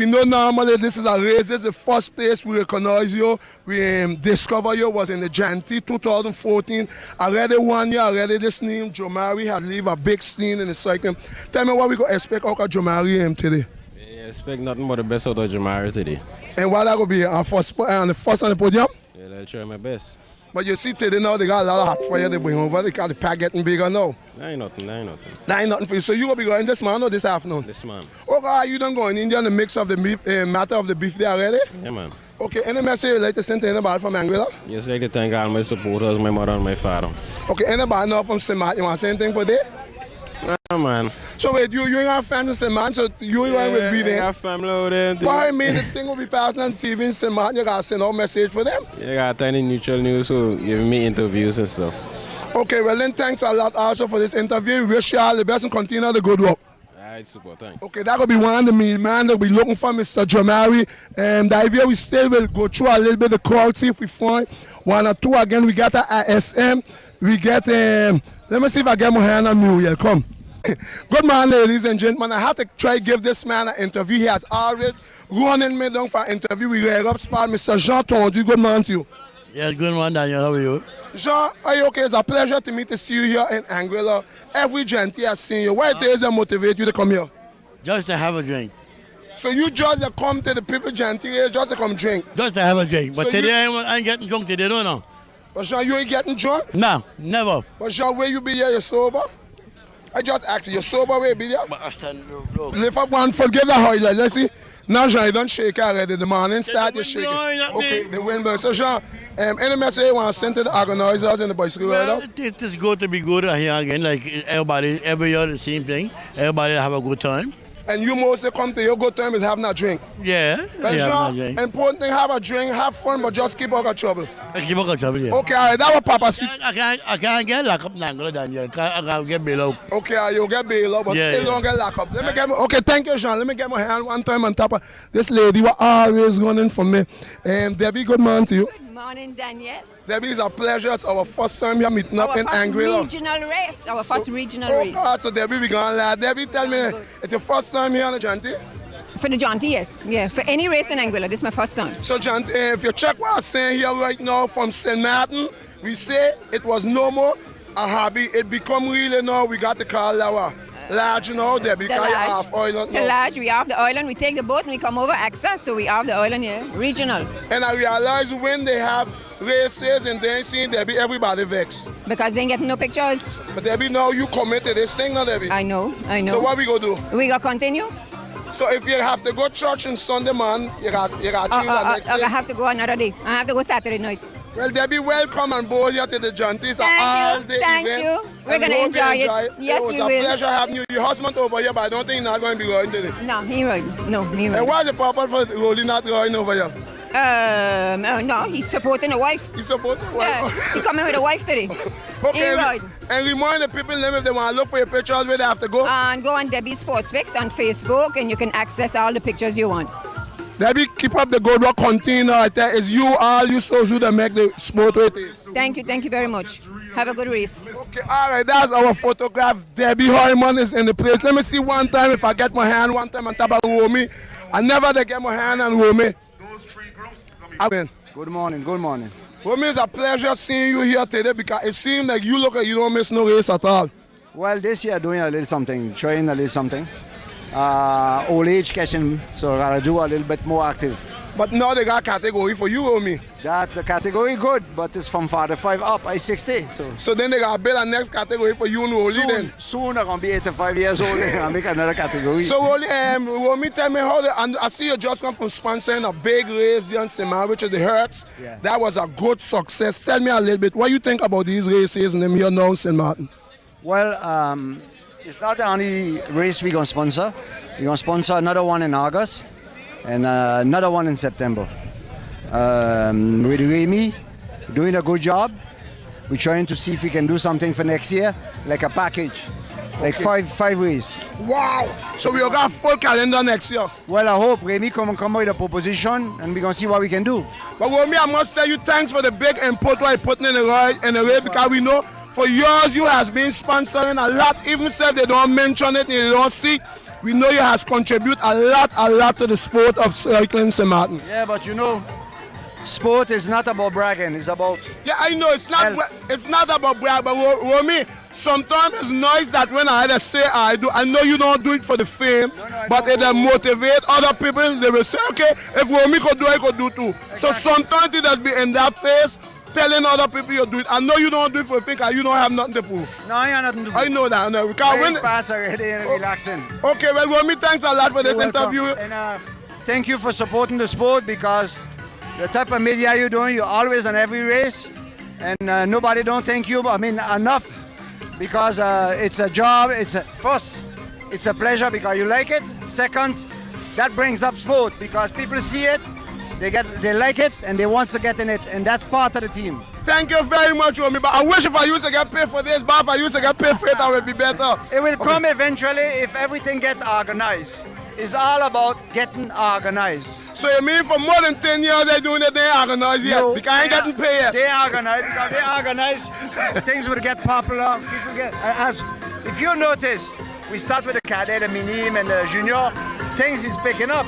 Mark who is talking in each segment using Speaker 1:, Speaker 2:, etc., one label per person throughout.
Speaker 1: We know normally this is a race. This is the first place we recognize you. We discover you was in the johnTY 2014. Already 1 year, already this name, johnTY, had leave a big scene in the cycling. Tell me what we going to expect out of johnTY today.
Speaker 2: Yeah, expect nothing but the best out of johnTY today.
Speaker 1: And what that going to be on the first on the podium?
Speaker 2: Yeah, I'll try my best.
Speaker 1: But you see today now they got a lot of hot fire they bring over. They got the pack getting bigger now.
Speaker 2: Nah, ain't nothing.
Speaker 1: That ain't nothing for you. So you going to be going this man or this afternoon?
Speaker 2: This man.
Speaker 1: Okay, you done go in India and the mix of the beef, matter of the beef there already?
Speaker 2: Yeah, man.
Speaker 1: Okay, any message you like to send to anybody from Anguilla?
Speaker 2: Just like to thank all my supporters, my mother and my father.
Speaker 1: Okay, anybody now from St. Martin, you want to say anything for that?
Speaker 2: Nah, man.
Speaker 1: So wait, you ain't got fans in St. Martin, so you ain't going to be there?
Speaker 2: I got family over there.
Speaker 1: Why I mean the thing will be passing on TV in St. Martin, you got to send out a message for them?
Speaker 2: Yeah, I got tiny neutral news, so give me interviews and stuff.
Speaker 1: Okay, well then thanks a lot also for this interview. We wish you all the best and continue the good work.
Speaker 2: Alright, super, thanks.
Speaker 1: Okay, that will be one of the main man that we looking for, Mr. johnTY. The idea we still will go through a little bit of the crowd, see if we find one or two. Again, we got a SM. We get, let me see if I get my hand on New Year. Come. Good morning, ladies and gentlemen. I had to try to give this man an interview. He has already running me down for an interview. We read up spot, Mr. johnTY. Good morning to you.
Speaker 3: Yes, good morning, Daniel. How are you?
Speaker 1: Jean, are you okay? It's a pleasure to me to see you here in Anguilla. Every johnTY has seen you. What it is that motivate you to come here?
Speaker 3: Just to have a drink.
Speaker 1: So you just come to the people johnTY just to come drink?
Speaker 3: Just to have a drink. But
Speaker 1: So
Speaker 3: today I ain't getting drunk today, don't know.
Speaker 1: But Jean, you ain't getting drunk?
Speaker 3: No, never.
Speaker 1: But Jean, where you be here, you're sober? I just asked you, you're sober, where you be here?
Speaker 3: But I stand look.
Speaker 1: Lift up one foot, give the highlight, let's see. Now Jean, you don't shake already. The morning start, you shake it. Okay, the wind blows. So Jean, any message you want to send to the organizers and the bicycle
Speaker 3: Well,
Speaker 1: rider?
Speaker 3: it is good to be good here again. Like everybody, every year the same thing. Everybody have a good time.
Speaker 1: And you mostly come to your good time is having a drink.
Speaker 3: Yeah,
Speaker 1: Well,
Speaker 3: yeah,
Speaker 1: Jean, important thing, have a drink, have fun, but just keep out of trouble.
Speaker 3: I keep on trouble, yeah.
Speaker 1: Okay, all right, that was Papa see.
Speaker 3: I can't get locked up now, Daniel. I can't get bail out.
Speaker 1: Okay, you'll get bail up, but
Speaker 3: Yeah,
Speaker 1: still
Speaker 3: yeah.
Speaker 1: don't get locked up. Let me get okay, thank you, Jean. Let me get my hand one time on top of this lady was always running for me. Debbie, good morning to you.
Speaker 4: Good morning, Daniel.
Speaker 1: Debbie, it's a pleasure. It's our first time here meeting up in Anguilla.
Speaker 4: Regional race. Our first regional
Speaker 1: Oh
Speaker 4: race.
Speaker 1: God, so Debbie, we gonna laugh. Debbie, tell me, it's your first time here on the johnTY?
Speaker 4: For the johnTY, yes. Yeah, for any race in Anguilla, this is my first time.
Speaker 1: So johnTY, if you check what I'm saying here right now from St. Martin, we say it was no more a hobby. It become really now, we got to call our large, you know, Debbie, because you have oil.
Speaker 4: The large, we have the island, we take the boat and we come over access, so we have the island here, regional.
Speaker 1: And I realize when they have races and then seeing Debbie, everybody vex.
Speaker 4: Because they ain't getting no pictures.
Speaker 1: But Debbie, now you commit to this thing now, Debbie.
Speaker 4: I know.
Speaker 1: So what we gonna do?
Speaker 4: We gonna continue?
Speaker 1: So if you have to go church on Sunday, man, you got change the next
Speaker 4: I
Speaker 1: day.
Speaker 4: have to go another day. I have to go Saturday night.
Speaker 1: Well, Debbie, welcome on board here to the johnTY. It's an
Speaker 4: Thank you,
Speaker 1: all-day
Speaker 4: thank
Speaker 1: event.
Speaker 4: you. We're
Speaker 1: And
Speaker 4: gonna
Speaker 1: hope you
Speaker 4: enjoy it. Yes,
Speaker 1: it
Speaker 4: we
Speaker 1: was
Speaker 4: will.
Speaker 1: a pleasure having you. Your husband over here, but I don't think he's not going to be riding today.
Speaker 4: No, he right. No, he
Speaker 1: And
Speaker 4: right.
Speaker 1: what's the purpose for Rolly not riding over here?
Speaker 4: No, he's supporting the wife.
Speaker 1: He's supposed to
Speaker 4: Yeah, he coming with a wife today. He right.
Speaker 1: And remind the people them if they want to look for your pictures where they have to go.
Speaker 4: And go on Debbie Sports Fix on Facebook and you can access all the pictures you want.
Speaker 1: Debbie, keep up the good work. Continue. It's you, all you social that make the sport what it is.
Speaker 4: Thank you very much. Have a good race.
Speaker 1: Okay, all right, that's our photograph. Debbie Hoyman is in the place. Let me see one time if I get my hand one time on top of Romy. I never they get my hand on Romy.
Speaker 5: Those three groups.
Speaker 6: Good morning, good morning.
Speaker 1: Romy, it's a pleasure seeing you here today because it seems like you look like you don't miss no race at all.
Speaker 6: Well, this year doing a little something, trying a little something. Old age catching, so I gotta do a little bit more active.
Speaker 1: But now they got category for you, Romy.
Speaker 6: That the category good, but it's from 45 up, I 60.
Speaker 1: So then they got to build a next category for you and Rolly then.
Speaker 6: Soon I'm gonna be 85 years old and I'll make another category.
Speaker 1: So Romy, tell me how and I see you just come from sponsoring a big race here in Sema, which is the Hertz.
Speaker 6: Yeah.
Speaker 1: That was a good success. Tell me a little bit, what you think about these races and them here now in St. Martin?
Speaker 6: Well, it's not the only race we're gonna sponsor. We're gonna sponsor another one in August and another one in September. With Remy, doing a good job. We're trying to see if we can do something for next year, like a package, like five races.
Speaker 1: Wow! So we got full calendar next year.
Speaker 6: Well, I hope Remy come with a proposition and we're gonna see what we can do.
Speaker 1: But Romy, I must tell you thanks for the big input what you putting in the race because we know for years you has been sponsoring a lot, even if they don't mention it, they don't see. We know you has contributed a lot to the sport of cycling in St. Martin.
Speaker 6: Yeah, but you know, sport is not about bragging. It's about
Speaker 1: Yeah, I know it's not about brag, but Romy, sometimes it's nice that when I say I do, I know you don't do it for the fame, but it motivate other people. They will say, okay, if Romy could do, I could do too. Exactly. So sometimes it just be in that face, telling other people you do it. I know you don't do it for a fame, because you don't have nothing to prove.
Speaker 6: No, I have nothing to prove.
Speaker 1: I know that. I know. We can't win.
Speaker 6: Fast already and relaxing.
Speaker 1: Okay, well, Romy, thanks a lot for this interview.
Speaker 6: And thank you for supporting the sport, because the type of media you're doing, you're always on every race, and nobody don't thank you. I mean, enough, because it's a job. First, it's a pleasure because you like it. Second, that brings up sport because people see it, they like it, and they want to get in it, and that's part of the team.
Speaker 1: Thank you very much, Romy. But I wish if I used to get paid for this, but if I used to get paid for it, I would be better.
Speaker 6: It will come eventually if everything gets organized. It's all about getting organized.
Speaker 1: So you mean for more than 10 years they're doing it, they ain't organized yet?
Speaker 6: No,
Speaker 1: because I ain't getting paid yet.
Speaker 6: They organize, because they organize, things will get popular. People get, if you notice, we start with the cadet, the minime, and the junior, things is picking up.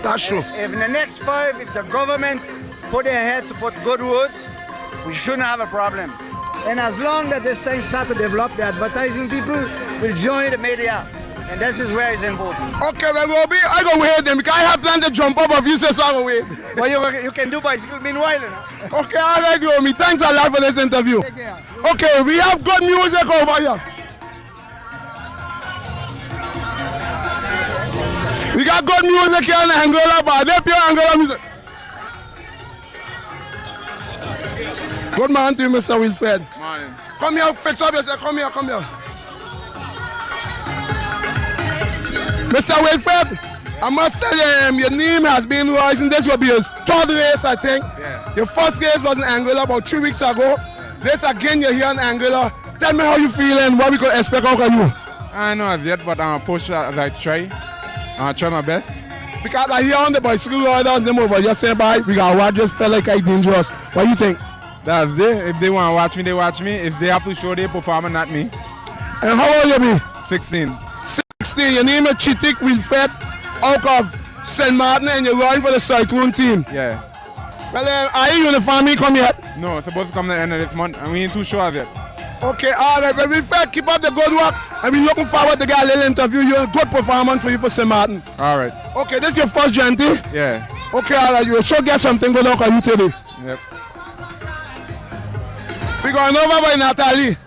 Speaker 1: That's true.
Speaker 6: If in the next 5, if the government put their head to put good roads, we shouldn't have a problem. And as long that this thing start to develop, the advertising people will join the media. And this is where it's important.
Speaker 1: Okay, well, Roby, I go wait then because I have planned to jump up of you, so I go wait.
Speaker 6: Well, you can do bicycle meanwhile. You know?
Speaker 1: Okay, all right, Romy. Thanks a lot for this interview. Okay, we have good music over here. We got good music here in Angola, but they're pure Angola music. Good morning to you, Mr. Wilfred.
Speaker 2: Morning.
Speaker 1: Come here, fix up yourself. Come here, come here. Mr. Wilfred, I must tell you, your name has been rising. This will be your 3rd race, I think.
Speaker 2: Yeah.
Speaker 1: Your first race was in Angola about 3 weeks ago. This again, you're here in Angola. Tell me how you feeling, what we could expect out of you.
Speaker 5: I know as yet, but I'm going to push as I try. I'll try my best.
Speaker 1: Because I hear on the bicycle riders, them over here saying, bye, we got to watch this fella like he's dangerous. What do you think?
Speaker 5: That's it. If they want to watch me, they watch me. If they have to show their performance, not me.
Speaker 1: And how old you be?
Speaker 5: 16.
Speaker 1: 16. Your name is Chitik Wilfred out of St. Martin and you're running for the Cyclone team.
Speaker 5: Yeah.
Speaker 1: Well, are you uniform come yet?
Speaker 5: No, it's supposed to come at the end of this month, and we ain't too sure of it.
Speaker 1: Okay, all right. Well, Wilfred, keep up the good work, and we're looking forward to get a little interview. You're a good performance for you for St. Martin.
Speaker 5: All right.
Speaker 1: Okay, this is your first johnTY?
Speaker 5: Yeah.
Speaker 1: Okay, all right. You should get something good out of you today.
Speaker 5: Yep.
Speaker 1: We're going over by Natalie.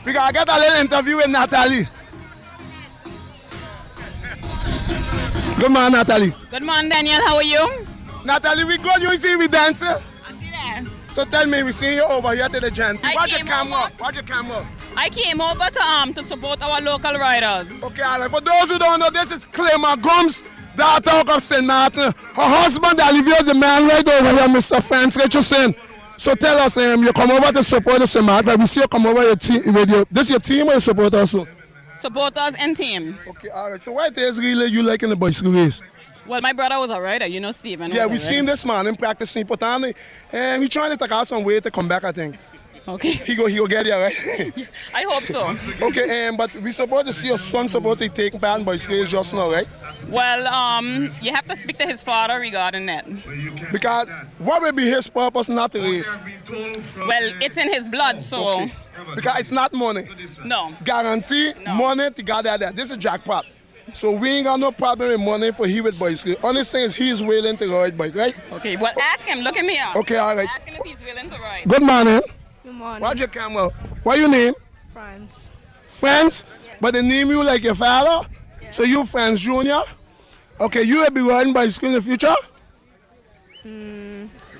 Speaker 1: We're going to get a little interview with Natalie. Good morning, Natalie.
Speaker 7: Good morning, Daniel. How are you?
Speaker 1: Natalie, we good. You see me dancing?
Speaker 7: I see that.
Speaker 1: So tell me, we see you over here to the johnTY. Watch your
Speaker 7: came
Speaker 1: camera.
Speaker 7: over.
Speaker 1: Watch your camera.
Speaker 7: I came over to support our local riders.
Speaker 1: Okay, all right. For those who don't know, this is Clemma Gums, daughter of St. Martin. Her husband, Olivia, the man right over here, Mr. Franz Richardson. So tell us, you come over to support the St. Martin. We see you come over your team, with your, this your team or you support also?
Speaker 7: Supporters and team.
Speaker 1: Okay, all right. So what is really you like in the bicycle race?
Speaker 7: Well, my brother was a rider, you know, Stephen.
Speaker 1: Yeah, we seen this man in practicing, put on, and we trying to take out some way to come back, I think.
Speaker 7: Okay.
Speaker 1: He go get here, right?
Speaker 7: I hope so.
Speaker 1: Okay, but we supposed to see your son supposed to take part in bicycle race just now, right?
Speaker 7: Well, you have to speak to his father regarding that.
Speaker 1: Because what will be his purpose not to race?
Speaker 7: Well, it's in his blood, so...
Speaker 1: Okay. Because it's not money.
Speaker 7: No.
Speaker 1: Guarantee money to get that. This is jackpot. So we ain't got no problem with money for he with bicycle. Only thing is he's willing to ride bike, right?
Speaker 7: Okay, well, ask him. Look at me.
Speaker 1: Okay, all right.
Speaker 7: Ask him if he's willing to ride.
Speaker 1: Good morning.
Speaker 8: Good morning.
Speaker 1: Watch your camera. What your name?
Speaker 8: France.
Speaker 1: Franz? But they name you like your father? Yeah. So you Franz Jr.? Okay, you will be riding bicycle in the future?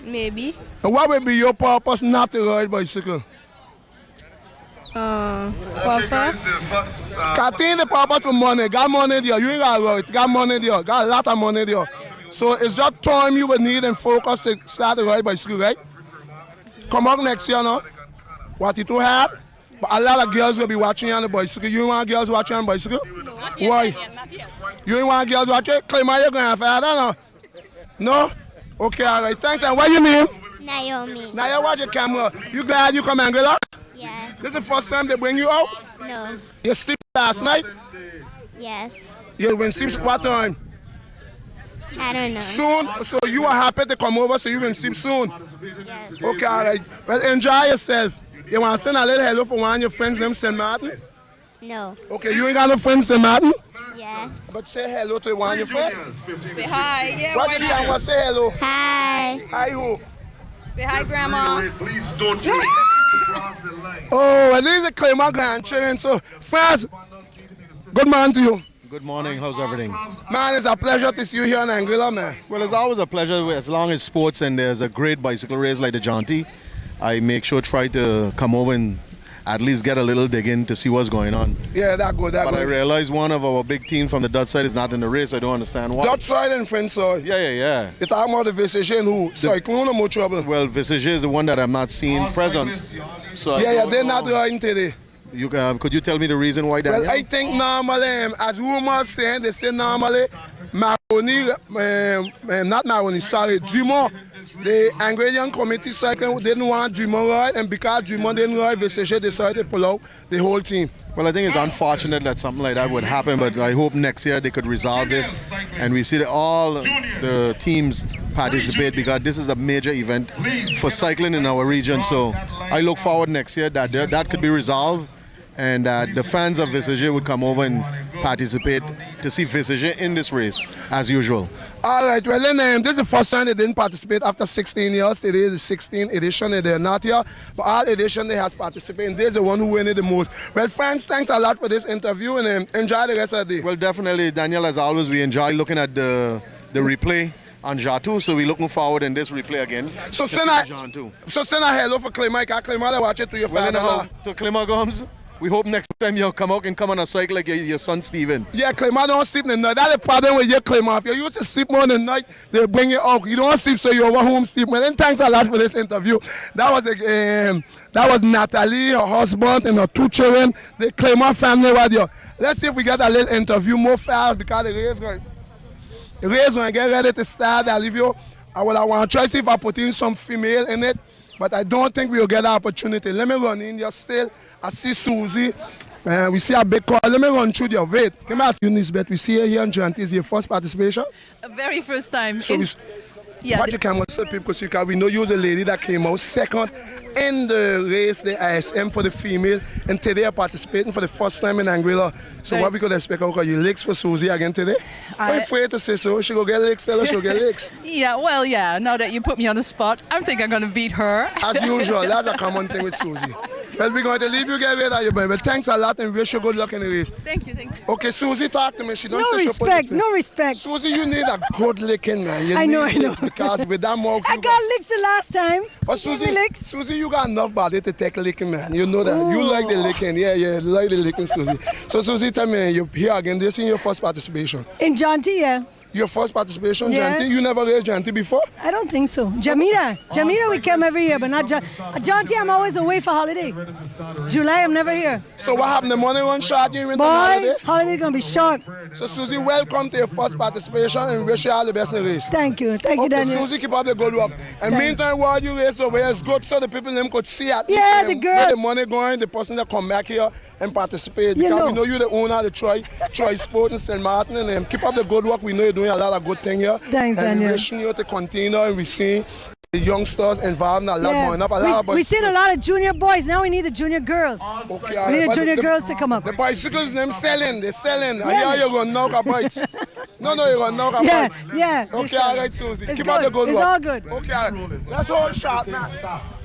Speaker 8: Maybe.
Speaker 1: And what will be your purpose not to ride bicycle?
Speaker 8: Purpose.
Speaker 1: I think the purpose for money. Got money there. You ain't got to ride. Got money there. Got a lot of money there. So it's just time you would need and focus to start to ride bicycle, right? Come out next year now. What you too hard? But a lot of girls will be watching you on the bicycle. You ain't want girls watching on the bicycle? Why? You ain't want girls watching? Claim your grandfather, no? No? Okay, all right. Thanks. And what your name?
Speaker 9: Naomi.
Speaker 1: Now you watch your camera. You glad you come Angola?
Speaker 9: Yeah.
Speaker 1: This is the first time they bring you out?
Speaker 9: No.
Speaker 1: You sleep last night?
Speaker 8: Yes.
Speaker 1: You will sleep what time?
Speaker 8: I don't know.
Speaker 1: Soon. So you are happy to come over, so you will sleep soon.
Speaker 8: Yes.
Speaker 1: Okay, all right. Well, enjoy yourself. You want to send a little hello for one of your friends named St. Martin?
Speaker 8: No.
Speaker 1: Okay, you ain't got no friends St. Martin?
Speaker 8: Yes.
Speaker 1: But say hello to one of your friends.
Speaker 7: Say hi. Yeah,
Speaker 1: What
Speaker 7: why
Speaker 1: did you
Speaker 7: not?
Speaker 1: want to say hello?
Speaker 8: Hi.
Speaker 1: Hi, who?
Speaker 7: Say hi, Grandma.
Speaker 9: Please don't cross the line.
Speaker 1: Oh, and these are Claymore grandchildren. So, first, good morning to you.
Speaker 10: Good morning, how's everything?
Speaker 1: Man, it's a pleasure to see you here in Anguilla, man.
Speaker 10: Well, it's always a pleasure as long as sports and there's a great bicycle race like the johnTY. I make sure try to come over and at least get a little dig in to see what's going on.
Speaker 1: Yeah, that good, that
Speaker 10: But I
Speaker 1: good.
Speaker 10: realize one of our big team from the Dutch side is not in the race. I don't understand why.
Speaker 1: Dutch side and French side.
Speaker 10: Yeah.
Speaker 1: You talking about the Visage and who? Cyclone or more trouble?
Speaker 10: Well, Visage is the one that I'm not seeing present. So I
Speaker 1: Yeah,
Speaker 10: don't
Speaker 1: they're
Speaker 10: know.
Speaker 1: not riding today.
Speaker 10: Could you tell me the reason why, Daniel?
Speaker 1: Well, I think normally, as rumors say, they say normally, Maroni, not Maroni, sorry, Dumont, the Angolian committee cycle didn't want Dumont ride, and because Dumont didn't ride, Visage decided to pull out the whole team.
Speaker 10: Well, I think it's unfortunate that something like that would happen, but I hope next year they could resolve this and we see that all the teams participate because this is a major event for cycling in our region. So I look forward next year that that could be resolved and the fans of Visage would come over and participate to see Visage in this race as usual.
Speaker 1: All right, well, then, this is the first time they didn't participate after 16 years. Today is the 16th edition, and they're not here. But all edition they has participated, and this is the one who win it the most. Well, friends, thanks a lot for this interview, and enjoy the rest of the day.
Speaker 10: Well, definitely, Daniel, as always, we enjoy looking at the replay on Jatu, so we're looking forward in this replay again.
Speaker 1: So
Speaker 10: to
Speaker 1: send
Speaker 10: see
Speaker 1: a,
Speaker 10: John too.
Speaker 1: so send a hello for Claymore. Claymore, watch it to your
Speaker 10: Well,
Speaker 1: father.
Speaker 10: anyhow, to Claymore Gomes, we hope next time you come out and come on a cycle like your son Steven.
Speaker 1: Yeah, Claymore don't sleep in the night. That's the problem with your Claymore. If you used to sleep more in the night, they bring you out. You don't sleep, so you're over home sleep. Well, then thanks a lot for this interview. That was Natalie, her husband, and her two children. The Claymore family right there. Let's see if we get a little interview more fast because the race when I get ready to start. I leave you. I want to try to see if I put in some female in it, but I don't think we'll get the opportunity. Let me run in there still. I see Susie. We see a big call. Let me run through there. Wait. Can I ask you this bet? We see her here in johnTY. Is your first participation?
Speaker 11: Very first time.
Speaker 1: So what you can say people because we know you're the lady that came out second in the race, the ISM for the female, and today are participating for the first time in Anguilla. So what we could expect out of you licks for Susie again today? I'm afraid to say so. She go get licks, tell her she'll get licks.
Speaker 11: Yeah, well, yeah, now that you put me on the spot, I think I'm going to beat her.
Speaker 1: As usual, that's a common thing with Susie. Well, we're going to leave you get rid of you, baby. Well, thanks a lot and wish you good luck in the race.
Speaker 11: Thank you.
Speaker 1: Okay, Susie, talk to me. She don't
Speaker 12: No respect, no respect.
Speaker 1: Susie, you need a good licking, man. You
Speaker 12: I know.
Speaker 1: licks because with that mouth,
Speaker 12: I got licks the last time.
Speaker 1: Oh, Susie, you got enough body to take licking, man. You know that. Ooh. You like the licking. Yeah, you like the licking, Susie. So, Susie, tell me, you're here again. This is your first participation.
Speaker 12: In johnTY, yeah.
Speaker 1: Your first participation,
Speaker 12: yeah.
Speaker 1: johnTY? You never raced johnTY before?
Speaker 12: I don't think so. Jamila, we come every year, but not johnTY. I'm always away for holiday. July, I'm never here.
Speaker 1: So what happened? The morning one shot, you went
Speaker 12: on
Speaker 1: holiday?
Speaker 12: Holiday gonna be short.
Speaker 1: So Susie, welcome to your first participation and wish you all the best in the race.
Speaker 12: Thank you, Daniel.
Speaker 1: Susie, keep up the good work. And meantime, while you race over here, it's good so the people them could see at least
Speaker 12: the girls.
Speaker 1: where the money going, the person that come back here and participate. Because we know you're the owner of the Troy Sport in St. Martin, and keep up the good work. We know you're doing a lot of good things here.
Speaker 12: Thanks,
Speaker 1: and
Speaker 12: Daniel.
Speaker 1: We're wishing you to continue, and we see the youngsters involved in a lot more.
Speaker 12: We seen a lot of junior boys. Now we need the junior girls.
Speaker 1: Okay,
Speaker 12: we need the junior girls to come up.
Speaker 1: The bicycles, them selling. They're selling. Yeah. I hear you're going to knock a bikes. No, you're going to knock a bikes.
Speaker 12: Yeah.
Speaker 1: Okay, all right, Susie.
Speaker 12: Keep
Speaker 1: up the good work.
Speaker 12: It's all good.
Speaker 1: Okay, all right. Let's hold shot, man.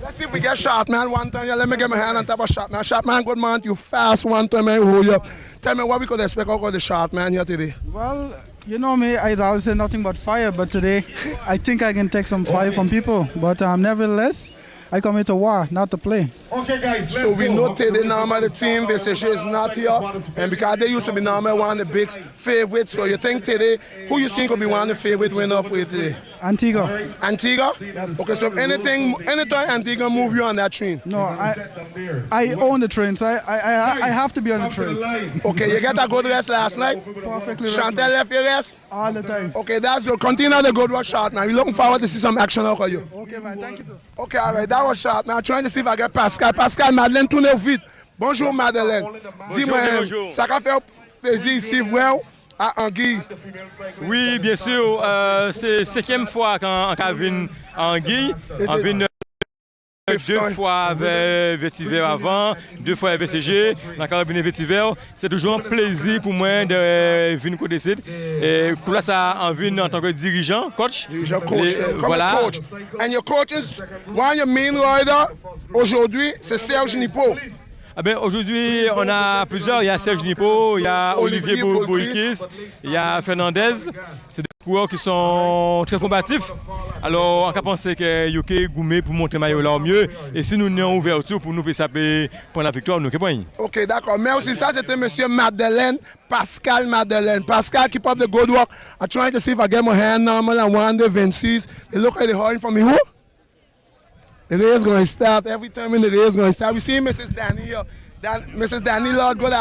Speaker 1: Let's see if we get shot, man. One time, let me get my hand on top of shot, man. Shot, man, good man. You fast one time, man. Hold you up. Tell me what we could expect out of the shot, man, here today.
Speaker 13: Well, you know me, I always say nothing but fire, but today I think I can take some fire from people. But nevertheless, I come here to war, not to play.
Speaker 9: Okay, guys,
Speaker 1: so we know today the team, Visage is not here, and because they used to be normally one of the big favorites, so you think today, who you think could be one of the favorite winner for today?
Speaker 13: Antigua.
Speaker 1: Antigua? Yes. Okay, so anytime Antigua move you on that train?
Speaker 13: No, I own the train, so I have to be on the train.
Speaker 1: Okay, you get a good rest last night?
Speaker 13: Perfectly
Speaker 1: rested. Chantal left your rest?
Speaker 13: All the time.
Speaker 1: Okay, that's your continue the good work shot now. We're looking forward to see some action out of you.
Speaker 13: Okay, man, thank you.
Speaker 1: Okay, all right, that was shot. Now I'm trying to see if I get Pascal. Pascal, Madeleine, tournez vite. Bonjour, Madeleine. Dis-moi, ça qu'a fait plaisir ici, voir à Anguille.
Speaker 14: Oui, bien sûr. C'est la 5e fois qu'on vient à Anguille. On vient 2 fois avec Vétiver avant, 2 fois avec VCG, on a carabine Vétiver. C'est toujours un plaisir pour moi de venir côté site. Et pour là, ça en vient en tant que dirigeant, coach.
Speaker 1: Dirigeant, coach.
Speaker 14: Voilà.
Speaker 1: Coach. And your coaches, one of your main rider aujourd'hui, c'est Serge Nipo.
Speaker 14: Ah ben, aujourd'hui, on a plusieurs. Il y a Serge Nipo, il y a Olivier Bourikis, il y a Fernandez. C'est des coureurs qui sont très combatifs. Alors, on peut penser que Yoke Goumé pour monter maillot là au mieux. Et si nous avons ouverture pour nous prendre la victoire, nous pouvons.
Speaker 1: Ok, d'accord. Merci. Ça, c'était monsieur Madeleine, Pascal Madeleine. Pascal, keep up the good work. I'm trying to see if I get my hand normal and one day 26. They look like they're hiding from me. Who? The race is going to start. Every time in the race is going to start. We see Mrs. Danny here. Mrs. Danny, Lord, good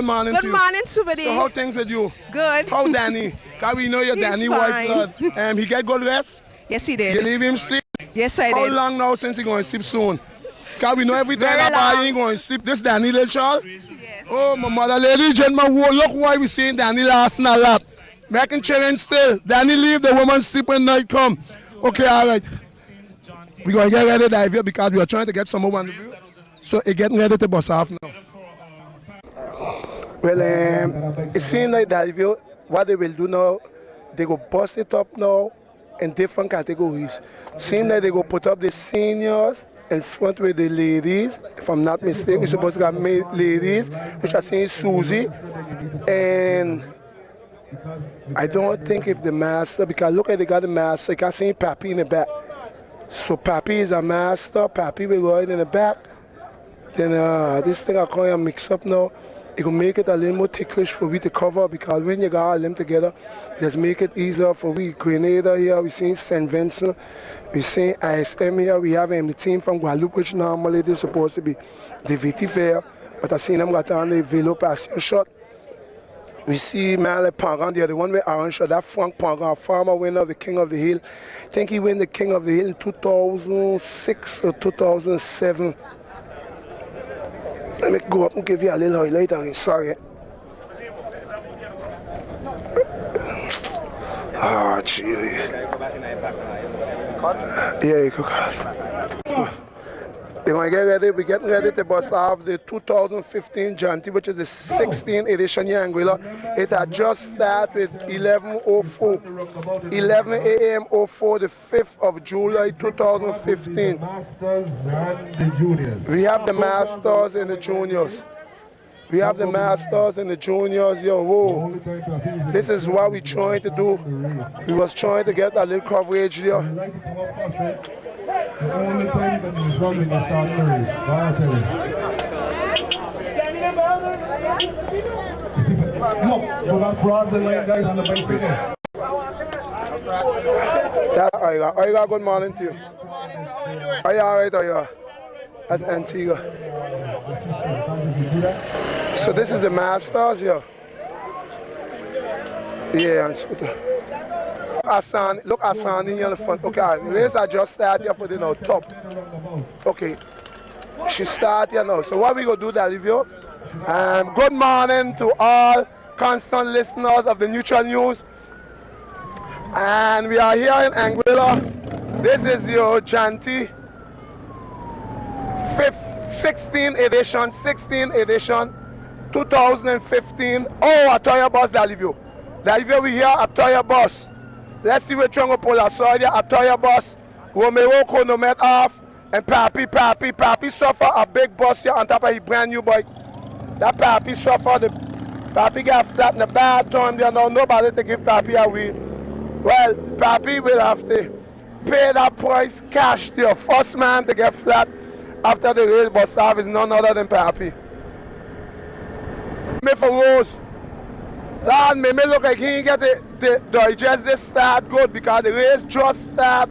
Speaker 1: morning to you.
Speaker 15: Good morning, somebody.
Speaker 1: So how things with you?
Speaker 15: Good.
Speaker 1: How Danny? Because we know your Danny wife, Lord. He get good rest?
Speaker 15: Yes, he did.
Speaker 1: You leave him sleep?
Speaker 15: Yes, I did.
Speaker 1: How long now since he going to sleep soon? Because we know every time he going to sleep. This Danny little child?
Speaker 15: Yes.
Speaker 1: Oh, my mother, ladies and gentlemen, look why we seeing Danny lasting a lot. Making children still. Danny leave, the woman sleep when night come. Okay, all right. We're going to get ready to dive here because we are trying to get some more interview. So it's getting ready to bust off now. Well, it seems like dive here, what they will do now, they go bust it up now in different categories. Seems like they go put up the seniors in front with the ladies. If I'm not mistaken, we're supposed to have ladies, which I think is Susie. And I don't think if the master, because look at they got the master, you can see Papi in the back. So Papi is a master, Papi will go in the back. Then this thing I call you mix up now. It will make it a little more ticklish for we to cover because when you got all them together, just make it easier for we. Grenada here, we see St. Vincent, we see ISM here, we have the team from Guadeloupe, which normally they're supposed to be the VT Fair, but I seen them got on the Velo Passion shot. We see man like Pangan there, the one with orange shirt, that Frank Pangan, former winner of the King of the Hill. I think he won the King of the Hill in 2006 or 2007. Let me go up and give you a little highlight of it, sorry. Ah, jeez. Yeah, you could cut. We're going to get ready. We're getting ready to bust off the 2015 johnTY, which is the 16th edition here in Anguilla. It had just started with 11:04, 11 a.m. 04, the 5th of July 2015. We have the masters and the juniors. We have the masters and the juniors. Yo, whoa. This is what we're trying to do. We was trying to get a little coverage here.
Speaker 9: The only time that he's running is starting the race. Look, we're not crossing the line, guys, on the bicycle.
Speaker 1: Oiga, good morning to you. Are you alright, Oiga? That's Antigua. So this is the masters here. Yeah, and scooter. Look Hassan here in the front. Okay, the race I just started here for the now top. Okay, she started here now. So what we gonna do, Dalivio? Good morning to all constant listeners of the Neutral News. And we are here in Anguilla. This is your johnTY 16th edition, 2015. Oh, a Toya bus, Dalivio. Dalivio, we here a Toya bus. Let's see which one will pull us. So a Toya bus, Romeo Konomet off, and Papi suffer a big bus here on top of his brand new bike. That Papi suffer, the Papi got flat in the bad time there, now nobody to give Papi a wheel. Well, Papi will have to pay that price cash to your first man to get flat after the race bus off is none other than Papi. Me for Rose. Lord, me look like he ain't get the digest this start good because the race just start,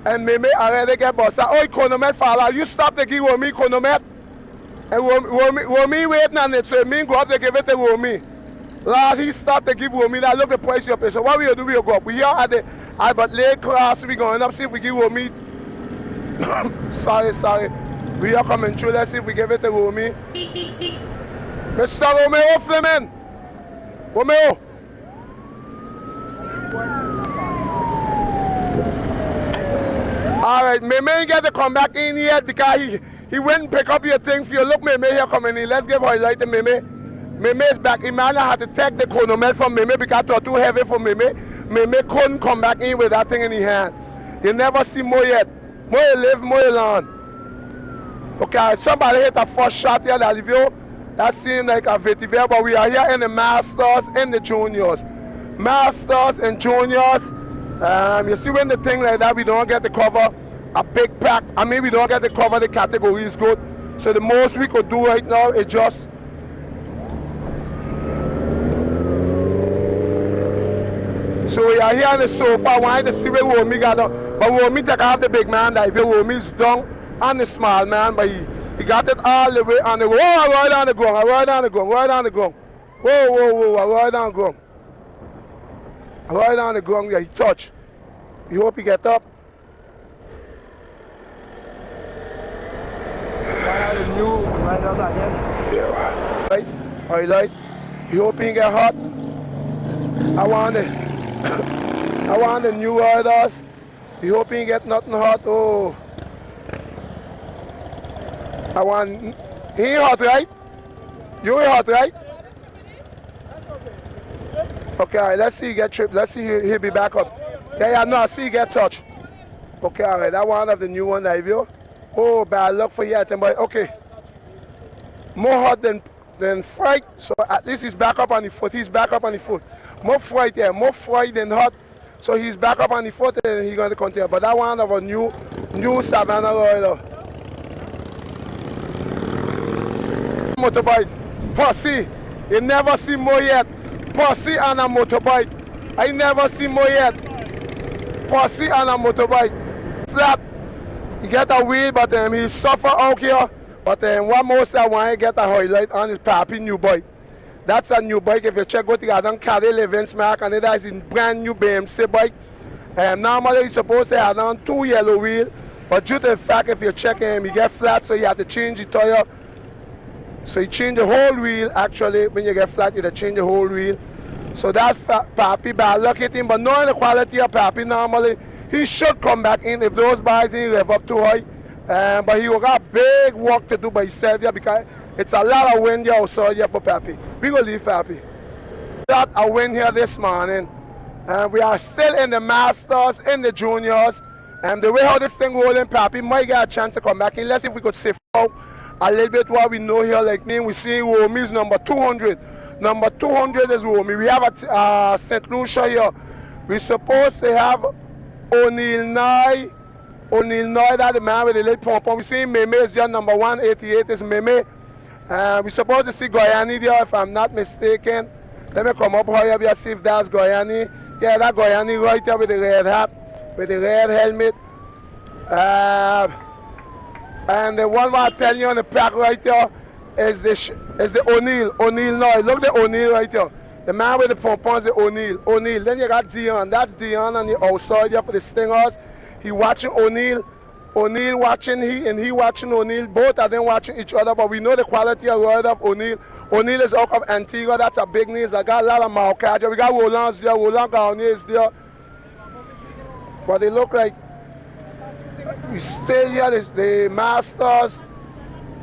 Speaker 1: and me already get bust. Oh, Konomet fella, you stop to give Romy Konomet, and Romy waiting on it, so me go up to give it to Romy. Lord, he stopped to give Romy that. Look the price you pay. So what we do, we go up. We are at the Albert Lake class. We going up see if we give Romy. sorry. We are coming through. Let's see if we give it to Romy. Mr. Romeo Fleming. Romeo. All right, Meme ain't get to come back in yet because he went and pick up your thing for you. Look, Meme here coming in. Let's give highlight to Meme. Meme is back. Emmanuel had to take the chronometer from Meme because it was too heavy for Meme. Meme couldn't come back in with that thing in his hand. You never see more yet. More you live, more you learn. Okay, somebody hit a first shot here that review. That seemed like a vetiver, but we are here in the Masters and the Juniors. Masters and Juniors. You see when the thing like that, we don't get to cover a big pack. I mean, we don't get to cover the categories good. So the most we could do right now is just so we are here on the sofa. I wanted to see where Romy got up. But Romy take off the big man. Like Romy's down on the small man, but he got it all the way on the ground. Oh, right on the ground, right on the ground, right on the ground. Whoa, whoa, whoa, right on the ground. Right on the ground, yeah, he touch. You hope he get up. Yeah, right. Highlight. You hope he get hot. I want the new riders. You hope he get nothing hot. Oh. He ain't hot, right? You ain't hot, right? Okay, all right, let's see you get tripped. Let's see he'll be back up. Yeah, no, I see you get touched. Okay, all right, that one of the new one that you. Oh, bad luck for you, but okay. More hot than fright, so at least he's back up on the foot. He's back up on the foot. More fright, yeah, more fright than hot. So he's back up on the foot and he's going to continue. But that one of a new Savannah Royal. Motorbike, pussy, you never see more yet. Pussy on a motorbike. I never see more yet. Pussy on a motorbike. Flat. He get a wheel, but he suffer out here. But one most I want to get a highlight on his Papi new bike. That's a new bike. If you check out, I don't carry Levens mark, and that is a brand new BMC bike. Normally he's supposed to have on 2 yellow wheels, but due to the fact if you check him, he get flat, so you have to change the tire. So you change the whole wheel. Actually, when you get flat, you have to change the whole wheel. So that Papi, bad luck at him. But knowing the quality of Papi, normally he should come back in if those bikes ain't rev up too high. But he will got big work to do by himself here because it's a lot of wind here outside here for Papi. We gonna leave Papi. Got a win here this morning. We are still in the Masters, in the Juniors. And the way how this thing rolling, Papi might get a chance to come back in. Let's see if we could sift out a little bit what we know here. Like me, we see Romy's number 200. Number 200 is Romy. We have a St. Lucia here. We're supposed to have O'Neill Nye. O'Neill Nye, that's the man with the little pom-pom. We see Meme is here, number 188 is Meme. We're supposed to see Goyani there, if I'm not mistaken. Let me come up here and see if that's Goyani. Yeah, that's Goyani right there with the red hat, with the red helmet. And the one I tell you on the pack right there is the O'Neill Nye. Look the O'Neill right there. The man with the pom-pom is the O'Neill. Then you got Dion. That's Dion on the outside there for the Stingers. He watching O'Neill watching he watching O'Neill. Both of them watching each other, but we know the quality of ride of O'Neill. O'Neill is out of Antigua. That's a big name. I got a lot of Marcadia. We got Roland's there. Roland Garnier is there. But they look like we still here. The Masters.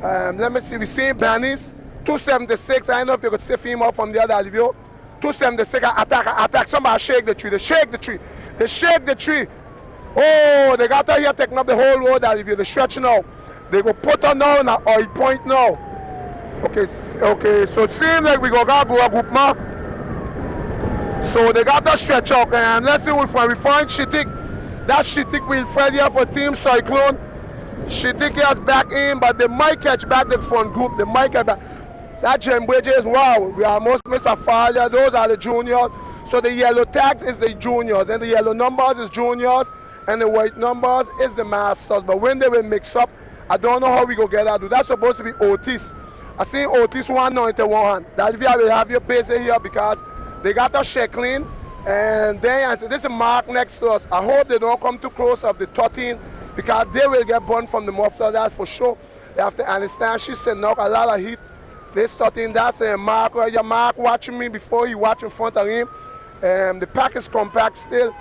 Speaker 1: Let me see. We see Bannis 276. I don't know if you could see him out from the other video. 276. Attack. Somebody shake the tree. They shake the tree. Oh, they got her here taking up the whole road. They're stretching out. They go put her now in a oil point now. Okay, so it seems like we go a group now. So they got her stretch out. And let's see if we find Shittik. That Shittik will Fred here for Team Cyclone. Shittik is back in, but they might catch back the front group. They might get back. That Jim Bridges, wow, we almost missed a failure. Those are the juniors. So the yellow tags is the juniors, and the yellow numbers is juniors. And the white numbers is the Masters. But when they will mix up, I don't know how we go get that. That's supposed to be Otis. I see Otis 191. That will have your base here because they got a shackling. And then this is Mark next to us. I hope they don't come too close of the 13 because they will get burned from the muffler. That's for sure. They have to understand she's sending out a lot of heat They starting that's Mark. Mark watching me before he watch in front of him. The pack is compact still.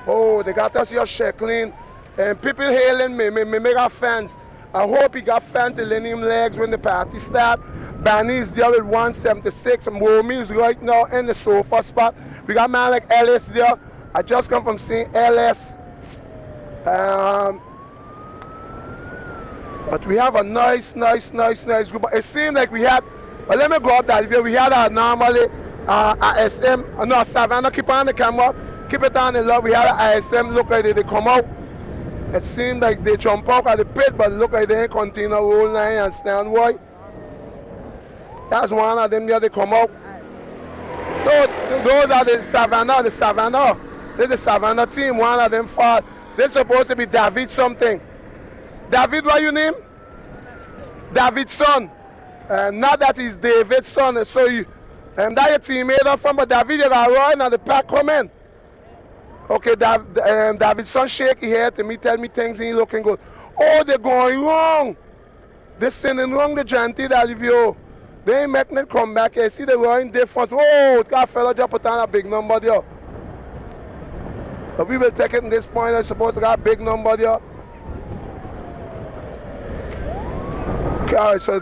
Speaker 1: Oh, they got us here shackling. And people hailing me make our fans. I hope he got fans to lend him legs when the party start. Banny's there with 176 and Momi is right now in the sofa spot. We got man like Ellis there. I just come from seeing Ellis. But we have a nice group. It seemed like we had, but let me go up that. We had a normally ISM, no, Savannah, keep on the camera, keep it on the love. We had an ISM, look like they come out. It seemed like they jump out of the pit, but look like they ain't continue roll line and stand wide. That's one of them there, they come out. Those are the Savannah. This is the Savannah team, one of them fall. They're supposed to be David something. David, what your name? David's son. Not that he's David's son. So you, that your teammate up from, but David, you got run and the pack coming. Okay, David's son shake his head to me, tell me things ain't looking good. Oh, they're going wrong. They're sending wrong the johnTY that you. They ain't making it come back here. See the running difference. Oh, that fella just put on a big number there. But we will take it in this point. I'm supposed to got a big number there. Okay, so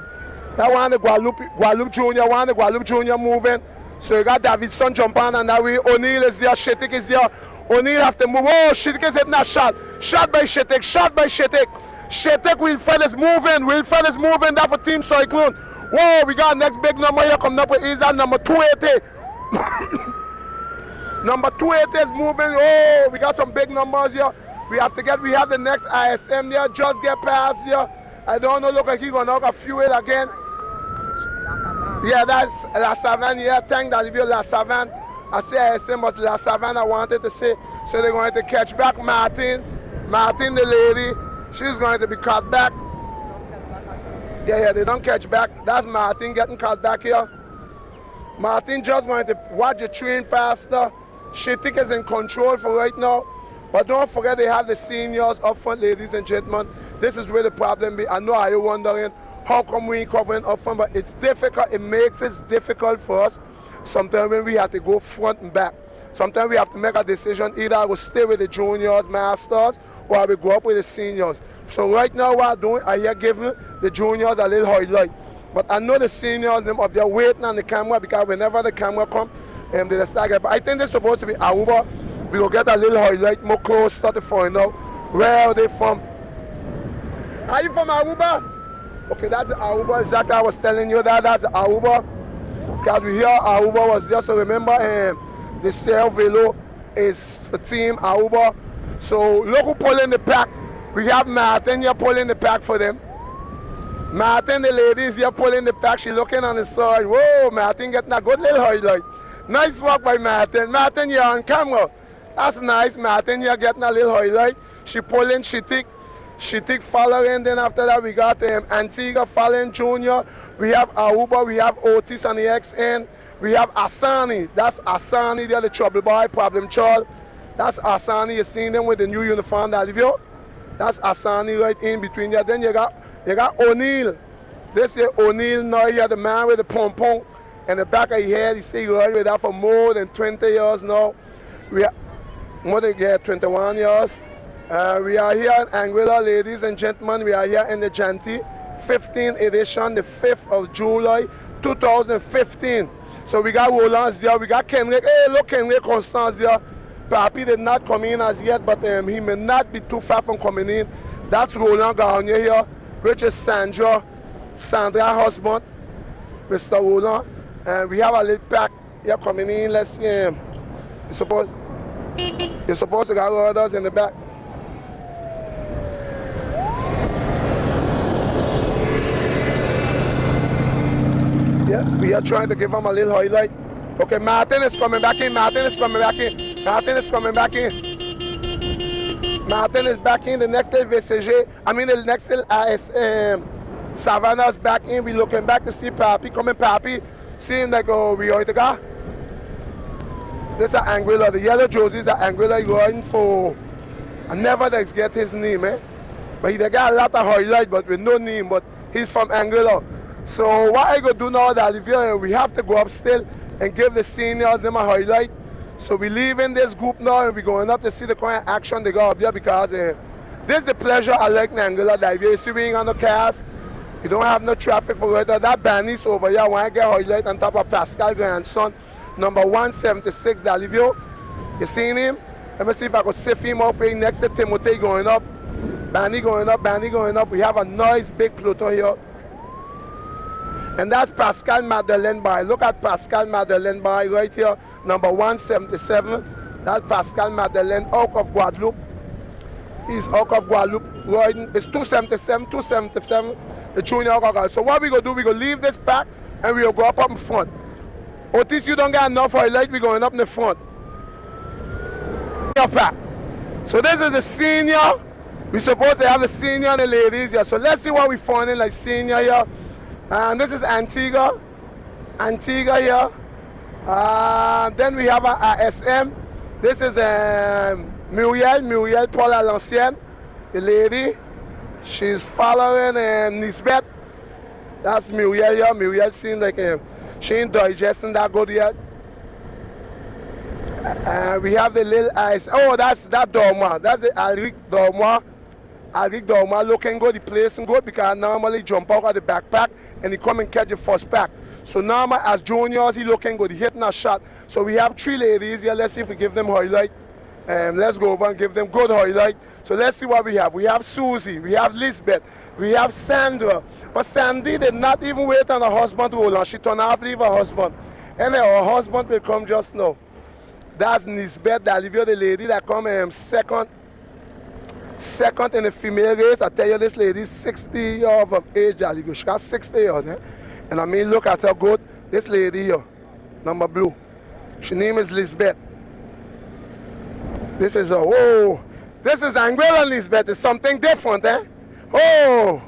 Speaker 1: that one the Guadalupe Junior moving. So you got David's son jump on and that way O'Neal is there, Shetik is there. O'Neal have to move. Oh, Shetik is hitting a shot. Shot by Shetik. Shetik, Wilfred is moving. That for Team Cyclone. Whoa, we got next big number here coming up with is that number 280. Number 280 is moving. Oh, we got some big numbers here. We have the next ISM there. Just get past here. I don't know, look like he's gonna knock a few it again. Yeah, that's La Savane. Yeah, thank that you La Savane. I say ISM was La Savane I wanted to say. So they're going to catch back Martin, the lady. She's going to be caught back. Yeah, they don't catch back. That's Martin getting caught back here. Martin just going to watch the train past her. Shetik is in control for right now. But don't forget they have the seniors up front, ladies and gentlemen. This is where the problem be. I know you're wondering how come we ain't covering up front, but it's difficult. It makes it difficult for us. Sometimes when we have to go front and back. Sometimes we have to make a decision. Either I will stay with the juniors, masters, or I will go up with the seniors. So right now what I'm doing, I here giving the juniors a little highlight. But I know the seniors, them up there waiting on the camera because whenever the camera comes, they start. But I think they're supposed to be Aruba. We will get a little highlight more close, start to find out where are they from. Are you from Aruba? Okay, that's the Aruba. Exactly, I was telling you that's the Aruba. Because we hear Aruba was there. So remember, the Sail Velo is for Team Aruba. So look who pulling the pack. We have Martin here pulling the pack for them. Martin, the ladies here pulling the pack. She looking on the side. Whoa, Martin getting a good little highlight. Nice work by Martin. Martin, you're on camera. That's nice. Martin, you're getting a little highlight. She pulling Shetik. Shetik following. Then after that, we got Antigua following Junior. We have Aruba. We have Otis on the XN. We have Asani. That's Asani. They're the trouble boy, problem child. That's Asani. You're seeing them with the new uniform. That's Asani right in between there. Then you got O'Neal. This is O'Neal now. Here, the man with the pom-pom. In the back of his head, he stayed right with that for more than 20 years now. We are more than 21 years. We are here in Anguilla, ladies and gentlemen. We are here in the johnTY 15th edition, the 5th of July, 2015. So we got Roland's there, we got Kenrick. Hey, look, Kenrick Constance there. Papi did not come in as yet, but he may not be too far from coming in. That's Roland Garnier here, which is Sandra's husband, Mr. Roland. And we have a little pack here coming in. Let's see him. You're supposed to got others in the back. Yeah, we are trying to give him a little highlight. Okay, Martin is coming back in. Martin is back in. The next little VCG. The next little Savannah's back in. We looking back to see Papi coming. Papi. Seeing like we are to go. This is Anguilla. The yellow jerseys are Anguilla going for. I never get his name, But he got a lot of highlights, but with no name. But he's from Anguilla. So what I go do now, that if we have to go up still and give the seniors them a highlight. So we leaving this group now and we going up to see the kind of action they got up there, because this is the pleasure I like in Anguilla Dive. You see we ain't got no cars, you don't have no traffic for right now. That Bannis over here, I want to get highlight on top of Pascal grandson, number 176, Dalivio. You seen him? Let me see if I could sift him off right next to Timothy going up. Banny going up, Banny going up. We have a nice big Pluto here. And that's Pascal Madeleine by. Look at Pascal Madeleine by right here, number 177. That's Pascal Madeleine out of Guadeloupe. He's out of Guadeloupe riding. It's 277, 277, the junior alcohol. So what we gonna do, we gonna leave this pack and we gonna go up in front. Otis, you don't get enough highlight, we going up in the front. Pack. So this is the senior. We supposed to have the senior and the ladies here. So let's see what we found in like senior here. And this is Antigua here. Then we have a SM. This is Muriel Paul à l'ancienne, the lady. She's following Nisbet. That's Muriel here. Muriel seems like she ain't digesting that good yet. We have the little eyes. Oh, that's that Dormois. That's the Alric Dormois. Alric Dormois looking good. He placing good because normally jump out of the backpack and he come and catch the first pack. So normal as juniors, he looking good. He hitting a shot. So we have 3 ladies here. Let's see if we give them highlight. Let's go over and give them good highlight. So let's see what we have. We have Susie. We have Lisbeth. We have Sandra. But Sandy did not even wait on her husband to hold on. She turned off leave her husband. And her husband will come just now. That's Nisbet, Dalivio, the lady that come second in the female race. I tell you, this lady is 60 years of age, Dalivio. She got 60 years. And I mean, look at her good. This lady here, number blue. Her name is Lisbeth. This is her. Oh, this is Anguilla Lisbeth. It's something different, Oh,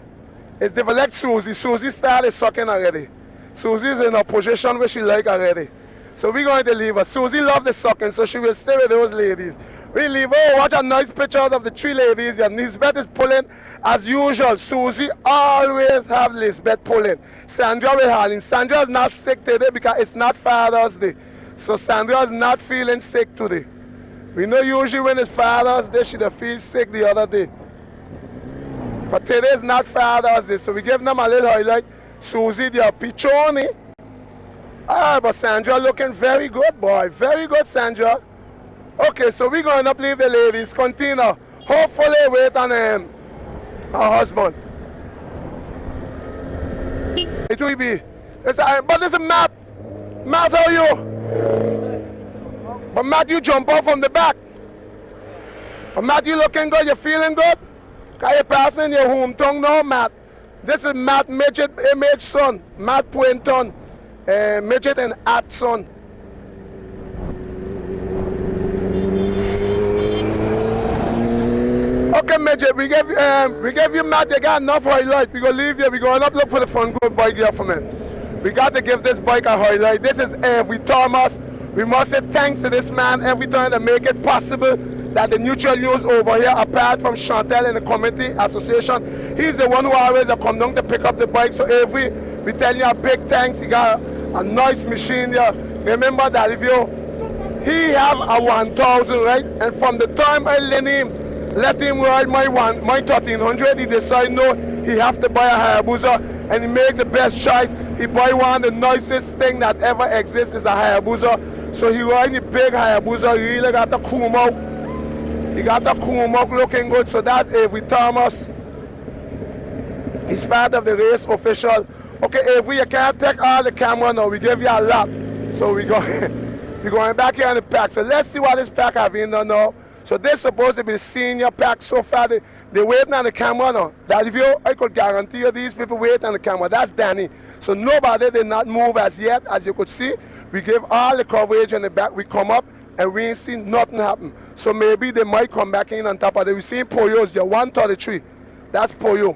Speaker 1: it's different like Susie. Susie started sucking already. Susie's in a position where she like already. So we're going to leave her. Susie loves the sucking, so she will stay with those ladies. We leave her. Oh, what a nice picture of the 3 ladies. And Lisbeth is pulling as usual. Susie always have Lisbeth pulling. Sandra will haul in. Sandra is not sick today because it's not Father's Day. So Sandra is not feeling sick today. We know usually when it's Father's Day, she feels sick the other day. But today is not Father's Day, so we give them a little highlight. Susie, the Pichoni. But Sandra looking very good, boy. Very good, Sandra. Okay, so we're going to leave the ladies. Continue. Hopefully wait on her husband. It will be. But this is Matt. Matt, how are you? But Matt, you jump off from the back. But Matt, you looking good? You feeling good? Because you're passing your hometown now, Matt. This is Matt Midget Image son. Matt Puenton. Midget and At son. Okay, Midget, we gave you Matt, you got enough highlight. We gonna leave you, we going up look for the front good bike here for me. We got to give this bike a highlight. This is Every Thomas. We must say thanks to this man every time to make it possible that the Neutral News over here, apart from Chantel and the committee association, he's the one who always come down to pick up the bike. So Every, we tell you a big thanks. He got a nice machine here. Remember that if you, he have a 1000, right? And from the time I let him ride my 1300, he decided no, he have to buy a Hayabusa, and he made the best choice. He buy one of the nicest thing that ever exists is a Hayabusa. So he ride the big Hayabusa, he really got the Kumau. He got the Kumau looking good. So that's Avery Thomas. He's part of the race official. Okay, Avery, you can't take all the camera now. We gave you a lot. So we're going back here in the pack. So let's see what this pack have in there now. So this is supposed to be the senior pack. So far, they're waiting on the camera now. That if you, I could guarantee you these people wait on the camera. That's Danny. So nobody did not move as yet, as you could see. We gave all the coverage in the back. We come up and we ain't seen nothing happen. So maybe they might come back in on top of it. We seen Poyo's there, 133. That's Poyo.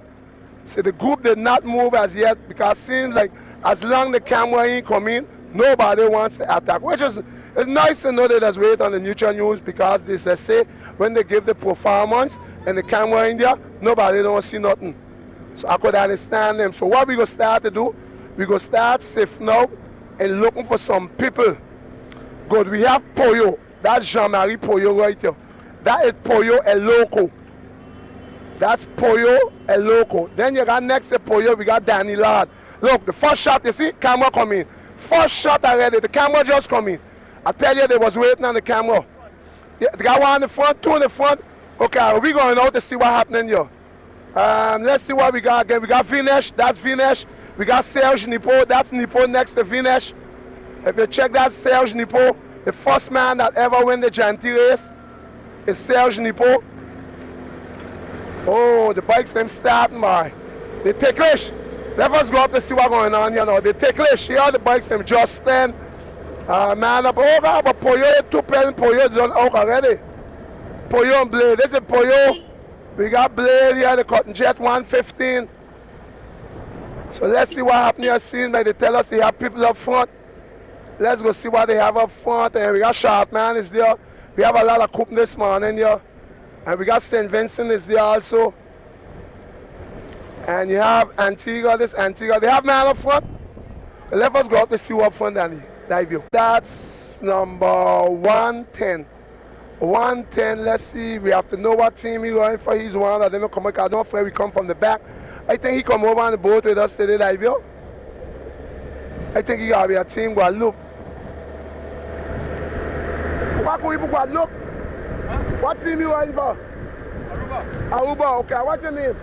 Speaker 1: So the group did not move as yet because it seems like as long as the camera ain't come in, nobody wants to attack, which is it's nice to know that there's weight on the Neutral News because they say when they give the performance and the camera in there, nobody don't see nothing. So I could understand them. So what we gonna start to do, We go start safe now and looking for some people. Good, we have Pollo. That's Jean-Marie Pollo right here. That is Pollo El Loco. That's Pollo El Loco. Then you got next to Pollo, we got Danny Lard. Look, the first shot, you see, camera coming. First shot already, the camera just coming. I tell you, they was waiting on the camera. Yeah, they got one in the front, two in the front. Okay, we going out to see what happening here. Let's see what we got again. We got Vinesh, that's Vinesh. We got Serge Nipo, that's Nipo next to Vinesh. If you check that Serge Nipo, the first man that ever win the johnTY race is Serge Nipo. Oh, the bikes them starting by. They ticklish. Let us go up to see what's going on here now. They ticklish. Here the bikes them just stand. Man up. Oh God, but Pollo, two pen Pollo done out already. Pollo and Blade. This is Pollo. We got Blade here, the Cotton Jet 115. So let's see what happened here. Seeing like they tell us they have people up front. Let's go see what they have up front. And we got Sharpman is there. We have a lot of coupe this morning here. And we got St. Vincent is there also. And you have Antigua, this Antigua. They have man up front. Let us go up to see who up front, Danny. Dive you. That's number 110. 110, let's see. We have to know what team he's running for. He's one of them. I don't know where we come from the back. I think he come over on the boat with us today, dive you. I think he got to be a team Guadeloupe. What can we put Guadeloupe? What team you running for? Aruba. Aruba, okay. What's your name?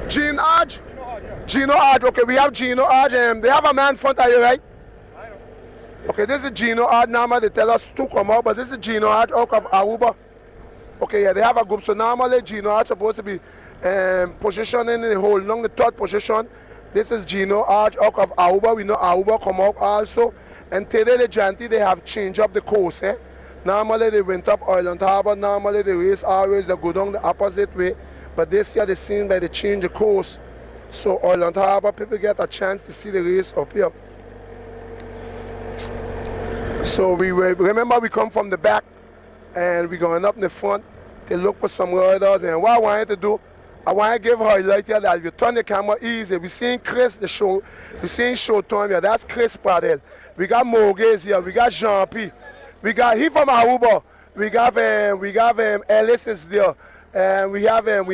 Speaker 1: Gino Hodge. Gino Hodge, okay. We have Gino Hodge. They have a man in front of you, right? I know. Okay, this is Gino Hodge number. They tell us to come out, but this is Gino Hodge out of Aruba. Okay, yeah, they have a group. So normally Gino Hodge supposed to be positioning the whole along the third position. This is Gino Hodge out of Aruba. We know Aruba come out also. And today the johnTY, they have changed up the course. Normally they went up Island Harbor. Normally the race always they go down the opposite way. But this year they seem like they change the course. So Island Harbor people get a chance to see the race up here. So remember we come from the back and we're going up in the front to look for some riders. And what I want you to do, I want to give her a light here that if you turn the camera easy, we're seeing Chris, the show, we're seeing Showtime here. That's Chris Pradel. We got Morges here, we got Jean-P. We got he from Aruba. We got Ellis is there. We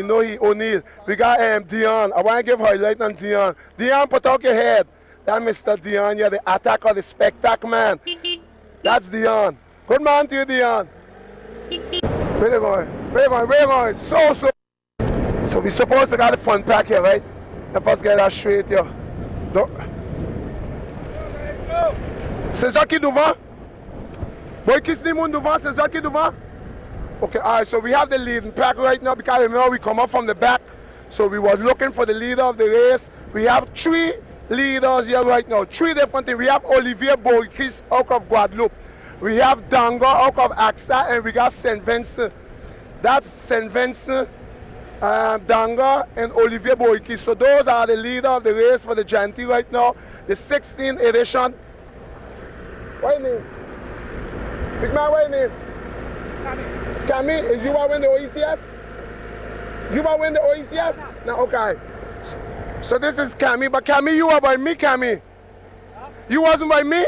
Speaker 1: know he O'Neill. We got Dion. I want to give her a light on Dion. Dion, put out your head. That Mr. Dion here, the attacker, the spectacle man. That's Dion. Good man to you, Dion. Where they going? Where they going? Where they going? So we supposed to got the front pack here, right? Let us get that straight here. C'est ça qui est devant? Boy, qui c'est mon devant? C'est ça qui est devant? Okay, all right, so we have the leading pack right now because remember we come up from the back. So we was looking for the leader of the race. We have 3 leaders here right now. 3 different things. We have Olivier Bourquis out of Guadeloupe. We have Dango out of AXA, and we got St. Vincent. That's St. Vincent, Dango, and Olivier Bourquis. So those are the leader of the race for the johnTY right now. The 16th edition. What your name? Big man, what your name? Camille, is you want to win the OECS? You want to win the OECS? No, okay. So this is Camille, but Camille, you were by me, Camille. Huh? You wasn't by me?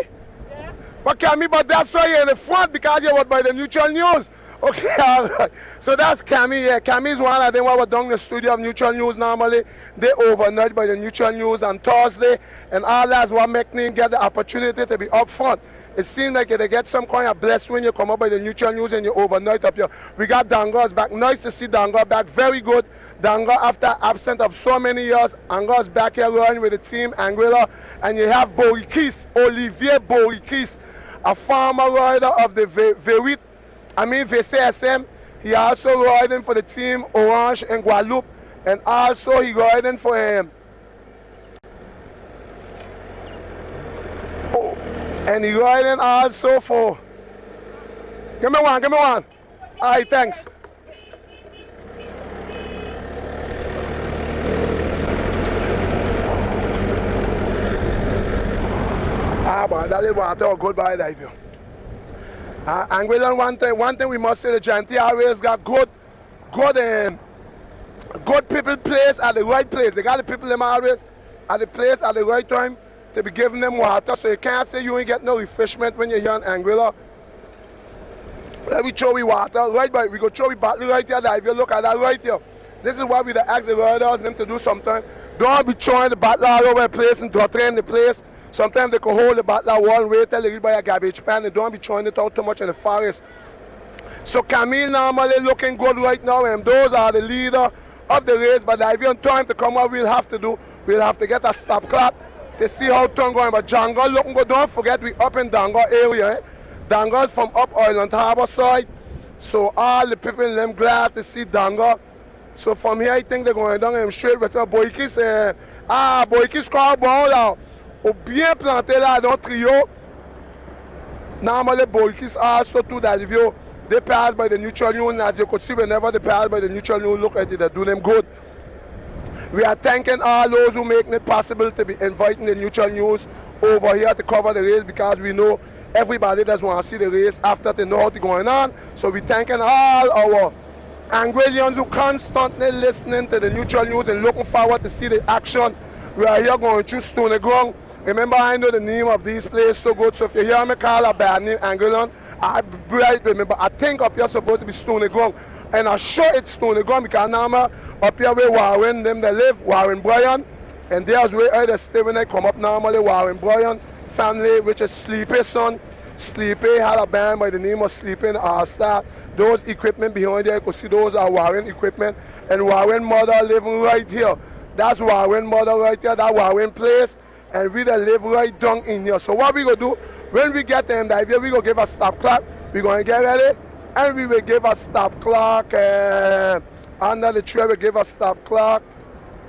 Speaker 1: Yeah. But Camille, but that's why you're in the front because you were by the Neutral News. Okay, all right. So that's Camille, yeah. Camille is one of them who were down in the studio of Neutral News normally. They overnight by the Neutral News on Thursday, and all that's what make them get the opportunity to be up front. It seems like they get some kind of blessing when you come up by the Neutral News and you overnight up here. We got Dango's back. Nice to see Dango back. Very good. Dango, after absent of so many years, Dango's back here running with the team, Anguilla. And you have Bourquis, Olivier Bourquis, a former rider of the VCSM. He also riding for the team Orange and Guadeloupe. And also he riding for him. And he riding also for. Give me one, give me one. All right, thanks. But that little water, goodbye, dive here. Anguilla, one thing we must say, the johnTY always got good people place at the right place. They got the people them always at the place at the right time to be giving them water. So you can't say you ain't get no refreshment when you're here in Anguilla. Let me throw we water right by. We go throw we bottle right here. If you look at that right here, this is why we ask the riders them to do something. Don't be throwing the bottle all over the place and drain the place. Sometimes they can hold the bottle wall and wait till they buy a garbage pan. They don't be throwing it out too much in the forest. So Camille normally looking good right now, and those are the leader of the race. But if you have time to come out, we'll have to get a stop clock to see how things going. But Django looking good. Don't forget we up in Dango area. Dango is from up Island Harbour side. So all the people in them glad to see Dango. So from here I think they're going down and straight with Boykis. Boykis score bon là. Ou bien planté là dans trio. Normally Boykis also too that if you they pass by the neutral news, as you could see whenever they pass by the neutral news, look at it, they do them good. We are thanking all those who make it possible to be inviting the neutral news over here to cover the race, because we know everybody does want to see the race after they know what's going on. So we're thanking all our Anguillians who constantly listening to the neutral news and looking forward to see the action. We are here going through Stony Ground. Remember, I know the name of these places so good, so if you hear me call a bad name, Anguillan, I remember, I think up here supposed to be Stony Ground. And I'm sure it's Stony Ground because now up here where Warren them they live, Warren Bryan, and there's where they stay when they come up normally, Warren Bryan family, which is Sleepy's son. Sleepy had a band by the name of Sleepy and All-Star. Those equipment behind there, you can see those are Warren equipment. And Warren mother living right here. That's Warren mother right here, that Warren place. And we live right down in here. So what we gonna do, when we get them there, we gonna give a stop clock. We're gonna get ready, and we will give a stop clock. Under the tree, we give a stop clock.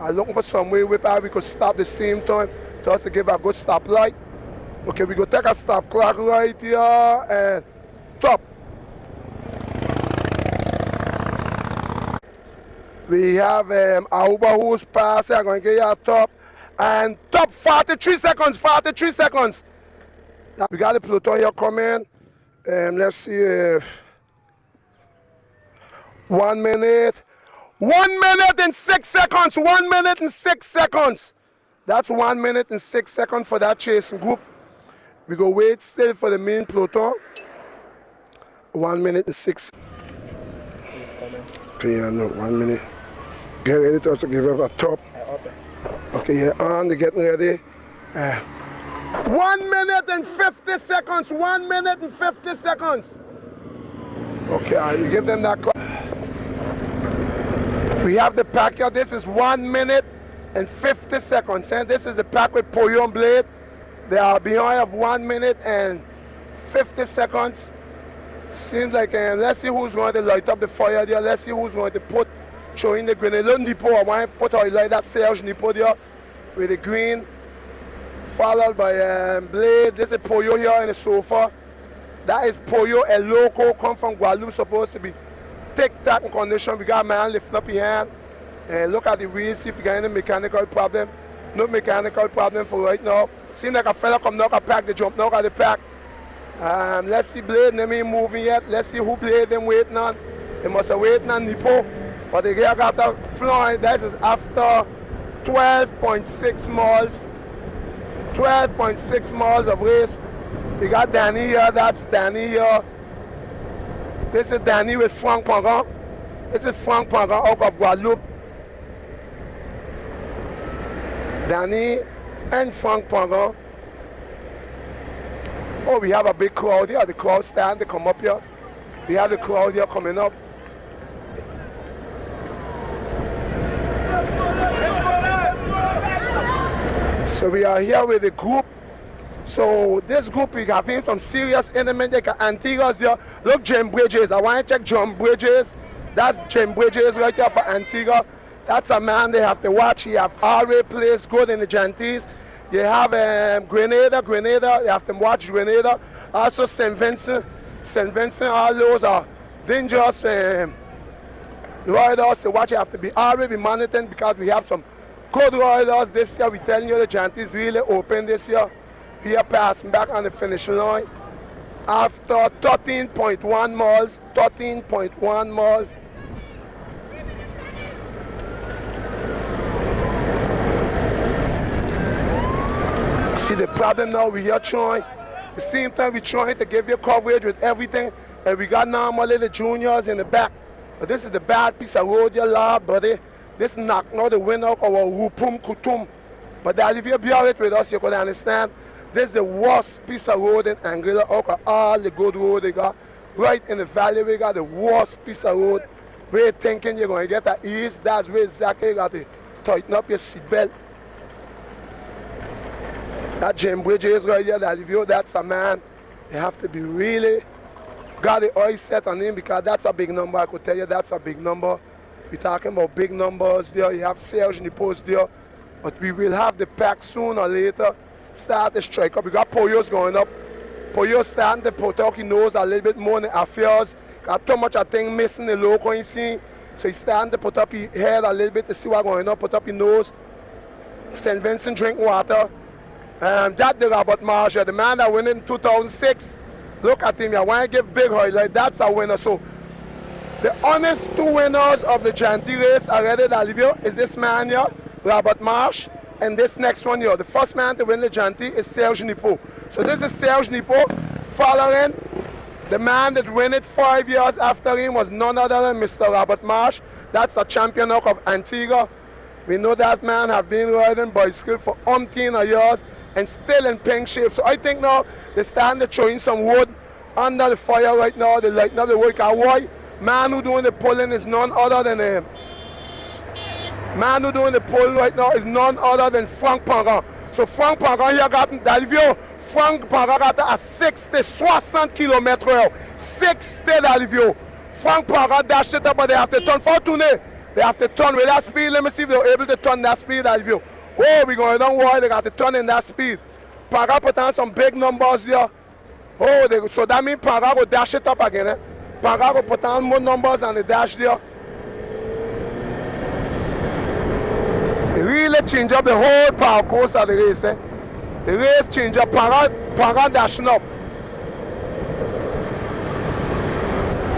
Speaker 1: I'm looking for some way we could stop the same time, just to give a good stop light. Okay, we go take a stop clock right here and stop. We have Aruba who's passing. I'm gonna get you a top. And top 43 seconds, 43 seconds. We got the Pluto here coming. Let's see. 1 minute. 1 minute and 6 seconds. 1 minute and 6 seconds. That's 1 minute and 6 seconds for that chasing group. We go wait still for the main Pluto. 1 minute and 6. Okay, yeah, no, 1 minute. Get ready to also give up a top. Okay, yeah, on, they're getting ready. 1 minute and 50 seconds. 1 minute and 50 seconds. Okay, I will give them that clock. We have the pack here. This is 1 minute and 50 seconds. And this is the pack with Poyon Blade. They are behind of 1 minute and 50 seconds. Seems like, let's see who's going to light up the fire there. Let's see who's going to put, showing the grenade. Little Nipo, I want to put out like that Serge Nipo there with the green, followed by Blade. This is Poyo here in the sofa. That is Poyo, a loco, come from Guadeloupe, supposed to be tic-tac in condition. We got a man lifting up his hand. And look at the wheels, see if we got any mechanical problem. No mechanical problem for right now. Seems like a fella come knock a pack, they jump knock at the pack. Let's see Blade, they ain't moving yet. Let's see who Blade them waiting on. They must have waiting on Nipo. But the guy got a flying. That is after 12.6 miles. 12.6 miles of race. We got Danny here, that's Danny here. This is Danny with Frank Pangan. This is Frank Pangan out of Guadeloupe. Danny and Frank Pangan. Oh, we have a big crowd here. The crowd stand, they come up here. We have the crowd here coming up. So we are here with the group. So this group, we have him from serious element, like Antigua's here. Look, Jim Bridges. I want to check John Bridges. That's Jim Bridges right there for Antigua. That's a man they have to watch. He have always plays good in the Gentilles. You have Grenada. You have to watch Grenada. Also St. Vincent. St. Vincent, all those are dangerous riders to watch. You have to be always be monitoring because we have some good riders this year. We're telling you the Gentilles really open this year. We are passing back on the finish line after 13.1 miles. 13.1 miles. See the problem now, we are trying, the same time we're trying to give you coverage with everything, and we got normally the juniors in the back. But this is the bad piece of road you love, buddy. This knock now the wind out our Rupum Kutum. But that if you bear it with us, you can understand. This is the worst piece of road in Anguilla out of all the good road they got. Right in the valley we got the worst piece of road. Where you're thinking you're going to get at ease, that's where exactly you got to tighten up your seatbelt. That Jim Bridge is right there, that if you, that's a man, you have to be really, got the oil set on him because that's a big number. I could tell you that's a big number. We're talking about big numbers there. You have Serge in the post there. But we will have the pack sooner or later. Start to strike up. We got Poyos going up. Poyos starting to put out his nose a little bit more in the affairs. Got too much of thing missing the local, you see. So he's starting to put up his head a little bit to see what's going on. Put up his nose. St. Vincent drink water. That the Robert Marsh, the man that won in 2006. Look at him. I want to give big highlight. That's a winner. So the honest two winners of the johnTY race already, Dalivio, is this man here, Robert Marsh, and this next one here. The first man to win the johnTY is Serge Nipo. So this is Serge Nipo following the man that won it 5 years after him was none other than Mr. Robert Marsh. That's the champion of Antigua. We know that man have been riding bicycle for umpteen years and still in pink shape. So I think now they stand to throwing some wood under the fire right now. They lighten up the work. Why? Man who doing the pulling is none other than him. Man who doing the pull right now is none other than Frank Parent. So Frank Parent here got Dalivio. Frank Parent got a 60 km/h. 60 Dalivio. Frank Parent dashed it up, but they have to turn for tourner. They have to turn with that speed. Let me see if they're able to turn that speed, Dalivio. Oh, we're going down wide. They got to turn in that speed. Parent put on some big numbers here. Oh, so that means Parent will dash it up again. Eh? Parent will put on more numbers on the dash there. They really change up the whole power course of the race. Eh? The race change up. Parent dashing up.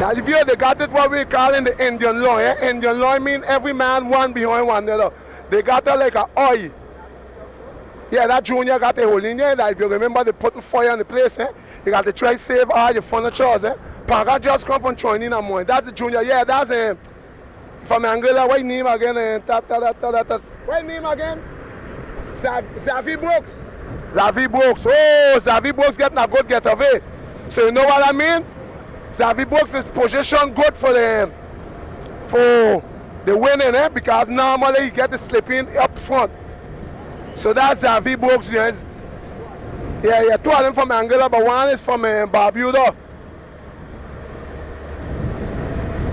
Speaker 1: Dalivio, they got it what we call in the Indian law. Eh? Indian law means every man one behind one another. They got it like an oil. Yeah, that junior got a hole in here. If you remember, they putting fire in the place. Eh? You got to try to save all your furniture. Eh? Parent just come from training and more. That's the junior. Yeah, that's from Angola. What name again? What name again? Xavier Brooks. Xavier Brooks. Oh, Xavier Brooks getting a good getaway. So you know what I mean? Xavier Brooks is position good for the winning, eh? Because normally you get the slipping up front. So that's Xavier Brooks. Yes. Yeah, two of them from Angola, but one is from Barbuda.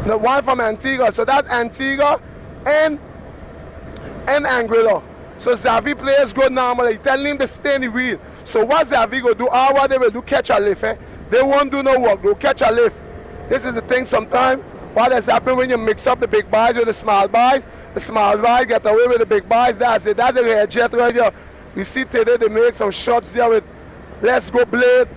Speaker 1: The one from Antigua. So that's Antigua and Anguilla. So Xavier plays good normally. Telling him to stay in the wheel. So what Xavier will do, all what they will do, catch a lift. Eh? They won't do no work, they'll catch a lift. This is the thing sometimes. What has happened when you mix up the big boys with the small boys? The small boys get away with the big boys. That's it. That's the red jet right there. You see today they make some shots there with Let's Go Blade.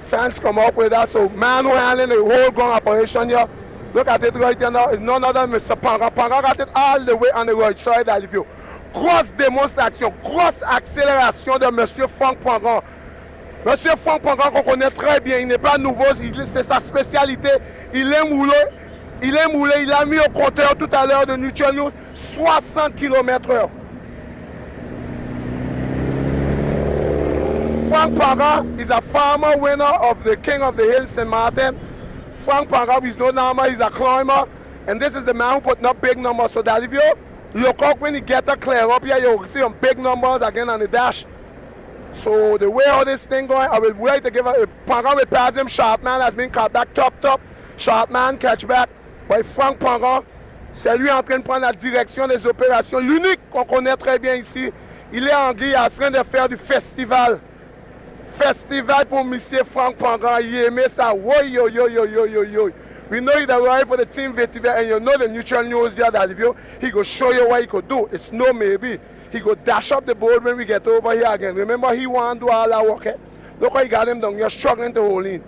Speaker 1: Fans come up with that. So man who handling the whole gun operation here. Look at it right here now. It's none other than Mr. Panga. Panga got it all the way on the right side of the view. Grosse démonstration, grosse accélération de Monsieur Frank Panga. Monsieur Frank Panga qu'on connaît très bien. Il n'est pas nouveau. C'est sa spécialité. Il aime rouler. Il a mis au compteur tout à l'heure de Neutral News 60 km/h. Frank Panga is a former winner of the King of the Hill, St. Martin. Frank Panga is no number, he's a climber. And this is the man who putting up big numbers. So that if you look out when you get a clear up here, you'll see some big numbers again on the dash. So the way how this thing going, I will wait to give a Panga will pass him. Sharpman has been caught back top. Sharpman catch back by Frank Panga. C'est lui en train de prendre la direction des opérations. L'unique qu'on connaît très bien ici, il est en Guy en train de faire du festival. Festival pour Monsieur Frank Panga. Il aimait ça. Yo. We know he's the right for the team VTV, and you know the Neutral News there, Dalivio. He go show you what he could do. It's no maybe. He go dash up the board when we get over here again. Remember, he want to do all that work. Eh? Look how he got him down. You're struggling to hold in.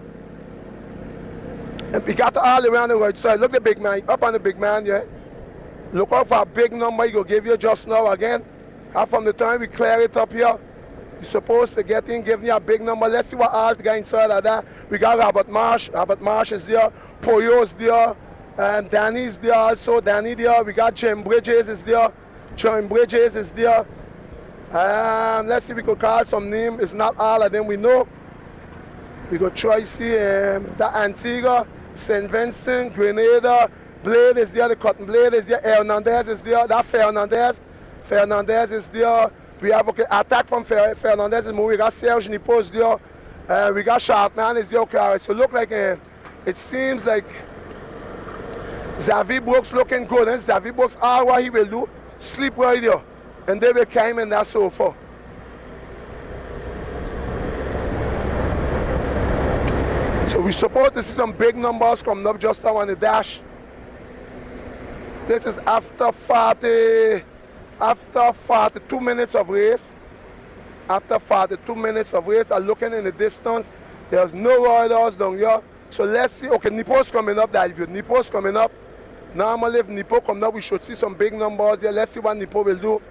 Speaker 1: And he got all the way on the right side. Look the big man. Up on the big man, yeah. Look out for a big number he go give you just now again. And from the time we clear it up here, You're supposed to get in, give me a big number. Let's see what all the guys inside of that. We got Robert Marsh. Robert Marsh is there. Poyo's there. Danny's there also. Danny there. We got Jim Bridges is there. John Bridges is there. Let's see if we could call some name. It's not all of them we know. We could try to see the Antigua, St. Vincent, Grenada, Blade is there, the Cotton Blade is there, Hernandez is there, that Fernandez is there. We have attack from Fernandez is moving. We got Serge Nipos there. We got Sharpman is there. Okay, all right. So look like it seems like Xavier Brooks looking good. And Xavier Brooks, all what he will do, sleep right there, and they will climb in that sofa. So we're supposed to see some big numbers coming up just now on the dash. This is after 42 minutes of race. After 42 minutes of race, I'm looking in the distance. There's no riders down here. So let's see. Okay, Nipo's coming up, that view. Nipo's coming up. Normally, if Nipo comes up, we should see some big numbers there. Let's see what Nipo will do.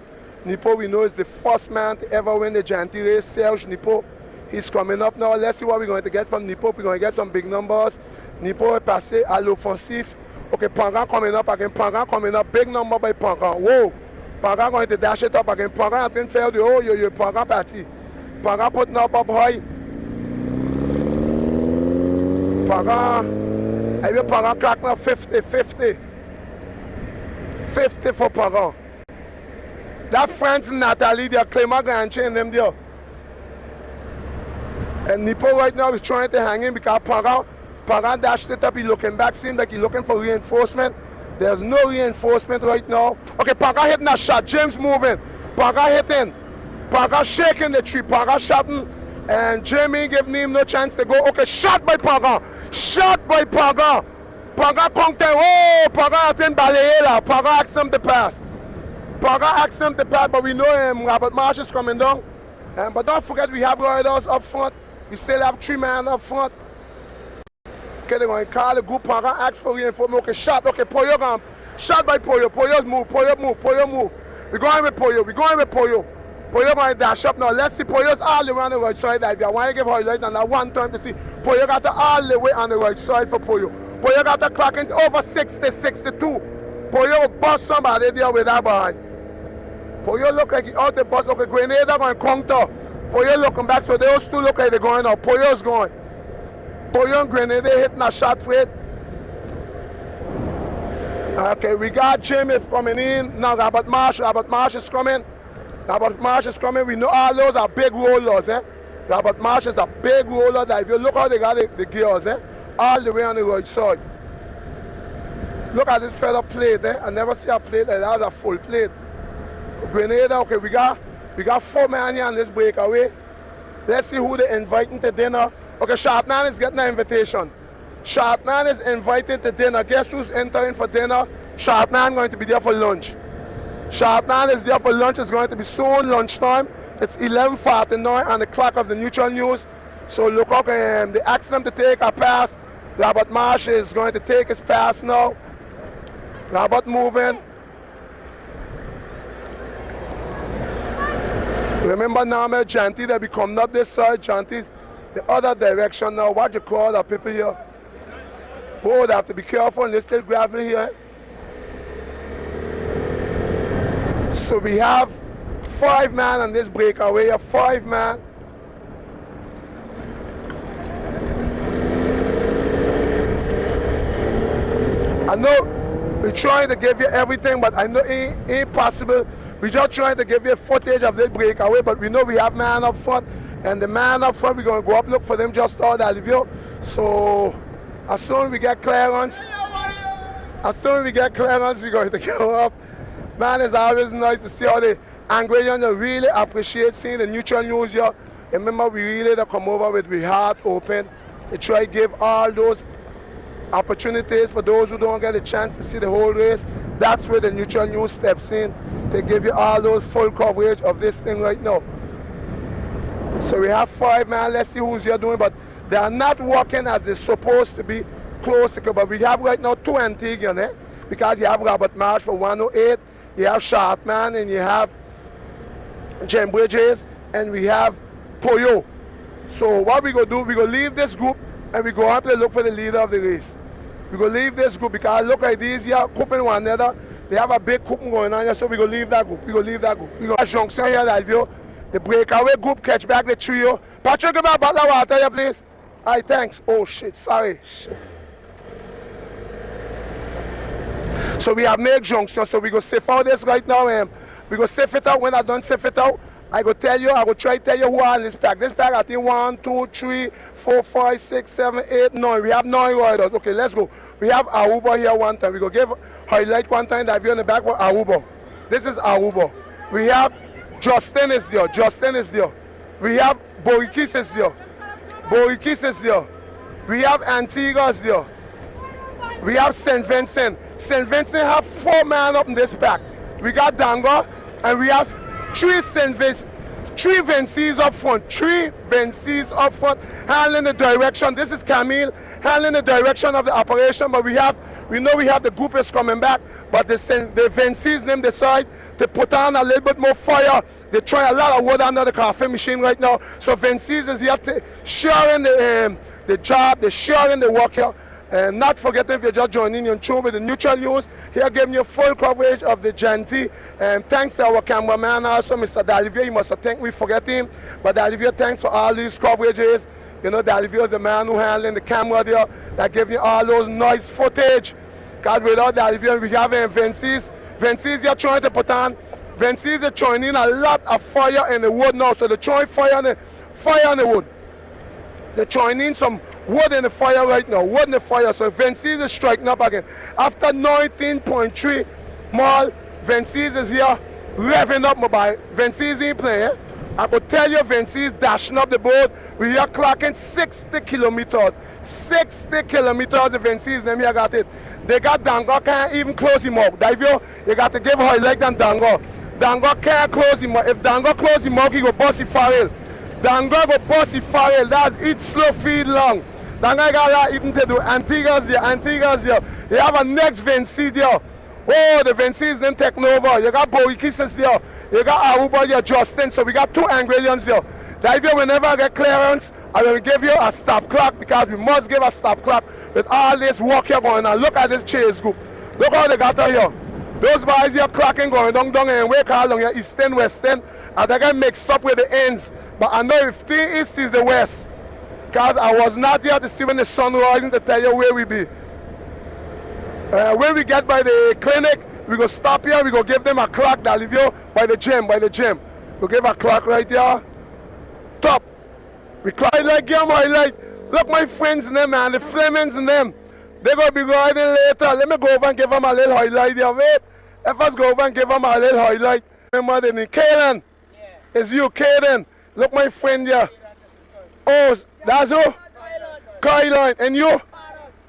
Speaker 1: Nipo, we know, is the first man to ever win the johnTY race. Serge Nipo. He's coming up now. Let's see what we're going to get from Nipo. We're going to get some big numbers. Nipo est passé à l'offensif. Okay, Pangan coming up again. Pangan coming up. Big number by Pangan. Whoa. Pangan going to dash it up again. Pangan en train de faire du haut. Yo, Pangan parti. Pangan putting up high. Pangan. I will Pangan crack now 50 for Pangan. That France Natalie, they're claiming and chain them there. And Nipo right now is trying to hang in because Pangan dashed it up. He's looking back, seems like he's looking for reinforcement. There's no reinforcement right now. Okay, Pangan hitting that shot. James moving. Pangan hitting. Pangan shaking the tree. Pangan shotting. And Jamie giving him no chance to go. Okay, shot by Pangan. Shot by Pangan. Pangan conked. Oh, Pangan hitting Balaela. Pangan asked him to pass. Pangan asked him to pass, but we know him. Robert Marsh is coming down. But don't forget, we have riders up front. We still have 3 men up front. Okay, they're going to call the group. Pangan ask for reinforcement. Okay, shot. Okay, Poyo gone. Shot by Poyo. Poyo's move. Poyo move. Poyo move. We're going with Poyo. We're going with Poyo. Poyo going to dash up now. Let's see. Poyo's all the way on the right side. If you want to give highlight on that one time to see, Poyo got the all the way on the right side for Poyo. Poyo got the clock into over 60, 62. Poyo will bust somebody there with that boy. Poyo look like he out the bus. Okay, Grenada going to counter. Poyo looking back, so those two look like they're going now. Poyo's going. Poyo and Grenada hitting a shot for it. Okay, we got Jim coming in. Now Robert Marsh is coming. Robert Marsh is coming. We know all those are big rollers, eh? Robert Marsh is a big roller that if you look how they got the gears, eh? All the way on the right side. Look at this fella plate, eh? I never see a plate like that. That's a full plate. Grenada, okay, we got 4 men here on this breakaway. Let's see who they're inviting to dinner. Okay, Sharpman is getting an invitation. Sharpman is invited to dinner. Guess who's entering for dinner? Sharpman going to be there for lunch. Sharpman is there for lunch. It's going to be soon lunchtime. It's 11:49 on the clock of the Neutral News. So look up, they asked them to take a pass. Robert Marsh is going to take his pass now. Robert moving. Remember now, johnTY, they'll be coming up this side, johnTY's the other direction now. Watch the crowd of people here. Oh, they have to be careful, and there's still gravel here. So we have 5 men on this breakaway, 5 men. I know we're trying to give you everything, but I know it ain't possible. We're just trying to give you footage of this breakaway, but we know we have man up front, and the man up front, we're going to go up, look for them just out of the view. So as soon as we get clearance, we're going to go up. Man, it's always nice to see how the Angrians really appreciate seeing the Neutral News here. Remember, we really come over with the heart open to try to give all those opportunities for those who don't get a chance to see the whole race. That's where the Neutral News steps in to give you all those full coverage of this thing right now. So we have 5 men. Let's see who's here doing, but they are not working as they're supposed to be close to, but we have right now 2 Antiguan, eh? Because you have Robert Marsh for 108, you have Sharpman, and you have Jim Bridges. and we have Poyo. So what we gonna do, we gonna leave this group and we go out to look for the leader of the race. We gonna leave this group because look like these here coupling one another. They have a big coupling going on here, so we gonna leave that group. We gonna leave that group. We gonna junction here that view. The breakaway group catch back the trio. Patrick, give me a bottle of water here, please. Alright, thanks. Oh shit, sorry. Shit. So we have make junction, so we go sift out this right now. We go sift it out. When I done sift it out, I go tell you, I go try to tell you who are in this pack. This pack I think 1, 2, 3, 4, 5, 6, 7, 8, 9. We have 9 riders. Okay, let's go. We have Aruba here one time. We go give highlight one time that view in the back for Aruba. This is Aruba. We have Justin is there. Justin is there. We have Borikis is there. Borikis is there. We have Antigua is there. We have St. Vincent. St. Vincent have 4 men up in this pack. We got Dango, and we have 3 St. Vincent, 3 Vencies up front, 3 Vencies up front, handling the direction. This is Camille, handling the direction of the operation, but we know we have the group is coming back, but the Vencies them decide to put on a little bit more fire. They try a lot of wood under the coffee machine right now. So Vencies is here to sharing the job, they're sharing the work here. And not forgetting, if you're just joining in tune with the Neutral News, here giving you full coverage of the johnTY. And thanks to our cameraman also, Mr. D'Olivier. You must have think we forget him. But D'Olivier, thanks for all these coverages. You know, D'Olivier is the man who handling the camera there, that give you all those nice footage. Because without D'Olivier, we have Vencies. Vencies you're trying to put on. Vencies are joining a lot of fire in the wood now. So they're throwing fire on the wood. They're joining some wood in the fire right now, wood in the fire. So Vencies is striking up again. After 19.3 mile, Vencies is here revving up mobile. Vencies ain't playing. I could tell you Vencies dashing up the board. We are clocking 60 kilometers. 60 kilometers the Vencies, them here got it. They got Dango, can't even close him up. You got to give highlight than Dango. Dango can't close him up. If Dango close him up, he go bust the farrel. Dango go bust the farrel. That's it slow feed long. Dango got a lot even to do. Antigua's here. You have a next Vency there. Oh, the Vency's them taking over. You got Borikis there. You got Aruba here, Justin. So we got 2 Angolians here. That if you whenever I get clearance, I will give you a stop clock because we must give a stop clock with all this work here going on. Look at this chase group. Look how they got her here. Those boys here clocking going down and wake all along here, eastern, western, and they get mixed up with the ends. But I know if the east is the west. Because I was not here to see when the sun rising to tell you where we be. When we get by the clinic, we go stop here, we go give them a clock that leave you by the gym. We'll give a clock right there. Top. We clock like give them highlight. Look my friends and them, man, the Flemings and them. They're going to be riding later. Let me go over and give them a little highlight here. Wait. Let us go over and give them a little highlight. Remember the name? Kaden. Yeah. It's you, Kaden. Look my friend here. Oh, that's who? Kylan. And you?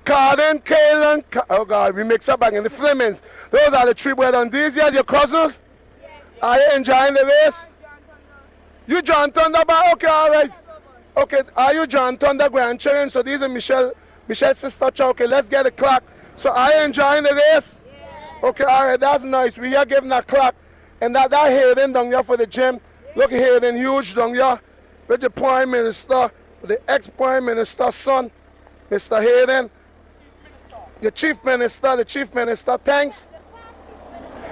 Speaker 1: Kaden, Kalan. Oh God, we mix up back in the Flemings. Those are the 3 brothers. And these are your cousins? Yeah. Are you enjoying the race? You John Thunder, okay, all right. Okay, are you John Thunder grandchildren? So these are Michelle's sister. Okay, let's get a clock. So are you enjoying the race? Yeah. Okay, all right, that's nice. We are giving a clock. And that Hayden down here for the gym. Look, Hayden, huge down here. With the Prime Minister, the ex-Prime Minister's son, Mr. Hayden. The Chief Minister, thanks.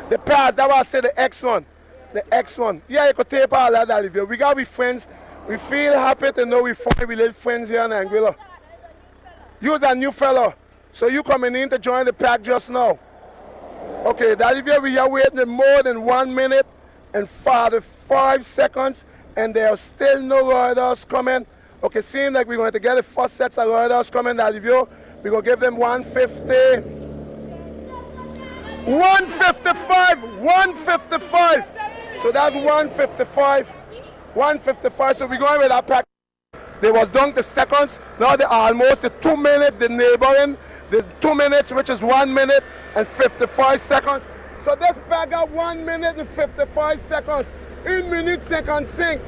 Speaker 1: The past, that's why I said the X1. The X1. Yeah, you could tape all that if you. We gotta be friends. We feel happy to know we little friends here in Anguilla. You're a new fellow. So you coming in to join the pack just now. Okay, D'Olivier, we are waiting more than 1 minute and 45 seconds, and there are still no riders coming. Okay, seems like we're going to get the first sets of riders coming, D'Olivier. We're going to give them 150. 155. 155. So that's 155. 155. So we're going with our pack. They was down to seconds. Now they're almost the 2 minutes, the neighboring. The 2 minutes, which is 1 minute and 55 seconds. So this pack got 1 minute and 55 seconds. In minute, seconds sync.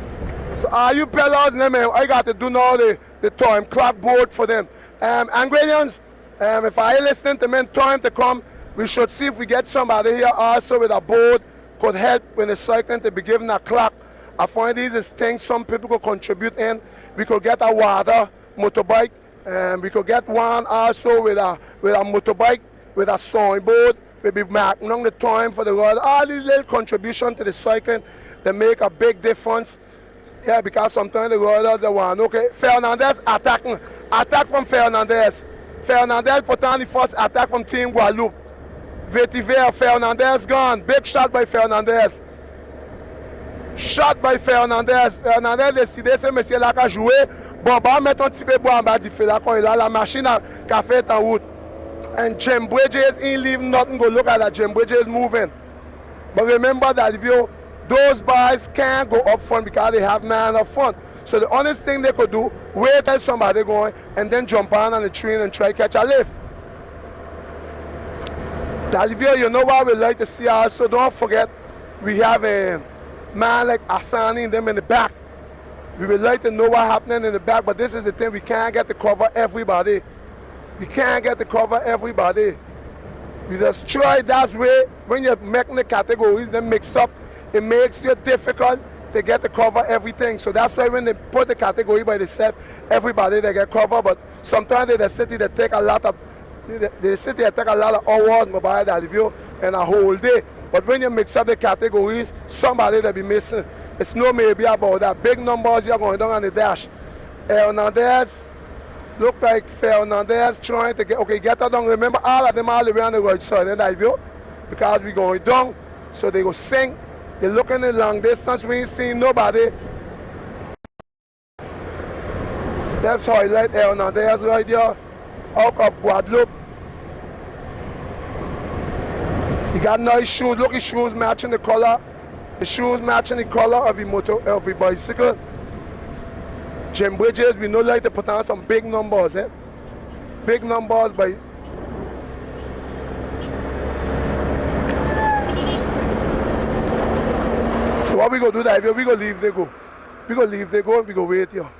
Speaker 1: So are you fellas, I got to do now the time clock board for them. Anguillians, if I listen to men time to come, we should see if we get somebody here also with a board could help when the cycling to be given a clock I find these is things some people could contribute in. We could get a water motorbike, and we could get one also with a motorbike, with a soundboard, maybe marking on the time for the road. All these little contributions to the cycling, they make a big difference. Yeah, because sometimes the riders, they want, okay, Fernandez attacking. Attack from Fernandez. Fernandez put on the first attack from Team Guadeloupe. Vetiver, Fernandez gone. Big shot by Fernandez. Shot by Fernandez. Fernandez décidé, c'est monsieur là qui a joué. Bon, bah, mettons un petit peu bois en bas du feu là, quand il a la machine qui a fait en route. And Jim Bridges ain't leave nothing, go look at that. Jim Bridges moving. But remember that if you, those boys can't go up front because they have man up front. So the honest thing they could do, wait till somebody going and then jump on the train and try catch a lift. Dalivio, you know what we like to see also, don't forget, we have a man like Asani and them in the back. We would like to know what's happening in the back, but this is the thing, we can't get to cover everybody. We can't get to cover everybody. We just try, that's way, when you're making the categories, they mix up, it makes it difficult to get to cover everything. So that's why when they put the category by themselves, everybody they get covered, but sometimes in the city they take a lot of, the city they take a lot of hours, mobile that review, and a whole day. But when you mix up the categories, somebody they be missing. It's no maybe about that. Big numbers you're going down on the dash. Hernandez, look like Fernandez trying to get her down. Remember all of them all the way on the right side, and that view, because we're going down, so they go sink. They're looking at long distance, we ain't seen nobody. Let's highlight Hernandez right there, out of Guadeloupe. He got nice shoes, look, his shoes matching the color. The shoes matching the color of the bicycle. Jim Bridges, we know like to put on some big numbers, eh? Big numbers by so what we gonna do that? We gonna leave they go. We gonna leave they go, we gonna wait here.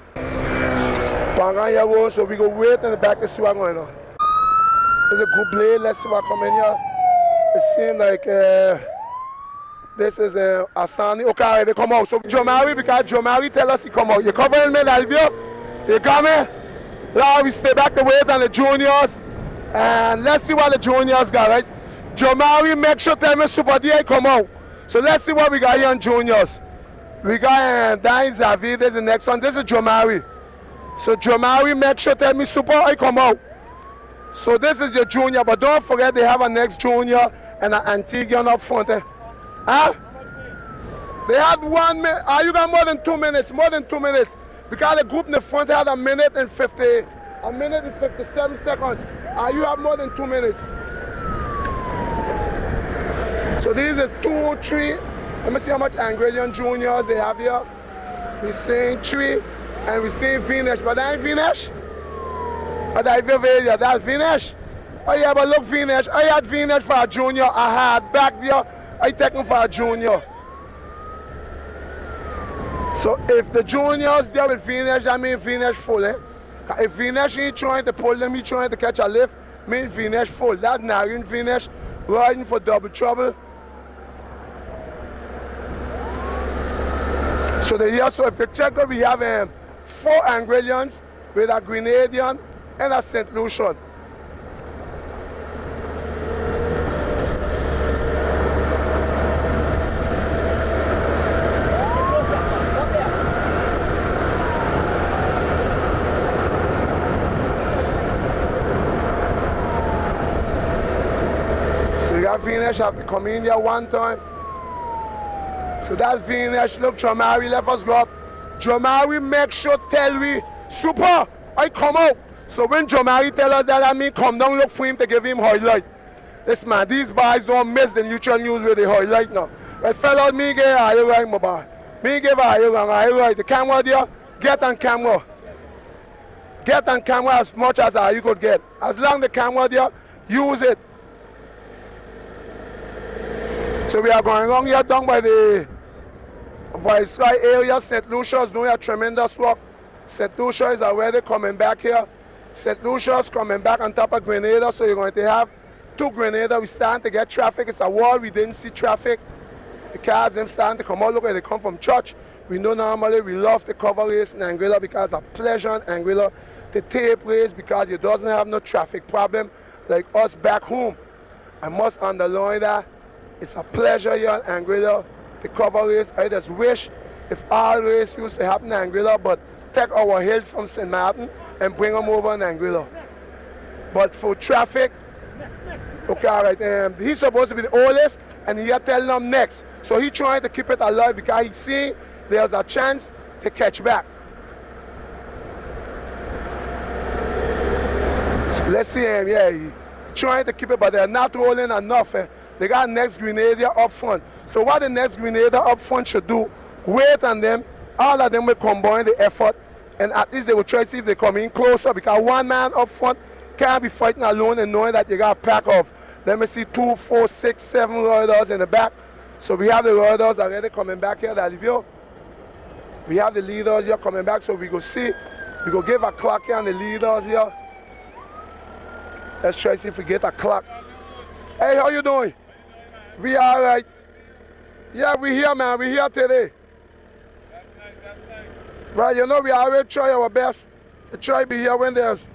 Speaker 1: So we gonna wait in the back to see what's going on. There's a good blade, let's see what come in here. It seems like this is Asani. Okay, they come out. So Jomari, because Jomari tell us he come out. You covering me, Dalivio? You coming? Now we stay back to wait on the juniors. And let's see what the juniors got, right? Jomari, make sure tell me Super D come out. So let's see what we got here on juniors. We got Dan Xavier, this is the next one. This is Jomari. So Jomari, make sure tell me Super I come out. So this is your junior, but don't forget they have a next junior and an Antiguan up front. Eh? Huh? They had 1 minute. You got more than 2 minutes, more than 2 minutes. Because the group in the front had a minute and 57 seconds. You have more than 2 minutes. So these are 2, 3. Let me see how much Angrillian juniors they have here. We're seeing 3 and we're seeing finish. But that ain't finish. But that's finish. Oh yeah, but look finish. I had finish for a junior. I had back there. I take him for a junior. So if the juniors there will finish, I mean finish full. Eh? If finish ain't trying to pull them, he trying to catch a lift, mean finish full. That's narrowing finish, riding for double trouble. So so if you check out, we have 4 Angrillians with a Grenadian and a St. Lucian. So you got Venus have to come in there one time. So that's Venus. Look, Jomari left us go up. Jomari make sure tell we, Super, I come out. So when Jomari tell us that, I mean come down, look for him to give him highlight. Listen man, these boys don't miss the neutral news with the highlight now. But fellas, me give a highlight, my boy. Me give a highlight. The camera there, get on camera. Get on camera as much as you could get. As long as the camera there, use it. So we are going along here down by the Viceroy area. St. Lucia's doing a tremendous work. St. Lucia is already coming back here. St. Lucia's coming back on top of Grenada, so you're going to have 2 Grenada. We're starting to get traffic. It's a wall, we didn't see traffic. The cars, them starting to come out. Look, they come from church. We know normally we love to cover race in Anguilla because of pleasure in Anguilla. To tape race because it doesn't have no traffic problem like us back home. I must underline that it's a pleasure here in Anguilla to cover race. I just wish if all race used to happen in Anguilla, but take our hills from St. Martin and bring them over in Anguilla. But for traffic, okay, all right, he's supposed to be the oldest and he are telling them next. So he's trying to keep it alive because he's seeing there's a chance to catch back. So let's see him, yeah, he's trying to keep it, but they're not rolling enough. They got next Grenadier up front. So what the next Grenadier up front should do, wait on them, all of them will combine the effort, and at least they will try to see if they come in closer, because one man up front can't be fighting alone and knowing that you got a pack of, let me see, 2, 4, 6, 7 riders in the back. So we have the riders already coming back here, that view. We have the leaders here coming back, so we go see, we go give a clock here on the leaders here. Let's try to see if we get a clock. Hey, how you doing? We all right. Yeah, we here, man. We here today. Right, you know, we always try our best to try to be here when there's...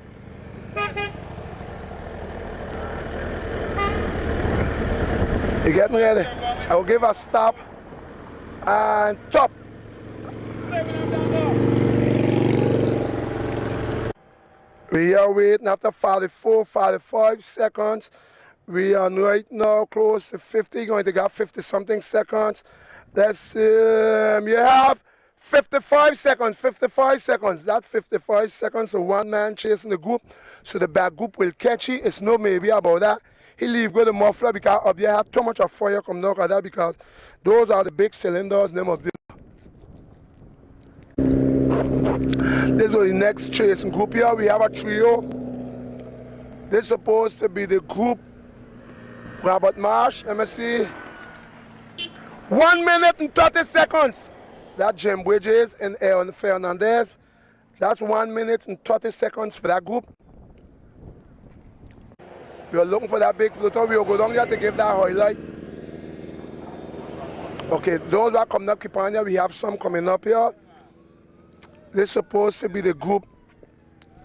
Speaker 1: You getting ready? I will give a stop and top. We are waiting after 44, 45 seconds. We are right now close to 50, going to get 50 something seconds. Let's you have 55 seconds, 55 seconds. That 55 seconds for one man chasing the group. So the back group will catch it. It's no maybe about that. He leave go the muffler because up there had too much of fire come down at that, because those are the big cylinders, name of the. This is the next chasing group here. We have a trio. This is supposed to be the group Robert Marsh, let me see. 1 minute and 30 seconds. That Jim Bridges and Aaron Fernandez. That's 1 minute and 30 seconds for that group. We are looking for that big floater. We will go down there to give that highlight. Okay, those that coming up, keep on here. We have some coming up here. This is supposed to be the group.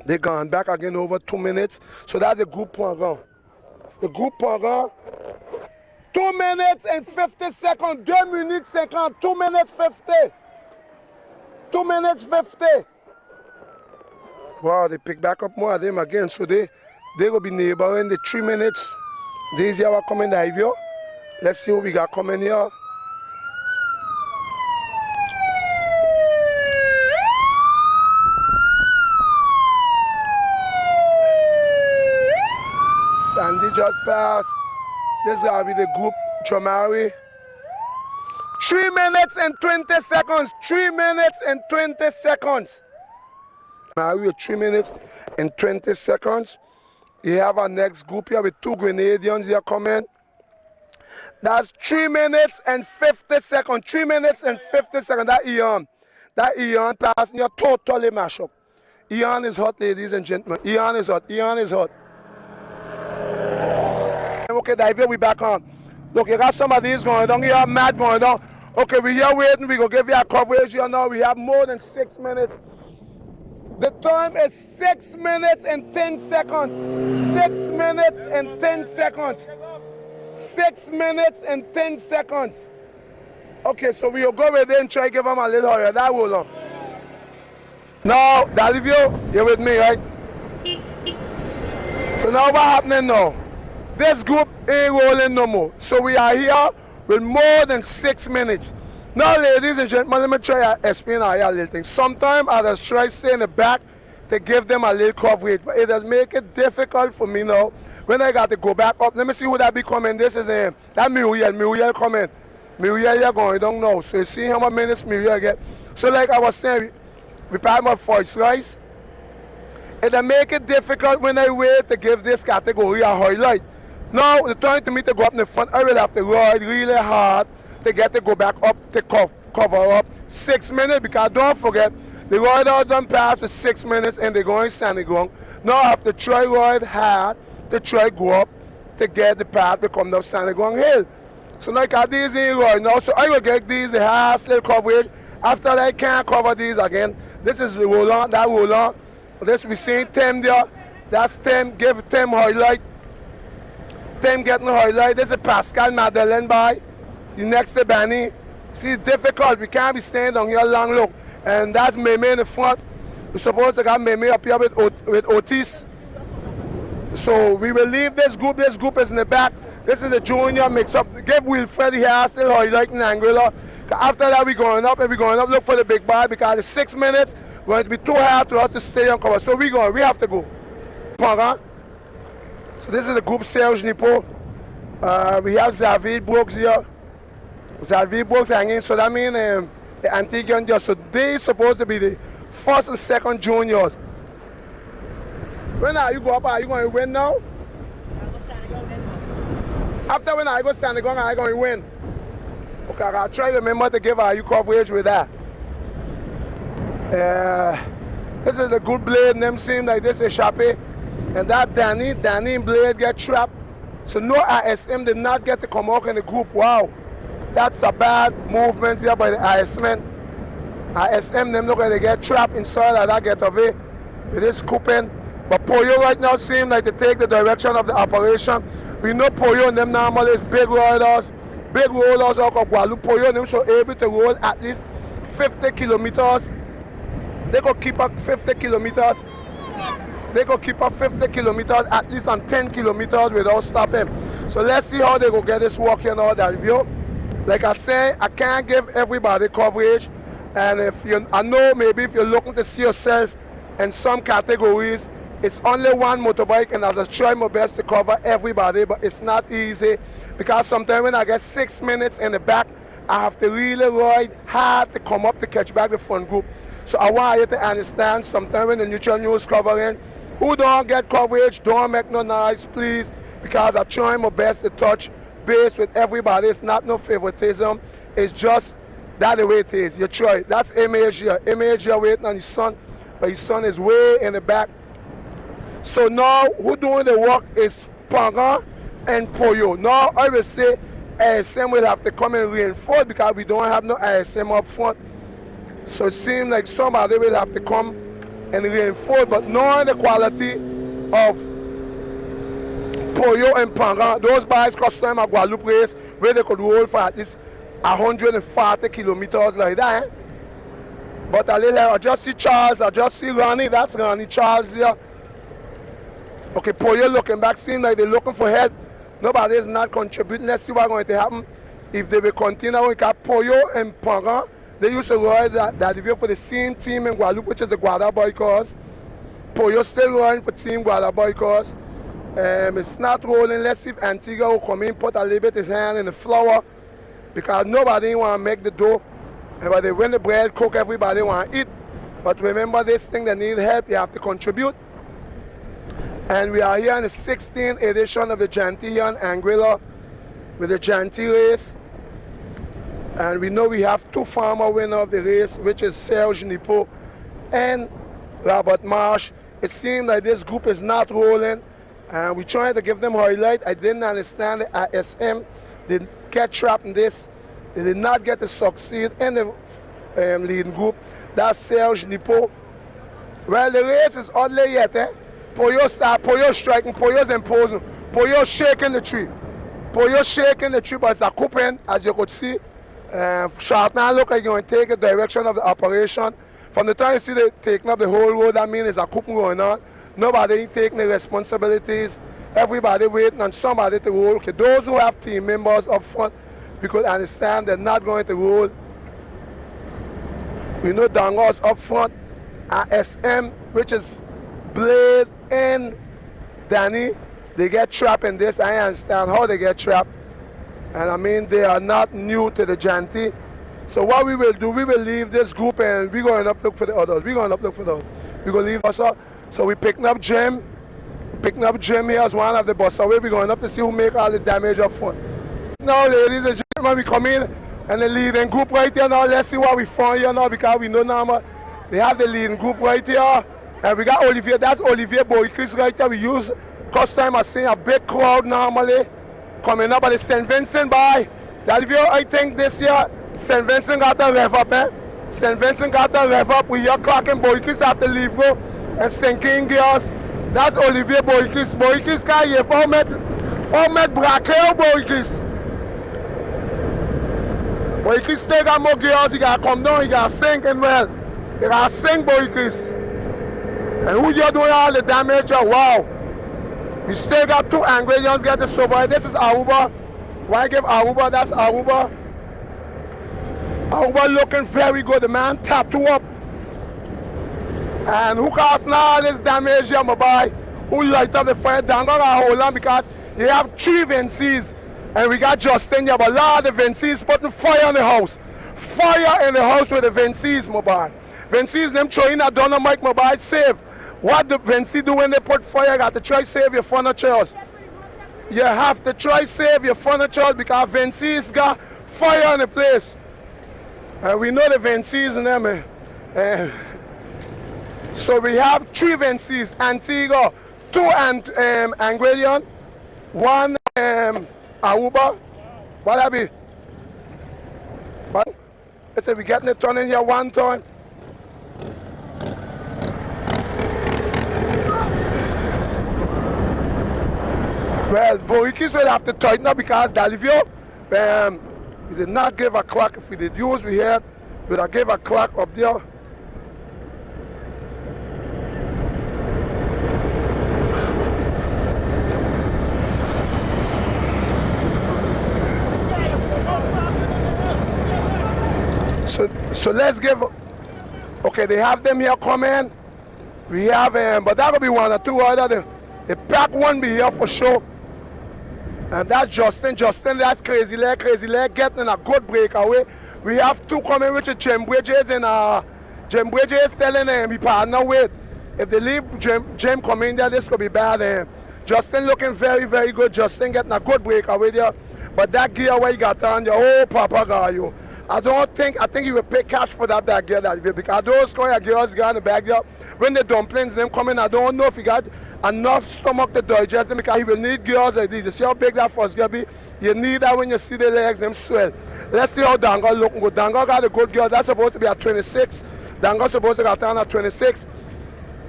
Speaker 1: They gone back again over 2 minutes. So that's the group program. The group program. 2 minutes and 50 seconds. 2 minutes 50. 2 minutes 50. 2 minutes 50. Wow, they pick back up more of them again. So they will be neighboring the 3 minutes. These here are coming live here. Let's see what we got coming here. Sandy just passed. This is going to be the group Jamari. 3 minutes and 20 seconds. 3 minutes and 20 seconds. Jamari with 3 minutes and 20 seconds. You have our next group here with 2 Grenadians here coming. That's 3 minutes and 50 seconds. 3 minutes and 50 seconds. That Ian passing you totally mash up. Ian is hot, ladies and gentlemen. Ian is hot. Ian is hot. Okay, David, we back on. Look, you got some of these going down. You have mad going down. Okay, we here waiting. We gonna give you a coverage here now. We have more than 6 minutes. The time is 6 minutes and 10 seconds. 6 minutes and 10 seconds. 6 minutes and 10 seconds. Okay, so we'll go with it and try to give them a little hurry. That will long. Now, Dalivio, you're with me, right? So now what's happening now? This group ain't rolling no more. So we are here with more than 6 minutes. Now, ladies and gentlemen, let me try to explain a little thing. Sometimes I just try to stay in the back to give them a little coverage, but it does make it difficult for me now when I got to go back up. Let me see who that be coming. This is him. That Muriel coming. Muriel here going down now. So you see how many minutes Muriel get. So like I was saying, we probably my voice, right? It'll make it difficult when I wait to give this category a highlight. Now, the time to me to go up in the front, I will have to ride really hard to get to go back up to cover up 6 minutes, because don't forget, the rider done pass for 6 minutes and they're going sandy ground. Now I have to try ride hard to try go up to get the path to come down sandy ground hill. So like I these in ride now, so I will get these the last little coverage After that, can't cover these again. This is the roll-on, that roll-on. This we seeing Tim there. That's Tim, give Tim highlight. Tim getting highlight. This is Pascal Madeleine by. The next to Benny. See, it's difficult. We can't be staying down here long look. And that's Meme in the front. We're supposed to got Meme up here with Otis. So we will leave this group. This group is in the back. This is the junior mix-up. Give Wilfred here still highlighting Anguilla. After that, we're going up, and we're going up look for the big ball because it's 6 minutes. Going to be too hard to us to stay on cover. So we have to go. So this is the group Serge Nipo. We have Xavier Brooks here. Xavier Brooks hanging. So that means the Antiguan just. So they supposed to be the first and second juniors. When are you go up? Are you going to win now? After when I go stand the gun, I'm going to win. Okay, I'll try to remember to give you coverage with that. This is the good blade. Them seem like this is Chappie. And that Danny and Blade get trapped. So no ISM did not get to come out in the group. Wow. That's a bad movement here by the ISM. ISM, them look like they get trapped inside like that get away with this scooping. But Poyo right now seem like to take the direction of the operation. We know Poyo and them normally is big rollers out of Guadeloupe. Poyo and them should able to roll at least 50 kilometers. They could keep up 50 kilometers. They could keep up 50 kilometers at least on 10 kilometers without stopping. So let's see how they go get this work and all that review. Like I say, I can't give everybody coverage. And I know maybe if you're looking to see yourself in some categories, it's only one motorbike, and I just try my best to cover everybody, but it's not easy because sometimes when I get 6 minutes in the back, I have to really ride hard to come up to catch back the front group. So I want you to understand sometimes when the neutral news covering, who don't get coverage, don't make no noise, please, because I try my best to touch base with everybody. It's not no favoritism. It's just that the way it is. You try. That's Image here. Image here waiting on his son, but his son is way in the back. So now, who doing the work is Pangan and Poyo. Now, I will say ISM will have to come and reinforce because we don't have no ISM up front. So it seems like somebody will have to come and reinforce, but knowing the quality of Poyo and Pangan, those guys cost them a Guadeloupe race where they could roll for at least 140 kilometers like that. But I just see Charles, I just see Ronnie, that's Ronnie Charles there. Okay, Poyo looking back, seems like they're looking for help. Nobody is not contributing. Let's see what's going to happen. If they will continue, we got Poyo and Pangan. They used to ride that review for the same team in Guadeloupe, which is the Guada Boycors. Poyo still running for Team Guada Boycors. It's not rolling. Let's see if Antigua will come in, put a little bit his hand in the flour, because nobody want to make the dough. But when the bread cook, everybody want to eat. But remember this thing, they need help, you have to contribute. And we are here in the 16th edition of the johnTY here in Anguilla with the johnTY race. And we know we have two former winners of the race, which is Serge Nipo and Robert Marsh. It seems like this group is not rolling, and we're trying to give them highlight. I didn't understand the ISM. They get trapped in this. They did not get to succeed in the leading group. That's Serge Nipo. Well, the race is oddly yet, eh? Poyo start, Poyo striking, Poyo's imposing, Poyo shaking the tree. Poyo shaking the tree, but it's a couping, as you could see. Sharpman look like you're going to take the direction of the operation. From the time you see they taking up the whole road, that means there's a couping going on. Nobody taking the responsibilities. Everybody waiting on somebody to roll. Okay, those who have team members up front, we could understand they're not going to roll. We know Dangos up front, SM, which is Blade and Danny, they get trapped in this. I understand how they get trapped. And I mean, they are not new to the johnTY. So what we will do, we will leave this group and we're going to look for the others. We're going to look for those. We're going to leave us up. So we're picking up Jim. Picking up Jim here as one of the bus away. We're going up to see who make all the damage up front. Now, ladies and gentlemen, we come in and the leading group right here now. Let's see what we found here now, because we know now they have the leading group right here. And we got Olivier, that's Olivier Boycris right there. We use, first time I see a big crowd normally coming up at the St. Vincent by. That view, I think this year, St. Vincent got a rev up, eh? St. Vincent got the rev up. We hear clocking. Boykis have to leave go and sinking gears. That's Olivier Boykis. Boykis can hear 4 mètres braquer Boykis. Boykis still got more gears. He got to come down. He got to sink and well. He got to sink Boykis. And who you doing all the damage? Wow. We still got 2 angry youngs get the survive. This is Aruba. Why give Aruba? That's Aruba. Aruba looking very good. The man tapped 2 up. And who causing all this damage here, my boy? Who light up the fire? Dango got hold on because you have 3 Vincies. And we got Justin here, but a lot of the Vincies putting fire in the house. Fire in the house with the Vincies, my boy. Vincies, them throwing a dynamite, my boy, save. What the Vinci do when they put fire? You got to try save your furnitures. You have to try save your furniture because Vinci's got fire in the place. We know the Vinci's in them. So we have 3 Vinci's, Antigua, 2 Anguillion, 1 Aruba. What that be? What? I said we getting a ton in here, 1 ton. Well, Boykis will have to tighten up because Dalivio, we did not give a clock. If we did use, we had, we would have give a clock up there. So let's give, okay, they have them here coming. We have, but that will be 1 or 2 other. The pack 1 be here for sure. And that's Justin. Justin, that's Crazy Leg getting a good breakaway. We have 2 coming, which is Jim Bridges, and Jim Bridges telling him he partner with. If they leave Jim coming there, this could be bad. Justin looking very, very good. Justin getting a good breakaway there. But that gear where he got on, oh, Papa got you. I think he will pay cash for that gear that because those kind of gears got in the bag there. When the dumplings them coming, I don't know if he got enough stomach to digest them because he will need gears like these. You see how big that first gear be? You need that when you see the legs, them swell. Let's see how Dango looking good. Dango got a good gear. That's supposed to be at 26. Dango supposed to got on at 26.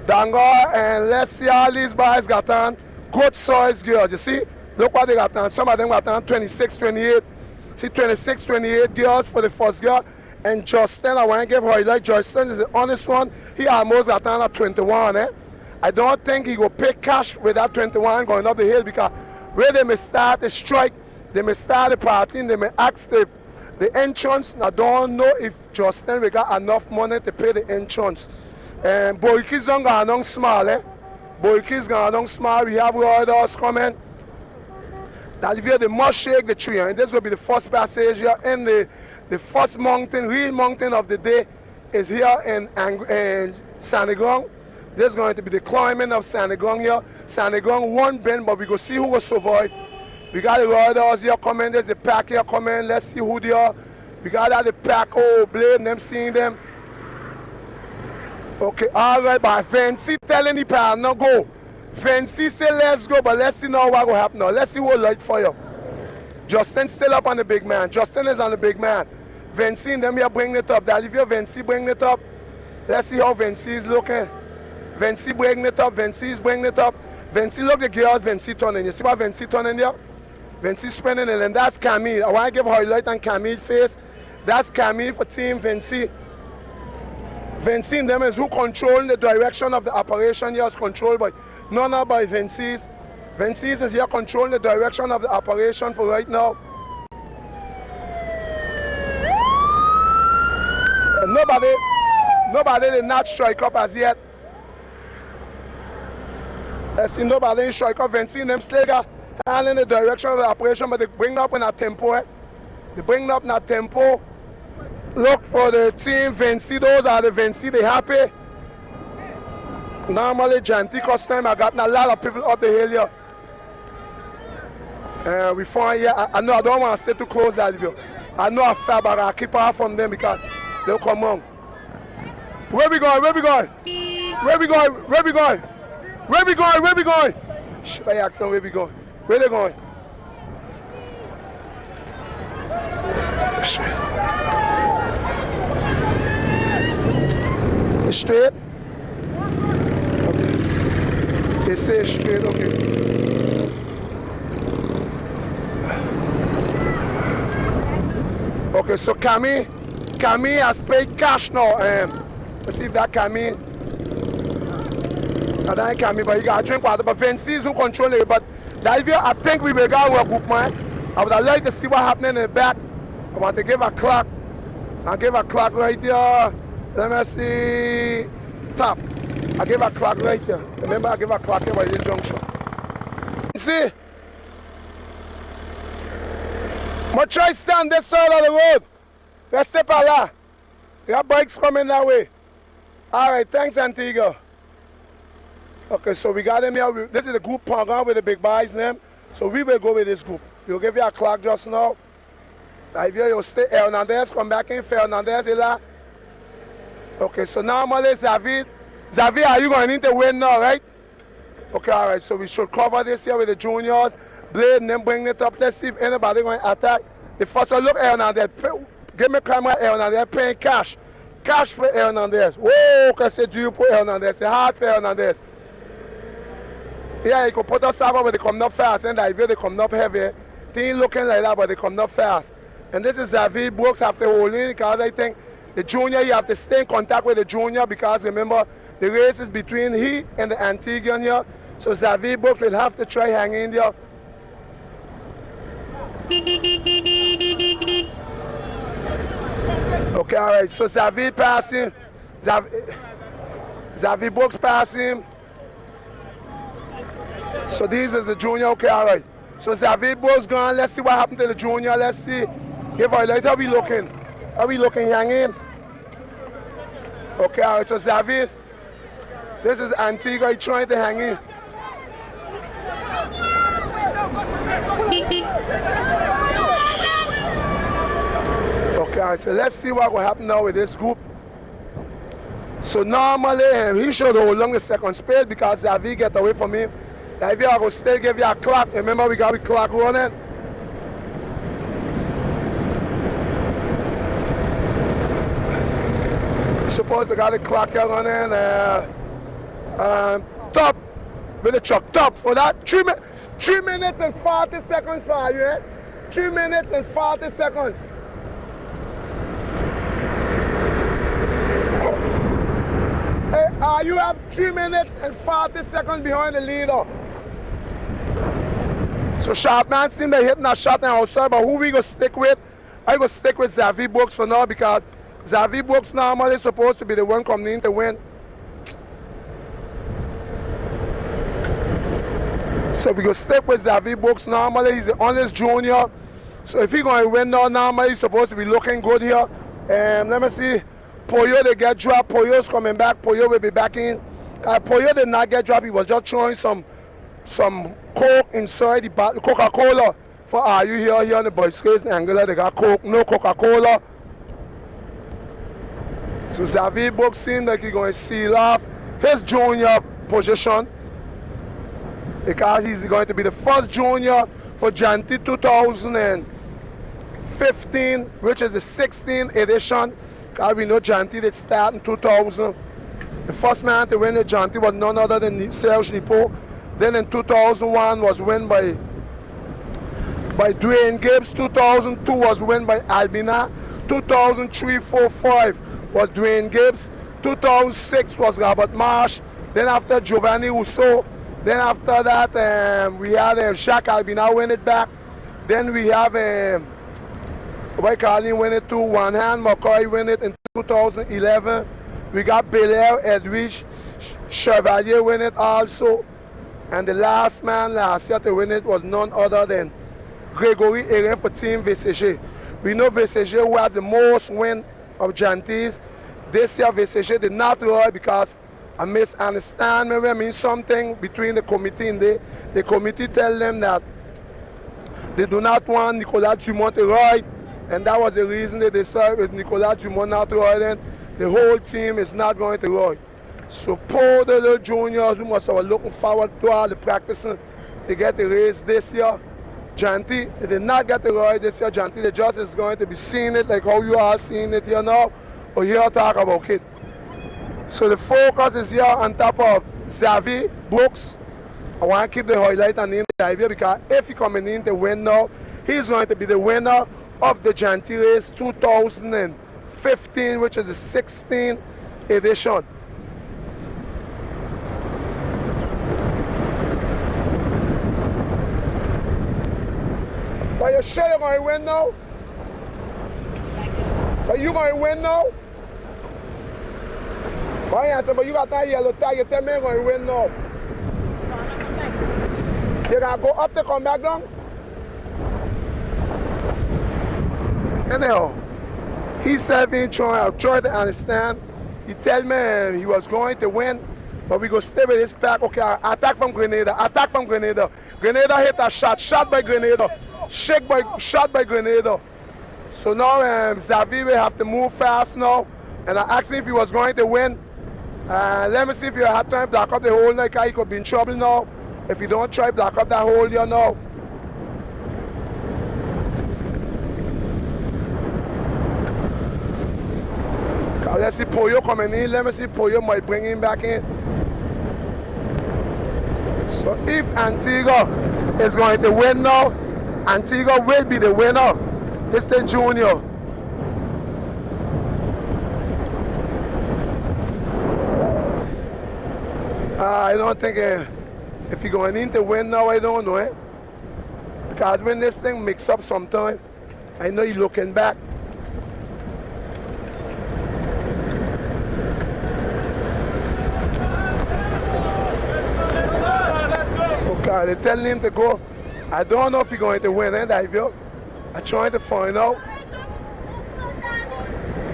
Speaker 1: Dango, and let's see all these boys got on good size gears. You see? Look what they got on. Some of them got on 26, 28. See 26, 28 gears for the first gear. And Justin, I want to give highlight. Justin is the honest one. He almost got on at 21. I don't think he will pay cash with that 21 going up the hill because where they may start the strike, they may start the party, they may ask the entrance. I don't know if Justin will got enough money to pay the entrance. And Boykis don't go along small. Boykis go along small. We have riders coming. Dalivia, they must shake the tree. And this will be the first passage here in the first mountain, real mountain of the day is here in Sanegong. This is going to be the climbing of Sanegong here. Sanegong 1 bend, but we go see who will survive. We got the riders here coming. There's the pack here coming. Let's see who they are. We got all the pack. Oh, blame them, seeing them. Okay, all right, but Fancy telling the partner go. Fancy say let's go, but let's see now what will happen now. Let's see who will light fire. Justin still up on the big man. Justin is on the big man. Vinci and them here bringing it up. Dalivia, Vinci bringing it up. Let's see how Vinci is looking. Vinci bringing it up. Vinci is bringing it up. Vinci look the gear out. Vinci turning. You see what Vinci turning there? Vinci spinning it, and that's Camille. I want to give highlight on Camille's face. That's Camille for Team Vinci. Vinci and them is who controlling the direction of the operation here is controlled by none other by Vinci's. Vinci's is here controlling the direction of the operation for right now. And nobody did not strike up as yet. Let's see, nobody strike up. Vinci and them still got hand in the direction of the operation, but they bring up in a tempo. They bring up in a tempo. Look for the team Vinci. Those are the Vinci. They happy. Normally, johnTY custom, I got a lot of people up the hill here. We find here, I know I don't want to stay too close that view. I know a fab, but I keep off from them because they'll come on. Where we going? Where we going? Where we going? Where we going? Where we going? Where we going? Should I ask them where we going? Where they going? It's straight? Okay. They say it's straight, okay. Okay, so Camille has paid cash now. Let's see if that Camille. I don't Camille, but you got to drink water. But Vince's who control it. But that idea, I think we will go to a group, man. I would like to see what's happening in the back. I want to give a clock. I'll give a clock right here. Let me see. Top. I give a clock right here. Remember, I give a clock here by this junction. See? I'm going to try to stand this side of the road. Let's step out there. We have bikes coming that way. All right, thanks, Antigua. Okay, so we got them here. This is the group program with the big boys' name. So we will go with this group. We'll give you a clock just now. If you'll stay, Hernandez, come back in. Fernandez, Ila. Okay, so normally, Xavier, are you going to need to win now, right? Okay, all right, so we should cover this here with the juniors. Blade and then bring it up. Let's see if anybody going to attack. The first one, look, Hernandez. Give me camera, Hernandez, paying cash. Cash for Hernandez. Whoa, because say, do you put Hernandez? It's hard for Hernandez. Yeah, you can put us over, but they come up fast. And I feel they come up heavy. They ain't looking like that, but they come up fast. And this is Xavier Brooks after holding, because I think the junior, you have to stay in contact with the junior, because remember, the race is between he and the Antiguan here. So Xavier Brooks will have to try hanging there. Okay, all right, so Xavier passing. Xavier Brooks passing. So this is the junior, okay, all right. So Xavier Brooks gone, let's see what happened to the junior, let's see. Give our light, how we looking? How we looking, hanging? Okay, all right, so Xavier, this is Antigua, he's trying to hang in. Okay, all right, so let's see what will happen now with this group. So normally, he should hold on the second space because Xavier get away from him. Xavier, I will still give you a clock. Remember, we got the clock running. Suppose I got the clock here running. Top with the truck. Top for that. 3 minutes and 40 seconds for you. Eh? 3 minutes and 40 seconds. Hey, you have 3 minutes and 40 seconds behind the leader. So Sharpman seems to hitting a shot now outside, but who we gonna stick with? I gonna stick with Xavier Brooks for now because Xavier Brooks normally supposed to be the one coming in to win. So we gonna stick with Xavier Brooks. Normally he's the honest junior. So if he's gonna win now, normally he's supposed to be looking good here. And let me see. Poyo they get dropped. Poyo's coming back. Poyo will be back in. Poyo did not get dropped. He was just throwing some Coke inside the bottle, Coca-Cola. For you here on the bicycles in Angola, they got Coke, no Coca-Cola. So Xavier Brooks seems like he's going to seal off his junior position because he's going to be the first junior for johnTY 2015, which is the 16th edition. Because we know johnTY did start in 2000. The first man to win the johnTY was none other than Serge Lipo. Then in 2001 was won by Dwayne Gibbs. 2002 was won by Albina. 2003, 4, 5 was Dwayne Gibbs. 2006 was Robert Marsh. Then after Giovanni Rousseau. Then after that we had Jacques Albina win it back. Then we have Carlin win it too. One Hand McCoy win it in 2011. We got Belair, Edwidge, Chevalier win it also. And the last man last year to win it was none other than Gregory Hérin for Team VCG. We know VCG who has the most win of johnTYs. This year VCG did not ride because I misunderstand maybe I mean something between the committee and the committee tell them that they do not want Nicolas Dumont to ride, and that was the reason they decided with Nicolas Dumont not riding, the whole team is not going to ride. So poor the little juniors who must have looking forward to all the practicing to get the race this year. johnTY, they did not get the ride this year. johnTY, they just is going to be seeing it like how you all seeing it here now, or here talk about it. So the focus is here on top of Xavi, Brooks. I want to keep the highlight on him because if he coming in to win now, he's going to be the winner of the johnTY race 2015, which is the 16th edition. Are you sure you're going to win now? Are you going to win now? My answer, but you got that yellow tag, you tell me you're going to win now. You got to go up to come back down? Anyhow, he said me trying to understand. He tell me he was going to win, but we go stay with his pack. Okay, attack from Grenada, attack from Grenada. Grenada hit a shot by Grenada. Shot by Grenada. So now Xavi will have to move fast now. And I asked him if he was going to win. Let me see if you had time to block up the hole like he could be in trouble now. If you don't try to block up that hole here now. Let's see Pollo coming in. Let me see Pollo might bring him back in. So if Antigua is going to win now, Antigua will be the winner. It's the junior. I don't think if you're going in to win now, I don't know. Because when this thing mix up sometime, I know you're looking back. Okay, they're telling him to go. I don't know if he's going to win, Davio. I'm trying to find out.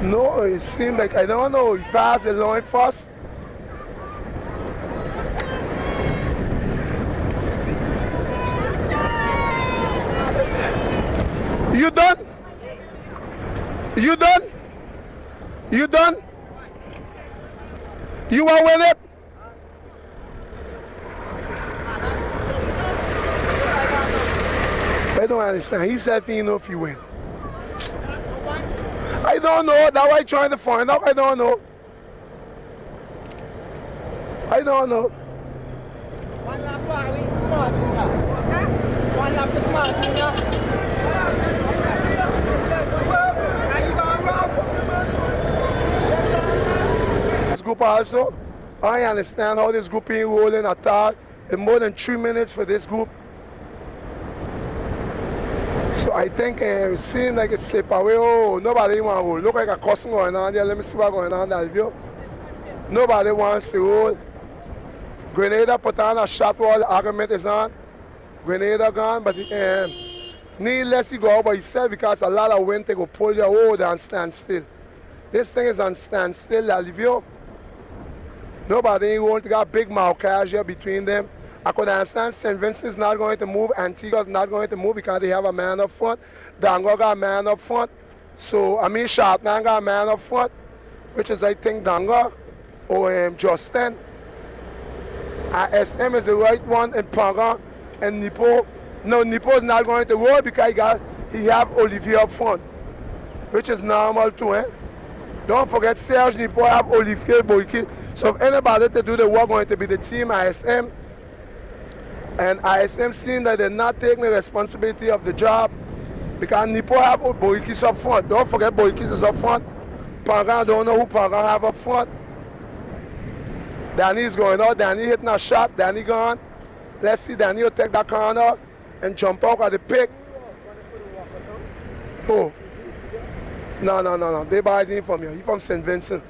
Speaker 1: No, it seems like, I don't know, he passed the line first. You done? You done? You done? You want to win it? I don't understand. He said he know if you win. I don't know. That's why I'm trying to find out. I don't know. I don't know.
Speaker 15: One lap for smart junior. One lap for smart junior.
Speaker 1: This group also, I understand how this group is rolling at all. In more than 3 minutes for this group. So I think it seems like it slipped away. Oh, nobody wants to roll. Look like a cussing going on there. Let me see what's going on there. Nobody wants to roll. Grenada put on a shot while the argument is on. Grenada gone, but needless to go out by himself because a lot of wind they go pull your hold and stand still. This thing is on standstill, Alivio. Nobody wants to got big markage here between them. I could understand St. Vincent's not going to move, Antigua's not going to move because they have a man up front. Dango got a man up front. So, I mean, Sharpman got a man up front, which is, I think, Dango or Justin. SM is the right one in Pagan and Nipo. No, Nipo is not going to roll because he have Olivier up front, which is normal too. Don't forget Serge Nipo have Olivier Boyki. So if anybody to do the work going to be the team ISM. And ISM seeing that they're not taking the responsibility of the job because Nipo have Boykis up front. Don't forget Boykis is up front. Pagan, don't know who Pagan have up front. Danny is going out. Danny hitting a shot. Danny gone. Let's see. Danny will take that corner and jump out at the pick. Oh. No. They buy him from here. He's from St. Vincent.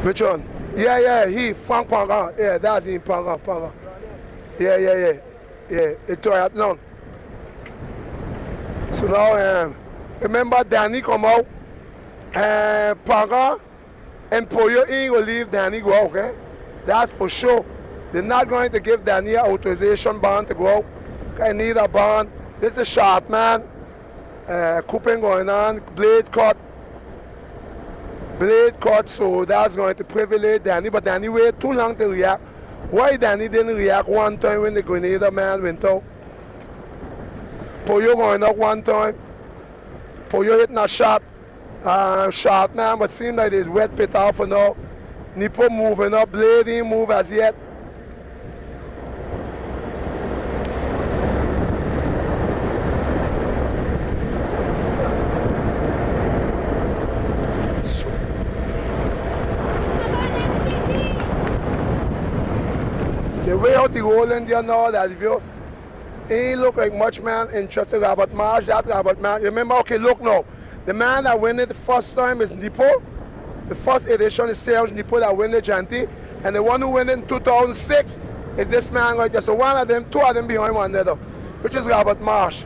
Speaker 1: Which one? Yeah, he, Frank Pagan. Yeah, that's him, Pagan. Yeah. It triathlon. So now, remember Danny come out, Pagan and Pollo ain't going to leave Danny go out, okay? That's for sure. They're not going to give Danny an authorization bond to go out. I need a bond. This is a shot, man. Couping going on, blade cut, so that's going to privilege Danny, but Danny waited too long to react. Why Danny didn't react one time when the Grenada man went out? Pollo going out one time. Pollo hitting a shot. Short man, but seems like it's wet pit out for now. Nippo moving up, blade ain't move as yet. The way out the hole in there now, that view, ain't look like much man interested. Robert Marsh, that Robert Marsh. Remember, okay, look now. The man that win it the first time is Nippo. The first edition is Serge Nippo that win the johnTY. And the one who win it in 2006 is this man right there. So one of them, two of them behind one another, which is Robert Marsh.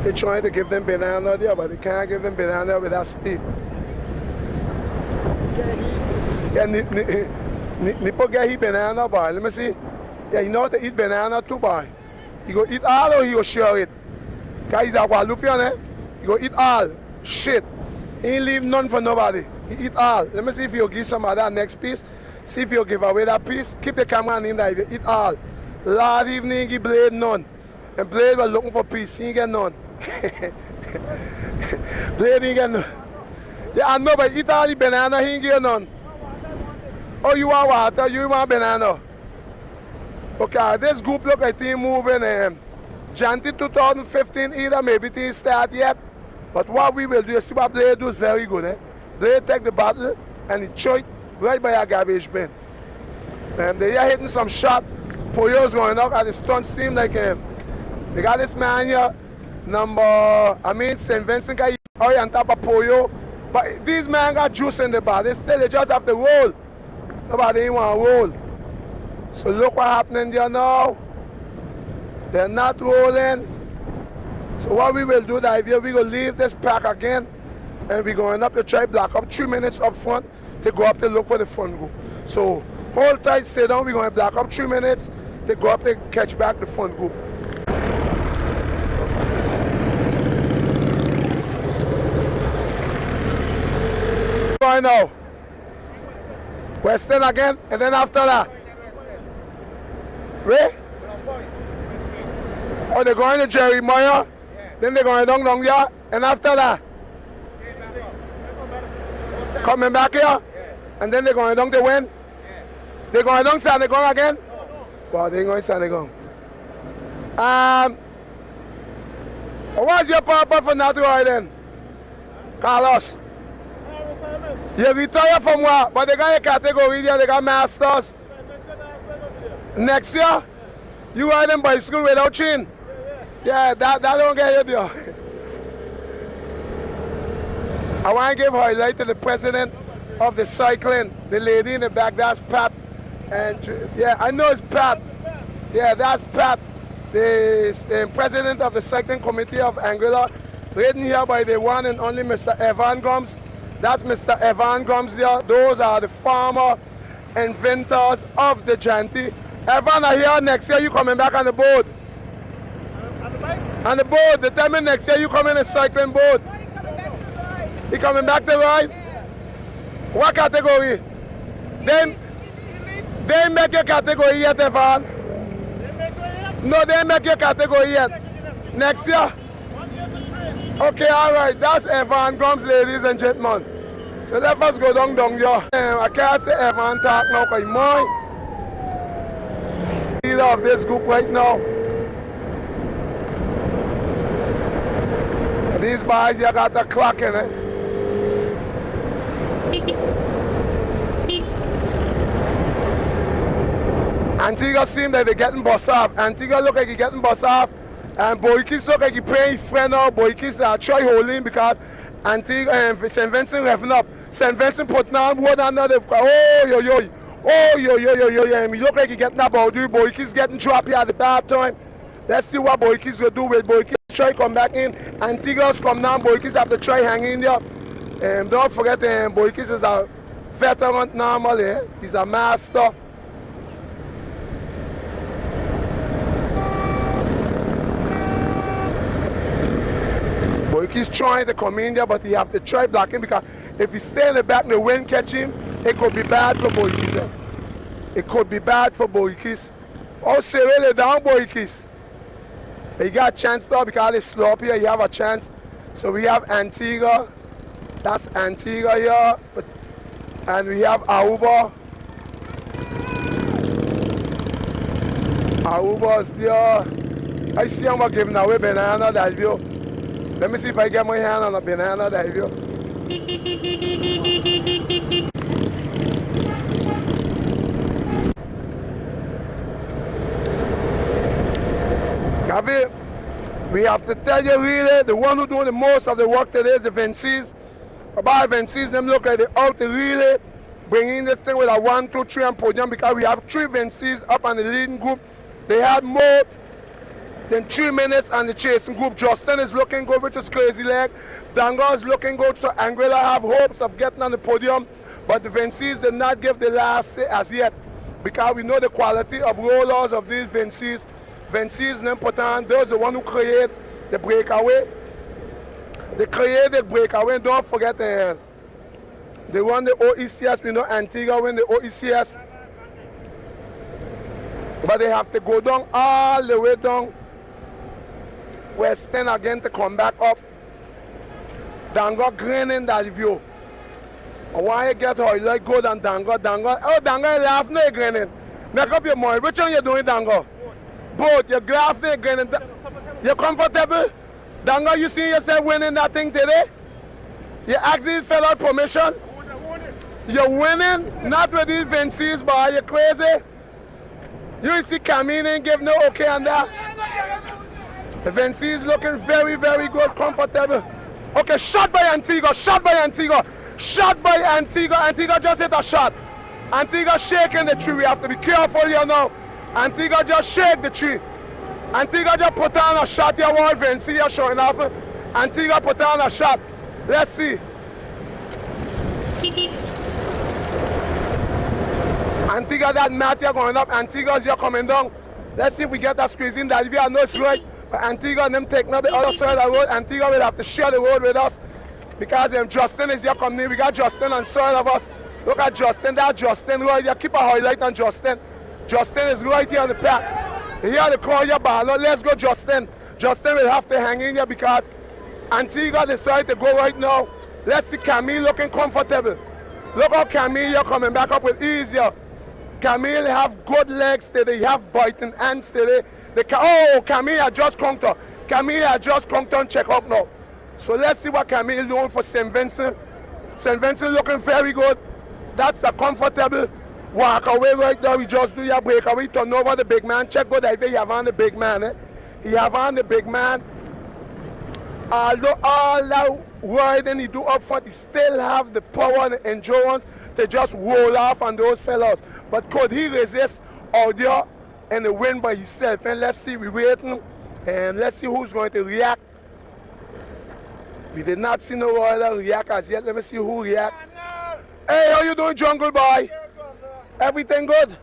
Speaker 1: They're trying to give them banana there, but they can't give them banana with that speed. Yeah, Nippo get his banana, boy. Let me see. Yeah, he know how to eat banana too, boy. He go eat all or he go share it? Because he's a Guadeloupean, eh? He go eat all. Shit. He ain't leave none for nobody. He eat all. Let me see if he'll give some of that next piece. See if he'll give away that piece. Keep the camera on him that he eat all. Last evening he Blade none. And Blade was looking for peace. He ain't get none. Blade ain't get none. Yeah, I know, but eat all the banana, he ain't get none. Oh, you want water? You want banana? Okay, this group look like they moving. johnTY 2015 either, maybe they start yet. But what we will do, you see what Blade do is very good. Eh? Blade take the bottle and he throw it right by a garbage bin. They are hitting some shot. Poyo's going up and the stunt seem like they got this man here, St. Vincent guy on top of Poyo. But these men got juice in the bar. They just have to roll. Nobody ain't want to roll. So look what happening there now. They're not rolling. So what we will do, the idea, we will leave this pack again and we're going up to try block up 3 minutes up front to go up to look for the front group. So hold tight, stay down, we're going to block up 3 minutes to go up to catch back the front group. Going now. Western again, and then after that. Where? Oh, they're going to Jeremiah, then they're going down there, and after that. Coming back here, and then they're going down the wind. They're going down Sanegong again? Wow, they're going Sanegong. What's your purpose for not riding? Carlos? You retire from what? But they got a category there, they got masters. Next year, you ride them bicycle without chain. Yeah, that don't get you there. I want to give highlight to the president of the cycling, the lady in the back, that's Pat. And yeah, I know it's Pat. Yeah, that's Pat, the president of the cycling committee of Anguilla, written here by the one and only Mr. Evan Gomes. That's Mr. Evan Gomes there. Those are the former inventors of the johnTY. Evan, are here next year, you coming back on the boat? On the boat, they tell me next year you coming in a cycling boat. You coming back to ride? What category? They make your category yet, Evan? No, they make your category yet. Next year? Okay, all right. That's Evan Gomes, ladies and gentlemen. So let us go down here. I can't say Evan talk now because he's mine. Leader of this group right now. These boys here got the clock in it. Antigua seems like they're getting boss off. Antigua look like he's getting boss off. And Boykis look like he's playing his friend now. Boykis try holding because Antigua St. Vincent revving up. St. Vincent putting on one another. Oh, yo, yo. Oh, yo, yo, yo, yo, yo. He look like he's getting about you. Boykis getting dropped here at the bad time. Let's see what Boykis will do with Boykis. Try come back in. Antigua's come down. Boykis have to try hang in there. Don't forget, Boykis is a veteran normally. He's a master. Boykis trying to come in there, but he have to try blocking because if he stay in the back and the wind catch him, it could be bad for Boykis. It could be bad for Boykis. Oh, say really down, Boykis. You got a chance though because it's sloppy, you have a chance. So we have Antigua, that's Antigua here, and we have Aruba. Aruba's there. I see I'm giving away banana that view. Let me see if I get my hand on a banana that view. We have to tell you really, the one who doing the most of the work today is the Vences. About Vences, them look like they out to really bring in this thing with a 1, 2, 3 and podium because we have 3 Vences up on the leading group. They had more than 3 minutes on the chasing group. Justin is looking good with his crazy leg. Dango is looking good, so Anguilla have hopes of getting on the podium. But the Vences did not give the last say as yet because we know the quality of rollers of these Vences. Vences and important, those the one who create the breakaway. They create the breakaway. Don't forget they won the OECS. We know Antigua win the OECS. But they have to go down all the way down West End again to come back up. Dango grinning that view. I want you to get how you like good and Dango. Dango, oh Dango, you laughing, you grinning. Make up your mind. Which one you doing, Dango? Both. You're laughing, you grinning. You're comfortable? Dango, you see yourself winning that thing today? You ask these fellow permission? You're winning? Not with these Vences, but are you crazy? You see Camille ain't give no okay on that. The Vences looking very, very good, comfortable. Okay, shot by Antigua, shot by Antigua, shot by Antigua. Antigua just hit a shot. Antigua shaking the tree. We have to be careful here now. Antigua just shake the tree. Antigua just put on a shot here while Vences are showing off. Antigua put on a shot. Let's see. Antigua, that mat here going up. Antigua's here coming down. Let's see if we get that squeeze in. That if I know it's right. But Antigua and them taking up the other side of the road. Antigua will have to share the road with us because Justin is here coming in. We got Justin on side of us. Look at Justin. That Justin right here. Keep a highlight on Justin. Justin is right here on the pack. Here the call your ball. Let's go, Justin. Justin will have to hang in here because Antigua decided to go right now. Let's see Camille looking comfortable. Look how Camille here coming back up with ease here. Camille have good legs today. He have biting hands today. Oh, Camille just counter. Camille just counter and check up now. So let's see what Camille doing for St. Vincent. St. Vincent looking very good. That's a comfortable walk away right now. We just do your breakaway. Turn over the big man. Check good idea. You have on the big man. Eh? You have on the big man. Although all that riding he do up front, he still have the power and the endurance to just roll off on those fellows. But could he resist out there and the win by himself? And let's see, we're waiting and let's see who's going to react. We did not see no other react as yet. Let me see who react. Hey, how you doing, Jungle Boy? Everything good?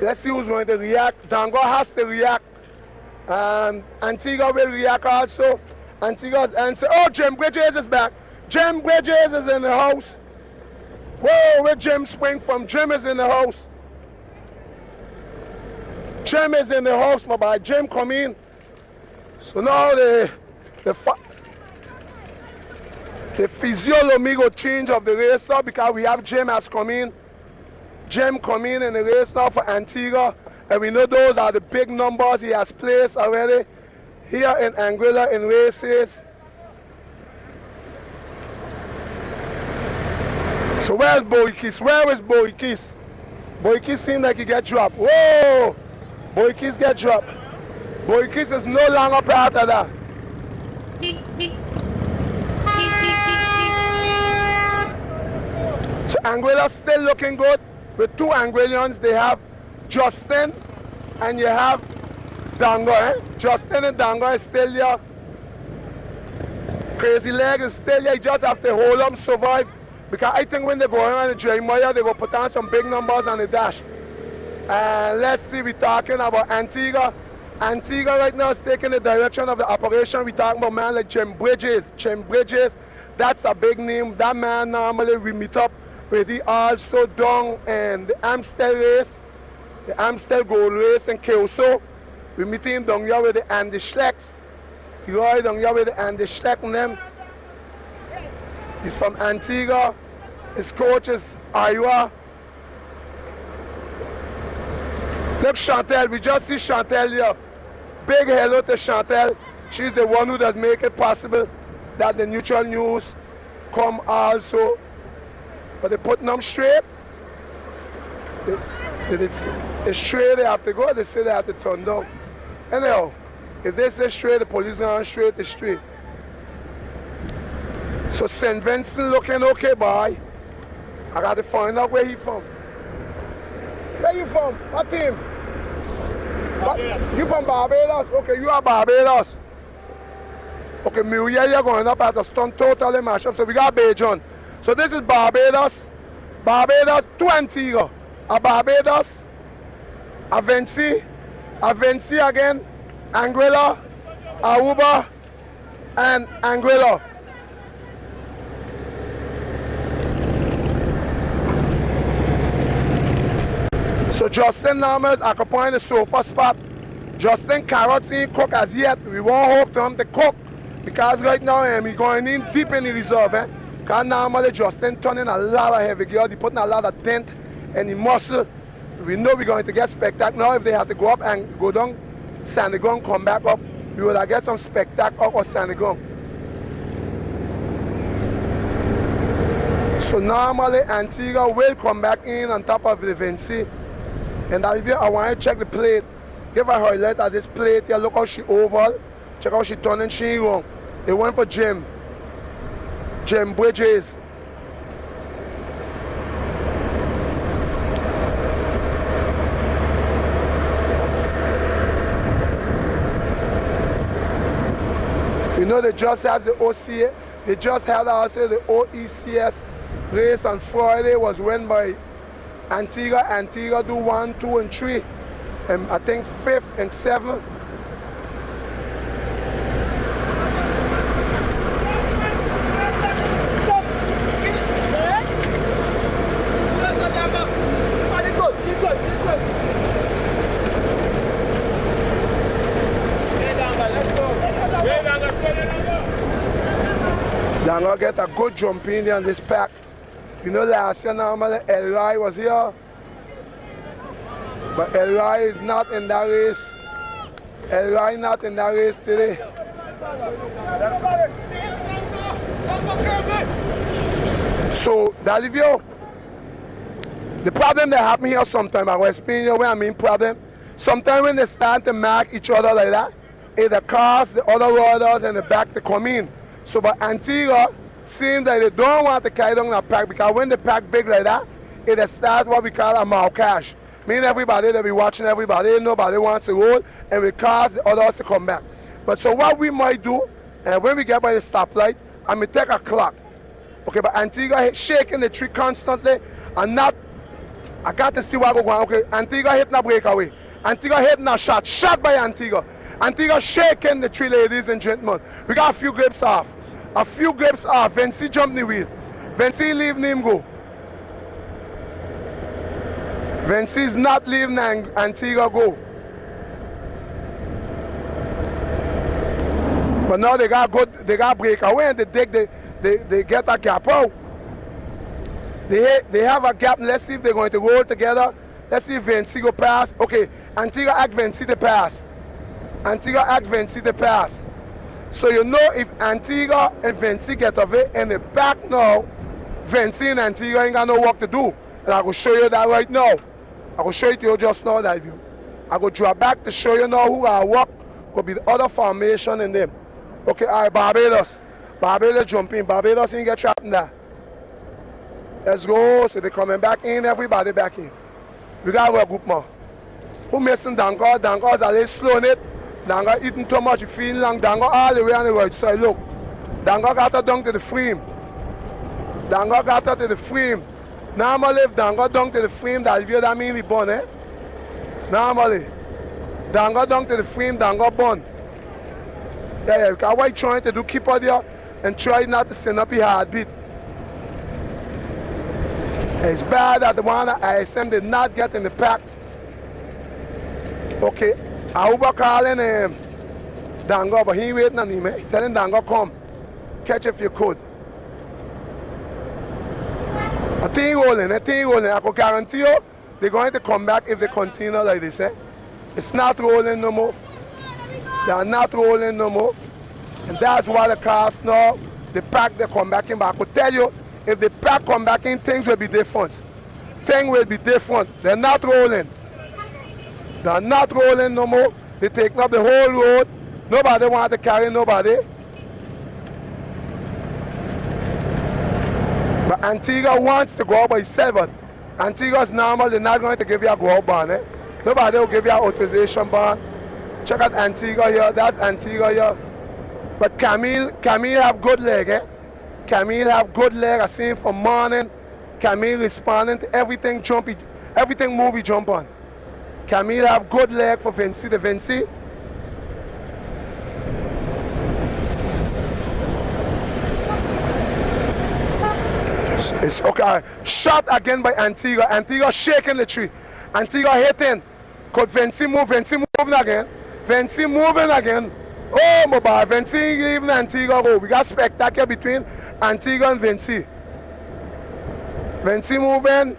Speaker 1: Let's see who's going to react. Dango has to react. Antigua will react also. Antigua's answer. Oh, Jim Bridges is back. Jim Bridges is in the house. Whoa, where Jim spring from? Jim is in the house. Jim is in the house, my boy. Jim come in. So now the physiology go change of the race now because we have Jim has come in. Jim come in the race now for Antigua. And we know those are the big numbers he has placed already here in Anguilla in races. So where's Boikis? Where is Boikis? Boikis seems like he get dropped. Whoa! Boikis get dropped. Boikis is no longer part of that. So Anguilla still looking good with 2 Anguillians. They have Justin and you have Dango. Eh? Justin and Dango is still here. Crazy Leg is still here. You just have to hold them, survive. Because I think when they go on the Jeremiah, they will put on some big numbers on the dash. And let's see, we're talking about Antigua. Antigua right now is taking the direction of the operation. We're talking about man like Jim Bridges. Jim Bridges, that's a big name. That man normally we meet up with. He also done in the Amstel race, the Amstel Gold race in Kelso. We meet him down here with the Andy Schlecks. He ride down here with the Andy Schleck and them. He's from Antigua. His coach is Iowa. Look, Chantel, we just see Chantel here. Big hello to Chantel. She's the one who does make it possible that the neutral news come also. But they're putting them straight. It's straight they have to go, they say they have to turn down. Anyhow, if they say straight, the police are straight, it's straight. So St. Vincent looking okay, boy. I got to find out where he from. Where you from? What team? You from Barbados? Okay, you are Barbados. Okay, you're going up at the stunt totally mash up. So we got Beijing. So this is Barbados. Barbados to Antigua. A Barbados. A Vinci. A Vinci again. Anguilla. Aruba. And Anguilla. So Justin Lammers occupying the sofa spot. Justin Carrots ain't cook as yet. We won't hope for him to cook because right now he's going in deep in the reserve. Because normally Justin turning a lot of heavy gears. He's putting a lot of dent in the muscle. We know we're going to get spectacle. Now if they have to go up and go down Sandigung, come back up, we will get some spectacle up on Sandigung. So normally Antigua will come back in on top of the Vinci. And if I want to check the plate, give a highlight at this plate here. Look how she oval. Check how she turning, she wrong. They went for Jim Bridges. You know they just had the OCA, they just had also the OECS race on Friday was won by Antigua. Antigua do 1, 2, and 3. And I think 5th and 7th. They're gonna get a good jump in there on this pack. You know, last year normally Elroy was here, but Elroy is not in that race. Elroy not in that race today. So, Dalivio, the problem that happen here sometimes, I will explain you what I mean problem. Sometimes when they start to mark each other like that, the cars, the other riders, and the back to come in. So, but Antigua, seeing that they don't want to carry down the pack because when the pack big like that, it starts what we call a marquage. Meaning everybody, they be watching everybody, nobody wants to roll, and we cause the others to come back. But so what we might do, and when we get by the stoplight, I may take a clock. Okay, but Antigua shaking the tree constantly, and not, I got to see what go on. Okay, Antigua hitting a breakaway. Antigua hitting a shot by Antigua. Antigua shaking the tree, ladies and gentlemen. We got a few grips off. A few grips off. Vinci jumped the wheel. Vinci leaving him go. Vinci's not leaving Antigua go. But now they got breakaway and they get a gap out. They have a gap. Let's see if they're going to roll together. Let's see if Vinci go pass. Okay, Antigua ask Vinci to pass. Antigua ask Vinci to pass. So you know if Antigua and Vinci get of it in the back now, Vinci and Antigua ain't got no work to do. And I will show you that right now. I will show it to you just now that view. I will draw back to show you now who our work will be the other formation in them. Okay, all right, Barbados. Barbados jump in. Barbados ain't get trapped in that. Let's go. So they're coming back in, everybody back in. We got a group more. Who missing Dango? Dango's a little slow in it. Dango eating too much, you feel long. Dango all the way on the right side. Look. Dango got her down to the frame. Dango got her to the frame. Normally if Dango down to the frame, that means he born, eh? Normally. Dango down to the frame, Dango born. Yeah, because what you trying to do, keep her there and try not to send up your heartbeat. It's bad that the one at ISM did not get in the pack. Okay, Auba calling Dango, but he ain't waiting on him. He telling Dango, come, catch if you could. A thing rolling. I can guarantee you, they're going to come back if they continue like this. It's not rolling no more. They are not rolling no more. And that's why the cars now, the pack, they come back in. But I could tell you, if the pack come back in, things will be different. Things will be different. They're not rolling. They're not rolling no more. They take up the whole road. Nobody wants to carry nobody. But Antigua wants to go out by 7. Antigua's normal, they're not going to give you a go out ban. Nobody will give you an authorization ban. Check out Antigua here, that's Antigua here. But Camille have good leg. Camille have good leg. I see him from morning. Camille responding to everything jumpy, everything movie jump on. Camille have good leg for Vinci. The Vinci. It's okay. Shot again by Antigua. Antigua shaking the tree. Antigua hitting. Could Vinci move? Vinci moving again. Vinci moving again. Oh my boy, Vinci even Antigua go. We got spectacular between Antigua and Vinci. Vinci moving.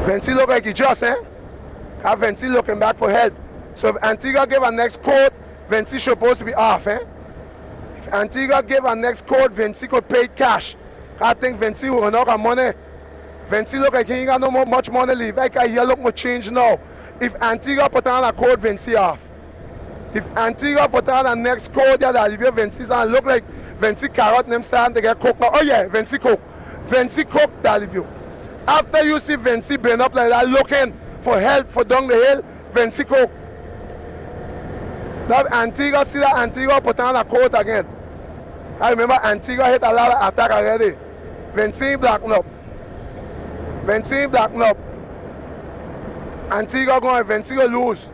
Speaker 1: Vinci look like he just, Have Vinci looking back for help. So if Antigua give a next code, Vinci supposed to be off, If Antigua give a next code, Vinci could pay cash. I think Vinci will run out of money. Vinci look like he ain't got no much money leave. Like I hear look more change now. If Antigua put on a code, Vinci off. If Antigua put on a next code, that leave Vinci and look like Vinci carrot them starting to get cooked now. Oh yeah, Vinci cook. Vinci cook that leave you. After you see Vinci bend up like that looking for help for down the hill, Vinci cook. That Antigua see that Antigua put on a coat again. I remember Antigua hit a lot of attack already. Vinci blacking up. Vinci blacking up. Antigua going, Vinci will lose.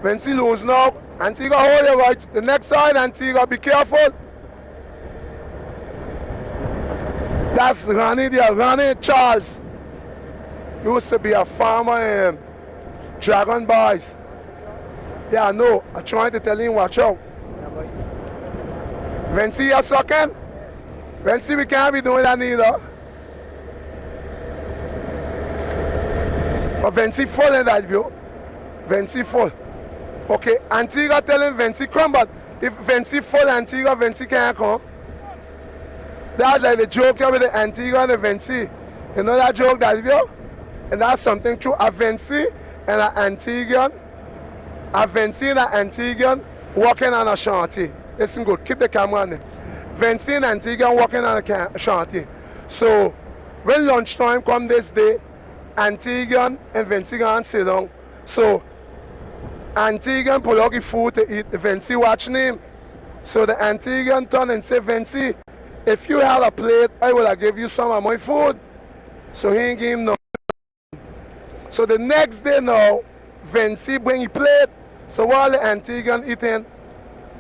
Speaker 1: Vinci lose now. Antigua hold your right. The next side, Antigua, be careful. That's Ronnie there, Ronnie Charles. Used to be a farmer in Dragon Boys. Yeah, I know. I'm trying to tell him, watch out. Vinci, you're sucking? Vinci, we can't be doing that neither. But Vinci full in that view. Vinci full. Okay, Antigua telling Vinci come, but if Vinci full Antigua, Vinci can't come. That's like the joke here with the Antigua and the Vinci. You know that joke, that view? And that's something true. A Vinci and an Antiguan. A Vinci and an Antiguan walking on a shanty. Listen good, keep the camera on there. Vinci and Antiguan walking on a shanty. So when lunchtime come this day, Antiguan and Vinci gonna sit down. So Antiguan pull out the food to eat. The Vinci watching him. So the Antiguan turn and say, Vinci, if you had a plate, I would have give you some of my food. So he ain't give him no. So the next day now, Vinci bring a plate. So while the Antiguan eating,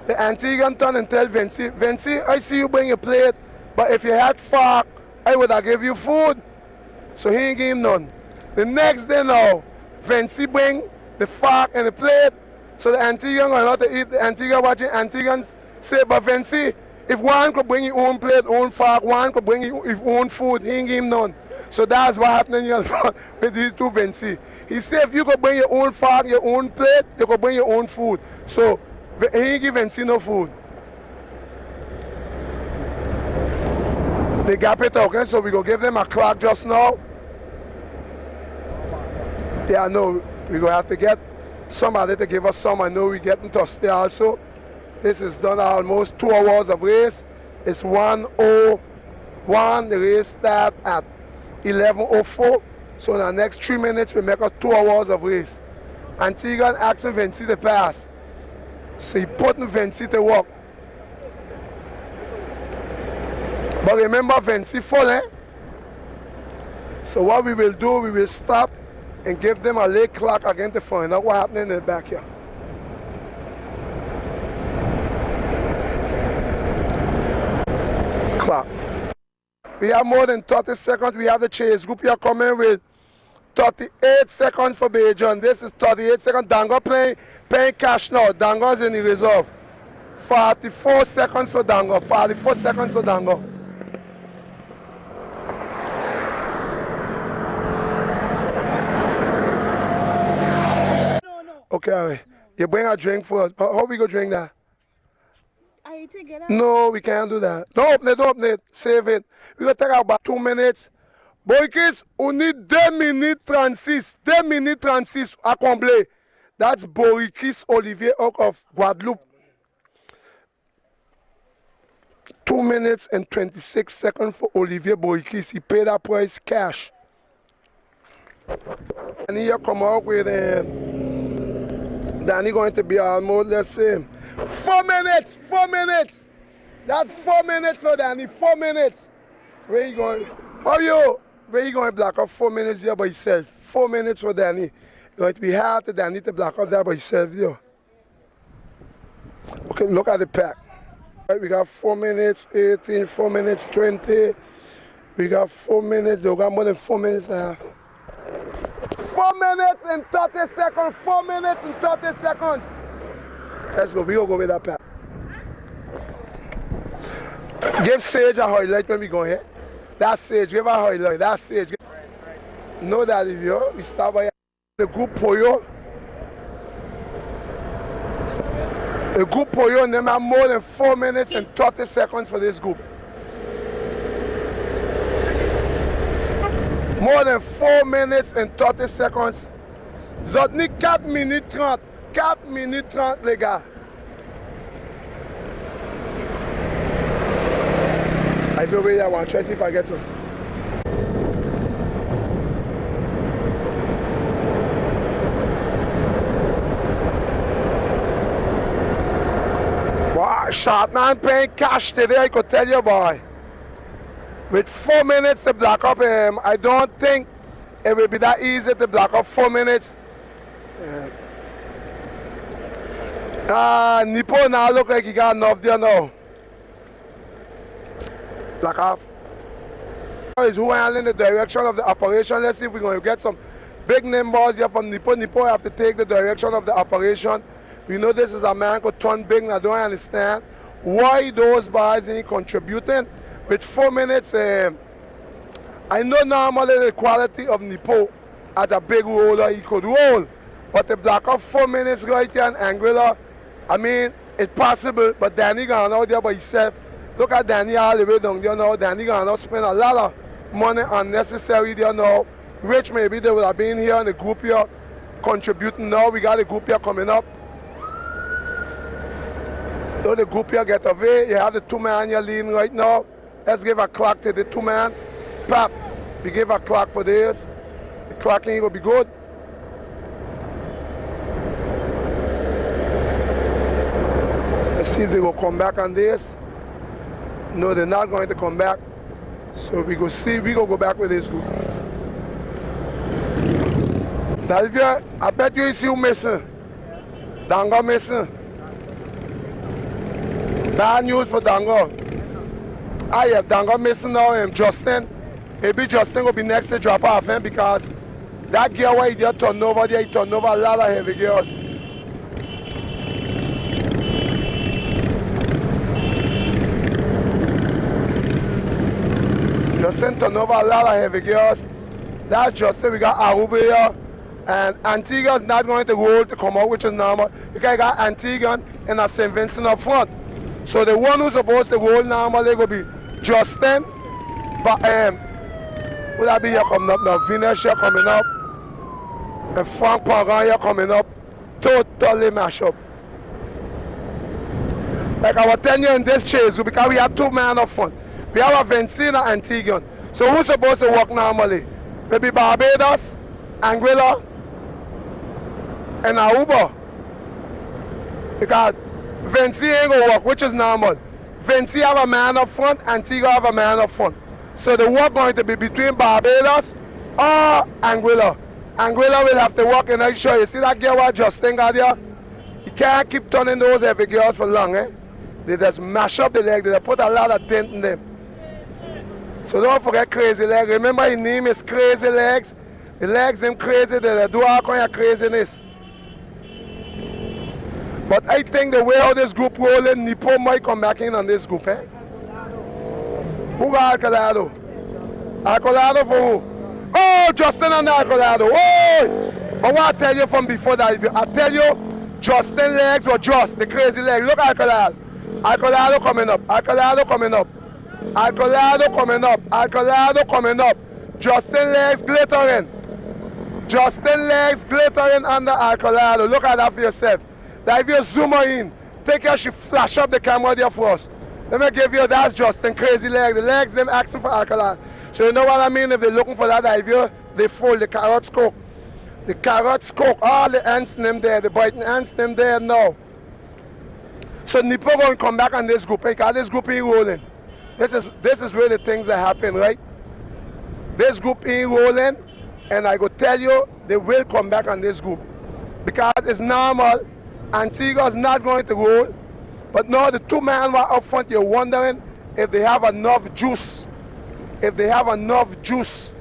Speaker 1: the Antiguan turn and tell Vinci, Vinci, I see you bring a plate, but if you had fork, I would have give you food. So he ain't give him none. The next day now, Vinci bring the fork and the plate. So the Antiguan going out to eat. The Antiguan watching Antiguans say, but Vinci, if one could bring his own plate, own fork, one could bring his own food, he ain't give him none. So that's what happening here with these two Vinci. He said if you could bring your own fork, your own plate, you could bring your own food. So he ain't give Vinci no food. They gap it out, okay? So we go give them a clock just now. Yeah, I know we gonna have to get somebody to give us some. I know we getting thirsty also. This is done almost 2 hours of race. It's 1:01. The race start at 11:04. So in the next 3 minutes we make us 2 hours of race. Antigua asking Vinci to pass. So he putting Vinci to work. But remember Vinci full, So what we will do, we will stop and give them a late clock again to find out what happened in the back here. Clock. We have more than 30 seconds. We have the chase group here coming with 38 seconds for Beijing. This is 38 seconds. Dango playing cash now. Dango's in the reserve. 44 seconds for Dango. 44 seconds for Dango. Okay, all right. You bring a drink for us. How we go drink that? No, we can't do that. Don't open it. Save it. We're going to take about 2 minutes. Borikis, on need 2 minutes 36. 2 minutes 36 à combler. That's Borikis Olivier out of Guadeloupe. 2 minutes and 26 seconds for Olivier Borikis. He paid that price cash. And here come out with Danny going to be almost, let's say, 4 minutes. 4 minutes. That's 4 minutes for Danny. 4 minutes. Where you going? How you? Where you going to block up 4 minutes there by yourself? 4 minutes for Danny. It's going to be hard to Danny to block up there by yourself there. Okay, look at the pack. Right, we got 4 minutes 18, 4 minutes 20. We got 4 minutes. We got more than 4 minutes and a half. 4 minutes and 30 seconds. 4 minutes and 30 seconds. Let's go. We go with that pack. Give Sage a highlight when we go here. That's Sage. Give a highlight. That's Sage. No, that if you we start by the group Poyo. The group Poyo and them have more than 4 minutes and 30 seconds for this group. More than 4 minutes and 30 seconds. Zotni 4 minutes 30. 4 minutes 30, les gars. I feel really I want to try to see if I get some. Wow, sharp man paying cash today, I could tell you, boy. With 4 minutes to block up him, I don't think it will be that easy to block up 4 minutes. Nipo now look like he got enough there now. Black off. Is who handling the direction of the operation. Let's see if we're going to get some big numbers here from Nipo. Nipo have to take the direction of the operation. We know this is a man who turn big and I don't understand why those boys ain't contributing. With 4 minutes, I know normally the quality of Nipo as a big roller, he could roll. But to block up 4 minutes right here and Anguilla, I mean, it's possible, but Danny gone out there by himself. Look at Danny all the way down there now. Danny gone out spend a lot of money unnecessary there now. Which maybe they would have been here in the group here contributing now. We got the group here coming up. So the group here get away. You have the 2 man here leading right now. Let's give a clock to the 2 man. Pap, we give a clock for this. The clocking will be good. Let's see if they will come back on this. No, they're not going to come back. So we go see, we go back with this group. Dalvia, I bet you see who missing. Dango missing. Bad news for Dango. Ah yeah, Dango missing now. Justin. Maybe Justin will be next to drop off him because that gear where he did turn over there, he turned over a lot of heavy gears. Justin turned over a lot of heavy gears. That's Justin. We got Aruba here. And Antigua's not going to roll to come out, which is normal. Because you got Antigua and St. Vincent up front. So the one who's supposed to roll normally will be Justin. But will that be here coming up now? Venus here coming up. And Frank Pagan here coming up. Totally mash up. Like I was telling you in this chase, because we have 2 men up front. We have a Vincina and Antigua. So who's supposed to work normally? Maybe Barbados, Anguilla, and Aruba. Because Vinci ain't gonna work, which is normal. Vinci have a man up front, Antigua have a man up front. So the work going to be between Barbados or Anguilla. Anguilla will have to work in that show. You see that girl what Justin got there? You can't keep turning those heavy girls for long, eh? They just mash up the leg, they put a lot of dent in them. So don't forget Crazy Legs. Remember his name is Crazy Legs. The legs them crazy, they do all kind of craziness. But I think the way how this group rolling, Nipo might come back in on this group, eh? Who got Alcolado? Alcolado for who? Oh, Justin and Alcolado. Oh! But what I tell you from before that, I tell you, Justin legs were just the crazy legs. Look at Alcolado. Alcolado coming up. Alcolado coming up. Alcolado coming up. Alcolado coming up. Justin legs glittering. Justin legs glittering under Alcolado. Look at that for yourself. That if you zoom in, take your she flash up the camera there for us. Let me give you that's Justin crazy leg. The legs them asking for Alcolado. So you know what I mean? If they're looking for that idea, they fold the carrots cook. The carrots cook, all the ants them there, the biting ants them there now. So Nipo going to come back on this group, because this group ain't rolling. This is where the things that happen, right? This group ain't rolling, and I go tell you, they will come back on this group. Because it's normal, Antigua's not going to roll, but now the two men were up front, you're wondering if they have enough juice. If they have enough juice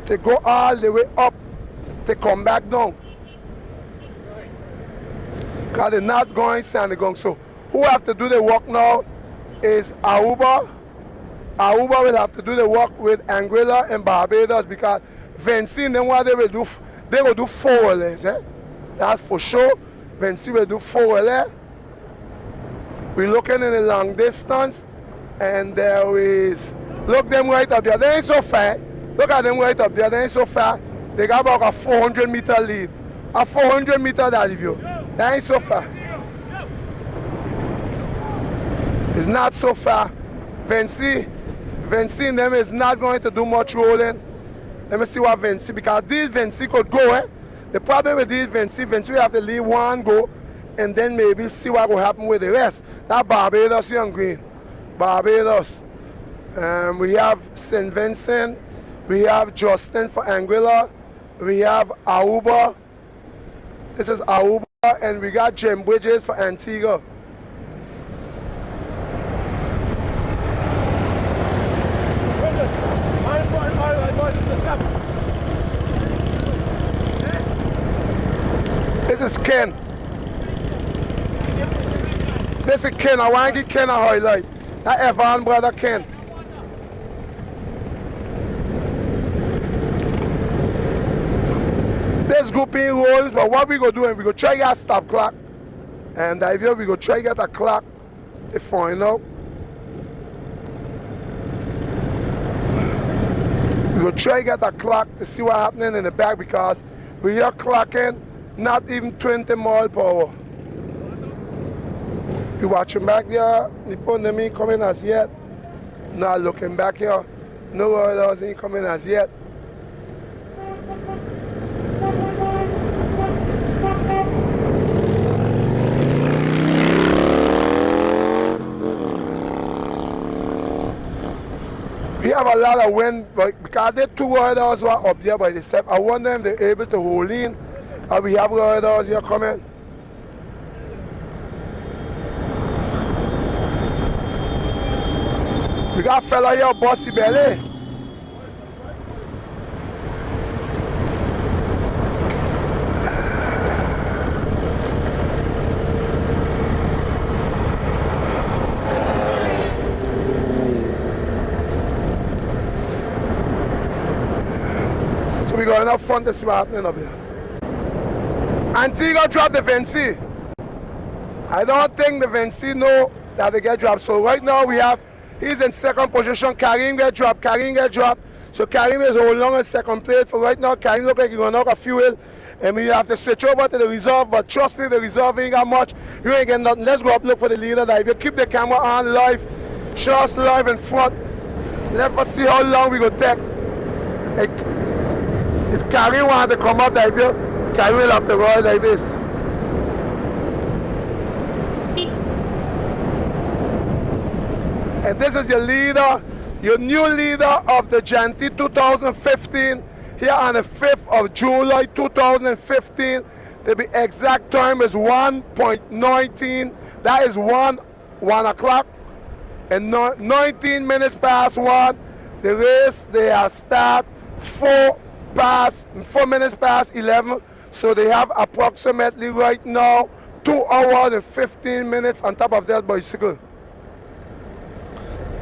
Speaker 1: to go all the way up, to come back down. Because they're not going Sandigong. So who have to do the work now is Aruba. Aruba will have to do the work with Anguilla and Barbados, because Vinci, then what they will do 4 lanes, eh? That's for sure. Vinci will do 4 lanes. We're looking in the long distance, and there is, look them right up there. They ain't so far. Look at them right up there. They ain't so far. They got about a 400-meter lead. A 400-meter that leave you. That ain't so far. It's not so far. Vinci in them is not going to do much rolling. Let me see what Vinci, because these Vinci could go, eh? The problem with these Vinci will have to leave one go, and then maybe see what will happen with the rest. That Barbados here on green. Barbados. We have St. Vincent. We have Justin for Anguilla. We have Aruba. This is Aruba, and we got Jim Bridges for Antigua. This is Ken. This is Ken. I want to give Ken a highlight. That Evan brother Ken. This group in rolls, but what we go do is we go try to get a stop clock. And if we go try to get a clock to find out. We go try to get a clock to see what's happening in the back, because we are clocking not even 20 mile per hour. You watching back there, Nippon them ain't coming as yet. Not looking back here, no others ain't coming as yet. We have a lot of wind, but because the 2 riders were up there by the step, I wonder if they're able to hold in. We have riders here coming. We got a fella here, Bossy Belly. So we got enough fun to see what's happening up here. Antigua dropped the Vinci. I don't think the Vinci know that they get dropped. So right now we have, he's in second position. Karim get dropped. So Karim is holding on in second place. For right now, Karim look like he's going to knock a fuel. And we have to switch over to the reserve. But trust me, the reserve ain't got much. You ain't getting nothing. Let's go up look for the leader. That if you keep the camera on live, show us live in front. Let us see how long we go take. If Karim wanted to come up like this, Karim will have to roll like this. And this is your leader, your new leader of the johnTY 2015, here on the 5th of July 2015. The exact time is 1:19. That is 1 o'clock. And 19 minutes past 1. The race, they are start 4 minutes past 11. So they have approximately right now 2 hours and 15 minutes on top of that bicycle.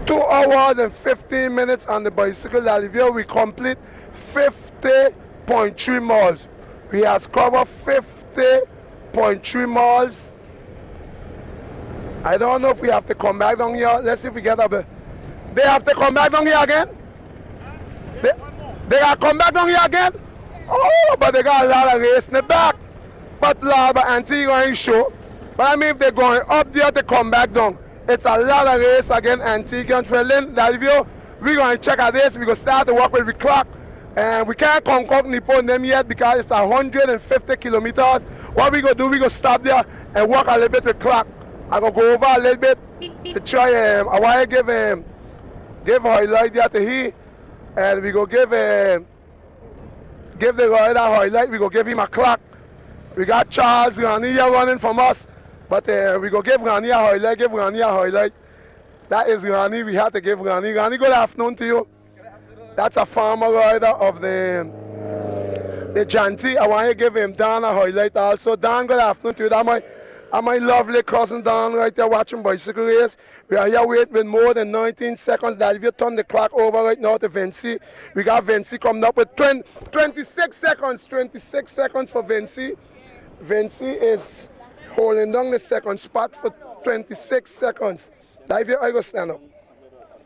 Speaker 1: 2 hours and 15 minutes on the bicycle. D'Olivier, we complete 50.3 miles. We have covered 50.3 miles. I don't know if we have to come back down here. Let's see if we get up there. They have to come back down here again? They got to come back down here again? Oh, but they got a lot of race in the back. But Lava Antigua ain't sure. But I mean, if they're going up there to come back down, it's a lot of race again, Antigua and Trellin. D'Olivier, we're going to check out this. We're going to start to work with the clock. And we can't concoct Nippon them yet because it's 150 kilometers. What we going to do, we're going to stop there and work a little bit with clock. I'm going to go over a little bit to try I want to give highlight there to he. And we go give the rider highlight. We go give him a clock. We got Charles Rani here running from us, but we go give Rani a highlight. Give Rani a highlight. That is Rani. We have to give Rani. Rani, good afternoon to you. That's a farmer rider of the johnTY. I want to give him Dan a highlight also. Dan, good afternoon to you. That's my lovely cousin Dan right there watching bicycle race. We are here waiting with more than 19 seconds. D'Olivier turn the clock over right now to Vinci. We got Vinci coming up with 26 seconds. 26 seconds for Vinci. Vinci is holding down the second spot for 26 seconds. D'Olivier, I go stand up.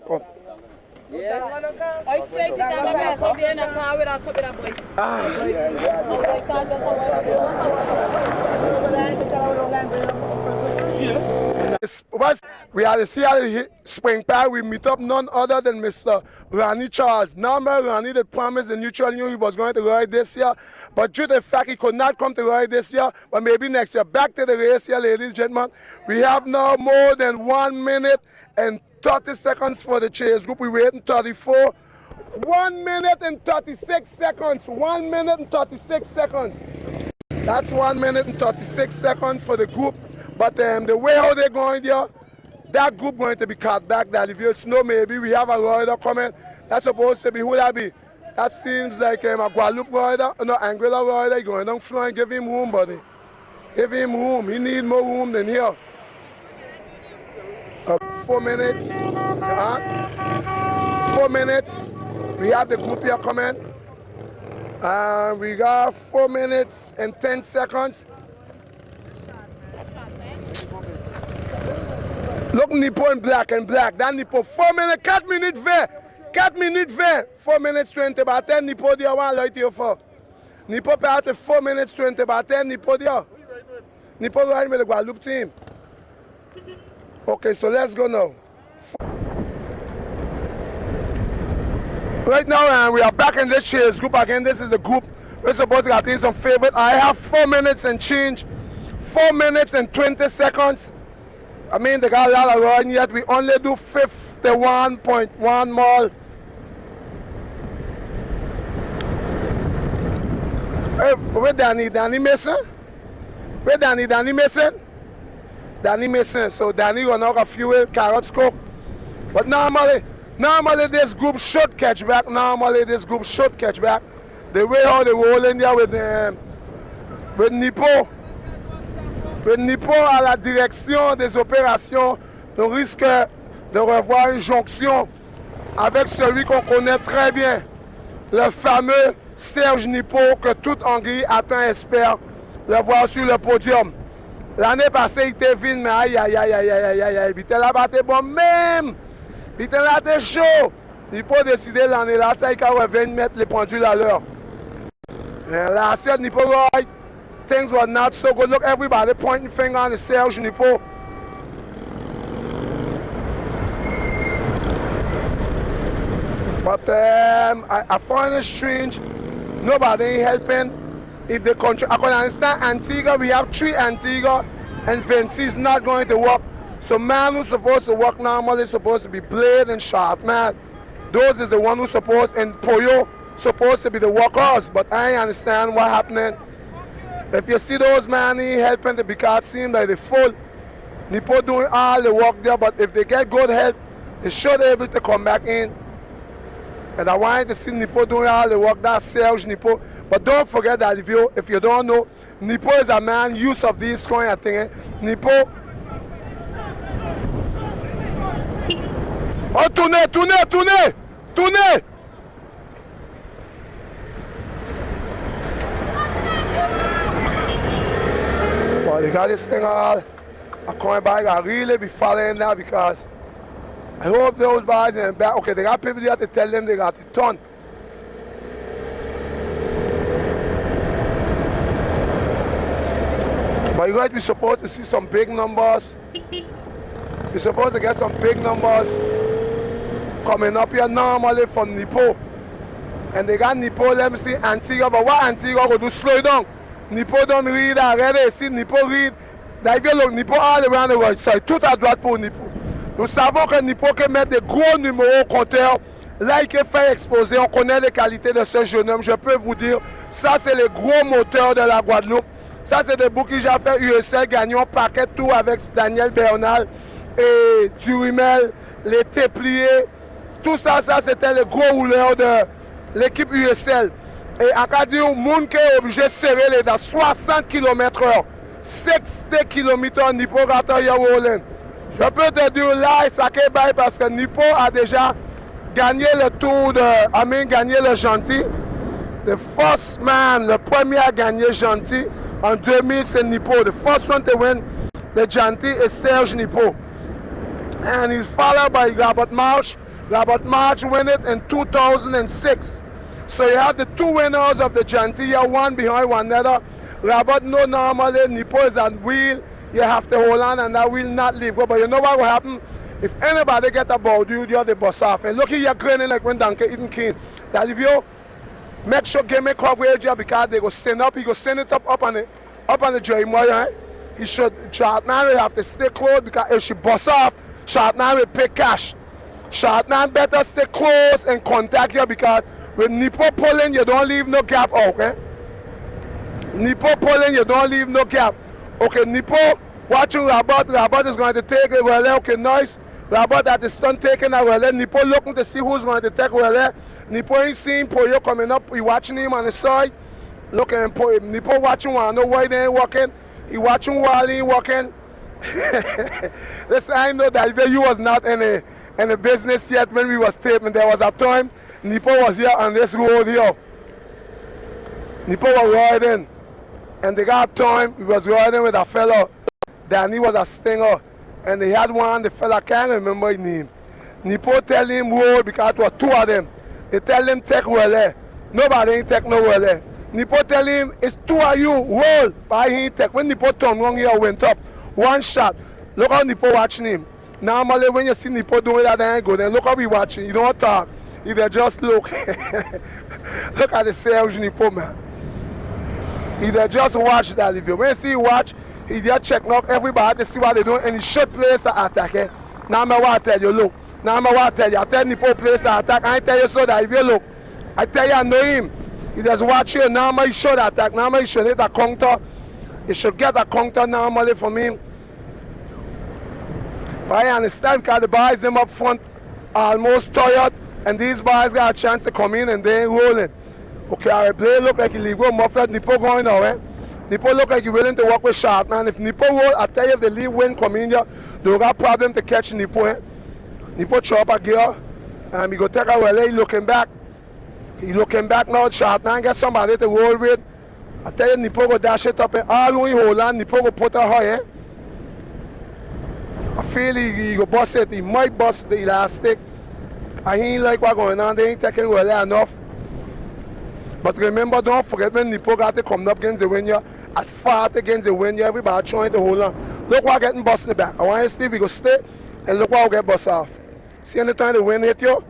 Speaker 1: Come.
Speaker 15: I stay down the best of the end of the car without top of that boy.
Speaker 1: We are the Seattle Spring Park. We meet up none other than Mr. Ronnie Charles. Now, Ronnie that promised the neutral knew he was going to ride this year, but due to the fact he could not come to ride this year, but maybe next year. Back to the race here, ladies and gentlemen. We have now more than 1 minute and 30 seconds for the chase group. We're waiting 34. 1 minute and 36 seconds. 1 minute and 36 seconds. That's 1 minute and 36 seconds for the group. But the way how they're going there, that group going to be cut back. That if you know, maybe we have a rider coming. That's supposed to be, who that be? That seems like a Guadalupe rider, no, Anguilla rider. Going down front, give him room, buddy. Give him room. He need more room than here. 4 minutes. 4 minutes. We have the group here coming. We got 4 minutes and 10 seconds. Look, Nipo in black and black. That Nipo 4 minutes, 4 minutes 20. 4 minutes 20. 4 minutes 20. But 10 Nipo there, one light here for. Nipo part with 4 minutes 20. But 10 Nipo there. Nipo riding with the Guadalupe team. Okay, so let's go now. Right now, we are back in this chase group again. This is the group we're supposed to get some favorite. I have 4 minutes and change. 4 minutes and 20 seconds. I mean, they got a lot of riding yet. We only do 51.1 mile. Hey, where Danny missing? Where Danny missing? Danny missing. So Danny will knock a fuel, carrots cook. But normally this group should catch back. The way how they roll in there with Nipo. With Nipo à la direction des opérations, on risque de revoir une jonction avec celui qu'on connaît très bien, le fameux Serge Nipo, que toute Hongrie attend et espère le voir sur le podium. L'année passée, il était vide, mais aïe, il était là-bas, il était bon même. Il était là, il était chaud. Nipo a décidé l'année là, ça, il a revenir mettre les pendules à l'heure. La seule Nipo ride. Things were not so good. Look, everybody pointing finger on the Serge Nipo. But I find it strange. Nobody ain't helping. If the country, I can understand Antigua, we have 3 Antigua, and Vinci is not going to work. So man who's supposed to work normally is supposed to be Blade and Short man. Those is the one who's supposed, and Poyo supposed to be the workers. But I ain't understand what happening. If you see those man helping the because it seems like they full. Nipo doing all the work there, but if they get good help, they should be able to come back in. And I want you to see Nipo doing all the work, that's Serge Nipo. But don't forget that if you don't know, Nipo is a man used of these kind of things. Nipo. Oh, tournez! Well, you got this thing all. I come back, I really be following that because I hope those guys in the back, okay, they got people there to tell them they got a ton. But you're going to be supposed to see some big numbers. You're supposed to get some big numbers coming up here normally from Nipo. And they got Nipo, let me see Antigua, but what Antigua will do? Slow down. Nipo don't read already. See, Nipo read. D'ailleurs, look, Nipo all around the right side. Tout à droite pour Nipo. Nous savons que Nipo peut mettre des gros numéros au compteur. Là, il peut faire exploser. On connaît les qualités de ce jeune homme. Je peux vous dire, ça, c'est le gros moteur de la Guadeloupe. Ça, c'est des bouts qui j'ai fait USL, gagnant paquet tout avec Daniel Bernal et Durimel, les Tépliers. Tout ça, c'était le gros rouleur de l'équipe USL. Et à cas dire, le monde qui est obligé de serrer les dans 60 km/h, 60 km/h, Nipo Gata Yawolen. Je peux te dire là, ça qui est parce que Nipo a déjà gagné le tour de. Gagné le johnTY. The first man, le premier à gagner johnTY en 2000, c'est Nipo. The first one to win the johnTY is Serge Nipo. And he's followed by Robert Marsh. Robert Marsh won it in 2006. So you have the two winners of the johnTY here, one behind one another. Robert, no, normally Nipo is on wheel. You have to hold on and that will not leave. But you know what will happen? If anybody get about you, they bust off. And look, you're grinning like when Donkey eating king. That if you make sure give me coverage here because they go send up, he go send it up on the Jeremiah. He should Shortman will have to stay close because if she bust off, Shortman will pay cash. Shortman better stay close and contact you because with Nipo pulling, you don't leave no gap out. Eh? Nipo pulling, you don't leave no gap. Okay, Nipo watching Robert. Robert is going to take it. Well, okay, nice. Robert at the sun taking a well. Nipo looking to see who's going to take well. Nipo ain't seeing Poyo coming up. He watching him on the side. Looking at Nipo watching one. No why they ain't walking. He watching while he walking. Listen, I know that you was not in a business yet when we was taping. There was a time Nipo was here on this road here. Nipo was riding. And they got time, he was riding with a fella. Danny was a stinger. And they had one, the fella can't remember his name. Nipo tell him roll because there were two of them. They tell him take well. Nobody ain't take no well. Nipo tell him, it's two of you, roll. But he ain't take. When Nipo turned wrong here, went up. One shot. Look how Nipo watching him. Normally when you see Nipo doing that, they ain't good. Then look how he watching. You don't talk. Either just look. Look at the Serge Nipo, man. Either just watch that. If you when you see watch, he just check out everybody to see what they're doing and he should place an attack. Eh? Now I'm what I tell you, look. Now I'm what I tell you. I tell Nipo place an attack. I tell you so that if you look, I tell you I know him. He just watch you. Now he should attack. Now he should hit a counter. He should get a counter normally from him. But I understand because the boys them up front almost tired and these boys got a chance to come in and they ain't rolling. Okay, our play look like he leave go muffled. Nipo going now, eh? Nipo look like he willing to work with Shortman. If Nipo roll, I tell you if the leave win come in here, they got problem to catch Nipo, eh? Nipo chop a gear, and he go take a well, he looking back. He looking back now, Shortman get somebody to roll with. I tell you, Nipo go dash it up and all when he hold on, Nipo go put her high, eh? I feel he go bust it, he might bust the elastic. I ain't like what's going on, they ain't taking well enough. But remember, don't forget when Nipo got to come up against the win here, at 40 against the win here, everybody trying to hold on. Look what getting bust in the back. I want you to see we go stay and look what we get bust off. See anytime the wind hit you,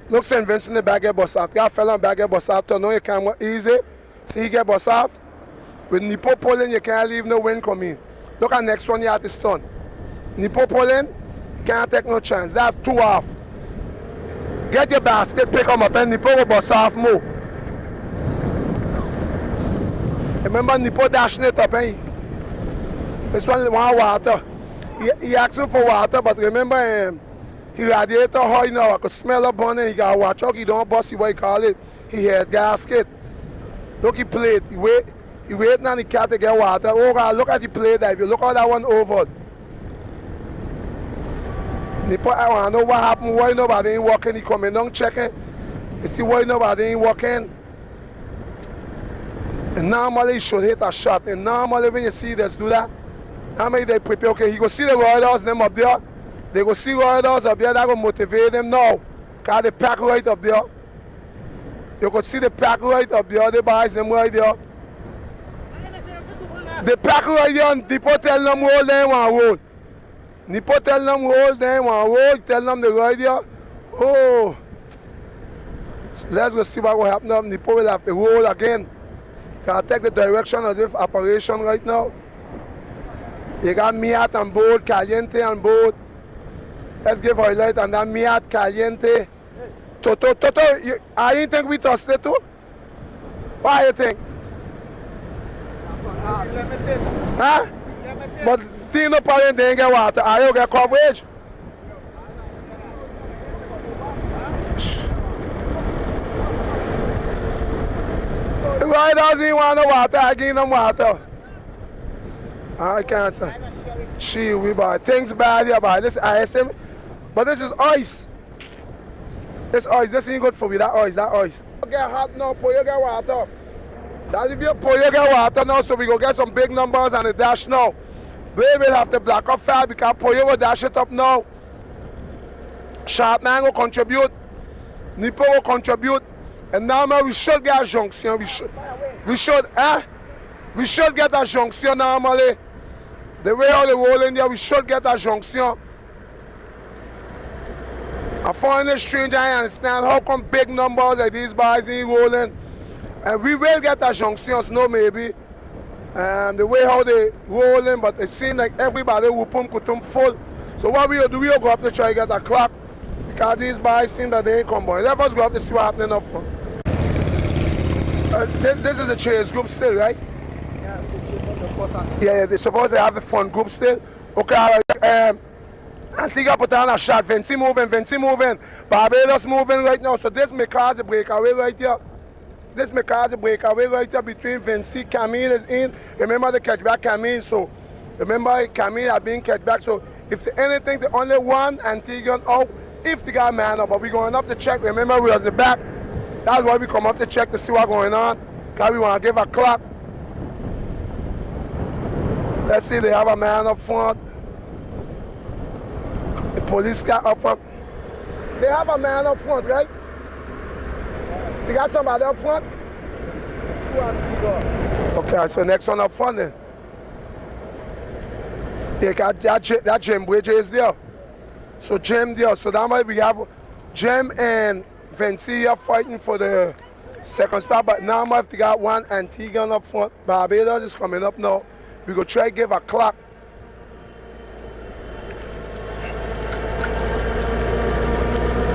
Speaker 1: look St. Vincent in the back get bust off. That fella in the back get bust off, turn on your camera easy. See he get bust off. With Nipo pulling, you can't leave no wind come in. Look at next one you have to stun. Nipo pulling, can't take no chance. That's two off. Get your basket, pick them up, and Nipo will bust off more. Remember Nipo dashing it up, eh? This one want water. He asking for water, but remember He radiator high now. I could smell a burning. He got to watch out. He don't bust what you call it. He had gasket. Look, he played. He waiting on the cat to get water. Oh God, look at the play there. If you look how that one over. I want to know what happened. Why nobody ain't walking? He coming down checking. You see why nobody ain't walking? And normally he should hit a shot. And normally when you see this do that, normally they prepare. Okay, you go see the riders them up there. They go see riders up there that will motivate them now. Cause they pack right up there. You could see the pack right up there, the boys them right there. The pack right there and Nipo tell them hold them one roll. Nipo tell them hold them one roll, tell them the right there. Oh. So let's go see what will happen now. Nipo will have to roll again. Can take the direction of this operation right now. You got Miat on board, Caliente on board. Let's give highlight on that Miat, Caliente. Toto, I didn't think we touched it too. What do you think? Huh? But Tino Parent didn't get water. Are you get coverage? The guy doesn't want no water. I give them water. I can't say. She, we buy things bad here, buy this ISM. But this is ice. This ice, this ain't good for me, that ice. You get hot now, pour you get water. That's if you pour you get water now, so we go get some big numbers on the dash now. We will have to block up fast because pour you go dash it up now. Sharp man will contribute. Nipo will contribute. And now man, we should get a junction. We should get a junction normally. The way all the roll in there, we should get a junction. I find it strange, I understand how come big numbers like these boys ain't rolling. And we will get a junction, no maybe. The way how they rolling, but it seems like everybody whoopum kutum full. So what we'll do, we'll go up to try to get a clock. Because these boys seem that they ain't come by. Let us go up to see what happening up front. This is the chase group still, right? Yeah, they suppose they have the front group still. Okay, all right. Antigua put on a shot. Vinci moving. Barbados moving right now. So this may cause a breakaway right here. Between Vinci, Camille is in. Remember the catchback Camille. So remember Camille are being catch back. So if anything, the only one Antigua out if they got man up. But we going up to check. Remember we was in the back. That's why we come up to check to see what's going on. Because we want to give a clock. Let's see if they have a man up front. The police car up front. They have a man up front, right? They got somebody up front? Okay, so next one up front then. They got that Jim Bridge is there. So Jim there. So that might we have Jim and Vinci here fighting for the second spot. But now if they got one Antigua up front. Barbados is coming up now. We go try to give a clock.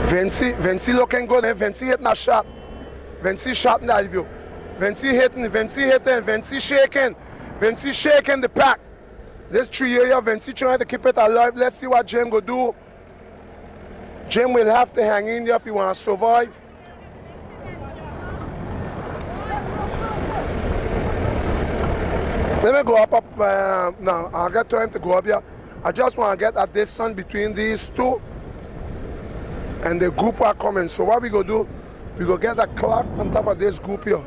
Speaker 1: Vinci looking good, and Vinci hitting a shot. Vinci shot in that view. Vinci hitting, Vinci shaking the pack. This 3 area, Vinci trying to keep it alive. Let's see what Jim go do. Jim will have to hang in there if he wants to survive. Let me go up now. I'll get time to go up here. I just want to get a distance between these two. And the group are coming. So what we go do, we go get a clock on top of this group here.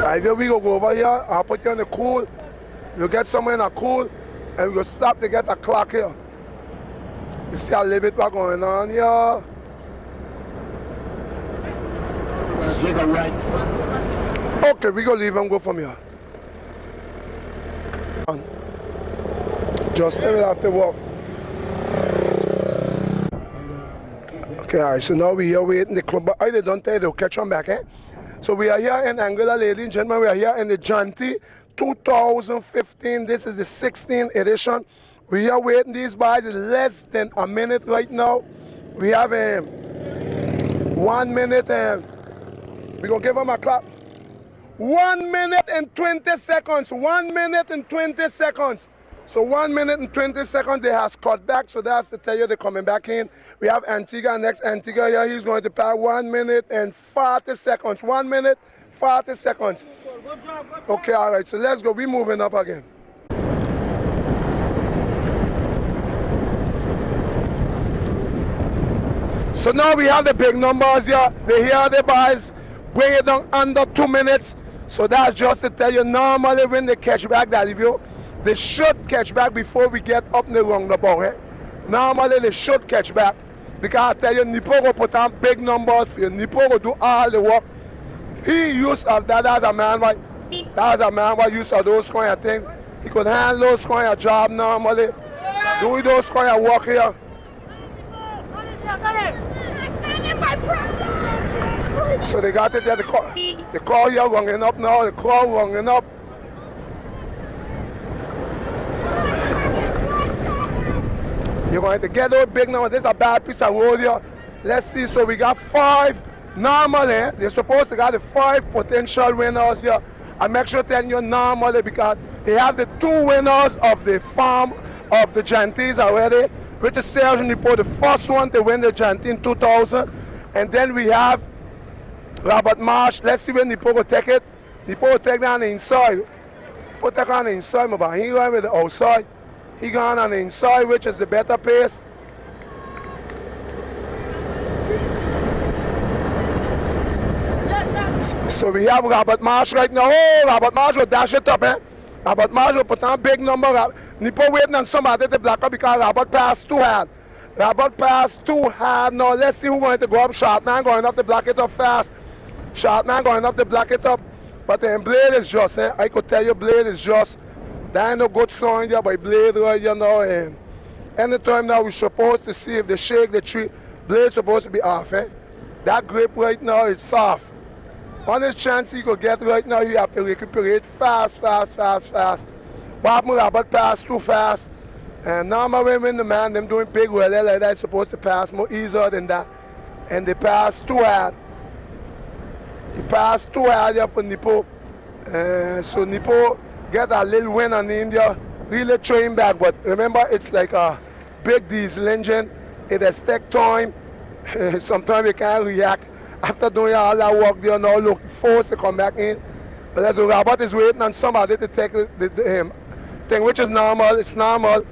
Speaker 1: Right here we go over here. I'll put you on the cool. We'll get somewhere in a cool, and we go stop to get a clock here. You see a little bit what's going on here. Okay, we go leave and go from here. Justin will have to walk. Okay, all right, so now we're here waiting the club. But they don't tell you, they'll catch on back, eh? So we are here in Anguilla, ladies and gentlemen. We are here in the johnTY 2015. This is the 16th edition. We are waiting these boys in less than a minute right now. We have 1 minute and we're going to give them a clap. 1 minute and 20 seconds. 1 minute and 20 seconds. So 1 minute and 20 seconds they has cut back. So that's to tell you they're coming back in. We have Antigua, next Antigua here. He's going to pass 1 minute and 40 seconds. 1 minute, 40 seconds. Okay, all right. So let's go. We're moving up again. So now we have the big numbers here. They hear the boys bring it down under 2 minutes. So that's just to tell you, normally when they catch back that review, they should catch back before we get up in the roundabout. Eh? Normally they should catch back. Because I tell you, Nipo will put on big numbers for you. Nipo will do all the work. He used of that as a man, right? That's a man who used of those kind of things. He could handle those kind of job normally. Do those kind of work here. So they got it there, the call here running up now, the call running up. You're going to get those big numbers. This is a bad piece of road here. Let's see, so we got 5. Normally, they're supposed to got the 5 potential winners here. I make sure to tell you normally because they have the 2 winners of the farm of the Janties already, which is Serge Nipo, the first one to win the Janty in 2000. And then we have Robert Marsh. Let's see when Nipo will take it. Nipo will take down the inside. Nipo take on the inside, but he going with the outside. He going on the inside, which is the better pace. So we have Robert Marsh right now. Oh, Robert Marsh will dash it up, eh? Robert Marsh will put on a big number. Nipo waiting on somebody to block up because Robert passed too hard. Robert passed too hard. Now let's see who's going to go up. Short man going up to block it up fast. Short man going up to block it up. But then Blade is just, eh? I could tell you Blade is just. There ain't no good sign there by Blade right, you know. And anytime now we're supposed to see if they shake the tree, Blade's supposed to be off, eh? That grip right now is soft. On this chance you could get right now, you have to recuperate fast. What happened, Robert passed too fast. And normally when the man, them doing big rally like that, supposed to pass more easier than that. And they passed too hard. He passed too hard here for Nipo. So Nipo get a little win on India, really throw him back. But remember, it's like a big diesel engine. It has take time. Sometimes you can't react. After doing all that work, they are now looking forced to come back in. But as Robert is waiting on somebody to take the thing, which is normal. It's normal.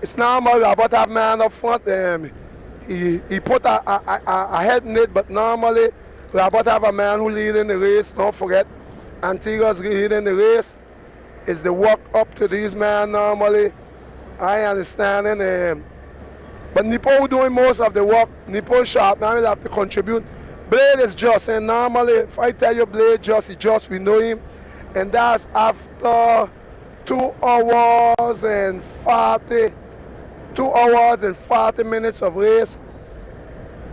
Speaker 1: It's normal. Robert have man up front. He put a head in it, but normally Robert have a man who lead in the race. Don't forget, Antigua's leading the race. It's the work up to these men normally. I understand it. But Nipo doing most of the work. Nipo sharp now will have to contribute. Blade is just, and normally if I tell you Blade just, we know him. And that's after 2 hours and 40 minutes of race.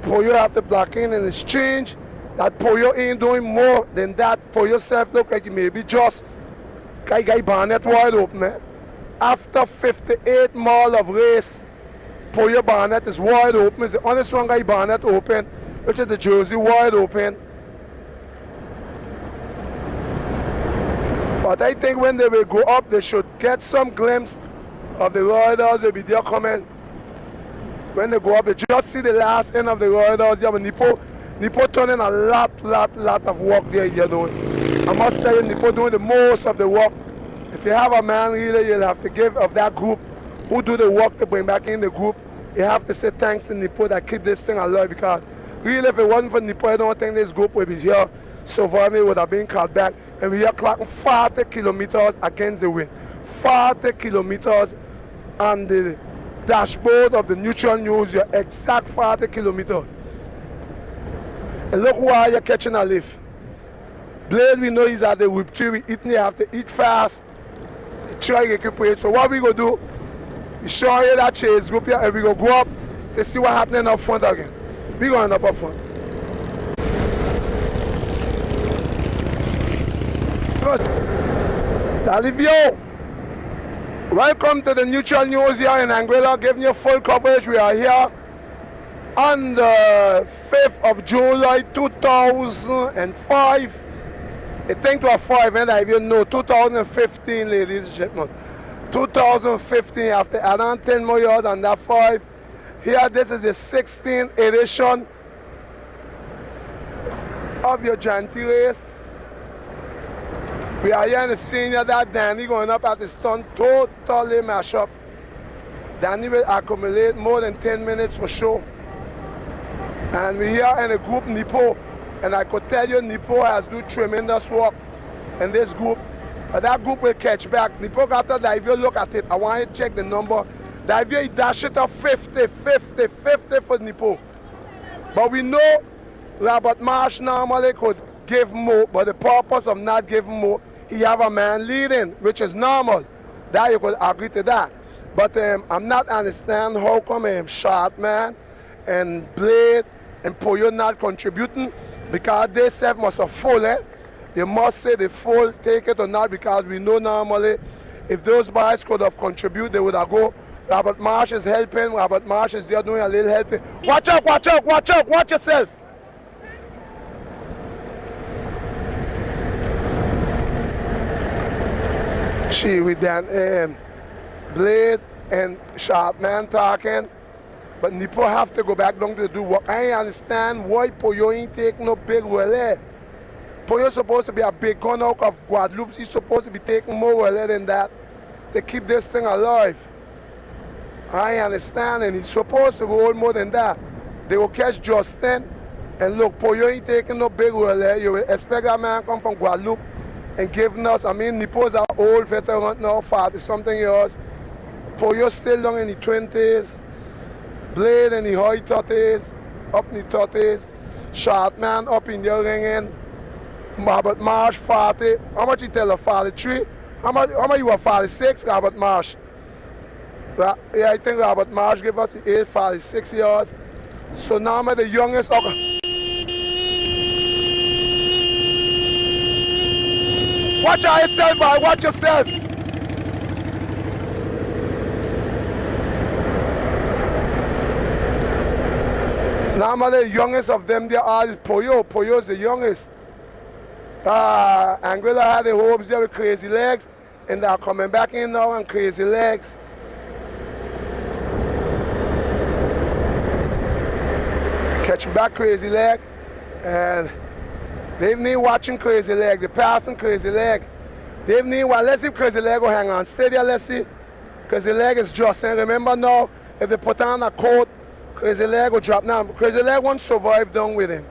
Speaker 1: Poyo have to block in and exchange. That Poyo ain't doing more than that. For yourself look like he may be just guy Barnett wide open. Eh? After 58 miles of race, Poyo Barnett is wide open. It's the only one guy Barnett open, which is the Jersey wide open. But I think when they will go up, they should get some glimpse of the riders will be there coming. When they go up, they just see the last end of the riders. Yeah, but Nipo turning a lot of work there, you know. I must tell you, Nipo doing the most of the work. If you have a man really, you'll have to give of that group who do the work to bring back in the group. You have to say thanks to Nipo that keep this thing alive, because really if it wasn't for Nipo, I don't think this group would be here. So for me, it would have been called back. And we are clocking 40 kilometers against the wind. 40 kilometers on the dashboard of the Neutral News, your exact 40 kilometers. And look why you're catching a lift. Blade, we know he's at the whip tree. We eating, you have to eat fast. Try to recuperate. So what we gonna do? We show you that chase group here, and we gonna go up to see what happening up front again. We going up front. Good. Talivio, welcome to the Neutral News here in Anguilla, giving you full coverage. We are here on the 5th of July 2005. It think to a 5, and I even know 2015, ladies and gentlemen. 2015, after adding 10 more years on that 5. Here, this is the 16th edition of your johnTY race. We are here in the senior that Danny going up at the stunt, totally mash up. Danny will accumulate more than 10 minutes for sure. And we're here in a group Nipo, and I could tell you Nipo has do tremendous work in this group. But that group will catch back. Nipo got to dive, you look at it. I want you to check the number. Dive, he dash it up 50 for Nipo. But we know Robert Marsh normally could give more, but the purpose of not giving more, he have a man leading, which is normal. That you could agree to that. But I'm not understand how come Short Man and Blade and Poyo not contributing, because they self must have full, eh? They must say they full, take it or not, because we know normally if those boys could have contributed, they would have go. Robert Marsh is helping, Robert Marsh is there doing a little helping. Watch out, watch out, watch out, watch yourself. Gee, we done Blade and Short Man talking, but Nipo have to go back down to do work. I understand why Poyo ain't take no big relay. Poyo's supposed to be a big gun out of Guadeloupe. He's supposed to be taking more relay than that to keep this thing alive. I understand, and he's supposed to hold more than that. They will catch Justin, and look, Poyo ain't taking no big relay. You will expect that man come from Guadeloupe and giving us, I mean, Nipo's an old veteran now, 40-something years. Poyo still down in the 20s. Blade in the high 30s, up in the 30s. Short Man up in the ringing. Robert Marsh, 40. How much you tell her, 43? How much you were, 46, Robert Marsh? Yeah, I think Robert Marsh gave us the age, 46 years. So now I'm the youngest. Okay. Watch out yourself, boy. Watch yourself. Now the youngest of them, they are Poyo. Poyo is the youngest. Anguilla had the hopes there with Crazy Legs, and they're coming back in now and Crazy Legs. Catch back Crazy Leg, and they've need watching Crazy Leg, the passing Crazy Leg. They've need, well, let's see if Crazy Leg will hang on. Stay there, let's see. Crazy Leg is Justin. Remember now, if they put on a coat, Crazy Leg will drop now. Crazy Leg won't survive down with him.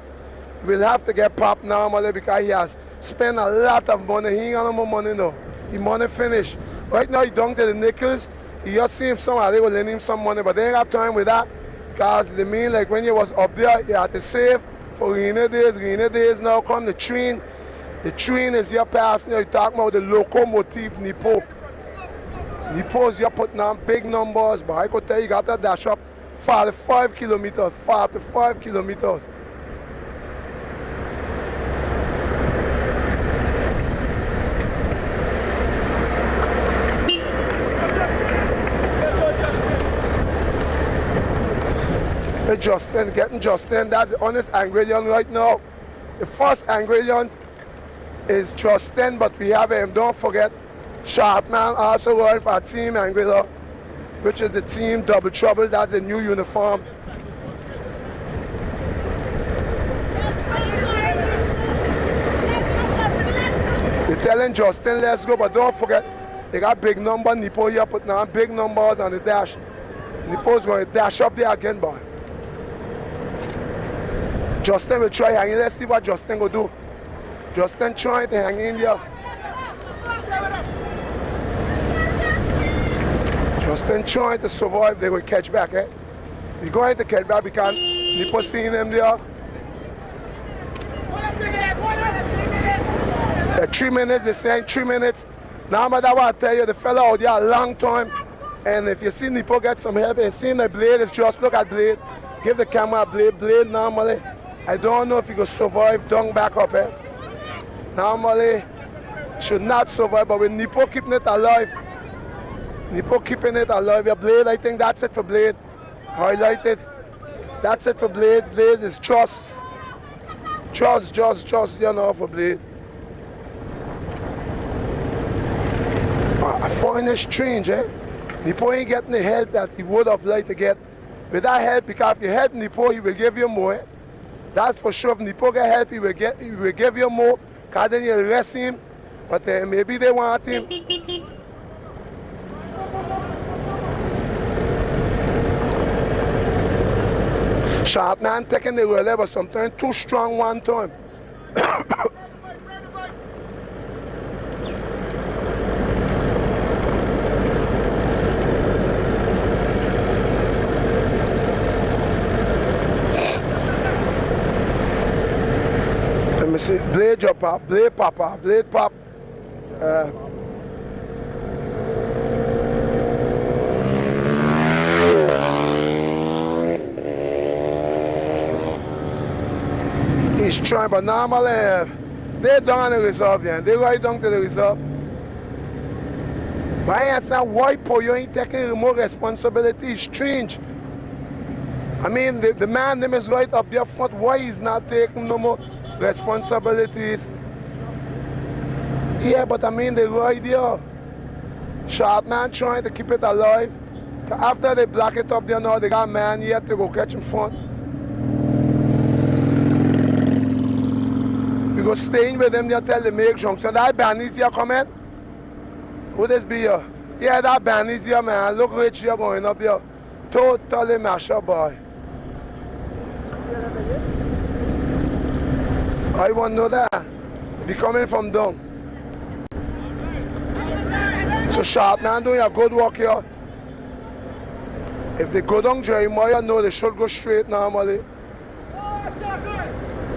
Speaker 1: We'll have to get popped normally because he has spent a lot of money. He ain't got no more money now. The money finished. Right now he down to the nickels. He just see if somebody will lend him some money, but they ain't got time with that. Because they mean like when you was up there, you had to save for rainy days. Rainy days now come the train. The train is your passenger. You're talking about the locomotive Nipo. Nipo is you're putting on big numbers, but I could tell you got to dash up 45 kilometers, 45 kilometers. Justin, getting Justin, that's the honest ingredient right now. The first ingredient is Justin, but we have him, don't forget, Short Man also going for Team Anguilla, which is the team Double Trouble, that's the new uniform. They're telling Justin, let's go, but don't forget, they got big number, Nipo here putting on big numbers on the dash. Nipo's going to dash up there again, boy. Justin will try hanging. Let's see what Justin will do. Justin trying to hang in there. Justin trying to survive. They will catch back, eh? He's going to catch back because Nipo seeing them there. 3 minutes, they're saying 3 minutes. Now, but I want to tell you, the fella out there a long time. And if you see Nipo get some help and see the Blade, it's just look at Blade. Give the camera a Blade. Blade normally. I don't know if he could survive down back up, eh? Normally, should not survive, but with Nipo keeping it alive, Nipo keeping it alive. Your Blade, I think that's it for Blade. Highlighted. That's it for Blade. Blade is trust, you know, for Blade. kind of strange, eh? Nipo ain't getting the help that he would have liked to get. With that help, because if you help Nipo, he will give you more. Eh? That's for sure. If Nipo get help, he will give you more. Because then you arrest him. But maybe they want him. Sharp man taking the relay, but sometimes too strong one time. Let me see, blade drop up, blade pop up, blade pop. He's trying, but normally they down the reserve, yeah. They right down to the reserve. But I understand why Poyo ain't taking more responsibility. It's strange. I mean, the man them is right up there front. Why he's not taking no more responsibilities? Yeah, but I mean, they right there. Sharp man trying to keep it alive. After they block it up there now, they got man yet to go catch him front. We go staying with them there till they make junction. That band is here coming. Who this be here? Yeah, that band is here, man. Look rich here going up there. Totally mash up, boy. I want to know that. If you coming from down. So Sharp man doing a good work here. If they go down Jeremiah, no, they should go straight normally.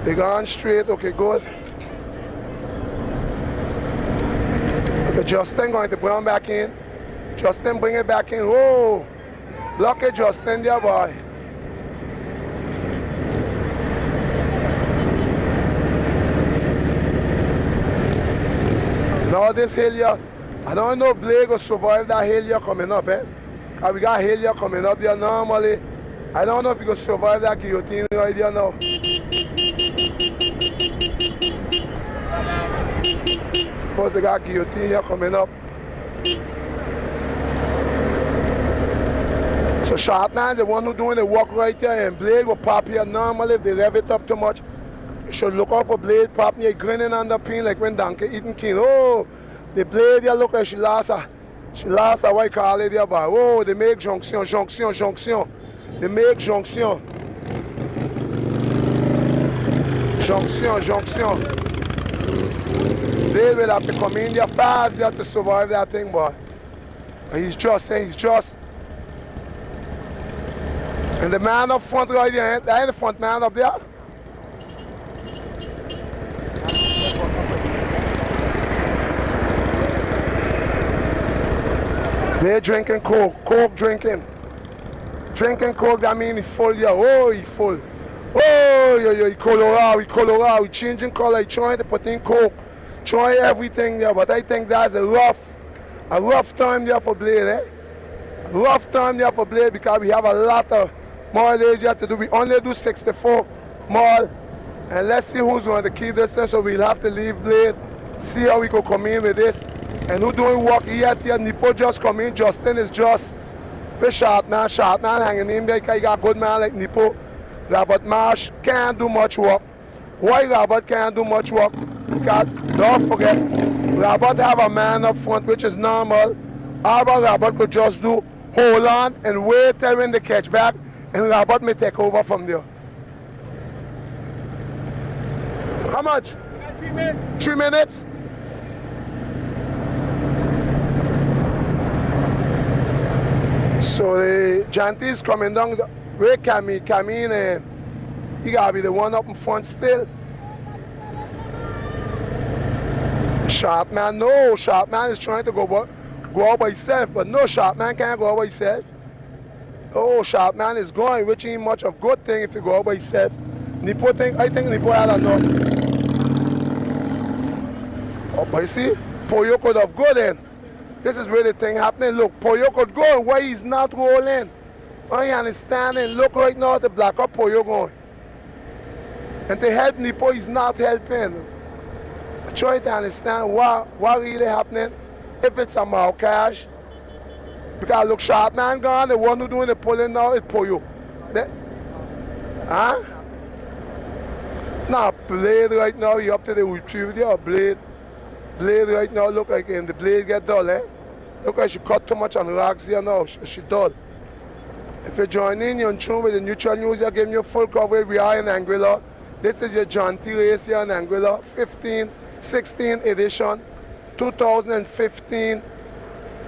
Speaker 1: They gone straight, okay, good. Okay, Justin going to bring him back in. Justin bring it back in. Whoa! Lucky Justin there, boy. Now this hill here, I don't know if Blake will survive that hill here coming up, eh? Because we got hill here coming up there normally. I don't know if he will survive that guillotine right there now. Suppose they got guillotine here coming up. So Sharp man, the one who doing the work right there, and Blade will pop here normally if they rev it up too much. You should look out for Blade popping here, grinning on the pin like when Donkey eating king. Oh, the Blade there look like she lost a white call there, boy. Oh, they make jonction. They make jonction. They will have to come in there fast there to survive that thing, boy. And he's just. And the man up front right there, that ain't the front man up there. They're drinking Coke drinking. Drinking Coke, that means he's full, yeah. Oh, he's full. Oh, he colorado, he changing color, he trying to put in Coke, trying everything there, but I think that's a rough time there for Blade, eh? A rough time there for Blade because we have a lot of mileage to do. We only do 64 mile, and let's see who's going to keep this thing, so we'll have to leave Blade, see how we can come in with this. And who doing work here, Nipo just come in, Justin is just the short man hanging in there because he got a good man like Nipo. Robert Marsh can't do much work. Why Robert can't do much work? Because don't forget, Robert have a man up front, which is normal. However, Robert could just do hold on and wait till when they catch back, and Robert may take over from there. How much? 3 minutes. 3 minutes? So the johnTY is coming down. Where come in, he gotta be the one up in front still. Sharp man, no, Sharp man is trying to go out by himself, but no, Sharp man can't go out by himself. Oh, Sharp man is going, which ain't much of good thing if you go out by himself. I think Nipo had enough. Oh, but you see, Poyo could have gone in. This is where the thing happening. Look, Poyo could go, why he's not rolling? I understand, and look right now the black up Poyo going. And to help Nipo, he's not helping. I try to understand what really happening. if it's a marquage, because look, sharp man gone, the one who doing the pulling now is Poyo. Huh? Nah, blade right now, you up to the retrieve there, blade. Blade right now look like the blade get dull, eh? Look like she cut too much on rocks here now, she dull. If you join in, you're in tune with the Neutral News, you're giving you full coverage. We are in Anguilla. This is your johnTY race here in Anguilla, 16 edition, 2015.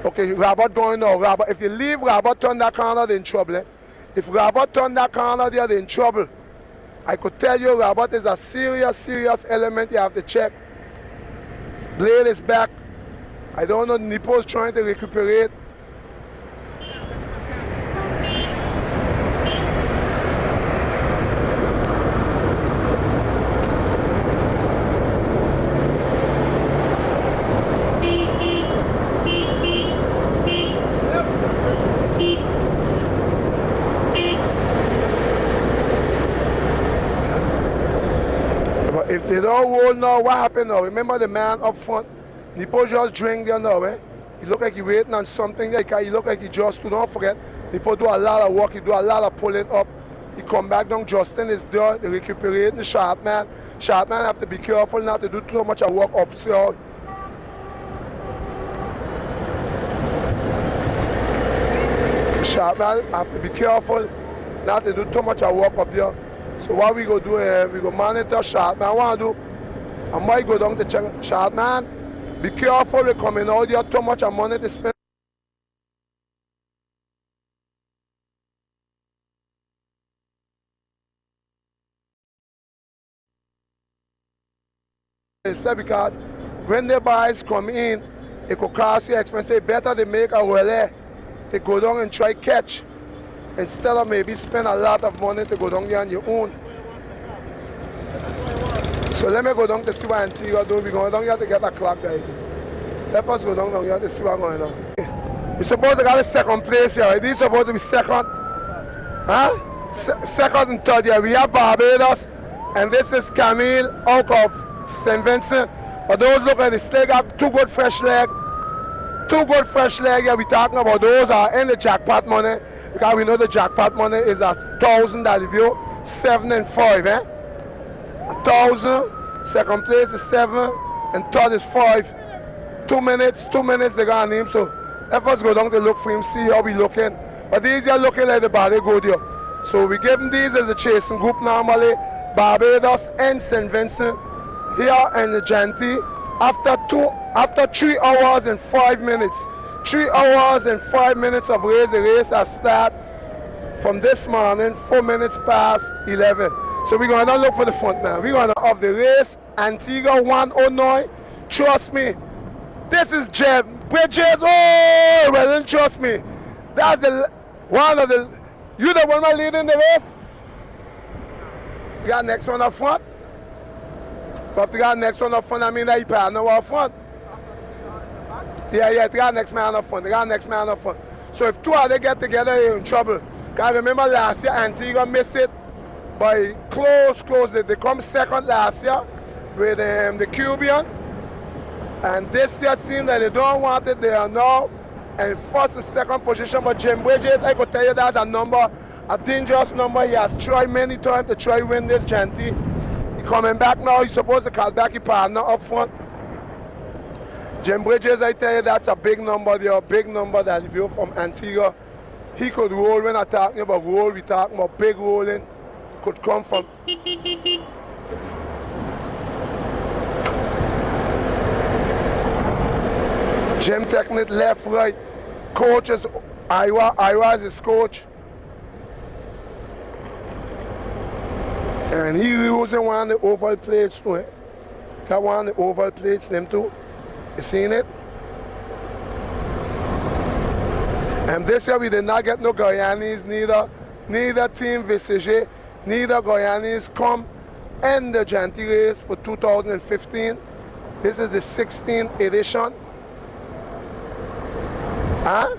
Speaker 1: Okay, Robert going now. Robert, if you leave Robert turn that corner, they're in trouble. Eh? If Robert turn that corner there, they're in trouble. I could tell you Robert is a serious element you have to check. Blade is back. I don't know, Nipo's trying to recuperate. If they don't roll now, what happened now? Remember the man up front? Nipo just drink there now, eh? He look like he waiting on something. He look like he just, don't forget, Nipo do a lot of work, he do a lot of pulling up. He come back down, Justin is there, they recuperating the sharp man. Sharp man have to be careful not to do too much of work upstairs. Sharp man have to be careful not to do too much of work up there. So what we go do here, we go monitor sharp man. What I do, I might go down to check sharp man. Be careful with coming out there, too much of money to spend. Because when the boys come in, it could cost you expensive. Better they make a relay to go down and try catch, instead of maybe spend a lot of money to go down there on your own. So let me go down to see what Antigua do. We're going down here to get a clock, guys. Let us go down here to see what's going on. You're supposed to get a second place here, right? This is supposed to be second. Huh? Second and third here. We have Barbados, and this is Camille out of St. Vincent. But those look like they still got two good fresh legs. Two good fresh legs here. We're talking about those are in the jackpot money. Because we know the jackpot money is $1,000 that view, 7 and 5, eh? 1,000, second place is 7, and third is 5. 2 minutes, they got a name. So let us go down to look for him, see how we looking. But these are looking like the body go there. So we give them these as a chasing group normally. Barbados and St. Vincent here in the johnTY. After 3 hours and 5 minutes. 3 hours and 5 minutes of race. The race has started from this morning, 4 minutes past 11. So we're going to look for the front man. We're going to have the race, Antigua 109. Trust me, this is Jeb. Bridges, oh, well then trust me. That's the one of the, you the one leading the race? You got next one up front? But if you got next one up front, I mean that you partner up front. Yeah, you got next man up front. They got next man up front. So if two of them get together, you're in trouble. Because remember last year, Antigua missed it by close. They come second last year with the Cuban. And this year seems that they don't want it. They are now in first and second position. But Jim Bridges, I could tell you that's a number, a dangerous number. He has tried many times to try win this johnTY. He coming back now. He's supposed to call back his partner up front. Jim Bridges, I tell you, that's a big number there, a big number that if you're from Antigua, he could roll. When I'm talking about roll, we're talking about big rolling. Could come from. Jim technique left, right. Coach is Iowa. Iowa is his coach. And he using one of the oval plates too. Got one of the oval plates, them too. You seen it? And this year we did not get no Guyanese, neither Team VCG, neither Guyanese come in the johnTY race for 2015. This is the 16th edition. Huh?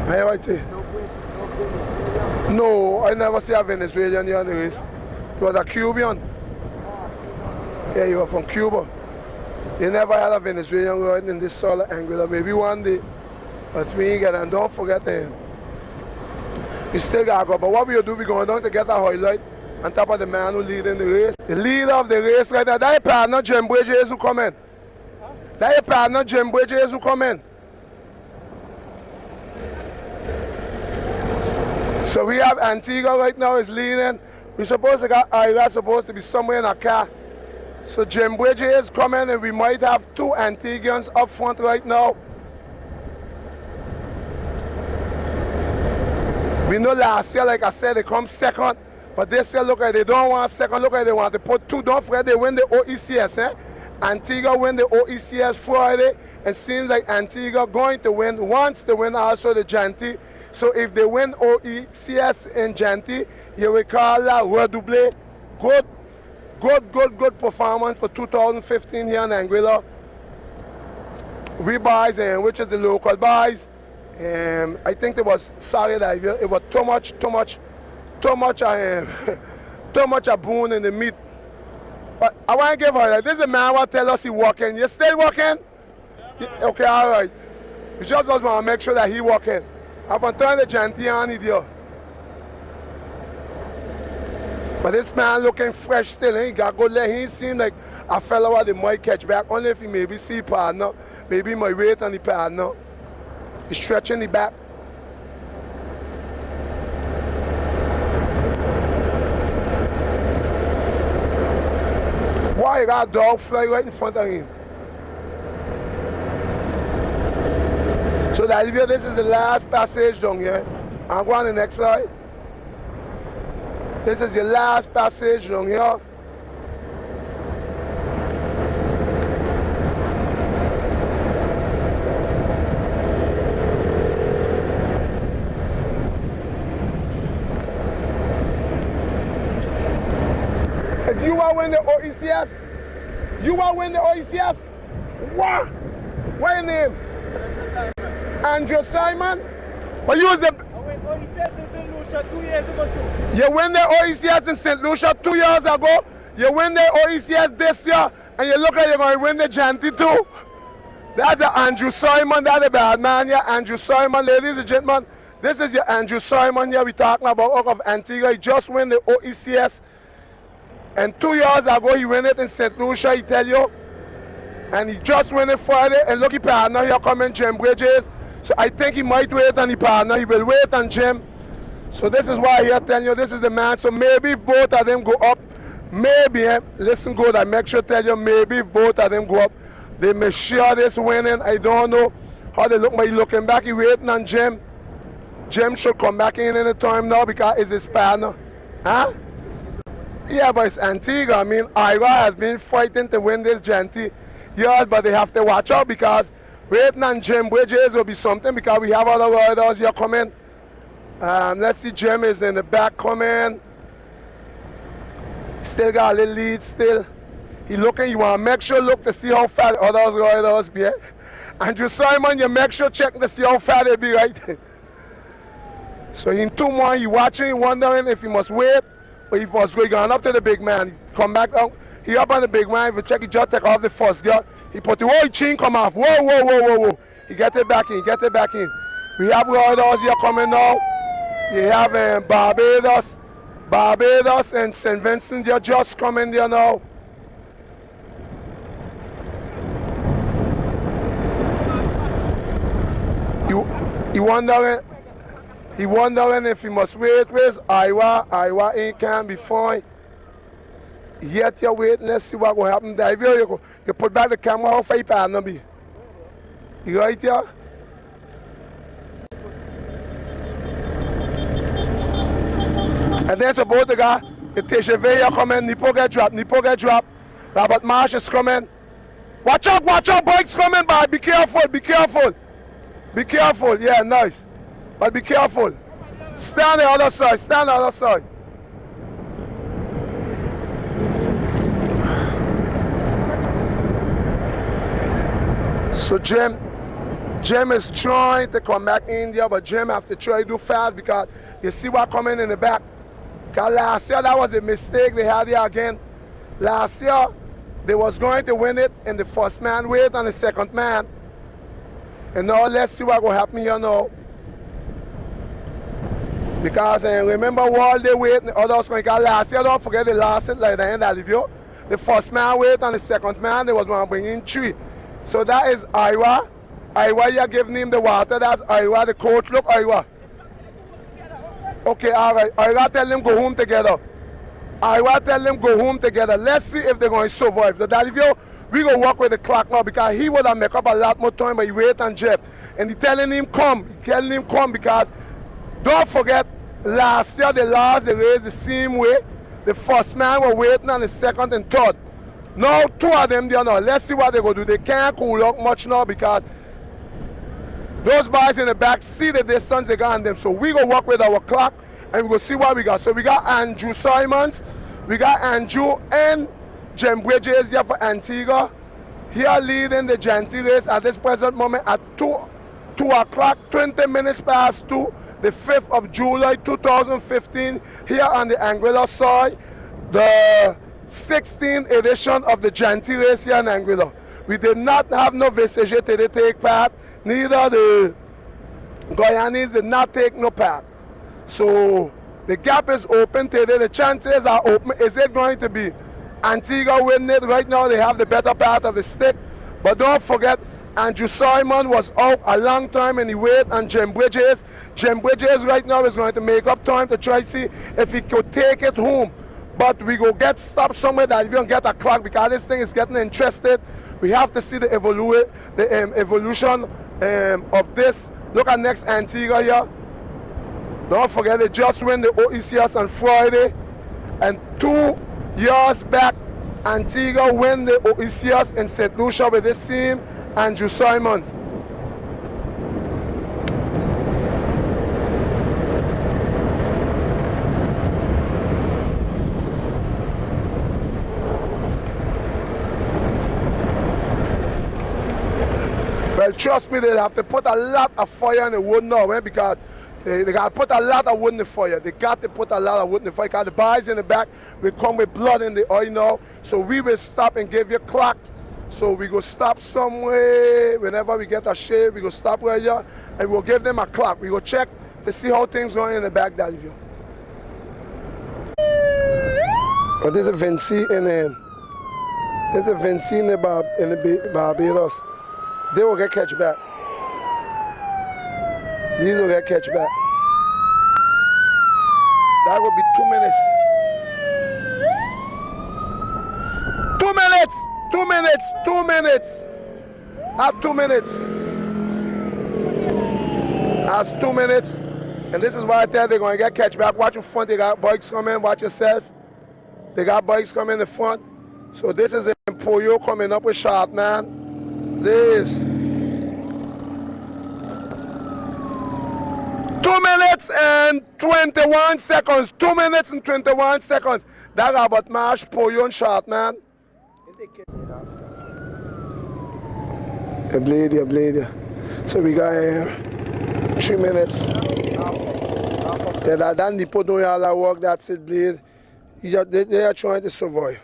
Speaker 1: I say? No, I never see a Venezuelan here in the race. It was a Cuban. Yeah, you were from Cuba. They never had a Venezuelan riding in this sort of Anguilla. Maybe one day, but we ain't get. And don't forget them. We still gotta go. But what we'll do, we're going down to get a highlight on top of the man who leading the race. The leader of the race right now, that your partner Jim Bridges who come in. That your partner Jim Bridges who come in. So we have Antigua right now is leading. We supposed to got Ira supposed to be somewhere in a car. So Jim Bridges is coming and we might have two Antiguans up front right now. We know last year, like I said, they come second, but this year look like they don't want second, look like they want to put two. Don't forget they win the OECS, eh? Antigua win the OECS Friday, and seems like Antigua going to win once they win also the johnTY. So if they win OECS in johnTY, you will call that redouble. Good performance for 2015 here in Anguilla. We buys, which is the local buys. I think it was sorry that it was too much a boon in the meat. But I want to give her like this is a man who tell us he walking. You still walking? Yeah. Okay, all right. We just want to make sure that he walking. I'm going to turn the johnTY on here. But this man looking fresh still. He got good leg. He seemed like a fellow that they might catch back. Only if he maybe see partner. Maybe he might wait on the partner. He's stretching the back. Why you got a dog fly right in front of him? So that this is the last passage down here. I'm going to the next side. This is the last passage down here. Is you want to win the OECS? You want to win the OECS? What? What your name? Andrew Simon? But you was the...
Speaker 9: OECS in St. Lucia 2 years ago too.
Speaker 1: You win the OECS in St. Lucia 2 years ago. You win the OECS this year, and you look like you're going to win the johnTY too. That's the Andrew Simon. That's the bad man here. Andrew Simon, ladies and gentlemen. This is your Andrew Simon here. We're talking about out of Antigua. He just win the OECS. And 2 years ago, he win it in St. Lucia, he tell you. And he just win it Friday. And look, he partner here coming, Jim Bridges. So I think he might wait on the partner. He will wait on Jim. So this is why I tell you, this is the man. So maybe if both of them go up, maybe, listen good, I make sure tell you, maybe if both of them go up, they may share this winning. I don't know how they look, but he looking back, he waiting on Jim. Jim should come back in any time now because it's his partner. Huh? Yeah, but it's Antigua. I mean, Ira has been fighting to win this johnTY. Yes, but they have to watch out because waiting on Jim Bridges will be something because we have other riders here coming. Let's see, Jim is in the back coming. Still got a little lead still. He looking, you want to make sure look to see how fat others riders be. Andrew Simon, you make sure check to see how fat they be, right? So in 2 more, he watching, wondering if he must wait or if he was going up to the big man. He come back down, he up on the big man, if you check, he just take off the first gear. He put the whole chain come off. Whoa. He get it back in, We have riders here coming now. You have Barbados and St. Vincent, they're just coming there now. He wondering if he must wait. Where's Iowa? Iowa ain't can be fine. Yet you're waiting, let's see what will happen there. You put back the camera, how far you partner be? You right here? And then suppose the guy, the Teshevea coming, Nipo get dropped. Robert Marsh is coming. Watch out, bikes coming by. Be careful. Yeah, nice. But be careful. Stand on the other side. So Jim is trying to come back in there, but Jim have to try to do fast because you see what coming in the back. Because last year that was a mistake they had there again. Last year They was going to win it in the first man weight and the second man. And now let's see what will happen here now. Because remember while they wait, the others going to get last year, don't forget they lost it like the end of the video. The first man weight and the second man, they was going to bring in 3. So that is Iowa. Iowa, you're giving him the water. That's Iowa, the coach. Look, Iowa. Okay, all right. Iowa tell them go home together. Iowa tell them go home together. Let's see if they're going to survive. So that video, we going to work with the clock now because he would have make up a lot more time, but he wait and Jeff. And he telling him come. He telling him come because don't forget, last year they lost the race the same way. The first man were waiting on the second and third. Now 2 of them there now. Let's see what they go do. They can't cool up much now because those boys in the back see the distance they got on them. So we go work with our clock and we go see what we got. So we got Andrew Simons, we got Andrew and Jem Bridges here for Antigua. Here leading the johnTY race at this present moment at 2 o'clock, 20 minutes past 2, the 5th of July 2015, here on the Anguilla side, the 16th edition of the johnTY race here in Anguilla. We did not have no VCG today take part, neither the Guyanese did not take no part. So the gap is open today, the chances are open. Is it going to be Antigua winning it? Right now they have the better part of the stick, but don't forget Andrew Simon was out a long time in the weight, and Jem Bridges right now is going to make up time to try to see if he could take it home. But we go get stopped somewhere that we don't get a clock because this thing is getting interested. We have to see the evolution of this. Look at next Antigua here. Don't forget they just win the OECS on Friday, and 2 years back Antigua win the OECS in St. Lucia with this team, Andrew Simons. Well, trust me, they'll have to put a lot of fire in the wood now, because they got to put a lot of wood in the fire. They got to put a lot of wood in the fire because the boys in the back will come with blood in the oil now. So we will stop and give you clocks. So we go stop somewhere. Whenever we get a shave, we go stop right here and we'll give them a clock. We go check to see how things going in the back that view. But this is Vinci in the Barbados. They will get catch back. These will get catch back. That will be 2 minutes. 2 minutes! 2 minutes! 2 minutes! At 2 minutes. That's 2 minutes. And this is why I tell they're going to get catch back. Watch in front, they got bikes coming. Watch yourself. They got bikes coming in the front. So this is Emporio coming up with shot, man. This 2 minutes and 21 seconds. 2 minutes and 21 seconds. That about Marsh Poyon shot, man. A blade. So we got 3 minutes. Yeah, that Nipo doing all that work, that's it, blade. They are trying to survive.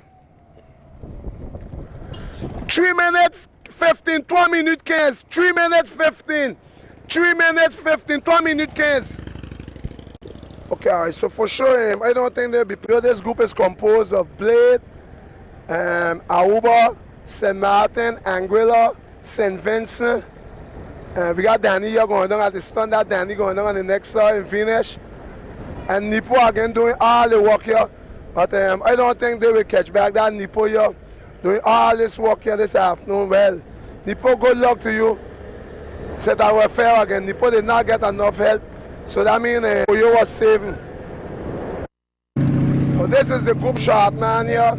Speaker 1: 3 minutes 15, 3 minutes 15. 3 minutes 15, 3 minutes 15, 3 minutes 15. Okay, all right, so for sure, I don't think they'll be pure. This group is composed of Blade, Aruba, St. Martin, Anguilla, St. Vincent. We got Danny here going down at the stand, that Danny going down on the next side in finish. And Nipo again doing all the work here. But I don't think they will catch back that Nipo here doing all this work here this afternoon. Well, Nipo, good luck to you. Said I was fair again. Nipo did not get enough help. So that means you was saving. So this is the group shot, man, here.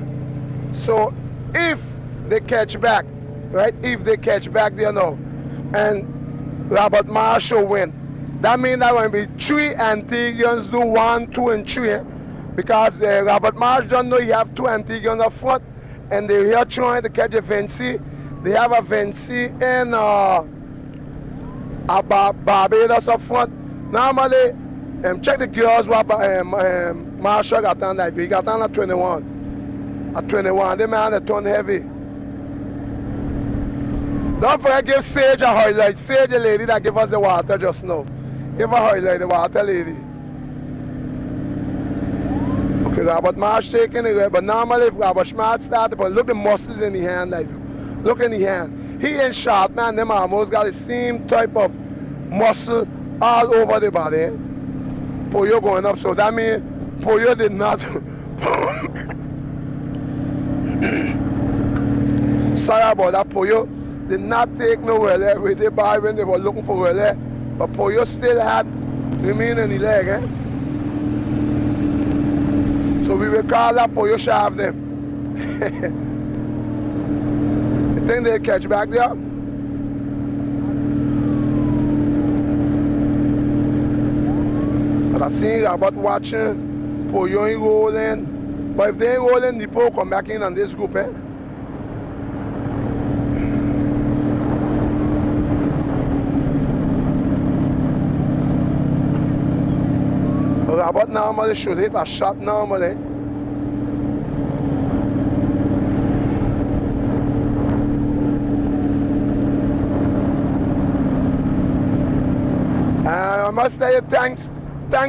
Speaker 1: So if they catch back, right, if they catch back there now, and Robert Marshall win, that means there going to be 3 Antiguans do 1, 2, and 3. Because Robert Marsh don't know he have 2 Antiguans up front, and they're here trying to catch a Vinci. They have a Vinci and a Barbados up front. Normally, check the girls what Marshall got on that. He got on at 21. At 21, the man that turned heavy. Don't forget give Sage a highlight. Sage, the lady that gave us the water just now. Give a highlight, the water lady. Okay, Robert Marsh taking it, but normally if Robert Smart started, but look the muscles in the hand, like, look in the hand. He ain't short, man, them almost got the same type of muscle all over the body. Pollo going up, so that means Pollo did not, sorry about that, Pollo did not take no relay with the bar when they were looking for relay, but Pollo still had remain in the leg, eh? So we will call that Pollo shaft them. You think they'll catch back there? But I see about watching Pollo ain't rolling. But if they ain't rolling, the Pollo come back in on this group, eh? Robert normally should hit a shot normally. I must say thanks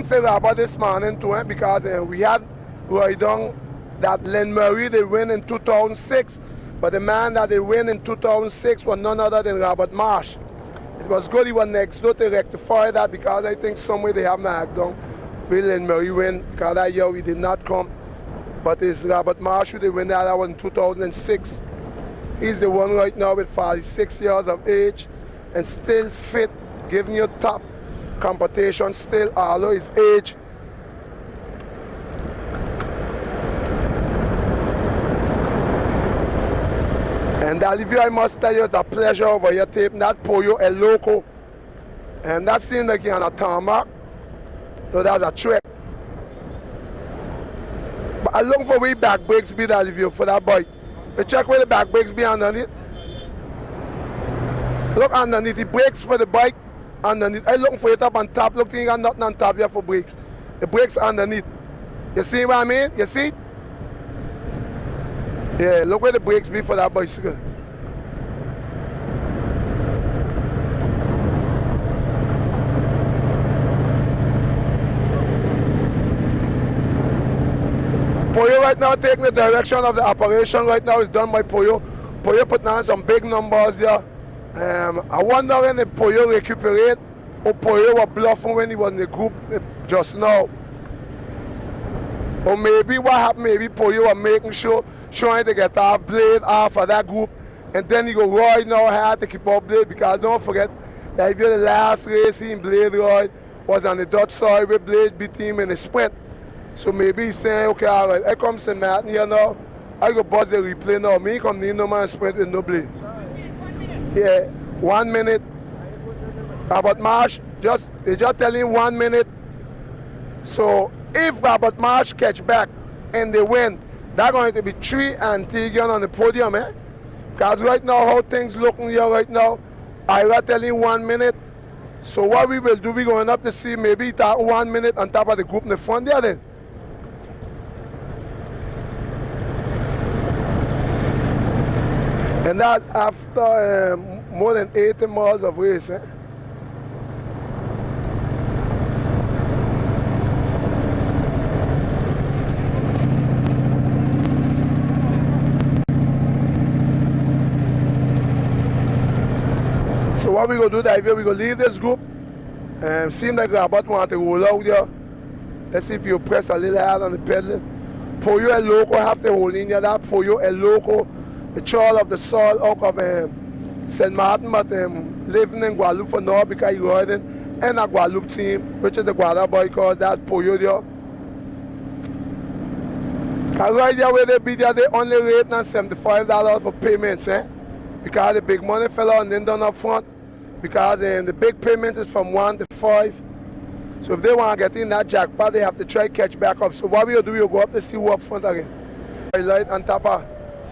Speaker 1: to Robert this morning too, because we had right down that Len Murray they win in 2006, but the man that they win in 2006 was none other than Robert Marsh. It was good he was next door to rectify that, because I think somewhere they have marked down. Will and Murray win, because that year we did not come. But it's Robert Marsh who they win that one in 2006. He's the one right now with 46 years of age and still fit, giving you top competition still, although his age. And Olivia, I must tell you, it's a pleasure over here taping that Pollo El Loco. And that seems like you're on a tarmac. So that's a trick. But I look for where back brakes be that review for that bike. But check where the back brakes be underneath. Look underneath the brakes for the bike underneath. I looking for it up on top. Look, you got nothing on top here for brakes. The brakes underneath. You see what I mean? You see? Yeah, look where the brakes be for that bicycle. Pollo right now taking the direction of the operation right now is done by Pollo. Pollo putting on some big numbers here. I wonder when the Pollo recuperate or Pollo was bluffing when he was in the group just now. Or maybe what happened, maybe Pollo was making sure, trying to get our blade off of that group, and then he go right now hard to keep up blade, because don't forget that if you're the last race he in Blade Roy was on the Dutch side with Blade beat him in the sprint. So maybe he's saying, okay, all right, I come St. Martin here now, I go buzz the replay now. Me come need no man sprint with no blade. Yeah, 1 minute. Robert Marsh, they just telling 1 minute. So if Robert Marsh catch back and they win, they're going to be 3 Antiguan on the podium, eh? Because right now, how things looking here right now, I got telling 1 minute. So what we will do, we're going up to see maybe that 1 minute on top of the group in the front there then. And that after more than 80 miles of race, eh? So what we gonna do that we gonna leave this group. Seems like Robert want to roll out there. Let's see if you press a little hard on the pedal. Pollo El Loco have to hold in there. That Pollo El Loco, the child of the soul out of St. Martin, but living in Guadeloupe for now because he riding in a Guadeloupe team, which is the Guadeloupe boy called that Pollo there. Cause right there where they be there, they only rate now $75 for payments, eh? Because the big money fell on them down up front. Because the big payment is from 1 to 5. So if they want to get in that jackpot, they have to try catch back up. So what we'll do, we'll go up to see who up front again. Light on top of,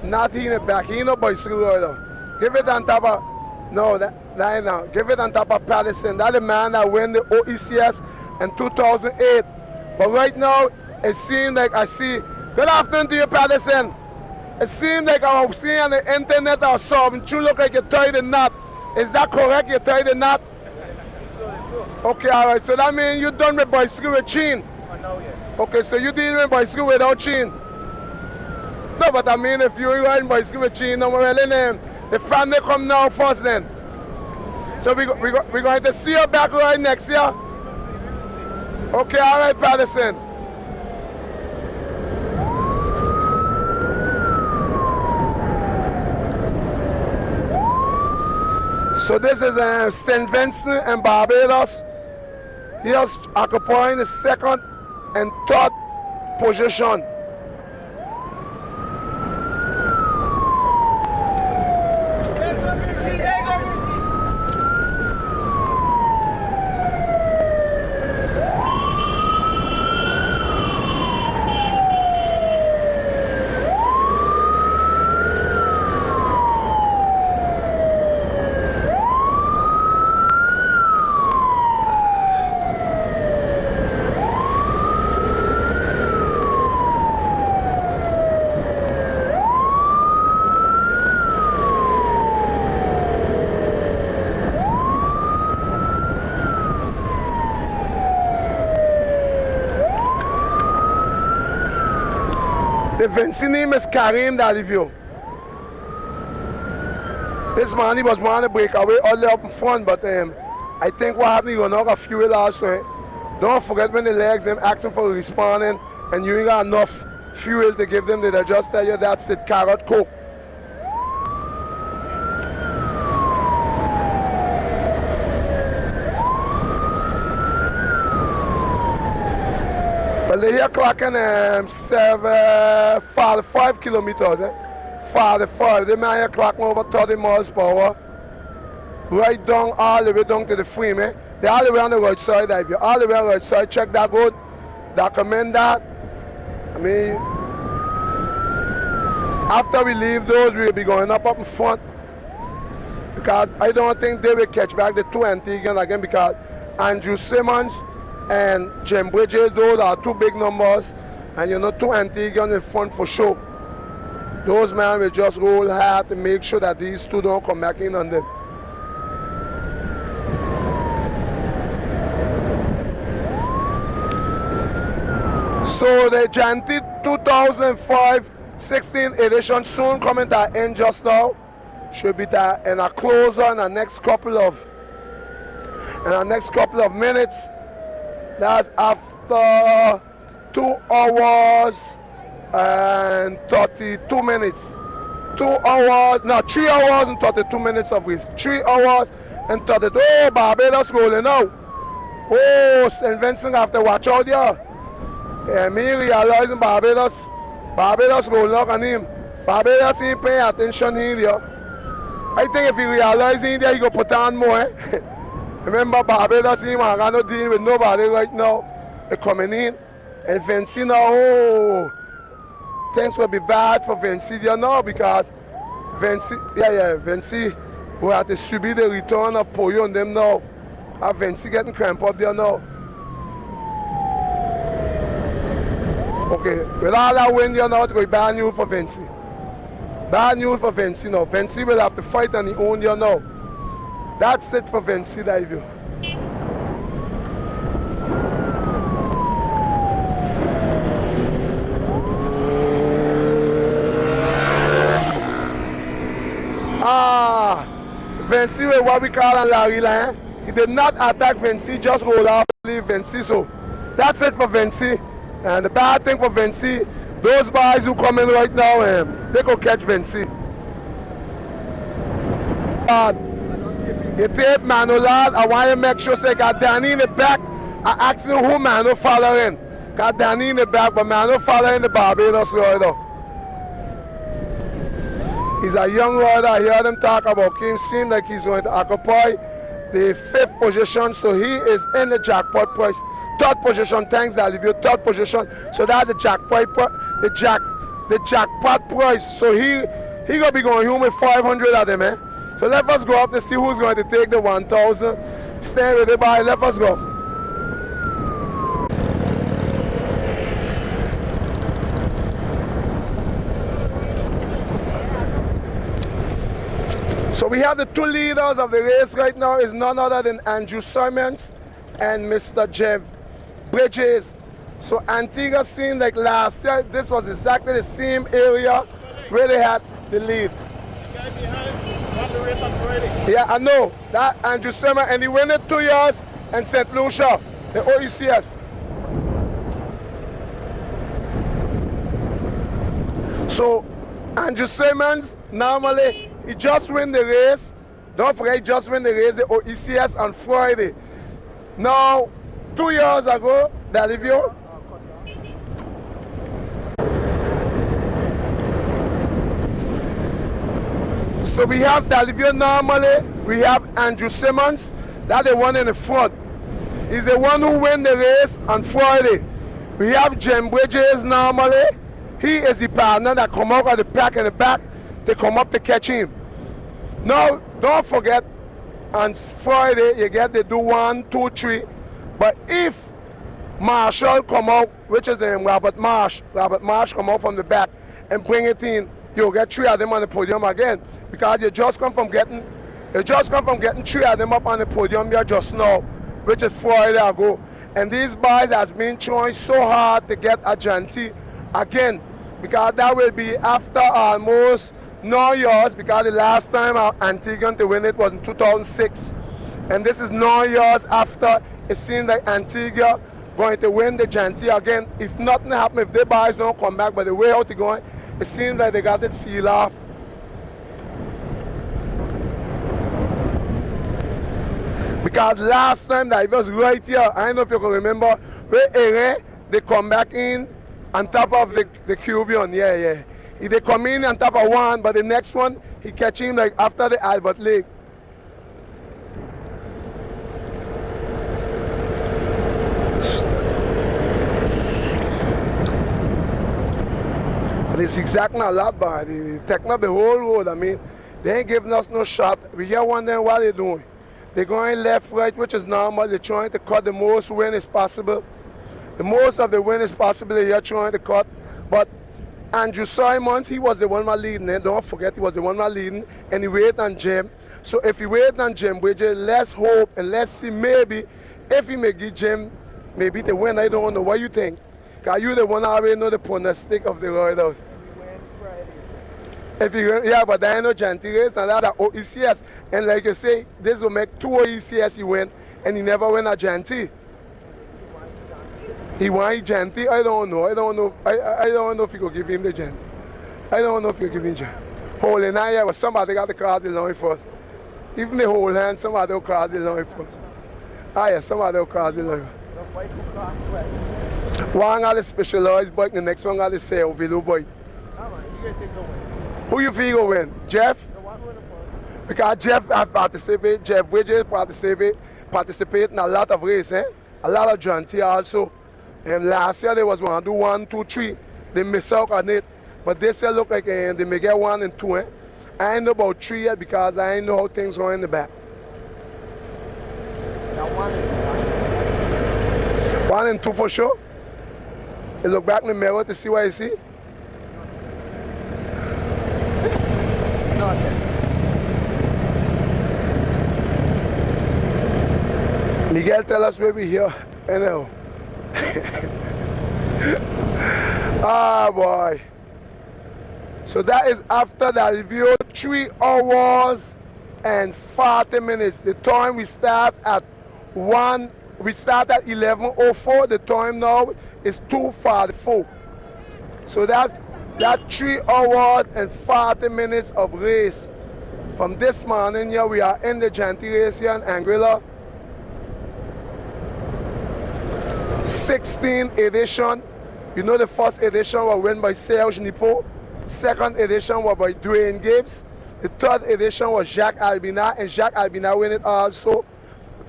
Speaker 1: not in the back, he no bicycle rider. Give it on top of, no, that now. Give it on top of Patterson. That's the man that won the OECS in 2008. But right now, it seems like I see, good afternoon to you, Patterson. It seems like I was seeing on the internet or something. You look like you tied the knot. Is that correct? You tied the knot? Okay, all right. So that means you're done with bicycle with chain. Okay, so you dealing with bicycle without chain. No, but I mean, if you're riding bicycle with chain, no more really, the family come now first then. So we're going to see you back ride next year. Okay, all right, Patterson. So this is St. Vincent and Barbados. He is occupying the second and third position. The Vinci name is Karim Dalivio. This man, he was wanting to break away all the way up in front, but I think what happened, he ran out of fuel also. Don't forget when the legs them asking for responding and you ain't got enough fuel to give them, they just tell you that's the carrot coke. Well, they're here clocking 45 kilometers, 45. They might here clocking over 30 miles per hour. Right down, all the way down to the freeway. They're all the way on the right side. If you're all the way on the right side, check that good. Document that. I mean, after we leave those, we'll be going up in front. Because I don't think they will catch back the two Antiguans again, because Andrew Simmons and Jim Bridges, those are two big numbers, and you know, two Antiguans in front for sure. Those men will just roll hard to make sure that these two don't come back in on them. So the johnTY 2005 16th edition soon coming to an end just now. Should be in a closer in the next couple of minutes. That's after 2 hours and 32 minutes. 3 hours and 32 minutes of this. 3 hours and 32. Oh, Barbados rolling now. Oh, St. Vincent have to watch out there. Yeah, me realizing Barbados rolling up on him. Barbados ain't paying attention here. I think if he realizes India, he go put on more. Remember, Barbados, he ain't got no deal with nobody right now. They're coming in. And Vinci now, oh, things will be bad for Vinci there now, because Vinci will have to subir the return of Poyo on them now. And Vinci getting cramped up there now. Okay, with all that wind there now, it's going to be bad news for Vinci. Bad news for Vinci now. Vinci will have to fight on his own there now. That's it for Vinci Divio. Vinci with what we call a Larry line. He did not attack Vinci, just roll off leave Vinci. So that's it for Vinci. And the bad thing for Vinci, those boys who come in right now, they go catch Vinci. You tape Mano lad, I want you to make sure say got Danny in the back. I ask you who Mano following. Got Danny in the back, but Mano following the Barbados rider. He's a young rider. I hear them talk about him. Seems like he's going to occupy the 5th position, so he is in the jackpot price. 3rd position, thanks Dalivio, 3rd position. So that's the jackpot price. So he gonna be going home with 500 of them, So let us go up to see who's going to take the 1,000. Stay with it, bye. Let us go. So we have the two leaders of the race right now is none other than Andrew Simons and Mr. Jeff Bridges. So Antigua seemed like last year, this was exactly the same area where they had the lead. Yeah, I know. That Andrew Simons, and he won it 2 years in St. Lucia, the OECS. So Andrew Simons, normally, he just win the race. Don't forget, he just win the race, the OECS on Friday. Now, 2 years ago, Dalivio, so we have Dalivio normally, we have Andrew Simons, that's the one in the front. He's the one who win the race on Friday. We have Jim Bridges normally. He is the partner that come out of the pack in the back. They come up to catch him. Now, don't forget, on Friday, you get to do 1, 2, 3. But if Marshall come out, which is the Robert Marsh come out from the back and bring it in, you'll get 3 of them on the podium again. Because you just come from getting 3 of them up on the podium here just now, which is Friday ago. And these boys has been trying so hard to get a johnTY again, because that will be after almost 9 years, because the last time our Antigua to win it was in 2006. And this is 9 years after. It seems like Antigua going to win the johnTY again. If nothing happens, if the boys don't come back, but the way out they're going, it seems like they got it sealed off. Because last time that it was right here, I don't know if you can remember, where Ere, they come back in on top of the Cubion, yeah. They come in on top of one, but the next one, he catch him like after the Albert Lake. But it's exactly a lot, but they taking up the whole road. I mean, they ain't giving us no shot. We get one then what they doing. They're going left, right, which is normal. They're trying to cut the most win as possible. The most of the win is possible they're trying to cut. But Andrew Simons, he was the one that leading. Don't forget, he was the one that leading. And he waited on Jim. So if he waited on Jim Bridges, let's hope and let's see maybe if he may give Jim maybe the win. I don't know. What you think? Because you're the one that already know the pronostic of the riders. If you, yeah, but there ain't no johnTY race, and that's OECS. And like you say, this will make 2 OECS he win, and he never win a johnTY. He won a johnTY? I don't know. I don't know if you could give him the johnTY. I don't know if you give him johnTY. Holding hand, yeah, but somebody got to cross the line first. Even the whole hand, somebody will cross the line first. Ah, yeah, somebody will cross the line. One got the specialized bike, the next one got the Silvio bike. Who you feel will win? Jeff? Because Jeff have participated, Jeff Bridges participate in a lot of races, a lot of johnTY also. And last year they was going to do 1, 2, 3. They miss out on it. But this year look like they may get 1 and 2. I ain't know about 3 yet because I ain't know how things go in the back. 1 and 2 for sure. You look back in the mirror to see what you see. Miguel, tell us where we here. Anyhow. Ah, boy. So that is after that review, 3 hours and 40 minutes. The time we start at 11:04. The time now is 2:44. So that's 3 hours and 40 minutes of race. From this morning here, we are in the johnTY race here in Anguilla. 16th edition. You know the first edition was won by Serge Nipo. Second edition was by Dwayne Gibbs. The third edition was Jacques Albina, and Jacques Albina won it also.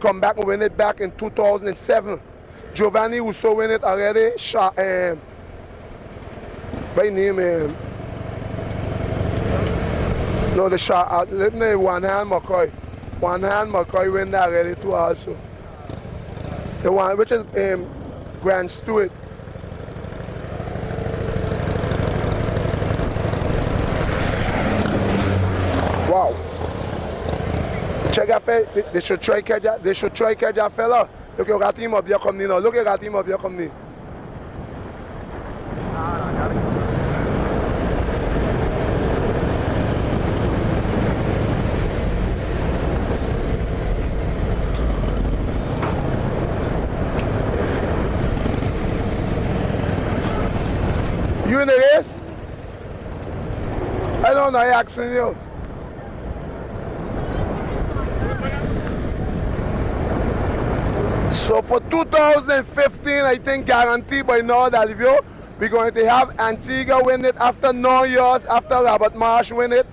Speaker 1: Come back and win it back in 2007. Giovanni Rousseau won it already. By name, no, the shot. Let me One Hand McCoy. One Hand McCoy win that already too also. The one which is Grant Stewart. Wow. check that fella. They should try catch that. They should try catch that fella. Look, you got him up there coming now. Look, you got him up there coming. You in the race? I don't know, I'm asking you. So for 2015, I think guaranteed by now that we're going to have Antigua win it after 9 years, after Robert Marsh win it.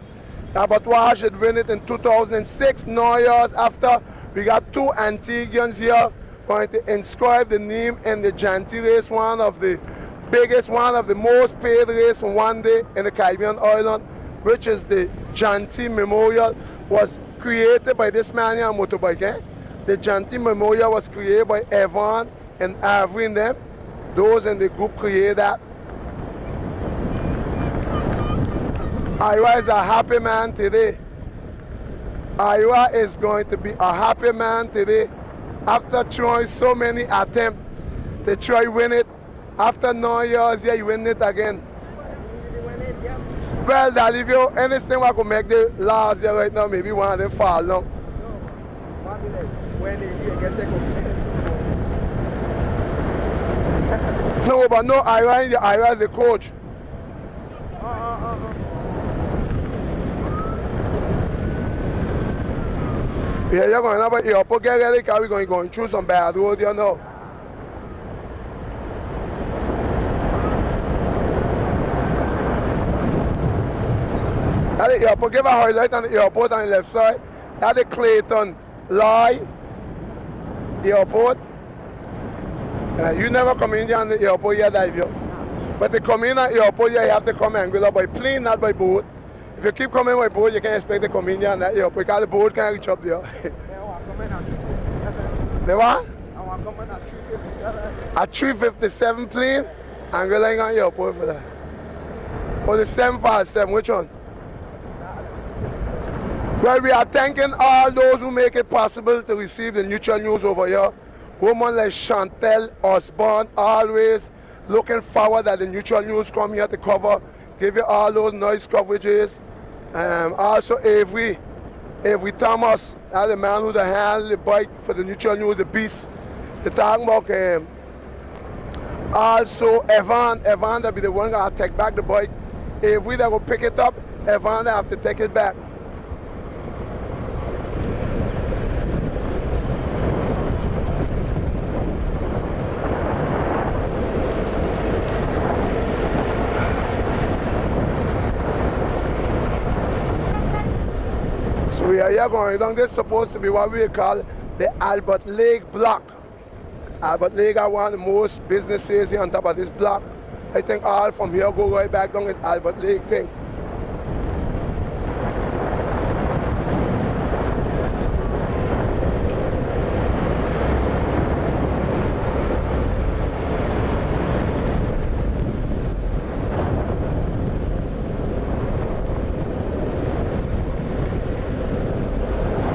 Speaker 1: Robert Marsh had win it in 2006, 9 years after. We got 2 Antiguans here going to inscribe the name in the johnTY race, one of the biggest, one of the most paid race in one day in the Caribbean island, which is the johnTY Memorial, was created by this man here on motorbike. The johnTY Memorial was created by Evelyne and Avery and them. Those in the group created that. Ira is a happy man today. Ira is going to be a happy man today after trying so many attempts to try win it. After 9 years, yeah, you win it again. Well, Dalivio, anything I could make the last year right now, maybe one of them fall now. No, but no, Ira is the coach. Yeah, you're going to the airport, get ready, because we're going through some bad road, you know. At the airport, give a highlight on the airport on the left side. At the Clayton Lie Airport. You never come in there on the airport here, dive you. But to come in at the airport here, you have to come angular by plane, not by boat. If you keep coming by boat, you can expect to come in there on that airport because the boat can't reach up there. The what?
Speaker 15: I want to come in at 357.
Speaker 1: A 357 plane, angular on the airport for that. Or the 757, which one? Well, we are thanking all those who make it possible to receive the neutral news over here. Women like Chantel Osborne, always looking forward that the neutral news come here to cover, give you all those noise coverages. Also Avery Thomas, that's the man who handle the bike for the neutral news, the beast. They're talking about also Evan that be the one gonna take back the bike. Avery that will pick it up, Evan that have to take it back. So we are here going down. This is supposed to be what we call the Albert Lake block. Albert Lake are one of the most businesses here on top of this block. I think all from here go right back down is Albert Lake thing.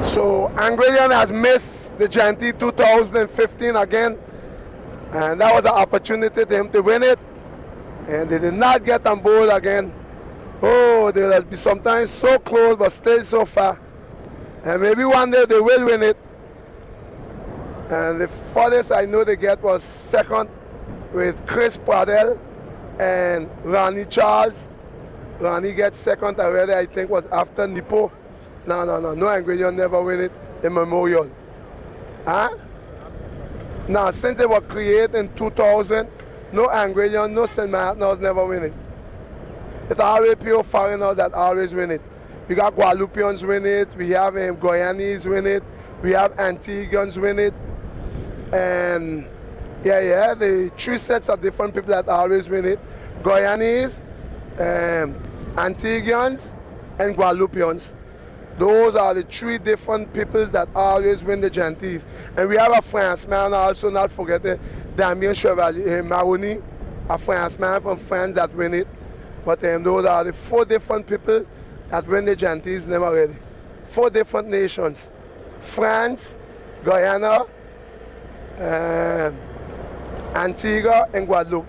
Speaker 1: So Angrillian has missed the johnTY 2015 again, and that was an opportunity to him to win it, and they did not get on board again. Oh, they'll be sometimes so close but still so far, and maybe one day they will win it. And the farthest I know they get was second with Chris Pradell and Ronnie Charles. Ronnie gets second already, I think was after Nipo. No Angrillian never win it in Memorial. Huh? Now, since they were created in 2000, no Angrillian, no St. Martin's never win it. It's always pure foreigners that always win it. We got Guadeloupeans win it, we have Guyanese win it, we have Antiguans win it. And yeah, the 3 sets of different people that always win it. Guyanese, Antiguans, and Guadeloupeans. Those are the 3 different peoples that always win the johnTYs. And we have a Frenchman also, not forgetting Damien Chevalier, Maroni, a Frenchman from France that win it. But those are the 4 different people that win the johnTYs never really. 4 different nations. France, Guyana, Antigua, and Guadeloupe.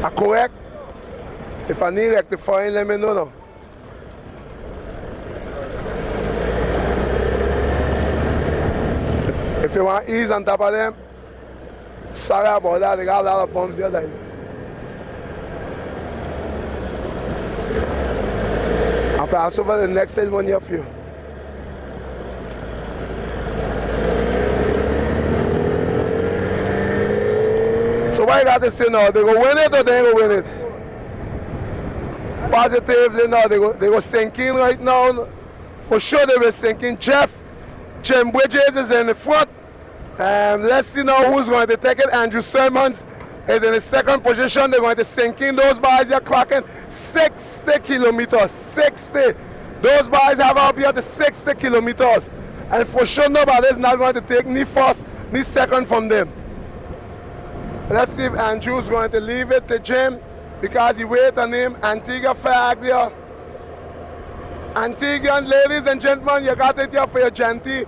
Speaker 1: Are correct? If I need rectifying, let me know. No. If you want ease on top of them, sorry about that, they got a lot of bombs here. Like. I'll pass over the next one here for you. So what you got to say now? They go win it or they go win it? Positively now, they go sinking right now. For sure they will sinking. Jim Bridges is in the front. Let's see now who's going to take it. Andrew Sermons is in the second position. They're going to sink in. Those boys are clocking 60 kilometers. 60. Those boys have up here to 60 kilometers. And for sure nobody's not going to take ni first ni second from them. Let's see if Andrew's going to leave it to Jim because he waits on him. Antigua flag there. Antiguan ladies and gentlemen, you got it here for your johnTY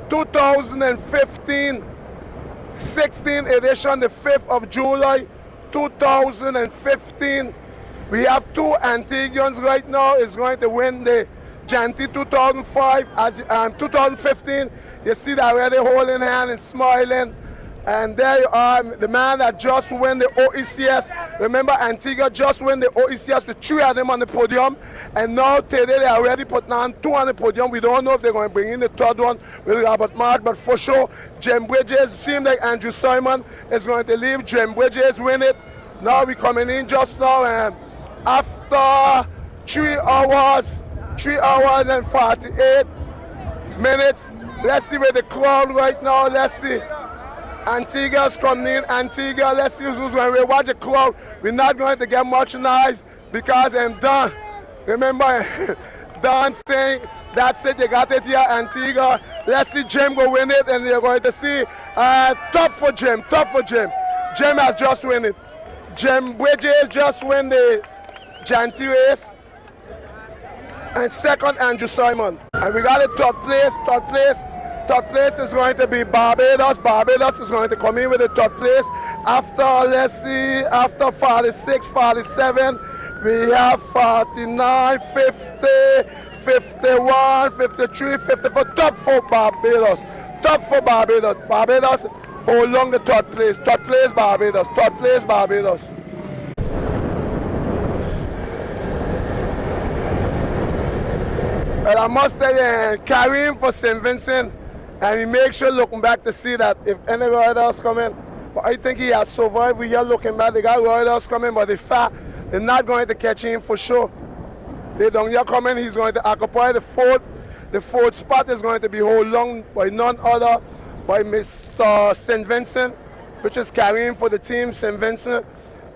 Speaker 1: 2015 16 edition, the 5th of July 2015. We have two Antiguans right now is going to win the johnTY 2015. You see that already holding hand and smiling. And there you are, the man that just won the OECS. Remember, Antigua just won the OECS with 3 of them on the podium. And now today they already put on 2 on the podium. We don't know if they're going to bring in the 3rd one with Robert Mark, but for sure, Jim Bridges, seems like Andrew Simon is going to leave. Jim Bridges win it. Now we're coming in just now, and after 3 hours and 48 minutes. Let's see where the crowd right now, let's see. Antigua's coming in. Antigua, let's see who's going to watch the crowd. We're not going to get much noise because I'm done. Remember, Don saying, that's it, you got it here, Antigua. Let's see Jim go win it, and you're going to see top for Jim, top for Jim. Jim has just won it. Jim Bridges just win the johnTY race. And second, Andrew Simon. And we got it third place. Third place is going to be Barbados. Barbados is going to come in with the third place. After, let's see, after 46, 47, we have 49, 50, 51, 53, 54. Top for Barbados. Top for Barbados. Barbados hold on the third place. Third place, Barbados. Third place, Barbados. Well, I must tell you, Karim for St. Vincent, and he makes sure looking back to see that if any riders come in, but I think he has survived. We are looking back, they got riders coming, but the fact they're not going to catch him for sure. They don't here coming, he's going to occupy the fourth. The fourth spot is going to be held long by none other by Mr. St. Vincent, which is Karim for the team, St. Vincent.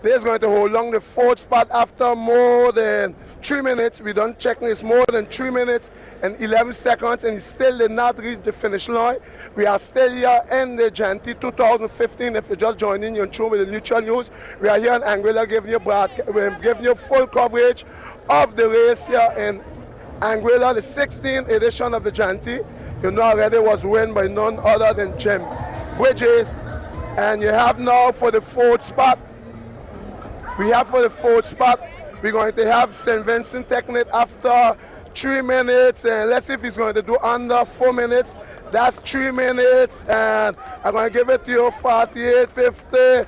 Speaker 1: They're going to hold long the fourth spot after more than 3 minutes. We done checking, it's more than 3 minutes and 11 seconds, and he still did not reach the finish line. We are still here in the johnTY 2015. If you're just joining, you're through with the Neutral News. We are here in Anguilla giving you full coverage of the race here in Anguilla, the 16th edition of the johnTY. You know already was won by none other than Jim Bridges. And you have now for the fourth spot, we're going to have St. Vincent taking it after 3 minutes, and let's see if he's going to do under 4 minutes. That's 3 minutes, and I'm going to give it to you 48, 50,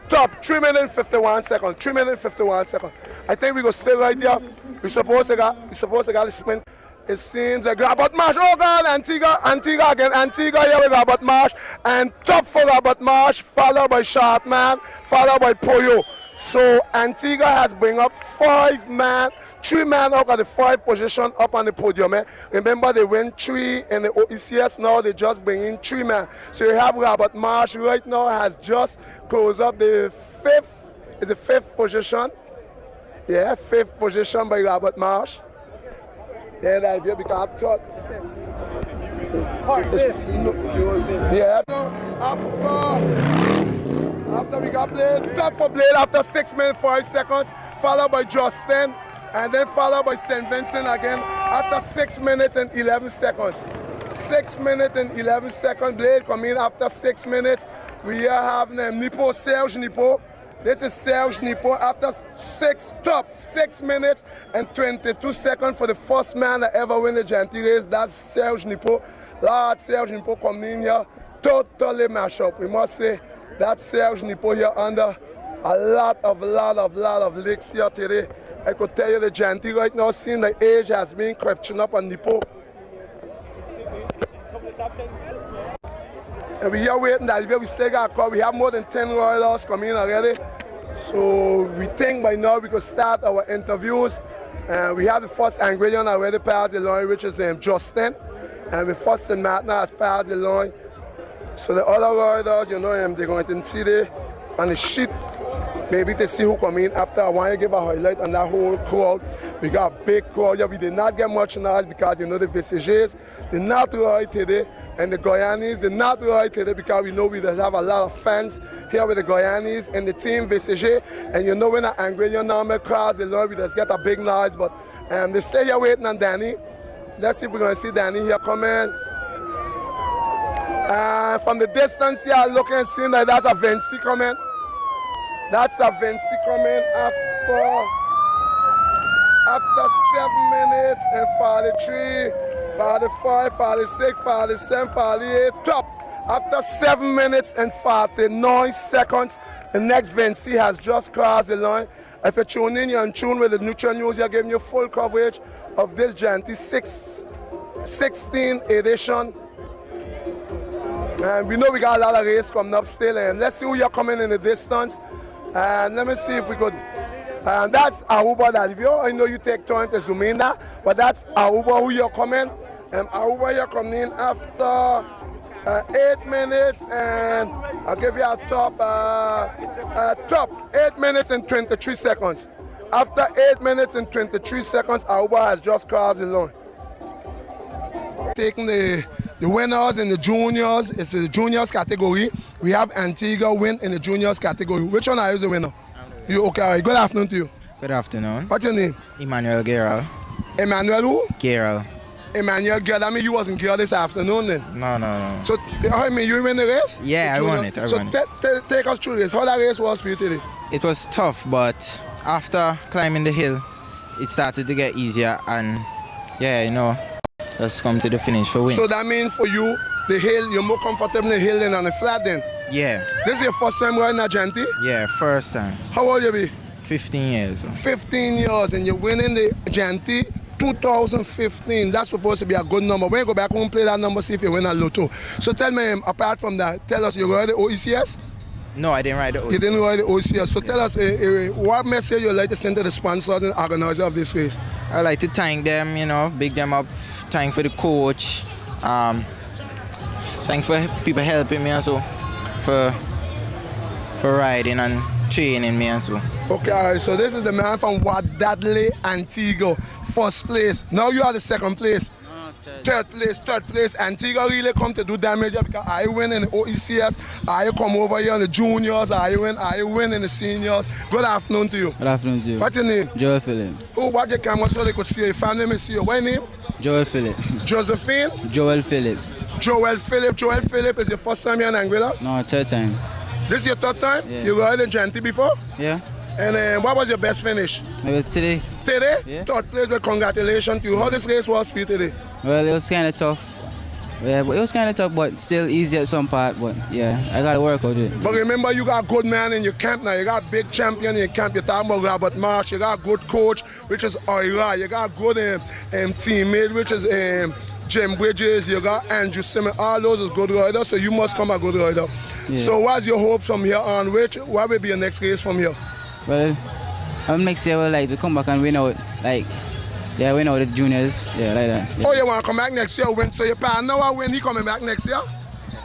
Speaker 1: top 3 minutes 51 seconds. 3 minutes 51 seconds. I think we go stay right there. We supposed to got a sprint. It seems like Robert Marsh. Oh God, Antigua again. Antigua here with Robert Marsh, and top for Robert Marsh, followed by Shartman, followed by Poyo. So Antigua has bring up 3 men up at the 5th position up on the podium. Remember they win 3 in the OECS, now they just bring in 3 men. So you have Robert Marsh right now has just closed up the 5th position. Yeah, 5th position by Robert Marsh. Yeah, that will become cut. Yeah, after we got Blade, top for Blade after 6 minutes 5 seconds, followed by Justin, and then followed by St. Vincent again. after 6 minutes and 11 seconds. 6 minutes and 11 seconds. Blade come in after 6 minutes. We are having Nippo, Serge Nippo. This is Serge Nippo after 6 minutes and 22 seconds for the first man that ever win the Genty race. That's Serge Nippo. Lord Serge Nippo coming in here, totally mash up. We must say that Serge Nippo here under a lot of licks here today. I could tell you the Genty right now, seeing the age has been creeping up on Nippo. And we are waiting that we still got a call. We have more than 10 riders coming in already. So we think by now we could start our interviews. And we have the first ingredient already passed the line, which is Justin. And the first St. Martin has passed the line. So the other riders, you know, they're going to see there on the sheet. Maybe to see who come in after. I want to give a highlight on that whole crowd. We got a big crowd here. We did not get much noise because, you know, the VCGs did not ride today. And the Guyanese did not ride today because we know we just have a lot of fans here with the Guyanese and the team VCG. And you know when an Angrian normal cross the line, we just get a big noise. But they say you're waiting on Danny. Let's see if we're going to see Danny here coming. From the distance here, looking and seeing that that's a Vinci coming. That's a Vinci coming after 7 minutes and 43, 45, 46, 47, 48, top. After 7 minutes and 49 seconds, the next Vinci has just crossed the line. If you're tuning in, you're in tune with the Neutral News, you're giving you full coverage of this Genty 16th edition. And we know we got a lot of race coming up still. And let's see who you're coming in the distance. And let me see if we could. That's Aruba Dalvio. I know you take time to zoom in that, but that's Aruba who you're coming. And Aruba you're coming in after 8 minutes, and I'll give you a top 8 minutes and 23 seconds. After 8 minutes and 23 seconds, Aruba has just crossed the line. Taking the winners in the juniors, it's the juniors category. We have Antigua win in the juniors category. Which one are you the winner? You okay? All right. Good afternoon to you.
Speaker 16: Good afternoon.
Speaker 1: What's your name?
Speaker 16: Emmanuel Gerald.
Speaker 1: Emmanuel who?
Speaker 16: Gerald.
Speaker 1: Emmanuel Gerald. I mean, you wasn't here this afternoon then?
Speaker 16: No.
Speaker 1: So, I mean, you win the race?
Speaker 16: Yeah, I won it.
Speaker 1: So take us through this. How that race was for you today?
Speaker 16: It was tough, but after climbing the hill, it started to get easier, and yeah, you know, just come to the finish for win.
Speaker 1: So that means for you, the hill, you're more comfortable in the hill than on the flat then?
Speaker 16: Yeah.
Speaker 1: This is your first time riding a Genty?
Speaker 16: Yeah, first time.
Speaker 1: How old you be?
Speaker 16: 15 years.
Speaker 1: 15 years, and you're winning the Genty 2015. That's supposed to be a good number. When you go back home and play that number, see if you win a lotto. So tell me, apart from that, tell us, you ride the OECS?
Speaker 16: No, I didn't ride the OECS.
Speaker 1: You didn't ride the OECS. So tell us, what message you'd like to send to the sponsors and organizers of this race?
Speaker 16: I'd like to thank them, you know, big them up, thank for the coach, thank for people helping me and so, for riding and training me and so.
Speaker 1: Okay, all right, so this is the man from Wadadle, Antigua, first place. Now you are the second place. Third place. Antigua really come to do damage because I win in the OECS, I come over here in the juniors, I win in the seniors. Good afternoon to you.
Speaker 17: Good afternoon to you.
Speaker 1: What's your name?
Speaker 17: Joel Philip.
Speaker 1: Oh, watch your camera so they could see your family may see you. What name?
Speaker 17: Joel Philip.
Speaker 1: Josephine?
Speaker 17: Joel Philip.
Speaker 1: Joel Philip is your first time here in Anguilla?
Speaker 17: No, third time.
Speaker 1: This is your third time?
Speaker 17: Yeah.
Speaker 1: You ride in Genty before?
Speaker 17: Yeah.
Speaker 1: And what was your best finish?
Speaker 17: Maybe today.
Speaker 1: Today?
Speaker 17: Yeah.
Speaker 1: Third place, well, congratulations to you. How this race was for you today?
Speaker 17: Well, it was kind of tough. Yeah, but it was kind of tough, but still easy at some part. But yeah, I got to work out it.
Speaker 1: But remember, you got a good man in your camp now. You got a big champion in your camp. You're talking about Robert Marsh. You got a good coach, which is Ira. You got a good teammate, which is Jim Bridges. You got Andrew Simmons. All those is good riders, so you must come a good rider. Yeah. So what's your hope from here on? What will be your next race from here?
Speaker 17: Well, next year I would like to come back and win out, win out the juniors, like that. Yeah.
Speaker 1: Oh, you want to come back next year, win? So your partner will win, he coming back next year?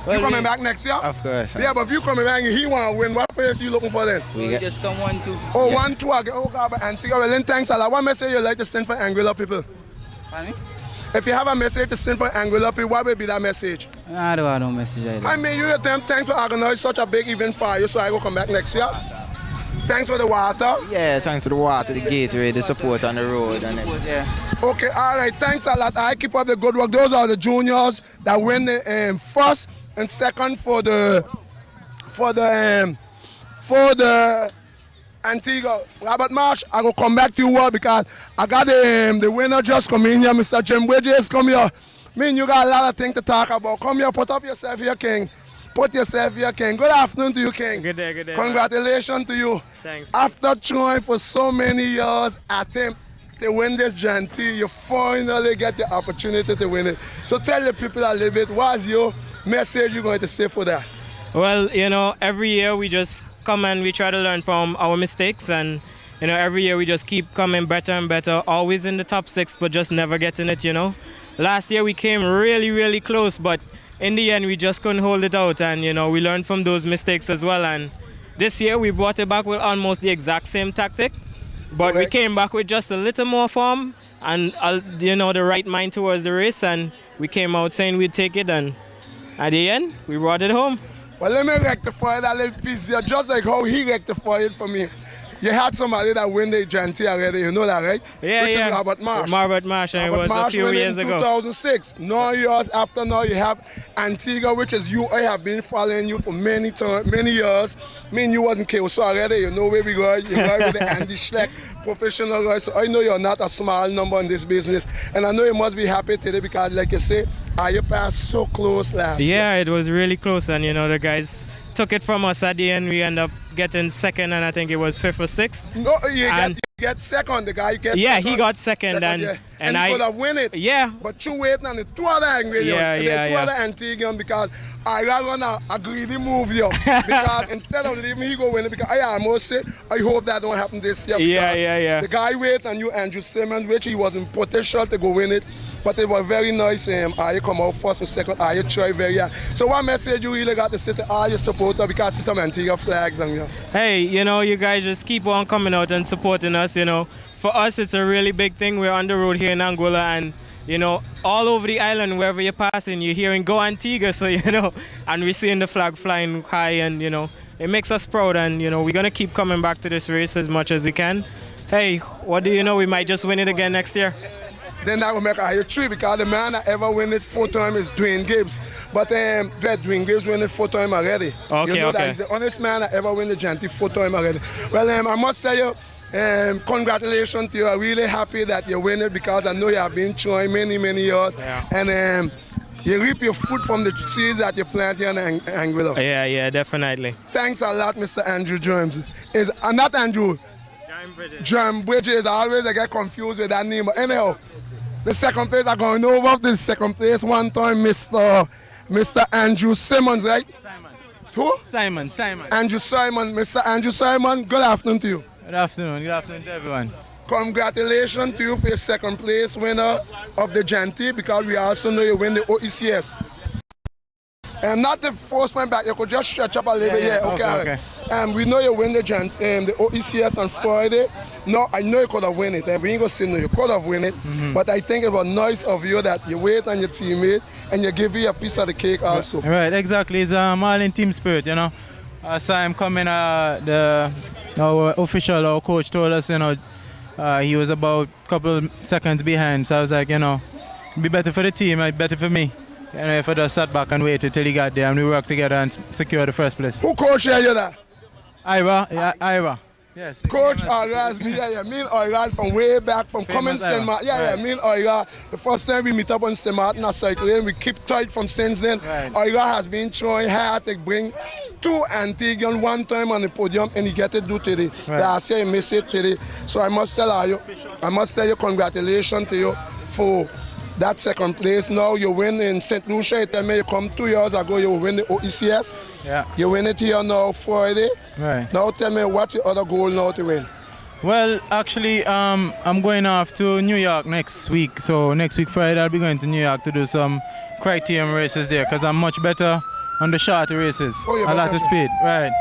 Speaker 17: Well,
Speaker 1: you coming back next year?
Speaker 17: Of course.
Speaker 1: Yeah, but if you coming back and he want to win, what place are you looking for then?
Speaker 17: We just come 1-2.
Speaker 1: Oh, yeah. 1-2 again. Oh, God, but Antigua. Well, then thanks a lot. What message you like to send for Anguilla people?
Speaker 17: Pardon me?
Speaker 1: If you have a message to send for Anguilla people, what will be that message?
Speaker 17: I don't have no message.
Speaker 1: I mean, you attempt thanks to organize such a big event for you, so I will come back next year. Thanks for the water.
Speaker 16: Yeah, thanks to the water, the gateway, the support on the road, and yeah.
Speaker 1: Okay, all right. Thanks a lot. I keep up the good work. Those are the juniors that win the first and second for the Antigua. Robert Marsh, I will come back to you all because I got the winner just coming here. Mr. Jim Bridges, come here. Me and you got a lot of things to talk about. Come here, put up yourself here, King. Put yourself here, King. Good afternoon to you, King.
Speaker 18: Good day, good day.
Speaker 1: Congratulations to you.
Speaker 18: Thanks.
Speaker 1: After trying for so many years, attempt to win this johnTY, you finally get the opportunity to win it. So tell the people a little bit, what's your message you're going to say for that?
Speaker 18: Well, you know, every year we just come and we try to learn from our mistakes, and you know, every year we just keep coming better and better, always in the top 6, but just never getting it, you know. Last year we came really, really close, but in the end we just couldn't hold it out, and you know, we learned from those mistakes as well. And this year we brought it back with almost the exact same tactic, but we came back with just a little more form and you know, the right mind towards the race, and we came out saying we'd take it, and at the end we brought it home.
Speaker 1: Well, let me rectify that little piece here, just like how he rectified it for me. You had somebody that win the johnTY already, you know that, right?
Speaker 18: Yeah,
Speaker 1: Which
Speaker 18: yeah.
Speaker 1: is Robert Marsh.
Speaker 18: Robert Marsh, and it was a few years ago.
Speaker 1: 2006. 9 years after now, you have Antigua, which is you. I have been following you for many years. Me and you wasn't KO already, you know where we go. You go with the Andy Schleck professional guy. So I know you're not a small number in this business. And I know you must be happy today because, like you say, you passed so close last year.
Speaker 18: Yeah, it was really close, and you know, the guys took it from us at the end. We ended up getting second, and I think it was 5th or 6th.
Speaker 1: No, you get second. The guy gets
Speaker 18: yeah,
Speaker 1: second.
Speaker 18: he got second,
Speaker 1: yeah. and
Speaker 18: I
Speaker 1: he could have win it.
Speaker 18: Yeah.
Speaker 1: But you waiting on the two other ingredients.
Speaker 18: Yeah,
Speaker 1: two other Antiguan because I run a greedy move here. Because instead of leaving, he go win it. Because I must say, I hope that don't happen this year.
Speaker 18: Yeah.
Speaker 1: The guy wait on you, Andrew Simmons, which he was in potential to go win it. But it was very nice. You come out first and second. You try very hard. So what message you really got to say to all your supporters, because it's some Antigua flags and
Speaker 18: Hey, you know, you guys just keep on coming out and supporting us. You know, for us it's a really big thing. We're on the road here in Angola, and you know, all over the island, wherever you're passing, you're hearing "Go Antigua." So you know, and we're seeing the flag flying high, and you know, it makes us proud. And you know, we're gonna keep coming back to this race as much as we can. Hey, what do you know? We might just win it again next year.
Speaker 1: Then that will make a higher 3 because the man that ever win it 4 times is Dwayne Gibbs. But Dwayne Gibbs win it 4 times already.
Speaker 18: Okay,
Speaker 1: you know that he's the honest man that ever win the johnTY 4 times already. Well, I must tell you, congratulations to you. I'm really happy that you win it because I know you have been trying many years.
Speaker 18: Yeah.
Speaker 1: And you reap your fruit from the seeds that you plant here in Anguilla.
Speaker 18: Yeah, definitely.
Speaker 1: Thanks a lot, Mr. Andrew James. Not Andrew. John Bridges. I always get confused with that name. But anyhow, the second place are going over to the second place one time, Mr. Andrew Simmons, right?
Speaker 17: Simon.
Speaker 1: Who?
Speaker 17: Simon.
Speaker 1: Andrew Simon. Mr. Andrew Simon, good afternoon to you.
Speaker 17: Good afternoon to everyone.
Speaker 1: Congratulations to you for your second place winner of the johnTY because we also know you win the OECS. And not the first one back, you could just stretch up a little bit. Okay. We know you win the OECS on Friday. No, I know you could have won it. We ain't going to say no, you could have won it. But I think it was nice of you that you wait on your teammate and you give you a piece of the cake also.
Speaker 17: Right, exactly. It's all in team spirit, you know. I saw him coming, our official, our coach told us, you know, he was about a couple of seconds behind. So I was like, you know, it'd be better for the team, better for me. You know, if I just sat back and waited till he got there and we worked together and secure the first place.
Speaker 1: Who coached you that?
Speaker 17: Ira. Yes.
Speaker 1: Coach Oiraz, me and Oiraz from way back from coming St. Martin. Me and Oiraz, the first time we meet up on St. Martin at cycling, we keep tight from since then. Oiraz has been trying hard to bring 2 Antiguan 1 time on the podium and he get it do today. Last year he missed it today. So I must tell you congratulations to you for that second place. Now you win in St. Lucia. You tell me you come 2 years ago, you win the OECS.
Speaker 17: Yeah.
Speaker 1: You win it here now Friday.
Speaker 17: Right.
Speaker 1: Now tell me what's your other goal now to win?
Speaker 17: Well, actually, I'm going off to New York next week. So next week Friday I'll be going to New York to do some criterium races there because I'm much better on the shorter races. A lot of speed. Right.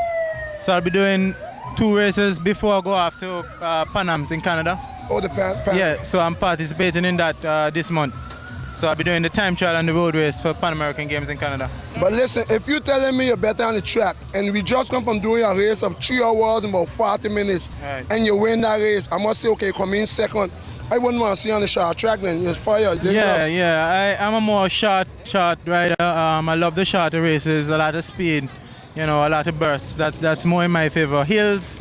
Speaker 17: So I'll be doing 2 races before I go off to Pan Am's in Canada.
Speaker 1: Oh, the Pan.
Speaker 17: Yeah, so I'm participating in that this month. So I'll be doing the time trial and the road race for Pan American Games in Canada.
Speaker 1: But listen, if you're telling me you're better on the track, and we just come from doing a race of 3 hours and about 40 minutes,
Speaker 17: Right.
Speaker 1: and you win that race, I must say, okay, come in second. I wouldn't want to see you on the short track then. You're fired.
Speaker 17: I'm a more short rider. I love the shorter races, a lot of speed, you know, a lot of bursts. That's more in my favor. Hills,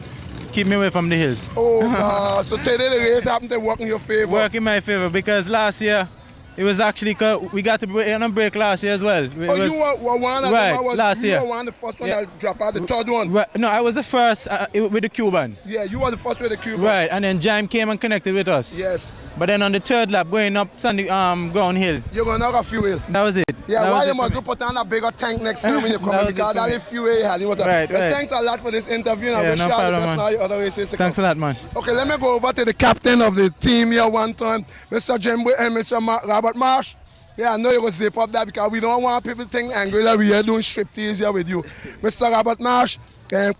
Speaker 17: keep me away from the hills.
Speaker 1: Oh, God. So today the race happened to work in your favor?
Speaker 17: Work in my favor because last year, it was actually, we got to break on a break last year as well.
Speaker 1: You were one of them.
Speaker 17: Last year.
Speaker 1: You were one of the first one that dropped out, the third one.
Speaker 17: Right. No, I was the first with the Cuban.
Speaker 1: Yeah, you were the first with the Cuban.
Speaker 17: Right, and then Jam came and connected with us.
Speaker 1: Yes.
Speaker 17: But then on the third lap, going up Sandy ground hill.
Speaker 1: You're going to knock a fuel.
Speaker 17: That was it.
Speaker 1: Yeah, why you must put on a bigger tank next time when you come in, because that is fuel you had.
Speaker 17: Right.
Speaker 1: Thanks a lot for this interview, and I wish you all the best now your other races to come.
Speaker 17: Thanks a lot, man.
Speaker 1: Okay, let me go over to the captain of the team here one time, Mr. Jimbo and Mr. Robert Marsh. Yeah, I know you will zip up that because we don't want people to think angry that we are doing striptease here with you. Mr. Robert Marsh,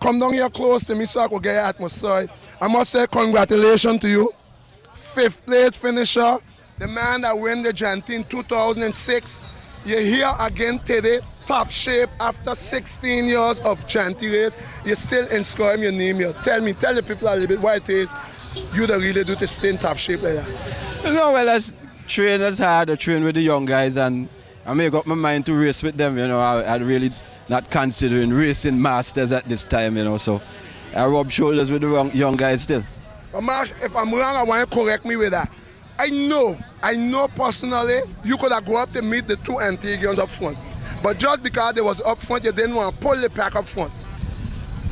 Speaker 1: come down here close to me so I can get your atmosphere. I must say congratulations to you. 5th place finisher, the man that won the johnTY in 2006. You're here again today, top shape after 16 years of johnTY race. You're still inscribing your name here. Tell the people a little bit why it is you that really do to stay in top shape like that.
Speaker 19: No, well, as trainers hard, I train with the young guys and I make up my mind to race with them, you know. I really not considering racing masters at this time, you know, so I rub shoulders with the young guys still.
Speaker 1: But Marsh, if I'm wrong, I want you to correct me with that. I know personally you could have go up to meet the 2 Antiguans up front. But just because they was up front, you didn't want to pull the pack up front.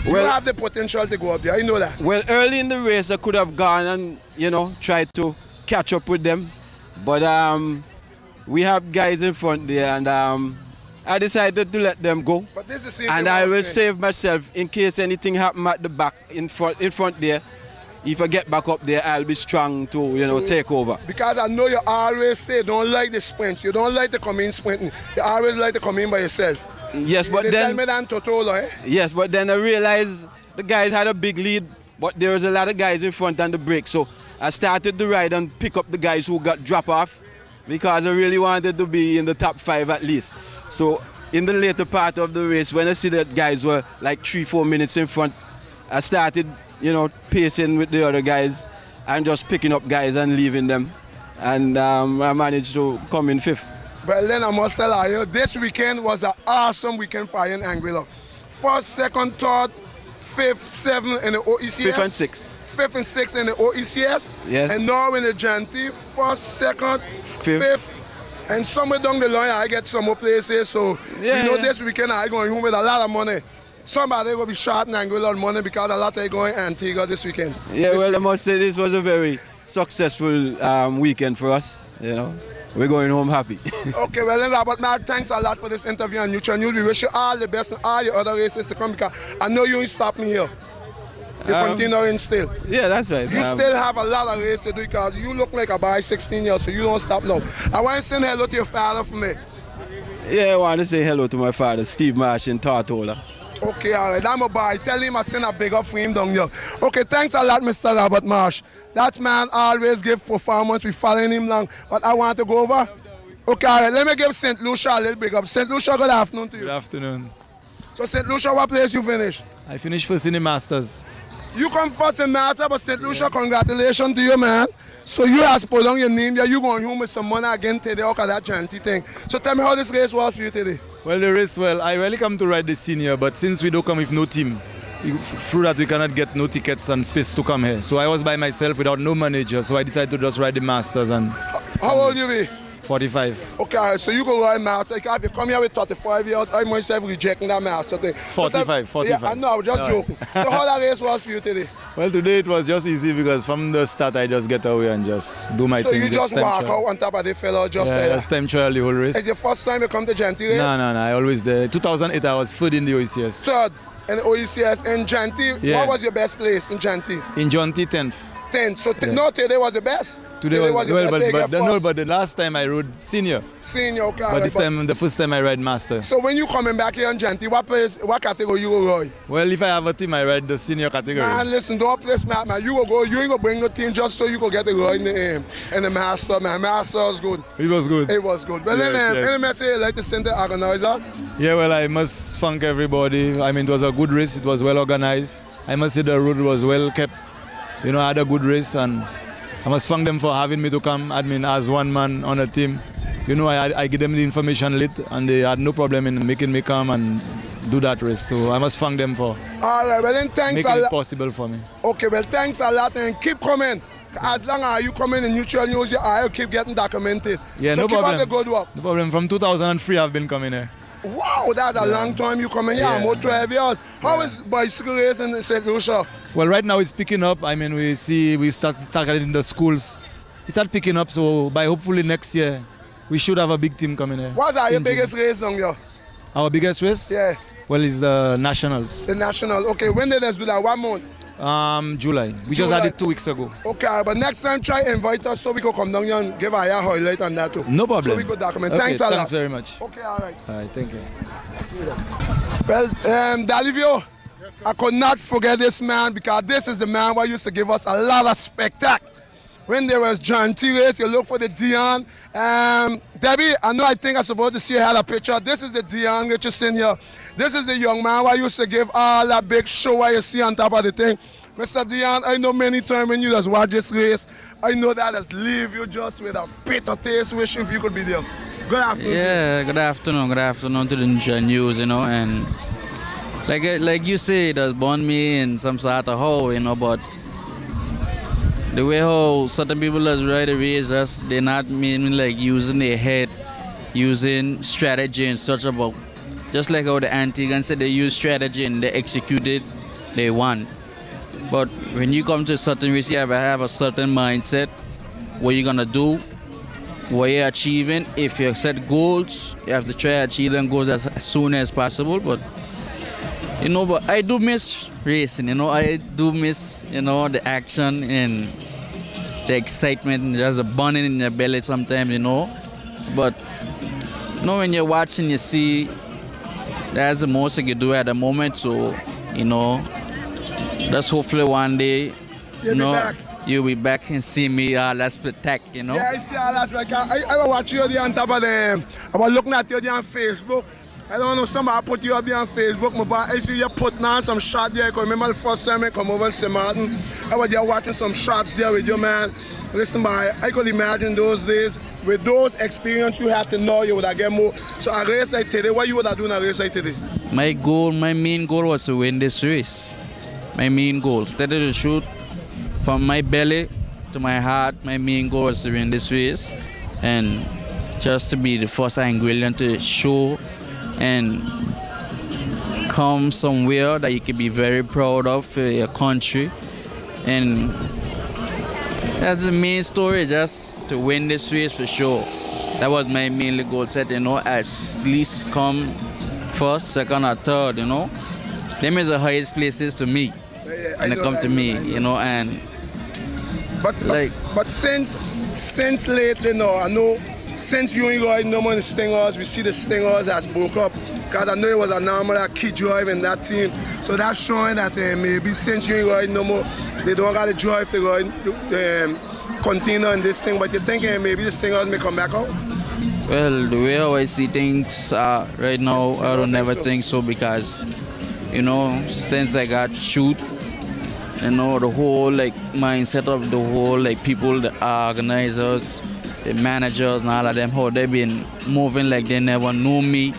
Speaker 1: You have the potential to go up there, I know that.
Speaker 19: Well, early in the race I could have gone and, you know, tried to catch up with them. But we have guys in front there and I decided to let them go.
Speaker 1: But this is
Speaker 19: and I will save myself in case anything happen at the back, in front there. If I get back up there, I'll be strong to, you know, take over.
Speaker 1: Because I know you always say you don't like the sprints. You don't like to come in sprinting. You always like to come in by yourself.
Speaker 19: Yes, but then...
Speaker 1: Tell me that Totolo, eh?
Speaker 19: Yes, but then I realized the guys had a big lead, but there was a lot of guys in front on the break. So I started to ride and pick up the guys who got drop off because I really wanted to be in the top 5 at least. So in the later part of the race, when I see that guys were like 3-4 minutes in front, I started, you know, pacing with the other guys and just picking up guys and leaving them. And I managed to come in 5th.
Speaker 1: Well, then I must tell you, this weekend was an awesome weekend for you in Anguilla. 1st, 2nd, 3rd, 5th, 7th in the OECS.
Speaker 19: 5th and 6th.
Speaker 1: 5th and 6th in the OECS.
Speaker 19: Yes.
Speaker 1: And now in the johnTY, 1st, 2nd, 5th. And somewhere down the line, I get some more places. So, this weekend I going home with a lot of money. Somebody will be short in Anguilla on money because a lot are going Antigua this weekend.
Speaker 19: Yeah, well, I must say this was a very successful weekend for us, you know. We're going home happy.
Speaker 1: Okay, well then, Robert, man, thanks a lot for this interview on Neutral News. We wish you all the best and all your other races to come because I know you ain't stop me here. You continuing still.
Speaker 19: Yeah, that's right.
Speaker 1: You still have a lot of races to do because you look like a boy 16 years, so you don't stop now. I want to send hello to your father for me.
Speaker 19: Yeah, I want to say hello to my father, Steve Marsh in Tartola.
Speaker 1: Okay, all right. I'm a boy. Tell him I send a big up for him down here. Okay, thanks a lot, Mr. Robert Marsh. That man always give performance. We following him long. But I want to go over. Okay, all right. Let me give St. Lucia a little big up. St. Lucia, good afternoon to you.
Speaker 20: Good afternoon.
Speaker 1: So, St. Lucia, what place you finish?
Speaker 20: I finished first in the Masters.
Speaker 1: You come first in Masters, but St. Lucia, congratulations to you, man. So you have put on your name there. You going home with some money again today because that johnTY thing. So tell me how this race was for you today.
Speaker 20: Well, the race, I really come to ride the senior, but since we don't come with no team, through that we cannot get no tickets and space to come here. So I was by myself without no manager, so I decided to just ride the Masters. And
Speaker 1: how old you be?
Speaker 20: 45.
Speaker 1: Okay, so you go ride Masters. If you come here with 35 years, I myself rejecting that Master thing.
Speaker 20: 45.
Speaker 1: Yeah, I know, I was just joking. So how that race was for you today?
Speaker 20: Well, today it was just easy because from the start I just get away and just do my thing.
Speaker 1: So you just walk out on top of the fellow just like that?
Speaker 20: Just time trial the whole race.
Speaker 1: Is your first time you come to johnTY race?
Speaker 20: No, I always there. 2008 I was third in the OECS.
Speaker 1: Third in the OECS. In johnTY, what was your best place in johnTY?
Speaker 20: In johnTY 10th.
Speaker 1: 10. So no, today was the best.
Speaker 20: Today was
Speaker 1: the
Speaker 20: well,
Speaker 1: best.
Speaker 20: but the last time I rode senior.
Speaker 1: Senior, okay.
Speaker 20: But this time, the first time I ride master.
Speaker 1: So when you coming back here on johnTY, what category you will ride?
Speaker 20: Well, if I have a team, I ride the senior category.
Speaker 1: Man, listen, don't play smart, man. You ain't gonna bring your team just so you can get the ride in the master, man. Master was good.
Speaker 20: It was good.
Speaker 1: It was good. Well, then, any message you like to send the organizer?
Speaker 20: Yeah, well, I must thank everybody. I mean, it was a good race. It was well organized. I must say the road was well kept. You know, I had a good race, and I must thank them for having me to come. I mean, as one man on a team. You know, I give them the information late, and they had no problem in making me come and do that race. So I must thank them for
Speaker 1: all right, well then thanks
Speaker 20: making it possible for me.
Speaker 1: Okay, well thanks a lot, and keep coming. As long as you coming in Neutral News, I'll keep getting documented.
Speaker 20: Yeah,
Speaker 1: so
Speaker 20: no
Speaker 1: keep
Speaker 20: problem.
Speaker 1: up the good work.
Speaker 20: No problem. From 2003, I've been coming here.
Speaker 1: Wow, that's a long time you coming here, more 12 years. How is bicycle racing in St. Lucia?
Speaker 20: Well, right now it's picking up. I mean, we start targeting the schools. It start picking up, so by hopefully next year, we should have a big team coming here.
Speaker 1: What's your biggest race down here?
Speaker 20: Our biggest race?
Speaker 1: Yeah.
Speaker 20: Well, it's the Nationals.
Speaker 1: The National. Okay, when did they do that? 1 month?
Speaker 20: July. We just had it 2 weeks ago.
Speaker 1: Okay, but next time try invite us so we can come down here and give our highlight on that too.
Speaker 20: No problem.
Speaker 1: So we could document.
Speaker 20: Okay,
Speaker 1: thanks a lot.
Speaker 20: Thanks very much.
Speaker 1: Okay, all right.
Speaker 20: All right, thank you.
Speaker 1: Well, Dalivio, I could not forget this man because this is the man who used to give us a lot of spectacle. When there was johnTY race, you look for the Dion. Debbie, I think I'm supposed to see you had a picture. This is the Dion that you're seeing here. This is the young man who used to give all that big show where you see on top of the thing. Mr. Dion, I know many times when you just watch this race, I know that has leave you just with a bitter taste, wish if you could be there. Good afternoon.
Speaker 21: Yeah, good afternoon. Good afternoon to the Neutral News, you know, and like you say, it has born me in some sort of hole, you know, but the way how certain people just ride the race, they're not mainly like using their head, using strategy and such about. Just like how the Antiguans said, they use strategy and they execute it, they won. But when you come to a certain race, you have a certain mindset, what you're gonna do, what you're achieving. If you set goals, you have to try to achieve them goals as soon as possible. But you know, but I do miss racing, you know, I do miss, you know, the action and the excitement, there's a burning in your belly sometimes, you know. But you know, when you're watching, you see that's the most you can do at the moment. So, you know, that's hopefully one day, you'll be back and see me let's protect, you know.
Speaker 1: Yeah, I see all that. I was watching you there on top of the, I was looking at you there on Facebook. I don't know, somebody put you up there on Facebook, but I see you putting on some shots there. I remember the first time I come over in St. Martin, I was there watching some shots there with you, man. Listen, I could imagine those days, with those experience you had to know, you would have get more. So a race like today, what you would have done a race like today?
Speaker 21: My main goal was to win this race. My main goal, tell you the truth, from my belly to my heart, my main goal was to win this race. And just to be the first ingredient to show and come somewhere that you can be very proud of for your country. And that's the main story, just to win this race for sure. That was my main goal set, you know, at least come first, second or third, you know. Them is the highest places to me, when they come to me, you know, and
Speaker 1: but since lately, no, I know, since you ain't riding no more the Stingers, we see the Stingers has broke up. Because I know it was a normal kid drive in that team. So that's showing that maybe since you ain't riding no more, they don't got to drive to ride, continue in this thing. But you're thinking maybe the Stingers may come back out?
Speaker 21: Well, the way how I see things right now, I don't never think so, because, you know, since I got shoot, you know, the whole like mindset of the whole like people, the organizers, the managers and all of them, how they've been moving like they never knew me,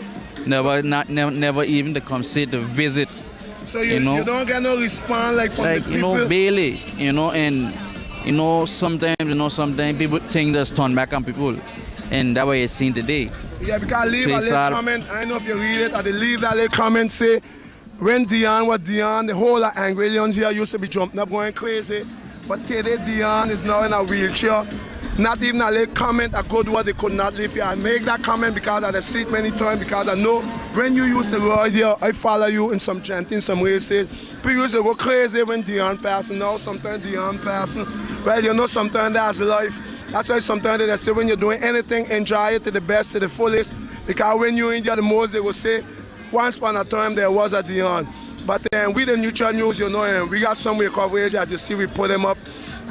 Speaker 21: never even to come sit to visit.
Speaker 1: So you don't get no response like from the people?
Speaker 21: You know, barely, you know, and you know, sometimes people think just turn back on people. And that way it's seen today.
Speaker 1: Yeah, because leave a little comment, I don't know if you read it, or they leave that little comment, say, when Dion was Dion, the whole Angolians here used to be jumping up going crazy. But today Dion is now in a wheelchair. not even a little comment, a good word, they could not leave here. I make that comment because I see it many times, because I know when you used to ride here, I follow you in some chanting, some races. People used to go crazy when Dion passing. Now sometimes Dion passing. Well, you know, sometimes that's life. That's why sometimes they say when you're doing anything, enjoy it to the best, to the fullest. Because when you're in there the most, they will say, once upon a time there was a Dion. But we the Neutral News, you know, and we got some way coverage. As you see, we put them up.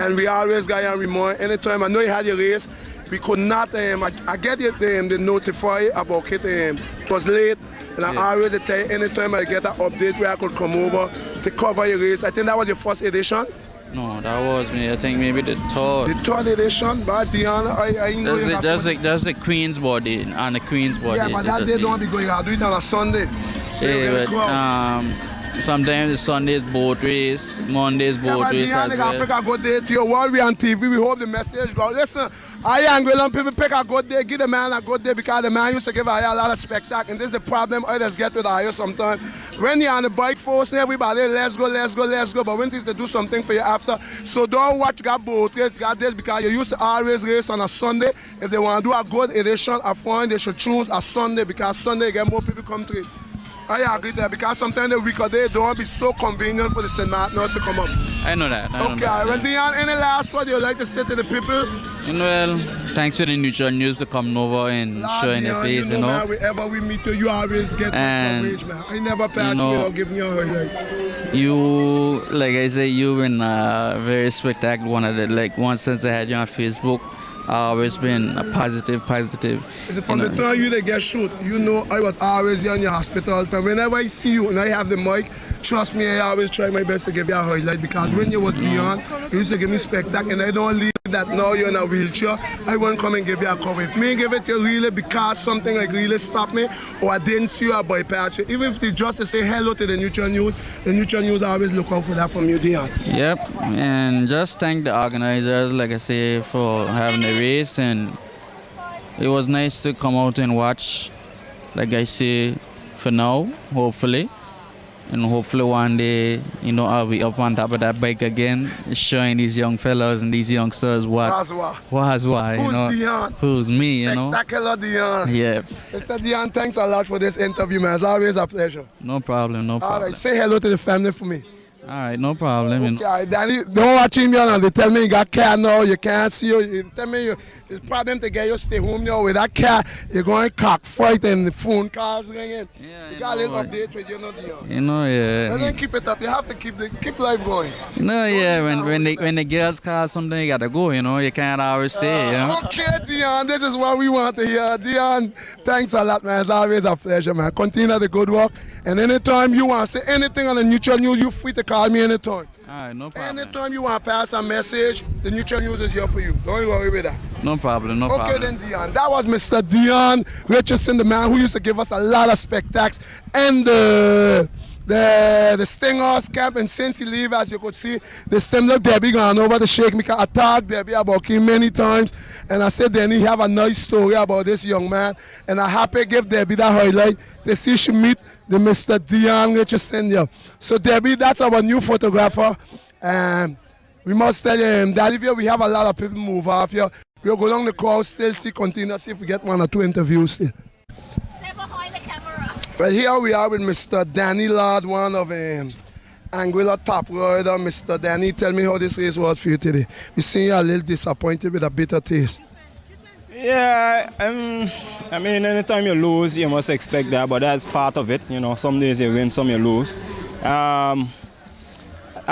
Speaker 1: And we always got and remind. Anytime I know you had your race, we could not, I get it, they notify about it. It was late. And I always tell you, anytime I get an update where I could come over to cover your race. I think that was your first edition.
Speaker 21: No, that was me. I think maybe the third.
Speaker 1: The third edition, but Dion, I know
Speaker 21: that's the Queen's body and the Queen's body.
Speaker 1: Yeah, but that day don't be going. I'll do it on a Sunday.
Speaker 21: Yeah, but sometimes it's Sunday's boat race, Monday's boat race
Speaker 1: Dion,
Speaker 21: as well.
Speaker 1: pick a good day to your world. We on TV. We hope the message go. Listen, I Angolan people pick a good day. Give the man a good day, because the man used to give a lot of spectacle. And this is the problem others get with Aya sometimes. When you're on the bike force, everybody, let's go. But when it's to do something for you after, so don't watch got both race, got this, because you used to always race on a Sunday. If they want to do a good edition, I find they should choose a Sunday, because Sunday you get more people come to it. I agree there, because sometimes the week of day don't be so convenient for the St. Martiners to come up.
Speaker 21: I know that.
Speaker 1: Okay, well, Dion, any last word you would like to say to the people?
Speaker 21: Well, thanks to the Neutral News for coming over and showing your face, you know.
Speaker 1: Man, wherever we meet you, you always get coverage, man. I never pass you without giving you a highlight.
Speaker 21: You, like I say, you've been very spectacular. One of the, like, once since I had you on Facebook, I've always been a positive.
Speaker 1: Is it from the time you get shoot? You know, I was always here in your hospital. Whenever I see you and I have the mic, trust me, I always try my best to give you a highlight, because when you was Dion, you used to give me spectacle, and I don't leave that now you're in a wheelchair. I won't come and give you a cover. If me give it to you really because something like really stopped me, or I didn't see you, I bypass you. Even if they just to say hello to the Neutral News always look out for that from you, Dion.
Speaker 21: Yep, and just thank the organizers, like I say, for having the race, and it was nice to come out and watch, like I say, for now, hopefully. And hopefully one day, you know, I'll be up on top of that bike again, showing these young fellas and these youngsters what's why.
Speaker 1: Who's
Speaker 21: you know,
Speaker 1: Dion?
Speaker 21: Who's me, you know?
Speaker 1: Spectacular Dion.
Speaker 21: Yeah.
Speaker 1: Mr. Dion, thanks a lot for this interview, man. It's always a pleasure.
Speaker 21: No problem.
Speaker 1: All right, say hello to the family for me.
Speaker 21: All right, no problem.
Speaker 1: Okay, all right, Danny, don't watch him here now. They tell me you got car now, you can't see you. You tell me it's a problem to get you stay home now. With that car, you're going cockfight and the phone calls ringing. Yeah, you got a little update with you, know, Dion.
Speaker 21: You know, yeah.
Speaker 1: But then keep it up. You have to keep life going.
Speaker 21: You know, yeah, when the girls call something, you gotta go, you know. You can't always stay, you know.
Speaker 1: Okay, Dion, this is what we want to hear. Dion, thanks a lot, man. It's always a pleasure, man. Continue the good work. And anytime you want to say anything on the Neutral News, you're free to call me anytime.
Speaker 21: All right, no problem.
Speaker 1: Anytime you want to pass a message, the Neutral News is here for you. Don't worry with that.
Speaker 21: No problem,
Speaker 1: Okay then, Dion. That was Mr. Dion Richardson, the man who used to give us a lot of spectacles. And the Stingers camp, and since he leave, as you could see, the stem look Debbie gone over to shake me. I talked Debbie about him many times, and I said then he have a nice story about this young man, and I happy to give Debbie that highlight to see she meet the Mr. Dion Richardson here. So Debbie, that's our new photographer. We must tell you that if we have a lot of people move off here. We'll go along the crowd still, continue, see if we get 1 or 2 interviews still.
Speaker 8: Stay behind the camera.
Speaker 1: Well, here we are with Mr. Danny Lord, one of Anguilla top rider. Mr. Danny, tell me how this race was for you today. We see you a little disappointed with a bitter taste.
Speaker 3: Yeah, I mean, anytime you lose, you must expect that, but that's part of it. You know, some days you win, some you lose. I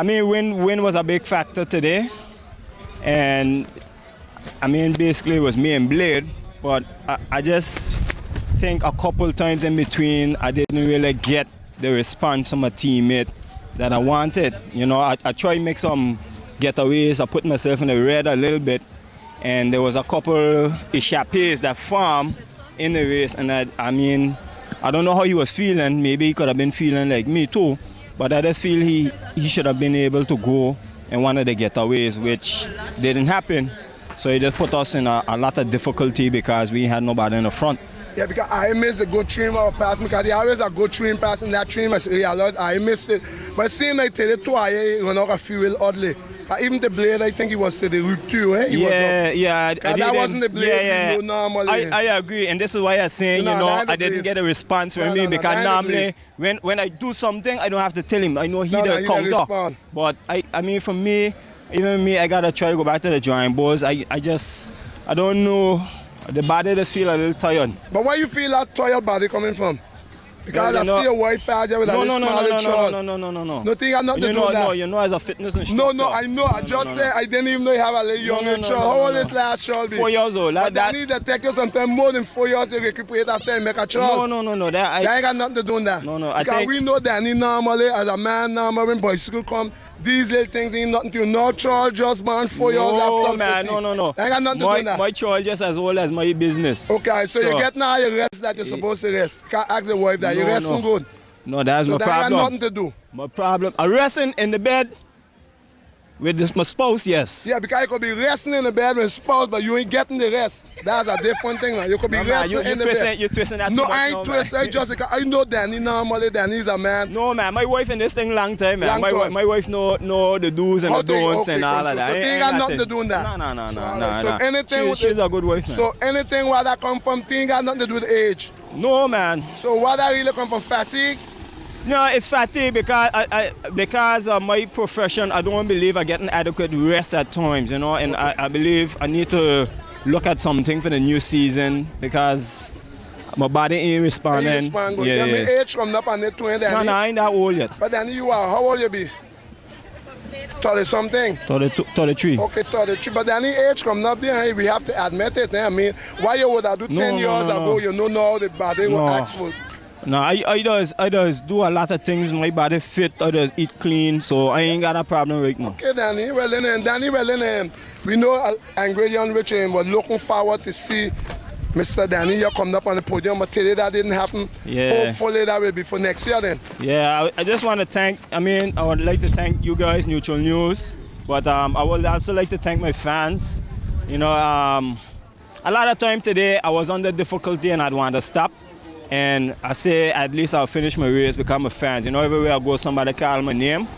Speaker 3: mean, win was a big factor today, and I mean, basically it was me and Blade, but I just think a couple times in between I didn't really get the response from a teammate that I wanted. You know, I tried to make some getaways, I put myself in the red a little bit, and there was a couple échappés that formed in the race, and I mean, I don't know how he was feeling. Maybe he could have been feeling like me too, but I just feel he should have been able to go in one of the getaways, which didn't happen. So it just put us in a lot of difficulty because we had nobody in the front.
Speaker 1: Yeah, because I missed the good train or pass because they always a good train passing that train. I realized I missed it. But it seemed like today too, I run out of fuel oddly. Even the blade, I think he was the rupture, eh?
Speaker 3: That
Speaker 1: wasn't the blade we know normally.
Speaker 3: I agree, and this is why I'm saying, I didn't get a response from him because normally when I do something, I don't have to tell him. I know he the counter. But I mean, for me, even me, I gotta try to go back to the drawing boards. I don't know. The body just feel a little tired.
Speaker 1: But where you feel that tired body coming from? Because I see a white badge with a little smaller child.
Speaker 3: No.
Speaker 1: Nothing got nothing to do with that.
Speaker 3: You know, as a fitness instructor.
Speaker 1: No, I know. I just said I didn't even know you have a little younger child. How old is last child?
Speaker 3: 4 years old.
Speaker 1: But that need to take you sometime more than 4 years to recuperate after you make a child.
Speaker 3: No.
Speaker 1: That ain't got nothing to do with that.
Speaker 3: No.
Speaker 1: Because we know Danny normally, as a man normally, when bicycle come, these little things ain't nothing to you. No child just born 4 years after.
Speaker 3: Man, no.
Speaker 1: That ain't got nothing to do with that.
Speaker 3: My child just as old as my business.
Speaker 1: Okay, so you get now your rest that you're supposed to rest. Can't ask the wife that. You resting good.
Speaker 3: No, that's my problem.
Speaker 1: That got nothing to do.
Speaker 3: My problem. I'm resting in the bed with my spouse, yes.
Speaker 1: Yeah, because you could be resting in the bed with spouse, but you ain't getting the rest. That's a different thing. You could be resting in the bed.
Speaker 3: You're twisting that
Speaker 1: No,
Speaker 3: too much
Speaker 1: I ain't twisting just because I know Danny normally. Danny's a man.
Speaker 3: No, man. My wife in this thing long time, man. My wife know the do's and the don'ts and all of that.
Speaker 1: So they got nothing to do with that.
Speaker 3: No.
Speaker 1: So anything
Speaker 3: she's a good wife, man.
Speaker 1: So anything where that come from, thing got nothing to do with age.
Speaker 3: No, man.
Speaker 1: So what that really come from fatigue?
Speaker 3: No, it's fatigue because of my profession. I don't believe I get an adequate rest at times, and I believe I need to look at something for the new season because my body ain't responding.
Speaker 1: Yeah. My age coming up on the 20.
Speaker 3: No, I ain't that old yet.
Speaker 1: But then you are, how old you be? 30 something?
Speaker 3: 33.
Speaker 1: Okay, 33. But then the age coming up there, we have to admit it. I mean, why you would have do 10 years ago, you know now the body will ask for.
Speaker 3: No, I does do a lot of things. My body fit. I does eat clean, so I ain't got a problem right now.
Speaker 1: Okay, Danny. Well, then, we know Angolian Rich was looking forward to see Mr. Danny you coming up on the podium, but today that didn't happen.
Speaker 3: Yeah.
Speaker 1: Hopefully that will be for next year then.
Speaker 3: Yeah, I just want to I would like to thank you guys, Neutral News, but I would also like to thank my fans. A lot of time today I was under difficulty and I'd want to stop. And I say at least I'll finish my race because I'm a fan. Everywhere I go, somebody call my name.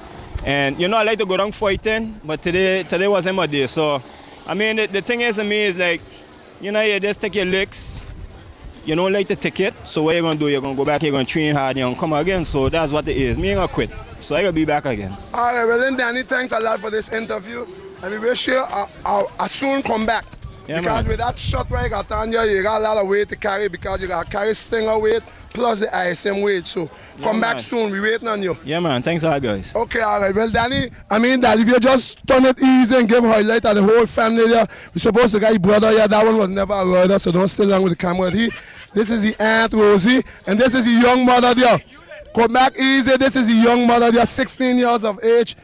Speaker 3: And I like to go down fighting, but today wasn't my day. So, I mean, the thing is to me is like, you just take your licks. You don't like the ticket. So what you gonna do? You're gonna go back. You're gonna train hard. You're gonna come again. So that's what it is. Me ain't gonna quit. So I gotta be back again.
Speaker 1: All right, well then, Danny, thanks a lot for this interview. And we wish you I'll soon come back.
Speaker 3: Yeah,
Speaker 1: because with that shot where you got on you got a lot of weight to carry because you got to carry stinger weight plus the ISM weight. So come back soon. We waiting on you.
Speaker 3: Yeah, man. Thanks a lot, guys.
Speaker 1: Okay, all right. Well, Danny, that if you just turn it easy and give highlight to the whole family there, we supposed to get your brother here. That one was never a rider, so don't stay long with the camera. This is the Aunt Rosie, and this is the young mother there. Come back easy. This is the young mother there, 16 years of age.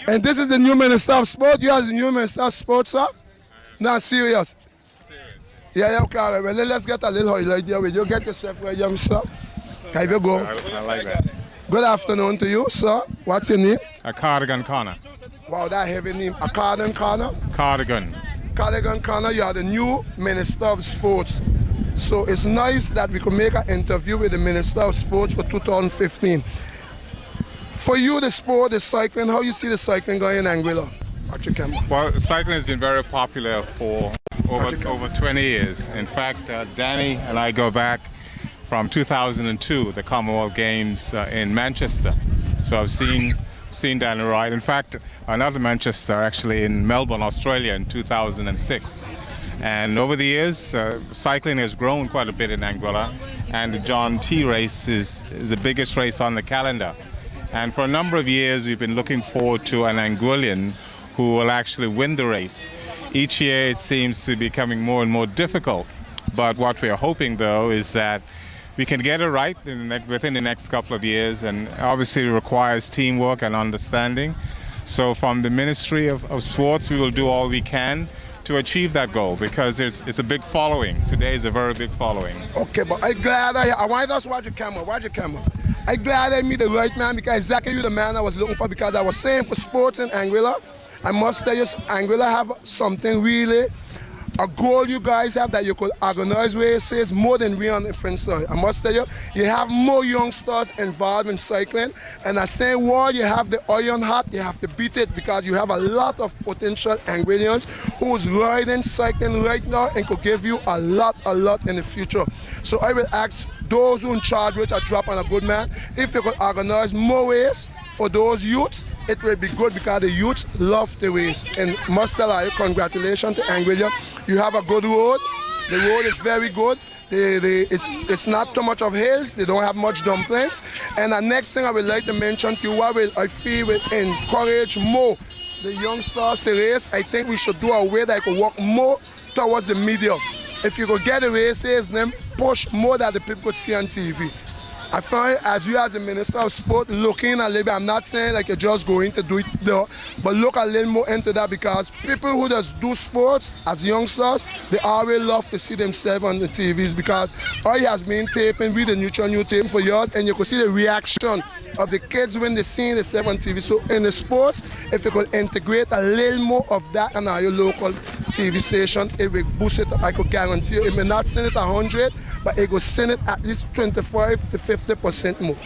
Speaker 1: And this is the new Minister of Sport. You are the new Minister of Sport, sir? No, serious. Yeah, okay. Well, let's get a little highlight there. Will you get yourself right here, Mr.? Here you go.
Speaker 5: I like that.
Speaker 1: Good afternoon to you, sir. What's your name?
Speaker 5: A Cardigan Corner.
Speaker 1: Wow, that heavy name. A Cardigan Corner?
Speaker 5: Cardigan.
Speaker 1: Cardigan Corner, you are the new Minister of Sports. So it's nice that we could make an interview with the Minister of Sports for 2015. For you, the sport, the cycling, how you see the cycling going in Anguilla?
Speaker 5: Well, cycling has been very popular for over 20 years. In fact, Danny and I go back from 2002, the Commonwealth Games in Manchester. So I've seen Danny ride. In fact, another Manchester actually in Melbourne, Australia in 2006. And over the years, cycling has grown quite a bit in Anguilla, and the johnTY race is the biggest race on the calendar. And for a number of years, we've been looking forward to an Anguillan who will actually win the race. Each year, it seems to be becoming more and more difficult. But what we are hoping, though, is that we can get it right within the next couple of years, and obviously it requires teamwork and understanding. So from the Ministry of Sports, we will do all we can to achieve that goal because it's a big following. Today is a very big following.
Speaker 1: Okay, but I'm glad I want to watch your camera. I'm glad I meet the right man because exactly you the man I was looking for because I was saying for sports in Anguilla, I must tell you, Anguilla have something really a goal you guys have that you could organize races more than we on the French side. I must tell you, you have more youngsters involved in cycling, and I say, while you have the iron hat, you have to beat it because you have a lot of potential Anguillians who's riding cycling right now and could give you a lot in the future. So I will ask those who in charge which are dropping a good man, if you could organize more ways for those youths, it will be good because the youths love the race. And must tell you, congratulations to Anguilla. You have a good road. The road is very good. It's not too much of hills. They don't have much dumplings. And the next thing I would like to mention to you, I feel will encourage more the youngsters to race. I think we should do a way that I could walk more towards the media. If you could get the races, then push more that the people could see on TV. I find as you as a Minister of Sport looking a little bit, I'm not saying like you're just going to do it there, but look a little more into that because people who just do sports as youngsters, they always love to see themselves on the TVs because all has been taping with the Neutral News taping for years and you could see the reaction of the kids when they see themselves on TV. So in the sports, if you could integrate a little more of that on your local TV station, it will boost it. I could guarantee you, it may not send it 100, but it will send it at least 25 to 50% more.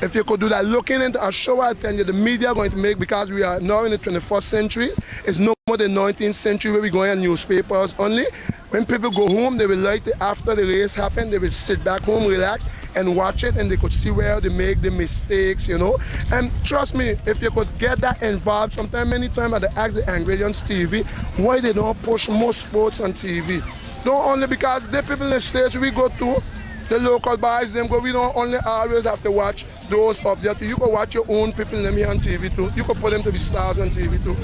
Speaker 1: If you could do that, looking into a show, I tell you, the media are going to make, because we are now in the 21st century, it's no more the 19th century where we go in newspapers only. When people go home, they will like to, after the race happen, they will sit back home, relax, and watch it, and they could see where they make the mistakes, you know. And trust me, if you could get that involved, sometimes, many times, I ask the Anguillians TV why they don't push more sports on TV. Not only because the people in the States we go to, the local bars, them go, we don't only always have to watch those up there. You can watch your own people in them here on TV too. You can put them to be stars on TV too.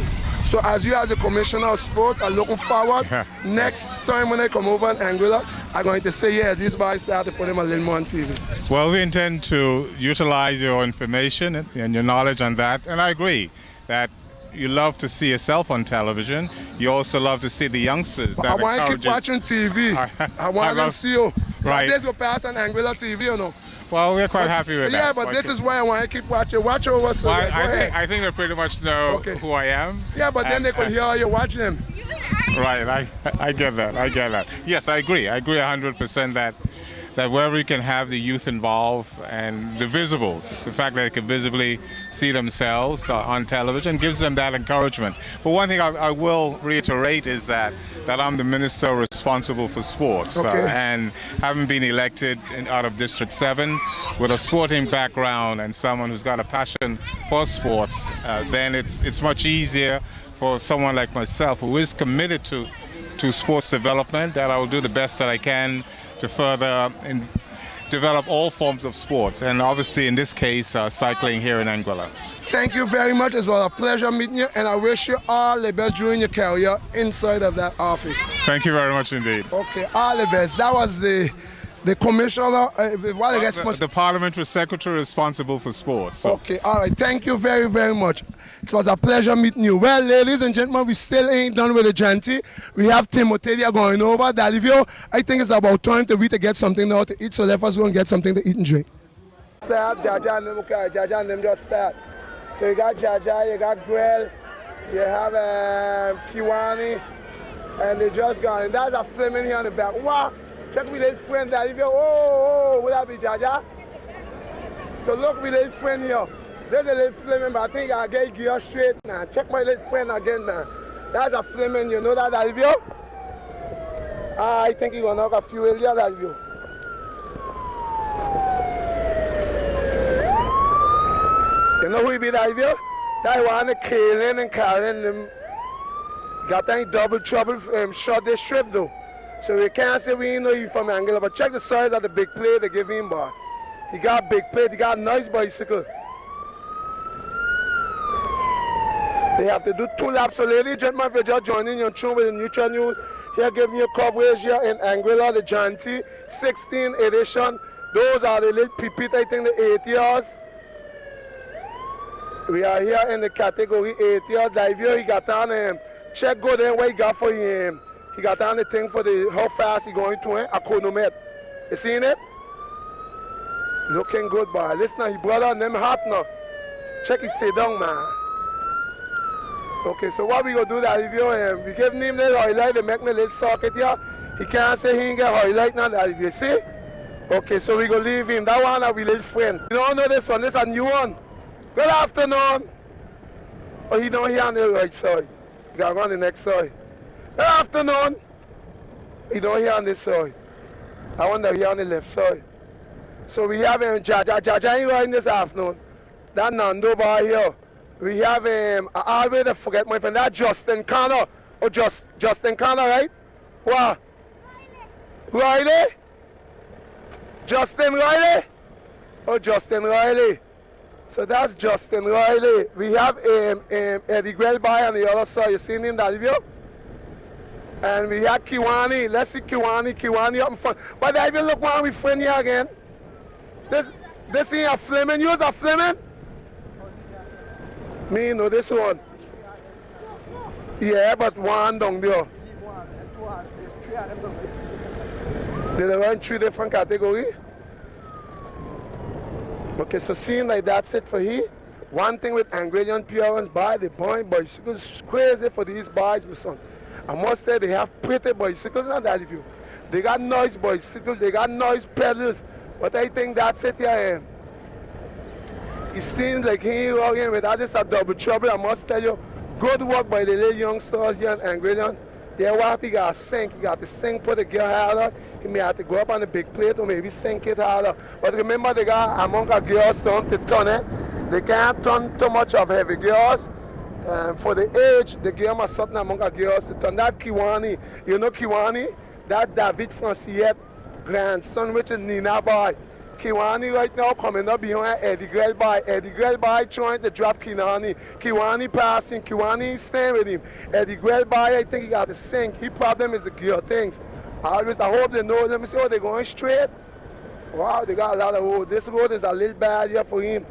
Speaker 1: So as you as a commissioner of sport, I'm looking forward. Next time when I come over in Anguilla, I'm going to say, yeah, these boys start to put them a little more on TV.
Speaker 5: Well, we intend to utilize your information and your knowledge on that, and I agree that you love to see yourself on television. You also love to see the youngsters. That
Speaker 1: I want to keep watching TV. I want them to see you.
Speaker 5: Right.
Speaker 1: This will pass on Anguilla TV, you know.
Speaker 5: Well, we're quite happy with that.
Speaker 1: Yeah, but this is why I want to keep watching. Watch over, so
Speaker 5: well, I think they pretty much know who I am.
Speaker 1: Yeah, but then they could hear you watch them.
Speaker 5: Right, I get that. I get that. Yes, I agree. I agree 100% that wherever you can have the youth involved and the visibles, the fact that they can visibly see themselves on television gives them that encouragement. But one thing I will reiterate is that I'm the minister responsible for sports. And having been elected out of District 7 with a sporting background and someone who's got a passion for sports, then it's much easier for someone like myself who is committed to sports development, that I will do the best that I can to further develop all forms of sports, and obviously in this case cycling here in Anguilla.
Speaker 1: Thank you very much. It was a pleasure meeting you, and I wish you all the best during your career inside of that office.
Speaker 5: Thank you very much indeed.
Speaker 1: Okay, all the best. That was the commissioner,
Speaker 5: the parliamentary secretary responsible for sports. So.
Speaker 1: Okay, all right. Thank you very, very much. It was a pleasure meeting you. Well, ladies and gentlemen, we still ain't done with the johnTY. We have Timothy going over. Dalivio, I think it's about time to get something now to eat, so let us go and get something to eat and drink. Start, Jaja and them, okay. Jaja and them just start. So you got Jaja, you got Grill, you have Kiwani, and they just gone. And that's a Fleming here on the back. Wow! Check me little friend Dalivio. Oh, will that be Jaja? So look, my little friend here. There's a little Fleming, but I think I'll get gear straight now. Check my little friend again now. That's a Fleming, you know that, Dalivio? I think he's gonna knock a few earlier, Dalivio. You know who he be, Dalivio? That one, the Kaelin and Karen, them got any double trouble shot this trip though. So we can't say we ain't know you from Anguilla, but check the size of the big plate they give him, boy. He got big plate, he got a nice bicycle. They have to do 2 laps. So ladies and gentlemen, if you're just joining your tune with the Neutral News, here giving you coverage here in Anguilla, the johnTY 16th edition. Those are the little pipit, I think the 8 years. We are here in the category 8 years. Divio, he got on check good in what he got for him. He got on the thing for the how fast he going to a chronometer. You seen it? Looking good, boy. Listen, he brother and them hot now. Check his sit down, man. Okay, so what we gonna do that if you we give him the highlight, they make me a little socket here. He can't say he ain't get highlight now that if you see. Okay, so we gonna leave him. That one we little friend. You don't know this one, this is a new one. Good afternoon. Oh, he don't hear on the right side. He gotta go on the next side. Good afternoon. He don't hear on this side. I wonder here on the left side. So we have Jaja ain't riding this afternoon. That Nando bar here. We have I always forget my friend, that Justin Connor. Oh, Justin Connor, right? What? Riley? Justin Riley? Oh, Justin Riley. So that's Justin Riley. We have Eddie Grelby on the other side. You seen him, that view? And we have Kiwani. Let's see Kiwani up in front. But I will look one with friend here again. This ain't a Fleming. You a Fleming? Me know this one. Yeah, but one down there. They run 3 different categories. Okay, so seeing like that's it for here. One thing with Angradient Parents buy the point bicycles crazy for these boys, my son. I must say they have pretty bicycles on that view. They got noise bicycles, they got noise pedals. But I think that's it here. It seems like he ain't working with that. This is a double trouble. I must tell you, good work by the little youngsters here in Angradient. They're happy, he got to sink. He got to sink, put the gear harder. He may have to go up on the big plate or maybe sink it harder. But remember, they got among the gears to turn it. They can't turn too much of heavy gears. For the age, the gear must something among the gears to turn. That Kiwani, you know Kiwani? That David Franciette grandson, which is Nina Boy. Kiwani right now coming up behind Eddie Grelby. Eddie Grelby trying to drop Kiwani. Kiwani passing, Kiwani staying with him. Eddie Grelby, I think he got to sink. His problem is the gear things. I hope they know. Let me see, oh, they're going straight. Wow, they got a lot of road. This road is a little bad here for him.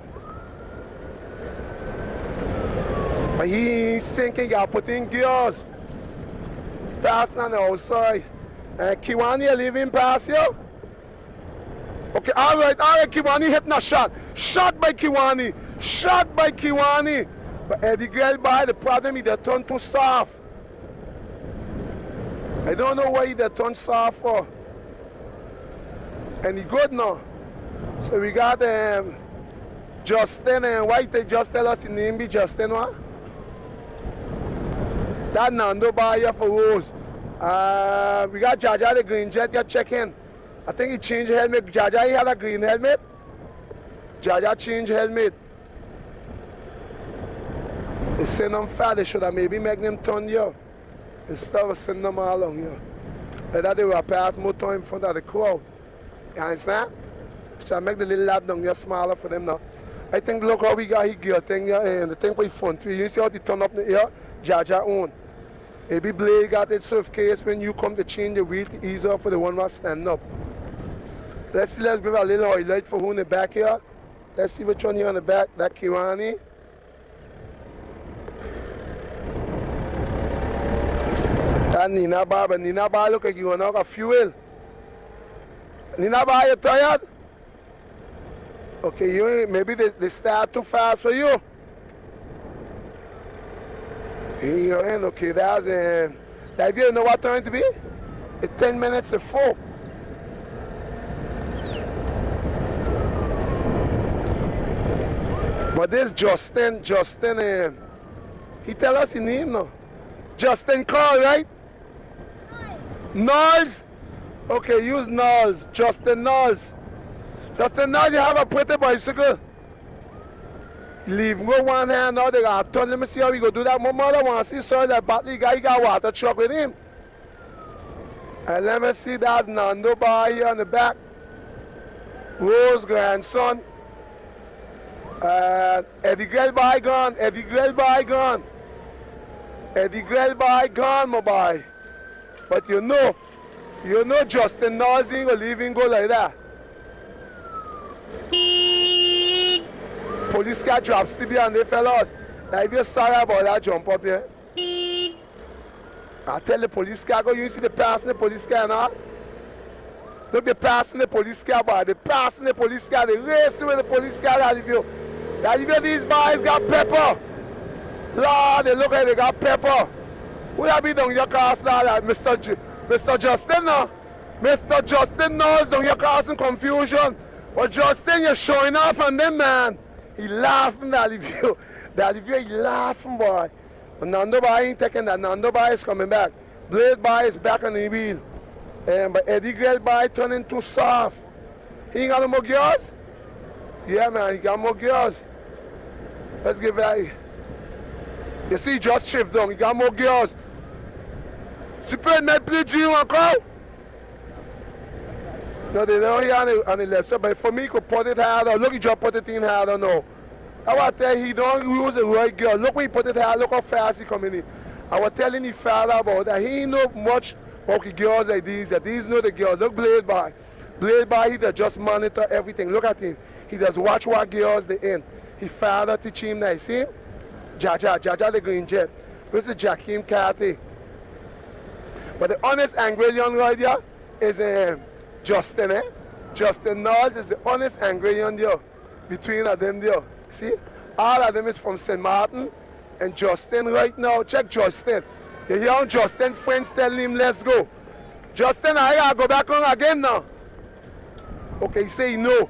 Speaker 1: But he's sinking, he got to put in gears. Passing on the outside. And Kiwani leaving past you. Okay, all right, Kiwani hitting a shot. Shot by Kiwani. But Eddie Grelby, the problem is they turn too soft. I don't know why they turn soft for. And he good now. So we got Justin and White. They just tell us the name be Justin, what? That Nando bar here for Rose. We got Jaja the Green Jet here checking. I think he changed helmet. Jaja, he had a green helmet. Jaja changed helmet. They send them fat. They should have maybe make them turn here instead of sending them all along here. Like that they will pass more time in front of the crowd. You understand? Should make the little lap down here smaller for them now. I think look how we got his gear thing here and the thing for the front. You see how they turn up the here? Jaja own. Maybe Blade got it surf case when you come to change the wheel to ease up for the one who stand up. Let's give a little highlight for who in the back here. Let's see which one here on the back. That Kiwani. That Nina Bar, but Nina Bar look like you want to have fuel. Nina Bar, you tired? Okay, maybe they start too fast for you. Here you go, okay, that's that you know what time to be? It's 10 minutes to 4. But this Justin, he tell us his name now. Justin Carl, right? Knowles? Okay, use Knowles. Justin Knowles. Justin Knowles, you have a pretty bicycle. Leave go one hand now, they got a ton. Let me see how we go do that. My mother wants to see sir, that Batley guy, he got water truck with him. And let me see that Nando bar here on the back. Rose grandson. Eddie Grelby gone. Eddie Grelby gone, my boy. But you know Justin Knowles ain't gonna leave him go like that. Police car drops to behind the fellas. Now if you're sorry about that, jump up there. I tell the police car, go, you see the passing the police car now? Look, they're passing the police car, boy. They're passing the police car. They're racing with the police car. That if you these boys got pepper. Lord, they look like they got pepper. Who that be down your cast now, that Mr. Justin now? Mr. Justin knows down your causing confusion. But Justin, you're showing off on them, man. He laughing, Daddy View. Daddy View, he laughing, boy. But Nando Boy ain't taking that. Nando Boy is coming back. Blade Boy is back on the wheel. But Eddie Grell Boy turning too soft. He ain't got no more gears? Yeah, man, he got more gears. Let's give it. You see, just shift down. He got more gears. Super net play G encore. No, they don't hear on the left side, but for me, he could put it harder. Look, he just put it in harder now. I was telling he don't use the right gear. Look when he put it harder, look how fast he coming in. I was telling his father about that. He ain't know much about the gears like these. These know the gears. Look, Blade Boy. Blade Boy, he does just monitor everything. Look at him. He does watch what gears they in. His father teach him that. You see him? Jaja the Green Jet. This is Jakeem Carty. But the honest Angrillion right there is Justin, eh? Justin Knowles is the honest Angrillion there. Between them there. See? All of them is from St. Martin. And Justin right now, check Justin. The young Justin friends telling him, let's go. Justin, I gotta go back on again now. Okay, he say no.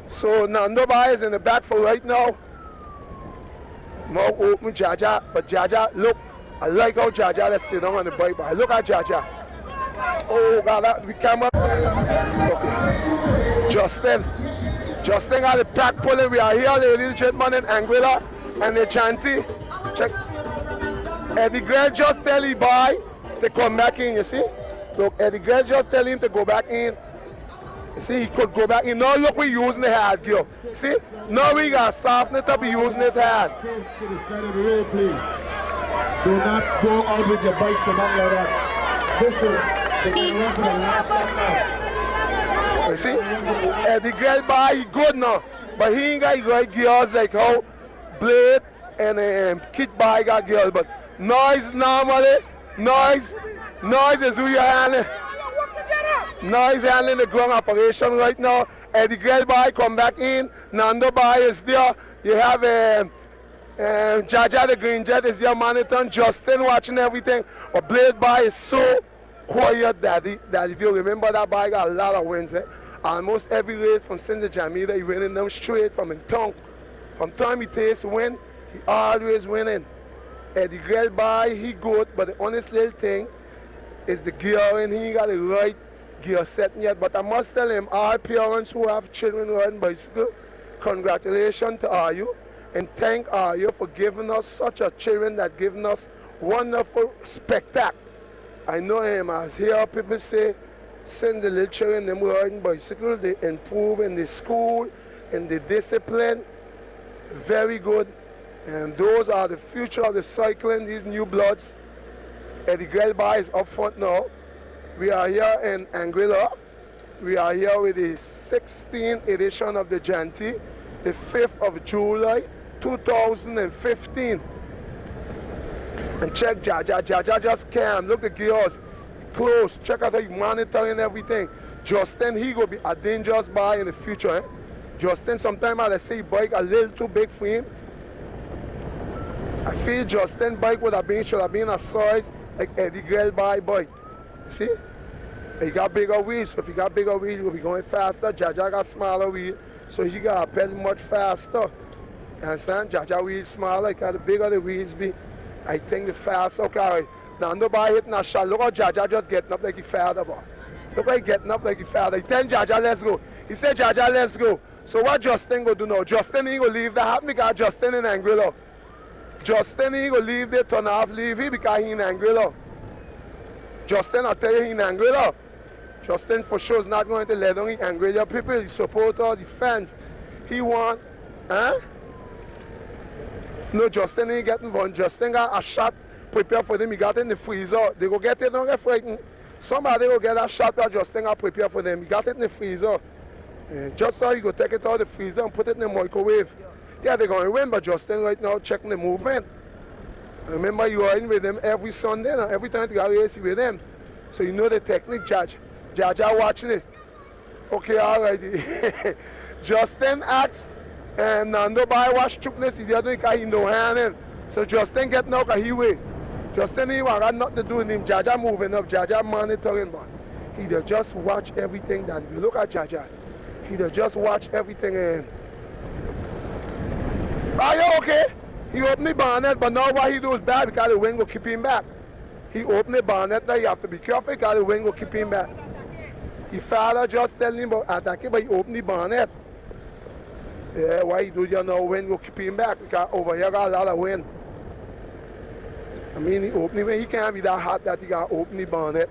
Speaker 1: So Nando Boy is in the back for right now. Now open Jaja, but Jaja, look, I like how Jaja let's sit down on the bike, but look at Jaja. Oh God, that the camera. Okay. Justin got the pack pulling. We are here, ladies and gentlemen, in Anguilla and the Chanty. Check. Eddie Grell just tell him boy to come back in, you see? Look, Eddie Grell just tell him to go back in. You see, he could go back in. Now look, we using the hard gear. See? Now we got soften it up, we using it hard.
Speaker 9: To the side of the road, please. Do not go out with your bikes and not like that. This is the run for the last lap now.
Speaker 1: You see? Eddie Grell boy, he good now. But he ain't got great gears like how Blade and Kid Boy got gears. But noise normally, noise is who you're handling. Noise handling the ground operation right now. Eddie Grell Boy come back in. Nando Boy is there. You have Jaja the Green Jet is here monitoring. Justin watching everything. But Blade Boy is so quiet that if you remember that boy got a lot of wins. Eh? Almost every race from St. Jamaica, he winning them straight from in tongue. From time he takes win, he always winning. Eddie Grell Boy, he good, but the honest little thing is the gearing. He got the right gear setting yet. But I must tell him, all parents who have children riding bicycle, congratulations to all you, and thank all you for giving us such a children that giving us wonderful spectacle. I know him, as here people say, send the little children them riding bicycle, they improve in the school, in the discipline. Very good. And those are the future of the cycling, these new bloods. Eddie Grell Boy is up front now. We are here in Anguilla. We are here with the 16th edition of the johnTY, the 5th of July, 2015. And check Jaja just came. Look at the gears. Close. Check out how you monitoring everything. Justin, he will be a dangerous boy in the future. Eh? Justin, sometimes I say bike a little too big for him. I feel Justin bike should have been a size like Eddie Grell Boy bike. See? He got bigger wheels. So if he got bigger wheels, he will be going faster. Jaja got smaller wheels, so he got to pedal much faster. You understand? Jaja wheels smaller, the bigger the wheels be, I think the faster. Okay, now nobody hitting a shot. Look how Jaja just getting up like he father, boy. Look how he getting up like he father. He tell Jaja, let's go. He said, Jaja, let's go. So what Justin go do now? Justin, he go leave that happen because Justin in Anguilla. Justin, he go leave the turn off, leave he because he in Anguilla. Justin, I tell you, he in Anguilla. Justin for sure is not going to let down in Anguilla people, his supporters, his fans. He want, No, Justin ain't getting one. Justin got a shot prepared for them. He got it in the freezer. They go get it, don't get frightened. Somebody will get a shot that Justin got prepared for them. He got it in the freezer. Just so you go take it out of the freezer and put it in the microwave. Yeah, they're going to win, but Justin right now checking the movement. Remember, you are in with them every Sunday, and every time you got race with them. So you know the technique, Judge. Jaja watching it. Okay, all right. Justin asks, and Nando Boy watch Chukness, he doesn't because he no hand in. So Justin get now because he wait. Justin he got nothing to do with him. Jaja moving up, Jaja monitoring, but he just watch everything that you look at Jaja. He just watch everything and are you okay? He opened the bonnet, but now what he do is bad because the wind will keep him back. He opened the bonnet, now you have to be careful because the wind will keep him back. His father just telling him about attacking, but he opened the bonnet. Yeah, why he do you know wind will keep him back because over here got a lot of wind. I mean, he opened it, he can't be that hot that he got to open the bonnet.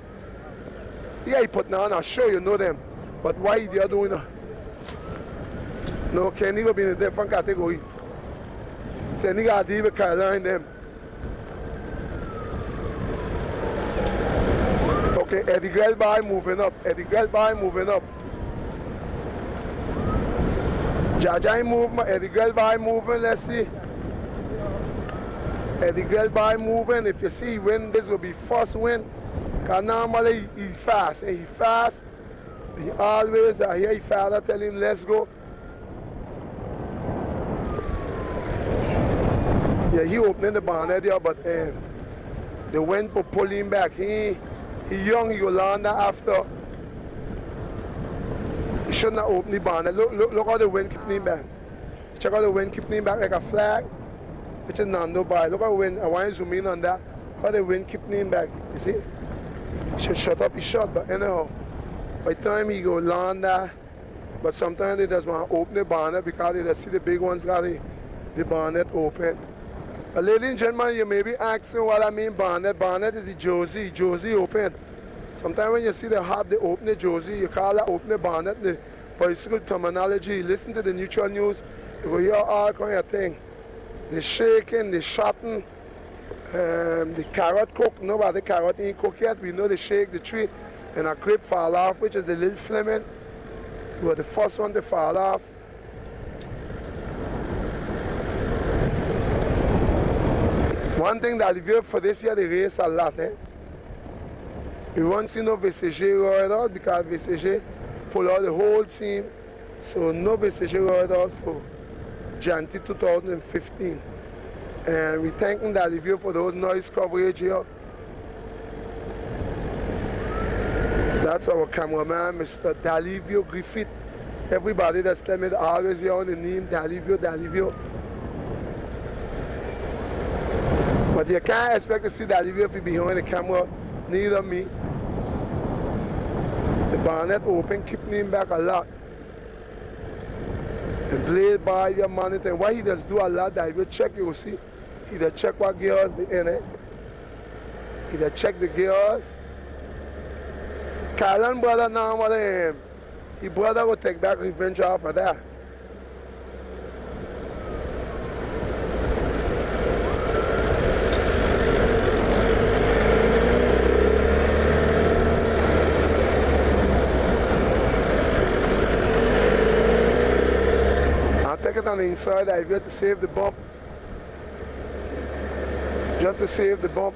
Speaker 1: Yeah, he put on a show, you know them. But why they are doing that? No, Kenny will be in a different category. Kenny got to deal with Caroline them. Okay, Eddie Gelby moving up. Eddie Gelby moving up. Jaja movement, Eddie Gelby moving, let's see. Eddie Gelby moving, if you see win, this will be first win. Because normally he fast, and he fast. He always, I hear his father tell him, let's go. Yeah, he opening the bonnet there, but the wind will pull him back. He young, he will learn that after. He should not open the bonnet. Look how the wind keeping him back. Check out the wind keeping him back like a flag, which is Nando by. Look how the wind, I want to zoom in on that. How the wind keeping him back, you see? He should shut up his shot, but anyhow, by the time he go land that, but sometimes they just want to open the bonnet because they just see the big ones got the bonnet open. Ladies and gentlemen, you may be asking what I mean bonnet. Bonnet is the Josie open. Sometimes when you see the hot, they open the Josie, you call that open the bonnet, the bicycle terminology. Listen to the neutral news, you will hear all kind of thing. The shaking, the shotting, the carrot cook. Nobody carrot ain't cooked yet. We know they shake the tree and a grape fall off, which is the little fleming. You were the first one to fall off. One thing that revealed for this year, they race a lot. We won't see no VCG ride out because VCG pull out the whole team. So no VCG ride out for johnTY 2015. And we thanking Dalivio for those noise coverage here. That's our cameraman, Mr. Dalivio Griffith. Everybody that's telling me always here on the name Dalivio. But you can't expect to see Dalivio if you behind the camera, neither me. The bonnet open, keeping him back a lot. And blade by your monitor. And what he does do a lot, Dalivio check, you will see. He does check what gears the in it. He does check the gears. Kylan brother now, his brother will take back revenge off of that. On the inside, I have to save the bump. Just to save the bump.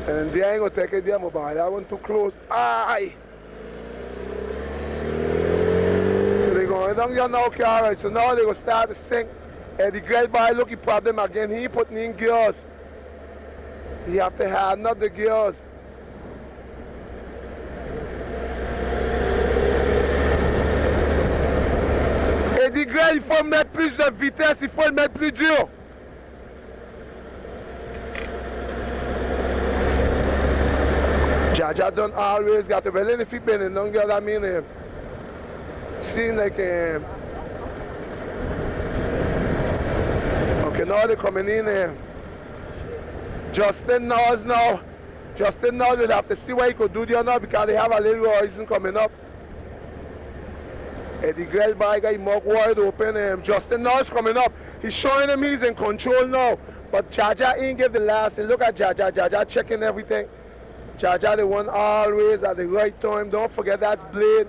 Speaker 1: And they ain't gonna take it there, mobile. That one too close. Aye! So they're going down here now, alright. So now they're gonna start to sink. And the great boy look at problem again. He putting in gears. You have to harden up the gears. Il faut mettre plus de vitesse, il faut le mettre plus dur. Jaja don't always got to well in if he been in long girl, I mean seem like okay, now they're coming in Justin knows now. Justin knows we'll have to see what he could do there now because they have a little horizon coming up. Eddie Gelby got him wide open. Justin now is coming up. He's showing him he's in control now. But Jaja ain't give the last. And look at Jaja. Jaja checking everything. Jaja the one always at the right time. Don't forget that's Blade.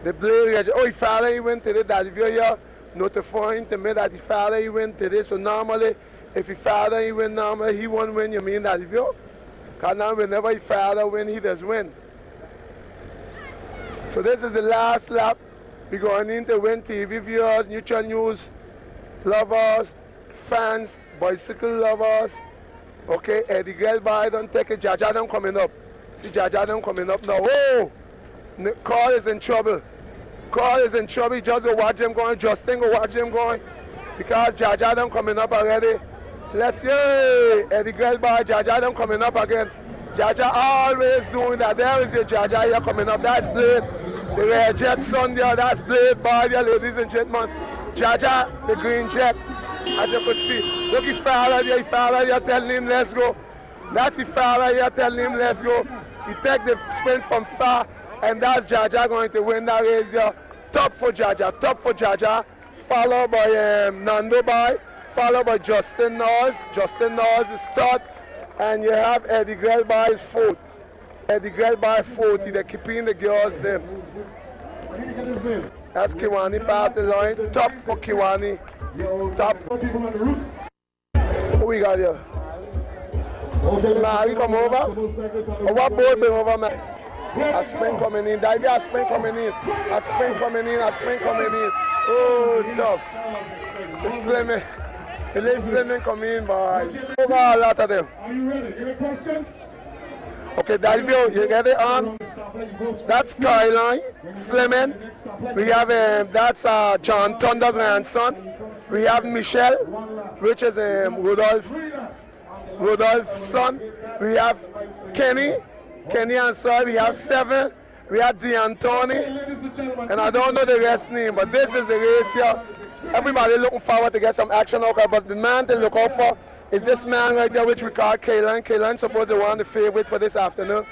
Speaker 1: The Blade. Oh, he father he went today. Dalivio here notifying to me that the father he went today. So normally, if he father he win, normally he won't win. You mean Dalivio? Because now whenever he father win, he does win. So this is the last lap. We're going in to win TV viewers, neutral news, lovers, fans, bicycle lovers. Okay, Eddie girl by don't take it. Jaja them coming up. See Jaja them coming up now. Oh, Carl is in trouble. Carl is in trouble. Just go watch him going. Justin go watch him going. Because Jaja them coming up already. Let's see. Eddie girl by Jaja them coming up again. Jaja always doing that. There is your Jaja here coming up. That's Blade. The red jet son there. That's Blade by there, ladies and gentlemen. Jaja, the green jet. As you could see. Look, his father there telling him let's go. That's his father here telling him let's go. He take the sprint from far, and that's Jaja going to win that race there. Top for Jaja. Followed by Nando Boy, followed by Justin Knowles. Justin Knowles is third, and you have Eddie Grell by his foot. Eddie Grell by 40, they're keeping the girls there. That's Kiwani past the line. Top for Kiwani. Top. Who we got here? Mary come over. Oh, what board bring over, man? A spin coming in. Divey, a spin coming in. A spin coming in. A spin coming in. Oh, tough. Fleming. The late Fleming come in, boy. Over a lot of them.
Speaker 9: Are you ready? Any questions?
Speaker 1: Okay, Divey, you get it on. That's Caroline Fleming. We have that's John Thunder grandson. We have Michelle, which is Rudolph's son. We have Kenny and son. We have Seven. We have D'Antoni. And I don't know the rest name, but this is the race here. Everybody looking forward to get some action out there, but the man to look out for is this man right there, which we call Kaylan. Kaylan supposed to want the favorite for this afternoon.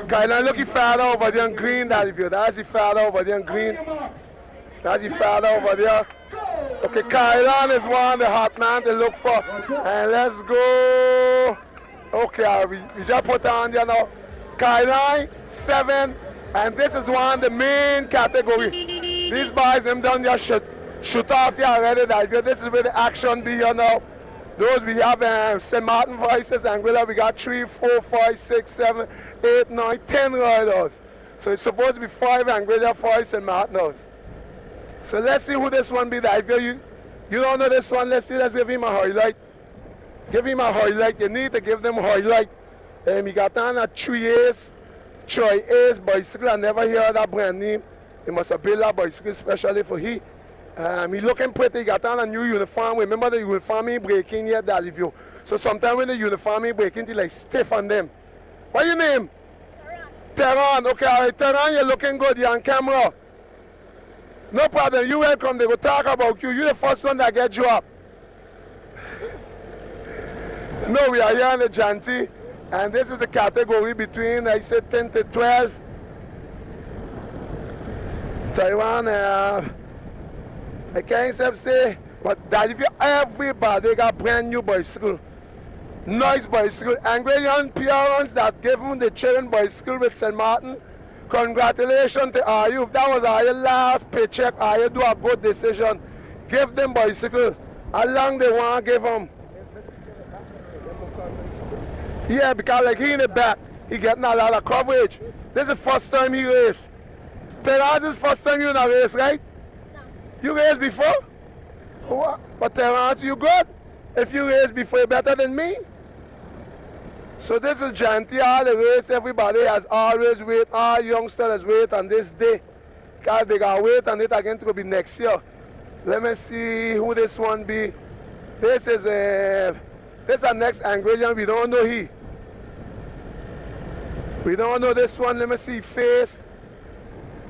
Speaker 1: Kaylan, look his father over there in green, that view. That's his father over there in green. That's his father over there. Okay, Kaylan is one, the hot man to look for. And let's go. Okay, we just put on there now. Kaylan, 7. And this is one, the main category. These boys, them done their shoot off here already. That view. This is where the action be here now. Those we have St. Martin voices, and we got 3, 4, 5, 6, 7, 8, 9, 10 riders. So it's supposed to be 5 Anguilla, 5 St. Martin's. So let's see who this one be. That you don't know this one, let's give him a highlight. Give him a highlight. You need to give them a highlight. He got on a 3 A's, Troy A's bicycle. I never heard that brand name. He must have built that bicycle especially for he. He looking pretty, he got on a new uniform. Remember the uniform he breaking yet, that review. So sometimes when the uniform he breaking, he like stiff on them. What your name? Teron. Okay, all right, Teron, you're looking good, you're on camera. No problem, you welcome, they will talk about you. You're the first one that get dropped. No, we are here in the johnTY, and this is the category between, I said, 10 to 12. Taiwan, I can't say, but that if you everybody got brand new bicycle, nice bicycle, and great young parents that gave them the children bicycle with St. Martin. Congratulations to all you. If that was your last paycheck, or you do a good decision, give them bicycle. How long they want to give them? Yeah, because like he in the back, he getting a lot of coverage. This is the first time he raced. Terrence, this is the first time you in a race, right? You raced before? What? But Terrence, you good? If you raced before, you're better than me. So this is johnTY, all the race, everybody has always wait, all youngsters wait on this day. Because they got to wait on it again to be next year. Let me see who this one be. This is our next Anguillian, we don't know he. We don't know this one, let me see face.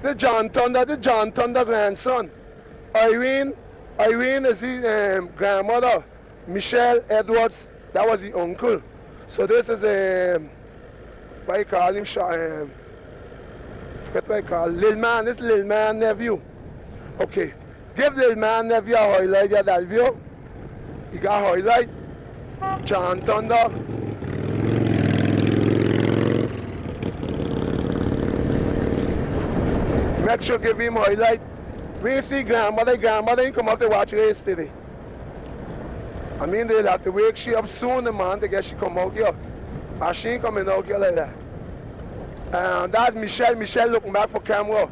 Speaker 1: This John Thunder grandson. Irene is his grandmother. Michelle Edwards, that was his uncle. So this is what you call him, forget what I call Lil Man, this Lil Man nephew. Okay, give Lil Man nephew a highlight of that view. He got a highlight. John Thunder. Make sure give him a highlight. We see grandmother ain't come up to watch race today. I mean, they'll have to wake she up soon, the man, to get she come out here. And she ain't coming out here like that. And that's Michelle. Michelle looking back for camera.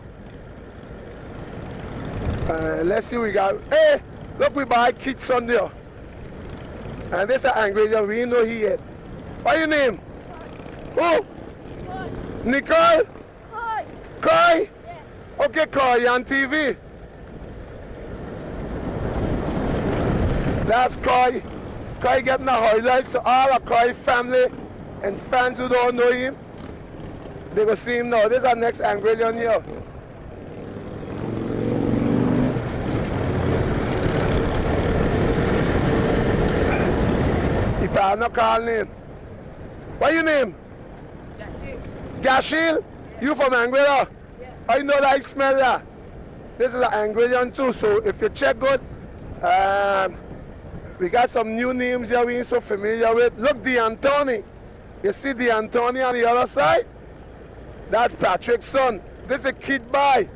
Speaker 1: Let's see what we got. Hey, look, we buy kids on there. And this is Angrelian, we know he yet. What your name? Who? Nicole? Koi? Okay, Koi, you on TV. That's Koi. Koi getting the highlights, so all the Koi family and fans who don't know him, they will see him now. This is our next Angrelian here. If I'm not calling him. What your name? Gashil? You from Anguilla? Yeah. I know that I smell that. This is an Angrelian too, so if you check good, we got some new names here we ain't so familiar with. Look, DeAntoni. You see DeAntoni on the other side? That's Patrick's son. This is Kid Boy.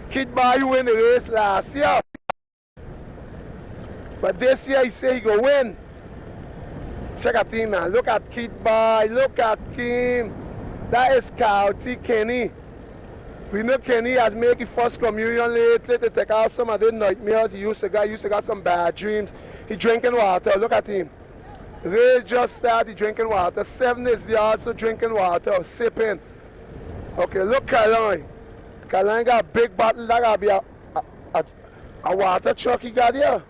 Speaker 1: Kid Boy who won the race last year. But this year he say he go win. Check out him, man. Look at Kid Boy. Look at him. That is County Kenny. We know Kenny has made his first communion lately to take out some of the nightmares he used to got some bad dreams. He drinking water. Look at him. Ray just started drinking water. 7 is the also drinking water, sipping. Okay, look Caroline. Caroline got a big bottle. That gotta be a water truck he got here.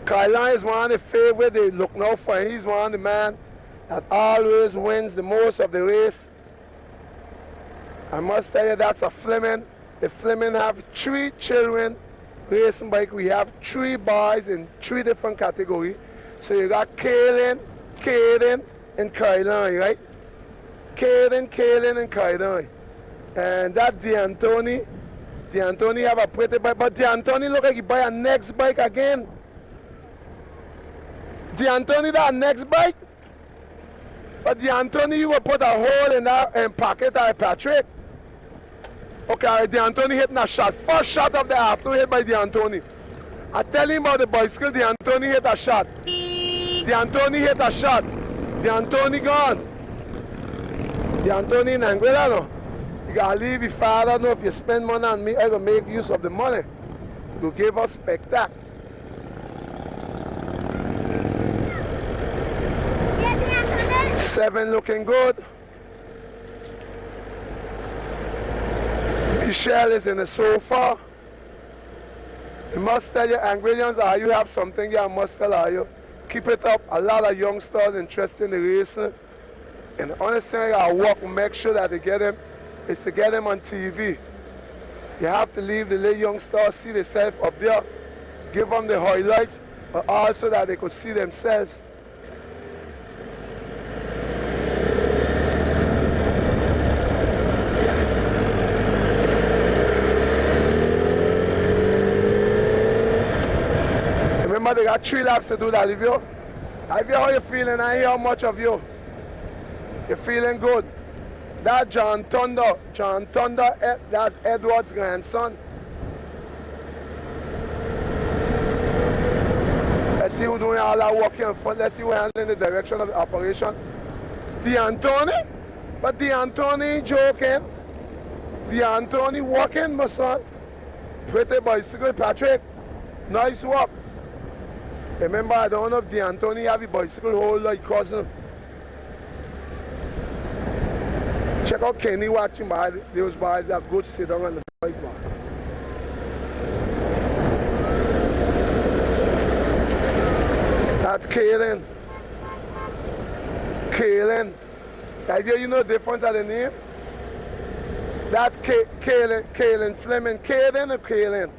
Speaker 1: Caroline is one of the favorite they look now for. He's one of the man that always wins the most of the race. I must tell you, that's a Fleming. The Fleming have 3 children racing bike. We have 3 boys in 3 different categories. So you got Kaylin, Caden, and Caroline, right? Kaylin, and Caroline. And that DeAntoni. DeAntoni have a pretty bike, but DeAntoni look like he buy a next bike again. DeAntoni that next bike? But DeAntoni, you will put a hole in that and pocket at Patrick. Okay, DeAntoni hitting a shot. First shot of the afternoon hit by DeAntoni. I tell him about the bicycle, DeAntoni hit a shot. DeAntoni hit a shot. DeAntoni gone. DeAntoni in Anguilla, no? You gotta leave your father, no? If you spend money on me, I will make use of the money. You give us spectacle. Seven looking good. Michelle is in the sofa. You must tell your Angrelians, you have something you must tell you. Keep it up. A lot of youngsters interested in the racing. And the only thing I work make sure that they get them is to get them on TV. You have to leave the little youngsters see themselves up there. Give them the highlights, but also that they could see themselves. Remember, they got 3 laps to do that, Olivia. Olivia, how you feeling? I hear how much of you. You're feeling good. That's John Thunder. John Thunder, that's Edward's grandson. Let's see who's doing all that work in front. Let's see who's handling the direction of the operation. DeAntoni? But DeAntoni joking. DeAntoni walking, my son. Pretty bicycle, Patrick. Nice work. Remember, I don't know if DeAntoni have a bicycle hold like cousin. Check out Kenny watching by those boys that have good sit down on the bike bar. That's Kaylin. Kaylin. You know the difference of the name? That's Kaylin Fleming. Kaylin or Kaylin?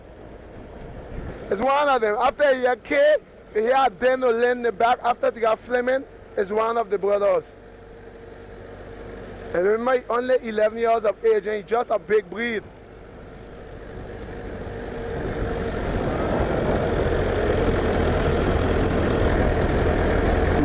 Speaker 1: It's one of them. After you hear K, you hear Den or Len in the back. After you got Fleming, it's one of the brothers. And remember, only 11 years of age, and he's just a big breed.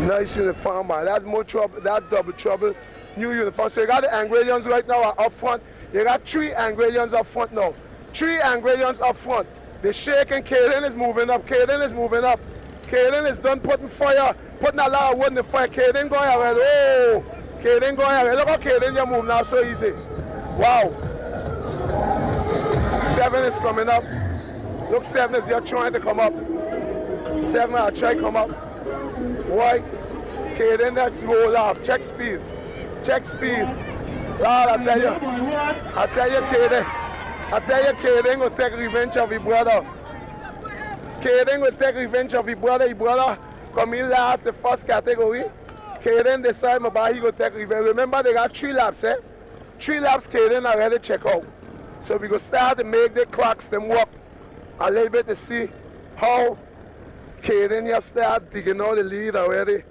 Speaker 1: Nice uniform, man. That's more trouble. That's double trouble. New uniform. So you got the Angrelians right now up front. You got 3 Angrelians up front now. 3 Angrelians up front. The shaking. Kaylin is moving up. Kaylin is moving up. Kaylin is done putting fire, putting a lot of wood in the fire. Kaylin going around. Oh, Kaylin going around. Look how Kaylin you move now so easy. Wow. 7 is coming up. Look, 7 is just trying to come up. 7, I'll try come up. Boy, Kaden, that's roll off. Check speed. Check speed. Lord, I tell you, Kaden will take revenge of his brother. Kaden will take revenge of his brother. His brother come in last, the first category. Kaden decide he go take revenge. Remember, they got 3 laps, eh? 3 laps, Kaden already check out. So we go start to make the clocks them work a little bit to see how Kaden just start digging out the lead already.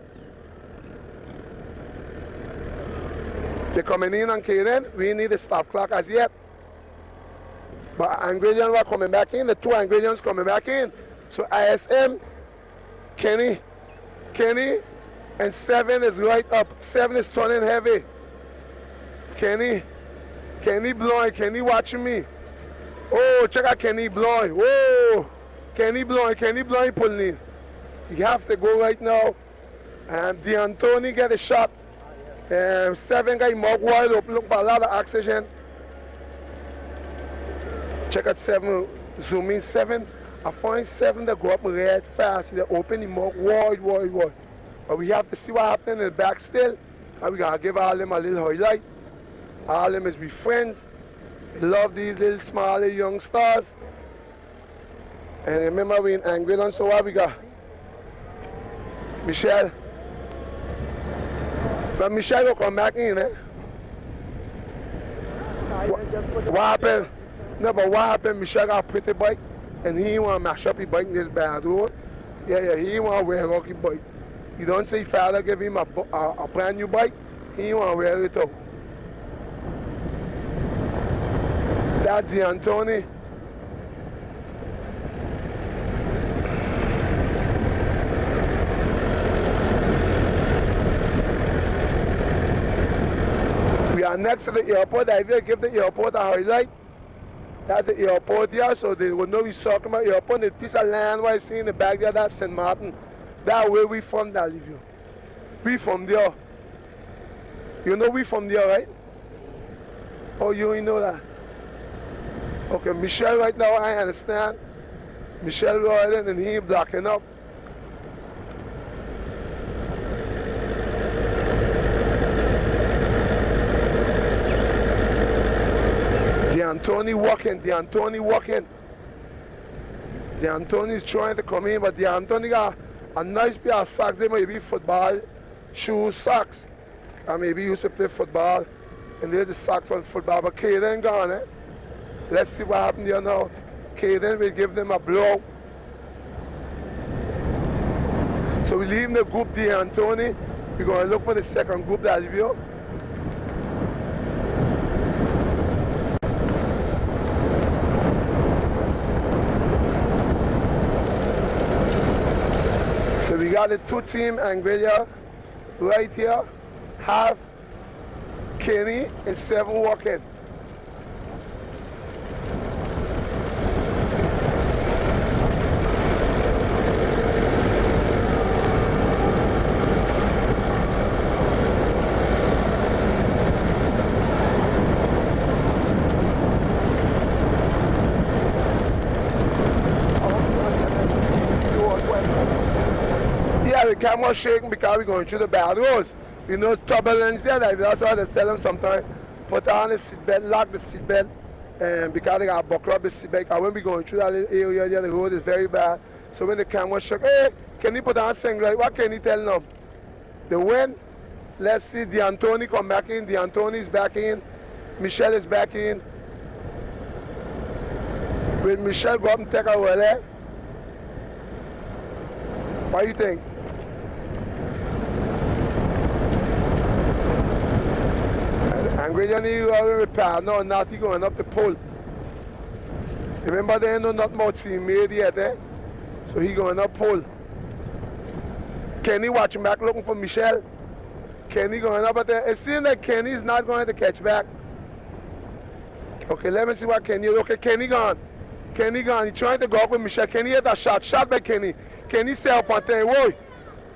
Speaker 1: They're coming in on Kaden. We need a stop clock as yet. But Angrillians were coming back in. The 2 Angrillians coming back in. So ISM, Kenny, and 7 is right up. 7 is turning heavy. Kenny blowing. Kenny watching me. Oh, check out Kenny blowing. Whoa, Kenny blowing pulling in. He have to go right now. DeAntoni get a shot. 7 guy mug wide open, look for a lot of oxygen. Check out 7, zoom in 7. I find 7 that go up red fast. They open the mug wide. But we have to see what happens in the back still. And we gotta give all them a little highlight. All them is be friends. They love these little smaller young stars. And remember we in Anguilla, so what we got? Michelle. But Michelle will come back in, eh? What happened? No, but what happened? Michelle got a pretty bike, and he want to mash up his bike in this bad road. Yeah, he want to wear a rocky bike. You don't say father give him a brand new bike, he want to wear it out. That's DeAntoni. We are next to the airport. I will give the airport a highlight. That's the airport here, so they will know we're talking about airport. The piece of land where I see in the back there, that's St. Martin. That's where we from, Dalivio. We from there. You know we from there, right? Oh, you know that? Okay, Michelle right now, I understand. Michelle riding and he blocking up. DeAntoni walking. DeAntoni's trying to come in, but DeAntoni got a nice pair of socks. They may be football shoes, socks. I maybe used to play football, and there's the socks for football. But Kaden gone, eh? Let's see what happened here now. Kaden will give them a blow. So we leave the group DeAntoni. We're going to look for the second group, Dalivio. So we got the 2 team Angria right here. Have Kenny and 7 walking. The camera shaking because we're going through the bad roads. You know, turbulence there. That's why I just tell them sometimes, put on the seatbelt, lock the seatbelt, and because they got buckle up the seatbelt. And when we're going through that little area there, the road is very bad. So when the camera shook, hey, can you put on a singlet? What can you tell them? The wind, let's see, DeAntoni come back in. DeAntoni is back in. Michelle is back in. Will Michelle go up and take a whirl? What do you think? Angry need to repair. No, not he going up the pole. Remember they ain't no not much he made yet, eh? So he going up pole. Kenny watching back looking for Michelle. Kenny going up at there. It seems like Kenny's not going to catch back. Okay, let me see what Kenny is. Okay, Kenny gone. Kenny gone. He trying to go up with Michelle. Kenny had a shot. Shot by Kenny. Kenny say up on there. Whoa.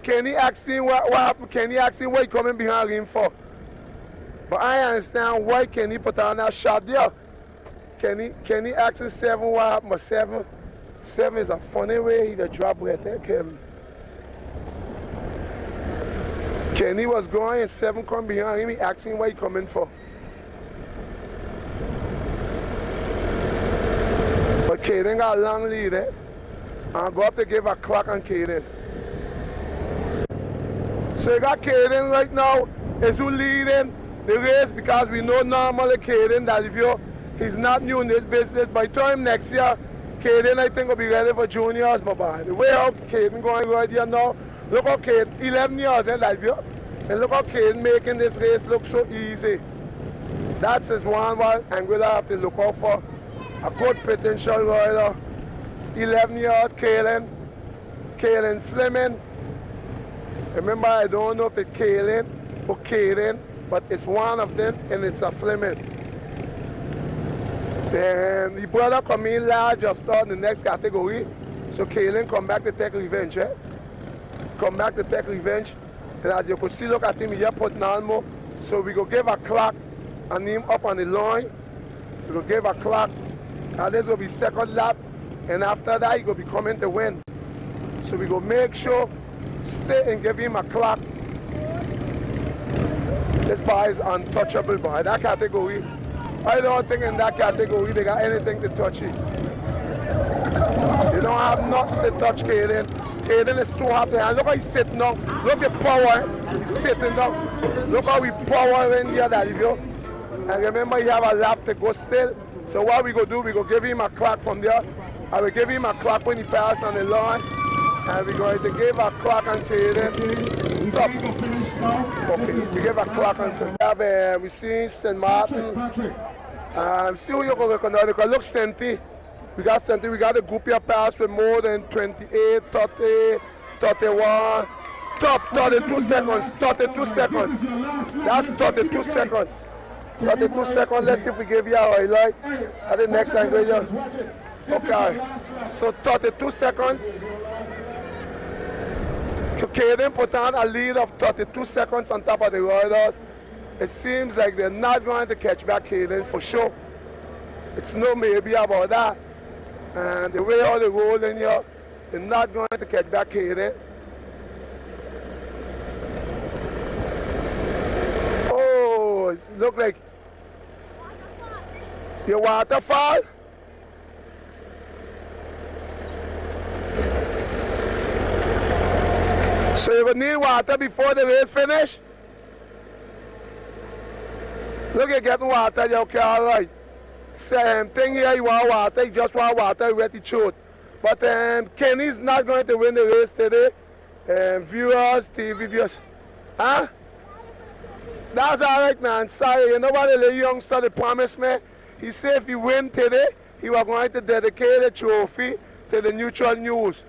Speaker 1: Kenny asking what happened. Kenny asking what he coming behind him for. But I understand why Kenny put on that shot there. Kenny asking 7 what happened, but 7 7 is a funny way he the drop with him. Kenny was going and 7 come behind him, he asking what he coming for. But Caden got a long lead, and go up to give a clock on Caden. So you got Caden right now, is who leading the race, because we know normally Caden that if he's not new in this business, by the time next year, Caden I think will be ready for juniors, but by the way how Caden going right here now, look how Caden, 11 years that you, and look how Caden making this race look so easy. That's his one Anguilla have to look out for. A good potential rider. 11 years, Kaylin Fleming. Remember, I don't know if it's Kaylin or Caden, but it's one of them, and it's a Fleming. Then the brother come in large, just start in the next category. So Kaylin come back to take revenge. Come back to take revenge. And as you can see, look at him here putting on more. So we go give a clock and him up on the line. We go give a clock. And this will be second lap. And after that, he will be coming to win. So we go make sure, stay and give him a clock. This boy is untouchable boy. That category, I don't think in that category they got anything to touch it. They don't have nothing to touch Caden. Caden is too hot to hand. Look how he's sitting now. Look at the power. He's sitting now. Look how we power in here, that you. And remember, he have a lap to go still. So what we go do, we go give him a clock from there. I will give him a clock when he passes on the line. And we're going to give a clock on Caden. Stop. Okay, we give a clock on Caden. We see St. Martin. See who you're going to recognize. Look, Senti. We got Senti. We got a group here pass with more than 28, 30, 31. Top 32 seconds. 32 seconds. That's 32 seconds. 32 seconds. Let's see if we give you a highlight at the next language. Okay. So 32 seconds. Caden put on a lead of 32 seconds on top of the riders. It seems like they're not going to catch back Caden for sure. It's no maybe about that. And the way how they roll in here, they're not going to catch back Caden. Oh, look like your waterfall. So you will need water before the race finish? Look, you're getting water, you're okay, all right. Same thing here, you want water, you just want water, you ready to shoot. But Kenny's not going to win the race today. Viewers, TV viewers. Huh? That's all right, man. Sorry, you know what the youngster they promised me? He said if he win today, he was going to dedicate the trophy to the Neutral News.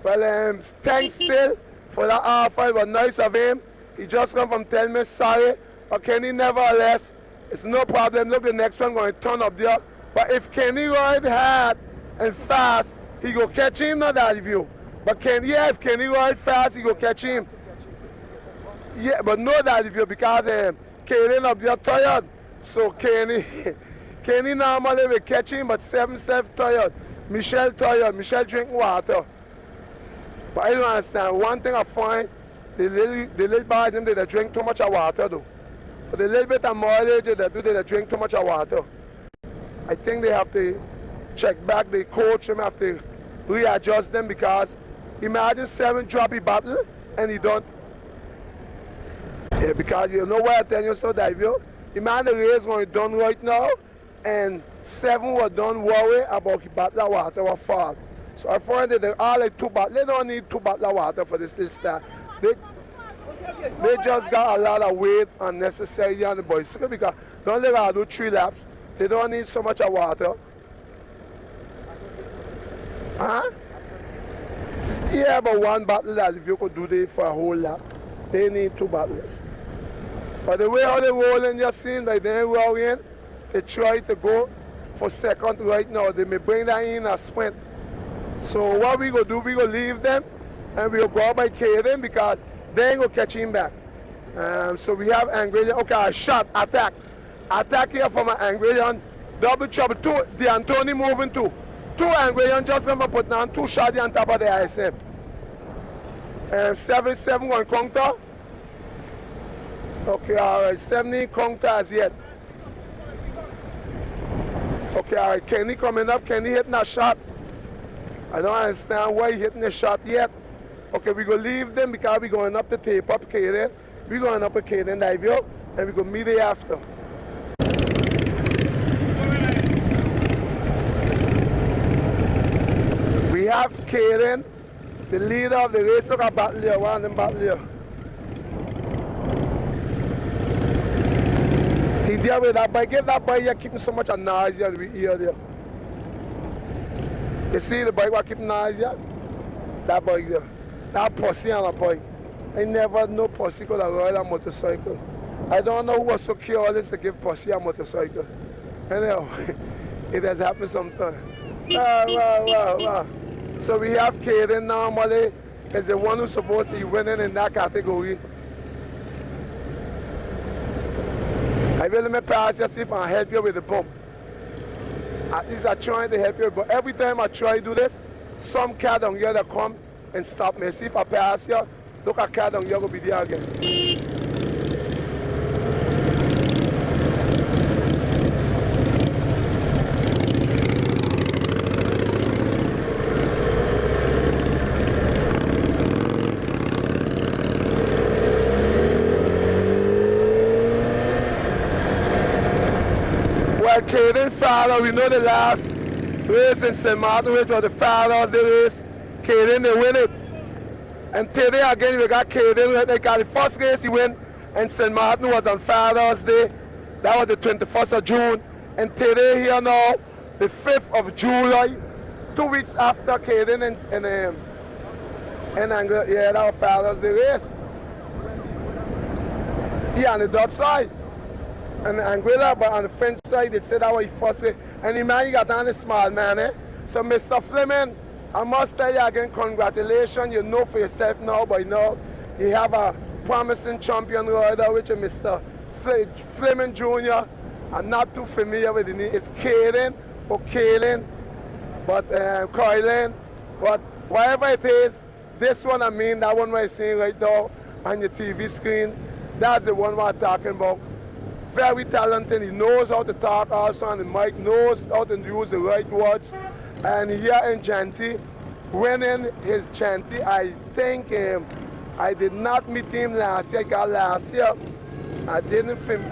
Speaker 1: Well, thanks still for that offer. It was nice of him. He just come from telling me sorry. But Kenny, nevertheless, it's no problem. Look, the next one going to turn up there. But if Kenny ride hard and fast, he go catch him, not that view. But if Kenny ride fast, he go catch him. Yeah, but no that view because Kenny up there tired. So Kenny normally will catch him, but 7-7 tired. Michelle tired. Michelle drink water. But I don't understand. One thing I find, the little boys, they drink too much of water though. For the little bit of mileage they drink too much of water. I think they have to check back the coach, and have to readjust them because imagine 7 drop a bottle and he don't. Yeah, because you know what I tell you so that you imagine the race going done right now and 7 were done worry about the bottle of water will fall. So I find that they all like 2 bottles. They don't need 2 bottles of water for this start. They just got a lot of weight unnecessary on the bicycle because they only got to do 3 laps. They don't need so much of water. Huh? Yeah, but 1 bottle that if you could do this for a whole lap, they need 2 bottles. But the way how they roll in your scene, like they roll in, they try to go for second right now. They may bring that in a sprint. So what we go do, we go leave them and we go go by Caden because they ain't gonna catch him back. So we have Angridian. Okay, shot, attack. Attack here from an Angridian. Double trouble. 2, the Antony moving 2. 2 Anglian just gonna put down 2 shots on top of the ISM. 7 going counter. Okay, alright, 70 counter as yet. Okay, alright, Kenny coming up, Kenny hitting a shot. I don't understand why he hitting a shot yet. Okay, we gonna leave them because we going up the tape up Kaden. We going up with Kaden Divio and we gonna meet it after. We have Kaden, the leader of the race. Look at Battler, one of them Battler. He deal with that bike. Give that bike, you're keeping so much noise here we hear there. You see the bike what keeping noise here? That bike there. That pussy on a bike. I never know pussy could have ride a motorcycle. I don't know who was so careless to give pussy a motorcycle. Anyhow, it has happened sometimes. Wow. So we have Kaden normally is the one who's supposed to be winning in that category. I will let me pass you see if I help you with the bump. At least I'm trying to help you, but every time I try to do this, some cat down here that come and stop me. See if I pass you, look at cat down here will be there again. Kaden Father, we know the last race in St. Martin, which was the Father's Day race. Kaden, they win it. And today again, we got Kaden. They got the first race he win, and St. Martin was on Father's Day. That was the 21st of June. And today here now, the 5th of July, 2 weeks after Kaden and Angola, yeah, that was Father's Day race. Yeah, on the Dutch side. And Anguilla, but on the French side, they said that was his first race. And the man, you got on the small man, eh? So, Mr. Fleming, I must tell you again, congratulations. You know for yourself now, by now, you have a promising champion rider, which is Mr. Fleming Jr. I'm not too familiar with the name. It's Kaden or Kaylin, but Coylin. But whatever it is, this one, I mean, that one we're seeing right now on your TV screen, that's the one we're talking about. Very talented, he knows how to talk also on the mic, knows how to use the right words. And here in johnTY, winning his johnTY, I think I did not meet him last year. Last year, I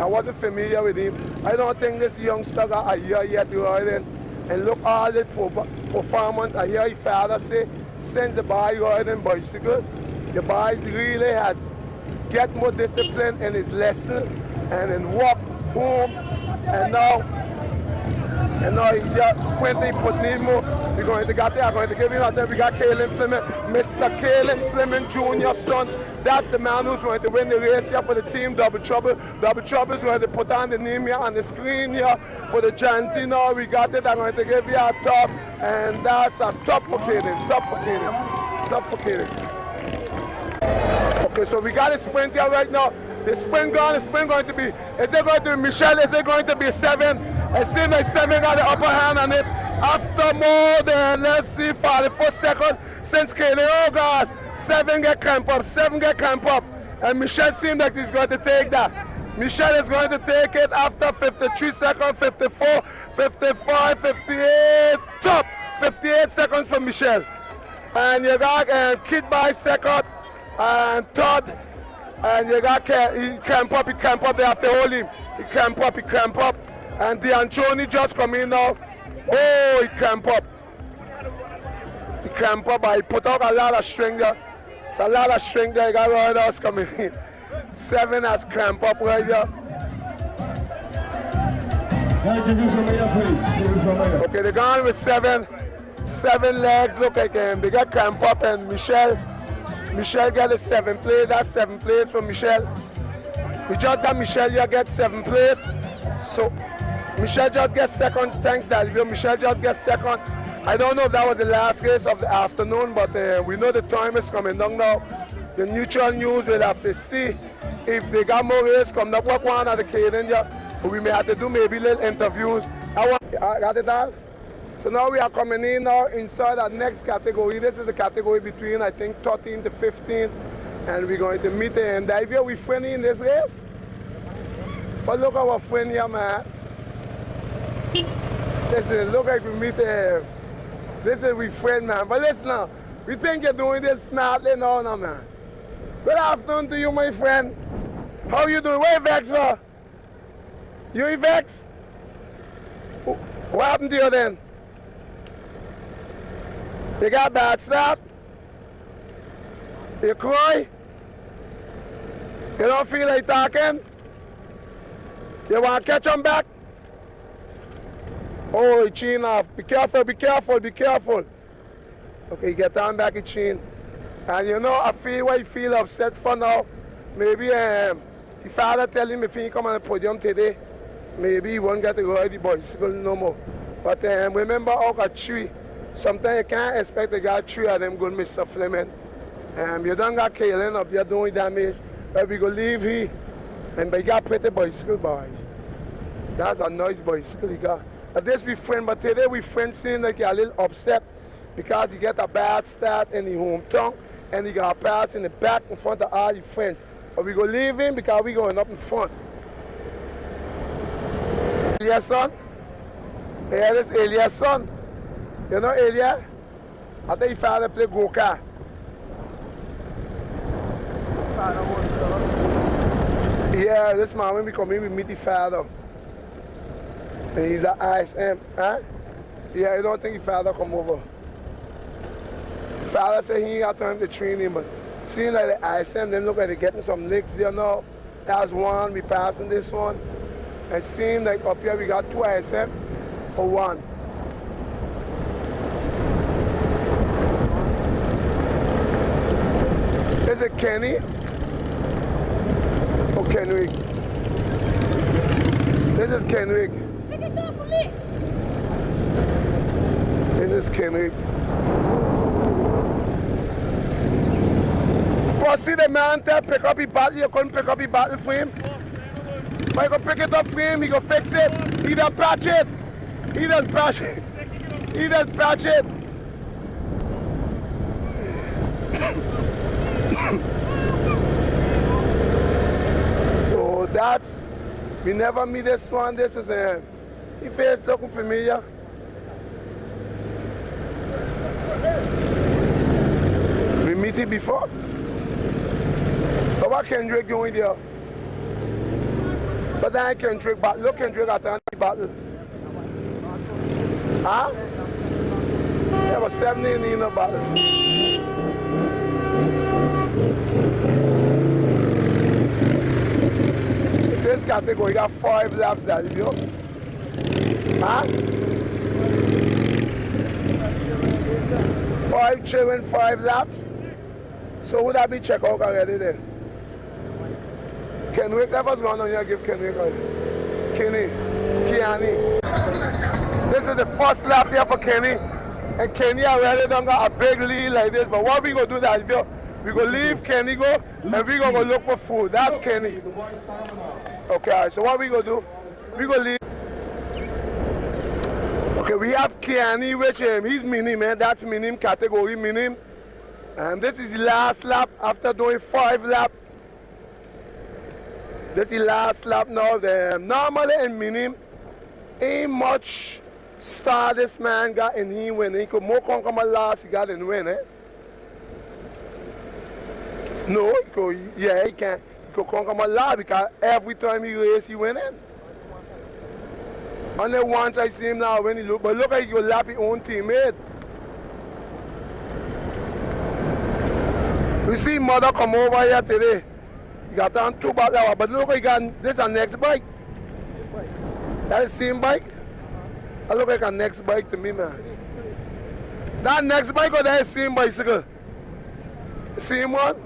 Speaker 1: wasn't familiar with him. I don't think this youngster got a year yet riding. And look all the performance. I hear his father say, since the boy riding bicycle, the boy really has get more discipline in his lesson and then walk home, and now he's just sprinting, putting in more. We're going to get there, I'm going to give him out there. We got Kaylin Fleming, Mr. Kaylin Fleming Jr. son. That's the man who's going to win the race here for the team, Double Trouble. Double Trouble is going to put on the name here on the screen here for the johnTY now. We got it, I'm going to give you a top, and that's a top for Kaylin, top for Kaylin, top for Kaylin. Okay, so we got a sprint here right now. The sprint going to be, is it going to be Michelle, is it going to be 7? It seems like 7 got the upper hand on it. After more than, let's see, 44 seconds since Kaylin, oh God, 7 get cramp up, and Michelle seems like he's going to take that. Michelle is going to take it after 53 seconds, 54, 55, 58, top, 58 seconds for Michelle. And you got Kid by second, and third, and you got he cramp up, they have to hold him. He cramp up, and the Anthony just come in now. Oh, he cramp up, but he put out a lot of string there. It's a lot of string there, you got riders coming in. 7 has cramp up right there. Okay, they're gone with 7 legs, look like they got cramp up, and Michelle got a 7th place. That's 7th place for Michelle. We just got Michelle here get 7th place. So Michelle just gets second. Thanks, Daddy. Michelle just gets second. I don't know if that was the last race of the afternoon, but we know the time is coming down now. The neutral news will have to see if they got more race coming up. What one at the Kaden here? We may have to do maybe little interviews. I got it all? So now we are coming in now inside our next category. This is the category between, I think, 13 to 15. And we're going to meet him. Did you we friendly in this race? But look at our friend here, man. Listen, look like we meet him. This is we friend, man. But listen now, we think you're doing this smartly now, man. Good afternoon to you, my friend. How you doing? Where you vex for? You vex? What happened to you then? You got bad stuff? You cry? You don't feel like talking? You want to catch them back? Oh, chin off. Be careful, be careful, be careful. Okay, get on back your chin. And you know, I feel why you feel upset for now. Maybe your father tell him if he come on the podium today, maybe he won't get to ride the bicycle no more. But remember, how a tree. Sometimes you can't expect to get three of them good, Mr. Fleming. You don't got killing up, you're doing damage. But we go leave here. And you got pretty bicycle, boy. That's a nice bicycle you got. At this we friend, but today we friend seem like you're a little upset because you get a bad start in the hometown and you got a pass in the back in front of all your friends. But we go leave him because we going up in front. Elias son? Yeah, this Elias son. You know Elias? I think your father play go-kart. Yeah, this man when we come in, we meet the father. And he's the ISM, huh? Yeah, I don't think his father come over. The father said he ain't got time to train him, but seeing like the ISM, then look like they're getting some licks there now. That's one, we passing this one. And seeing like up here we got two ISM or one. Is it Kenny? Or Kenrick? This is Kenrick. This is Kenrick. But see the man tell pick up his bottle, you couldn't pick up his bottle for him. But you go pick it up for him, he go fix it. He don't patch it. He don't patch it. He don't patch it. So that's, we never meet this one. This is he face looking familiar. We meet him before. But what Kendrick doing there? But then Kendrick, but look Kendrick at the battle. Huh? There was 17 in the battle. This category got 5 laps that you know. Huh? 5 children, 5 laps. So would that be check out already then? Kenwick, that was going on here, give Kenwick Kenny. This is the first lap here for Kenny. And Kenny already done got a big lead like this. But what we gonna do that, we gonna leave Kenny go and we gonna go look for food. That's Kenny. Okay, so what we gonna do? We gonna leave. Okay, we have Kenny, which he's minim, man. That's minim category, minim. And this is the last lap after doing 5 laps. This is the last lap now. Normally in minim, ain't much star this man got in he win. He could more come last, he got in win, eh? No, he could, yeah, he can. He could come last because every time he race, he win in. Only once I see him now when he look, but look like he could lap his own teammate. We see mother come over here today. He got on 2 bottles, but look, he got this is a next bike. That's the same bike. That look like a next bike to me, man. That next bike or that same bicycle? Same one?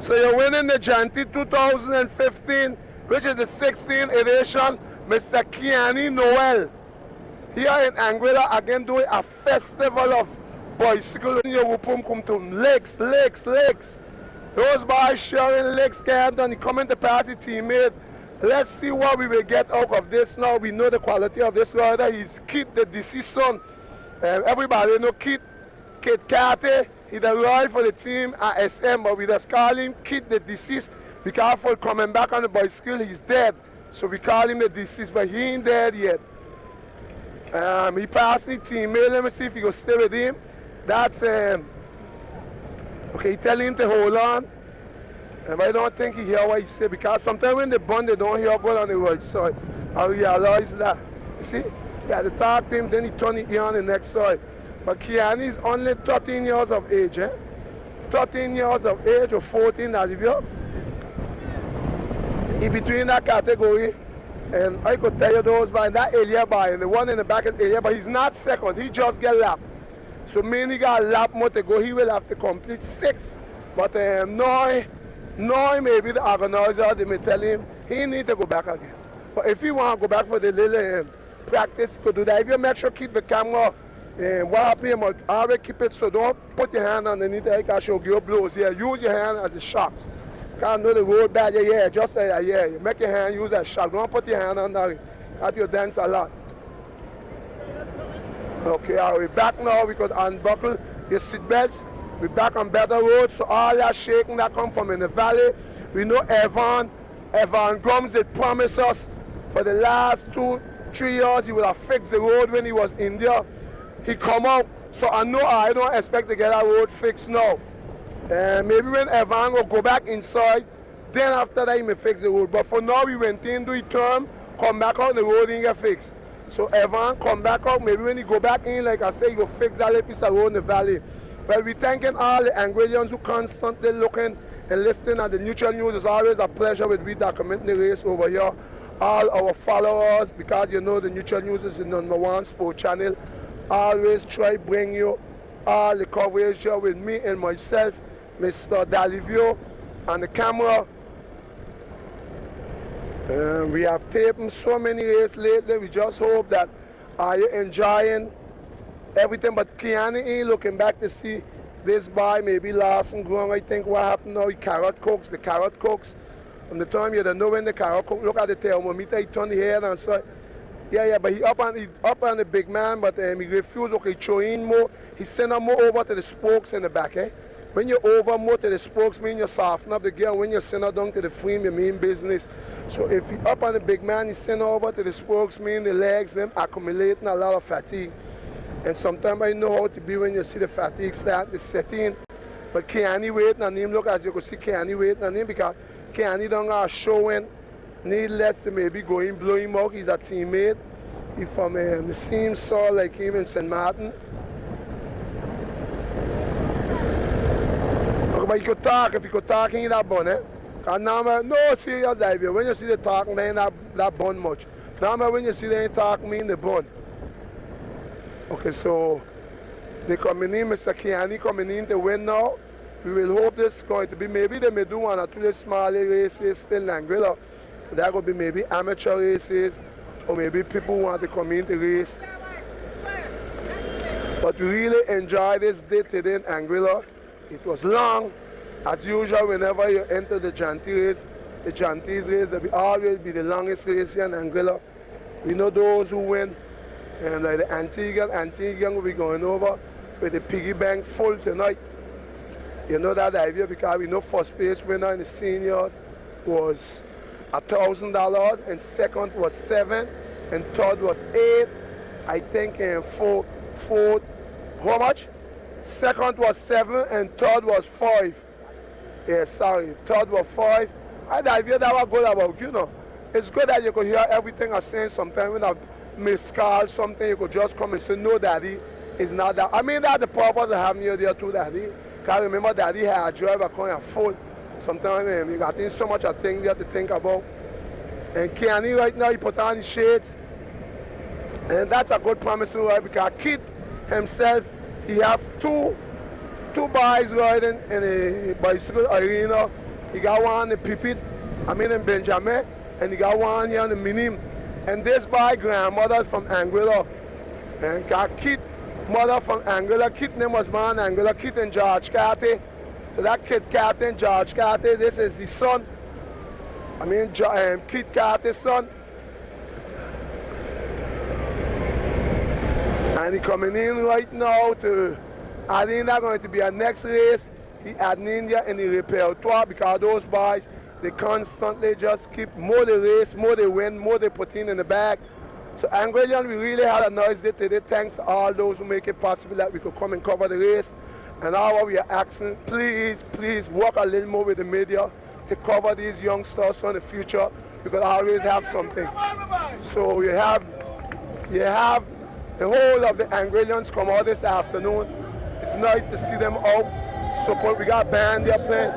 Speaker 1: So you're winning the johnTY 2015, which is the 16th edition, Mr. Kiani Noel. Here in Anguilla, again doing a festival of bicycle. You will come to lakes. Those boys sharing lakes, can't done. He coming to pass his teammate. Let's see what we will get out of this now. We know the quality of this rider. He's Kid, the deceased son. Everybody know Kid Carter. He's the rider for the team at SM, but we just call him Kid, the deceased. Be careful coming back on the bicycle. He's dead. So we call him the deceased, but he ain't dead yet. He passed the teammate. Let me see if he go stay with him. That's okay. Tell him to hold on. But I don't think he hear what he say, because sometimes when they bond, they don't hear good on the right side. I realize that. You see, he had to talk to him, then he turn it here on the next side. But Kiani is only 13 years of age, 13 years of age or 14, as if you. He between that category. And I could tell you those by that Elia by, and the one in the back is Elia, but he's not second, he just get lap. So meaning he got a lap more to go, he will have to complete 6. But now maybe the organizer, they may tell him he need to go back again. But if he want to go back for the little practice, he could do that. If you make sure keep the camera, what happened, you must always keep it, so don't put your hand underneath it, because she'll give blows. Yeah, use your hand as a shock. Can't know the road bad, yeah, just like that, yeah. You make your hand use that shock. Don't put your hand under it. That you dance a lot. Okay, all right, back now. We could unbuckle your seatbelts. We're back on better roads, so all that shaking that come from in the valley. We know Evan Grums, they promised us for the last 2-3 years he would have fixed the road when he was in there. He come out, so I know I don't expect to get that road fixed now. Maybe when Evan will go back inside, then after that he may fix the road. But for now, we went in, do it term, come back out, the road ain't get fixed. So Evan come back out, maybe when he go back in, like I say, he go fix that little piece of road in the valley. Well, we thanking all the Anguillians who constantly looking and listening at the Neutral News. It's always a pleasure with we documenting the race over here. All our followers, because you know the Neutral News is the #1 sport channel. Always try bring you all the coverage here with me and myself, Mr. Dalivio, and the camera. We have taped so many races lately. We just hope that are you enjoying everything. But Kiani ain't looking back to see this boy maybe last and growing. I think what happened now, the carrot cokes. From the time you don't know when the carrot coke, look at the thermometer, he turned the head and so. Yeah, but he up on the big man, but he refused. Okay, throw in more. He sent him more over to the spokes in the back, When you're over more to the spokes, mean you soften up the gear. When you send her down to the frame, you mean business. So if you up on the big man, you send her over to the spokes, mean the legs, them accumulating a lot of fatigue. And sometimes I know how to be when you see the fatigue start to set in. But Kiani waiting on him, look, as you can see Kiani waiting on him, because Kiani don't got showing, needless to maybe go in, blow him out. He's a teammate. He's from the same soil like him in St. Martin. But you could talk, if you could talk in that bun, Because now, no serious dive. When you see the talking, they ain't that bun much. Now, when you see they ain't talking, me in the bun. Okay, so they coming in, Mr. Kiani coming in to win now. We will hope this is going to be, maybe they may do 1 or 2 small races still in Anguilla. That could be maybe amateur races, or maybe people who want to come in to race. But we really enjoy this day today in Anguilla. It was long. As usual, whenever you enter the johnTY race, the johnTY's race, they will always be the longest race here in Anguilla. We know those who win. And like the Antiguan will be going over with the piggy bank full tonight. You know that idea, because we know first place winner in the seniors was $1,000, and second was $7,000, and third was $8,000. I think fourth, how much? Second was $7,000 and third was $5,000. Yeah, sorry, third was $5,000. And the idea that was good about, you know. It's good that you could hear everything I'm saying. Sometimes when I miscall something, you could just come and say, no, Daddy, it's not that. I mean, that's the purpose of having you there too, Daddy. Because remember, Daddy had a driver coming full. Sometimes you got so much a thing there to think about. And Kiani right now, he put on his shades. And that's a good promise, right? Because Kid himself, he have two boys riding in a bicycle arena. He got one in Pipit, in Benjamin, and he got one here in the Minim. And this boy grandmother from Anguilla. And Kid mother from Anguilla. Kid name was born in Anguilla. Kid and George Carter. So that Kid Carter and George Carter, this is his son. Keith Carter's son. And he coming in right now to add in that going to be our next race. He adding in there in the repertoire because those boys, they constantly just keep more they race, more they win, more they put in the bag. So Anguillan, we really had a nice day today. Thanks to all those who make it possible that we could come and cover the race. And now we are asking, please, please work a little more with the media to cover these youngsters in the future. You could always have something. So you have the whole of the Anguillans come out this afternoon. It's nice to see them out. Support. We got band there playing.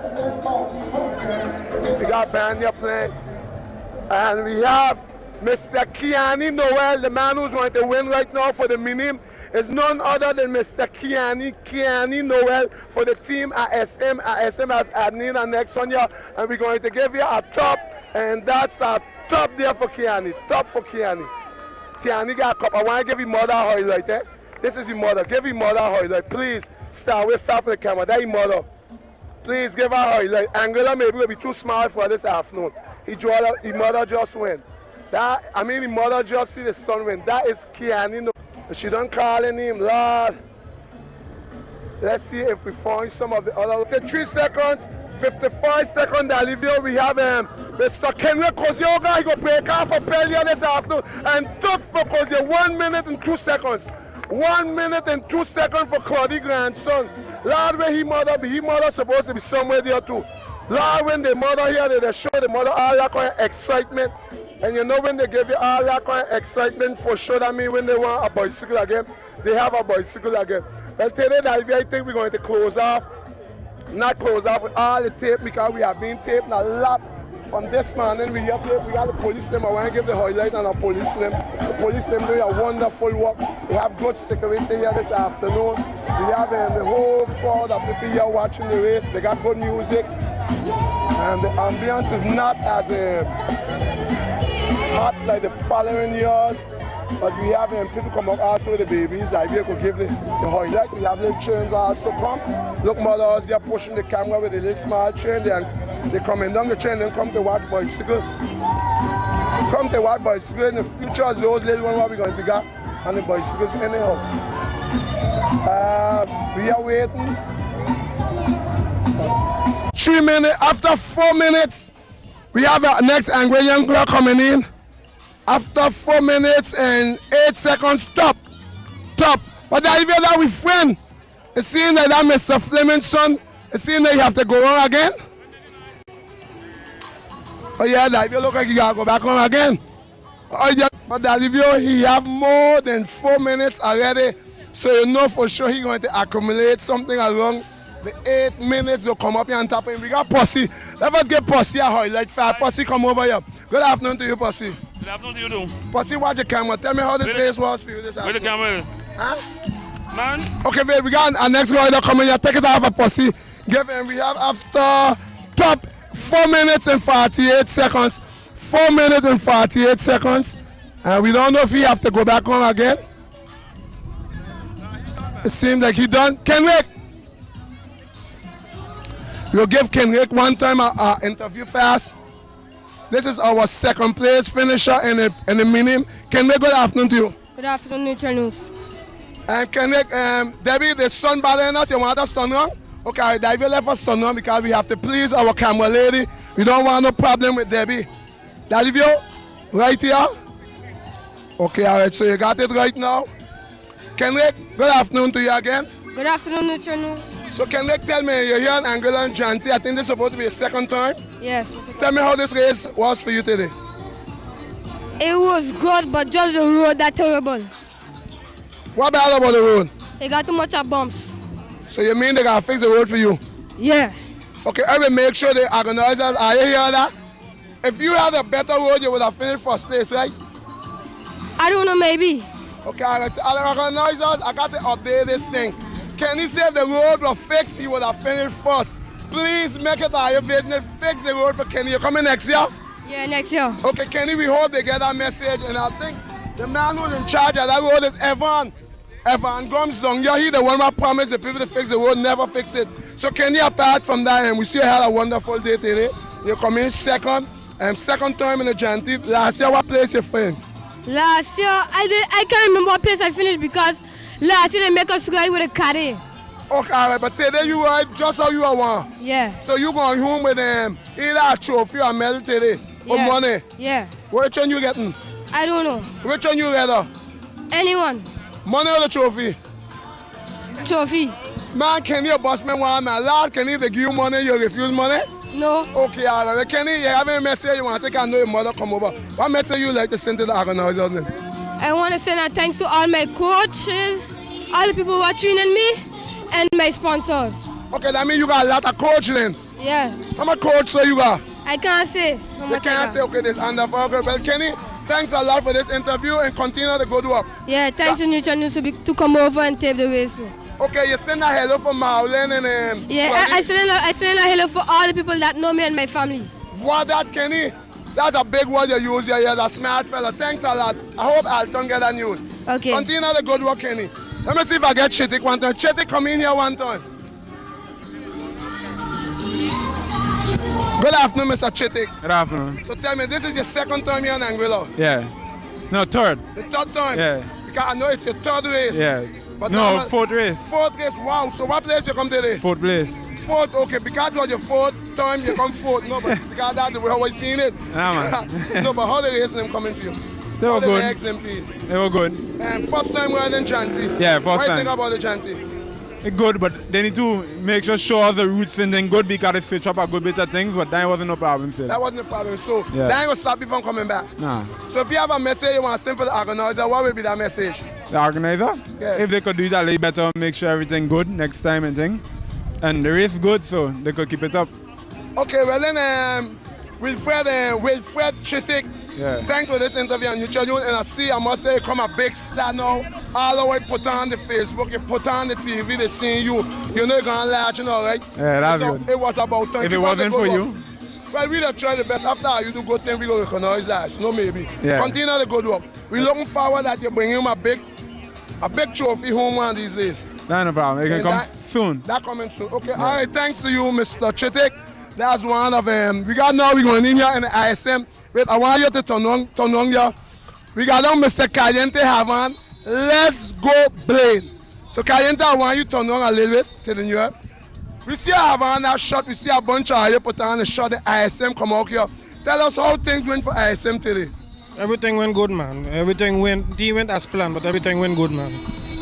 Speaker 1: And we have Mr. Kiani Noel, the man who's going to win right now for the minim. Is none other than Mr. Kiani Noel for the team ASM. ASM has added in the next one here, and we're going to give you a top, and that's a top there for Kiani. Top for Kiani. Kiani got a cup. I want to give you mother a highlight, eh? This is your mother. Give your mother a highlight, please. Start with far from the camera. That's your mother. Please give her a highlight. Anguilla maybe will be too small for this afternoon. His mother just win. The mother just see the son win. That is Kiani. She don't call her name, Lord. Let's see if we find some of the other. 53 seconds, 55 seconds, Olivia. We have Mr. Kenry Kozioga. He go break off for Pelia this afternoon. And took for Kozio 1 minute and 2 seconds. 1 minute and 2 seconds for Claudie grandson. Lord, where he mother be? He mother supposed to be somewhere there too. Lord, when the mother here, they show the mother all that kind of excitement. And you know when they give you all that kind of excitement, for sure that means when they want a bicycle again, they have a bicycle again. Well, today, I think we're going to close off. Not close off with all the tape because we have been taping a lot from this morning. We got the police them. I want to give the highlight on the police them. The police them doing a wonderful work. We have good security here this afternoon. We have the whole crowd of people here watching the race. They got good music. And the ambience is not as hot like the following years. But we have people come up also with the babies. The idea could give the highlight. We have little trains also come. Look, mothers, they're pushing the camera with a little small train. They're coming down the train and come to watch bicycle. Come to watch bicycle. In the future, those little ones what we're going to get on the bicycles anyhow. We are waiting. 3 minutes, after 4 minutes, we have our next Anguillan clock coming in. After 4 minutes and 8 seconds, stop. But the idea that we friend, it seems like that Mr. Fleming's son, it seems like you have to go on again. But yeah, the idea look like you gotta go back on again. But the idea, he have more than 4 minutes already, so you know for sure he's going to accumulate something along the 8 minutes will come up here and tap in. We got Pussy. Let us get Pussy a highlight. Pussy, come over here. Good afternoon to you, Pussy.
Speaker 4: Good afternoon to you, too.
Speaker 1: Pussy, watch the camera. Tell me how this race was for you this afternoon.
Speaker 4: Where the camera?
Speaker 1: Huh?
Speaker 4: Man.
Speaker 1: Okay, babe, we got our next rider coming here. Take it off of Pussy. Give him. We have after top 4 minutes and 48 seconds. 4 minutes and 48 seconds. And we don't know if he have to go back on again. It seems like he done. Kenrick. We'll give Kenrick one time an interview fast. This is our second place finisher in the minim. Kenrick, good afternoon to you.
Speaker 22: Good afternoon, Neutral News.
Speaker 1: Kenrick, Debbie, the sun bothering us. You want us stun on? Okay, Debbie left us stun on because we have to please our camera lady. We don't want no problem with Debbie. Dalivio, right here. Okay, all right, so you got it right now. Kenrick, good afternoon to you again.
Speaker 22: Good afternoon, Neutral News.
Speaker 1: So Kenrick, tell me, you're here in Anguilla and johnTY. I think this is supposed to be a second time.
Speaker 22: Yes.
Speaker 1: Tell me how this race was for you today.
Speaker 22: It was good, but just the road that terrible.
Speaker 1: What bad about the road?
Speaker 22: They got too much of bumps.
Speaker 1: So you mean they gotta fix the road for you?
Speaker 22: Yeah.
Speaker 1: Okay, I will make sure the organizers, are you hear that? If you had a better road, you would have finished first place, right?
Speaker 22: I don't know, maybe.
Speaker 1: Okay, all right, so all the organizers, I got to update this thing. Kenny said if the road was fixed, he would have finished first. Please make it our business, fix the road for Kenny. You coming next year?
Speaker 22: Yeah, next year.
Speaker 1: Okay, Kenny, we hope they get that message, and I think the man who's in charge of that road is Evan. Evan Gomsong. Yeah, he's the one that promised the people to fix the road, never fix it. So Kenny, apart from that, and we see you had a wonderful day today. You come in second, Second time in the johnTY. Last year, what place you finished?
Speaker 22: Last year, I can't remember what place I finished because last year they make us ride with a carry.
Speaker 1: Okay, all right, but today you ride just how you want.
Speaker 22: Yeah.
Speaker 1: So you going home with either a trophy or medal today? Or
Speaker 22: Yeah.
Speaker 1: money?
Speaker 22: Yeah.
Speaker 1: Which one you getting?
Speaker 22: I don't know.
Speaker 1: Which one you rather?
Speaker 22: Anyone.
Speaker 1: Money or the trophy?
Speaker 22: Trophy.
Speaker 1: Man, Kenny, your boss man want man. Lord, Kenny, they give you money, you refuse money?
Speaker 22: No.
Speaker 1: Okay, all right. Kenny, you have a message you want to take, I know your mother come over. What message you like to send to the organizers then?
Speaker 22: I want to send a thanks to all my coaches, all the people who are training me, and my sponsors.
Speaker 1: Okay, that means you got a lot of coaching then?
Speaker 22: Yeah.
Speaker 1: How much coach so you got?
Speaker 22: I can't say.
Speaker 1: You can't say, okay, this under okay. Well, Kenny, thanks a lot for this interview and continue the good work.
Speaker 22: Yeah, thanks to Neutral News to come over and tape the race.
Speaker 1: Okay, you send a hello for Marlon and
Speaker 22: yeah, I send a hello for all the people that know me and my family.
Speaker 1: What that, Kenny? That's a big word you use here. You're a smart fella. Thanks a lot. I hope Alton get that news.
Speaker 22: Okay.
Speaker 1: Continue the good work, Kenny. Let me see if I get Chitik one time. Chitik, come in here one time. Good afternoon, Mr. Chitik.
Speaker 4: Good afternoon.
Speaker 1: So tell me, this is your second time here in Anguilla?
Speaker 4: Yeah. No, third.
Speaker 1: The third time?
Speaker 4: Yeah.
Speaker 1: Because I know it's your third race.
Speaker 4: Yeah.
Speaker 1: But
Speaker 4: no, fourth race.
Speaker 1: Fourth race, wow. So what place you come today?
Speaker 4: Fourth place.
Speaker 1: Fourth, okay. Because it was your fourth time, you come fourth. No, but because that's the way I always seen it.
Speaker 4: Yeah, man.
Speaker 1: No, but how the race them coming to you?
Speaker 4: They were good. They were good.
Speaker 1: First time riding johnTY?
Speaker 4: Yeah, first time.
Speaker 1: What do you think about the johnTY?
Speaker 4: It's good, but they need to make sure the routes and then good because they switch up a good bit of things, but that wasn't no problem still.
Speaker 1: That wasn't a problem. So
Speaker 4: yeah.
Speaker 1: that ain't gonna stop you from coming back.
Speaker 4: Nah.
Speaker 1: So if you have a message you want to send for the organizer, what would be that message?
Speaker 4: The organizer?
Speaker 1: Yeah.
Speaker 4: If they could do that a little better, make sure everything good next time and thing. And the race good, so they could keep it up.
Speaker 1: Okay, well then Wilfred Chitik,
Speaker 4: yeah.
Speaker 1: Thanks for this interview on Neutral News, and I must say, you come a big star now. All the way put on the Facebook, you put on the TV, they seeing you. You know you're gonna laugh, you know, right?
Speaker 4: Yeah, that's
Speaker 1: so
Speaker 4: good.
Speaker 1: It was about time.
Speaker 4: If it wasn't for you?
Speaker 1: Well, we have tried the best. After you do good thing, we go recognize that. No, maybe.
Speaker 4: Yeah.
Speaker 1: Continue the good work. We're looking forward that you bring him a big trophy home one of these days.
Speaker 4: That's no problem. It can come soon.
Speaker 1: That coming soon. Okay, yeah. All right, thanks to you, Mr. Chitik. That's one of them. We're going in here in the ISM. Wait, I want you to turn on here. We got on Mr. Caliente Havan. Let's go Blade. So Caliente, I want you to turn on a little bit to the new year. We still have on that shot. We still have a bunch of you put on the shot. The ISM come out here. Tell us how things went for ISM today.
Speaker 6: Everything went good, man. Everything went as planned, but everything went good, man.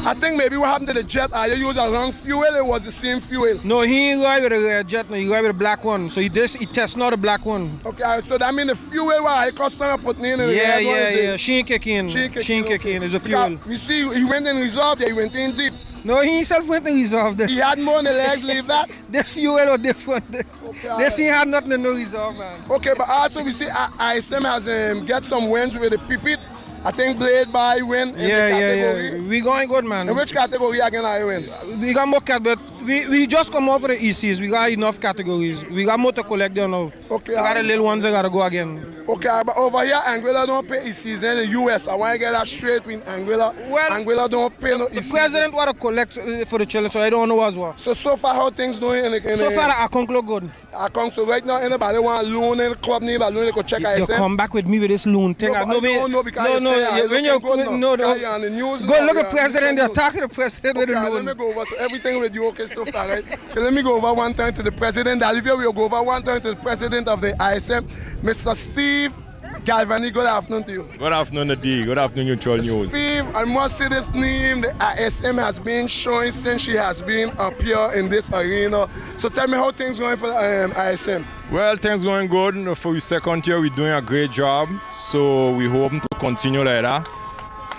Speaker 1: I think maybe what happened to the jet, you used the wrong fuel, it was the same fuel.
Speaker 6: No, he ain't ride with a jet, he ride with a black one. So he tests not a black one.
Speaker 1: Okay, so that means the fuel what customer putting in the
Speaker 6: yeah. She ain't kick in. She ain't kick in. It's a fuel.
Speaker 1: We see he went in reserve, he went in deep.
Speaker 6: No, he himself went in reserve.
Speaker 1: He had more on the legs, leave that?
Speaker 6: This fuel was different. Okay, this he had nothing to no reserve, man.
Speaker 1: Okay, but also we see ISM has get some wins with the pipit. I think Blade by win in the category.
Speaker 6: Yeah. We going good, man.
Speaker 1: In which category again I win?
Speaker 6: We got more but we just come over the ECs. We got enough categories. We got more to collect there now.
Speaker 1: Okay.
Speaker 6: We got the little ones that gotta go again.
Speaker 1: Okay, but over here Anguilla don't pay ECs in the US. I want to get that straight with Anguilla. Well, Anguilla don't pay no ECs.
Speaker 6: The president want to collect for the children, so I don't know as well.
Speaker 1: So far how things doing in the
Speaker 6: so far the account look good.
Speaker 1: Account, so right now anybody want loan in the club neighbor loan, they could check ISM.
Speaker 6: You come back with me with this loan thing.
Speaker 1: No, because when you go on the news.
Speaker 6: Go look at the president, they're talking to the president with the loan.
Speaker 1: Let me go over, so everything with you okay so far, right? Okay, let me go over one time to the president. Olivia will go over one time to the president of the ISM, Mr. Steve Galvani. Good afternoon to you.
Speaker 23: Good afternoon, D. Good afternoon, Neutral News.
Speaker 1: Steve, I must say this name, the ISM has been showing since she has been up here in this arena. So tell me how things going for ISM.
Speaker 23: Well, things going good. For your second year, we're doing a great job. So we hope to continue like that.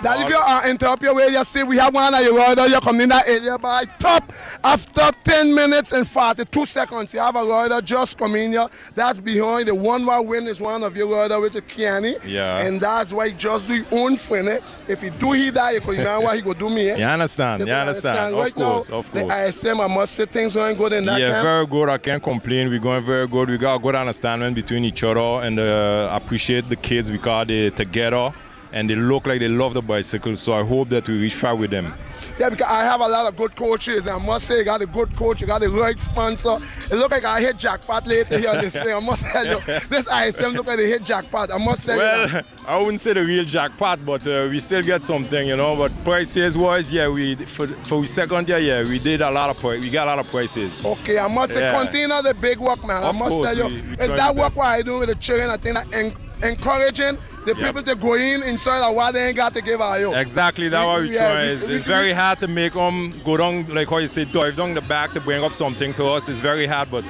Speaker 1: That if you interrupt your way, you see we have one of your rider, you come in that area by top after 10 minutes and 42 seconds. You have a rider just come in here. That's behind the one more win is one of your rider with the Kiani.
Speaker 23: Yeah.
Speaker 1: And that's why just do your own friend. If you do he die, you know what he go do me.
Speaker 23: You understand? You understand?
Speaker 1: Right
Speaker 23: of course.
Speaker 1: The ISM, I must say things going good in that camp.
Speaker 23: Yeah, very good. I can't complain. We're going very good. We got a good understanding between each other and appreciate the kids because they're together. And they look like they love the bicycle, so I hope that we reach far with them.
Speaker 1: Yeah, because I have a lot of good coaches, and I must say, you got a good coach, you got the right sponsor. It look like I hit jackpot later here on this thing. I must tell you, this ISM look like they hit jackpot. I must tell you that.
Speaker 23: I wouldn't say the real jackpot, but we still get something, you know. But prices wise, yeah, we for second year, yeah, we did a lot of we got a lot of prices.
Speaker 1: Okay, I must say, continue the big work, man. I must tell you, it's that work what I do with the children. I think that encouraging the people to go inside of what they ain't got to give out you.
Speaker 23: Exactly, that's what we try. It's very hard to make them go down, like how you say, dive down the back to bring up something to us. It's very hard, but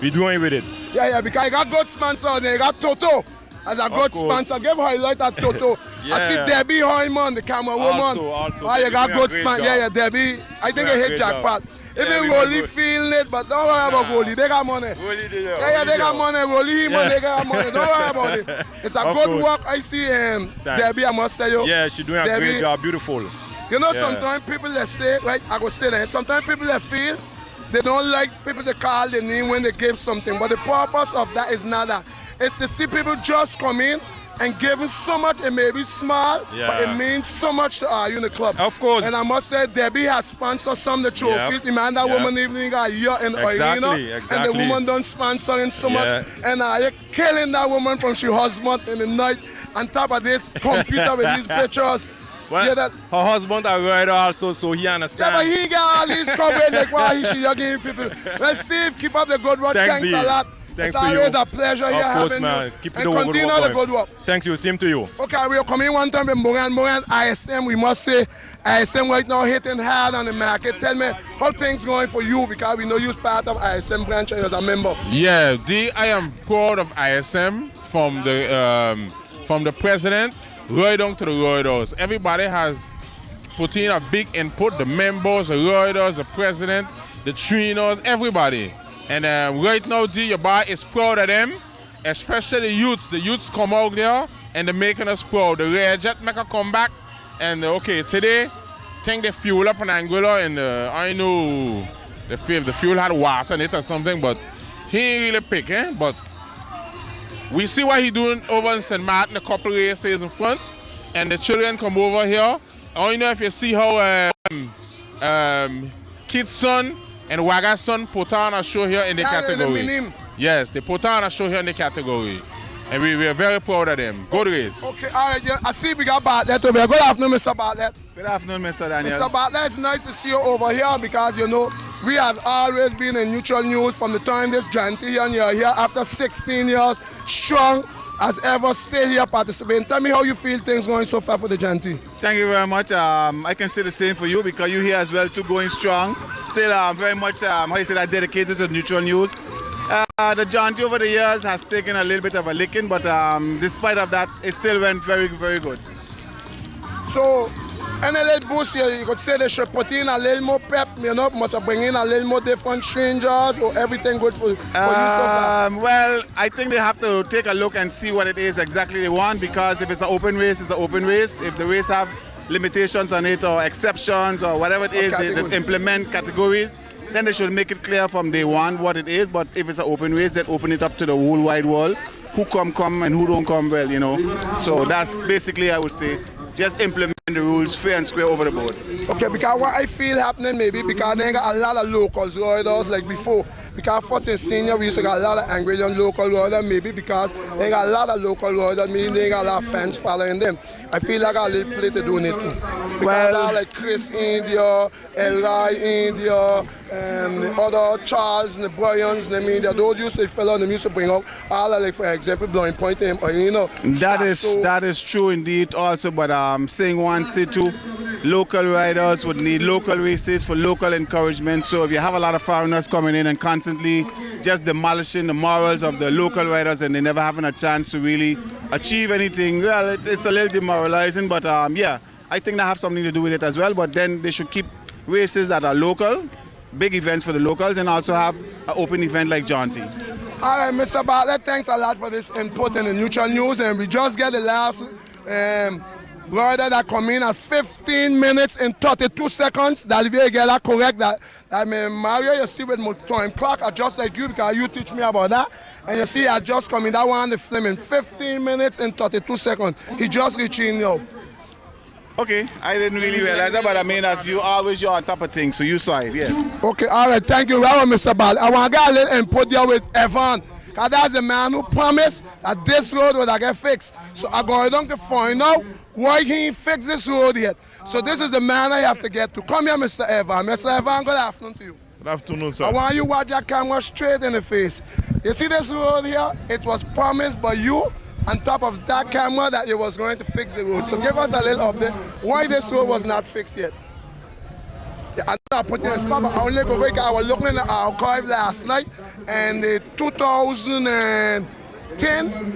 Speaker 23: we're doing with it.
Speaker 1: Yeah, because you got good sponsors. You got Toto as a good sponsor. Give highlight at Toto. I see Debbie Hyman, the camera woman.
Speaker 23: Also.
Speaker 1: Oh, you got good sponsor. Yeah, Debbie. I think they hit jackpot. Even Rolly feeling it, but don't worry about Rolly. They got money. Yeah, they got money. Rolly, they got money. Don't worry about it. It's a good work. I see Debbie, I must say you.
Speaker 23: Yeah, she's doing a great job. Beautiful.
Speaker 1: You know, sometimes people that say, right, I go say that, sometimes people that feel they don't like people to call their name when they give something. But the purpose of that is not that. It's to see people just come in and giving so much. It may be small, but it means so much to our unit club.
Speaker 23: Of course.
Speaker 1: And I must say, Debbie has sponsored some of the trophies. The man, that woman even got a year in the arena. And the woman done sponsoring so much. And you're killing that woman from she husband in the night. On top of this computer with these pictures.
Speaker 23: Well, her husband a rider also, so he understands.
Speaker 1: Yeah, but he got all these coverage like why he should give people. Well, Steve, keep up the good work. Thanks a lot.
Speaker 23: Thanks
Speaker 1: it's always a pleasure here having
Speaker 23: man.
Speaker 1: you.
Speaker 23: Keep
Speaker 1: and
Speaker 23: the
Speaker 1: continue the good work.
Speaker 23: Thanks you. Same to you.
Speaker 1: Okay, we'll come in one time with Moran ISM. We must say ISM right now hitting hard on the market. Tell me how things going for you, because we know you're part of ISM branch as a member.
Speaker 2: Yeah, I am proud of ISM from the president right down to the riders. Everybody has put in a big input. The members, the riders, the president, the trainers, everybody. And right now, your bar is proud of them, especially the youths. The youths come out there and they're making us proud. The Red Jet make a comeback. And okay, today, I think they fuel up in Anguilla, and I know the fuel had water in it or something, but he ain't really pick, eh? But we see what he doing over in St. Martin, a couple races in front, and the children come over here. I don't know if you see how Kid's son and Waga's son put on a show here in the category. Yes, they put on a show here in the category. And we are very proud of them. Good race.
Speaker 1: Okay, all right. Yeah, I see we got Bartlett over here. Good afternoon, Mr. Bartlett.
Speaker 7: Good afternoon, Mr. Daniel.
Speaker 1: Mr. Bartlett, it's nice to see you over here because, you know, we have always been in neutral news from the time this johnTY and you're here after 16 years, strong as ever, still here participating. Tell me how you feel things going so far for the johnTY.
Speaker 7: Thank you very much. I can say the same for you because you're here as well too, going strong. Still very much, how you say that, dedicated to neutral news. The johnTY over the years has taken a little bit of a licking, but despite of that, it still went very, very good.
Speaker 1: So, and a little boost here, you could say they should put in a little more pep, you know, must have bring in a little more different strangers, or everything good for you so far?
Speaker 7: Well, I think they have to take a look and see what it is exactly they want, because if it's an open race, it's an open race. If the race have limitations on it or exceptions or whatever it is, they just implement categories. Then they should make it clear from day one what it is. But if it's an open race, then open it up to the whole wide world. Who come and who don't come, well, you know. So that's basically, I would say, just implement the rules fair and square over the board.
Speaker 1: Okay, because what I feel happening maybe because they got a lot of locals riders like before. Because first in senior we used to got a lot of Anguillan local riders, maybe because they got a lot of local riders, meaning they got a lot of fans following them. I feel like a little play to do it too. Because well, like Chris India, Elroy India, and the other Charles and the Bryans, them India, those used to fellow them used to bring out all of, like, for example, Blowing Point, you know.
Speaker 7: That is true indeed also, but saying one, say two, local riders would need local races for local encouragement. So if you have a lot of foreigners coming in and constantly just demolishing the morals of the local riders and they never having a chance to really achieve anything, well, it's a little demoralizing, but yeah, I think they have something to do with it as well. But then they should keep races that are local, big events for the locals, and also have an open event like johnTY.
Speaker 1: All right, Mr. Bartlett, thanks a lot for this input in the neutral news, and we just get the last rider that come in at 15 minutes and 32 seconds. That if you get that correct, that Mario, you see with my time clock, I just like you because you teach me about that. And you see, I just come in, that one, the Fleming, 15 minutes and 32 seconds. He just reaching now.
Speaker 7: Okay, I didn't really realize that, but I mean, as you always, you're on top of things, so you saw it, yes.
Speaker 1: Okay, all right, thank you very much, Mr. Ball. I want to get a little input there with Evan, because that's the man who promised that this road would get fixed. So I'm going down to find out why he ain't fixed this road yet. So this is the man I have to get to. Come here, Mr. Evan. Mr. Evan, good afternoon to you.
Speaker 10: Good afternoon, sir.
Speaker 1: I want you to watch your camera straight in the face. You see this road here? It was promised by you on top of that camera that it was going to fix the road. So give us a little update why this road was not fixed yet. Yeah, I'm not putting a spot, but I only go because I was looking in the archive last night, and in 2010,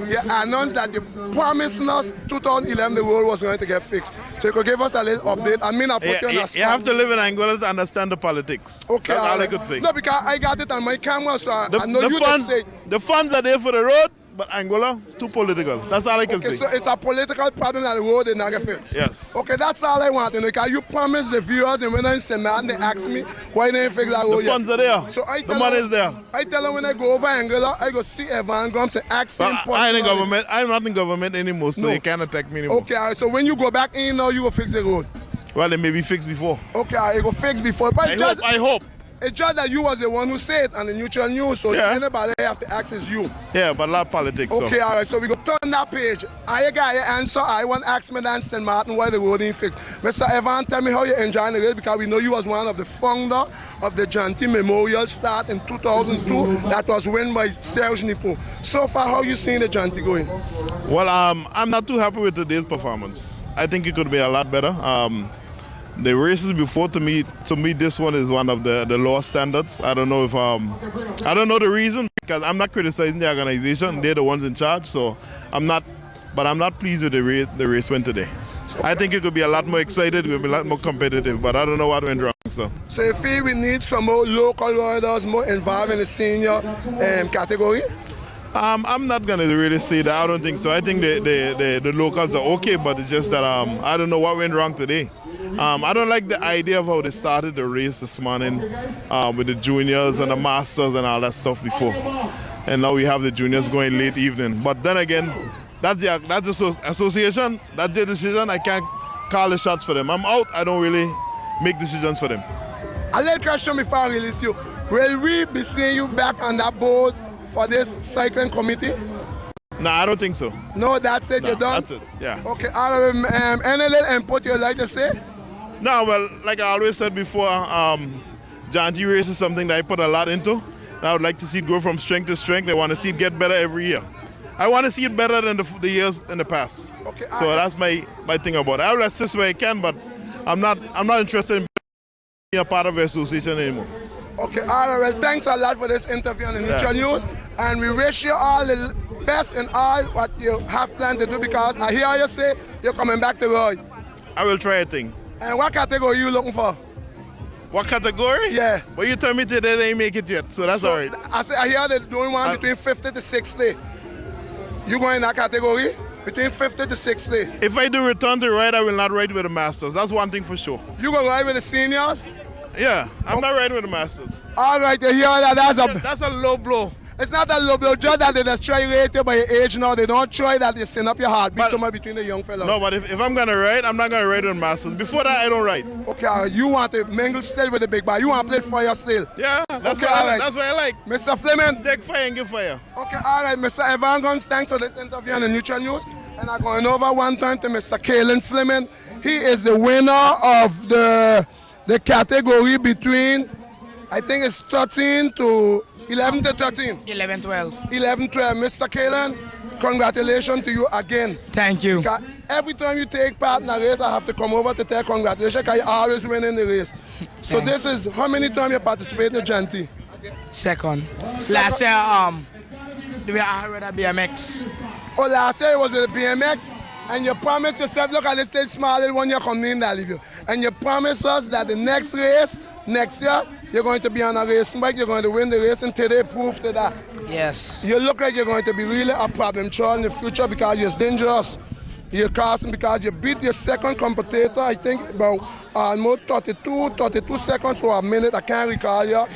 Speaker 1: you announced that you promised us 2011 the road was going to get fixed. So you could give us a little update. I mean, I put you on a spot.
Speaker 10: You have to live in Angola to understand the politics.
Speaker 1: Okay,
Speaker 10: that's all I could say.
Speaker 1: No, because I got it on my camera, so I know you didn't say.
Speaker 10: The funds are there for the road, but Angola is too political. That's all I can say.
Speaker 1: So it's a political problem that the road did not get fixed?
Speaker 10: Yes.
Speaker 1: Okay, that's all I want to know. Because you promised the viewers, and when I send man, they ask me why they didn't fix that road
Speaker 10: The funds are there.
Speaker 1: So
Speaker 10: The money is there.
Speaker 1: I tell them when I go over Angola, I go see Evan Grumps and ask him.
Speaker 10: I ain't in government. I'm not in government anymore, so you can't attack me anymore.
Speaker 1: Okay, all right, so when you go back in now, you will fix the road?
Speaker 10: Well, it may be fixed before.
Speaker 1: Okay, all right, it will fix before. But
Speaker 10: I hope.
Speaker 1: It's just that you was the one who said it on the neutral news, so anybody have to ask is you.
Speaker 10: Yeah, but a lot of politics.
Speaker 1: Okay, all right, so we go turn that page. I got your answer. I want to ask me Dan St. Martin why the road ain't fixed. Mr. Evan, tell me how you enjoying the race, because we know you was one of the founder of the johnTY Memorial start in 2002 that was won by Serge Nipo. So far, how you seeing the johnTY going?
Speaker 10: Well, I'm not too happy with today's performance. I think it could be a lot better. The races before, to me, this one is one of the lower standards. I don't know if I don't know the reason, because I'm not criticizing the organization. They're the ones in charge, so I'm not pleased with the race win today. I think it could be a lot more excited, it could be a lot more competitive, but I don't know what went wrong. So
Speaker 1: you feel we need some more local riders more involved in the senior category?
Speaker 10: I'm not gonna really say that. I don't think so. I think the locals are okay, but it's just that I don't know what went wrong today. I don't like the idea of how they started the race this morning with the juniors and the masters and all that stuff before, and now we have the juniors going late evening. But then again, that's the association. That's their decision. I can't call the shots for them. I'm out. I don't really make decisions for them.
Speaker 1: A little question before I release you. Will we be seeing you back on that board for this cycling committee?
Speaker 10: No, I don't think so.
Speaker 1: No, that's it. You're done?
Speaker 10: That's it, yeah.
Speaker 1: Okay, any little input you'd like to say?
Speaker 10: No, well, like I always said before, johnTY race is something that I put a lot into. And I would like to see it go from strength to strength. I want to see it get better every year. I want to see it better than the years in the past. Okay, so that's my thing about it. I will assist where I can, but I'm not interested in being a part of the association anymore.
Speaker 1: Okay, all right, well, thanks a lot for this interview on the Neutral News, and we wish you all the best in all what you have planned to do, because I hear you say you're coming back to ride.
Speaker 10: I will try a thing.
Speaker 1: And what category are you looking for?
Speaker 10: What category?
Speaker 1: Yeah.
Speaker 10: Well, you told me today they ain't make it yet, so that's all right.
Speaker 1: I hear they're doing one between 50 to 60. You going in that category? Between 50 to 60.
Speaker 10: If I do return to ride, I will not ride with the masters. That's one thing for sure.
Speaker 1: You going to ride with the seniors?
Speaker 10: Yeah, I'm not riding with the masters.
Speaker 1: All right, you hear that?
Speaker 10: That's a low blow.
Speaker 1: It's not a low blow, just that they just try to rate you by your age now. They don't try that they send up your heartbeat too much between the young fellas.
Speaker 10: No, but if I'm going to ride, I'm not going to ride with the masters. Before that, I don't ride.
Speaker 1: Okay, you want to mingle still with the big boy. You want to play fire still.
Speaker 10: Yeah, that's
Speaker 1: okay,
Speaker 10: what I like.
Speaker 1: Mr. Fleming.
Speaker 10: Take fire and give fire.
Speaker 1: Okay, all right, Mr. Evan Guns, thanks for this interview on the Neutral News. And I'm going over one time to Mr. Kalen Fleming. He is the winner of the category between, I think it's 13 to 11 to 13.
Speaker 11: 11-12.
Speaker 1: 11-12. Mr. Kalen, congratulations to you again.
Speaker 11: Thank you.
Speaker 1: Because every time you take part in a race, I have to come over to tell congratulations because you always win in the race. So this is how many times you participate in the johnTY?
Speaker 11: Second. Last year, we were with a BMX.
Speaker 1: Oh, last year it was with the BMX? And you promised yourself, look at this little small little one you're coming in that leave you. And you promised us that the next race, next year, you're going to be on a racing bike, you're going to win the race, and today proved to that.
Speaker 11: Yes.
Speaker 1: You look like you're going to be really a problem child in the future because you're dangerous. You're casting because you beat your second competitor, I think about almost 32 seconds or a minute, I can't recall you.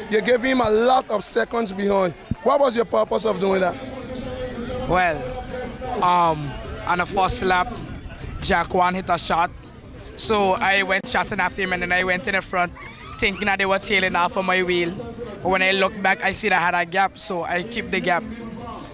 Speaker 1: You gave him a lot of seconds behind. What was your purpose of doing that?
Speaker 11: Well, on the first lap, Jack 1 hit a shot So I went chatting after him, and then I went in the front thinking that they were tailing off on my wheel. But when I looked back, I see that I had a gap, so I keep the gap.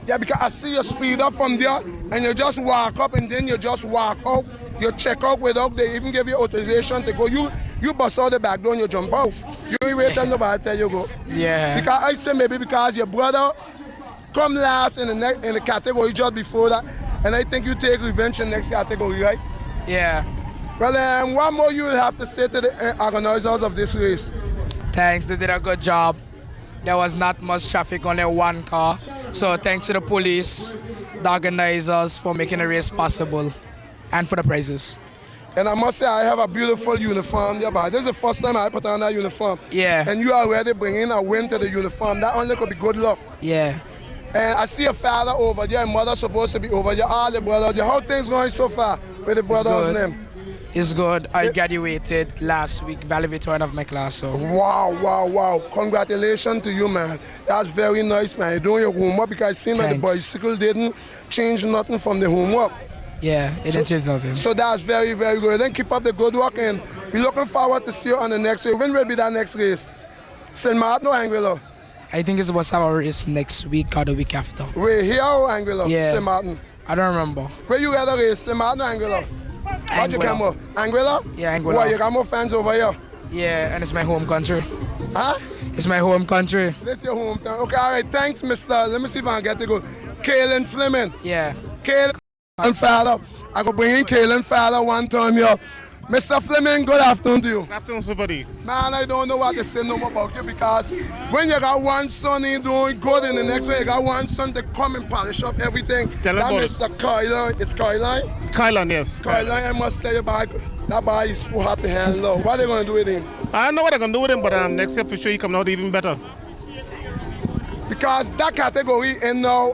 Speaker 1: Yeah, because I see you speed up from there, and you just walk up, and then you just walk out. You check out without they even give you authorization to go. You bust out the back door and you jump out. You ain't wait till nobody tell you go.
Speaker 11: Yeah.
Speaker 1: Because I say maybe because your brother come last in the category just before that, and I think you take revenge in the next category, right?
Speaker 11: Yeah.
Speaker 1: Well, what more you will have to say to the organizers of this race?
Speaker 11: Thanks, they did a good job. There was not much traffic, only one car. So thanks to the police, the organizers for making the race possible, and for the prizes.
Speaker 1: And I must say, I have a beautiful uniform there, but this is the first time I put on that uniform.
Speaker 11: Yeah.
Speaker 1: And you already bringing a win to the uniform. That only could be good luck.
Speaker 11: Yeah.
Speaker 1: And I see a father over there, and mother supposed to be over there, all the brothers. How things going so far with the brothers' name?
Speaker 11: It's good. I graduated last week, valedictorian of my class. So.
Speaker 1: Wow. Congratulations to you, man. That's very nice, man. You're doing your homework, because it seems like the bicycle didn't change nothing from the homework.
Speaker 11: Yeah, it didn't change nothing.
Speaker 1: So that's very, very good. Then keep up the good work, and we're looking forward to see you on the next race. When will be that next race? St. Martin or Anguilla?
Speaker 11: I think it's supposed to have a race next week or the week after.
Speaker 1: Wait, here or Anguilla?
Speaker 11: Yeah.
Speaker 1: St. Martin?
Speaker 11: I don't remember.
Speaker 1: Where you got a race, St. Martin or Anguilla? How'd you come up? Anguilla?
Speaker 11: Yeah, Anguilla.
Speaker 1: Why, you got more fans over here?
Speaker 11: Yeah, and it's my home country.
Speaker 1: Huh?
Speaker 11: It's my home country.
Speaker 1: This is your hometown. Okay, all right, thanks, Mr. Let me see if I can get to go. Kaylin Fleming.
Speaker 11: Yeah.
Speaker 1: Kaylin Fowler. I could bring in Kaylin Fowler one time here. Mr. Fleming, good afternoon to you.
Speaker 12: Good afternoon, somebody.
Speaker 1: Man, I don't know what to say no more about you, because when you got one son in doing good, and the next one you got one son to come and polish up everything.
Speaker 12: Tell
Speaker 1: that
Speaker 12: about
Speaker 1: Mr. Kylan, it's Kylan?
Speaker 12: Kylan, yes.
Speaker 1: Kylan, I must tell you about that boy is too hot to handle. What are they going to do with him?
Speaker 12: I don't know what they're going to do with him, but next year for sure he come out even better.
Speaker 1: Because that category in now,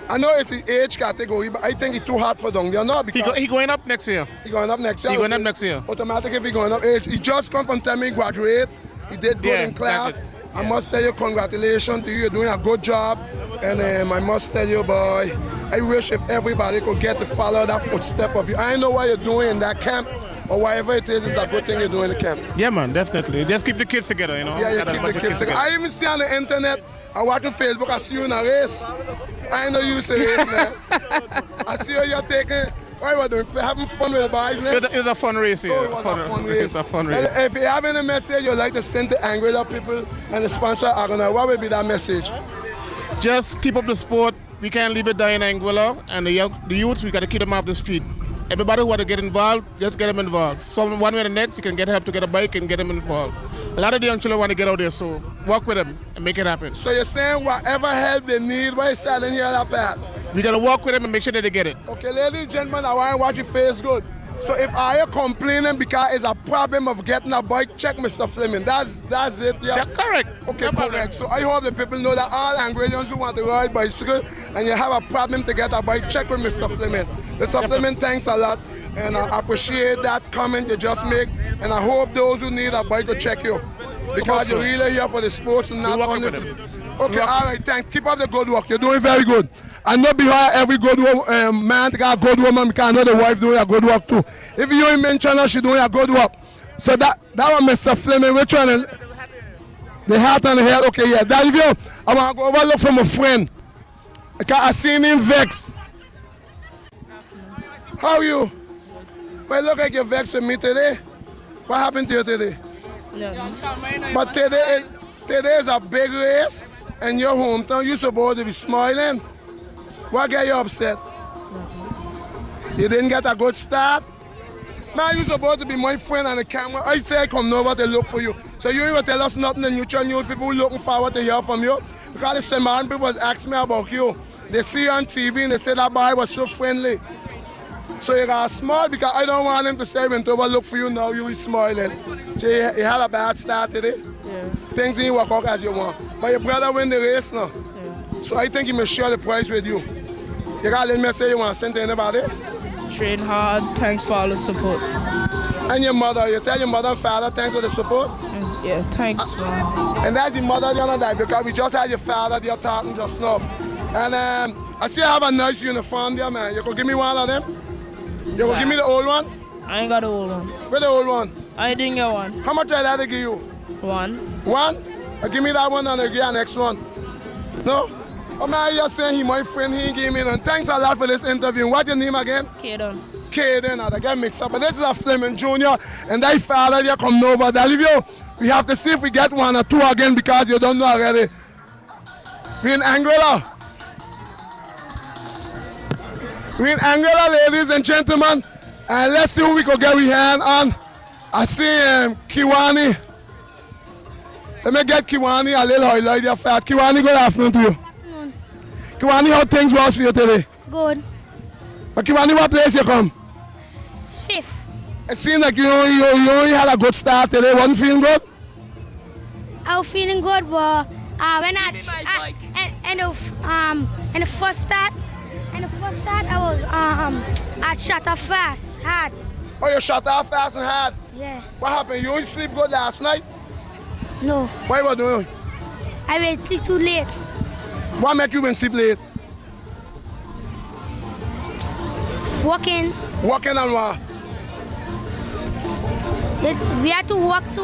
Speaker 1: I know it's the age category, but I think it's too hard for down there now.
Speaker 12: He going up next year.
Speaker 1: He going up next year?
Speaker 12: He going up next year.
Speaker 1: Automatically if he going up age. He just come from time he graduate. He did good in class. I must tell you, congratulations to you. You're doing a good job. And I must tell you, boy, I wish if everybody could get to follow that footstep of you. I know what you're doing in that camp, or whatever it is, it's a good thing you're doing in the camp.
Speaker 12: Yeah, man, definitely. Just keep the kids together, you know.
Speaker 1: Yeah, you keep the kids together. I even see on the internet, I watch on Facebook, I see you in a race. I know you say race, man. I see you're taking, what are you doing? Having fun with the boys, man?
Speaker 12: It's a fun race, yeah. It's a fun race.
Speaker 1: If you have any message you'd like to send to Anguilla people and the sponsor, what would be that message?
Speaker 12: Just keep up the sport. We can't leave it there in Anguilla. And the youths, we got to keep them off the street. Everybody who want to get involved, just get them involved. So one way or the next, you can get help to get a bike and get them involved. A lot of the young children want to get out there, so work with them and make it happen.
Speaker 1: So you're saying whatever help they need, what is that in here that path?
Speaker 12: We got to work with them and make sure that they get it.
Speaker 1: Okay, ladies and gentlemen, I want to watch your face good. So if I am complaining because it's a problem of getting a bike, check Mr. Fleming. That's it, yeah?
Speaker 12: Yeah, correct.
Speaker 1: Okay, correct. So I hope the people know that all Anguillians who want to ride bicycle and you have a problem to get a bike, check with Mr. Fleming. Mr. Fleming, thanks a lot. And I appreciate that comment you just make. And I hope those who need a bike will check you. Because you're really here for the sports and not only for... Okay, all right, thanks. Keep up the good work. You're doing very good. I know behind every good man to get a good woman, because I know the wife doing a good work too. If you ain't mention her, she doing a good work. So that was Mr. Fleming. We're trying to... The hat and the head. Okay, yeah. That if you... I want to go over look from a friend. Because I seen him vex. How are you? Well, look like you're vexed with me today. What happened to you today? But today is a big race in your hometown. You're supposed to be smiling. What got you upset? You didn't get a good start? Now you're supposed to be my friend on the camera. I say I come over to look for you. So you ain't gonna tell us nothing, the neutral news people looking forward to hear from you. Because the St. Martin people was asking me about you. They see you on TV and they say that boy was so friendly. So you got smile because I don't want him to say I went over look for you now, you be smiling. So you had a bad start today? Yeah. Things didn't work out as you want. But your brother win the race now. Yeah. So I think he must share the prize with you. You got a little message you want to send to anybody?
Speaker 13: Train hard, thanks for all the support.
Speaker 1: And your mother, you tell your mother and father thanks for the support?
Speaker 13: Yeah, thanks.
Speaker 1: And that's your mother the other day because we just had your father there talking just now. And I see you have a nice uniform there, man. You could give me one of them? You could give me the old one?
Speaker 13: I ain't got the old one.
Speaker 1: Where the old one?
Speaker 13: I didn't get one.
Speaker 1: How much did I give you?
Speaker 13: 1.
Speaker 1: 1? Give me that one and I'll give you the next one. No? Oh man, you're saying he my friend, he gave me none. Thanks a lot for this interview. What's your name again?
Speaker 13: Kaden.
Speaker 1: Kaden, I get mixed up. But this is a Fleming Jr. and that father there come over. Dalivio, we have to see if we get 1 or 2 again because you don't know already. We in Angola. We in Angola, ladies and gentlemen. And let's see who we could get we hand on. I see Kiwani. Let me get Kiwani a little highlight there fast. Kiwani, good afternoon to you.
Speaker 22: Afternoon.
Speaker 1: Kiwani, how things was for you today?
Speaker 22: Good.
Speaker 1: But Kiwani, what place you come?
Speaker 22: 5th.
Speaker 1: It seems like you only had a good start today. Wasn't feeling good?
Speaker 22: I was feeling good, but when in the first start, I was I shot off fast, hard.
Speaker 1: Oh, you shot off fast and hard?
Speaker 22: Yeah.
Speaker 1: What happened? You only sleep good last night?
Speaker 22: No.
Speaker 1: What you were doing?
Speaker 22: I went sleep too late.
Speaker 1: What make you went sleep late?
Speaker 22: Walking.
Speaker 1: Walking and what?
Speaker 22: We had to walk to...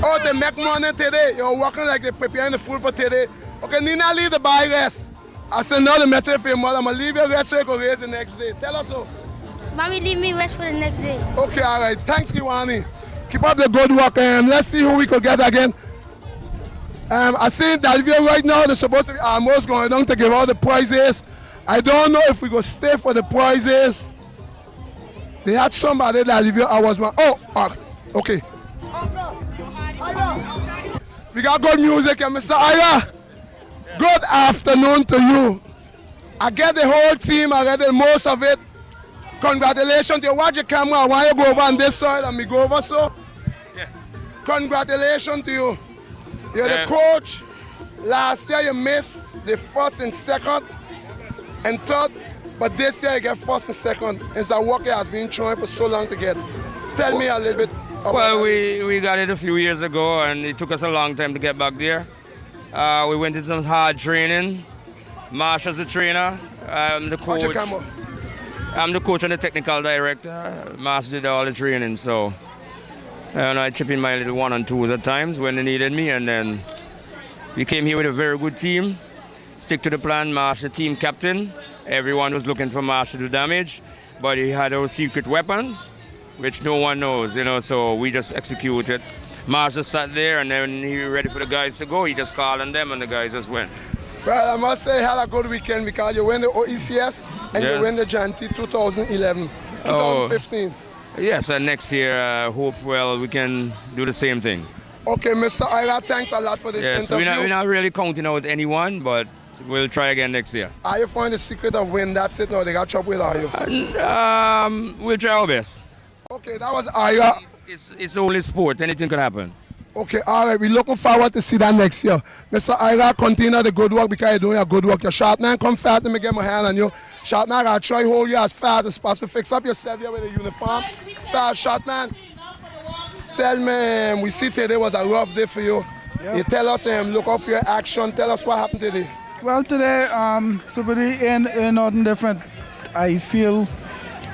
Speaker 1: Oh, they make money today. You're walking like they're preparing the food for today. Okay, Nina, leave the buy rest. I said, no, the matter for your mother. I'm going to leave your rest so you can raise the next day. Tell us so.
Speaker 22: Mommy, leave me rest for the next day.
Speaker 1: Okay, all right. Thanks, Kiwani. Keep up the good work. Let's see who we could get again. I see Dalvia right now. They're supposed to be almost going down to give out the prizes. I don't know if we go stay for the prizes. They had somebody that Dalvia. I was one. Oh, okay. We got good music here, Mr. Aya. Good afternoon to you. I get the whole team. I get the most of it. Congratulations to you. Watch your camera. I want you to go over on this side and me go over so.
Speaker 14: Yes.
Speaker 1: Congratulations to you. You're the coach. Last year you missed the first and second and third, but this year you get first and second. It's a work that has been trying for so long to get. Tell me a little bit about
Speaker 14: Well, we got it a few years ago and it took us a long time to get back there. We went into some hard training. Marsha's the trainer. I'm the coach. I'm the coach and the technical director. Marsha did all the training, so I chip in my little 1 and 2s at times when they needed me, and then we came here with a very good team. Stick to the plan. Marsha, team captain. Everyone was looking for Marsha to do damage, but he had those secret weapons, which no one knows, so we just executed. Marsha sat there, and then he was ready for the guys to go. He just called on them, and the guys just went.
Speaker 1: Well, I must say you had a good weekend because you win the OECS and you win the johnTY 2011, 2015.
Speaker 14: Yes, and next year, hope, we can do the same thing.
Speaker 1: Okay, Mr. Ira, thanks a lot for this interview.
Speaker 14: We're not really counting out anyone, but we'll try again next year.
Speaker 1: Are you finding the secret of win? That's it now, they got trouble with, are you?
Speaker 14: We'll try our best.
Speaker 1: Okay, that was Ira.
Speaker 14: It's only sport, anything could happen.
Speaker 1: Okay, all right, we're looking forward to see that next year. Mr. Ira, continue the good work because you're doing a good work. Your shot man, come fast, let me get my hand on you. Shot man, I'll try to hold you as fast as possible. Fix up yourself here with the uniform. Fast, shot man. Tell me, we see today was a rough day for you. Yeah. You tell us, look out for your action. Tell us what happened today.
Speaker 15: Well, today, somebody ain't nothing different. I feel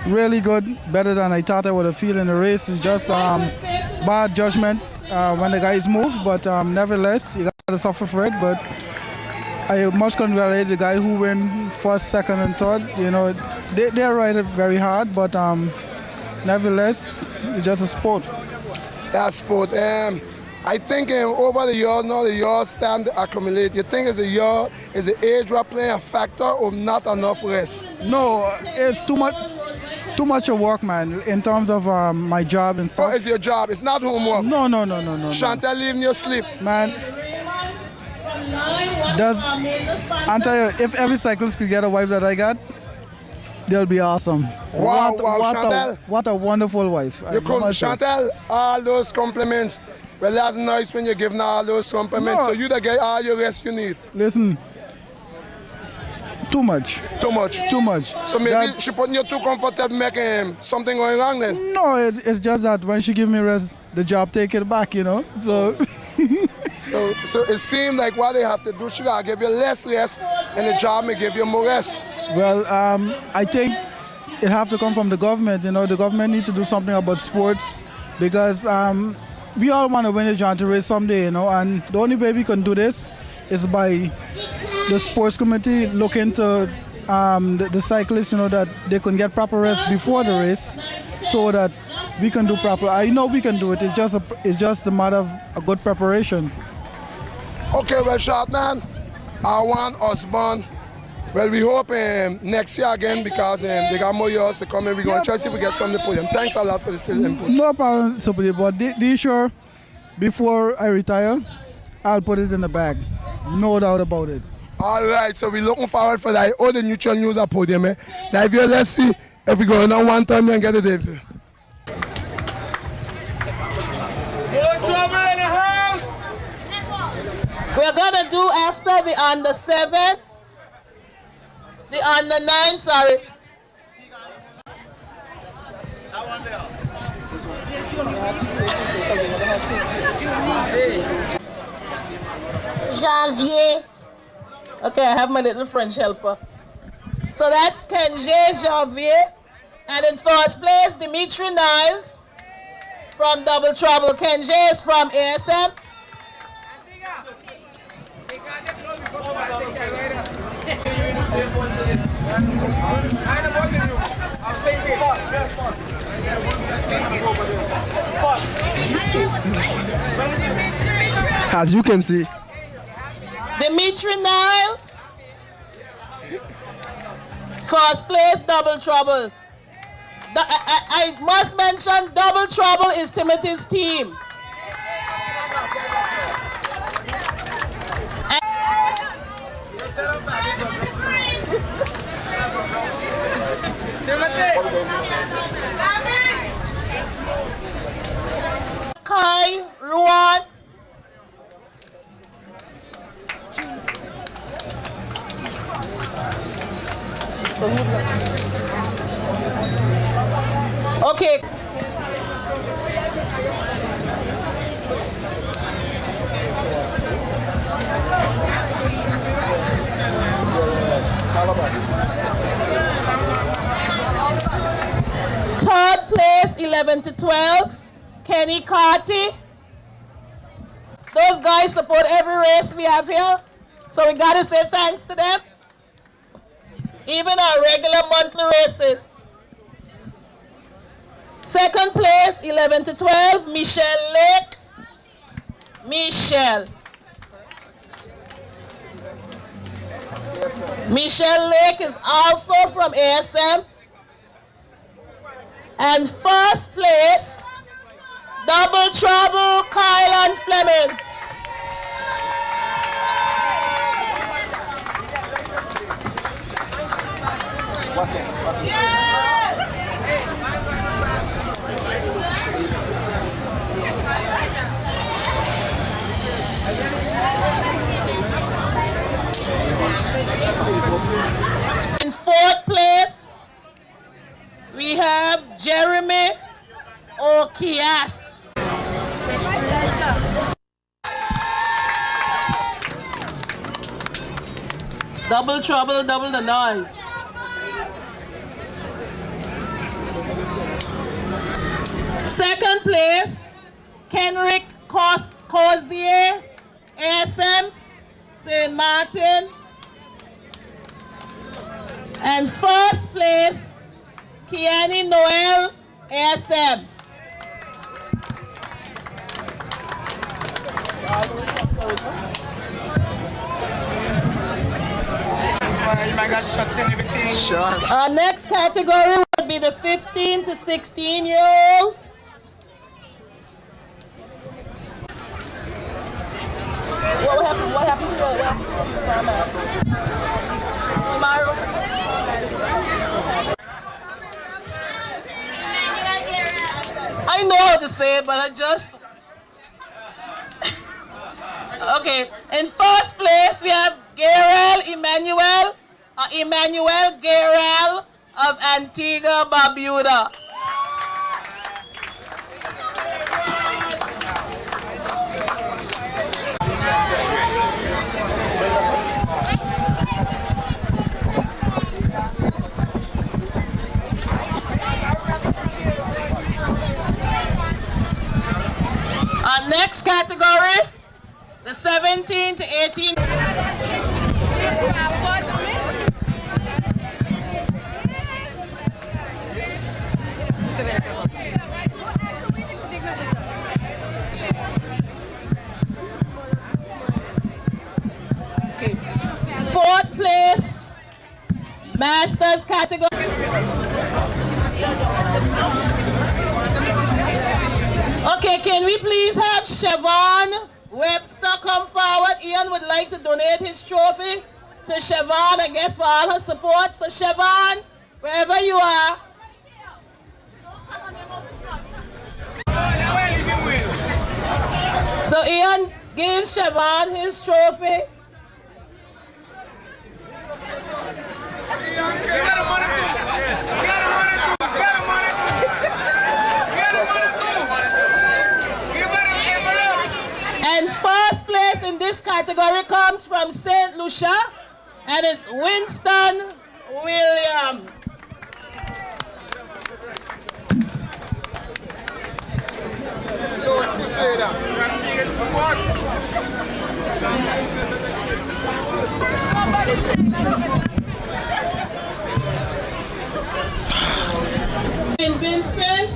Speaker 15: really good, better than I thought I would have feel in the race. It's just bad judgment when the guys move, but nevertheless, you got to suffer for it. But I must congratulate the guy who win first, second, and third. They're riding very hard, but nevertheless, it's just a sport.
Speaker 1: That's sport. I think over the years, now the years stand to accumulate. You think is the age we're playing a factor or not enough rest?
Speaker 15: No, it's too much of work, man, in terms of my job and stuff.
Speaker 1: Oh, it's your job, it's not homework?
Speaker 15: No.
Speaker 1: Chantal leaving your sleep?
Speaker 15: Man, I'll tell you, if every cyclist could get a wife that I got, they'll be awesome.
Speaker 1: Wow, Chantal.
Speaker 15: What a wonderful wife.
Speaker 1: Chantal, all those compliments. Well, that's nice when you're giving all those compliments. So you the guy all your rest you need.
Speaker 15: Listen, too much.
Speaker 1: Too much?
Speaker 15: Too much.
Speaker 1: So maybe she putting you too comfortable, making something going wrong then?
Speaker 15: No, it's just that when she give me rest, the job take it back, so...
Speaker 1: so it seems like what they have to do, she gotta give you less rest and the job may give you more rest.
Speaker 15: Well, I think it have to come from the government. You know, the government need to do something about sports because we all want to win a joint race someday, you know, and the only way we can do this is by the sports committee look into the cyclists, you know, that they can get proper rest before the race so that we can do proper. I know we can do it. It's just a matter of a good preparation.
Speaker 1: Okay, well, short man, I want Osborne. Well, we hope next year again because they got more years to come and we're going to try to see if we get something to put them. Thanks a lot for this input.
Speaker 15: No problem, Super. But this year, before I retire, I'll put it in the bag. No doubt about it.
Speaker 1: All right, so we're looking forward for that. All the neutral news at podium. Now, if you let's see if we go on one time and get it there.
Speaker 16: We're going to do after the under 7, the under 9, sorry. Janvier. Okay, I have my little French helper. So that's Kenji Janvier. And in first place, Dimitri Niles from Double Trouble. Kenji is from ASM.
Speaker 15: As you can see,
Speaker 16: Dimitri Niles, first place, Double Trouble. I must mention Double Trouble is Timothy's team. Kai, Ruan. Okay. Third place, 11 to 12, Kenny Carty. Those guys support every race we have here, so we gotta say thanks to them. Even our regular monthly races. Second place, 11 to 12, Michelle Lake. Michelle Lake is also from ASM. And first place, Double Trouble, Kyle and Fleming.
Speaker 9: What next?
Speaker 16: In fourth place, we have Jeremy Okias. Double Trouble, double the noise. Second place, Kenrick Cozier, ASM, St. Martin. And first place, Kiani Noel, ASM. Our next category would be the 15 to 16-year-olds. What happened to I know how to say it, but I just... Okay, in first place we have Emmanuel Gabriel of Antigua Barbuda. 16 to 18. Okay. 4th place, Masters category. Okay, can we please have Siobhan Webster come forward? Ian would like to donate his trophy to Siobhan, I guess, for all her support. So Siobhan, wherever you are. So Ian gives Siobhan his trophy. And first place in this category comes from St. Lucia, and it's Winston William. In Vincent,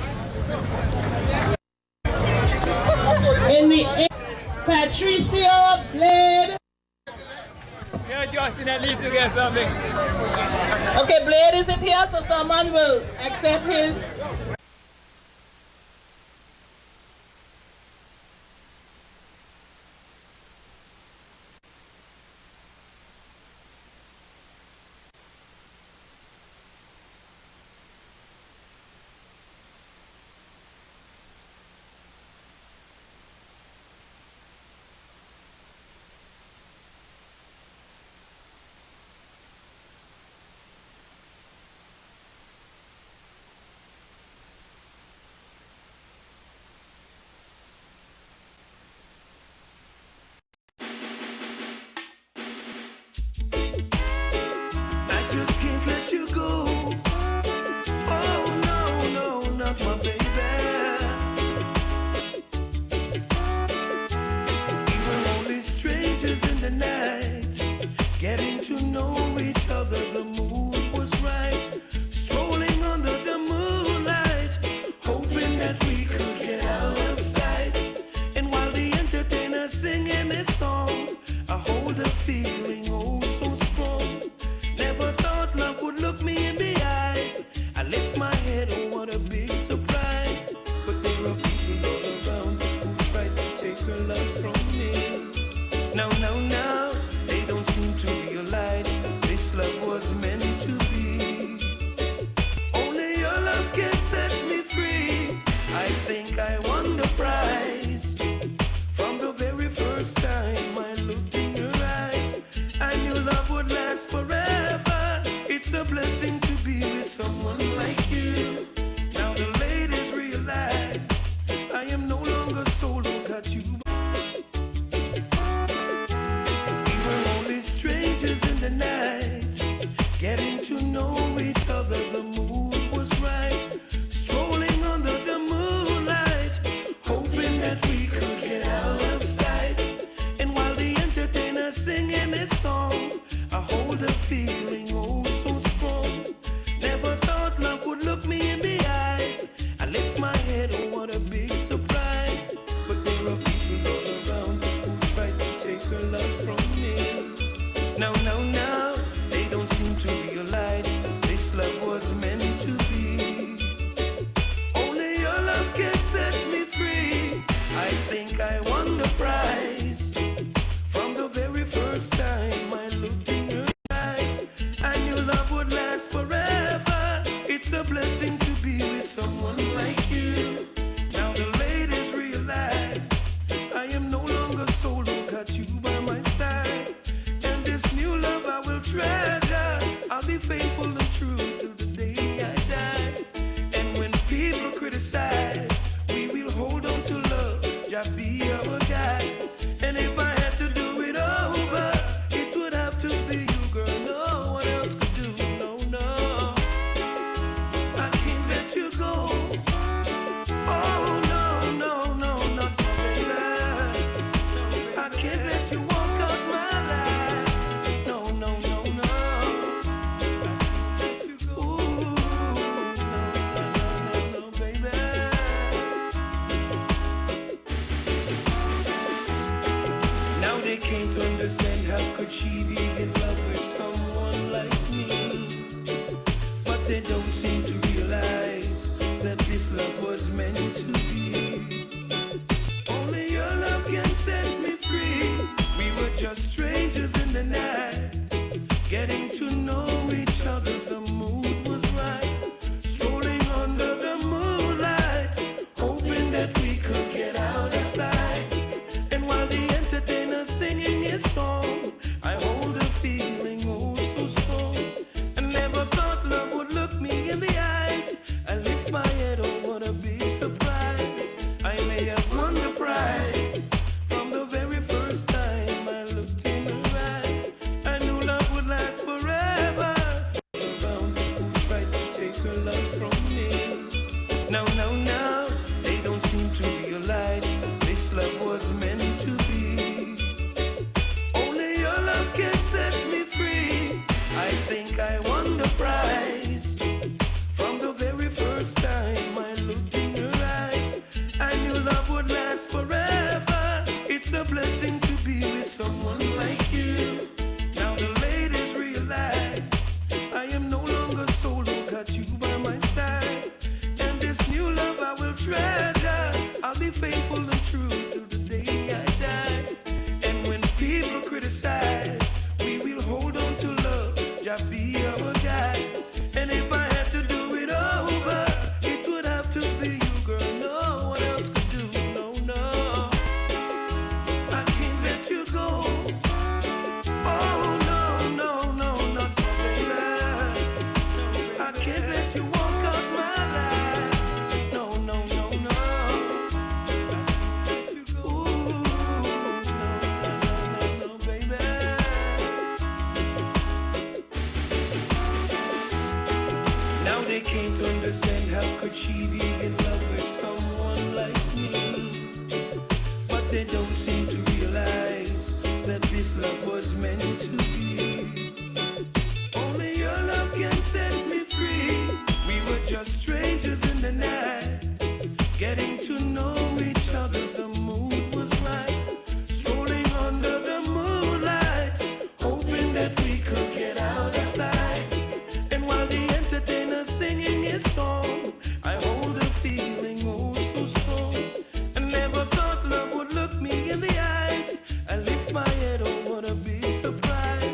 Speaker 16: in the Patricio Blade. Okay, Blade isn't here, so someone will accept his.
Speaker 17: Can't let you walk understand how could she be in love with someone like me. But they don't seem to realize that this love was meant to be. Only your love can set me free. We were just strangers in the night, getting to know each other. The mood was right, strolling under the moonlight, hoping that we could get out of sight. And while the entertainer's singing his song, I hold a feeling oh so strong. I never thought love would look me in the eyes. I lift my head, oh what a big surprise. I may have won the prize. From the very first time I looked in her eyes, I knew love would last forever. Around who tried to take her love from me. Now, they don't seem to realize this love was meant to be. Only your love can set me free. I think I won the prize. From the very first time I looked in your eyes, I knew love would last forever. It's a blessing to be with someone like you. Now the ladies realize I am no longer solo, got you by my side. And this new love I will treasure. I'll be faithful and true till the day I die. And when people criticize, we will hold on to love, just be our guide. And if I had to do it over, it would have to be you, girl. No one else could do. No. I can't let you go. Oh no, not forever. I can't let you walk out my life. No. Ooh, no, baby. Now they can't understand how could she be in love with someone like me. But they don't seem to realize that this love was meant to be. Only your love can set me free. We were just strangers in the night, getting to know each other. The mood was right, strolling under the moonlight, hoping that we could get out of sight. And while the entertainer's singing his song, I hold a feeling oh so strong. I never thought love would look me in the eyes. I lift my head, oh what a big surprise.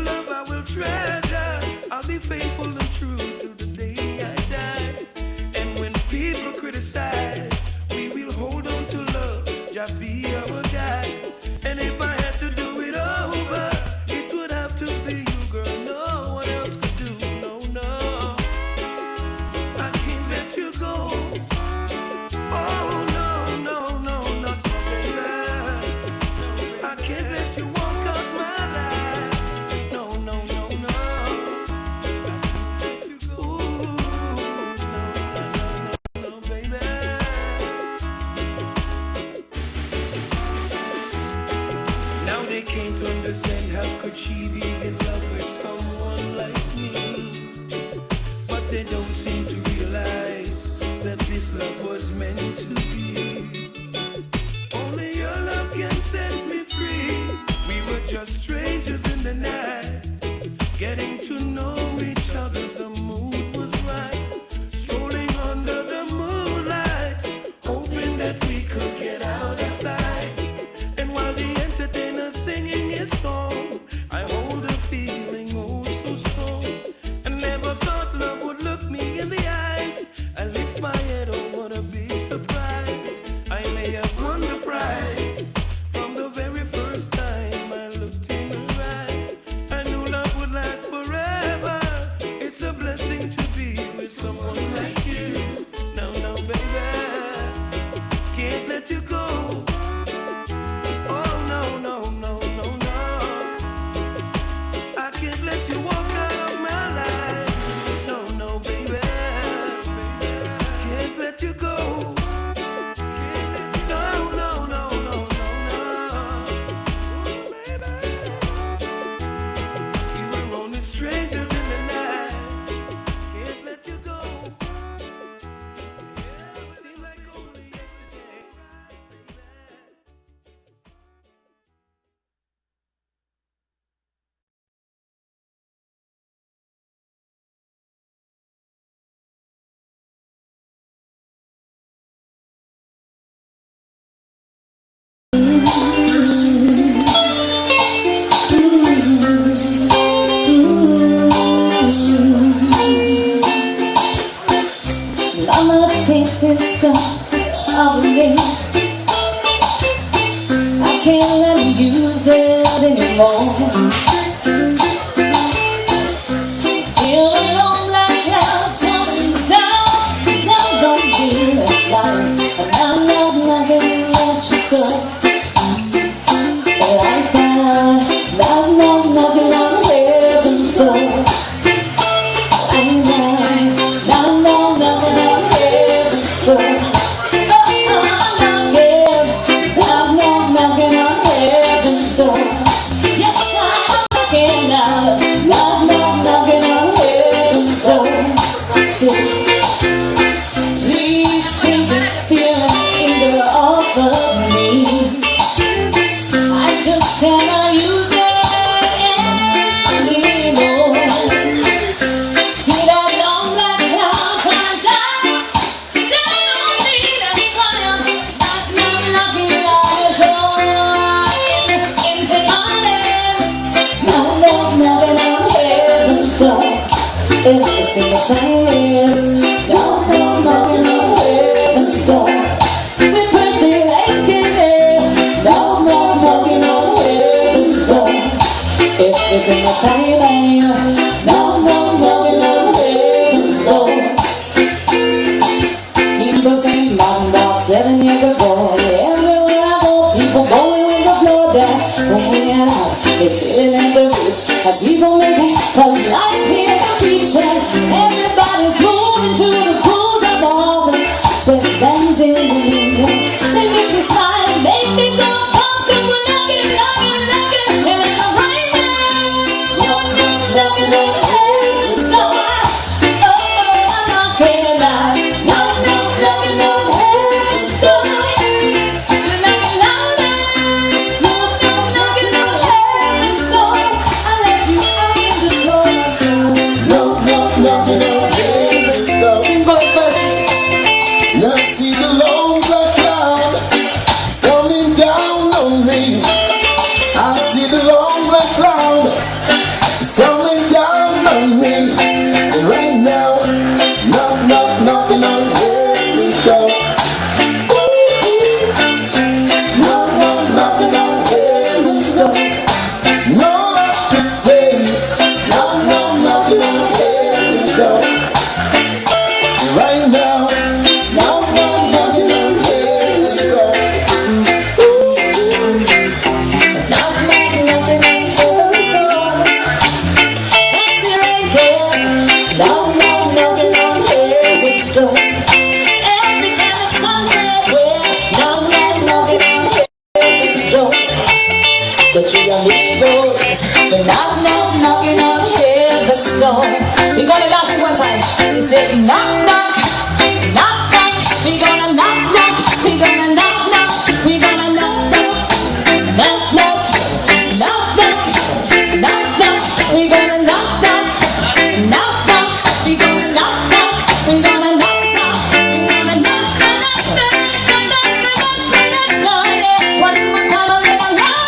Speaker 17: true love I will treasure. I'll be faithful and true to the day I die. And when people criticize, we will hold on to love, just be our guide. And if I had to do it over, it would have to be you, girl. No one else could do. No, no, I can't let you go. Oh no, no, no, not baby. I can't let you walk out my life. No, no, no, no. Ooh, no, no, baby. Now they can't understand how could she be in love with someone like me. But they don't seem to realize that this love was meant to be. Only your love can set me free. We were just strangers in the night, getting to know each other. The mood was right, strolling under the moonlight, hoping that we could get out of sight. And while the entertainer's singing his song, I hold a feeling oh so strong. I never thought love would look me in the eyes. I lift my head, oh wanna be surprised. I may have won the prize from the very first time I looked in her eyes. I knew love would last forever. It's a blessing to be with someone like you. No, no, baby, can't let you go. Oh no, no, no, no, no. I can't let you walk out of my life. No, no, baby, can't let you go. No, no, no, no, no, no. Baby, we were only strangers in the night. Can't let you go. Seemed like only yesterday.
Speaker 18: I'ma take this gun off of me. I can't let me use it anymore. Feel alone like clouds coming down, down on me. It's like I'm not knocking at your door. Like that, knock, knock, knocking on heaven's door. Like that, knock, knock, knocking on heaven's door. Knocking on heaven's door. Yes, I'm knocking now. Knock, knock, knocking on heaven's door. So, please take this feeling either off of me. I just cannot use it anymore. See that long black cloud coming down on me, that's why I'm knocking on your door. Into my head, knocking on heaven's door. Every single time, knocking on heaven's door. With perfect aching there, knocking on heaven's door. Every single time, knocking on heaven's door. People say about 7 years ago, everywhere I go, people going with the flow dance. We're hanging out, they're chilling at the beach, and people making, cause life here is a feature. Everybody's moving to the grooves of all the best bands in the union. They make me smile, make me go up, and we're knocking, and it's raining. Knocking on heaven's door. Oh, I'm knocking now. Knocking on heaven's door. We're knocking louder. Knocking on heaven's door. I let you out the door. Knocking on heaven's door. Sing for it first.
Speaker 19: Now I see the long black cloud, it's coming down on me. I see the long black cloud,
Speaker 18: knocking on heaven's door. We gonna knock it one time. We said knock, knock, knock, knock. We gonna knock, knock. We gonna knock, knock. We gonna knock, knock, knock, knock, knock, knock, knock, knock. We gonna knock, knock, knock, knock. We gonna knock, knock. We gonna knock, knock. We gonna knock, knock, knock, knock, knock, knock, knock. One more time, I'm gonna knock.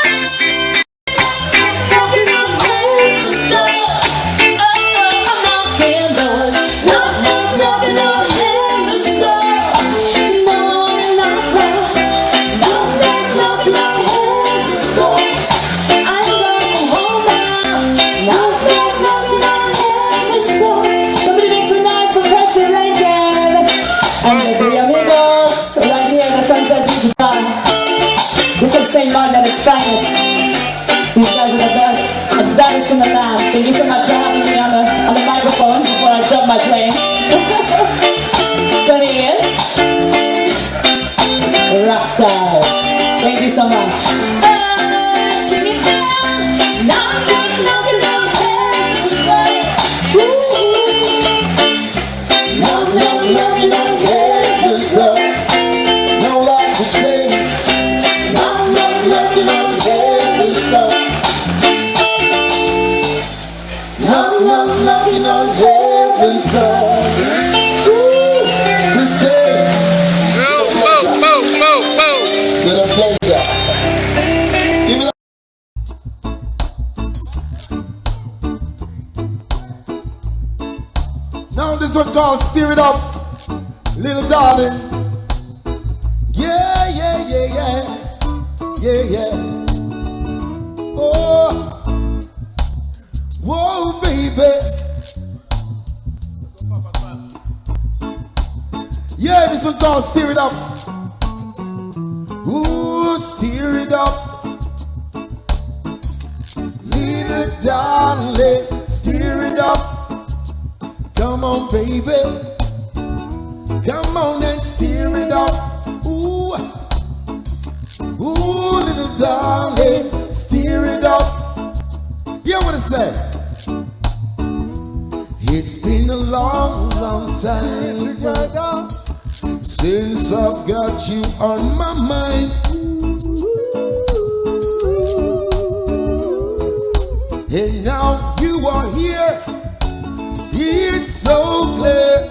Speaker 18: Knocking on heaven's door. Oh, oh, I'm knocking door. Knock, knock, knocking on heaven's door. No, knock, knock, knock, knock, knocking on heaven's door. I'm going home now. Knock, knock, knocking on heaven's door. Somebody make some noise for Preston Lincoln and the three amigos right here in the Sunset Beach Bar. This is St. Martin at its finest. These guys are the best in the land. Thank you so much for having me on the microphone before I jump my plane. 20 years. Rock stars. Thank you so much. Sing it down. Knock, knock, knocking on heaven's door.
Speaker 19: Knock, knock, knocking on heaven's door. No one can say, knock, knock, knocking on heaven's door. Knock, knock, knocking on heaven's door. This day, been a pleasure. Even now this one called Steer It Up, Little Darling. Yeah, yeah, yeah, yeah. Yeah, yeah. Oh, whoa, baby. Yeah, this one called Steer It Up. Ooh, steer it up. Little darling, steer it up. Come on, baby. Come on and steer it up. Ooh, ooh, little darling, steer it up. You know what I say? It's been a long, long time since I've got you on my mind. And now you are here. It's so clear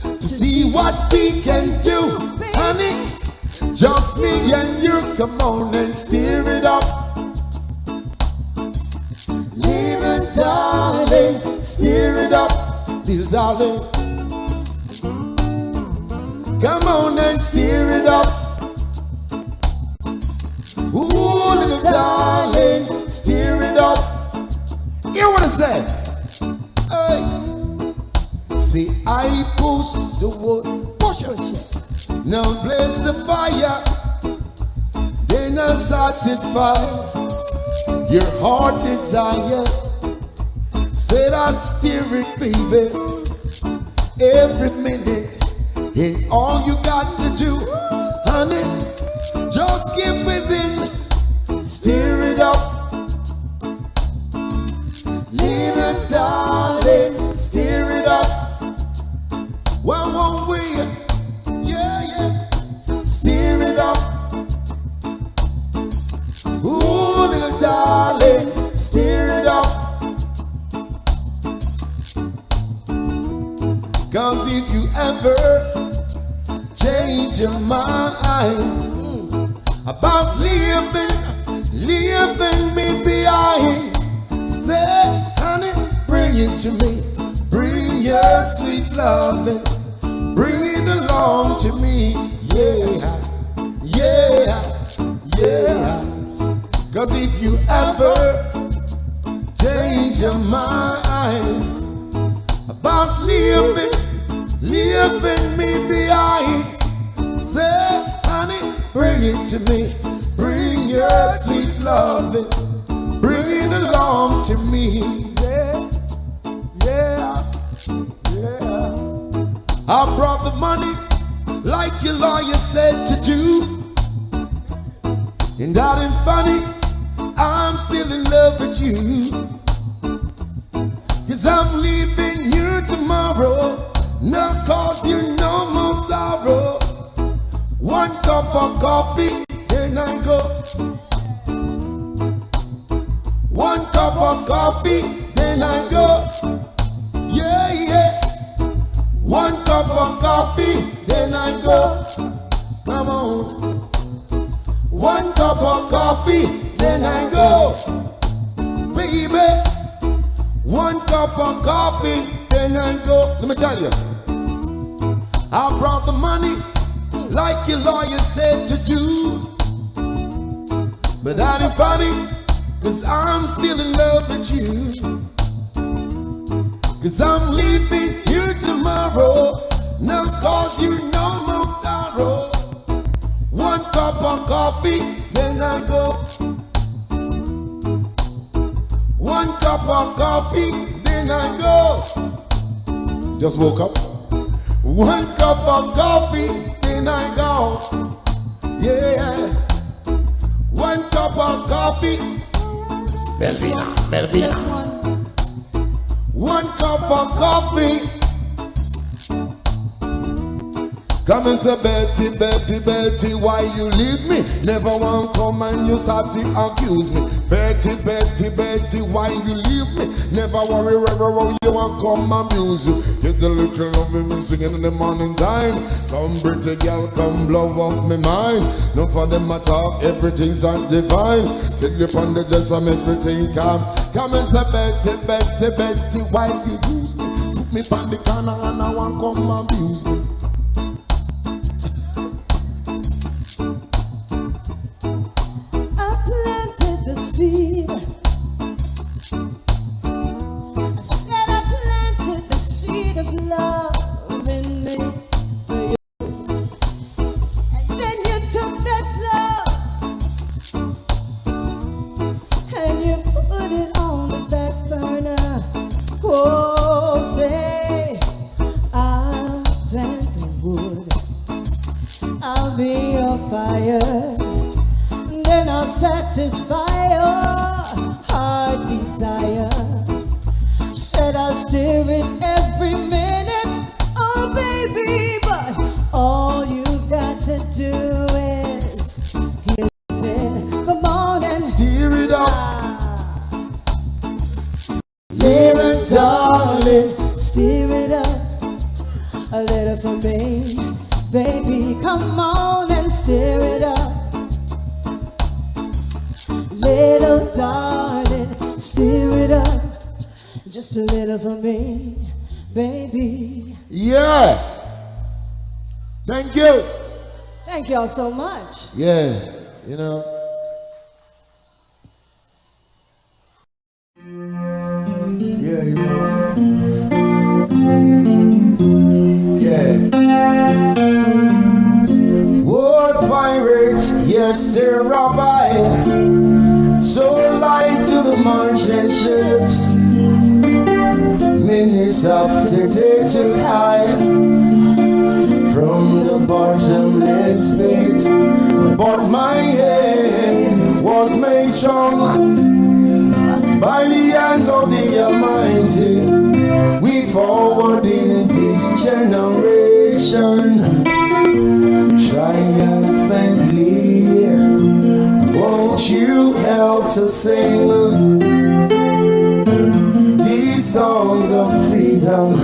Speaker 19: to see what we can do, honey. Just me and you, come on and steer it up. Little darling, steer it up, little darling. Come on and steer it up. Ooh, little darling, steer it up. You know what I say? Hey. See, I push the wood, push it. Now blaze the fire. Then I satisfy your heart desire. Said I steer it, baby, every minute. And all you got to do, honey, just give it in, steer it up. Little darling, steer it up. One more way, yeah, yeah, steer it up. Ooh, little darling, steer it up. 'Cause if you ever change your mind about leaving me behind, say, honey, bring it to me. Bring your sweet loving, bring it along to me. Yeah, yeah, yeah. 'Cause if you ever change your mind about leaving me behind, say, honey, bring it to me. Bring your sweet loving, bring it along to me. Yeah, yeah, yeah. I brought the money like your lawyer said to do, and that ain't funny, I'm still in love with you. 'cause I'm leaving you tomorrow. Not cause you no more sorrow. One cup of coffee, then I go. One cup of coffee, then I go. Yeah, yeah. One cup of coffee, then I go. Come on. One cup of coffee, then I go. Baby. One cup of coffee, then I go. Let me tell you. I brought the money like your lawyer said to do. But that ain't funny, 'cause I'm still in love with you. 'Cause I'm leaving you tomorrow. Not cause you no more sorrow. One cup of coffee, then I go. One cup of coffee, then I go. Just woke up. One cup of coffee, then I go. Yeah. One cup of coffee. Belvina. One cup of coffee. Come and say, Betty, Betty, Betty, why you leave me? Never want come and you start to accuse me. Betty, Betty, Betty, why you leave me? Never worry, you want come abuse you. Get the little love me singing in the morning time. Come pretty girl, come blow up my mind. No for them at talk, everything's not divine. Get you on the dress and everything calm. Come and say, Betty, Betty, Betty, why you use me? Put me on the corner and I want come abuse me.
Speaker 18: Seed. I said I planted the seed of love in me for you, and then you took that love and you put it on the back burner. Oh, say I'll plant the wood, I'll be your fire, then I'll satisfy your heart's desire. Said I'll stir it every minute, oh baby, but all you've got to do is hit it. Come on and
Speaker 19: stir it up.
Speaker 18: Little darling, stir it up a little for me, baby. Come on and stir it up. Little darling, stir it up just a little for me, baby.
Speaker 19: Yeah. Thank you.
Speaker 18: Thank y'all so much.
Speaker 19: Yeah, you know. Yeah, you know. Yeah. War pirates, yes, they're rabbi. So light to the merchant ships. Minutes after they took high from the bottomless pit. But my hand was made strong by the hands of the Almighty. We forward in this generation triumphantly. Won't you help to sing these songs of freedom?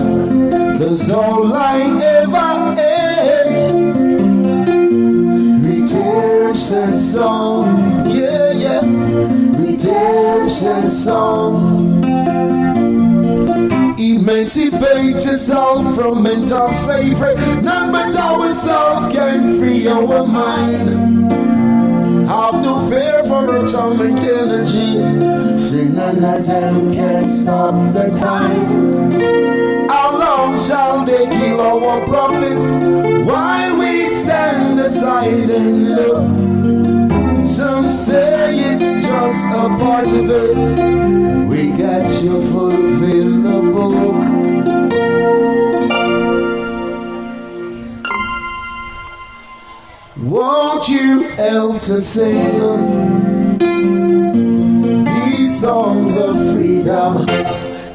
Speaker 19: 'Cause all I ever had, redemption songs, yeah, yeah, redemption songs. Emancipate yourself from mental slavery. None but ourselves can free our minds. Have no fear for atomic energy. See, none of them can stop the time. How long shall they kill our prophets while we stand aside and look? Some say it's just a part of it. We got to fulfill the book. Won't you help to sing these songs of freedom?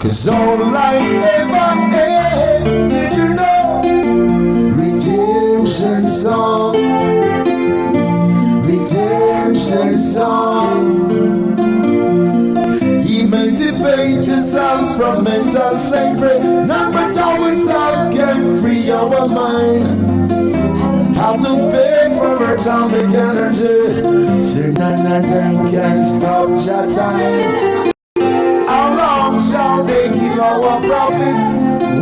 Speaker 19: 'Cause all I ever had, did you know? Redemption songs, redemption songs. Emancipate yourselves from mental slavery. None but ourselves can free our mind. Have no faith for atomic energy. Say none of them can stop your time. How long shall they kill our prophets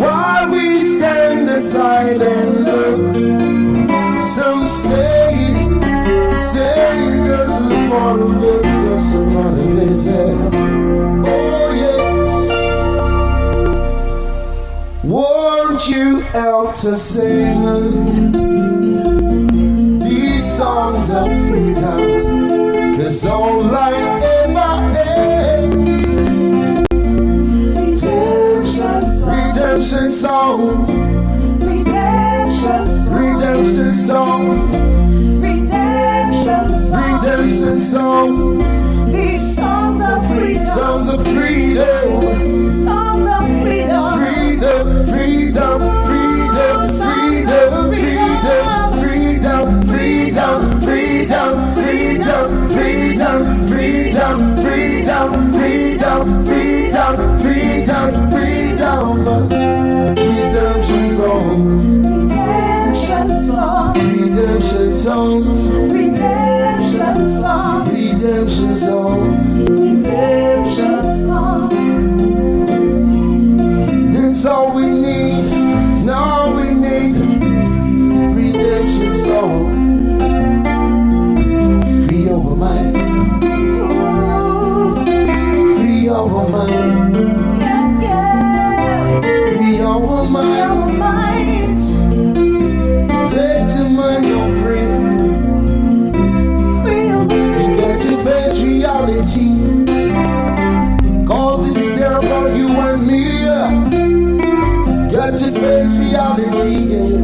Speaker 19: while we stand aside and look? Some say just a part of it, just a part of it, yeah. Oh yes. Won't you help to sing these songs of freedom? 'Cause all I ever had, redemption song, redemption song, redemption song.
Speaker 18: These songs of freedom,
Speaker 19: songs of freedom,
Speaker 18: songs of freedom,
Speaker 19: freedom, freedom, freedom, freedom, freedom, freedom, freedom, freedom, freedom, freedom, freedom, freedom, freedom, freedom, freedom, redemption song,
Speaker 18: redemption song,
Speaker 19: redemption songs,
Speaker 18: redemption song,
Speaker 19: redemption songs,
Speaker 18: redemption song.
Speaker 19: That's all we need. Now we need redemption song. Free our mind. Free our mind.
Speaker 18: Yeah, yeah.
Speaker 19: Free our mind. Let your mind go free.
Speaker 18: Free your mind.
Speaker 19: You got to face reality. 'Cause it's there for you and me. Got to face reality, yeah.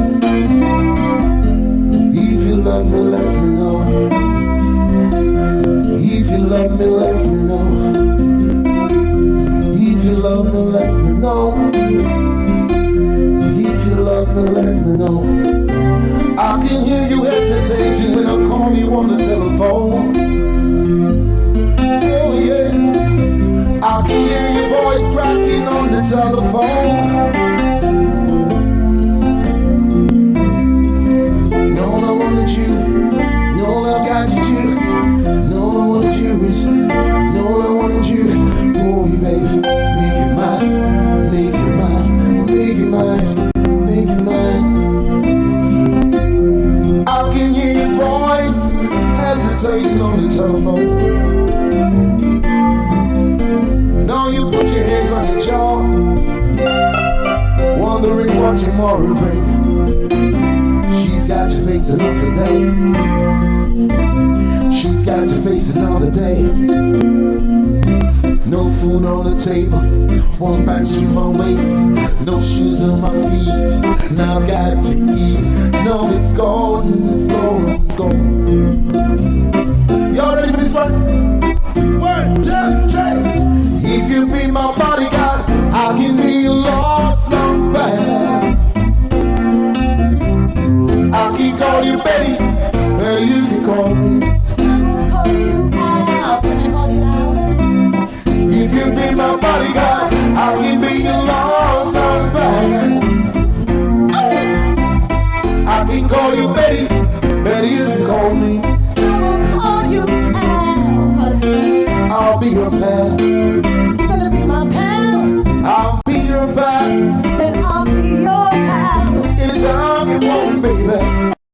Speaker 19: If you love me, let me know. If you love me, let me know. If you love me, let me know. If you love me, let me know. I can hear you hesitating when I call you on the telephone. Oh yeah, I can hear your voice cracking on the telephone. No, I wanted you. No, I got you. No, I wanted you. No, I wanted you. Oh, you baby, make it mine, make it mine, make it mine, make it mine. I can hear your voice hesitating on the telephone. Now you put your hands on your jaw, wondering what tomorrow brings. She's got to face another day. She's got to face another day. No food on the table, one back to my waist, no shoes on my feet. Now I've got to eat. No, it's gone, it's gone, it's gone. Y'all ready for this one? 1, 2, 3. If you be my bodyguard, I can be your lost number. I can call you Betty, or you can call me.
Speaker 18: I will call you out. Can I call you out?
Speaker 19: If you be my bodyguard, I can be your lost number. I can call you Betty, Betty you can call me.
Speaker 18: I will call you out, husband.
Speaker 19: I'll be your pal.
Speaker 18: You're gonna be my pal.
Speaker 19: I'll be your pal.
Speaker 18: Then I'll be your pal.
Speaker 19: Anytime you want, baby.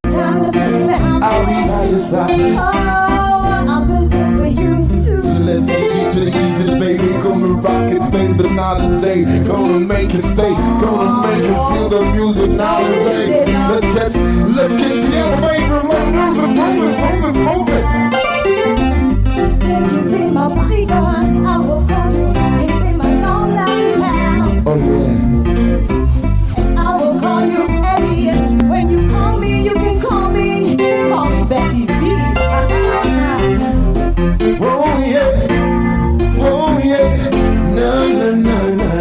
Speaker 18: Time to fix me how
Speaker 19: I'll be by your side.
Speaker 18: Oh, I'll be there for you too.
Speaker 19: To the left, to the G, to the easy, baby. Come and rock it, baby, night and day. Gonna make it stay. Gonna make it feel the music night and day. Let's get together, baby. More music, move it, move it, move it.
Speaker 18: If you be my bodyguard, I will call you. If be my long lost pal.
Speaker 19: Oh yeah.
Speaker 18: And I will call you Eddie. When you call me, you can call me Betty V.
Speaker 19: Oh yeah, oh yeah, na na na na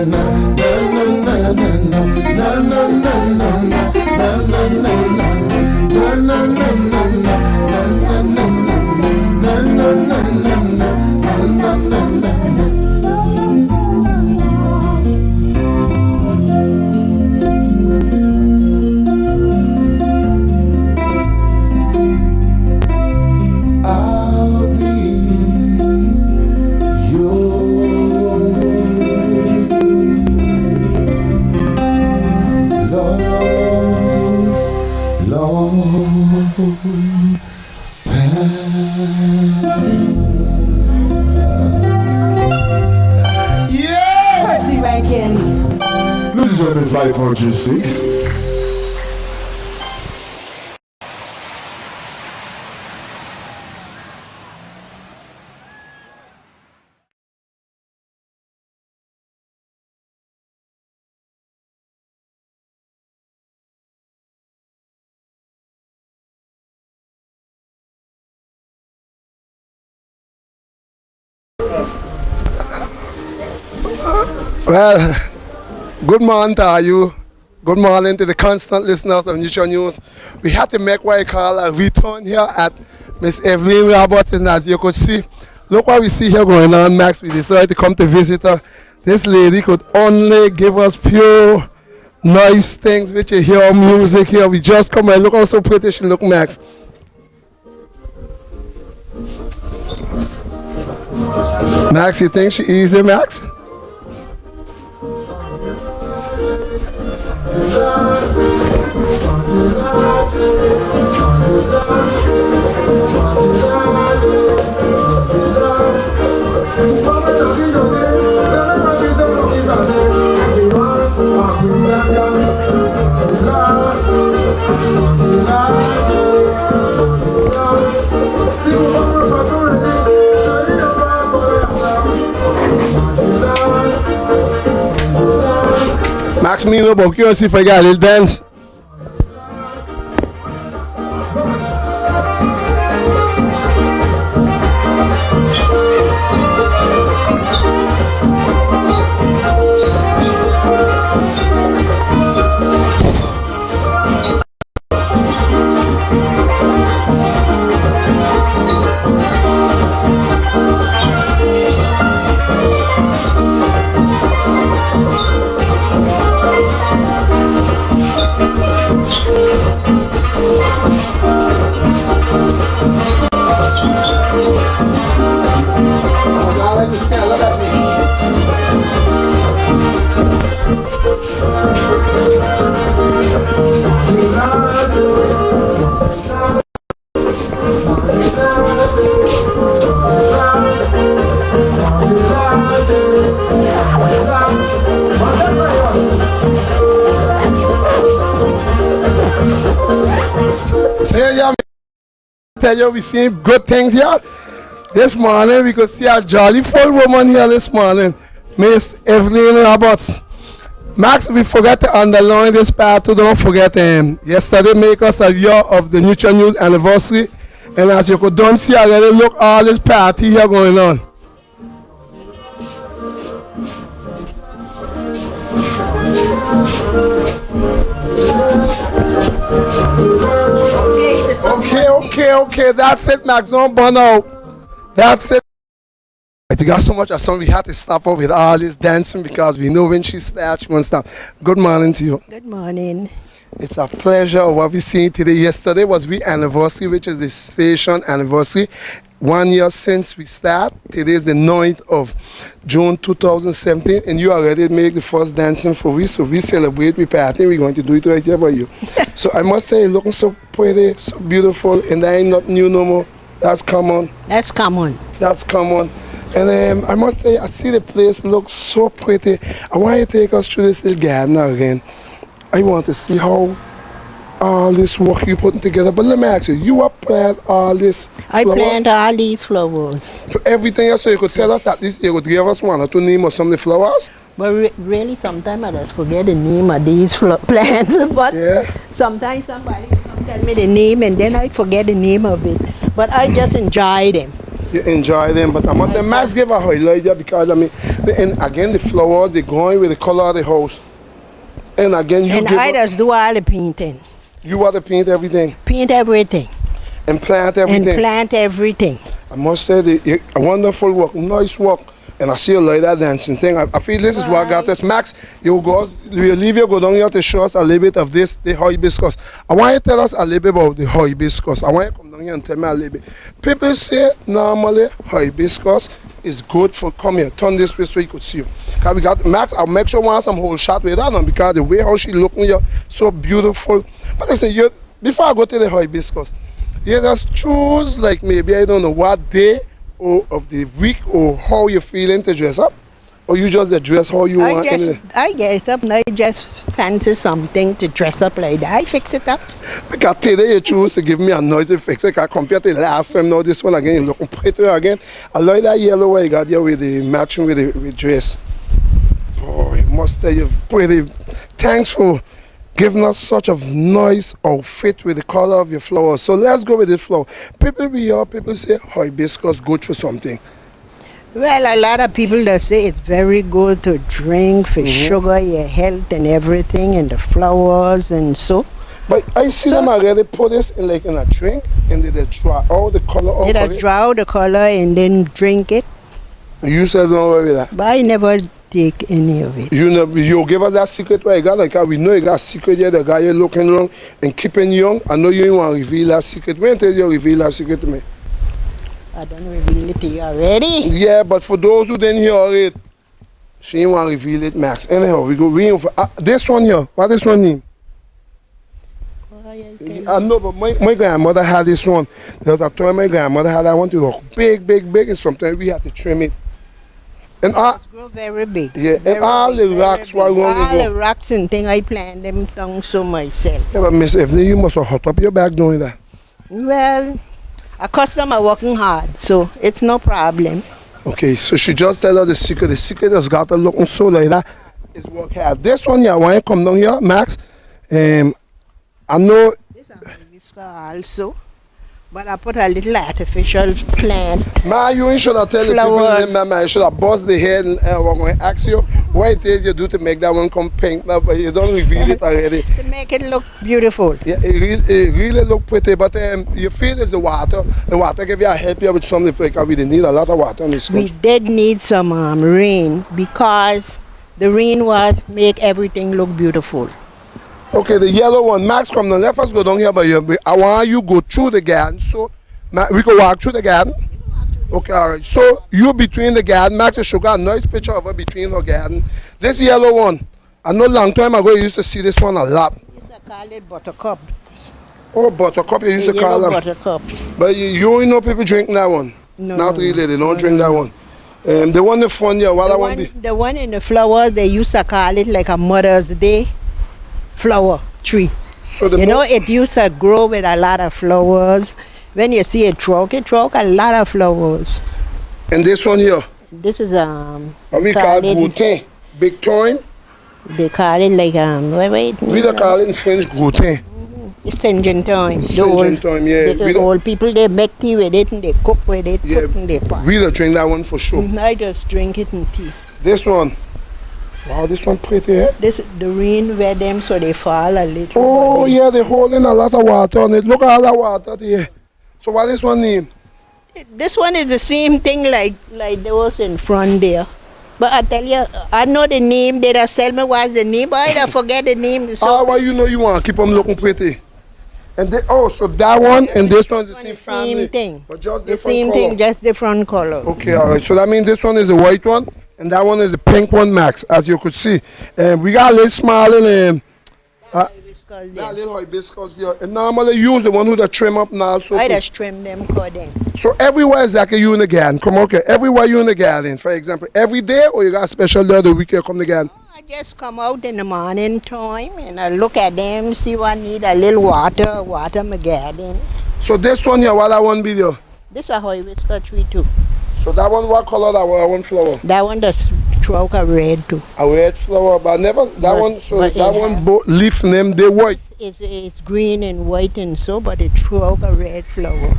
Speaker 8: Percy Rankin.
Speaker 19: Ladies and gentlemen, 546.
Speaker 1: Well, good morning to you. Good morning to the constant listeners of Neutral News. We had to make what I call a return here at Miss Evelyne Roberts, and as you could see, look what we see here going on, Max. We decided to come to visit her. This lady could only give us pure nice things, which you hear music here. We just come and look how so pretty she look, Max. Max, you think she easy, Max? Max, me no about you, see if I got a little dance. Tell you we see good things here. This morning we could see a jolly full woman here this morning, Miss Evelyne Roberts. Max, we forgot to underline this part too. Don't forget yesterday make us a year of the Neutral News anniversary, and as you could don't see already, look all this party here going on. Okay, that's it, Max. Don't burn out. That's it. We got so much of song, we had to stop her with all this dancing because we know when she starts, she won't stop. Good morning to you.
Speaker 20: Good morning.
Speaker 1: It's a pleasure of what we seen today. Yesterday was the anniversary, which is the station anniversary. 1 year since we start. Today is the 9th of June 2017, and you already made the first dancing for we, so we celebrate, we party, we're going to do it right here for you. So I must say, looking so pretty, so beautiful, and that ain't not new no more. That's common.
Speaker 20: That's common.
Speaker 1: That's common. And I must say, I see the place looks so pretty. I want you to take us through this little garden again. I want to see how all this work you putting together. But let me ask you, you have planted all this
Speaker 20: I plant all these flowers.
Speaker 1: So everything else, so you could tell us at least, you could give us one or two names of some of the flowers?
Speaker 20: But really, sometimes I just forget the name of these plants. But sometimes somebody tell me the name and then I forget the name of it. But I just enjoy them.
Speaker 1: You enjoy them, but I must say, Max give a highlight there because I mean, and again the flower, they going with the color of the house, and again you.
Speaker 20: And I just do all the painting.
Speaker 1: You want to paint everything.
Speaker 20: Paint everything.
Speaker 1: And plant everything.
Speaker 20: And plant everything.
Speaker 1: I must say, a wonderful work, nice work, and I see you like that dancing thing. I feel this is what got us. Max, you leave you go down here to show us a little bit of this, the hibiscus. I want you to tell us a little bit about the hibiscus. I want you to come down here and tell me a little bit. People say normally hibiscus is good for, come here, turn this way so you could see you. Because we got, Max, I'll make sure we have some whole shot with that one because the way how she looking here, so beautiful. But listen, before I go to the hibiscus, you just choose like maybe, I don't know, what day or of the week or how you feeling to dress up? Or you just dress how you want?
Speaker 20: I get up and I just fancy something to dress up like that. I fix it up.
Speaker 1: Because today you choose to give me a noise to fix it. Compared to the last time, now this one again, you're looking pretty again. I like that yellow one you got here with the matching with the dress. Boy, must say you're pretty. Thanks for giving us such a nice outfit with the color of your flowers. So let's go with this flower. People be here, people say hibiscus good for something.
Speaker 20: Well, a lot of people that say it's very good to drink for sugar, your health and everything, and the flowers and so.
Speaker 1: But I see them already put this in like in a drink and they draw out the color out of it.
Speaker 20: They draw out the color and then drink it.
Speaker 1: You said don't worry with that.
Speaker 20: But I never take any of it.
Speaker 1: You give us that secret where you got, like we know you got a secret here, the guy you're looking around and keeping young. I know you don't want to reveal that secret. When tell you reveal that secret to me?
Speaker 20: I don't reveal it to you already.
Speaker 1: Yeah, but for those who didn't hear it, she didn't want to reveal it, Max. Anyhow, we go for this one here. What this one name? I know, but my grandmother had this one. There was a time my grandmother had that one to look big, and sometimes we had to trim it. And
Speaker 20: it grow very big.
Speaker 1: Yeah, very and all the rocks were long ago.
Speaker 20: All the rocks and things, I plant them down so myself.
Speaker 1: Yeah, but Miss Evelyn, you must have hot up your back doing that.
Speaker 20: Well, a customer working hard, so it's no problem.
Speaker 1: Okay, so she just tell us the secret. The secret has got her looking so like that. Is work hard. This one here, when you come down here, Max, I know.
Speaker 20: This is a hibiscus also, but I put a little artificial plant.
Speaker 1: Man, you should have tell the people, man, you should have bust the head and we're going to ask you what it is you do to make that one come pink, but you don't reveal it already.
Speaker 20: To make it look beautiful.
Speaker 1: Yeah, it really look pretty, but you feel it's the water. The water give you a help you with something because we didn't need a lot of water in this country.
Speaker 20: We did need some rain because the rain was make everything look beautiful.
Speaker 1: Okay, the yellow one. Max, come down. Let us go down here by you. I want you go through the garden. So, we can walk through the garden. Okay, all right. So, you between the garden. Max, you should got a nice picture of her between her garden. This yellow one. I know long time ago you used to see this one a lot.
Speaker 20: You used to call it buttercup.
Speaker 1: Oh, buttercup. You used to call them.
Speaker 20: Buttercup.
Speaker 1: But you only know people drinking that one.
Speaker 20: No.
Speaker 1: Not really. They don't drink that one. The one in front here, what I want to be.
Speaker 20: The one in the flowers, they used to call it like a Mother's Day flower tree. So you know, it used to grow with a lot of flowers. When you see it truck a lot of flowers.
Speaker 1: And this one here?
Speaker 20: This is
Speaker 1: we call it goutin. Big time?
Speaker 20: They call it like
Speaker 1: we don't call it in French goutin.
Speaker 20: It's Saint-Jean time.
Speaker 1: Saint-Jean time, yeah.
Speaker 20: The old people, they make tea with it and they cook with it,
Speaker 1: yeah,
Speaker 20: put in their pot.
Speaker 1: We don't drink that one for sure.
Speaker 20: I just drink it in tea.
Speaker 1: This one? Wow, this one pretty, eh?
Speaker 20: The rain wet them so they fall a little.
Speaker 1: Oh, yeah, they're holding a lot of water on it. Look at all that water there. So what is one name?
Speaker 20: This one is the same thing like those in front there. But I tell you, I know the name. They just tell me what's the name, but I don't forget the name.
Speaker 1: So why you know you want to keep them looking pretty? And so that one and this one's the same family.
Speaker 20: Same thing.
Speaker 1: But just
Speaker 20: the
Speaker 1: different
Speaker 20: same
Speaker 1: color.
Speaker 20: thing, just different color.
Speaker 1: Okay, all right. So that means this one is the white one. And that one is the pink one, Max, as you could see. We got a little small that little hibiscus here. And normally use the one who trim up now. So
Speaker 20: I just trim them, cut them.
Speaker 1: So everywhere is like you in the garden. Come on, okay. Everywhere you in the garden, for example. Every day or you got a special day of the week you come to the garden?
Speaker 20: I just come out in the morning time and I look at them, see what need a little water my garden.
Speaker 1: So this one here, what that one be there?
Speaker 20: This is a hibiscus tree too.
Speaker 1: So that one, what color that one flower?
Speaker 20: That one does throw a red too.
Speaker 1: A red flower, but never that one. So that one both leaf name they white.
Speaker 20: It's green and white and so, but it throw a red flower.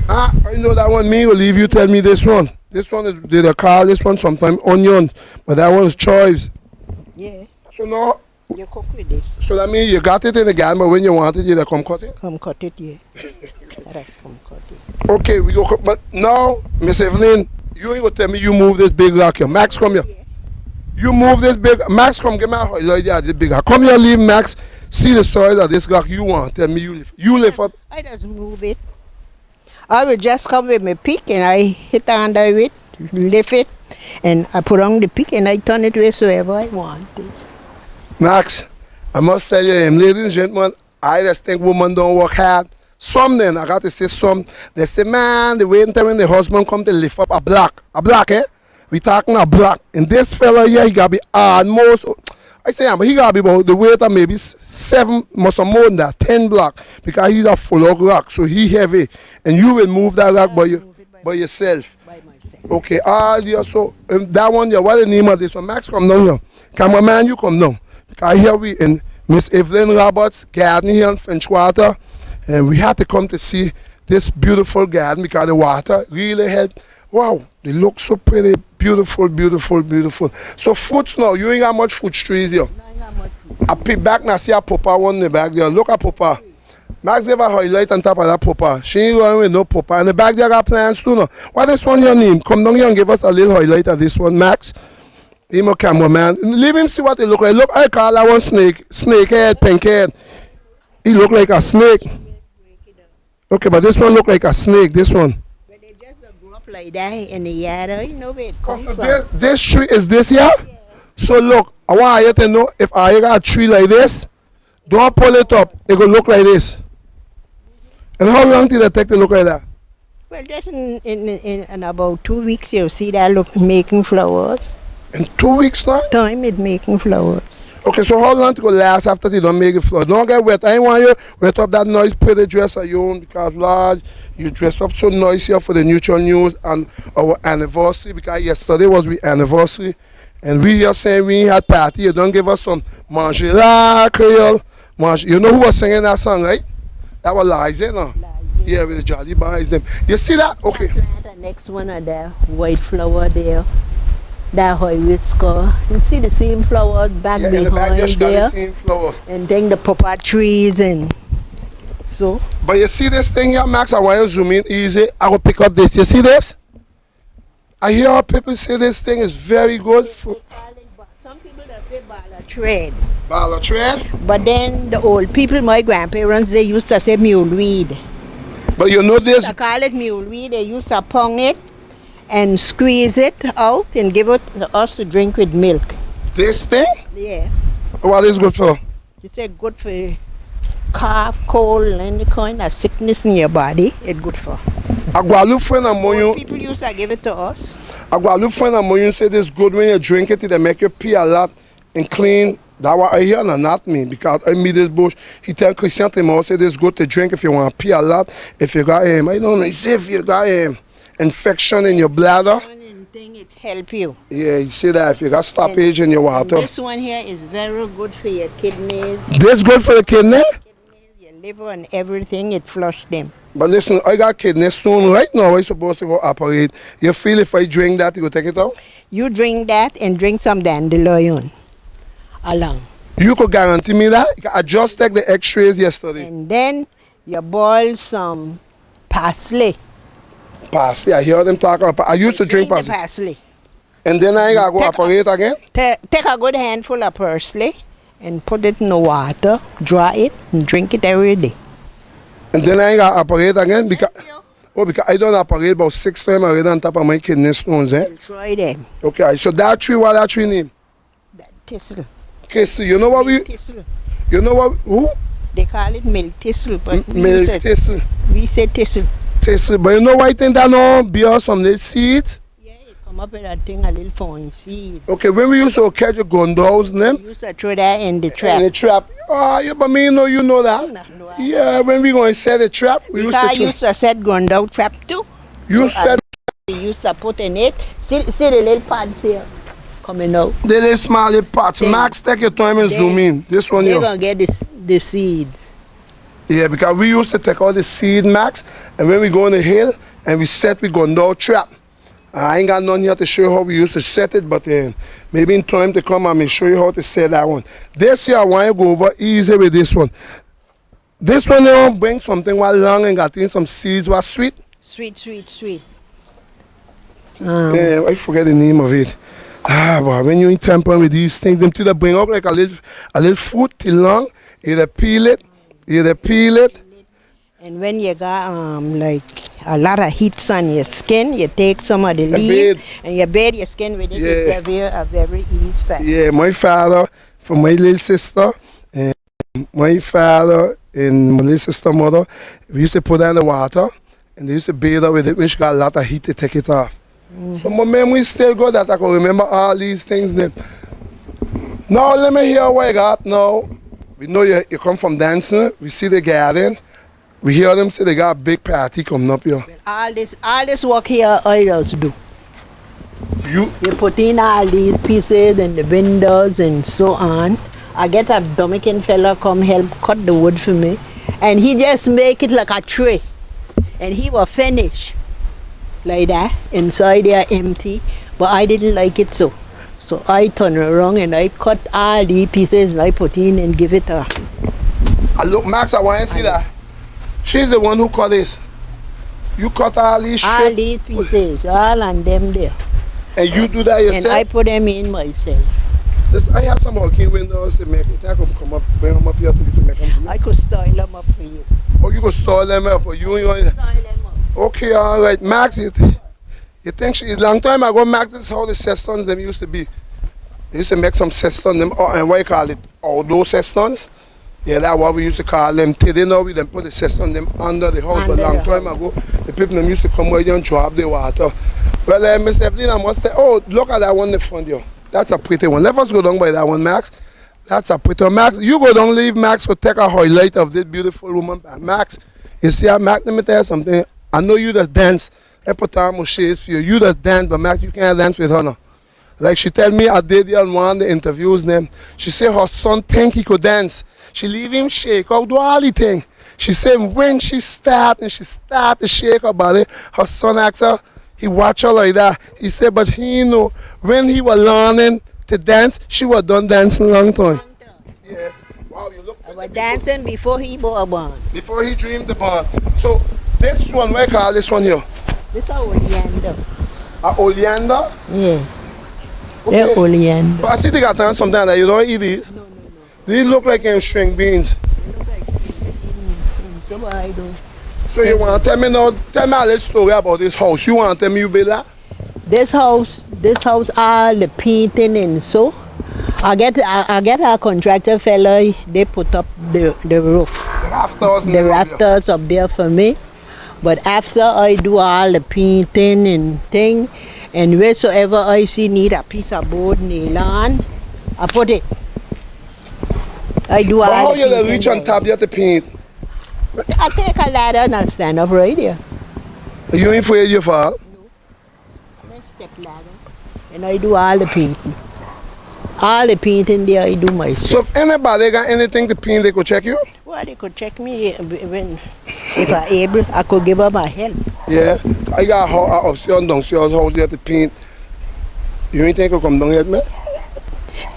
Speaker 1: I know that one. Me will leave you. Tell me this one. This one is they call this one sometimes onion, but that one is chives.
Speaker 20: Yeah.
Speaker 1: So now
Speaker 20: you cook with this.
Speaker 1: So that means you got it in the garden, but when you want it, you come cut it.
Speaker 20: Come cut it, yeah. Come cut it.
Speaker 1: Okay, we go. But now, Miss Evelyn, you ain't gonna tell me you move this big rock here. Max, come here. Yeah. You move this big. Max, come get my highlight. Yeah, this big rock. Come here, leave Max. See the size of this rock you want. Tell me you live. You live up.
Speaker 20: I just move it. I will just come with my pick and I hit under it, lift it, and I put on the pick and I turn it wheresoever I want it.
Speaker 1: Max, I must tell you, ladies and gentlemen, I just think women don't work hard. Some then, I got to say some, they say, man, the waiting time when the husband come to lift up a block, eh? We talking a block. And this fella here, he got to be almost, I say, he got to be about the weight of maybe 7, must have more than that, 10 block, because he's a full of rock, so he heavy. And you will move that rock by yourself. By myself. Okay, all here, so that one here, what the name of this one? Max, come down here. Cameraman, you come down. Because here we in Miss Evelyn Roberts' garden here in Finchwater, and we had to come to see this beautiful garden because the water really helped. Wow, they look so pretty, beautiful, beautiful, beautiful. So fruits now, you ain't got much fruit trees here. No, I ain't got much fruit. I pick back now, see a papa one in the back there. Look at papa. Max gave a highlight on top of that papa. She ain't going with no papa. And the back there got plants too now. What is this one your name? Come down here and give us a little highlight of this one, Max. He's my cameraman. Leave him see what he look like. Look, I call that one snake head, pink head. He look like a snake. Okay, but this one look like a snake, this one.
Speaker 20: But they just grow up like that in the yard, you know where it comes from.
Speaker 1: This tree is this here? Yeah. So look, I want you to know, if I got a tree like this, don't pull it up, it will look like this. And how long did it take to look like that?
Speaker 20: Well, just in about 2 weeks, you'll see that look making flowers.
Speaker 1: In 2 weeks now?
Speaker 20: Time it making flowers.
Speaker 1: Okay, so how long it will last after they don't make it flower? Don't get wet. I want you wet up that nice pretty dress of your own because, Lord, you dress up so nice here for the Neutral News and our anniversary because yesterday was the anniversary and we are saying we had party. You don't give us some manger la Creole. You know who was singing that song, right? That was Liza, no? Yeah, with the Jolly Boys. Them. You see that? Okay.
Speaker 20: The next one are there, white flower there. That whisker. You see the same flowers back behind
Speaker 1: in the back there.
Speaker 20: The
Speaker 1: same flower.
Speaker 20: And then the papa trees and so.
Speaker 1: But you see this thing here, Max? I want you to zoom in easy. I will pick up this. You see this? I hear people say this thing is very good for.
Speaker 20: Some people that say bala thread.
Speaker 1: Bala thread?
Speaker 20: But then the old people, my grandparents, they used to say muleweed.
Speaker 1: But you know this?
Speaker 20: They call it muleweed. They used to pong it and squeeze it out and give it to us to drink with milk.
Speaker 1: This thing?
Speaker 20: Yeah.
Speaker 1: What is good for?
Speaker 20: You said good for cough, cold, any kind of sickness in your body. It's good for.
Speaker 1: People
Speaker 20: used to give it to us.
Speaker 1: A Guadalupe friend of mine say this good when you drink it, it make you pee a lot and clean. That what I hear, and not me, because I meet this bush. He tell Christian Timor say this good to drink if you want to pee a lot. If you got I don't know, if you got infection in your bladder.
Speaker 20: It help you.
Speaker 1: Yeah, you see that if you got stoppage in your water.
Speaker 20: This one here is very good for your kidneys.
Speaker 1: This good for the kidney?
Speaker 20: Your liver and everything, it flush them.
Speaker 1: But listen, I got kidneys soon. Right now, I'm supposed to go operate. You feel if I drink that, you go take it out?
Speaker 20: You drink that and drink some dandelion along.
Speaker 1: You could guarantee me that? I just take the x-rays yesterday.
Speaker 20: And then you boil some parsley.
Speaker 1: Parsley, I hear them talking about. I used to drink parsley.
Speaker 20: Parsley.
Speaker 1: And then I gotta go operate again?
Speaker 20: Take a good handful of parsley and put it in the water, dry it, and drink it every day.
Speaker 1: And then I gotta operate again? Because I don't operate about 6 times already on top of my kidney stones, eh?
Speaker 20: Try them.
Speaker 1: Okay, so that tree, what that tree name?
Speaker 20: Thistle.
Speaker 1: Thistle. You know what we...
Speaker 20: Thistle.
Speaker 1: You know what... Who?
Speaker 20: They call it milk thistle, but
Speaker 1: milk thistle.
Speaker 20: We say thistle.
Speaker 1: Thistle, but you know why I think that no bear some little seeds?
Speaker 20: Yeah, it come up with that thing, a little fine seeds.
Speaker 1: Okay, when we used to catch the gondos and them?
Speaker 20: We used to throw that in the trap.
Speaker 1: In the trap. Oh, yeah, but me know you know that. Yeah, when we going to set the trap, we
Speaker 20: used to set gondo trap too.
Speaker 1: You said
Speaker 20: we used to put in it. See the little pods here coming out.
Speaker 1: The little small pots. Max, take your time and zoom in. This one here.
Speaker 20: You're going to get the seeds.
Speaker 1: Yeah, because we used to take all the seed, Max, and when we go on the hill and we set, we go no trap. I ain't got none here to show you how we used to set it, but maybe in time to come, I may show you how to set that one. This year, I want to go over easy with this one. This one, bring something while long and got in some seeds, was sweet.
Speaker 20: Sweet.
Speaker 1: I forget the name of it. But when you in temper with these things, them to bring out like a little fruit till long, you peel it.
Speaker 20: And when you got like a lot of heat on your skin, you take some of the leaves and you bathe your skin with it.
Speaker 1: Yeah.
Speaker 20: It's a very easy fast.
Speaker 1: Yeah, my father, for my little sister, and my father and my little sister mother, we used to put her in the water and they used to bathe her with it when she got a lot of heat to take it off. So my memory is still good that I can remember all these things. Then. Now let me hear what I got now. We know you come from dancing, we see the garden. We hear them say they got a big party coming up here.
Speaker 20: All this work here, I also do.
Speaker 1: You
Speaker 20: put in all these pieces and the windows and so on. I get a Dominican fella come help cut the wood for me. And he just make it like a tray. And he will finish like that. Inside they are empty. But I didn't like it so. So I turn around and I cut all these pieces and I put in and give it a...
Speaker 1: Look, Max, I want to see that. She's the one who cut this. You cut all these shit?
Speaker 20: All these pieces, all on them there.
Speaker 1: And you do that yourself?
Speaker 20: And I put them in myself.
Speaker 1: I have some walking windows to make it. I could come up, bring them up here to make them for me.
Speaker 20: I could style them up for you.
Speaker 1: Oh, you could style them up? Or you style them up. Okay, all right. Max, you think a long time ago, Max, this is how the sestons them used to be. They used to make some sestons, them, and what you call it? Outdoor sestons? Yeah, that's what we used to call them. Today now we then put the seston them under the house, but a long time ago, the people them used to come right here and drop the water. Well, Miss Evelyne, I must say, oh, look at that one in the front here. That's a pretty one. Let us go down by that one, Max. That's a pretty one. Max, you go down, leave Max, go take a highlight of this beautiful woman. Max, you see, Max, let me tell you something. I know you just dance. I put on my shades for you. You just dance, but Max, you can't dance with her now. Like she tell me, I did there on one of the interviews them. She said her son think he could dance. She leave him shake out, do all the thing. She said when she start to shake her body, her son asked her, he watch her like that. He said, but he know when he was learning to dance, she was done dancing long time. Yeah. Wow, you look pretty.
Speaker 20: I was dancing before he was born.
Speaker 1: Before he dreamed the born. So this one, what you call this one here?
Speaker 20: This is oleander.
Speaker 1: Oleander?
Speaker 20: Yeah. Okay. They're oleander.
Speaker 1: But I see they got done something that you don't eat these. No. These look like string beans.
Speaker 20: They look like string beans. So I do.
Speaker 1: So you want to tell me now, tell me a little story about this house. You want to tell me you build that?
Speaker 20: This house, all the painting and so. I get a contractor fella, they put up the roof. The rafters up there for me. But after I do all the painting and thing, and wheresoever I see need a piece of board, nail on, I put it. I do all
Speaker 1: how
Speaker 20: the
Speaker 1: you
Speaker 20: painting.
Speaker 1: reach on top here to paint?
Speaker 20: I take a ladder and I stand up right here.
Speaker 1: You ain't afraid you fall?
Speaker 20: No. I step ladder and I do all the painting. All the painting there I do myself.
Speaker 1: So if anybody got anything to paint, they could check you?
Speaker 20: Well, they could check me when, if I'm able, I could give them a help.
Speaker 1: Yeah, I got a upstairs and downstairs house there to paint. You ain't think you come down here, man?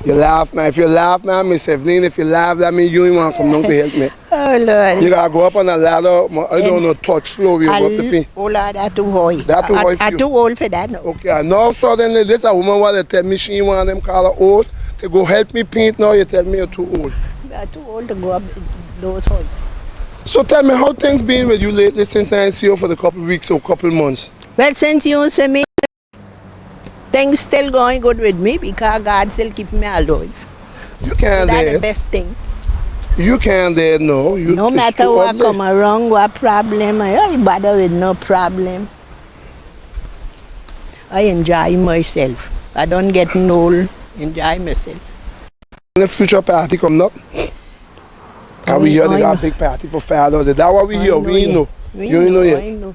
Speaker 1: You laugh now. If you laugh now, Miss Evelyne, if you laugh, that means you ain't want to come down to help me.
Speaker 20: Oh, Lord.
Speaker 1: You got to go up on a ladder, I don't know, touch floor, you go up to paint.
Speaker 20: Oh, Lord, that's too high.
Speaker 1: That's too high for you?
Speaker 20: I'm too old for that now.
Speaker 1: Okay, and now suddenly this a woman want to tell me she want them call her old to go help me paint. Now you tell me you're too old.
Speaker 20: I'm too old to go up those heights.
Speaker 1: So tell me how things been with you lately since I see you for the couple of weeks or couple of months?
Speaker 20: Well, since you see me, things still going good with me because God still keep me alive.
Speaker 1: You can't
Speaker 20: That's
Speaker 1: dead.
Speaker 20: the best thing.
Speaker 1: You can't dead, no.
Speaker 20: No matter what come around, what problem, I ain't bother with no problem. I enjoy myself. I don't get old, enjoy myself.
Speaker 1: The future party coming up. And we hear they got a big party for fathers. That's what we hear. We know. You know yet.
Speaker 20: I know.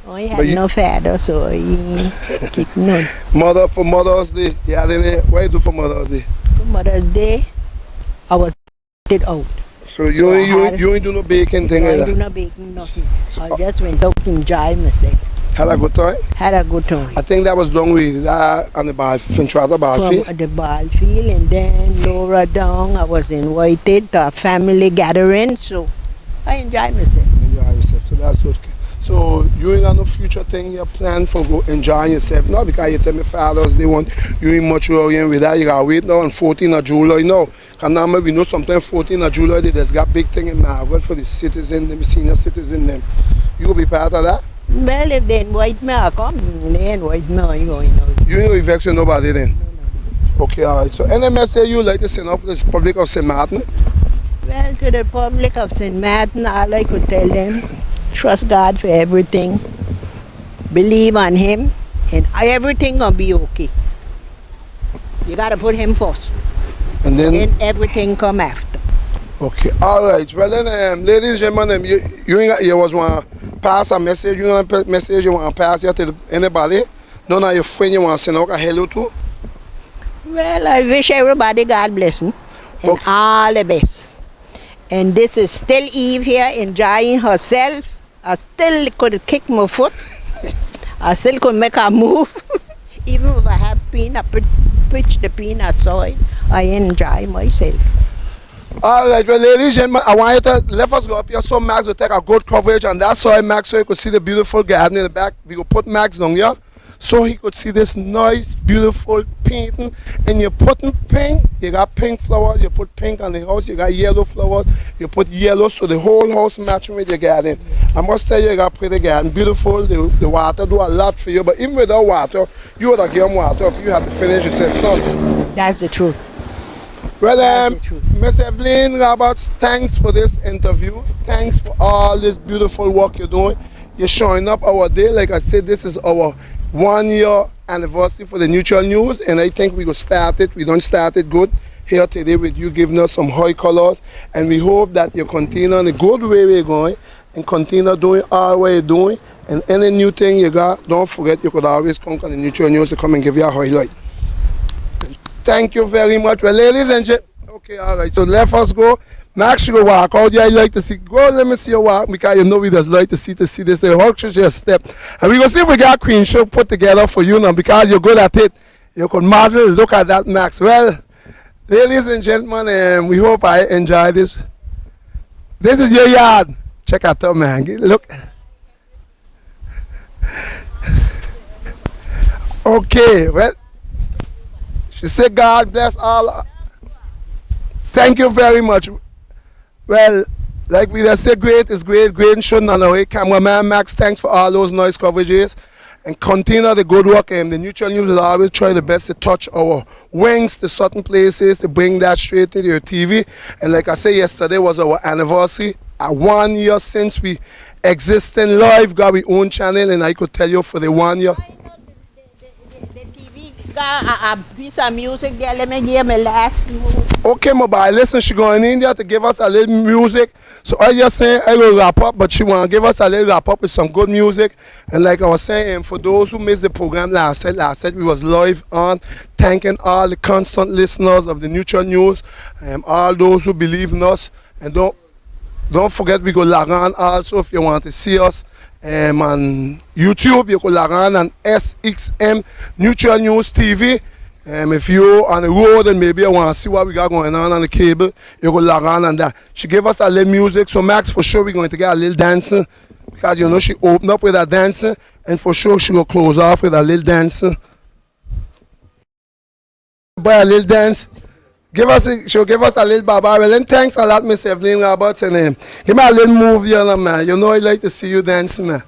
Speaker 20: I have no father, so I keep none.
Speaker 1: Mother for Mother's Day. Yeah, what do you do for Mother's Day?
Speaker 20: For Mother's Day, I was out.
Speaker 1: So you ain't do no baking thing
Speaker 20: I
Speaker 1: either?
Speaker 20: do no baking, nothing. I just went out and enjoy myself.
Speaker 1: Had a good time?
Speaker 20: Had a good time.
Speaker 1: I think that was done with that on the ball, Finchwater ball field.
Speaker 20: From the ball field, and then lower down, I was invited to a family gathering, so I enjoy myself.
Speaker 1: Enjoy yourself, so that's good. So you ain't got no future thing you plan for go enjoying yourself now, because you tell me Father's Day one, you ain't much worrying with that. You gotta wait now on 14th of July now. Because now we know sometimes 14th of July there's got big thing in Margaret for the citizens, the senior citizens them. You will be part of that?
Speaker 20: Well, if they invite me, I'll come. If they invite me, I'm going out.
Speaker 1: You ain't vex with nobody then? Okay, all right. So any message you like to send off to the public of St. Martin?
Speaker 20: Well, to the public of St. Martin, all I could tell them, trust God for everything. Believe on Him, and everything gonna be okay. You gotta put Him first.
Speaker 1: And then
Speaker 20: everything come after.
Speaker 1: Okay, all right. Well then, ladies and gentlemen, you was want to pass a message. You want a message you want to pass here to anybody? None of your friends you want to send out a hello to?
Speaker 20: Well, I wish everybody God blessing and all the best. And this is still Eve here enjoying herself. I still could kick my foot. I still could make a move. Even if I have peanut, pitch the peanut soil, I enjoy myself.
Speaker 1: All right, well, ladies and gentlemen, I want you to let us go up here so Max will take a good coverage on that soil, Max, so you could see the beautiful garden in the back. We will put Max down here so he could see this nice, beautiful painting. And you're putting pink, you got pink flowers, you put pink on the house, you got yellow flowers, you put yellow, so the whole house matching with your garden. I must tell you, you got pretty garden, beautiful. The water do a lot for you, but even without water, you would have given water if you had to finish your system.
Speaker 20: That's the truth.
Speaker 1: Well, Miss Evelyn Roberts, thanks for this interview. Thanks for all this beautiful work you're doing. You're showing up our day. Like I said, this is our 1 year anniversary for the Neutral News, and I think we will start it. We don't start it good here today with you giving us some high colors, and we hope that you continue on the good way we're going and continue doing all what you're doing. And any new thing you got, don't forget you could always come on the Neutral News to come and give you a highlight. Thank you very much. Well, ladies and gentlemen, okay, all right, so let us go. Max, you go walk out there. I like to see. Go, let me see you walk, because you know we just like to see this. How should you step? And we go see if we got Queen Show put together for you now, because you're good at it. You could model. Look at that, Max. Well, ladies and gentlemen, we hope I enjoy this. This is your yard. Check out that, man. Look. Okay, well. She said, God bless all. Thank you very much. Well, like we just said, great is great. Great and shouldn't on the way. Cameraman Max, thanks for all those noise coverages. And continue the good work. And the Neutral News will always try the best to touch our wings to certain places, to bring that straight to your TV. And like I said, yesterday was our anniversary. 1 year since we existing live, got our own channel. And I could tell you for the 1 year.
Speaker 20: A piece of music there, let me give my last move.
Speaker 1: Okay, mobile, listen, she going in there to give us a little music. So I just saying I will wrap up, but she want to give us a little wrap up with some good music. And like I was saying, for those who missed the program last night we was live on, thanking all the constant listeners of the Neutral News, all those who believe in us. And don't forget, we go log on also if you want to see us. On YouTube, you can log on SXM NEUTRAL NEWS TV. If you're on the road and maybe you want to see what we got going on the cable, you can log on that. She gave us a little music, so Max, for sure we're going to get a little dancing, because you know she opened up with a dancing, and for sure she will close off with a little dancing. By a little dance. She'll give us a little baba. Well, and thanks a lot, Miss Evelyn Roberts. And give me a little move here, man. You know I like to see you dancing, man.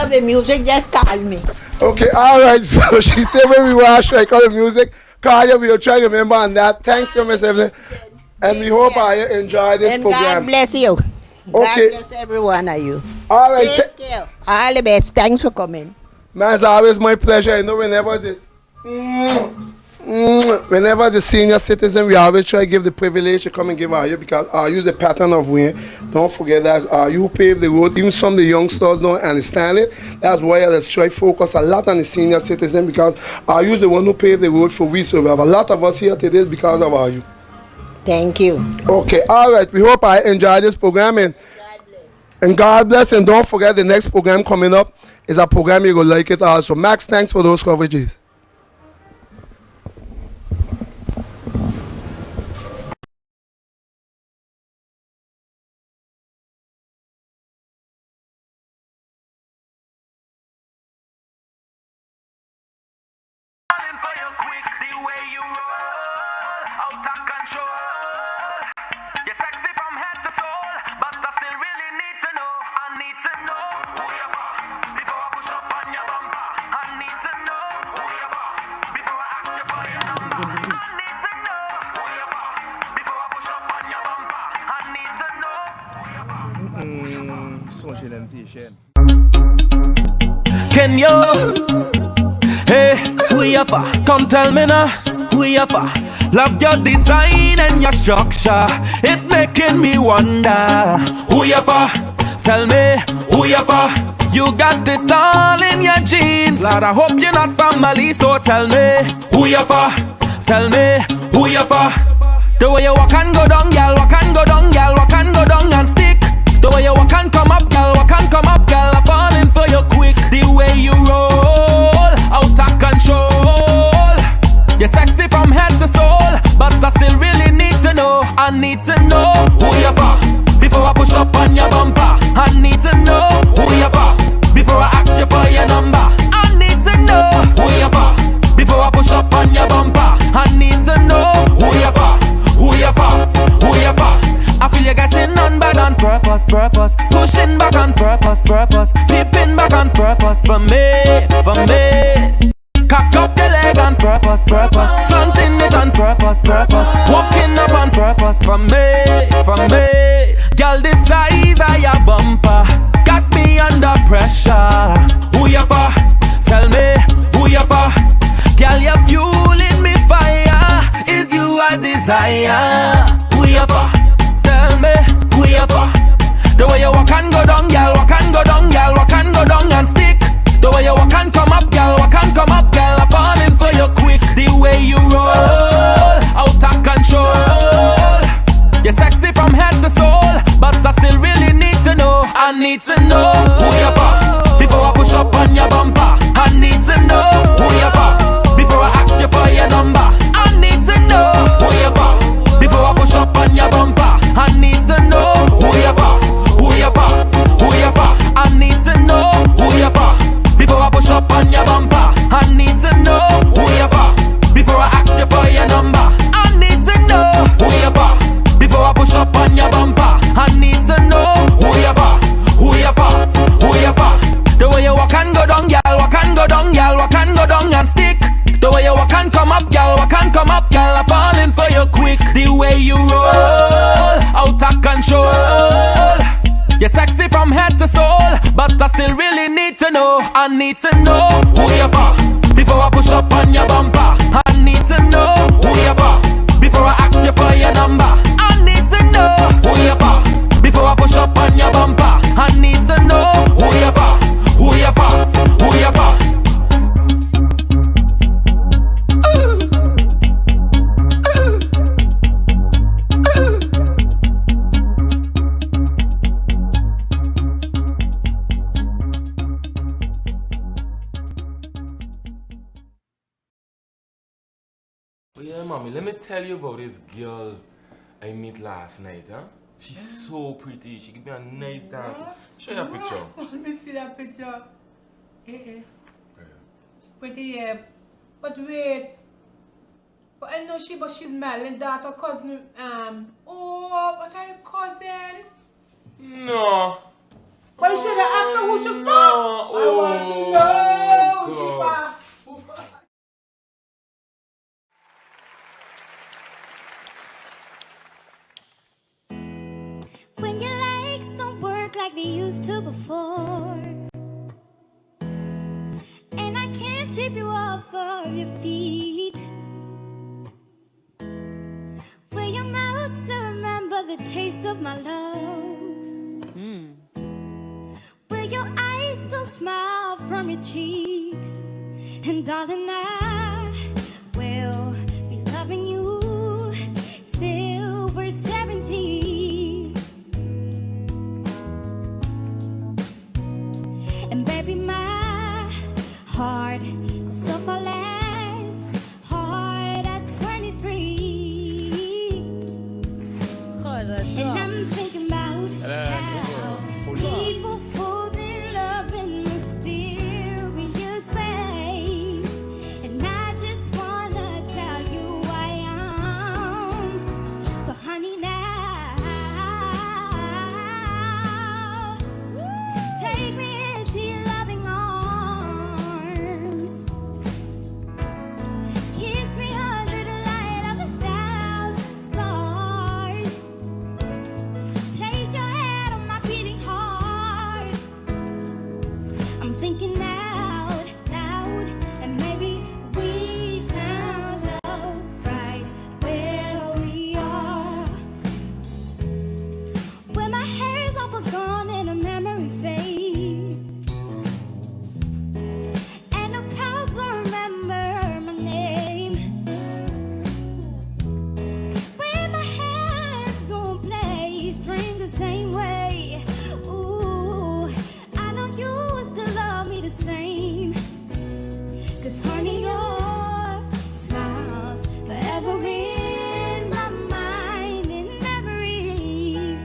Speaker 20: off the music, just call me.
Speaker 1: Okay, all right. So she said when we want to strike out the music, call you. We'll try to remember on that. Thanks you, Miss Evelyn. And we hope I enjoy this
Speaker 20: And
Speaker 1: program.
Speaker 20: God bless you.
Speaker 1: Okay.
Speaker 20: God bless every one of you.
Speaker 1: All right.
Speaker 20: Take care. All the best. Thanks for coming.
Speaker 1: Man, it's always my pleasure. I know whenever the senior citizen, we always try to give the privilege to come and give you because use the pattern of way. Don't forget that you pave the road. Even some of the youngsters don't understand it. That's why let's try to focus a lot on the senior citizen because use the one who paved the road for we. So we have a lot of us here today because of you.
Speaker 20: Thank you.
Speaker 1: Okay, all right. We hope I enjoy this program and God bless. And don't forget the next program coming up is a program you're going to like it also. Max, thanks for those coverages.
Speaker 17: Can you? Hey, who you for? Come tell me now, who you for? Love your design and your structure. It making me wonder. Who you for? Tell me, who you for? You got it all in your jeans. Lord, I hope you're not family, so tell me, who you for? Tell me, who you for? The way you walk and go down, girl, walk and go down, girl, walk and go down and stick. The way you walk and come up, girl, walk and come up, girl, I'm falling for you quick. The way you roll, out of control. You're sexy from head to soul, but I still really need to know. I need to know who you for before I push up on your bumper. I need to know who you for before I ask you for your number. I need to know who you for before I push up on your bumper. I need to know who you for, who you for, who you for. I feel you getting on bad on purpose, purpose. Pushing back on purpose, purpose. Peeping back on purpose for me, for me. Cock up your leg on purpose, purpose. Slanting it on purpose, purpose. Walking up on purpose for me, for me. Girl, the size of your bumper got me under pressure. Who you for? Tell me, who you for? Girl, you're fueling me fire. Is you a desire? Who you for? Tell me, who you for? The way you walk and go down, girl, walk and go down, girl, walk and go down and stick. The way you walk and come up, girl, walk and come up, girl, I'm falling for you quick. The way you roll, out of control. You're sexy from head to soul, but I still really need to know. I need to know who you for before I push up on your bumper. I need to know who you for before I ask you for your number. I need to know who you for before I push up on your bumper. I need to know who you for, who you for, who you for. I need to know who you for before I push up on your bumper. I need to know who you for before I ask you for your number. I need to know who you for before I push up on your bumper. I need to know who you for, who you for, who you for. The way you walk and go down, girl, walk and go down, girl, walk and go down and stick. The way you walk and come up, girl, walk and come up, girl, I'm falling for you quick. The way you roll, out of control. You're sexy from head to soul, but I still really need to know. I need to know who you for before I push up on your bumper. I need to know who you for before I ask you for your number. I need to know who you for before I push up on your bumper. I need to know who you for, who you for, who you for.
Speaker 3: Yeah, mommy, let me tell you about this girl I met last night, huh? She's so pretty. She give me a nice dance. Show you a picture.
Speaker 5: Let me see that picture. She's pretty, yeah. But wait. But I know she's Madeline, daughter, cousin. Oh, but her cousin.
Speaker 3: No.
Speaker 5: But you should have asked her who she from. I want to know who she from.
Speaker 4: When your legs don't work like they used to before, and I can't sweep you off of your feet, will your mouth still remember the taste of my love? Will your eyes still smile from your cheeks? And darling, I will be loving you till we're 17. And baby, my heart will still fall as hard at 23. And I'm thinking about how people fall in love in mysterious ways. And I just wanna tell you I am. So honey, now take me into your loving arms. Kiss me under the light of 1,000 stars. Place your head on my beating heart. I'm thinking out loud, and maybe we found love right where we are. When my hair's all but gone and a memory fades, and the crowds don't remember my name. When my hands don't play string the same way. Ooh, I know you will still love me the same. 'Cause honey, your smile's forever in my mind and memories.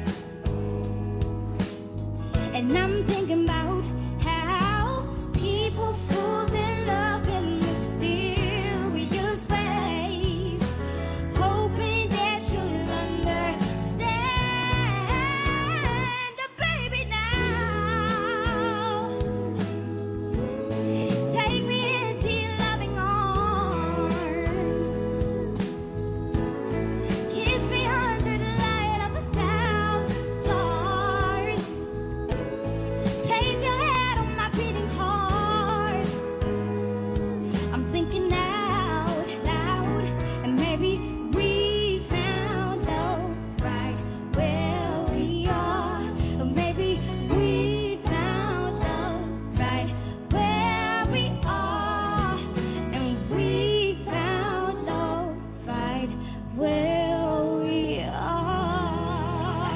Speaker 4: And I'm thinking about how people fall in love in mysterious ways, hoping that you'll understand. Baby, now take me into your loving arms. Kiss me under the light of 1,000 stars. Place your head on my beating heart. I'm thinking out loud, and maybe we found love right where we are. Or maybe we found love right where we are. And we found love right where we are.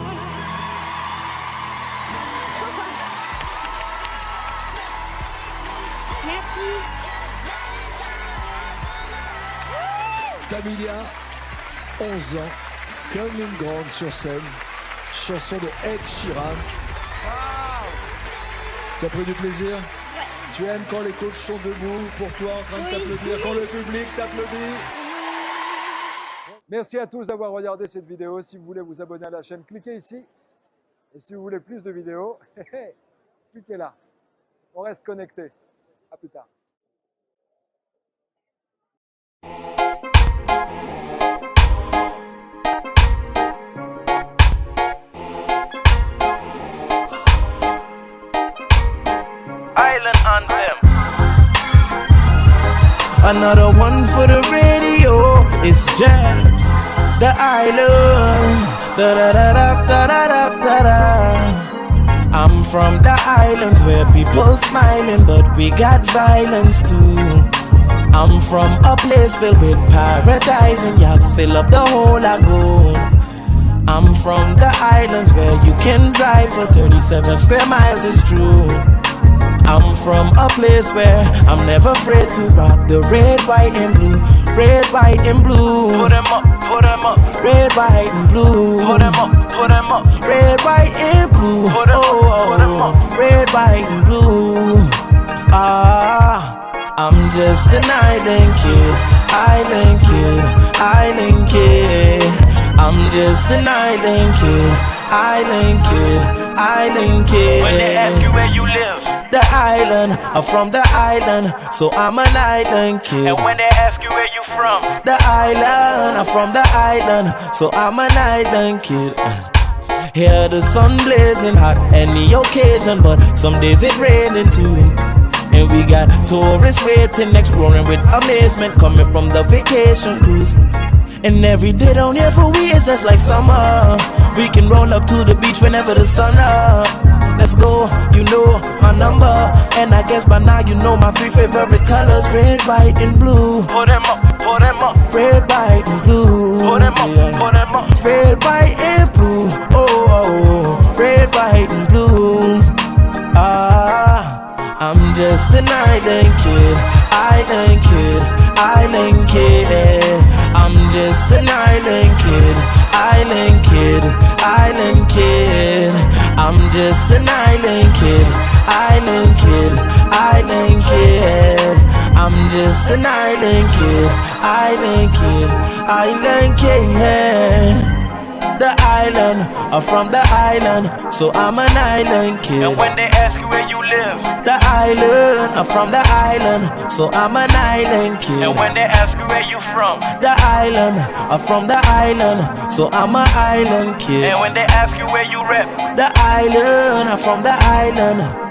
Speaker 4: Merci.
Speaker 6: Tamilia, 11 ans, comme une grande sur scène. Chanson de Ed Sheeran. Tu as pris du plaisir? Tu aimes quand les coachs sont debout pour toi en train de t'applaudir, quand le public t'applaudit? Merci à tous d'avoir regardé cette vidéo. Si vous voulez vous abonner à la chaîne, cliquez ici. Et si vous voulez plus de vidéos, cliquez là. On reste connecté. À plus tard.
Speaker 21: Island Anthem. Another one for the radio. It's Jack, the island. Da da da da da da da da. I'm from the islands where people smiling, but we got violence too. I'm from a place filled with paradise and yachts fill up the whole lagoon. I'm from the islands where you can drive for 37 square miles, it's true. I'm from a place where I'm never afraid to rock the red, white and blue. Red, white and blue. Put 'em up, put 'em up. Red, white and blue. Put 'em up, put 'em up. Red, white and blue. Put 'em up, put 'em up. Red, white and blue. I'm just an island kid, island kid, island kid. I'm just an island kid, island kid, island kid. When they ask you where you live, the island, I'm from the island, so I'm an island kid. And when they ask you where you from, the island, I'm from the island, so I'm an island kid. Here the sun blazing hot any occasion, but some days it raining too. And we got tourists waiting, exploring with amazement, coming from the vacation cruise. And every day down here for we is just like summer. We can roll up to the beach whenever the sun up. Let's go, you know my number. And I guess by now you know my 3 favorite colors: red, white, and blue. Pour them up, pour them up. Red, white, and blue. Pour them up, pour them up. Red, white, and blue. Oh, oh, red, white, and blue. I'm just an island kid, island kid, island kid. I'm just an island kid, island kid, island kid. I'm just an island kid, island kid, island kid. I'm just an island kid, island kid, island kid. The island, I'm from the island, so I'm an island kid. And when they ask you where you live, the island, I'm from the island, so I'm an island kid. And when they ask you where you from, the island, I'm from the island, so I'm an island kid. And when they ask you where you rep, the island, I'm from the island.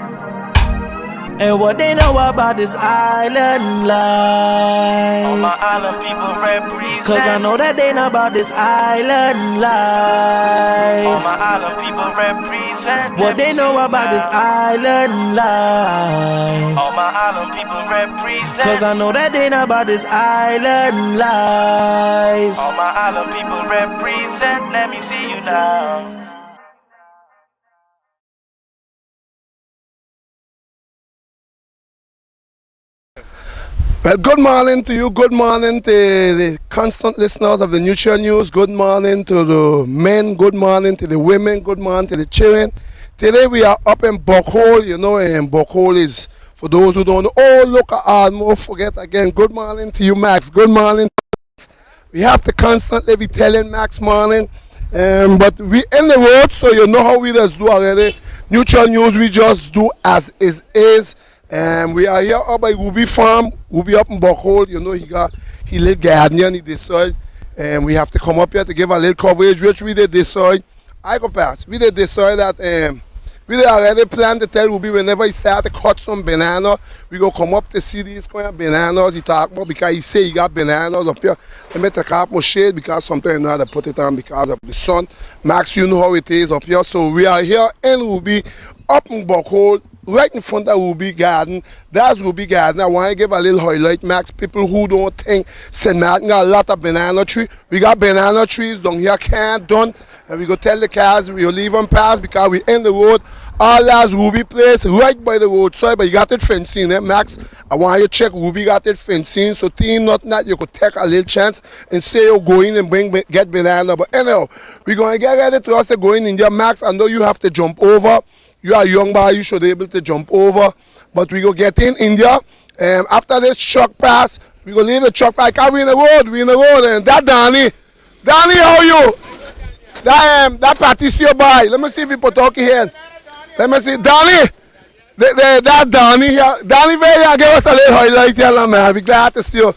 Speaker 21: And what they know about this island life, all my island people represent. Cause I know that they know about this island life, all my island people represent. What they know about this island life, all my island people represent. Cause I know that they know about this island life, all my island people represent. Let me see you now.
Speaker 1: Well, good morning to you. Good morning to the constant listeners of the Neutral News. Good morning to the men. Good morning to the women. Good morning to the children. Today we are up in Buckhole. You know, and Buckhole is, for those who don't know, oh, look at Almo. Forget again. Good morning to you, Max. Good morning. We have to constantly be telling Max morning. But we in the road, so you know how we just do already. Neutral News, we just do as is. We are here up by Ruby Farm. Ruby up in Buckhole. You know, he live garden and he decide. And we have to come up here to give a little coverage, which we did decide. I go past. We did decide that we did already plan to tell Ruby whenever he start to cut some banana, we go come up to see these kind of bananas he talk about, because he say he got bananas up here. Let me take off my shade because sometimes you know how to put it on because of the sun. Max, you know how it is up here. So we are here in Ruby, up in Buckhole, right in front of Ruby Garden. That's Ruby Garden. I want to give a little highlight, Max. People who don't think St. Martin got a lot of banana trees. We got banana trees down here, can't done. And we go tell the cars we'll leave them pass because we in the road. All that's Ruby place right by the roadside, but you got it fencing, eh, Max? I want you to check Ruby got it fencing, so team nothing that you could take a little chance and say you go in and get banana. But anyhow, we're going to get ready to us to go in India. Max, I know you have to jump over. You are a young boy, you should be able to jump over. But we go get in India. After this truck pass, we go leave the truck pass. We in the road, and that Danny, how are you? That Patricia boy. Let me see if you put talking here. Let me see, Danny. That Danny here. Danny, where you give us a little highlight here, man. Be glad to see you.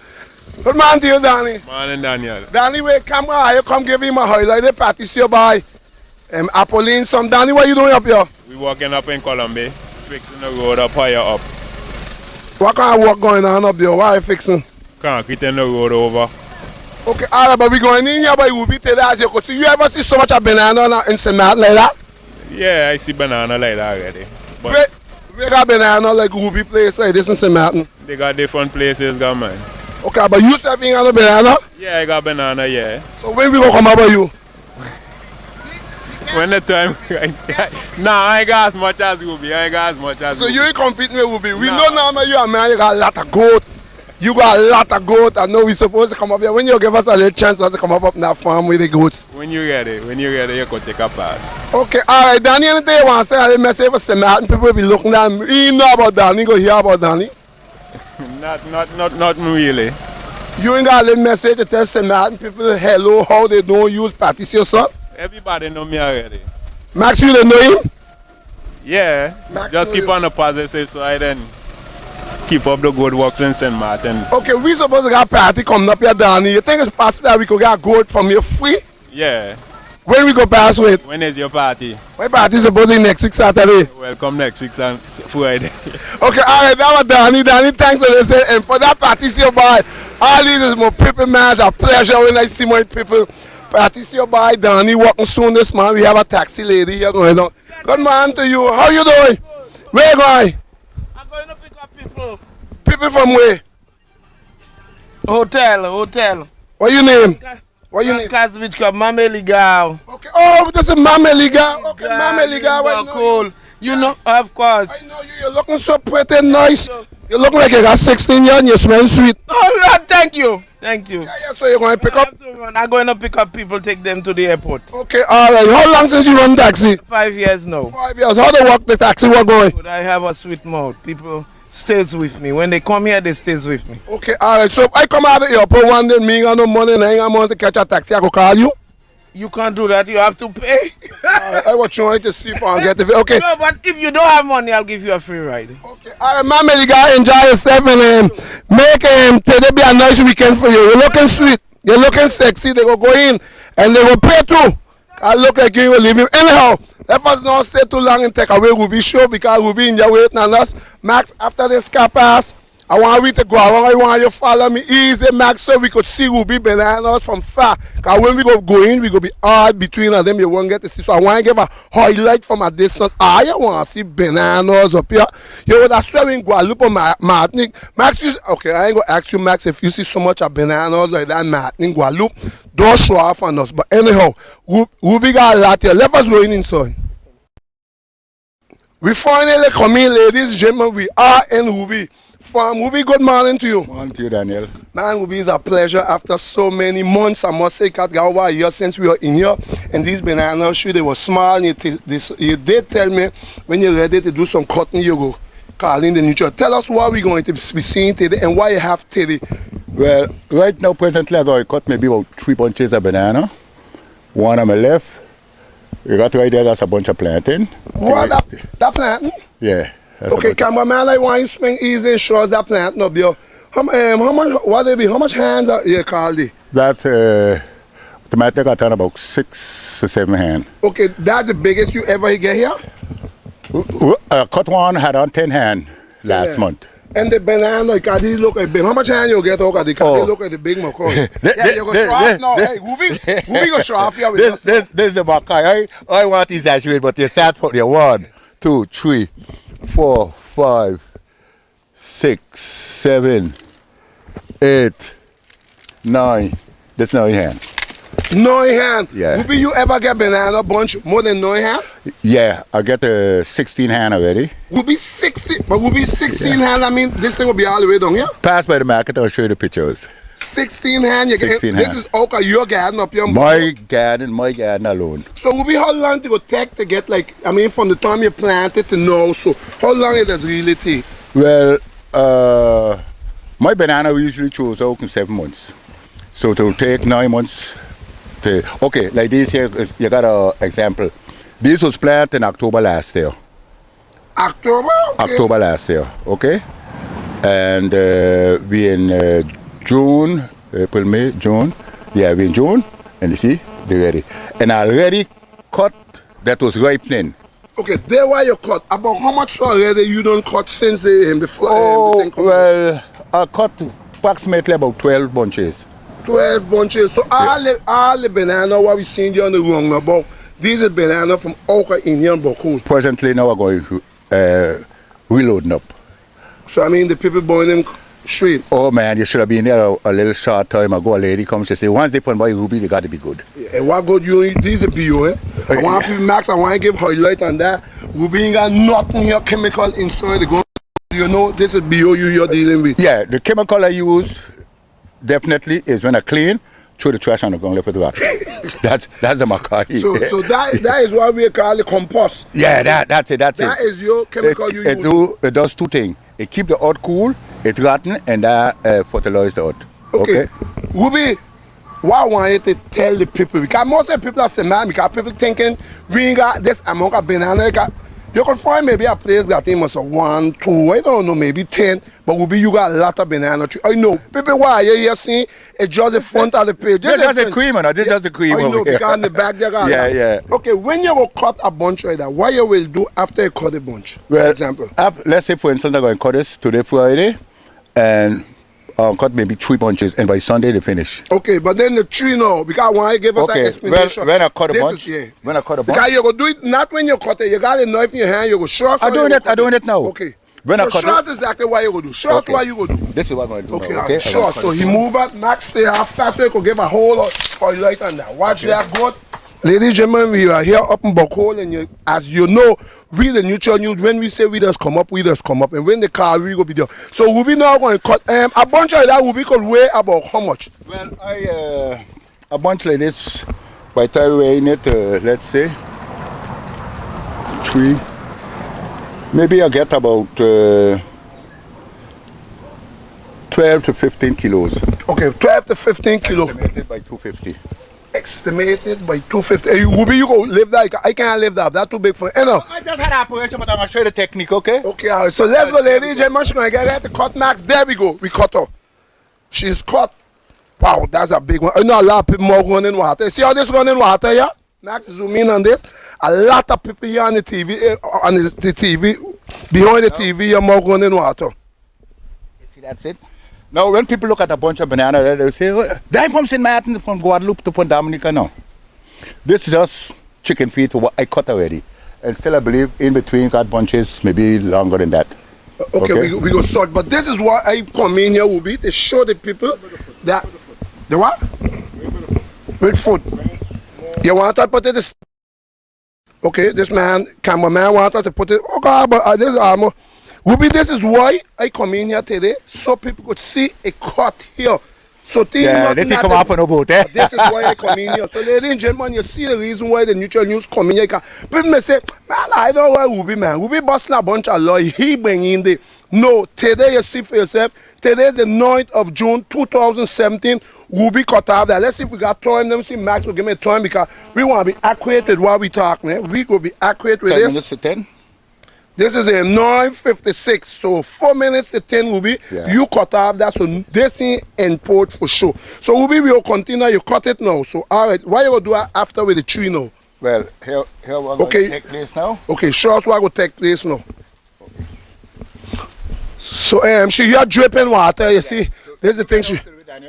Speaker 1: Good morning to you, Danny.
Speaker 2: Morning, Daniel.
Speaker 1: Danny, wait, come on, you come give him a highlight. The Patricia boy. Apolline, some Danny, what you doing up here?
Speaker 2: We walking up in Columbia, fixing the road up higher up.
Speaker 1: What kind of work going on up there? What are you fixing?
Speaker 2: Concrete in the road over.
Speaker 1: Okay, all right, but we going in here by Ruby today, as you could see. You ever see so much of banana in St. Martin like that?
Speaker 2: Yeah, I see banana like that already.
Speaker 1: But we got banana like Ruby place like this in St. Martin?
Speaker 2: They got different places, got mine.
Speaker 1: Okay, but you said you got a banana?
Speaker 2: Yeah, I got banana, yeah.
Speaker 1: So when we gonna come up with you?
Speaker 2: When the time, nah, I ain't got as much as Ruby.
Speaker 1: So you ain't competing with Ruby. We know now that you are man, you got a lot of goat. You got a lot of goat. I know we supposed to come up here. When you give us a little chance to come up in that farm with the goats.
Speaker 2: When you ready, you could take a pass.
Speaker 1: Okay, all right, Danny, anything you want to say? I didn't message for St. Martin. People will be looking at me. You know about Danny, go hear about Danny.
Speaker 2: Not really.
Speaker 1: You ain't got a little message to tell St. Martin people hello, how they don't use Patricia, son?
Speaker 2: Everybody know me already.
Speaker 1: Max, you don't know him?
Speaker 2: Yeah, just keep on the positive side and keep up the good works in St. Martin.
Speaker 1: Okay, we supposed to have a party coming up here, Danny. You think it's possible that we could get a goat from here free?
Speaker 2: Yeah.
Speaker 1: When we go pass with?
Speaker 2: When is your party?
Speaker 1: My party is supposed to be next week Saturday.
Speaker 2: Welcome next week Friday.
Speaker 1: Okay, all right, that was Danny. Danny, thanks for listening. And for that party, see you boy. All these is more people, man. It's a pleasure when I see more people. Party, see you boy. Danny walking soon this man. We have a taxi lady here going on. Good morning to you. How you doing? Where you going?
Speaker 7: I'm going to pick up people.
Speaker 1: People from where?
Speaker 7: Hotel.
Speaker 1: What your name? What your name?
Speaker 7: Casbich Club, Mame Ligal.
Speaker 1: Okay. Oh, this is Mame Ligal. Okay, Mame Ligal. I know
Speaker 7: you know, of course.
Speaker 1: I know you. You're looking so pretty and nice. You look like you got 16 years and you smell sweet.
Speaker 7: Oh, Lord, thank you. Thank you.
Speaker 1: Yeah, so you're going to pick up?
Speaker 7: I'm going to pick up people, take them to the airport.
Speaker 1: Okay, all right. How long since you run taxi?
Speaker 7: 5 years now.
Speaker 1: 5 years. How do the taxi work going?
Speaker 7: Good. I have a sweet mouth. People stays with me. When they come here, they stays with me.
Speaker 1: Okay, all right. So if I come out of the airport one day, me got no money and I ain't got money to catch a taxi, I go call you?
Speaker 7: You can't do that. You have to pay.
Speaker 1: I was trying to see if I can get the... Okay.
Speaker 7: No, but if you don't have money, I'll give you a free ride.
Speaker 1: Okay. All right, Mama, you gotta enjoy yourself and make today be a nice weekend for you. You're looking sweet. You're looking sexy. They go in and they go pay too. I look like you will leave him. Anyhow, let us not stay too long and take away Ruby show because Ruby in your waiting on us. Max, after this car pass, I want you to go along. I want you to follow me easy, Max, so we could see Ruby bananas from far. Because when we go in, we go be hard between them. You won't get to see. So I want to give a highlight from a distance. I want to see bananas up here. You know, that's why in Guadalupe, Martinique. Max, okay, I ain't going to ask you, Max, if you see so much of bananas like that in Martinique, Guadalupe, don't show off on us. But anyhow, Ruby got a lot here. Let us go in inside. We finally come in, ladies and gentlemen. We are in Ruby. From Ruby, good morning to you.
Speaker 10: Morning to you, Daniel.
Speaker 1: Man, Ruby, is a pleasure after so many months. I must say, got over a year since we were in here. And these bananas, sure, they were small. You did tell me when you're ready to do some cutting, you go calling the neutral. Tell us what we're going to be seeing today and why you have today.
Speaker 10: Well, right now, presently, I got to cut maybe about 3 bunches of banana. One on my left. You got right there, that's a bunch of plantain.
Speaker 1: What, that plantain?
Speaker 10: Yeah.
Speaker 1: Okay, cameraman, I want you to swing easy and show us that plant up there. How much hands are you called it?
Speaker 10: That tomato got on about 6 to 7 hands.
Speaker 1: Okay, that's the biggest you ever get here?
Speaker 10: Cut one had on 10 hands last month.
Speaker 1: And the banana, because these look like big. How much hand you get over the car? They look like the big Macaulay. Yeah, you go show off now. Hey, Ruby go show off here with us.
Speaker 10: This is the Macaulay. I want to exaggerate, but you start for the 1, 2, 3, 4, 5, 6, 7, 8, 9. That's 9 hands.
Speaker 1: 9 hands?
Speaker 10: Yeah.
Speaker 1: Ruby, you ever get banana bunch more than 9 hands?
Speaker 10: Yeah, I get 16 hands already.
Speaker 1: Ruby 16, but Ruby 16 hands, I mean, this thing will be all the way down here?
Speaker 10: Pass by the market, I'll show you the pictures.
Speaker 1: 16 hands?
Speaker 10: 16
Speaker 1: this
Speaker 10: hands.
Speaker 1: is okay, your garden up here?
Speaker 10: My garden alone.
Speaker 1: So Ruby, how long did it take to get, like, I mean, from the time you planted to now, so how long it does really take?
Speaker 10: Well, my banana we usually choose out in 7 months. So it will take 9 months to, okay, like this here, you got an example. This was planted in October last year.
Speaker 1: October? Okay.
Speaker 10: October last year, okay? And we in June, April, May, June. Yeah, we in June, and you see, they're ready. And I already cut that was ripening.
Speaker 1: Okay, there why you cut. About how much already you don't cut since the flower?
Speaker 10: Oh, well, I cut approximately about 12 bunches.
Speaker 1: 12 bunches. So all the banana what we seen there on the wrong now, but these are banana from Oka Indian Bokun.
Speaker 10: Presently now we're going reloading up.
Speaker 1: So I mean the people buying them straight.
Speaker 10: Oh man, you should have been there a little short time ago. A lady comes and say, once they put buy Ruby, they got to be good.
Speaker 1: Yeah, and what good you eat? These are bio, eh? I want people, Max, I want to give highlight on that. Ruby ain't got nothing here chemical inside the go. You know, this is bio you're dealing with.
Speaker 10: Yeah, the chemical I use definitely is when I clean, throw the trash on the ground, left it rot. That's the Macaulay.
Speaker 1: So that is what we call the compost.
Speaker 10: Yeah, that's it.
Speaker 1: That is your chemical you use.
Speaker 10: It does 2 things. It keep the earth cool, it rotten, and that fertilize the earth.
Speaker 1: Okay. Ruby, what I want you to tell the people, because most of the people are saying, man, because people thinking we ain't got this amount of banana. You can find maybe a place that he must have 1, 2, I don't know, maybe 10, but will be you got a lot of banana tree. I know. People, why you here see it's just the front of the page.
Speaker 10: This is the cream, this is the cream.
Speaker 1: I know, because in the back there got
Speaker 10: yeah.
Speaker 1: Okay, when you go cut a bunch like that, what you will do after you cut a bunch?
Speaker 10: Well,
Speaker 1: for example.
Speaker 10: Let's say, for instance, I'm going to cut this today Friday, and cut maybe 3 bunches, and by Sunday they finish.
Speaker 1: Okay, but then the tree now, because when I give us an explanation.
Speaker 10: When I cut a bunch,
Speaker 1: because you go do it not when you cut it, you got a knife in your hand, you go short.
Speaker 10: I'm doing it now.
Speaker 1: Okay.
Speaker 10: When
Speaker 1: so
Speaker 10: I cut
Speaker 1: short is exactly what you go do. Short what you go do.
Speaker 10: This is what I'm going to do.
Speaker 1: Okay,
Speaker 10: now, okay?
Speaker 1: Short. So he move up, Max stay after, so you could give a whole lot for light on that. Watch that good. Ladies and gentlemen, we are here up in Buckhole, and as you know, we the Neutral News, when we say we just come up, we just come up. And when the car, we go be there. So we'll be now going to cut a bunch like that will be could weigh about how much?
Speaker 10: Well, a bunch like this, by the time weighing it, let's say, 3, maybe I get about 12 to 15 kilos.
Speaker 1: Okay, 12 to 15 kilos.
Speaker 10: Estimated by 250.
Speaker 1: Estimated by 250. You go live that. I can't live that. That's too big for you. Know.
Speaker 10: I just had an operation, but I'm going to show you the technique, okay?
Speaker 1: Okay, all right. So let's go, ladies and gentlemen. She's going to get ready to cut Max. There we go. We cut her. She's cut. Wow, that's a big one. I know a lot of people more running water. See how this running water here? Max, zoom in on this. A lot of people here on the TV, behind the TV, are more running water.
Speaker 10: You see, that's it. Now, when people look at a bunch of banana, they say, oh, "Dime from St. Martin, from Guadeloupe to Dominica." No, this is just chicken feet. What I cut already, and still I believe in between got bunches maybe longer than that.
Speaker 1: Okay. We go sort, but this is what I come in here will be to show the people that the what? With food. You want to put it this? Okay, this man, cameraman, wanted to put it. Oh God, but this armor. This is why I come in here today, so people could see a cut here. So
Speaker 10: this come up on a boat, eh?
Speaker 1: This is why I come in here. So ladies and gentlemen, you see the reason why the Neutral News come in here. People may say, man, I don't know why man. Ruby busting a bunch of law. He bring in the. No, today you see for yourself. Today is the 9th of June, 2017. Ruby cut off that. Let's see if we got time. Let me see Max will give me time because we want to be accurate with what we talking. Eh? We go be accurate with
Speaker 10: 10
Speaker 1: this.
Speaker 10: minutes to 10.
Speaker 1: This is a 9:56, so 4 minutes to 10 will be you cut off that, so this is import for sure. So we will continue, you cut it now. So all right, what you gonna do after with the tree now?
Speaker 10: Well, here we're going to take place now.
Speaker 1: Okay, show us what will take place now. So she here dripping water, you see. This is the thing she.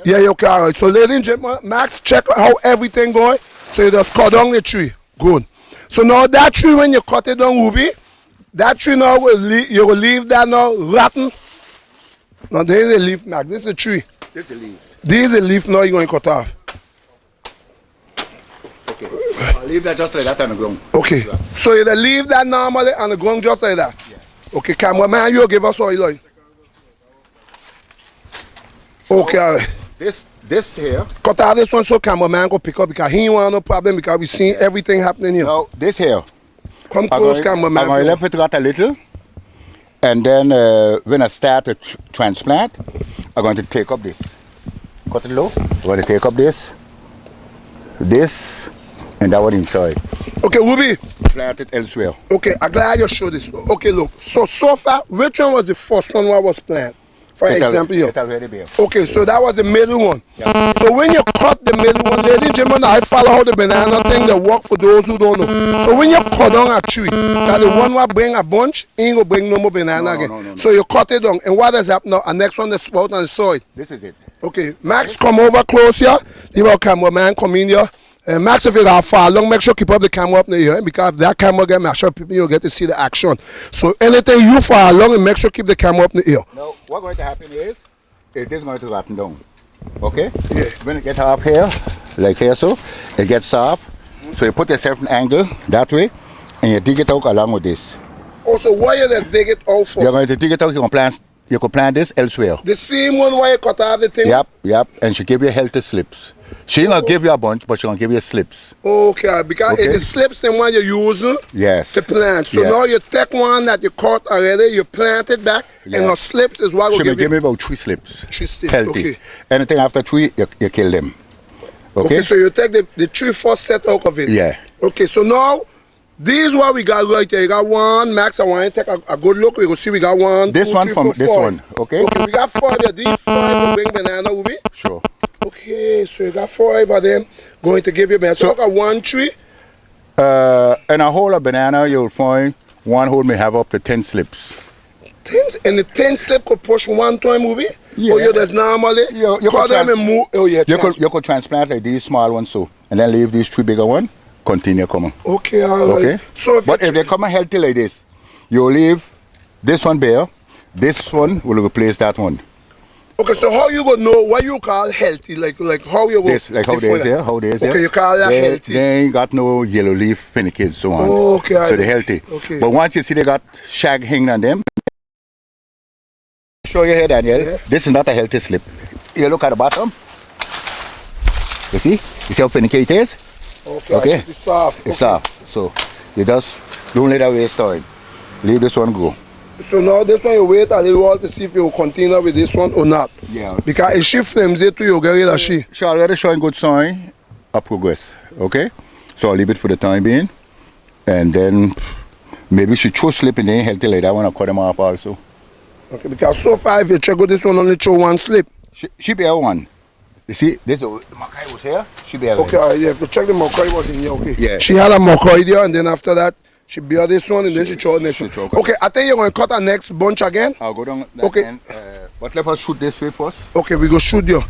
Speaker 1: Yeah, okay, all right. So ladies and gentlemen, Max, check how everything going. So you just cut down the tree. Good. So now that tree, when you cut it down, Ruby, that tree now you will leave that now rotten. Now there is a leaf, Max. This is a tree.
Speaker 10: This is a leaf.
Speaker 1: This is a leaf now you're going to cut off.
Speaker 10: Okay. I'll leave that just like that on the ground.
Speaker 1: Okay. So you leave that normally on the ground just like that? Yeah. Okay, cameraman, you give us oil. Okay, all right.
Speaker 10: This here.
Speaker 1: Cut out this one so cameraman go pick up because he ain't want no problem because we seen everything happening here.
Speaker 10: Now, this here.
Speaker 1: Come close, cameraman.
Speaker 10: I'm going to let it got a little. And then when I start to transplant, I'm going to take up this. Cut it low. I'm going to take up this, and that one inside.
Speaker 1: Okay, Ruby.
Speaker 10: Plant it elsewhere.
Speaker 1: Okay, I'm glad you showed this. Okay, look. So far, which one was the first one that was planted? For example, here. Okay, so that was the middle one. Yeah. So when you cut the middle one, ladies and gentlemen, I follow how the banana thing that work for those who don't know. So when you cut down a tree, that the one will bring a bunch, ain't gonna bring no more banana again. No. So you cut it down, and what does happen now? The next one, the sprout on the soil.
Speaker 10: This is it.
Speaker 1: Okay, Max, come over close here. Leave our cameraman come in here. Max, if you got far long, make sure keep up the camera up there, because if that camera get make sure people you get to see the action. So anything you far along, and make sure keep the camera up in the ear.
Speaker 10: Now, what's going to happen is this is going to happen down. Okay? Yeah. When it gets up here, like here so, it gets soft. So you put yourself in an angle that way, and you dig it out along with this.
Speaker 1: Also, why you just dig it out for?
Speaker 10: You're going to dig it out, you can plant this elsewhere.
Speaker 1: The same one where you cut out the thing?
Speaker 10: Yep. And she give you healthy slips. She ain't gonna give you a bunch, but she gonna give you slips.
Speaker 1: Okay, because it is slips the one you use to plant. So now you take one that you cut already, you plant it back, and her slips is what will
Speaker 10: give you. She will give me about 3 slips.
Speaker 1: 3 slips,
Speaker 10: healthy.
Speaker 1: Okay.
Speaker 10: Anything after 3, you kill them. Okay,
Speaker 1: so you take the 3 first set out of it.
Speaker 10: Yeah.
Speaker 1: Okay, so now These what we got right here. You got one, Max. I want you to take a good look. We go see we got one.
Speaker 10: This
Speaker 1: two,
Speaker 10: one
Speaker 1: three,
Speaker 10: from
Speaker 1: four,
Speaker 10: this
Speaker 1: five.
Speaker 10: one, okay?
Speaker 1: Okay, we got 4 there. These 5 will bring banana, Ubi.
Speaker 10: Sure.
Speaker 1: Okay, so you got 5 of them going to give you banana. So look at 1 tree.
Speaker 10: In a hole of banana, you'll find one hole may have up to 10 slips.
Speaker 1: 10, and the 10 slip could push 1 time, Ubi?
Speaker 10: Yeah.
Speaker 1: Or you just normally
Speaker 10: You
Speaker 1: cut them and move. Oh yeah.
Speaker 10: You could transplant like these small ones so, and then leave these 3 bigger ones. Continue coming.
Speaker 1: Okay, all right.
Speaker 10: Okay.
Speaker 1: So
Speaker 10: if they come healthy like this, you leave this one bare. This one will replace that one.
Speaker 1: Okay, so how you gonna know what you call healthy? Like how you go?
Speaker 10: This like how they is here, how they is here.
Speaker 1: Okay, you call that healthy.
Speaker 10: They ain't got no yellow leaf finicky so on.
Speaker 1: Oh, okay.
Speaker 10: So they're healthy.
Speaker 1: Okay.
Speaker 10: But once you see they got shag hanging on them, show you here, Daniel. Yeah. This is not a healthy slip. You look at the bottom. You see? You see how finicky it is?
Speaker 1: Okay. It's soft.
Speaker 10: It's soft. So you just don't let that waste time. Leave this one go.
Speaker 1: So now this one you wait a little while to see if you will continue with this one or not.
Speaker 10: Yeah.
Speaker 1: Because if she flames it to you, get rid of she.
Speaker 10: She already showing good sign of progress. Okay? So I'll leave it for the time being. And then maybe she chose slip and they ain't healthy like that one. I'll cut them off also.
Speaker 1: Okay, because so far if you check out this one only show 1 slip.
Speaker 10: She bear one. You see, this the Makai was here, she bear
Speaker 1: okay, yeah, if you check the Makai was in here, okay.
Speaker 10: Yeah.
Speaker 1: She had a Makai there and then after that she bear this one and then she throw next one. Okay, I think you're going to cut our next bunch again.
Speaker 10: I'll go down that
Speaker 1: okay.
Speaker 10: end, but let us shoot this way first.
Speaker 1: Okay, we go shoot you.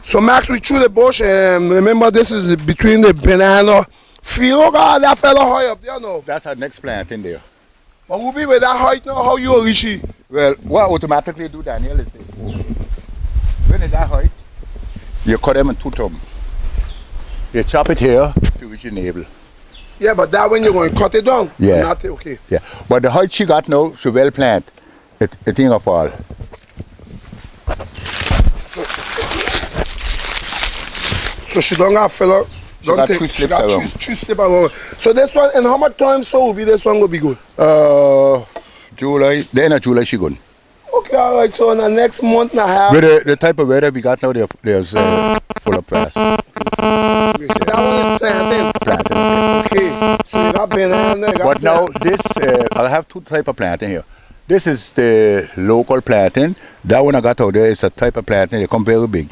Speaker 1: So Max, we threw the bush and remember this is between the banana field. Oh God, that fella high up there now.
Speaker 10: That's our next plant in there.
Speaker 1: But we'll be with that height now, how you reach it?
Speaker 10: Well, what automatically do, Daniel, is this. When it's that height, you cut them in 2 thumbs. You chop it here to reach your navel.
Speaker 1: Yeah, but that when you're going to cut it down?
Speaker 10: Yeah.
Speaker 1: Not, okay.
Speaker 10: Yeah. But the height she got now, she well plant. It ain't gonna fall.
Speaker 1: So she don't have fella.
Speaker 10: She got 3 slips around.
Speaker 1: 3 slips around. So this one, and how much time so will be this one will be good?
Speaker 10: July, the end of July she good.
Speaker 1: Okay, all right. So in the next month and a half.
Speaker 10: With the type of weather we got now, there's full of fast.
Speaker 1: Okay, so that one is planting. Okay. So you got banana.
Speaker 10: But now this, I'll have 2 type of planting here. This is the local planting. That one I got out there is a type of planting. They come very big.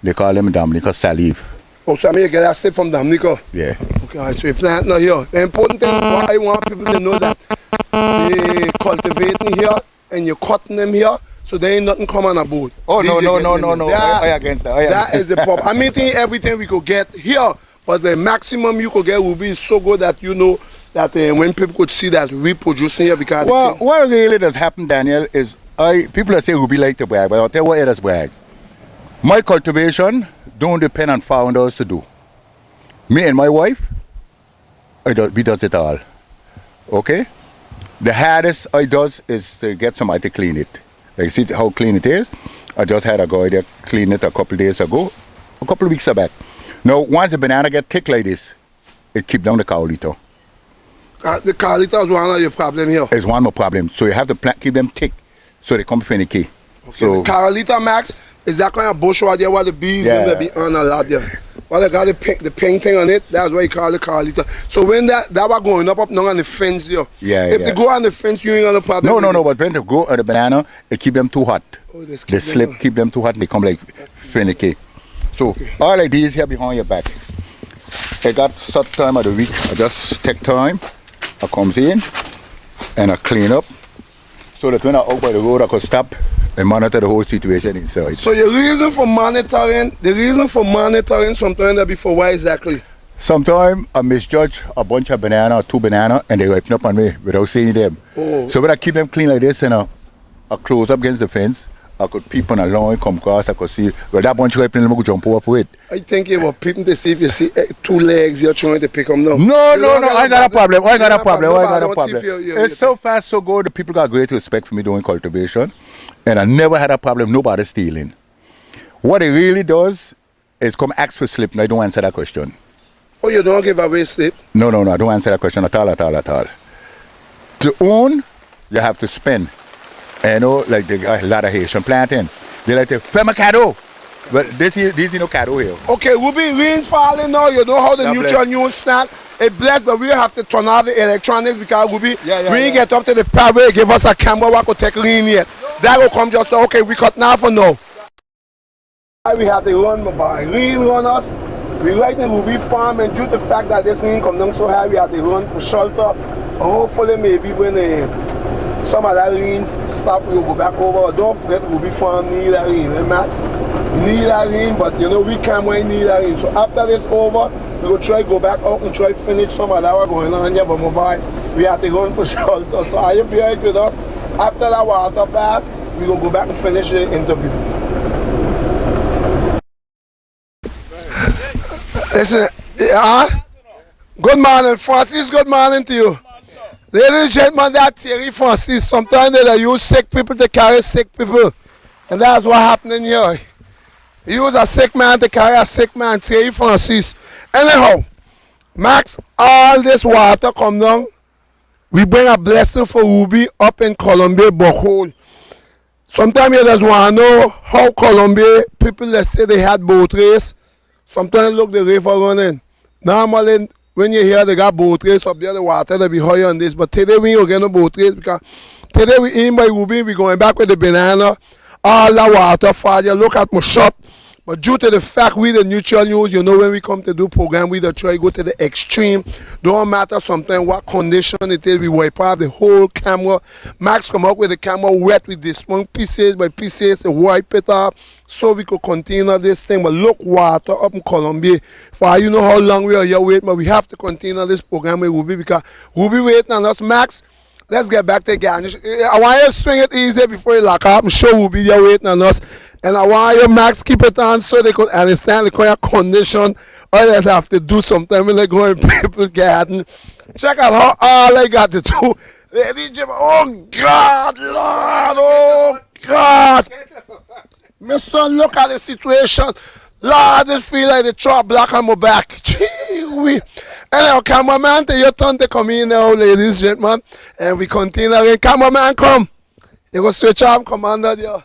Speaker 10: They call them Dominica salive.
Speaker 1: Oh, so I mean you get that slip from Dominica?
Speaker 10: Yeah.
Speaker 1: Okay, all right. So you plant now here. The important thing, what I want people to know that they cultivating here and you're cutting them here, so there ain't nothing come on a board.
Speaker 10: Oh, no. I against that.
Speaker 1: That is the problem. I mean, everything we could get here, but the maximum you could get will be so good that you know that when people could see that we producing here because...
Speaker 10: Well, what really does happen, Daniel, is people say Ruby like to brag, but I'll tell you what it does brag. My cultivation don't depend on founders to do. Me and my wife, we does it all. Okay? The hardest I does is to get somebody to clean it. Like, see how clean it is? I just had a guy there clean it a couple of days ago, a couple of weeks back. Now, once the banana get thick like this, it keep down the cowlito.
Speaker 1: The cowlito is one of your problem here.
Speaker 10: It's one more problem. So you have to keep them thick so they come finicky.
Speaker 1: Okay,
Speaker 10: so
Speaker 1: the cowlito, Max, is that kind of bush right there where the bees will be on a lot there. Well, they got the pink thing on it, that's why you call it cowlito. So when that was going up now on the fence there, if they go on the fence, you ain't got no problem.
Speaker 10: No, but when they go on the banana, it keep them too hot. Oh, the slip keep them too hot and they come like finicky. So all like these here behind your back. I got some time of the week, I just take time, I comes in and I clean up so that when I out by the road I could stop and monitor the whole situation inside.
Speaker 1: So your reason for monitoring, sometimes that be for why exactly?
Speaker 10: Sometimes I misjudge a bunch of banana or 2 banana and they ripen up on me without seeing them.
Speaker 1: Oh.
Speaker 10: So when I keep them clean like this and I close up against the fence, I could peep on a line, come across, I could see, well that bunch ripening, I could jump over it.
Speaker 1: I think you were peeping to see if you see 2 legs you're trying to pick them now.
Speaker 10: No, I got a problem. It's so fast, so good. The people got great respect for me doing cultivation. And I never had a problem, nobody stealing. What it really does is come ask for slip, and I don't answer that question.
Speaker 1: Oh, you don't give away slip?
Speaker 10: No, I don't answer that question at all. To own, you have to spend. And you know, like a lot of Haitian planting. They like to, "Fema cadeau." But these no cadeau here.
Speaker 1: Okay, we'll be rain falling now. You know how the neutral news start. It blessed, but we have to turn off the electronics because we
Speaker 10: yeah.
Speaker 1: get up to the part where give us a camera what could take lean yet. That will come just so, okay, we cut now for now. We have to run my boy. Lean run us. We right in Ruby Farm, and due to the fact that this lean come down so high, we have to run for shelter. And hopefully maybe when some of that lean stop, we'll go back over. Don't forget Ruby Farm need that lean, Max? Need that lean, but you know we can't need that lean. So after this over, we will try to go back out and try to finish some of that what's going on here, but my boy, we have to run for shelter. So are you be right with us? After that water pass, we will go back and finish the interview. Listen, good morning, Francis. Good morning to you. Ladies and gentlemen, that Thierry Francis, sometimes they use sick people to carry sick people. And that's what happening here. He use a sick man to carry a sick man, Thierry Francis. Anyhow, Max, all this water come down. We bring a blessing for Ruby up in Columbia, Bohol. Sometimes you just want to know how Columbia, people that say they had boat race. Sometimes look the river running. Normally, when you hear they got boat race up there, the water will be higher on this. But today we don't get no boat race because today we in by Ruby, we going back with the banana. All the water fall. You look at my shop. But due to the fact we the neutral news, you know when we come to do program, we don't try to go to the extreme. Don't matter sometimes what condition it is, we wipe off the whole camera. Max come up with the camera wet with this one pieces by pieces, and wipe it off so we could continue this thing. But look, water up in Columbia. For you know how long we are here waiting, but we have to continue this program with Ruby because Ruby waiting on us. Max, let's get back to garnish. I want you to swing it easy before you lock up. I'm sure Ruby here waiting on us. And I want you, Max, keep it on so they could understand the kind of condition others have to do sometimes when they go in people's garden. Check out how all I got to do. Oh, God, Lord, oh, God. My son, look at the situation. Lord, this feel like they throw a block on my back. Gee-wee. Anyhow, cameraman, take your turn to come in now, ladies and gentlemen. And we continue again. Cameraman, come. You go switch off, commander there.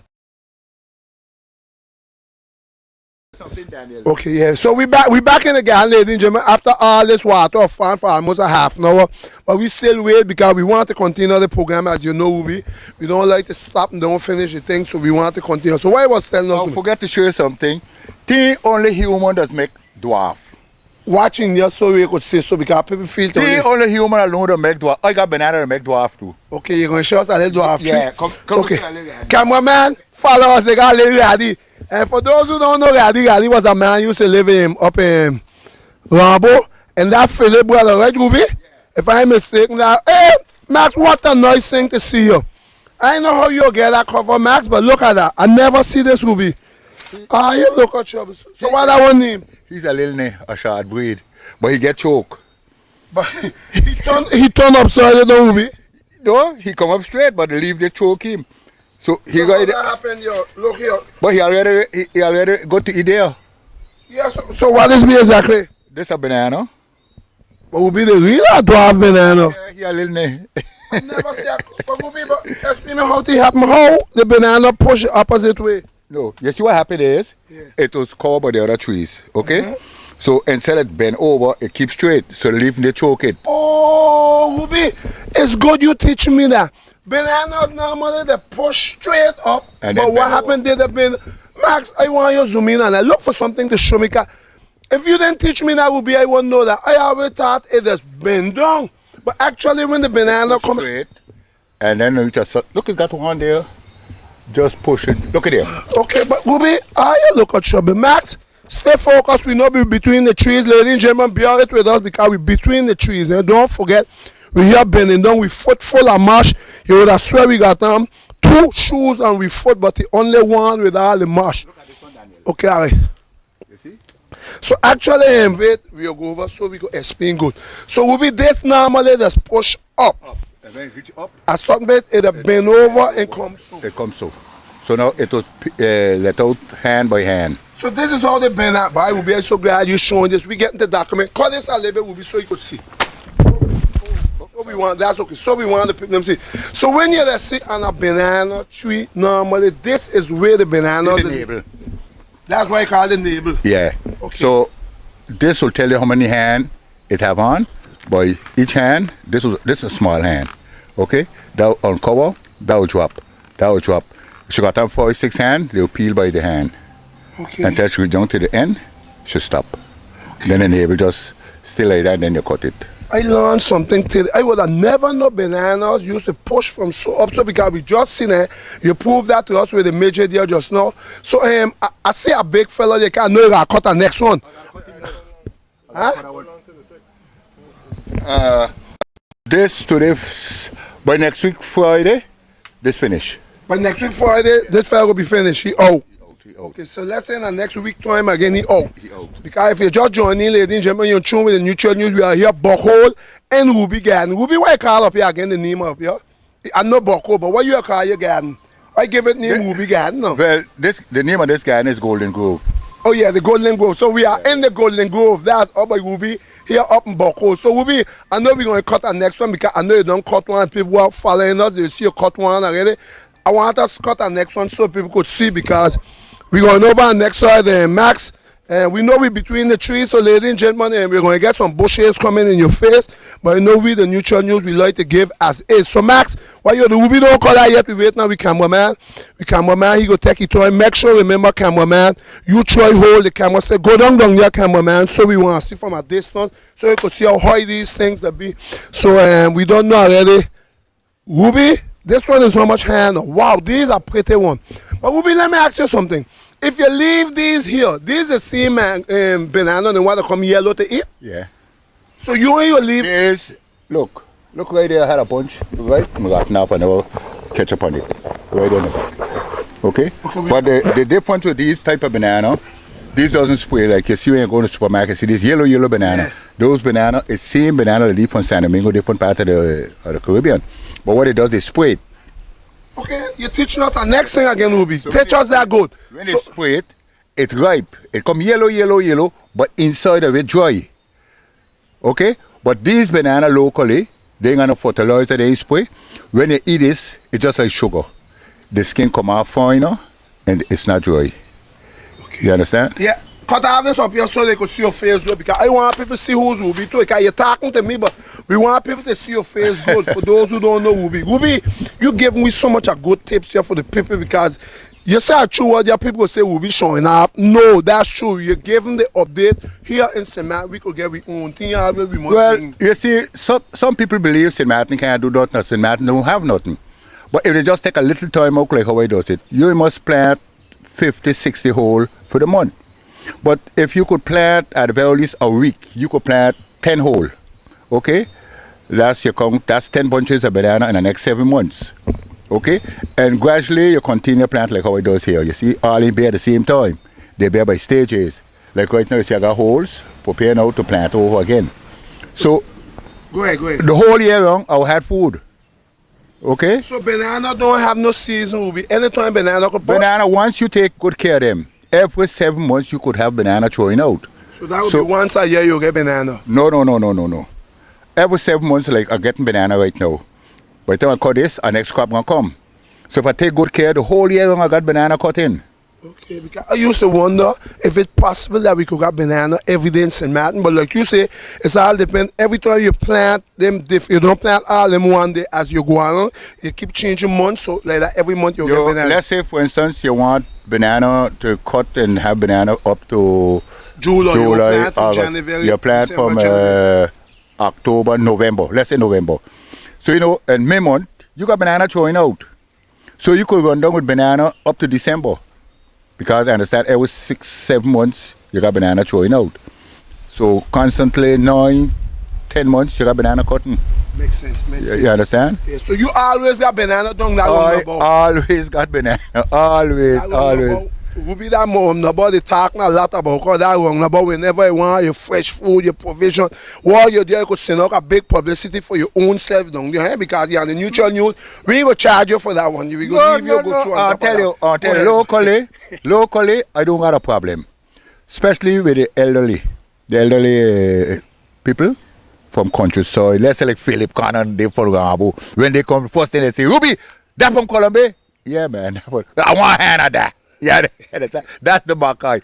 Speaker 1: Okay, yeah. So we back in again, ladies and gentlemen, after all this water of fun for almost a half an hour. But we still wait because we want to continue the program. As you know, we don't like to stop and don't finish the thing, so we want to continue. So what I was telling us...
Speaker 10: I forget to show you something. The only human does make dwarf.
Speaker 1: Watching here so we could say so because people feel...
Speaker 10: The only human alone to make dwarf. I got banana to make dwarf too.
Speaker 1: Okay, you're going to show us a little dwarf tree?
Speaker 10: Yeah, come
Speaker 1: okay. Cameraman, follow us. They got a little Raddy. And for those who don't know, Raddy was a man who used to live up in Rambaud. And that Philip brother, right, Ruby? Yeah. If I'm mistaken, that, hey, Max, what a nice thing to see you. I know how you get that cover, Max, but look at that. I never see this, Ruby. You look at trouble. So what that one name?
Speaker 10: He's a little a short breed, but he get choke.
Speaker 1: But he turn upside down, Ruby.
Speaker 10: No, he come up straight, but the leaf they choke him. So he got
Speaker 1: that happened here. Look here.
Speaker 10: But he already got to eat there.
Speaker 1: Yeah. So what is me exactly?
Speaker 10: This a banana.
Speaker 1: What would be the real dwarf banana?
Speaker 10: Yeah, he a little
Speaker 1: I never see a, but would be, but explain me how it happen. How the banana push the opposite way?
Speaker 10: No, you see what happened is, it was covered by the other trees, okay? So instead of bend over, it keeps straight, so the leaf they choke it.
Speaker 1: Oh, Ruby, it's good you teach me that. Bananas normally they push straight up, and but what happened did the banana? Max, I want you to zoom in and I look for something to show me. If you didn't teach me that, Ruby, I wouldn't know that. I always thought it just bend down, but actually when the banana comes
Speaker 10: straight, and then you just look at that one there. Just push it. Look at it.
Speaker 1: Okay, but Ruby, you look at trouble. Max, stay focused. We know we're between the trees. Ladies and gentlemen, bear it with us because we're between the trees. And don't forget, we here bending down. We foot full of mash. You would have swear we got 2 shoes and we foot, but the only one with all the mash. Look at this one, Daniel. Okay, all right. You see? So actually, wait, we'll go over so we go explain good. So Ruby, this normally just push up.
Speaker 10: And then reach up.
Speaker 1: At some bit, it'll bend over and come so.
Speaker 10: It comes so. So now it was let out hand by hand.
Speaker 1: So this is how they bend out. But I will be so glad you're showing this. We get the document. Call this a little bit, Ruby, so you could see. So we want, that's okay. So we want to put them see. So when you sit on a banana tree, normally this is where the banana is.
Speaker 10: The navel.
Speaker 1: That's why I call it navel.
Speaker 10: Yeah.
Speaker 1: Okay.
Speaker 10: So this will tell you how many hands it have on. by each hand. This is a small hand. Okay, that will uncover, that will drop, that will drop. If she got them 46 hand, they will peel by the hand.
Speaker 1: Okay.
Speaker 10: Until she down to the end, she stop. Okay. Then the navel just stay like that, and then you cut it.
Speaker 1: I learned something today. I would have never known bananas used to push from so up, so because we just seen it, you proved that to us with the major deal just now. So I see a big fella, they can't know you gotta cut the next one. Huh?
Speaker 10: This today, by next week Friday, this finish.
Speaker 1: By next week Friday, this fella will be finished. He out. Okay, so let's say in the next week time again, he out. Because if you just join in, ladies and gentlemen, you're tuned with the neutral news. We are here, Buckhole and Ruby Garden. Ruby, why you call up here again the name up here? I know Buckhole, but what you call your garden? I give it name Ruby Garden. No?
Speaker 10: Well, the name of this garden is Golden Grove.
Speaker 1: Oh yeah, the Golden Grove. So we are in the Golden Grove. That's up by Ruby here up in Buckhole. So Ruby, I know we're going to cut our next one because I know you don't cut one. People are following us. They see you cut one already. I want us to cut our next one so people could see because we're going over our next side, Max. We know we're between the trees, so ladies and gentlemen, we're going to get some bushes coming in your face. But you know we, the neutral news, we like to give as is. So Max, while you're the Ruby don't call that yet, we wait now with cameraman. With cameraman, he go take it to him. Make sure, remember cameraman, you try hold the camera, say go down your cameraman, so we want to see from a distance, so you can see how high these things that be. So we don't know already. Ruby, this one is how much hand? Wow, these are pretty one. But Ruby, let me ask you something. If you leave these here, these the same banana and want to come yellow to eat?
Speaker 10: Yeah.
Speaker 1: So you and you leave.
Speaker 10: There's, look right there, I had a bunch, right? I got nap and I will catch up on it. Right on the back. Okay? But the difference with these type of banana, these doesn't spray like you see when you go to the supermarket, see this yellow banana. Yeah. Those banana, it's same banana that they from San Domingo, different part of the Caribbean. But what it does, they spray it.
Speaker 1: Okay, you're teaching us our next thing again, Ruby. So teach us that good.
Speaker 10: When they spray it, it's ripe. It come yellow, but inside of it dry. Okay? But these banana locally, they ain't got no fertilizer, they ain't spray. When you eat this, it's just like sugar. The skin come out finer, and it's not dry. Okay. You understand?
Speaker 1: Yeah. Cut all this up here so they could see your face good, because I want people to see who's Ruby too. Because you're talking to me, but we want people to see your face good for those who don't know Ruby. Ruby, you give me so much of good tips here for the people because you say true what your people say Ruby showing up. No, that's true. You give them the update here in St. Martin. We could get our own thing.
Speaker 10: Well, you see, some people believe St. Martin can't do nothing. St. Martin don't have nothing. But if they just take a little time out like how I does it, you must plant 50, 60 hole for the month. But if you could plant at the very least a week, you could plant 10 hole. Okay? That's your count. That's 10 bunches of banana in the next 7 months. Okay? And gradually you continue plant like how it does here. You see, all in bear at the same time. They bear by stages. Like right now, you see I got holes, prepare now to plant over again. So,
Speaker 1: go ahead.
Speaker 10: The whole year long, I had food. Okay?
Speaker 1: So banana don't have no season, Ruby. Anytime banana could put.
Speaker 10: Banana, once you take good care of them, every 7 months you could have banana throwing out.
Speaker 1: So that would be once a year you get banana?
Speaker 10: No. Every 7 months, like I'm getting banana right now. By the time I cut this, our next crop gonna come. So if I take good care, the whole year I got banana cut in.
Speaker 1: Okay, because I used to wonder if it's possible that we could get banana every day in St. Martin, but like you say, it's all depends. Every time you plant them, if you don't plant all them one day as you go along, you keep changing months, so like that every month you get banana.
Speaker 10: Let's say, for instance, you want banana to cut and have banana up to July, August.
Speaker 1: January,
Speaker 10: you plant from October, November. Let's say November. So, you know, in May month, you got banana throwing out. So you could run down with banana up to December. Because I understand every 6, 7 months, you got banana throwing out. So constantly 9, 10 months, you got banana cutting.
Speaker 1: Makes sense.
Speaker 10: You understand?
Speaker 1: Yeah, so you always got banana down that
Speaker 10: I always got banana. Always.
Speaker 1: Ruby, that nobody talking a lot about because that wrong about whenever you want your fresh food, your provision. While you're there, you could send out a big publicity for your own self down there, because you're on the neutral news. We ain't gonna charge you for that one. We go leave you go through.
Speaker 10: I'll tell you, locally, I don't got a problem. Especially with the elderly people from countryside. Let's say like Philip Cannon, they from Rambaud. When they come, first thing they say, Ruby, that from Colombia? Yeah, man. I want hand of that. Yeah, that's the Mackay.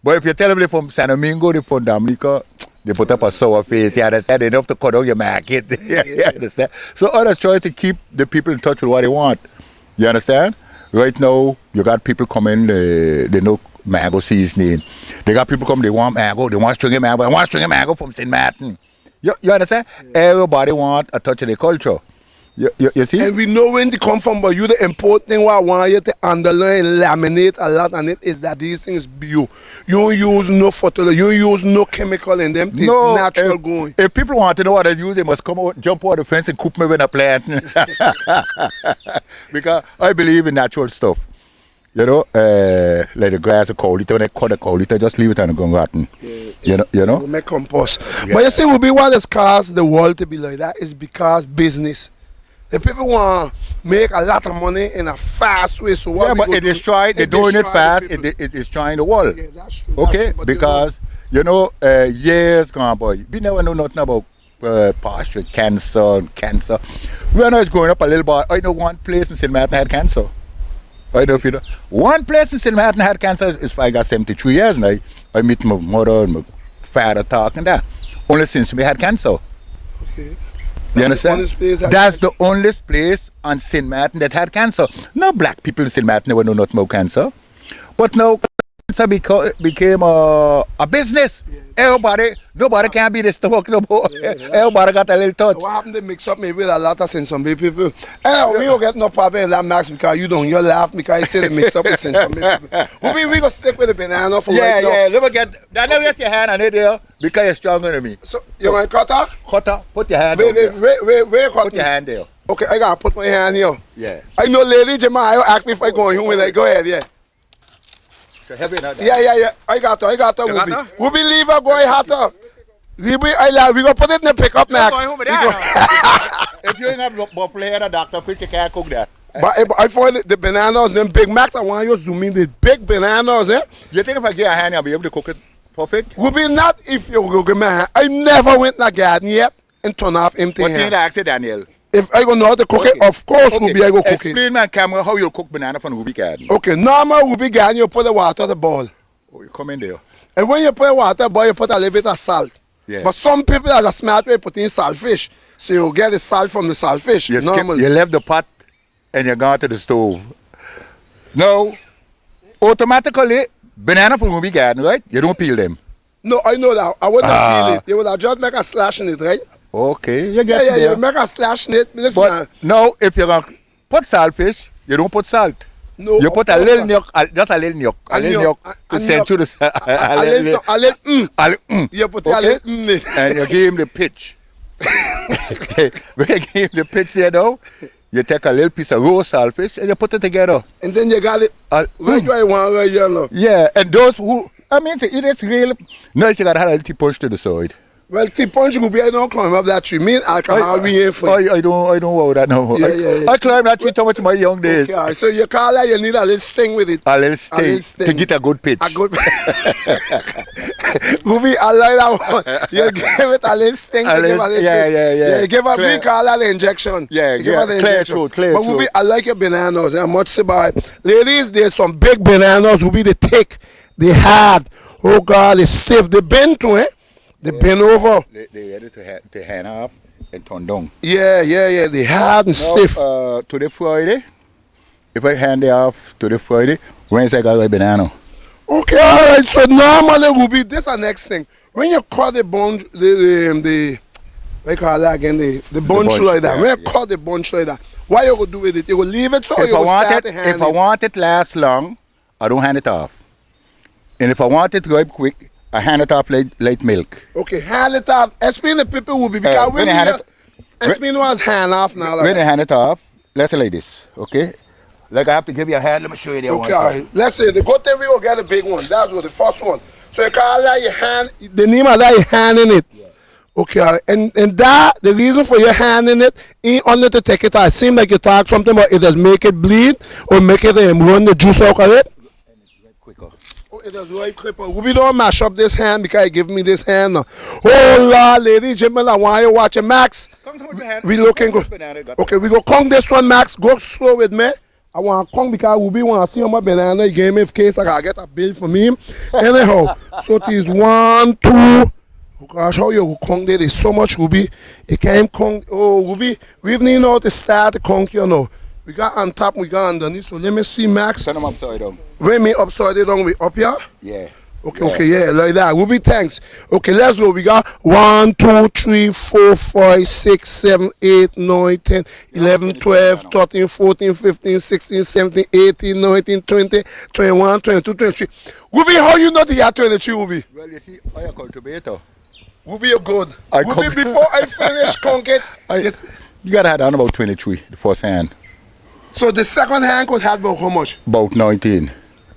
Speaker 10: But if you tell them they're from San Domingo, they're from Dominica, They put up a sour face, you understand? They don't have to cut out your market. You understand? So others try to keep the people in touch with what they want. You understand? Right now, you got people coming, they know mango seasoning. They got people coming, they want mango, they want stringy mango, they want stringy mango from St. Martin. You understand? Everybody want a touch of their culture. You see?
Speaker 1: And we know when they come from, but you the important thing what I want you to underline, laminate a lot on it is that these things be you. You don't use no fertilizer, you don't use no chemical in them. It's natural going.
Speaker 10: If people want to know what I use, they must come out, jump over the fence and cook me with a plant. Because I believe in natural stuff. You know, like the grass, the cauliflower, when they cut the cauliflower, just leave it on the ground rotten. You know?
Speaker 1: We make compost. Yeah. But you see, will be what has caused the world to be like that is because business. The people want to make a lot of money in a fast way. So what
Speaker 10: but it destroy, they're doing it fast, it destroying the world.
Speaker 1: Yeah, that's true.
Speaker 10: Okay? Because, years gone by, we never know nothing about prostate cancer. When I was growing up a little boy, I know one place in St. Martin had cancer. I know if you know. One place in St. Martin had cancer, is I got 73 years now. I meet my mother and my father talking that. Only since we had cancer.
Speaker 1: Okay.
Speaker 10: You understand? That's the only place on St. Martin that had cancer. No black people in St. Martin never know nothing about cancer. But now cancer became a business. Nobody can be this talking about. Everybody got a little touch.
Speaker 1: What happened to mix up maybe with a lot of sense some big people? We don't get no problem in that, Max, because you laugh because you say the mix up with sense some big people. We gonna stick with the banana for right now.
Speaker 10: Yeah, let me get your hand on it there because you're stronger than me.
Speaker 1: So you want to cut her?
Speaker 10: Cut her. Put your hand
Speaker 1: where
Speaker 10: put your hand there.
Speaker 1: Okay, I gotta put my hand here.
Speaker 10: Yeah.
Speaker 1: I know lady Jamal, you ask me if I go home with it. Go ahead, yeah. Yeah. I got her. We believe her going hotter. We gonna put it in the pickup, Max.
Speaker 10: If you ain't have no play at a doctor, you can't cook that.
Speaker 1: But I find the bananas, them big Max, I want you to zoom in the big bananas, eh?
Speaker 10: You think if I get a hand, I'll be able to cook it perfect?
Speaker 1: Would be not if you go get my hand. I never went in the garden yet and turn off empty hand.
Speaker 10: What thing I ask you, Daniel?
Speaker 1: If I go know how to cook it, of course, Ruby, I go cook it.
Speaker 10: Explain my camera how you cook banana from Ruby garden.
Speaker 1: Okay, normal Ruby garden, you put the water in the bowl.
Speaker 10: Oh, you come in there.
Speaker 1: And when you put water in the bowl, you put a little bit of salt.
Speaker 10: Yeah.
Speaker 1: But some people have a smart way put in saltfish. So you get the salt from the saltfish.
Speaker 10: You left the pot and you go to the stove. Now, automatically, banana from Ruby garden, right? You don't peel them.
Speaker 1: No, I know that. I wouldn't peel it. You would have just make a slash in it, right?
Speaker 10: Okay, you get there.
Speaker 1: You make a slash in it.
Speaker 10: But now, if you're going to put saltfish, you don't put salt.
Speaker 1: No,
Speaker 10: you put a little milk, just a little milk, to send through the
Speaker 1: a little You put a little
Speaker 10: and you give him the pitch. When you give him the pitch there now, you take a little piece of raw saltfish and you put it together.
Speaker 1: And then you got it right where you want, right here now.
Speaker 10: Yeah, and those who, to eat it real, nice, you got to have a little punch to the side.
Speaker 1: Well, T-Punch will be, I don't climb up that tree. Me and alcohol, we ain't for
Speaker 10: I don't know that now. I climb that tree too much in my young days.
Speaker 1: Okay, so you call that, you need a little sting with it.
Speaker 10: A little sting to get a good pitch.
Speaker 1: A good Ruby, I like that one. You give it a little sting to give a little pitch. Yeah. You give a big call that injection.
Speaker 10: Yeah, clear throat.
Speaker 1: But Ruby, I like your bananas. I must say, ladies, there's some big bananas. Ruby, they thick, they hard. Oh, God, they stiff. They bend to it. They bend over.
Speaker 10: They ready to hand up and turn down.
Speaker 1: Yeah. They hard and stiff.
Speaker 10: To the Friday, if I hand it off to the Friday, Wednesday I got a banana.
Speaker 1: Okay, all right. So normally will be this the next thing. When you cut the bone, the what you call that again? The bunch like that. When you cut the bunch like that, what you gonna do with it? You will leave it so you will start to hand it.
Speaker 10: If I want it last long, I don't hand it off. And if I want it ripe quick, I hand it off like milk.
Speaker 1: Okay, hand it off. Explain the people will be because when explain what's hand off now. Like
Speaker 10: when I hand it off, let's say like this, okay? Like I have to give you a hand. Let me show you the
Speaker 1: one. Okay, all right. Let's say the good thing we will get a big one. That's what the first one. So you call that your hand. The name of that your hand in it. Yeah. Okay, all right. And that the reason for your hand in it ain't only to take it out. It seems like you talk something about it does make it bleed or make it run the juice out of it.
Speaker 10: Quicker.
Speaker 1: It does right quicker. We don't mash up this hand because you give me this hand now. Oh Lord, lady, gentlemen, I want you watching Max. We looking good. Okay, we go conk this one, Max. Go slow with me. I want to conk because we want to see how much banana you gave me in case I gotta get a bill for me. Anyhow, so it is 1, 2, Oh gosh, how you conk there? There's so much Ruby. It can't conk. Oh, Ruby, we need now to start the conk, you know. We got on top, we got underneath. So let me see, Max.
Speaker 10: Send them upside down.
Speaker 1: Wait me upside down, we up here?
Speaker 10: Yeah.
Speaker 1: Okay, okay, yeah, like that. Ruby, thanks. Okay, let's go. We got 1, 2, 3, 4, 5, 6, 7, 8, 9, 10, 11, 12, 13, 14, 15, 16, 17, 18, 19, 20, 21, 22, 23. Ruby, how you know the year 23, Ruby?
Speaker 10: Well, you see, I cultivator.
Speaker 1: Ruby, you're good. Ruby, before I finish conking, yes.
Speaker 10: You gotta have on about 23, the first hand.
Speaker 1: So the second hand could have about how much?
Speaker 10: About 19,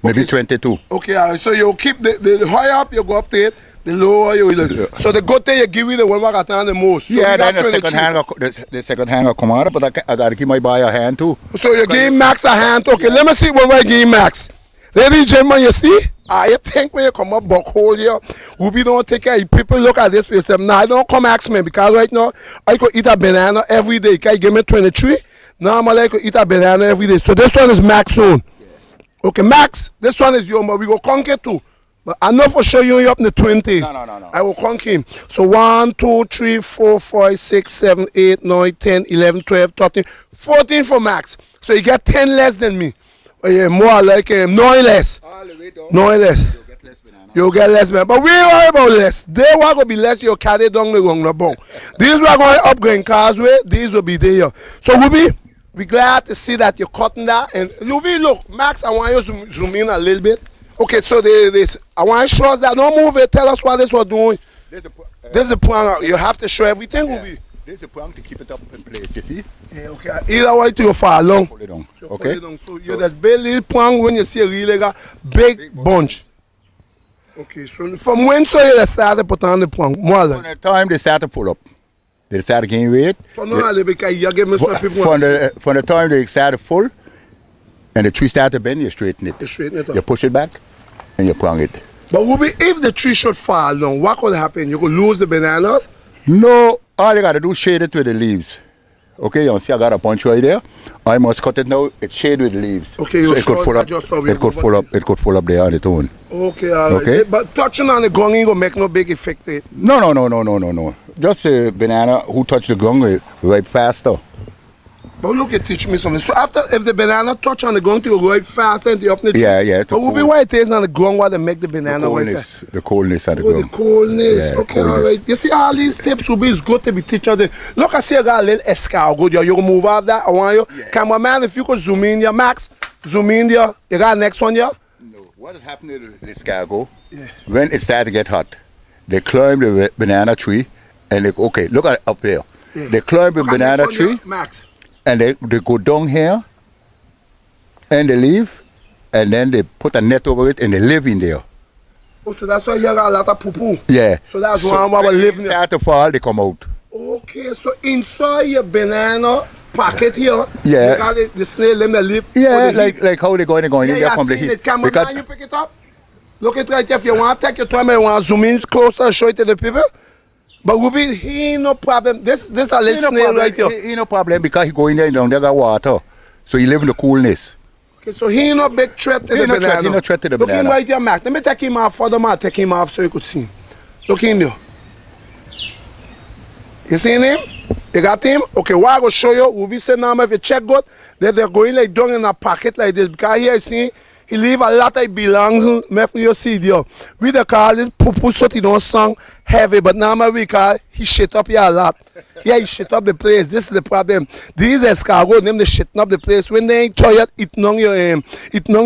Speaker 10: maybe 22.
Speaker 1: Okay, all right. So you keep the higher up, you go up to it. The lower you will. So the good thing you give me the one that got the most. So
Speaker 10: yeah, then the second hand will come out, but I gotta give my buyer a hand too.
Speaker 1: So you give Max a hand. Okay, let me see when I give Max. Ladies and gentlemen, you see? I think when you come up back hole here, Ruby don't take care. People look at this for yourself. Now I don't come ask me because right now I could eat a banana every day. Can you give me 23? Normally I could eat a banana every day. So this one is Max own. Okay, Max, this one is your, but we go conquer too. But I know for sure you up in the 20. No. I will conquer him. So 1, 2, 3, 4, 5, 6, 7, 8, 9, 10, 11, 12, 13, 14 for Max. So you get 10 less than me. Yeah, more like 9 less. All the way down. 9 less. You'll get less banana. But we worry about less. They want to be less, you'll carry down the wrong bone. These were going up Green Causeway, these will be there. So Ruby, we're glad to see that you're cutting that. And Ruby, look, Max, I want you to zoom in a little bit. Okay, so this, I want to show us that. Don't move it. Tell us what this was doing. This is a plan. You have to show everything, Ruby.
Speaker 10: This is a plan to keep it up in place, you see?
Speaker 1: Yeah, okay. Either way to you far along.
Speaker 10: Pull it down,
Speaker 1: okay? Pull it down. So you just barely plan when you see a really big bunch. Okay, so from when so you start to put on the plan? More like?
Speaker 10: From the time they start to pull up. They start to gain weight.
Speaker 1: So no, because you give me some people
Speaker 10: from the time they start to pull and the tree start to bend, you straighten it.
Speaker 1: You straighten it up.
Speaker 10: You push it back and you prong it.
Speaker 1: But Ruby, if the tree should fall down, what could happen? You could lose the bananas?
Speaker 10: No, all you got to do is shade it with the leaves. Okay, you see I got a bunch right there. I must cut it now, it's shade with the leaves.
Speaker 1: Okay,
Speaker 10: so it could pull up. It could pull up there on its own.
Speaker 1: Okay, all right.
Speaker 10: Okay?
Speaker 1: But touching on the gong ain't gonna make no big effect.
Speaker 10: No. Just a banana who touch the gong will ripe faster.
Speaker 1: But look, you teach me something. So after, if the banana touch on the gong, to ripe faster and the up the tree.
Speaker 10: Yeah.
Speaker 1: But Ruby, why it is on the gong while they make the banana
Speaker 10: ripe? The coldness of the gong.
Speaker 1: The coldness.
Speaker 10: Yeah,
Speaker 1: okay, all right. You see, all these tips, Ruby, is good to be teaching them. Look, I see you got a little escargot. You can move out that. I want you. Yeah. Cameraman, if you could zoom in here, Max, zoom in there. You got the next one here?
Speaker 10: No. What is happening to the escargot? Yeah. When it starts to get hot, they climb the banana tree and they, okay, look at up there. Yeah. They climb the banana tree.
Speaker 1: Max.
Speaker 10: And they go down here and they leave and then they put a net over it and they live in there.
Speaker 1: Oh, so that's why you got a lot of poo-poo.
Speaker 10: Yeah.
Speaker 1: So that's why we live there.
Speaker 10: Start to fall, they come out.
Speaker 1: Okay, so inside your banana pocket here,
Speaker 10: yeah,
Speaker 1: you got the snail them that live.
Speaker 10: Yeah, like how they going,
Speaker 1: yeah,
Speaker 10: from the heat.
Speaker 1: It. Cameraman, you pick it up. Look at right here. If you want to take your time and want to zoom in closer and show it to the people. But Ruby, he ain't no problem. This a little snail right here.
Speaker 10: He ain't no problem because he go in there and down there got water. So he live in the coolness.
Speaker 1: Okay, so he ain't no big threat to the banana.
Speaker 10: He no threat to the banana.
Speaker 1: Look him right here, Max. Let me take him off for the man. Take him off so you could see him. Look him there. You see him? You got him? Okay, what I go show you, Ruby said now if you check good, they're going like down in a pocket like this. Because here I see he leave a lot of belongs. Make you see there. We the call this poo-poo so he don't sound heavy, but now we call he shit up here a lot. Yeah, he shit up the place. This is the problem. These escargots, them they shitting up the place. When they ain't tired, eating on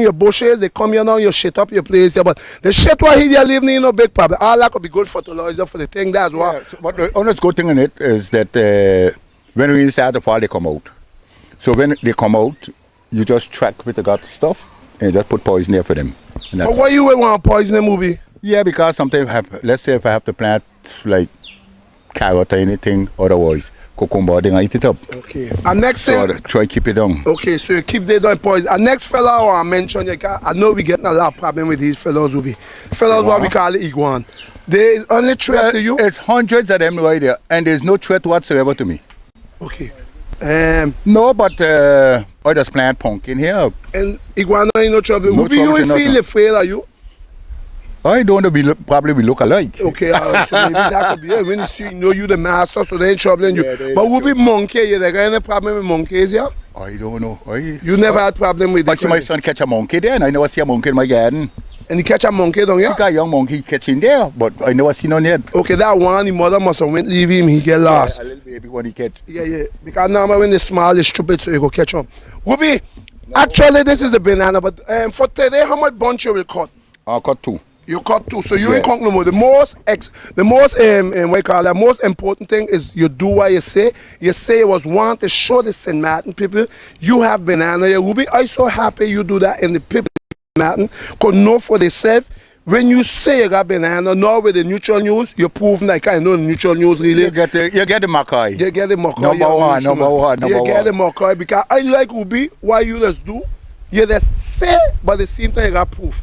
Speaker 1: your bushes, they come here now, you shit up your place. Yeah, but the shit what he there living in no big problem. All that could be good fertilizer for the thing. That's why.
Speaker 10: Yeah, so, but the honest good thing in it is that when we start to fall, they come out. So when they come out, you just track with the gut stuff and just put poison there for them.
Speaker 1: But why you would want to poison them, Ruby?
Speaker 10: Yeah, because sometimes let's say if I have to plant like carrot or anything, otherwise cucumber, then I eat it up.
Speaker 1: Okay. And next thing,
Speaker 10: so try keep it down.
Speaker 1: Okay, so you keep the down poison. And next fella I mention, I know we getting a lot of problem with these fellows, Ruby. Fellows what we call the iguan. There is only threat to you.
Speaker 10: It's hundreds of them right there, and there's no threat whatsoever to me.
Speaker 1: Okay.
Speaker 10: No, but I just plant pumpkin here.
Speaker 1: And iguana ain't no trouble.
Speaker 10: No
Speaker 1: Ruby,
Speaker 10: trouble
Speaker 1: you feel afraid, are you?
Speaker 10: I don't know, probably we look alike.
Speaker 1: Okay, so maybe that could be it. When you see, you the master, so they ain't troubling you. But who be monkey? You got any problem with monkeys, yeah?
Speaker 10: I don't know.
Speaker 1: You never had problem with it?
Speaker 10: I see my son catch a monkey there, and I never see a monkey in my garden.
Speaker 1: And he catch a monkey down here?
Speaker 10: He got a young monkey catching there, but I never seen none yet.
Speaker 1: Okay, that one, the mother must have went leave him, he get lost.
Speaker 10: Yeah, a little baby when he catch.
Speaker 1: Yeah. Because normally when they small, they're stupid, so you go catch them. Ruby, actually this is the banana, but for today, how much bunch you will cut?
Speaker 10: I'll cut 2.
Speaker 1: You cut 2, so you ain't cut no more. The most important thing is you do what you say. You say it was want to show the St. Martin people you have banana. Yeah, Ruby, I'm so happy you do that in the people of Martin, because know for themselves, when you say you got banana, now with the neutral news, you're proving like I know the neutral news really.
Speaker 10: You get the Mackay.
Speaker 1: You get the Mackay.
Speaker 10: Number one.
Speaker 1: You get the Mackay, because I like Ruby, what you just do, you just say, but at the same time you got proof.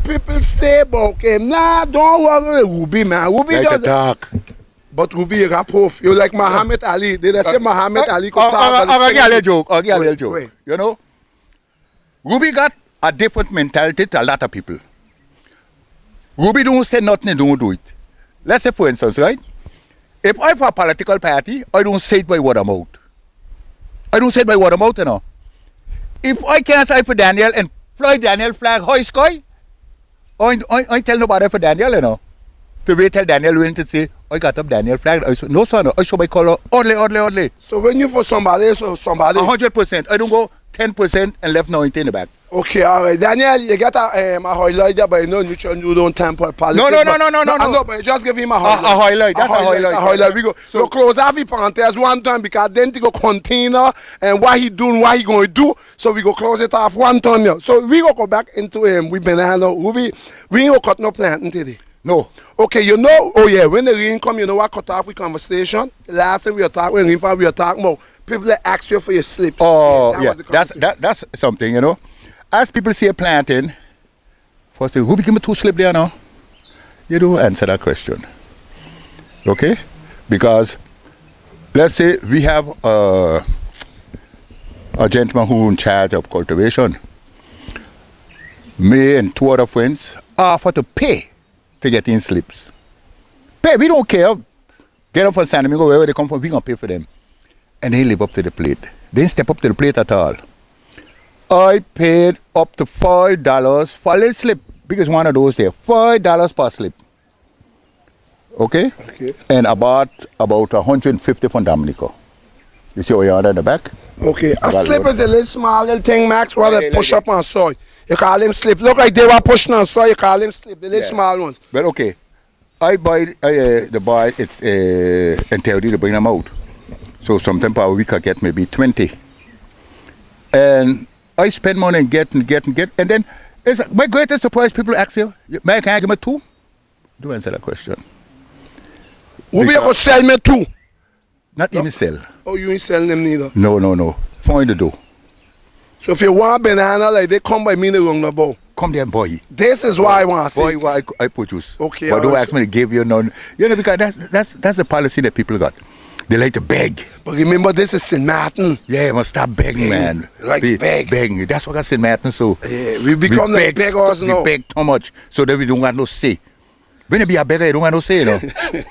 Speaker 1: People say about him, nah, don't worry, Ruby, man. Ruby
Speaker 10: just talk.
Speaker 1: But Ruby, you got proof. You like Muhammad Ali. They say Muhammad Ali could talk.
Speaker 10: I'll give you a little joke. You know, Ruby got a different mentality to a lot of people. Ruby don't say nothing and don't do it. Let's say, for instance, right? If I'm for a political party, I don't say it by word of mouth. You know. If I can't say for Daniel and fly Daniel flag high sky, I tell nobody for Daniel, you know. To wait till Daniel went to say, I got up Daniel flag. I said, no, son, I show my color only.
Speaker 1: So when you for somebody,
Speaker 10: 100%. I don't go 10% and left 90 in the back.
Speaker 1: Okay, all right. Daniel, you got a highlight there, but you know you don't temper politics.
Speaker 10: No,
Speaker 1: but just give him a highlight.
Speaker 10: A highlight. That's a highlight.
Speaker 1: We go. So close off the parenthesis one time because then they go container and what he doing, what he going to do. So we go close it off one time. Yeah. So we go back into him with banana. We ain't go cut no planting today.
Speaker 10: No.
Speaker 1: Okay, you know, when the rain come, you know what cut off with conversation. The last time we were talking about people that ask you for your slip.
Speaker 10: Oh, yeah. That's something, you know. As people say planting, first thing, who became a 2 slip there now? You don't answer that question. Okay? Because let's say we have a gentleman who in charge of cultivation. Me and 2 other friends offer to pay to get in slips. Pay, we don't care. Get up from San Domingo, wherever they come from, we gonna pay for them. And they live up to the plate. They didn't step up to the plate at all. I paid up to $5 for a little slip. Biggest one of those there. $5 per slip. Okay? And about 150 from Dominico. You see what you are in the back?
Speaker 1: Okay. A slip is a little small little thing, Max, where they push up on soil. You call him slip. Look like they were pushing on soil, you call him slip. The little small ones.
Speaker 10: But okay. I buy it and tell you to bring them out. So sometimes per week I get maybe 20. And I spend money and get. And then it's my greatest surprise, people ask you, man, can I give me 2? Do answer that question.
Speaker 1: Who be able to sell me 2?
Speaker 10: Not even sell.
Speaker 1: Oh, you ain't selling them neither?
Speaker 10: No. Find the door.
Speaker 1: So if you want banana, like they come by me in the wrong number.
Speaker 10: Come there and buy.
Speaker 1: This is why I want to say.
Speaker 10: Boy, why I produce.
Speaker 1: Okay.
Speaker 10: But don't ask me to give you none. You know, because that's the policy that people got. They like to beg.
Speaker 1: But remember, this is St. Martin.
Speaker 10: Yeah, you must stop begging, man.
Speaker 1: Like beg.
Speaker 10: Begging. That's what got St. Martin. So
Speaker 1: yeah, we become like beggars now.
Speaker 10: We beg too much so that we don't have no say. When you be a beggar, you don't have no say, you know.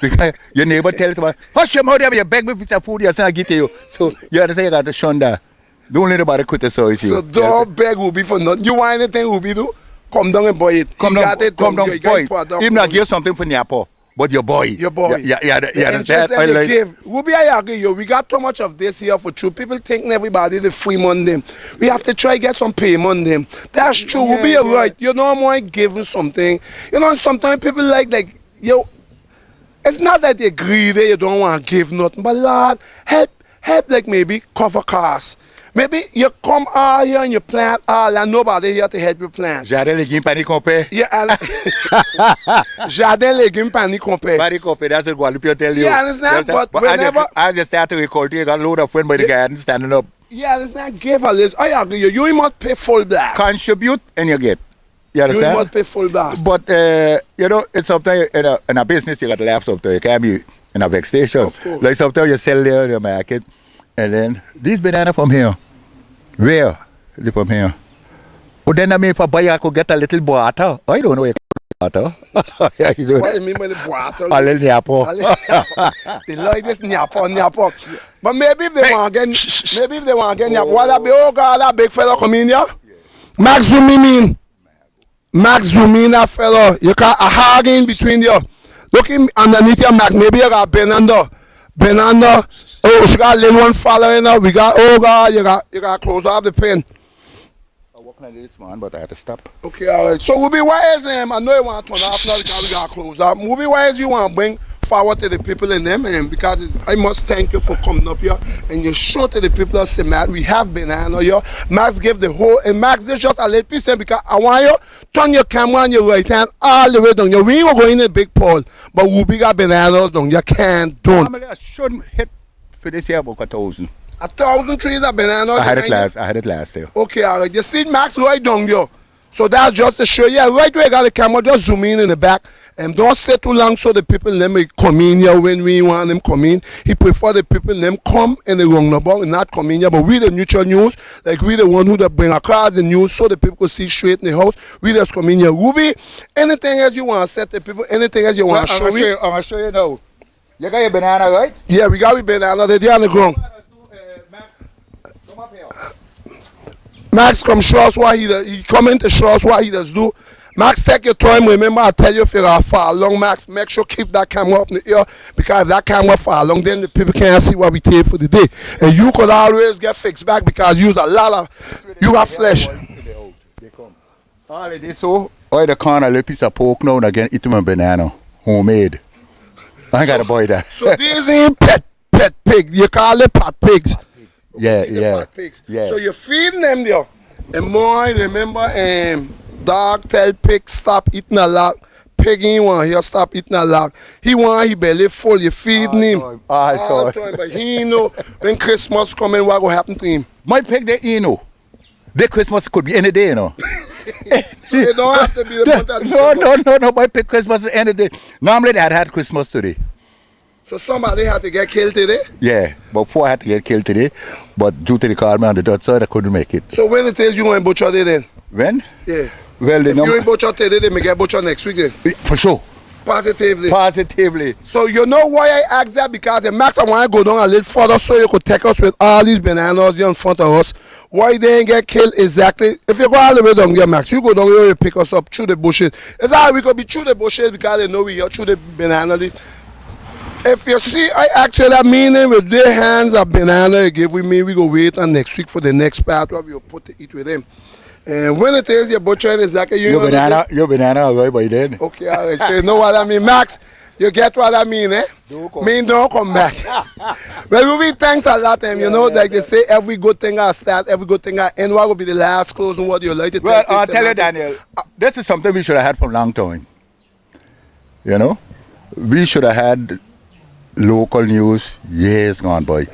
Speaker 10: Because your neighbor tell you, hush your mouth, you beg me for some food, I give to you. So you have to say you got to shun that. Don't let nobody criticize you.
Speaker 1: So don't beg Ruby for nothing. You want anything, Ruby do? Come down and buy it.
Speaker 10: Come down, boy. Even I give something for Nyapo. But your boy. Yeah, understand?
Speaker 1: I like give. Ruby, I agree, yo. We got too much of this here for true. People think everybody the free money them. We have to try get some payment them. That's true. Ruby, you're right. You know, I'm like giving something. You know, sometimes people like, yo, it's not that they greedy, you don't want to give nothing. But Lord, help like maybe cover costs. Maybe you come all here and you plant all and nobody here to help you plant.
Speaker 10: Jardin légumes panic compé.
Speaker 1: Yeah, Jardin légumes panic compé.
Speaker 10: Panic compé, that's what Guadalupe tell you.
Speaker 1: Yeah, understand, but whenever...
Speaker 10: As you start to record, you got a load of friends by the garden standing up.
Speaker 1: Yeah, understand, give a list. I agree, you must pay full blast.
Speaker 10: Contribute and you get. You understand?
Speaker 1: You must pay full blast.
Speaker 10: But, you know, it's sometimes in a business, you got to laugh sometimes. You can't be in a big station. Like sometimes you sell there in the market, and then, these banana from here. Where? From here. But then I mean, if I buy, I could get a little water. I don't know where boato. Yeah, you do
Speaker 1: What do
Speaker 10: that.
Speaker 1: you mean by the boato?
Speaker 10: A little nyapo.
Speaker 1: They like this nyapo. But maybe if they want to get nyapo, what that big old guy, that big fella come in here? Max zoom in. Max zoom in, that fella. You got a hug in between you. Looking underneath your Max, maybe you got Benando. Oh, she got a little one following her. We got, oh God, you got to close off the pen.
Speaker 10: I'm working on this man, but I had to stop.
Speaker 1: Okay, all right. So, Ruby, why is I know you want to turn off now because we got to close up. Ruby, why is you want to bring forward to the people in them? And because I must thank you for coming up here and you show to the people of Semat we have banana here. Max gave the whole, and Max is just a little piece because I want you turn your camera on your right hand all the way down. You really will go in a big pole, but Ruby got bananas down. You can't do.
Speaker 10: Normally I shouldn't hit for this year about 1,000.
Speaker 1: 1,000 trees of bananas.
Speaker 10: I had it last year.
Speaker 1: Okay, all right. You see Max right down here. So that's just to show you. Right where you got the camera, just zoom in the back. And don't stay too long so the people in them come in here when we want them come in. He prefer the people in them come in the wrong number and not come in here. But we the neutral news, like we the one who that bring across the news so the people can see straight in the house. We just come in here. Ruby, anything else you want to set the people, anything else you want to show me?
Speaker 10: I'm going to show you now. You got your banana, right?
Speaker 1: Yeah, we got your banana. They're on the ground. Max come show us what he does. He come in to show us what he does do. Max, take your time. Remember, I tell you if you're far along, Max, make sure keep that camera up in the air because if that camera far along, then the people can't see what we take for the day. And you could always get fixed back because you use a lot of, you have flesh.
Speaker 10: All of this, so, I the corner, a little piece of pork now and again, eat my banana, homemade. I ain't got to buy that.
Speaker 1: So these ain't pet pig. You call it pot pigs.
Speaker 10: Yeah.
Speaker 1: So you're feeding them there. And more, remember, dog tell pig stop eating a lot. Piggy want here stop eating a lot. He want he belly full. You feeding him all time. But he know when Christmas coming, what will happen to him.
Speaker 10: My pig, they know. Their Christmas could be any day, you know.
Speaker 1: So it don't have to be the month of December.
Speaker 10: No. My pig Christmas is any day. Normally they had Christmas today.
Speaker 1: So somebody had to get killed today?
Speaker 10: Yeah, but before I had to get killed today, but due to the car on the dot side, I couldn't make it.
Speaker 1: So when it is you want to butcher today then?
Speaker 10: When?
Speaker 1: Yeah.
Speaker 10: Well,
Speaker 1: if you ain't butcher today, they may get butcher next week then?
Speaker 10: For sure.
Speaker 1: Positively. So you know why I asked that? Because Max, I want to go down a little further so you could take us with all these bananas here in front of us. Why they ain't get killed exactly? If you go all the way down here, Max, you go down here and pick us up through the bushes. It's all we could be through the bushes because they know we are through the banana leaf. If you see, I actually that meaning with their hands of banana, give with me, we go wait on next week for the next part where we'll put to eat with them. And when it is your butchering, is like your
Speaker 10: banana right by then.
Speaker 1: Okay, all right. So you know what I mean, Max? You get what I mean, eh? Don't come back. Well, Ruby, thanks a lot, you know, like they say, every good thing I start, every good thing I end. What will be the last closing? What do you like to tell?
Speaker 10: Well, I'll tell you, Daniel, this is something we should have had for a long time. You know? We should have had local news years gone by,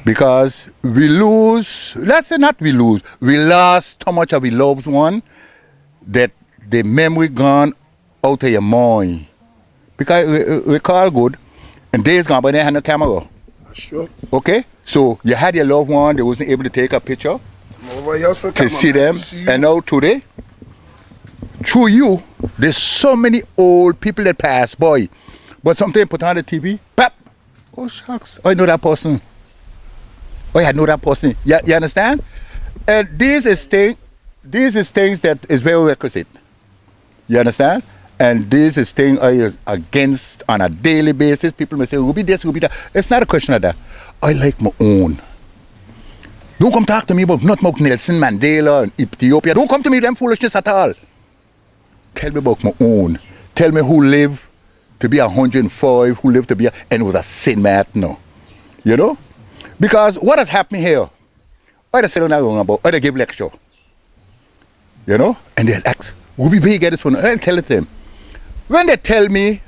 Speaker 10: because we lose, let's say not we lose, we lost so much of our loved one that the memory gone out of your mind. Because we call good, and days gone by they had no camera.
Speaker 1: Sure.
Speaker 10: Okay? So you had your loved one, they wasn't able to take a picture to see them, and now today, through you, there's so many old people that pass by, but something put on the TV, pap, oh shucks, I know that person. Oh, I know that person. You understand? And these is things that is very requisite. You understand? And this is thing I is against on a daily basis. People may say, Ruby this, Ruby that. It's not a question of that. I like my own. Don't come talk to me about not about Nelson Mandela and Ethiopia. Don't come to me with them foolishness at all. Tell me about my own. Tell me who lived to be 105, who lived to be, and it was a sin mat, no. You know? Because what has happened here, I just sit down and about, I give lecture. You know? And they ask, Ruby, where you get this one? And I tell it to them. When they tell me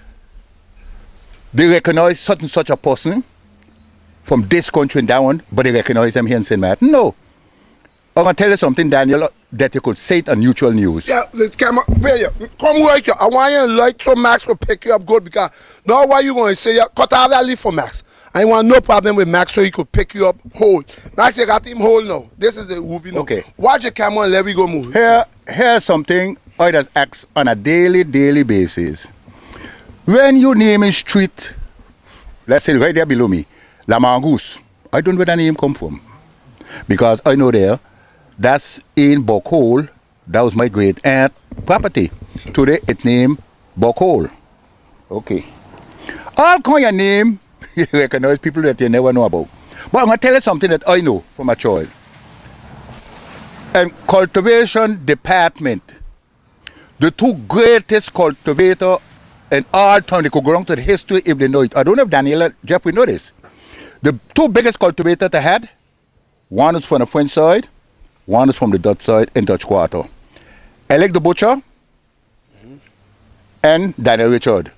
Speaker 10: they recognize such and such a person from this country and that one, but they recognize them here in St. Martin, no. I'm going to tell you something, Daniel, that you could say it on neutral news.
Speaker 1: Yeah, this camera, where you? Come right here. I want you to light so Max will pick you up good, because now what you going to say, cut out that leaf for Max. I want no problem with Max so he could pick you up whole. Max, you got him whole now. This is the Ruby now.
Speaker 10: Okay.
Speaker 1: Watch your camera and let me go move.
Speaker 10: Here's something I just ask on a daily basis. When you name a street, let's say right there below me, La Mongoose, I don't know where the name come from. Because I know there, that's in Bockhole, that was my great aunt property. Today it named Bockhole. Okay. All kind of name, you recognize people that you never know about. But I'm going to tell you something that I know from a child. And cultivation department, the two greatest cultivators in all time, they could go down to the history if they know it. I don't know if Daniela, Jeff, we know this. The two biggest cultivators they had, one is from the French side, one is from the Dutch side in Dutch Quarter. Alec the Butcher and Daniel Richard,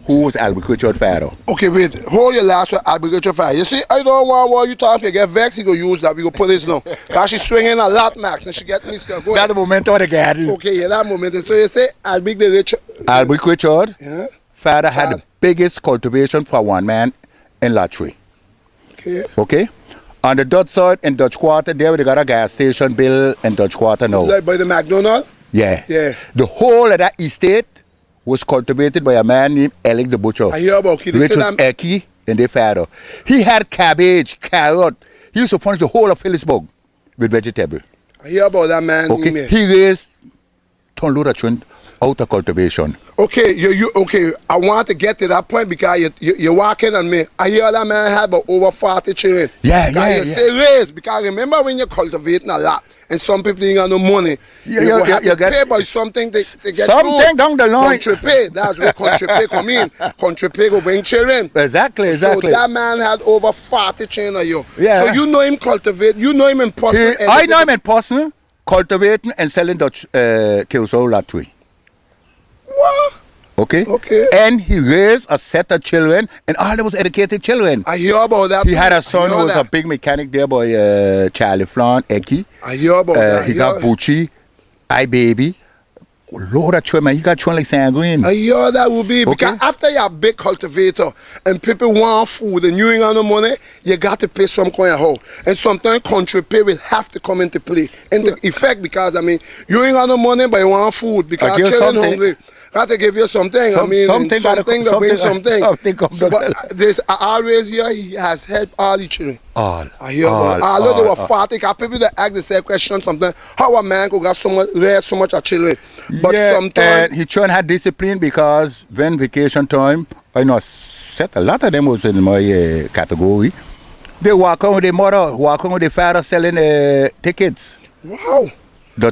Speaker 10: who was Albert Richard's father.
Speaker 1: Okay, wait. Hold your last one, Albert Richard's father. You see, I don't want what you talk. If you get vexed, you go use that. We go put this now. Because she's swinging a lot, Max, and she get me scared.
Speaker 10: That's the moment of the garden.
Speaker 1: Okay, yeah, that moment. So you say Albert the Richard.
Speaker 10: Albert Richard, father had the biggest cultivation for one man in Latry.
Speaker 1: Okay.
Speaker 10: Okay? On the Dutch side, in Dutch Quarter, there they got a gas station built in Dutch Quarter now.
Speaker 1: Like by the McDonald's?
Speaker 10: Yeah.
Speaker 1: Yeah.
Speaker 10: The whole of that estate was cultivated by a man named Alec the Butcher.
Speaker 1: I hear about it.
Speaker 10: Which was Eki and their father. He had cabbage, carrot. He used to furnish the whole of Phillipsburg with vegetable.
Speaker 1: I hear about that man.
Speaker 10: Okay. He raised ton load of children out of cultivation.
Speaker 1: Okay, okay. I want to get to that point because you're walking on me. I hear that man had about over 40 children.
Speaker 10: Yeah.
Speaker 1: You say raise because remember when you're cultivating a lot and some people ain't got no money. You have to pay by something to get
Speaker 10: something
Speaker 1: food.
Speaker 10: down the line.
Speaker 1: Country pay. That's where country pay come in. Country pay go bring children.
Speaker 10: Exactly.
Speaker 1: So that man had over 40 children of you.
Speaker 10: Yeah.
Speaker 1: So you know him cultivate. You know him in person.
Speaker 10: I know him in person, cultivating and selling Dutch Kilso Latry.
Speaker 1: What?
Speaker 10: Okay.
Speaker 1: Okay.
Speaker 10: And he raised a set of children, and all them was educated children.
Speaker 1: I hear about that.
Speaker 10: He had a son who was a big mechanic there by Charlie Flan, Eki.
Speaker 1: I hear about that.
Speaker 10: He got Bucci, baby. Lord of children, he got children like sanguine.
Speaker 1: I hear that will be because after you're a big cultivator and people want food and you ain't got no money, you got to pay some kind of how. And sometimes country pay will have to come into play, into effect because I mean you ain't got no money but you want food because children hungry. Got to give you something. Something to bring something. But this I always hear he has helped all the children. I hear although they were 40, people that ask the same question sometimes. How a man could got so much raise so much of children? But sometimes
Speaker 10: he trying to have discipline because when vacation time, I know set a lot of them was in my category. They walk on with their mother, walk on with their father selling tickets.
Speaker 1: Wow.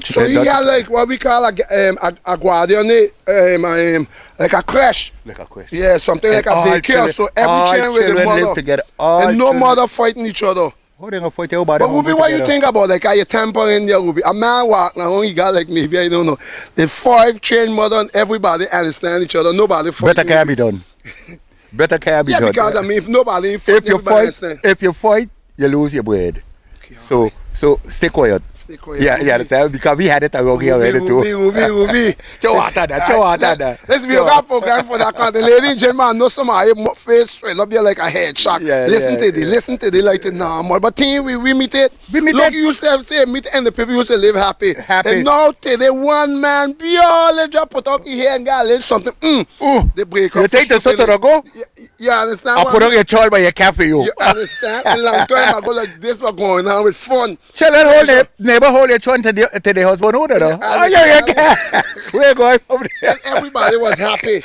Speaker 1: So he had like what we call a guardian, like a crash.
Speaker 10: Like a crash.
Speaker 1: Yeah, something like a daycare. So every child with the mother.
Speaker 10: Together,
Speaker 1: and no mother fighting each other.
Speaker 10: How they gonna fight everybody?
Speaker 1: But Ruby, what you think about like your temper in there, Ruby? A man walk now, he got like maybe I don't know. The 5 trained mother and everybody understand each other. Nobody fight.
Speaker 10: Better can be done. Better can be done.
Speaker 1: Yeah, because I mean if nobody fight,
Speaker 10: if you fight, you lose your bread. Okay, so stay quiet.
Speaker 1: Stay quiet.
Speaker 10: Yeah, understand? Because we had it around here already too.
Speaker 1: Ruby.
Speaker 10: Show water that.
Speaker 1: Let's be a program for that kind. The lady and gentleman know somebody face swell up there like a head shock. Listen to the like it normal. But thing we meet it. Look, you say meet and the people used to live happy. And now today one man barely just put up his hair and got a little something. They break up.
Speaker 10: You take the soto to go?
Speaker 1: You understand?
Speaker 10: I put on your child by your cafe, you.
Speaker 1: You understand? A long time ago like this was going on with fun.
Speaker 10: Children hold never hold your child to the husband order though. We're going from there.
Speaker 1: And everybody was happy.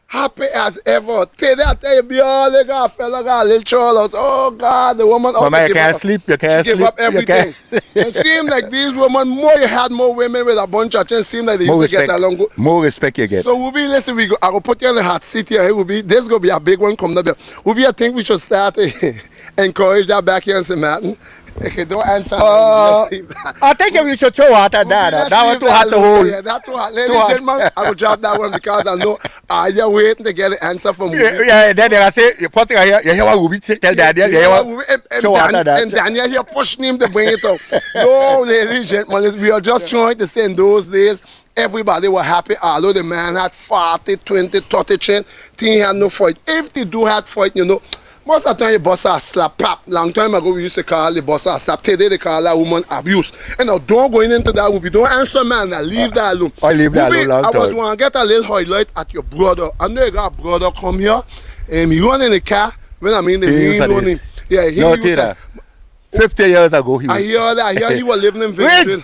Speaker 1: Happy as ever. Today I tell you, be all they got a fella got a little child. Oh God, the woman
Speaker 10: Mama, you can't sleep, you can't sleep.
Speaker 1: Give up everything. It seemed like these women, more you had more women with a bunch of children, seemed like they used to get along good.
Speaker 10: More respect you get.
Speaker 1: So Ruby, listen, I will put you in the hot seat here. Ruby, this is gonna be a big one coming up here. Ruby, I think we should start encourage that back here in St. Martin. Okay, don't answer.
Speaker 10: I think we should throw out that. That one too hot to hold.
Speaker 1: Yeah, that too hot. Ladies and gentlemen, I will drop that one because I know you're waiting to get the answer from me.
Speaker 10: Yeah, then I say, you put it here, you hear what Ruby tell Daddy,
Speaker 1: and Daniel here pushing him to bring it up. No, ladies and gentlemen, we are just trying to say in those days, everybody was happy, although the man had 40, 20, 30 children, he had no fight. If they do have fight, you know, Most of the time, you bust a slap pap. Long time ago, we used to call the bust a slap. Today, they call that woman abuse. And now, don't go into that, Whoopi. Don't answer, man. Now, leave that alone.
Speaker 10: I leave that
Speaker 1: Whoopi,
Speaker 10: alone.
Speaker 1: I was want to get a little highlight at your brother. I know you got a brother come here. He run in the car. When I mean, he running. Yeah, he
Speaker 10: no,
Speaker 1: used to.
Speaker 10: 50 years ago, he was.
Speaker 1: I hear that. I hear he was living in Venezuela.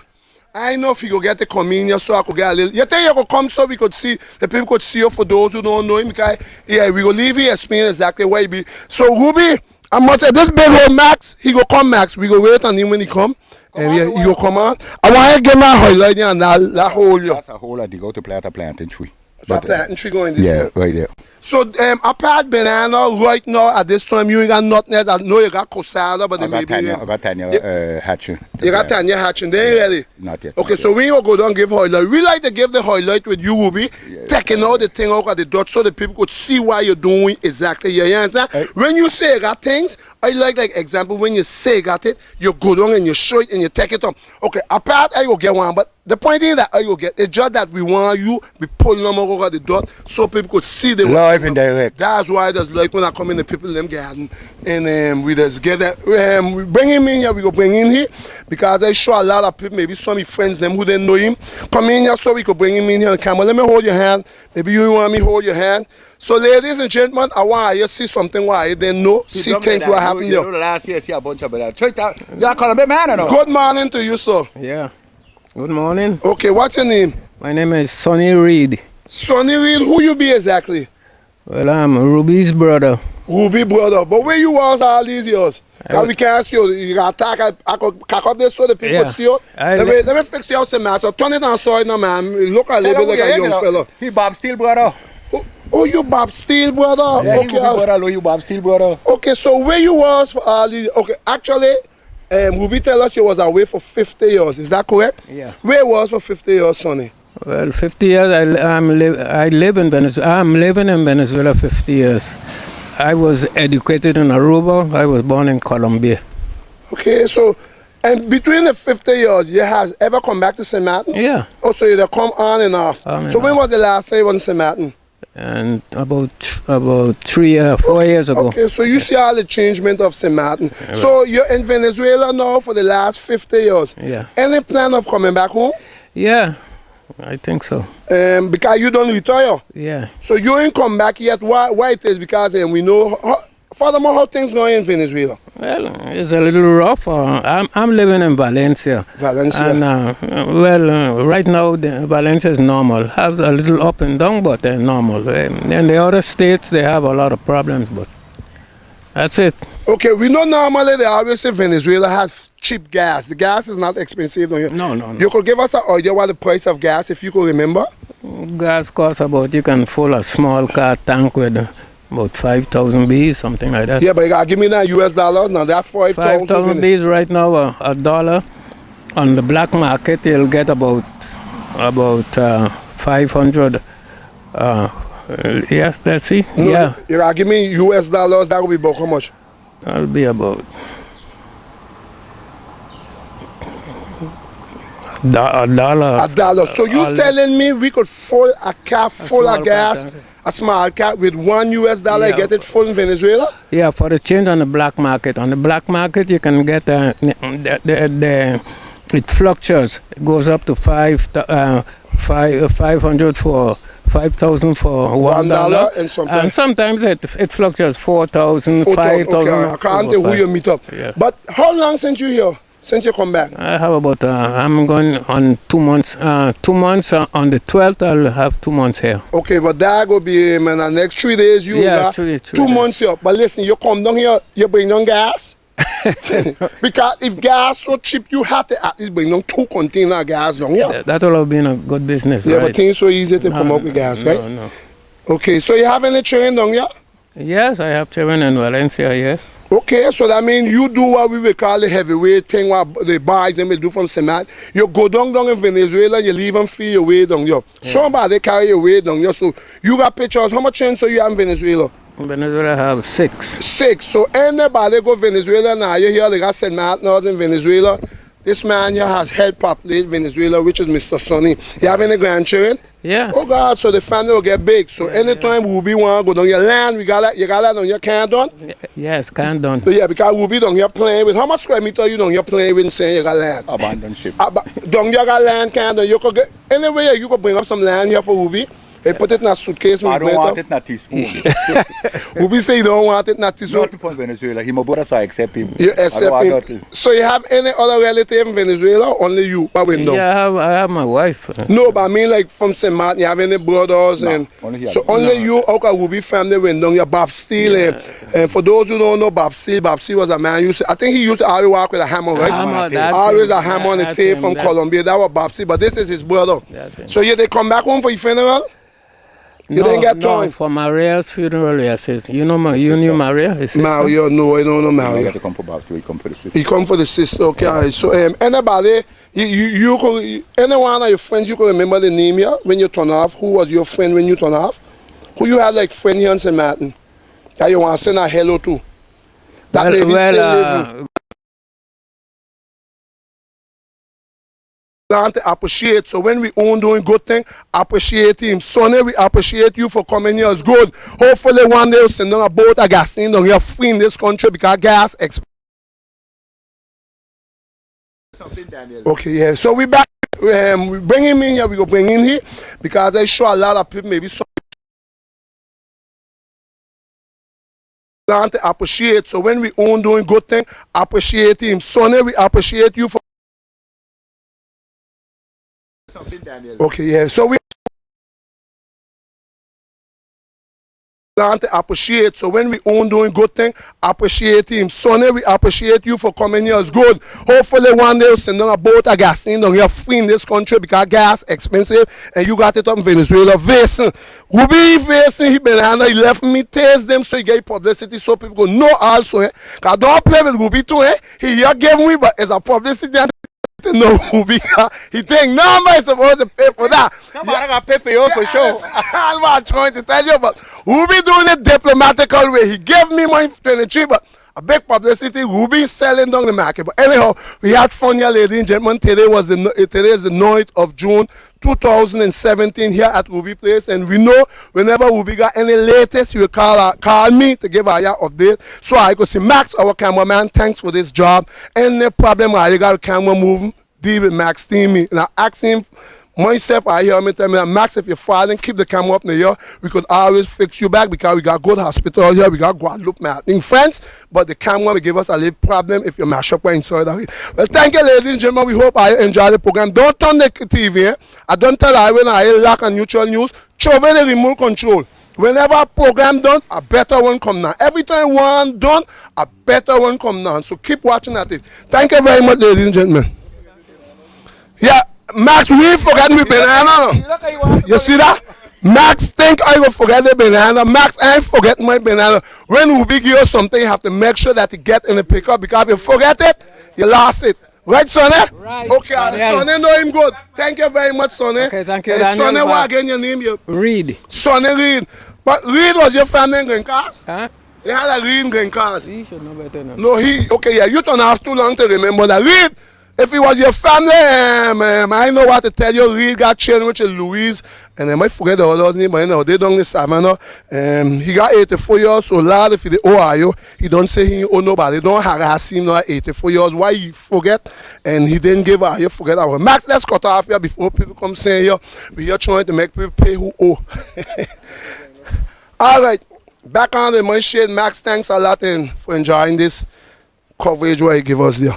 Speaker 1: I know if you go get the communion so I could get a little. You think you could come so we could see, the people could see you for those who don't know him? Because, yeah, we will leave here explain exactly where he be. So, Ruby, I must say, this big old Max, he go come Max. We go wait on him when he come. And yeah, he go come on. I want to get my highlight and that whole year.
Speaker 10: That's a whole lot. They go to plant a planting tree.
Speaker 1: So a planting tree going this
Speaker 10: yeah,
Speaker 1: year.
Speaker 10: right there.
Speaker 1: So, apart banana, right now, at this time, you ain't got nothing else. I know you got cosada, but maybe...
Speaker 10: I got Tanya hatching.
Speaker 1: You got Tanya hatching. They ain't ready?
Speaker 10: Not yet.
Speaker 1: Okay, so we ain't gonna go down and give highlight. We like to give the highlight with you, Ruby, taking out the thing out of the dot so the people could see what you're doing exactly. You understand? When you say you got things, I like example, when you say you got it, you go down and you show it and you take it up. Okay, apart, I go get one, but the point is that I go get, it's just that we want you be pulling them over the dot so people could see the
Speaker 10: live and direct.
Speaker 1: That's why there's like when I come in the people in them garden and we just get that we bring him in here, we go bring him here because I show a lot of people, maybe some of his friends them who didn't know him, come in here so we could bring him in here on the camera. Let me hold your hand. Maybe you want me hold your hand. So ladies and gentlemen, I want you to see something why you didn't know, see things what happened here.
Speaker 10: You know, last year see a bunch of that. You're calling me man or no?
Speaker 1: Good morning to you, sir.
Speaker 11: Yeah. Good morning.
Speaker 1: Okay, what's your name?
Speaker 11: My name is Sonny Reed.
Speaker 1: Sonny Reed, who you be exactly?
Speaker 11: Well, I'm Ruby's brother.
Speaker 1: Ruby brother, but where you was all these years? Because we can't see you. You got to cock up this so the people see you. Let me fix you out some man. So turn it on side now, man. Look a little bit like a young fella.
Speaker 10: He Bob Steele brother.
Speaker 1: Oh, you Bob Steele brother?
Speaker 10: Yeah,
Speaker 1: okay,
Speaker 10: brother, you Bob Steele brother.
Speaker 1: Okay, so where you was for all these? Okay, actually, Ruby tell us you was away for 50 years. Is that correct?
Speaker 11: Yeah.
Speaker 1: Where was for 50 years, Sonny?
Speaker 11: Well, 50 years. I live in Venezuela. I'm living in Venezuela 50 years. I was educated in Aruba. I was born in Colombia.
Speaker 1: Okay, so and between the 50 years, you have ever come back to St. Martin?
Speaker 11: Yeah.
Speaker 1: Oh, so you come on and off. So when was the last time you was in St. Martin?
Speaker 11: And about 4 years ago.
Speaker 1: Okay, so you see all the changement of St. Martin.
Speaker 11: Yeah.
Speaker 1: So you're in Venezuela now for the last 50 years.
Speaker 11: Yeah.
Speaker 1: Any plan of coming back home?
Speaker 11: Yeah, I think so.
Speaker 1: Because you don't retire.
Speaker 11: Yeah.
Speaker 1: So you ain't come back yet. Why it is? Because we know, furthermore, how things going in Venezuela?
Speaker 11: Well, it's a little rough. I'm living in Valencia.
Speaker 1: Valencia.
Speaker 11: And right now, Valencia is normal. Has a little up and down, but they're normal. In the other states, they have a lot of problems, but that's it.
Speaker 1: Okay, we know normally they always say Venezuela has cheap gas. The gas is not expensive.
Speaker 11: No.
Speaker 1: You could give us an idea what the price of gas, if you could remember?
Speaker 11: Gas costs about, you can fill a small car tank with about 5,000 Bs, something like that.
Speaker 1: Yeah, but you gotta give me that US dollars. Now that 5,000
Speaker 11: Bs right now, a dollar. On the black market, you'll get about 500. Yes, let's see.
Speaker 1: No,
Speaker 11: yeah.
Speaker 1: You gotta give me US dollars. That will be about how much?
Speaker 11: That'll be about a dollar.
Speaker 1: A dollar. So you telling me we could fill a car full of gas, a small car with $1 US, get it full in Venezuela?
Speaker 11: Yeah, for the change on the black market. On the black market, you can get it fluctuates. It goes up to 500 for 5,000 for $1, and sometimes it fluctuates 4,000, 5,000.
Speaker 1: Okay, according to who you meet up.
Speaker 11: Yeah.
Speaker 1: But how long since you here? Since you come back?
Speaker 11: I have about, I'm going on 2 months. 2 months on the 12th, I'll have 2 months here.
Speaker 1: Okay, but that will be in the next 3 days. You got 2 months here. But listen, you come down here, you bring down gas. Because if gas so cheap, you have to at least bring down 2 containers of gas down here.
Speaker 11: That will have been a good business.
Speaker 1: Yeah,
Speaker 11: right?
Speaker 1: but things so easy to come up with gas, right?
Speaker 11: No.
Speaker 1: Okay, so you have any train down here?
Speaker 11: Yes, I have train in Valencia, yes.
Speaker 1: Okay, so that means you do what we will call the heavyweight thing, what the boys them will do from cement. You go down in Venezuela, you leave and feel your way down here. Yeah. Somebody carry your way down here. So you got pictures. How much trains so you have in Venezuela?
Speaker 11: In Venezuela, I have 6.
Speaker 1: 6. So anybody go Venezuela now, you hear they got cement in Venezuela. This man here has helped populate Venezuela, which is Mr. Sonny. You have any grandchildren?
Speaker 11: Yeah.
Speaker 1: Oh God, so the family will get big. So anytime Ruby want to go down your land, you got that on your can done?
Speaker 11: Yes, can done.
Speaker 1: So yeah, because Ruby down here playing with, how much square meter you down here playing with and saying you got land?
Speaker 10: Abandoned ship.
Speaker 1: Down you got land, can done. You could get, anyway, you could bring up some land here for Ruby. They put it in a suitcase.
Speaker 10: I don't want it in a teaspoon.
Speaker 1: Ruby say you don't want it in a teaspoon.
Speaker 10: Not from Venezuela. He my brother, so I accept him.
Speaker 1: You accept him. So you have any other relative in Venezuela or only you?
Speaker 11: Yeah, I have my wife.
Speaker 1: No, but I mean like from St. Martin, you have any brothers?
Speaker 10: No,
Speaker 1: and
Speaker 10: only
Speaker 1: you, okay, Ruby family went down. Your Bob Steele. And for those who don't know Bob Steele was a man, I think he used to always walk with a hammer, right? Always a hammer on the tape from Colombia. That was Bob Steele, but this is his brother. So yeah, they come back home for your funeral? You didn't get time?
Speaker 11: For Maria's funeral, yes. You know Maria?
Speaker 1: Mario, no, I don't know Mario.
Speaker 10: He had to come for Bob too. He come for the sister.
Speaker 1: He come for the sister, okay. Yeah. Right. So anybody, you could, anyone of your friends, you can remember the name here when you turn off? Who was your friend when you turn off? Who you had like friend here in St. Martin that you want to send a hello to? That lady still living. To appreciate. So when we own doing good thing, appreciate him. Sonny, we appreciate you for coming here. It's good. Hopefully one day we'll send down a boat of gasoline down here free in this country because gas expensive. Okay, yeah. So we back. We bring him in here. We go bring him here because I sure a lot of people maybe some to appreciate. So when we own doing good thing, appreciate him. Sonny, we appreciate you for. Okay, yeah. So we to appreciate. So when we own doing good thing, appreciate him. Sonny, we appreciate you for coming here. It's good. Hopefully one day we'll send down a boat of gasoline down here free in this country because gas expensive and you got it up in Venezuela. Vason. Ruby Vason, he been he left me taste them so he get publicity so people go know also. Because I don't play with Ruby too. He here gave me, but as a publicity no, Ruby. He think nobody supposed to pay for that.
Speaker 10: Somebody got to pay for you for sure.
Speaker 1: That's what I'm trying to tell you. But Ruby doing it diplomatical way. He gave me money for 23, but a big publicity. Ruby selling down the market. But anyhow, we had fun here, ladies and gentlemen. Today is the 9th of June, 2017 here at Ruby Place. And we know whenever Ruby got any latest, he will call me to give her update. So I go see Max, our cameraman. Thanks for this job. Any problem, I got a camera moving, deal with Max, team me. And I ask him, myself, I hear me tell me that Max, if you're falling, keep the camera up in the air. We could always fix you back because we got good hospital here. We got Guadalupe Martin friends, but the camera will give us a little problem if you mash up inside of it. Well, thank you, ladies and gentlemen. We hope I enjoy the program. Don't turn the TV. I don't tell I when I lack on neutral news. Show away the remote control. Whenever a program done, a better one come now. Every time one done, a better one come now. So keep watching at it. Thank you very much, ladies and gentlemen. Yeah. Max, we forgot my banana. You see that? Max think I will forget the banana. Max, I forget my banana. When we give you something, you have to make sure that you get in the pickup because if you forget it, you lost it. Right, Sonny? Right. Okay, Sonny know him good. Thank you very much, Sonny. Okay, thank you. Sonny, what again your name?
Speaker 11: Reed.
Speaker 1: Sonny Reed. But Reed was your family in Green Cars? Huh? They had a Reed in Green Cars.
Speaker 11: He should know better now.
Speaker 1: No, okay, yeah, you don't have too long to remember that. Reed. If it was your family, I know what to tell you. Reed got children, which is Louise, and I might forget the other's name, but you know, they don't listen, he got 84 years, so lad, if he owe you, he don't say he owe nobody. Don't harass him now at 84 years. Why he forget? And he didn't give you forget our Max, let's cut off here before people come saying here. We are trying to make people pay who owe. All right, back on the money shade. Max, thanks a lot for enjoying this coverage what you give us here.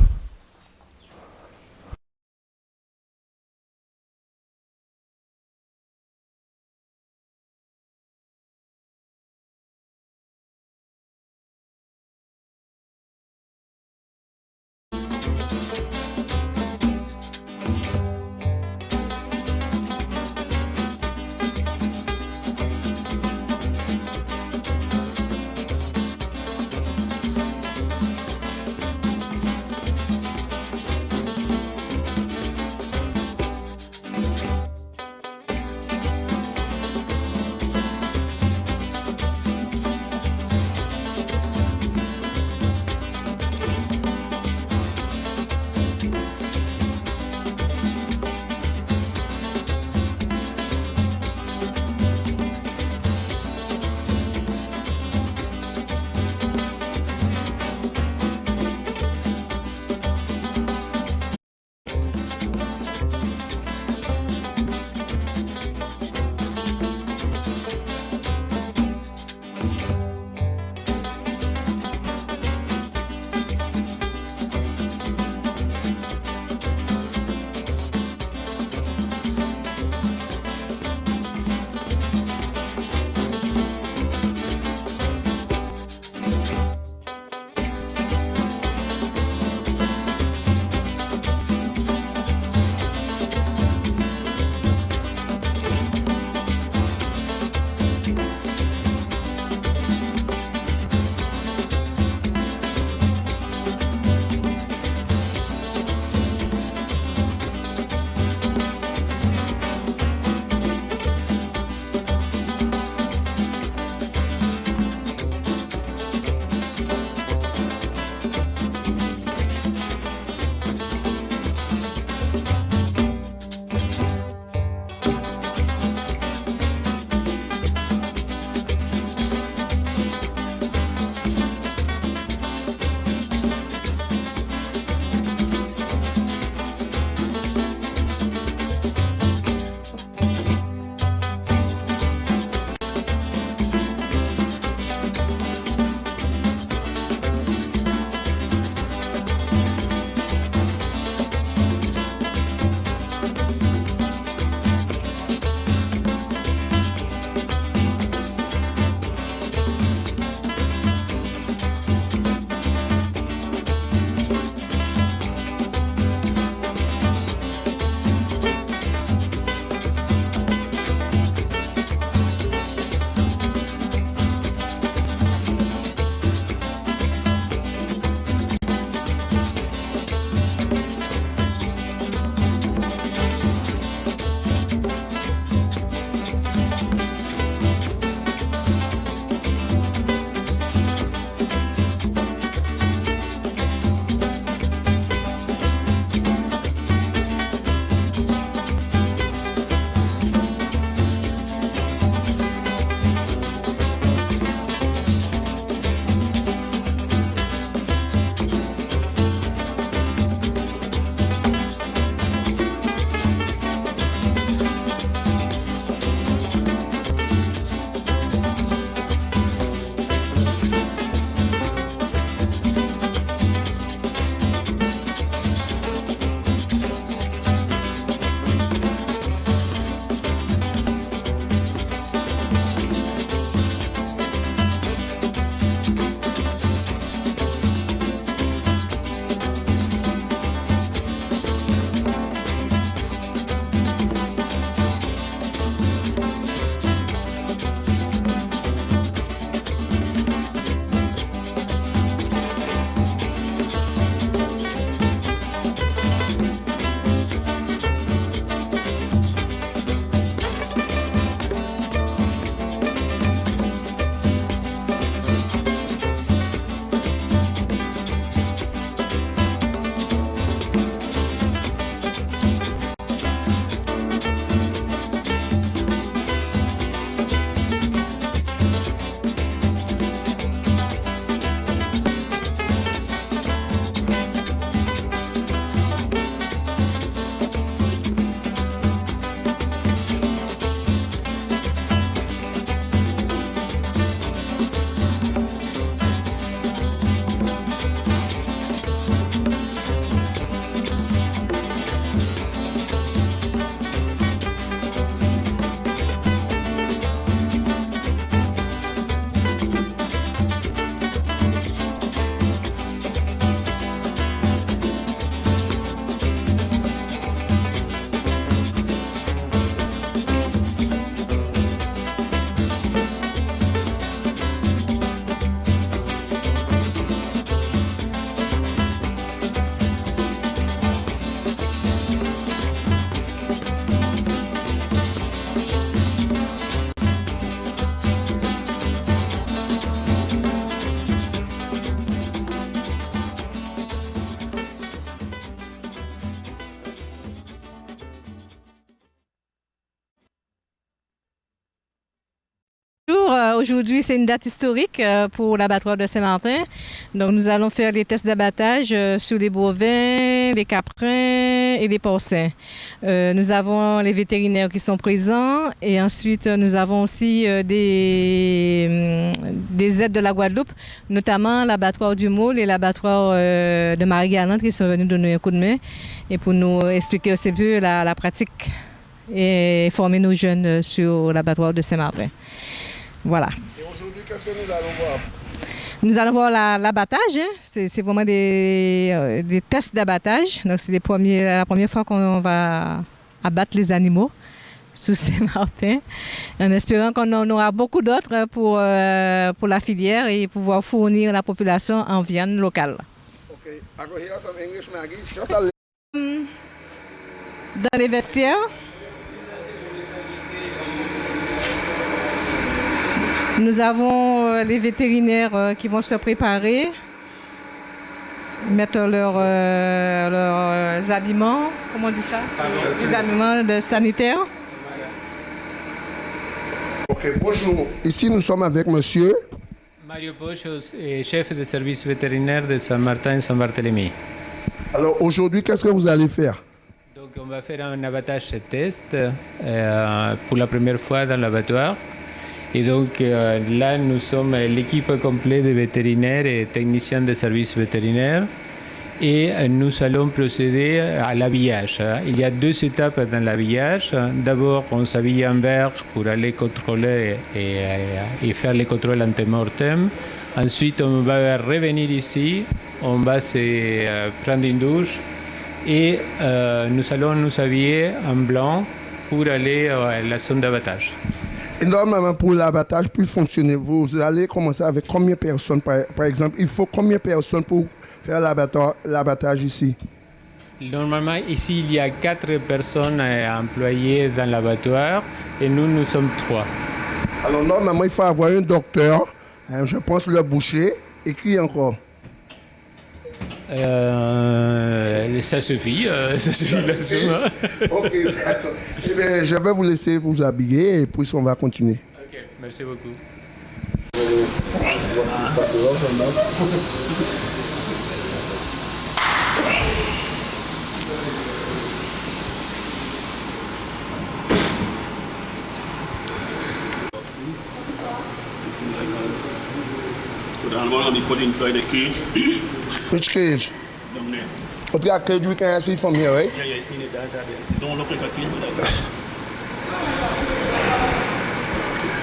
Speaker 12: aujourd'hui, c'est une date historique pour l'abattoir de Saint-Martin. Donc, nous allons faire les tests d'abattage sur les bovins, les caprins et les porcins. Nous avons les vétérinaires qui sont présents et ensuite, nous avons aussi des aides de la Guadeloupe, notamment l'abattoir du Moule et l'abattoir de Marie-Galante qui sont venus donner un coup de main et pour nous expliquer aussi un peu la pratique et former nos jeunes sur l'abattoir de Saint-Martin. Voilà.
Speaker 1: Et aujourd'hui, qu'est-ce que nous allons voir?
Speaker 12: Nous allons voir l'abattage. Hein. C'est vraiment des tests d'abattage. Donc, c'est la première fois qu'on va abattre les animaux sous Saint-Martin, en espérant qu'on en aura beaucoup d'autres pour la filière et pouvoir fournir la population en viande locale.
Speaker 1: Okay. I go hear some English, Maggie. Just a
Speaker 12: Dans les vestiaires, nous avons les vétérinaires qui vont se préparer, mettre leurs habillements, comment on dit ça? Les habillements sanitaires.
Speaker 1: Ok, bonjour. Ici, nous sommes avec monsieur
Speaker 13: Mario Pochos, chef de service vétérinaire de Saint-Martin et Saint-Barthélemy.
Speaker 1: Alors aujourd'hui, qu'est-ce que vous allez faire?
Speaker 13: Donc on va faire un abattage test pour la première fois dans l'abattoir. Et donc là, nous sommes l'équipe complète de vétérinaires et techniciens de services vétérinaires. Et nous allons procéder à l'habillage. Il y a deux étapes dans l'habillage. D'abord, on s'habille en vert pour aller contrôler et faire les contrôles antemortem. Ensuite, on va revenir ici, on va se prendre une douche et nous allons nous habiller en blanc pour aller à la zone d'abattage.
Speaker 1: Et normalement, pour l'abattage, pour fonctionner, vous allez commencer avec combien de personnes, par exemple? Il faut combien de personnes pour faire l'abattage ici?
Speaker 13: Normalement, ici, il y a 4 personnes employées dans l'abattoir et nous sommes 3.
Speaker 1: Alors, normalement, il faut avoir un docteur, je pense le boucher, et qui encore?
Speaker 13: Ça suffit largement.
Speaker 1: Ok, d'accord. Eh bien, je vais vous laisser vous habiller et puis on va continuer.
Speaker 13: Ok, merci beaucoup.
Speaker 23: So the animal will be put inside a cage.
Speaker 1: Which cage?
Speaker 23: Down there.
Speaker 1: But that cage we can see from here, right?
Speaker 23: Yeah, you seen it there. It don't look like a cage, but like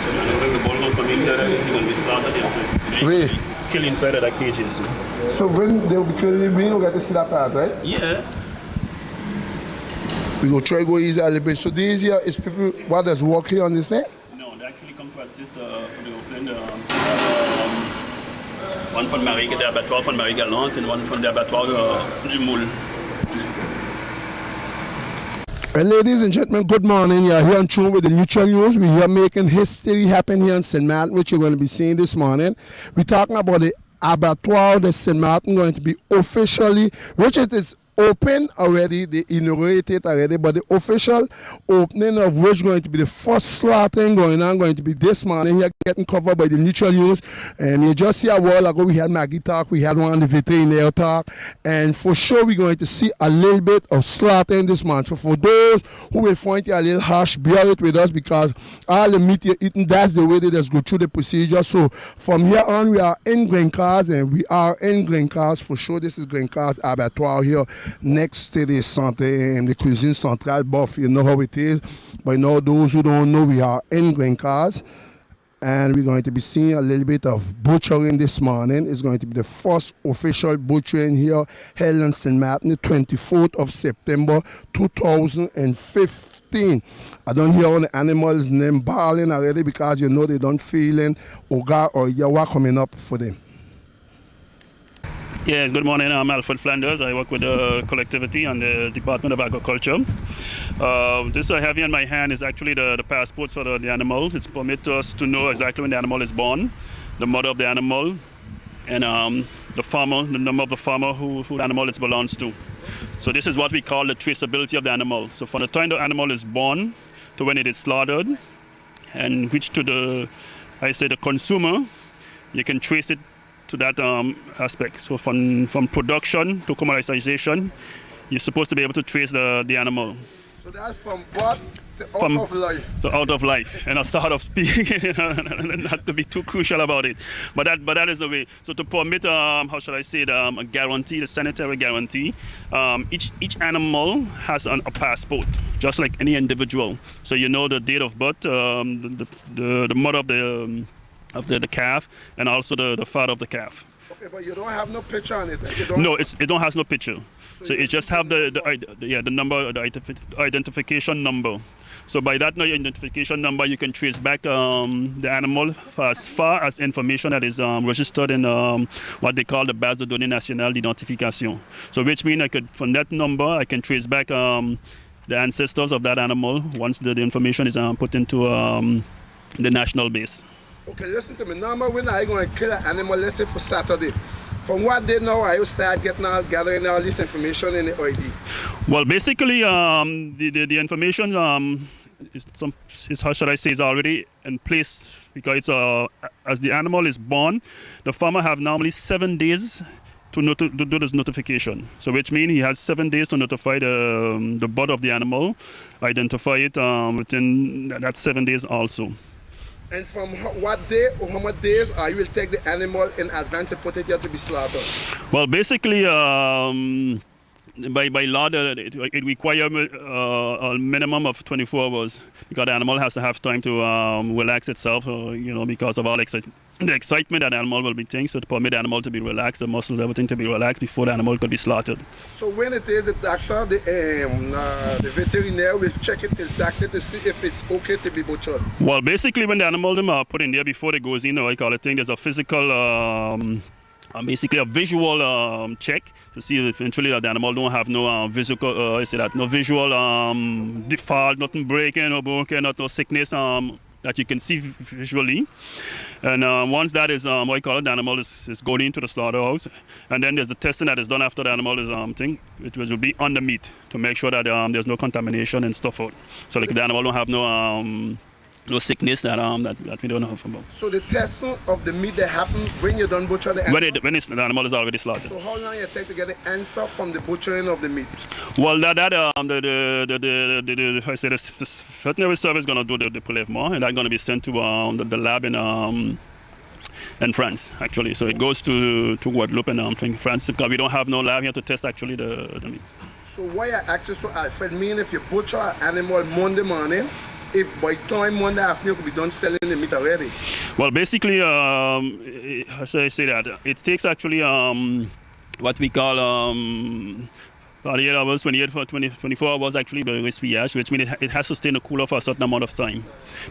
Speaker 23: so then when the ball will come in there, it will be started there. So they kill inside of that cage, you see.
Speaker 1: So when they will be killing me, we get to see that part, right?
Speaker 23: Yeah.
Speaker 1: We will try to go easy a little bit. So these here is people what does work here on this thing?
Speaker 23: No, they actually come to assist for the opening. One from the abattoir from Marie-Galante and one from the abattoir du Moule.
Speaker 1: Well, ladies and gentlemen, good morning. You're here on Tune with the Neutral News. We're here making history happen here in St. Martin, which you're going to be seeing this morning. We're talking about the abattoir de St. Martin going to be officially, which it is open already, they inaugurated already, but the official opening of which is going to be the first slaughtering going to be this morning here, getting covered by the Neutral News. And you just see a while ago we had Maggie talk, we had one on the veterinary talk, and for sure we're going to see a little bit of slaughtering this month. So for those who will find it a little harsh, bear it with us because all the meat you're eating, that's the way they just go through the procedure. So from here on we are in Glencars, and we are in Glencars for sure. This is Glencars abattoir here next to the Santé, the Cuisine Centrale buff. You know how it is. But now those who don't know, we are in Glencars, and we're going to be seeing a little bit of butchering this morning. It's going to be the first official butchering here held in St. Martin, the 24th of September 2015. I don't hear all the animals' name bawling already because you know they don't feel in Oga or Yawa coming up for them.
Speaker 23: Yes, good morning. I'm Alfred Flanders. I work with the collectivity and the Department of Agriculture. This I have here in my hand is actually the passport for the animal. It permits us to know exactly when the animal is born, the mother of the animal, and the farmer, the number of the farmer who the animal it belongs to. So this is what we call the traceability of the animal. So from the time the animal is born to when it is slaughtered and reached to the I say the consumer, you can trace it to that aspect. So from production to commercialization, you're supposed to be able to trace the animal.
Speaker 1: So that's from what to out of life.
Speaker 23: So out of life, and I sort of speak, not to be too crucial about it, but that is the way. So to permit, how should I say it, a guarantee, the sanitary guarantee, each animal has a passport, just like any individual. So you know the date of birth, the mother of the calf, and also the father of the calf.
Speaker 1: Okay, but you don't have no picture on it.
Speaker 23: No, it don't has no picture. So it just have the number, the identification number. So by that identification number, you can trace back the animal as far as information that is registered in what they call the base de données nationale d'identification. So which means from that number, I can trace back the ancestors of that animal once the information is put into the national base.
Speaker 1: Okay, listen to me. Normally, when I going to kill an animal, let's say for Saturday, from what day now I will start gathering all this information in the ID?
Speaker 23: Well, basically, the information is how should I say, is already in place because it's as the animal is born, the farmer have normally 7 days to do this notification. So which means he has 7 days to notify the birth of the animal, identify it within that 7 days also.
Speaker 1: And from what day or how much days you will take the animal in advance and put it here to be slaughtered?
Speaker 23: Well, basically, by law, it requires a minimum of 24 hours because the animal has to have time to relax itself, because of all the excitement that the animal will be taking. So to permit the animal to be relaxed, the muscles, everything to be relaxed before the animal could be slaughtered.
Speaker 1: So when it is the doctor, the veterinarian will check it exactly to see if it's okay to be butchered?
Speaker 23: Well, basically when the animal them are put in there before they goes in, I call it thing, there's a physical basically a visual check to see if eventually that the animal don't have no visual, no visual default, nothing breaking or broken, no sickness that you can see visually. And once that is, what I call it, the animal is going into the slaughterhouse, and then there's the testing that is done after the animal is which will be on the meat to make sure that there's no contamination and stuff out. So like the animal don't have no sickness that we don't know about.
Speaker 1: So the testing of the meat that happens when you don't butcher the animal?
Speaker 23: When the animal is already slaughtered.
Speaker 1: So how long it take to get the answer from the butchering of the meat?
Speaker 23: Well, the veterinary service is going to do the prélèvement, and that's going to be sent to the lab in France, actually. So it goes to Guadeloupe and France because we don't have no lab here to test actually the meat.
Speaker 1: So why I ask you so, Alfred, mean if you butcher an animal Monday morning, if by time Monday afternoon you could be done selling the meat already?
Speaker 23: Well, basically, how should I say that? It takes actually what we call 48 hours, 24 hours actually the respiage, which means it has to stay in the cooler for a certain amount of time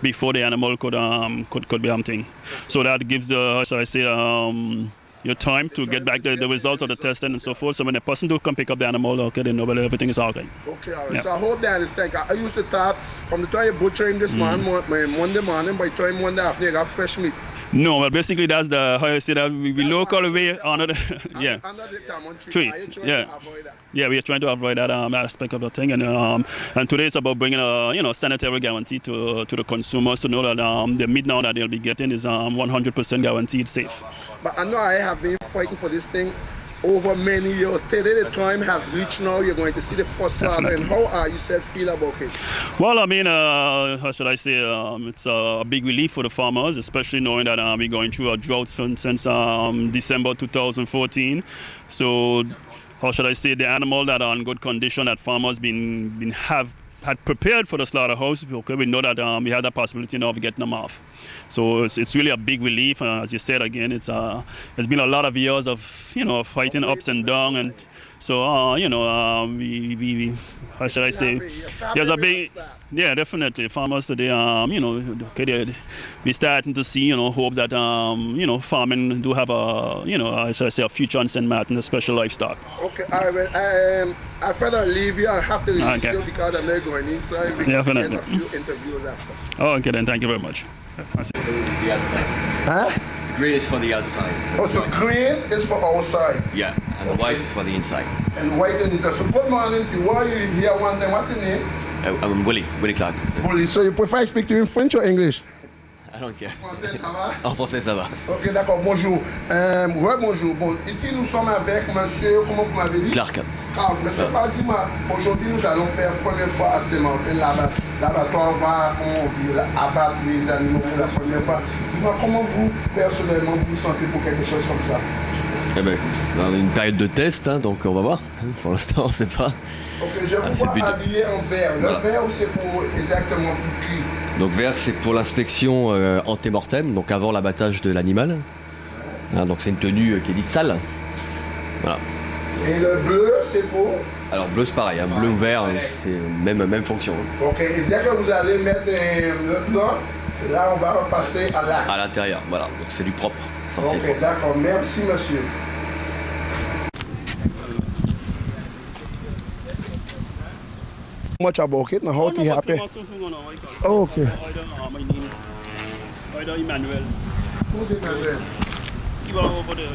Speaker 23: before the animal could be hunting. So that gives how should I say, your time to get back the results of the testing and so forth. So when a person do come pick up the animal, okay, they know whether everything is okay.
Speaker 1: Okay, all right.
Speaker 23: Yeah.
Speaker 1: So I hope they understand. I used to thought from the time you butcher him this Monday morning, by the time Monday afternoon you got fresh meat.
Speaker 23: No, well, basically that's the how you say that we local way under the tree. Yeah, we are trying to avoid that aspect of the thing, and today it's about bringing a sanitary guarantee to the consumers to know that the meat now that they'll be getting is 100% guaranteed safe.
Speaker 1: But I know I have been fighting for this thing over many years. Today the time has reached now. You're going to see the first slaughter. And how are you feel about it?
Speaker 23: Well, I mean, how should I say? It's a big relief for the farmers, especially knowing that we're going through a drought since December 2014. So, how should I say? The animal that are in good condition that farmers had prepared for the slaughterhouse. Okay, we know that we had the possibility now of getting them off. So it's really a big relief. As you said again, it's been a lot of years of fighting ups and downs, and so we how should I say? There's a big definitely farmers today we starting to see hope that farming do have how should I say, a future in St. Martin, especially livestock.
Speaker 1: Okay, all right. Well, I'd rather leave you. I have to leave you because I'm not going inside. We can get a few interviews after.
Speaker 23: Oh, okay then. Thank you very much.
Speaker 14: The outside.
Speaker 1: Huh?
Speaker 14: Green is for the outside.
Speaker 1: Oh, so green is for outside.
Speaker 14: Yeah, and the white is for the inside.
Speaker 1: And white and inside. So good morning to you. Why are you here one time? What's your name?
Speaker 14: I'm Willie Clark.
Speaker 1: Willie. So you prefer I speak to you in French or English?
Speaker 14: I don't care.
Speaker 1: Français, ça va?
Speaker 14: En français, ça va.
Speaker 1: Ok, d'accord, bonjour. Bonjour. Bon, ici, nous sommes avec monsieur, comment vous m'avez dit?
Speaker 14: Clark.
Speaker 1: Clark, mais c'est pas, dis-moi, aujourd'hui, nous allons faire première fois à Saint-Martin, l'abattoir va, abattre les animaux pour la première fois. Dis-moi, comment vous, personnellement, vous vous sentez pour quelque chose comme ça?
Speaker 14: Eh ben, on a une période de test, hein, donc on va voir. Pour l'instant, on ne sait pas.
Speaker 1: Ok, je vous vois habillé en vert. Le vert, c'est pour exactement qui?
Speaker 14: Donc vert, c'est pour l'inspection anté-mortem, donc avant l'abattage de l'animal. Hein, donc c'est une tenue qui est dite sale. Voilà.
Speaker 1: Et le bleu, c'est pour?
Speaker 14: Alors bleu, c'est pareil, hein, bleu ou vert, c'est même fonction.
Speaker 1: Ok, et dès que vous allez mettre le blanc, là, on va repasser à l'acte.
Speaker 14: À l'intérieur, voilà. Donc c'est du propre.
Speaker 1: Ok, d'accord. Merci, monsieur. Much about it, now how to happy. Oh, okay.
Speaker 23: Emmanuel.
Speaker 1: Who's Emmanuel?
Speaker 23: You are over there.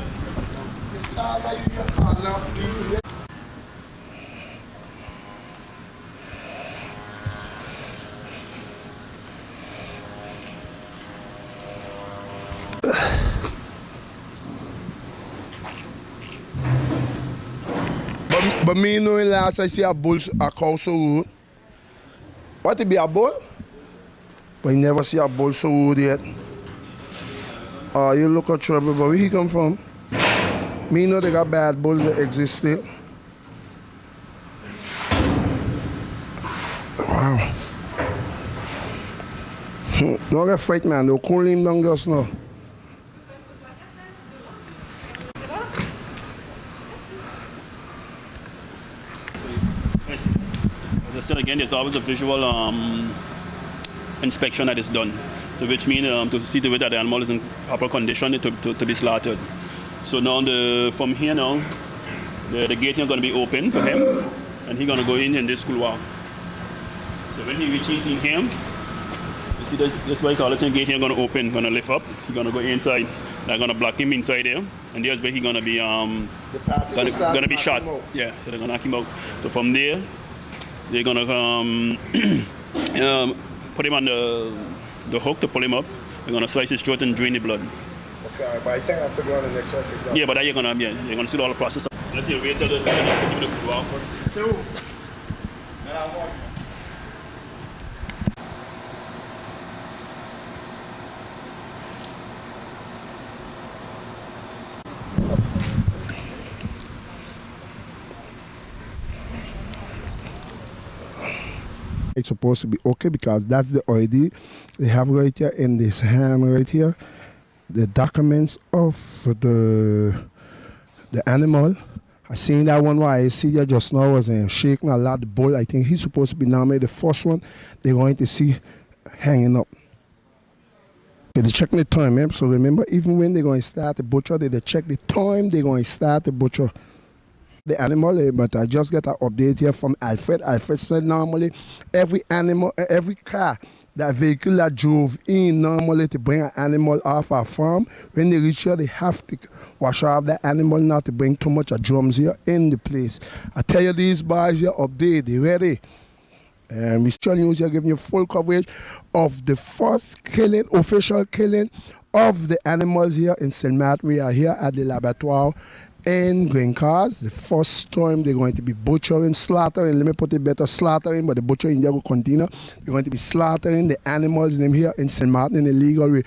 Speaker 1: But me knowing last I see a bull, a cow so wood. What it be a bull? But you never see a bull so wood yet. Oh, you look at trouble, but where he come from? Me know they got bad bulls that exist still. Wow. Don't get frightened, man. They'll cool him down just now.
Speaker 23: As I said again, there's always a visual inspection that is done, so which means to see to it that the animal is in proper condition to be slaughtered. So now from here now, the gate is going to be open for him, and he's going to go in this couloir. So when he reaches in here, you see this way call it, the gate here going to open, going to lift up, he's going to go inside. They're going to block him inside there, and there's where he's going to be going to be shot. Yeah, so they're going to knock him out. So from there, they're going to put him on the hook to pull him up. They're going to slice his throat and drain the blood.
Speaker 1: Okay, but I think I have to go on the next one.
Speaker 23: Yeah, but you're gonna see all the process. Let's see, wait till the couloir first.
Speaker 1: It's supposed to be okay because that's the ID they have right here in this hand right here. The documents of the animal. I seen that one where I see there just now was shaking a lot. The bull, I think he's supposed to be normally the first one they're going to see hanging up. They're checking the time, eh? So remember, even when they're going to start the butcher, they check the time they're going to start the butcher. The animal, but I just get an update here from Alfred. Alfred said normally every animal, every car, that vehicle that drove in normally to bring an animal off our farm, when they reach here, they have to wash off the animal, not to bring too much of drums here in the place. I tell you, these boys here update, they ready. And Mr. News here giving you full coverage of the first killing, official killing of the animals here in St. Martin. We are here at the laboratoire in Green Cars. The first time they're going to be butchering, slaughtering, let me put it better, slaughtering, but the butcher in there will continue. They're going to be slaughtering the animals in here in St. Martin in the legal way.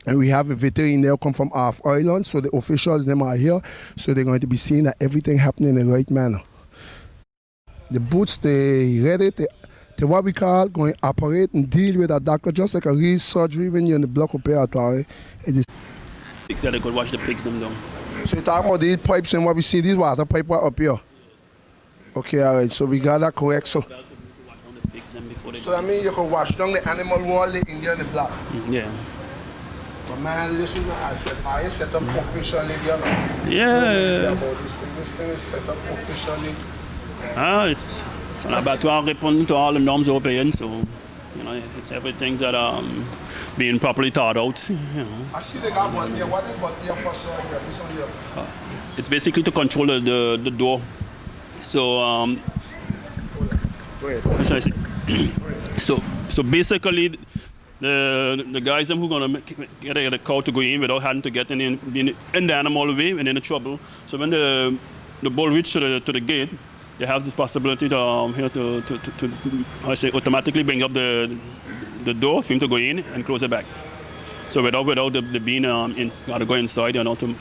Speaker 1: And we have a veterinarian come from off island, so the officials them are here, so they're going to be seeing that everything happening in the right manner. The boots, they ready to what we call going to operate and deal with a doctor, just like a real surgery when you're in the block operatoire. It is.
Speaker 23: Pigs that they could wash the pigs them down.
Speaker 1: So you're talking about these pipes and what we see, these water pipes are up here. Okay, all right, so we got that correct. So that means you can wash down the animal wall in there in the block.
Speaker 23: Yeah.
Speaker 1: But man, listen, are you set up officially there?
Speaker 23: Yeah.
Speaker 1: This thing is set up officially.
Speaker 23: It's an abattoir responding to all the norms European, so you know it's everything that being properly thought out. You know.
Speaker 1: I see they got one there. What is what there for this one here?
Speaker 23: It's basically to control the door. So
Speaker 1: go ahead.
Speaker 23: What should I say? So basically the guys them who gonna get a cow to go in without having to get in the animal way and in the trouble. So when the bull reach to the gate, you have this possibility to I say automatically bring up the door for him to go in and close it back. So without the being got to go inside and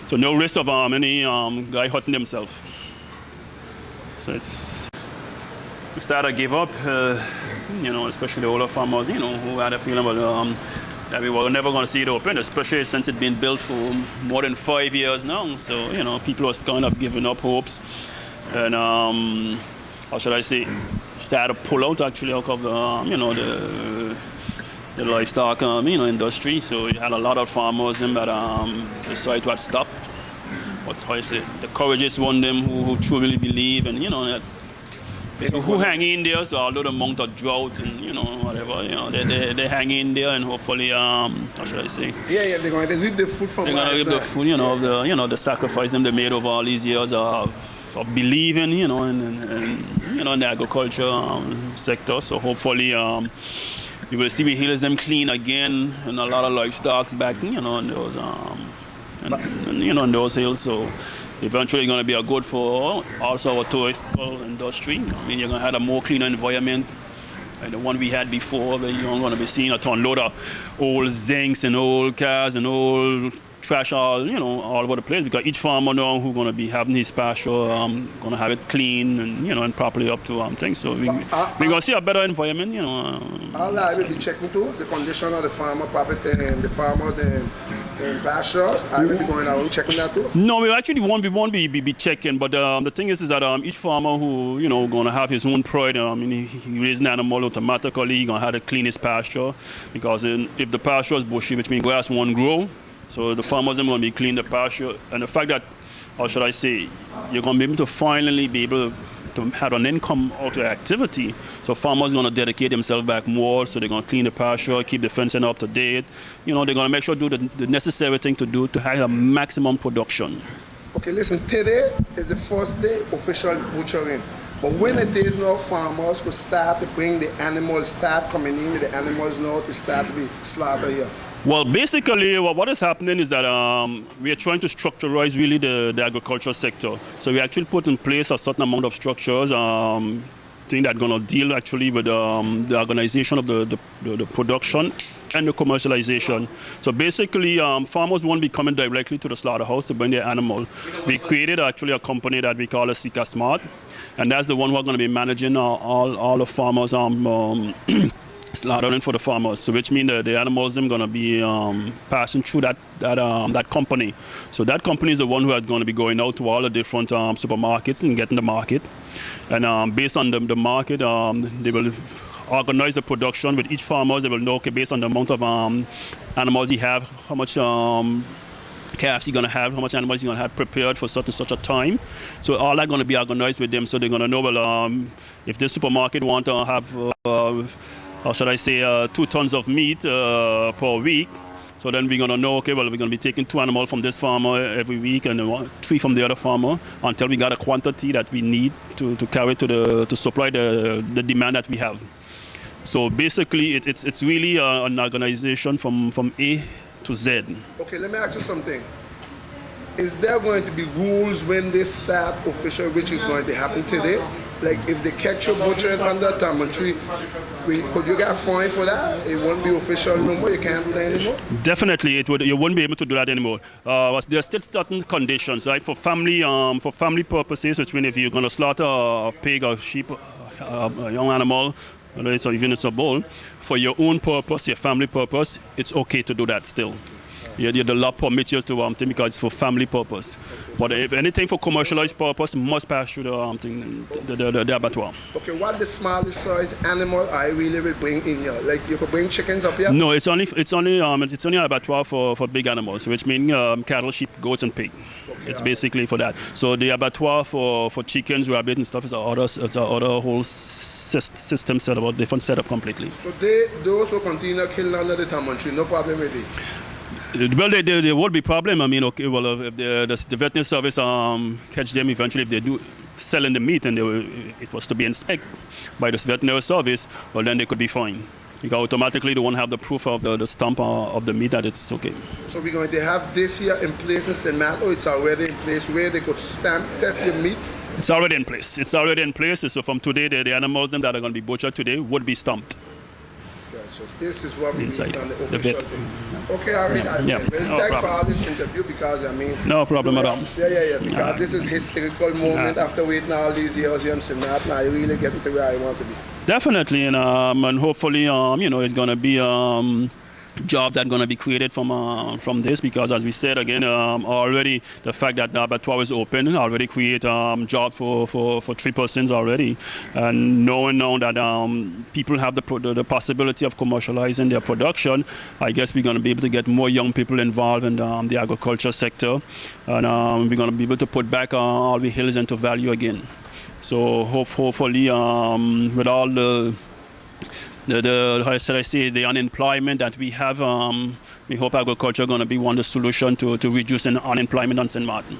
Speaker 23: so no risk of any guy hurting himself. So we started to give up, especially the older farmers, who had a feeling about that we were never going to see it open, especially since it's been built for more than 5 years now. So people was kind of giving up hopes, and how should I say, started to pull out actually out of the livestock industry. So you had a lot of farmers that decided to stop. But how I say, the courageous one them who truly believe and that. So who hang in there? So although the amount of drought and whatever, they hang in there and hopefully how should I say?
Speaker 1: Yeah, they're going to reap the food from.
Speaker 23: They're going to reap the food, the sacrifice them they made over all these years of believing, in the agriculture sector. So hopefully, you will see we heals them clean again and a lot of livestock back, in those in those hills. So eventually going to be a good for also our tourist industry. I mean, you're going to have a more cleaner environment like the one we had before, where you're going to be seeing a ton load of old zincs and old cars and old trash all over the place, because each farmer now who's going to be having his pasture going to have it clean and and properly up to things. So we're going to see a better environment.
Speaker 1: All I will be checking too the condition of the farmer property and the farmers and pastures. I will be going around checking that too.
Speaker 23: No, we actually won't be checking, but the thing is that each farmer who going to have his own pride. He raises an animal automatically. He's going to have to clean his pasture, because if the pasture is bushy, which means grass won't grow. So the farmers are going to be clean the pasture, and the fact that, how should I say, you're going to be able to finally be able to have an income out of the activity. So farmers are going to dedicate themselves back more. So they're going to clean the pasture, keep the fencing up to date. They're going to make sure to do the necessary thing to do to have a maximum production.
Speaker 1: Okay, listen. Today is the first day official butchering. But when it is now, farmers will start to bring the animals, start coming in with the animals now to start to be slaughtered here.
Speaker 23: Well, basically, what is happening is that we are trying to structuralize really the agricultural sector. So we actually put in place a certain amount of structures, thing that are going to deal actually with the organization of the production and the commercialization. So basically, farmers won't be coming directly to the slaughterhouse to bring their animal. We created actually a company that we call Sika Smart, and that's the one who are going to be managing all the farmers slaughtering for the farmers. So which means the animals are going to be passing through that company. So that company is the one who is going to be going out to all the different supermarkets and getting the market. And based on the market, they will organize the production with each farmer. They will know, okay, based on the amount of animals he have, how much calves you're going to have, how much animals you're going to have prepared for such a time. So all that going to be organized with them. So they're going to know, well, if this supermarket want to have or should I say 2 tons of meat per week. So then we're going to know, okay, well, we're going to be taking 2 animals from this farmer every week and 3 from the other farmer until we got a quantity that we need to carry to supply the demand that we have. So basically, it's really an organization from A to Z.
Speaker 1: Okay, let me ask you something. Is there going to be rules when they start official, which is going to happen today? Like if they catch you butchering under Tamantree, could you get fined for that? It won't be official no more. You can't do that anymore.
Speaker 23: Definitely, you wouldn't be able to do that anymore. There are still certain conditions, right? For family purposes, which means if you're going to slaughter a pig or sheep, a young animal, even it's a bull, for your own purpose, your family purpose, it's okay to do that still. The law permits you to because it's for family purpose. But if anything for commercialized purpose, must pass through the abattoir.
Speaker 1: Okay, what the smallest size animal I really will bring in here? Like you could bring chickens up here?
Speaker 23: No, it's only an abattoir for big animals, which means cattle, sheep, goats, and pig. Okay, it's basically for that. So the abattoir for chickens, rabbit, and stuff is another whole system set up, different setup completely.
Speaker 1: So those who continue killing under the Tamantree, no problem with it.
Speaker 23: Well, there would be problem. I mean, okay, well, if the veterinary service catch them eventually, if they do selling the meat and it was to be inspected by the veterinary service, well, then they could be fined. because automatically they won't have the proof of the stamp of the meat that it's okay.
Speaker 1: So we're going to have this here in place in St. Matthew. It's already in place where they could stamp test your meat.
Speaker 23: It's already in place. It's already in place. So from today, the animals that are going to be butchered today would be stamped.
Speaker 1: Okay, so this is what we
Speaker 23: inside
Speaker 1: need on the
Speaker 23: the
Speaker 1: official
Speaker 23: vet.
Speaker 1: thing. Okay, all right.
Speaker 23: Yeah.
Speaker 1: Well,
Speaker 23: No
Speaker 1: thanks for
Speaker 23: problem.
Speaker 1: all this interview because, I mean...
Speaker 23: No problem at all.
Speaker 1: Yeah. Because this is historical moment after waiting all these years here in St. Matthew. Now you really getting to where I want to be.
Speaker 23: Definitely, and hopefully, you know, it's going to be jobs that are going to be created from this, because as we said again, already the fact that the abattoir is open already create jobs for 3 persons already, and knowing now that people have the possibility of commercializing their production, I guess we're going to be able to get more young people involved in the agriculture sector, and we're going to be able to put back all the hills into value again. So hopefully, with all how should I say, the unemployment that we have, we hope agriculture is going to be one of the solution to reduce unemployment on St. Martin.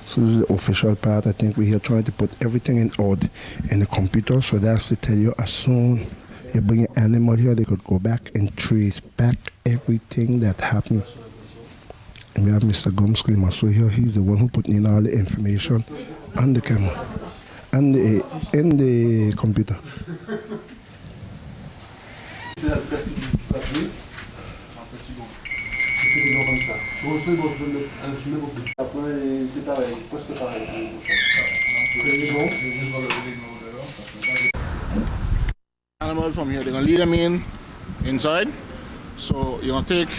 Speaker 1: So this is the official part. I think we're here trying to put everything in order in the computer. So that's to tell you as soon you bring an animal here, they could go back and trace back everything that happened. And we have Mr. Gumsclay Maso here. He's the one who put in all the information on the camera and in the computer.
Speaker 9: Animals from here, they're going to lead them inside. So you're going to take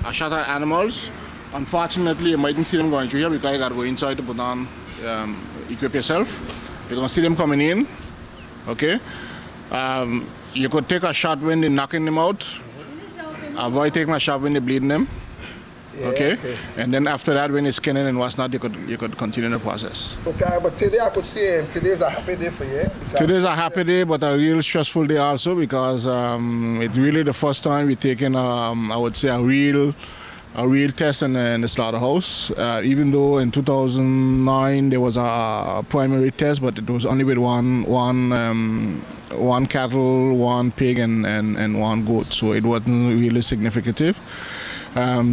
Speaker 9: a shot at animals. Unfortunately, you mightn't see them going through here because you got to go inside to put on, equip yourself. You're going to see them coming in, okay? You could take a shot when they're knocking them out. Avoid taking a shot when they're bleeding them. Okay? And then after that, when it's skinning and what's not, you could continue the process.
Speaker 1: Okay, but today I could say today's a happy day for you.
Speaker 9: Today's a happy day, but a real stressful day also, because it's really the first time we've taken, I would say, a real test in the slaughterhouse. Even though in 2009 there was a primary test, but it was only with one cattle, one pig, and one goat, so it wasn't really significant.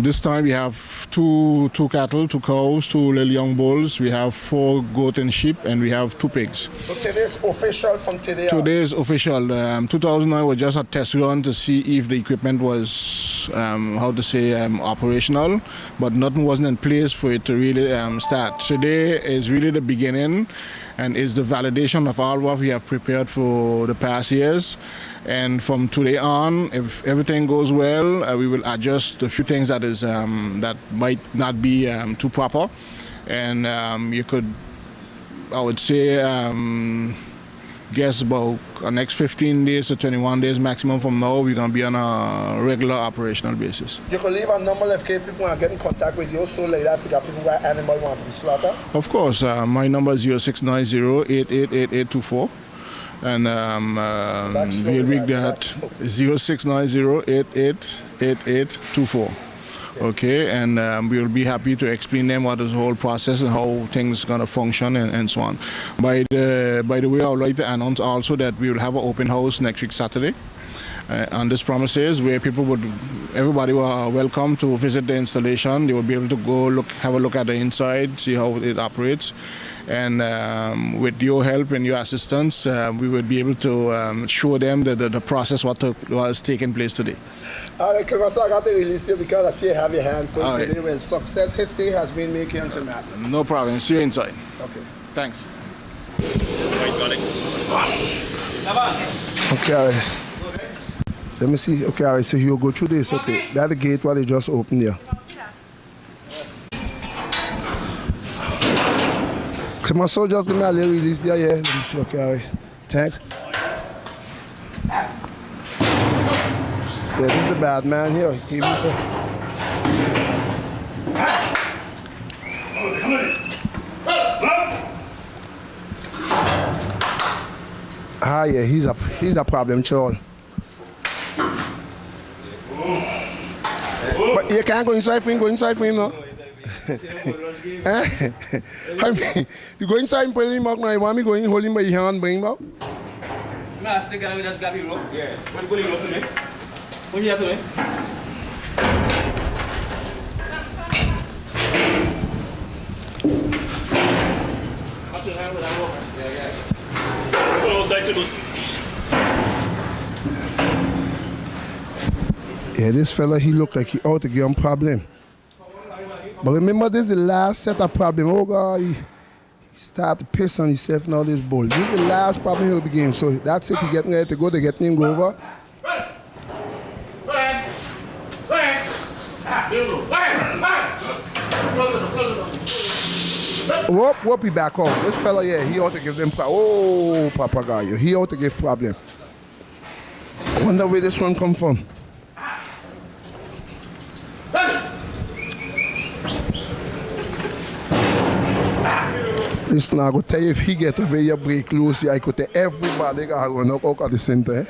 Speaker 9: This time we have two cattle, 2 cows, 2 little young bulls. We have 4 goat and sheep, and we have 2 pigs.
Speaker 1: So today's official from today on?
Speaker 9: Today is official. 2009 was just a test run to see if the equipment was, operational, but nothing wasn't in place for it to really start. Today is really the beginning and is the validation of all what we have prepared for the past years. And from today on, if everything goes well, we will adjust a few things that might not be too proper. And you could, I would say, guess about the next 15 days to 21 days maximum from now, we're going to be on a regular operational basis.
Speaker 1: You can leave a number if people want to get in contact with you, so like that, because people where animal want to be slaughtered.
Speaker 9: Of course, my number is 0690-888824. And we'll be at 0690-888824. Okay, and we'll be happy to explain them what is the whole process and how things are going to function and so on. By the way, I would like to announce also that we will have an open house next week Saturday. On this premises where everybody were welcome to visit the installation. They will be able to go have a look at the inside, see how it operates. And with your help and your assistance, we will be able to show them the process what was taking place today.
Speaker 1: All right, Clemenceau, I got to release you because I see you have your hand full today. Well, success history has been making on St. Martin.
Speaker 9: No problem. See you inside.
Speaker 1: Okay.
Speaker 9: Thanks.
Speaker 1: Okay, all right. Let me see. Okay, all right, so you'll go through this. Okay, that's the gate what they just opened there. Clemenceau, just give me a little release there, yeah. Let me see. Okay, all right. Thanks. Yeah, this is the bad man here. Yeah, he's a problem child. You can't go inside for him. Go inside for him now. I mean, you go inside and pull him out now. You want me go in, hold him by your hand, bring him out?
Speaker 15: No, I still got just grab you rope. Yeah. What's going on to me? What you have to me? What's your hand with that rope? Yeah. Go outside to do.
Speaker 1: Yeah, this fella, he looked like he out to give him problem. But remember, this is the last set of problem. Oh God, he started to piss on himself now, this bull. This is the last problem he'll be getting. So that's it, he getting ready to go, they getting him go over. Whoop, he back off. This fella, yeah, he ought to give them problem. Oh, Papagayo, he ought to give problem. I wonder where this one come from. Listen, I go tell you, if he get away, you break loose, I could tell everybody got to run out at the center.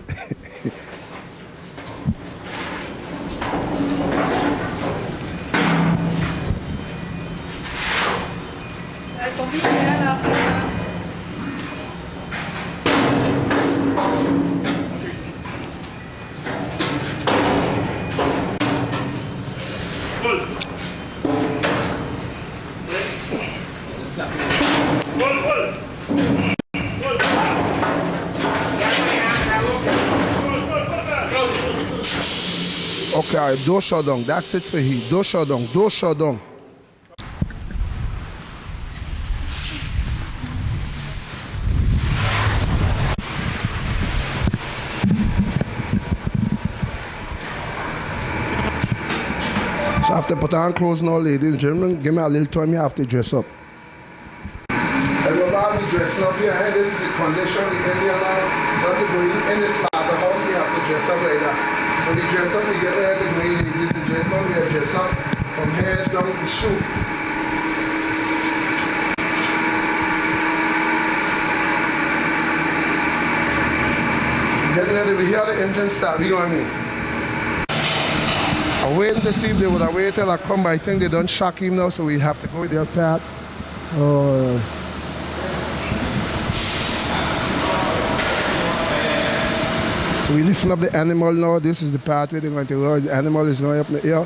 Speaker 1: Okay, all right, do shut down. That's it for him. Do shut down. Do shut down. So after put on clothes now, ladies and gentlemen, give me a little time you have to dress up. Everybody dressing up here, and this is the condition, the area now. Doesn't go in any slaughter house, we have to dress up like that. So we dress up, we get ready to go in, ladies and gentlemen, we are dressed up from head down to shoe. Getting ready, we hear the engine start, we going in. I'm waiting to see if they would have waited till I come, but I think they don't shock him now, so we have to go with their path. So we're lifting up the animal now. This is the pathway they're going to go. The animal is going up in the air.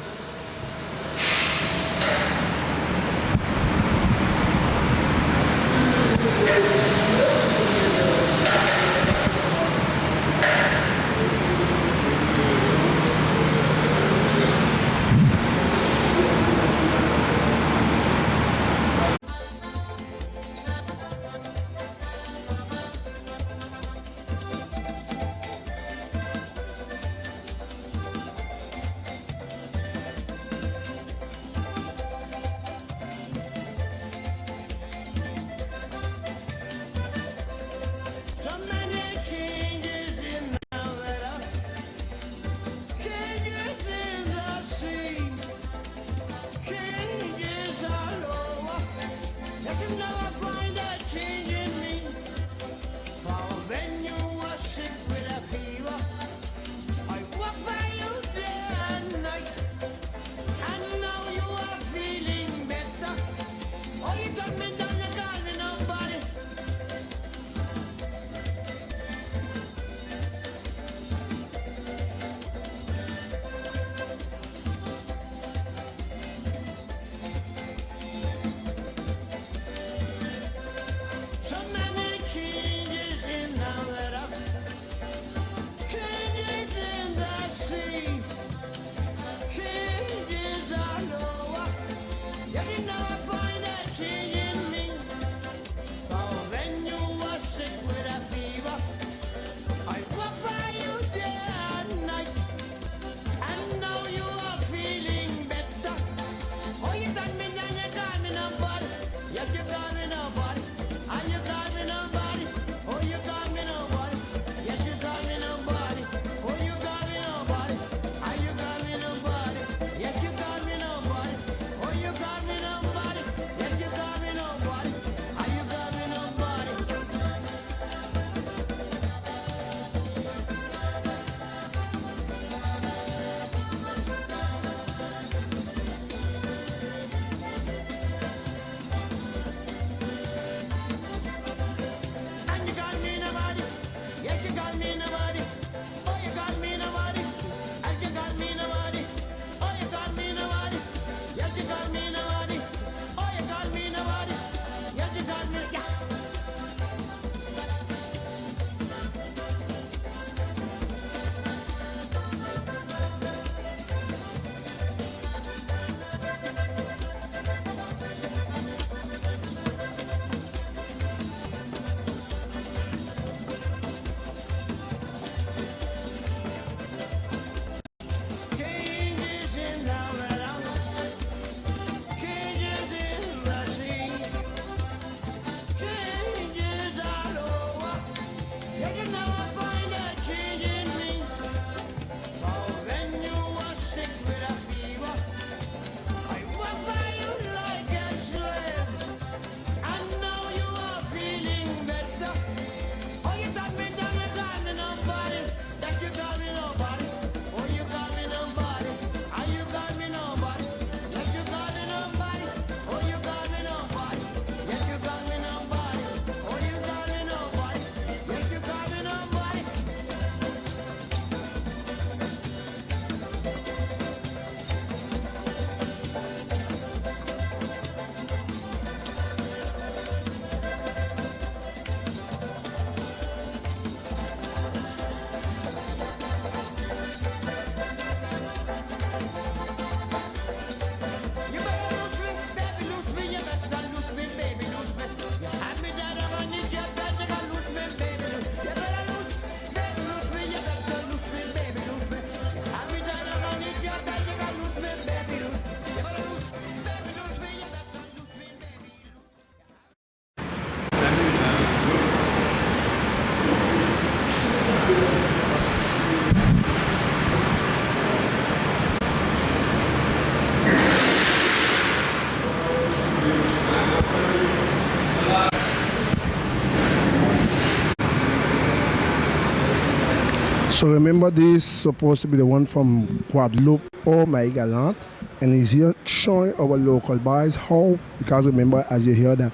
Speaker 1: So remember, this is supposed to be the one from Guadeloupe or Marie-Galante, and he's here showing our local boys how, because remember, as you hear that,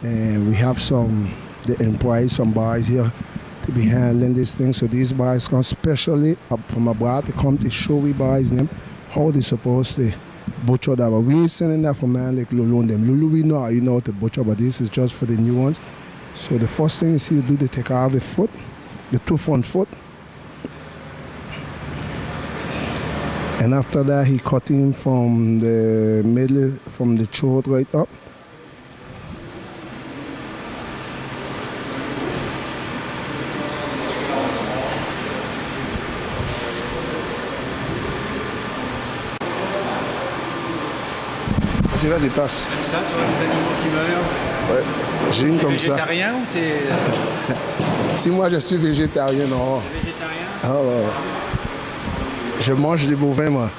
Speaker 1: we have they employ some boys here to be handling this thing. So these boys come specially up from abroad to come to show we boys them how they're supposed to butcher that. But we ain't sending that for man like Lulu and them. Lulu we know how you know how to butcher, but this is just for the new ones. So the first thing you see to do, they take out the foot, the two front foot. And after that, he cut him from the middle, from the throat right up. Vas-y, passe.
Speaker 16: Comme ça, toi, les animaux qui meurent?
Speaker 1: Ouais, j'ai une comme ça.
Speaker 16: Végétarien ou t'es...
Speaker 1: Si moi je suis végétarien, non.
Speaker 16: Végétarien?
Speaker 1: Ah ouais. Je mange des bovins, moi.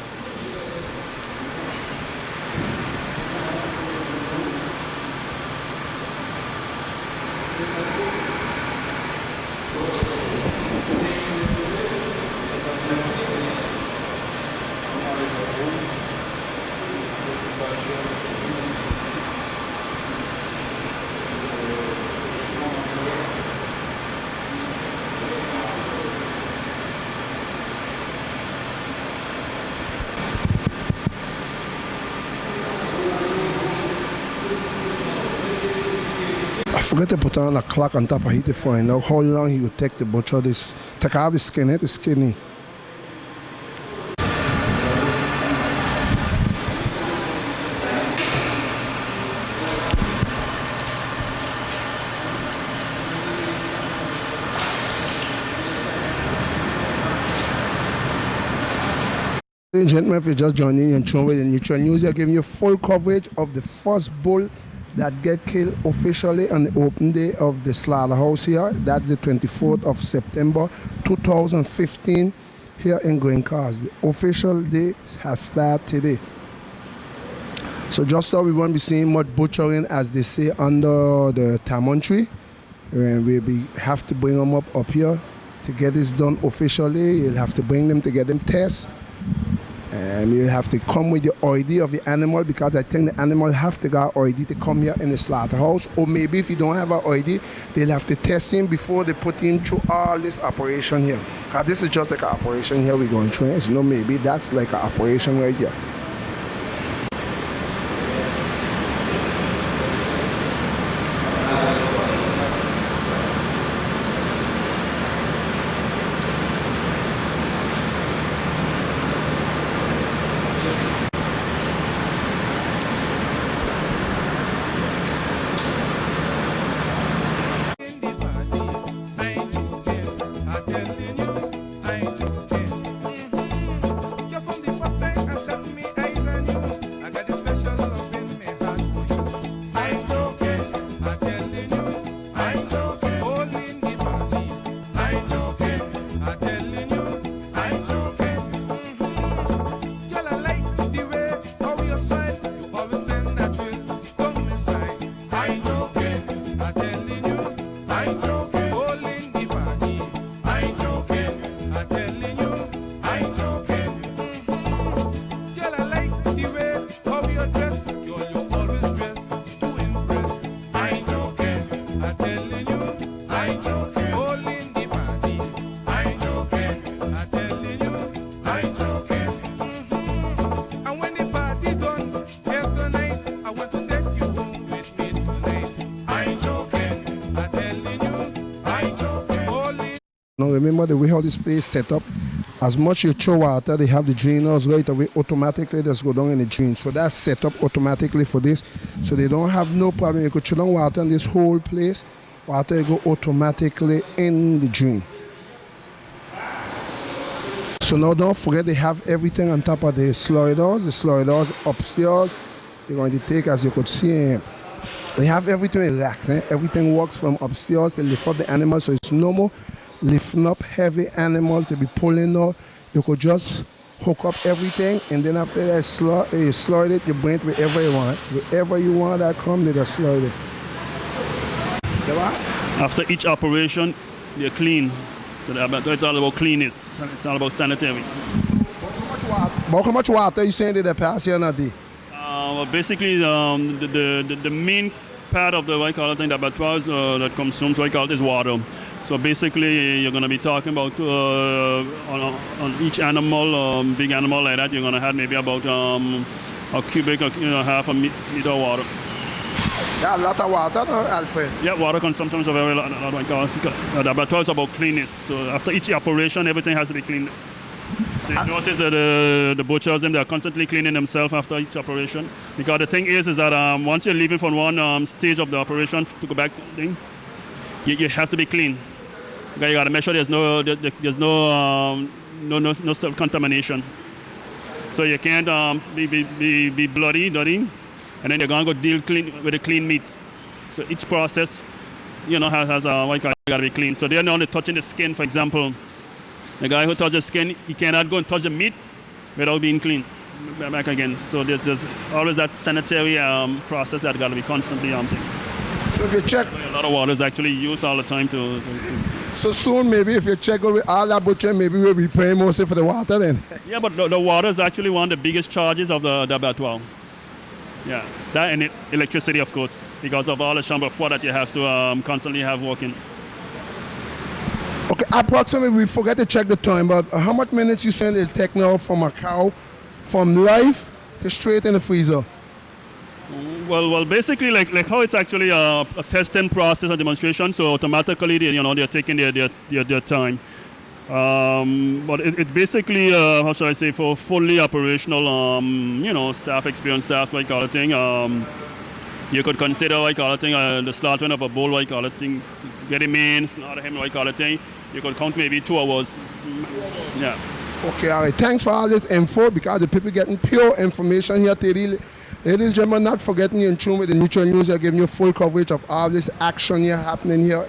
Speaker 1: I forgot to put on a clock on top of it to find out how long he would take to butcher this. Take out the skin, the skinny. Ladies and gentlemen, if you're just joining and showing with the Neutral News, I'm giving you full coverage of the first bull that get killed officially on the open day of the slaughterhouse here. That's the 24th of September 2015 here in Green Cars. The official day has started today. So just so we won't be seeing much butchering, as they say, under the tamon tree. We have to bring them up here to get this done officially. You'll have to bring them to get them tests. And you have to come with your ID of the animal, because I think the animal have to got ID to come here in the slaughterhouse. Or maybe if you don't have an ID, they'll have to test him before they put him through all this operation here. Because this is just like an operation here we're going through. It's no maybe, that's like an operation right here. Now remember the way how this place is set up, as much you throw water, they have the drainers right away automatically just go down in the drain. So that's set up automatically for this. So they don't have no problem. You could throw down water in this whole place, water go automatically in the drain. So now don't forget they have everything on top of the sliders. The sliders upstairs, they're going to take, as you could see, they have everything relaxed. Everything works from upstairs to lift up the animal, so it's no more lifting up heavy animal to be pulling out. You could just hook up everything, and then after that you slide it, you bring it wherever you want. Wherever you want that come, they just slide it.
Speaker 23: After each operation, they clean So it's all about cleanness. It's all about sanitary.
Speaker 1: But how much water you saying they pass here in a day?
Speaker 23: Well, basically, the main part of the what I call it, the abattoirs that consumes what I call it is water. So basically, you're going to be talking about on each animal, big animal like that, you're going to have maybe about a cubic, half a meter of water.
Speaker 1: Yeah, a lot of water, no, Alfred?
Speaker 23: Yeah, water consumption is a very lot. The abattoir is about cleanness. So after each operation, everything has to be cleaned. So you notice that the butchers, they're constantly cleaning themselves after each operation. Because the thing is that once you're leaving from one stage of the operation to go back to the thing, you have to be clean. Okay, you got to make sure there's no self-contamination. So you can't be bloody, dirty, and then you're going to go deal clean with the clean meat. So each process, has what you got to be clean. So they're not only touching the skin, for example. The guy who touches the skin, he cannot go and touch the meat without being clean. Back again. So there's always that sanitary process that got to be constantly thing.
Speaker 1: So if you check,
Speaker 23: so a lot of water is actually used all the time to.
Speaker 1: So soon, maybe if you check with all that butcher, maybe we'll be paying mostly for the water then.
Speaker 23: Yeah, but the water is actually one of the biggest charges of the abattoir. Yeah, that and electricity, of course, because of all the chamber of that you have to constantly have working.
Speaker 1: Okay, approximately, we forget to check the time, but how much minutes you saying it'll take now from a cow, from live to straight in the freezer?
Speaker 23: Well, basically, like how it's actually a testing process or demonstration, so automatically, they're taking their time. But it's basically, how should I say, for fully operational, staff, experienced staff, like all the thing. You could consider, like all the thing, the slaughtering of a bull, like all the thing, to get him in, slaughter him, like all the thing. You could count maybe 2 hours. Yeah.
Speaker 1: Okay, all right. Thanks for all this info, because the people getting pure information here today. Ladies and gentlemen, not forgetting you're in tune with the Neutral News. They're giving you full coverage of all this action here happening here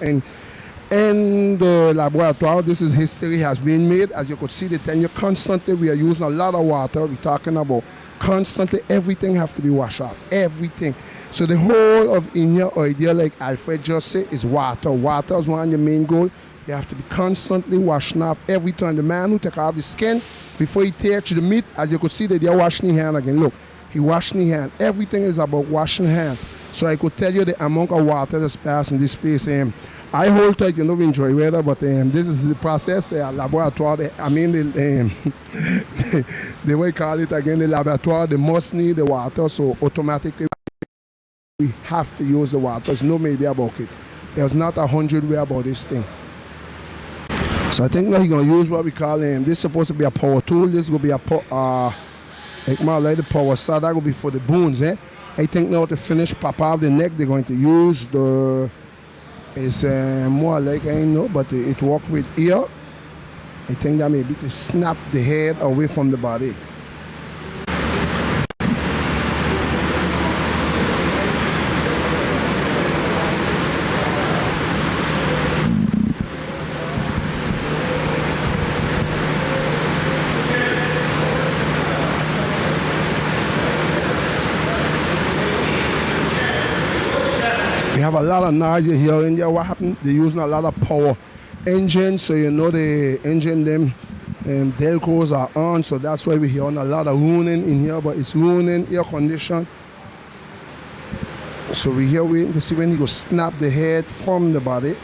Speaker 1: in the laboratory. This is history has been made. As you could see, they tell you constantly we are using a lot of water. We're talking about constantly everything have to be washed off. Everything. So the whole of in your idea, like Alfred just said, is water. Water is one of your main goals. You have to be constantly washing off every time. The man who take off his skin before he takes the meat, as you could see that they're washing his hand again. Look, he washing his hand. Everything is about washing hands. So I could tell you the amount of water that's passed in this place. I hold tight, we enjoy weather, but this is the process, laboratory. I mean, the way you call it again, the laboratory, they must need the water, so automatically we have to use the water. There's no maybe about it. There's not 100 way about this thing. So I think now you're going to use what we call, this is supposed to be a power tool. This is going to be a, like the power saw, that will be for the bones. I think now to finish pop off the neck, they're going to use it's more like, I know, but it works with ear. I think that may be to snap the head away from the body. Have a lot of noise here in there. What happened? They're using a lot of power engines, so the engine them delcos are on, so that's why we're hearing a lot of ruining in here, but it's ruining air condition. So we're here waiting to see when he go snap the head from the body.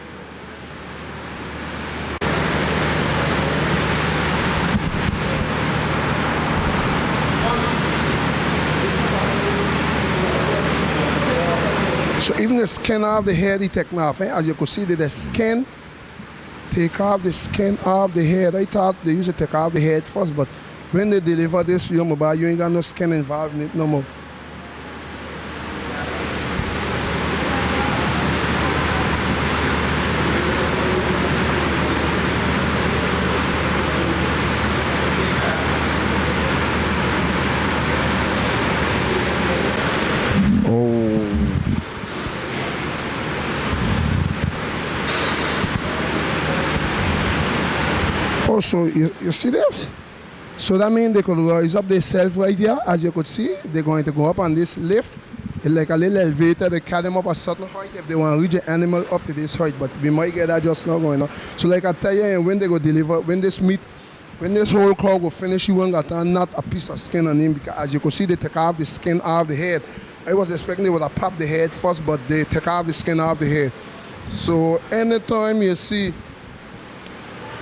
Speaker 1: So even the skin of the head, he taken off. As you could see, the skin, take off the skin of the head. I thought they used to take off the head first, but when they deliver this to your mobile, you ain't got no skin involved in it no more. So you see this? So that means they could rise up themselves right here. As you could see, they're going to go up on this lift It's like a little elevator. They carry them up a certain height if they want to reach the animal up to this height. But we might get that just now going on. So like I tell you, when they go deliver, when this whole cow go finish, you won't get not a piece of skin on him, because as you can see, they take off the skin off the head. I was expecting they would have popped the head first, but they take off the skin off the head. So anytime you see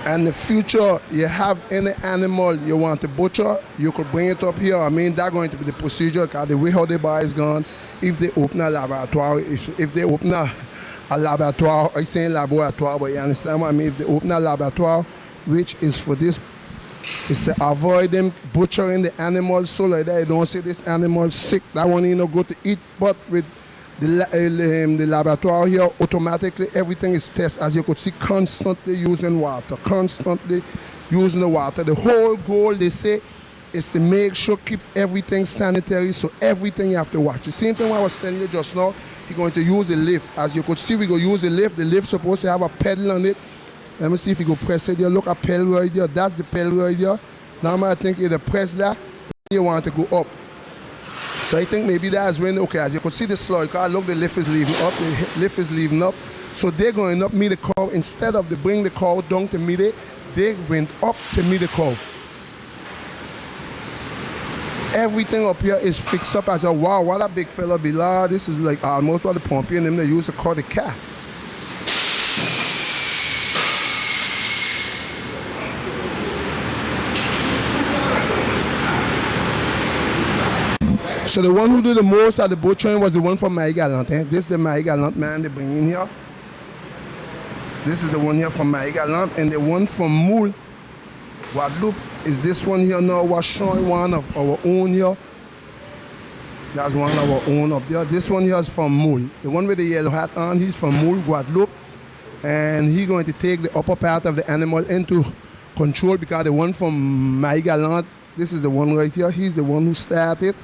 Speaker 1: in the future you have any animal you want to butcher, you could bring it up here. I mean, that's going to be the procedure, because the way how they buy is gone. If they open a laboratoire, if they open a laboratoire, I say laboratoire, but you understand what I mean? If they open a laboratoire, which is for this, is to avoid them butchering the animal so like that you don't say this animal sick, that one you know go to eat. But with the laboratory here, automatically everything is tested. As you could see, constantly using water, constantly using the water. The whole goal, they say, is to make sure keep everything sanitary, so everything you have to watch. The same thing I was telling you just now, you're going to use the lift. As you could see, we go use the lift. The lift supposed to have a pedal on it. Let me see if you go press it there. Look at pedal right there. That's the pedal right there. Now I think you press that, you want to go up. So I think maybe that's when, okay, as you can see the slide, because look, the lift is leaving up, the lift is leaving up. So they're going up meet the cow. Instead of they bring the cow down to meet it, they went up to meet the cow. Everything up here is fixed up as a, wow, what a big fella be. This is like almost what the pumpy and them they use to call the cat. So the one who did the most at the butchering was the one from Marie-Galante. This is the Marie-Galante man they bring in here. This is the one here from Marie-Galante, and the one from Moule, Guadeloupe, is this one here now. We're showing one of our own here. That's one of our own up there. This one here is from Moule. The one with the yellow hat on, he's from Moule, Guadeloupe, and he's going to take the upper part of the animal into control, because the one from Marie-Galante, this is the one right here. He's the one who started.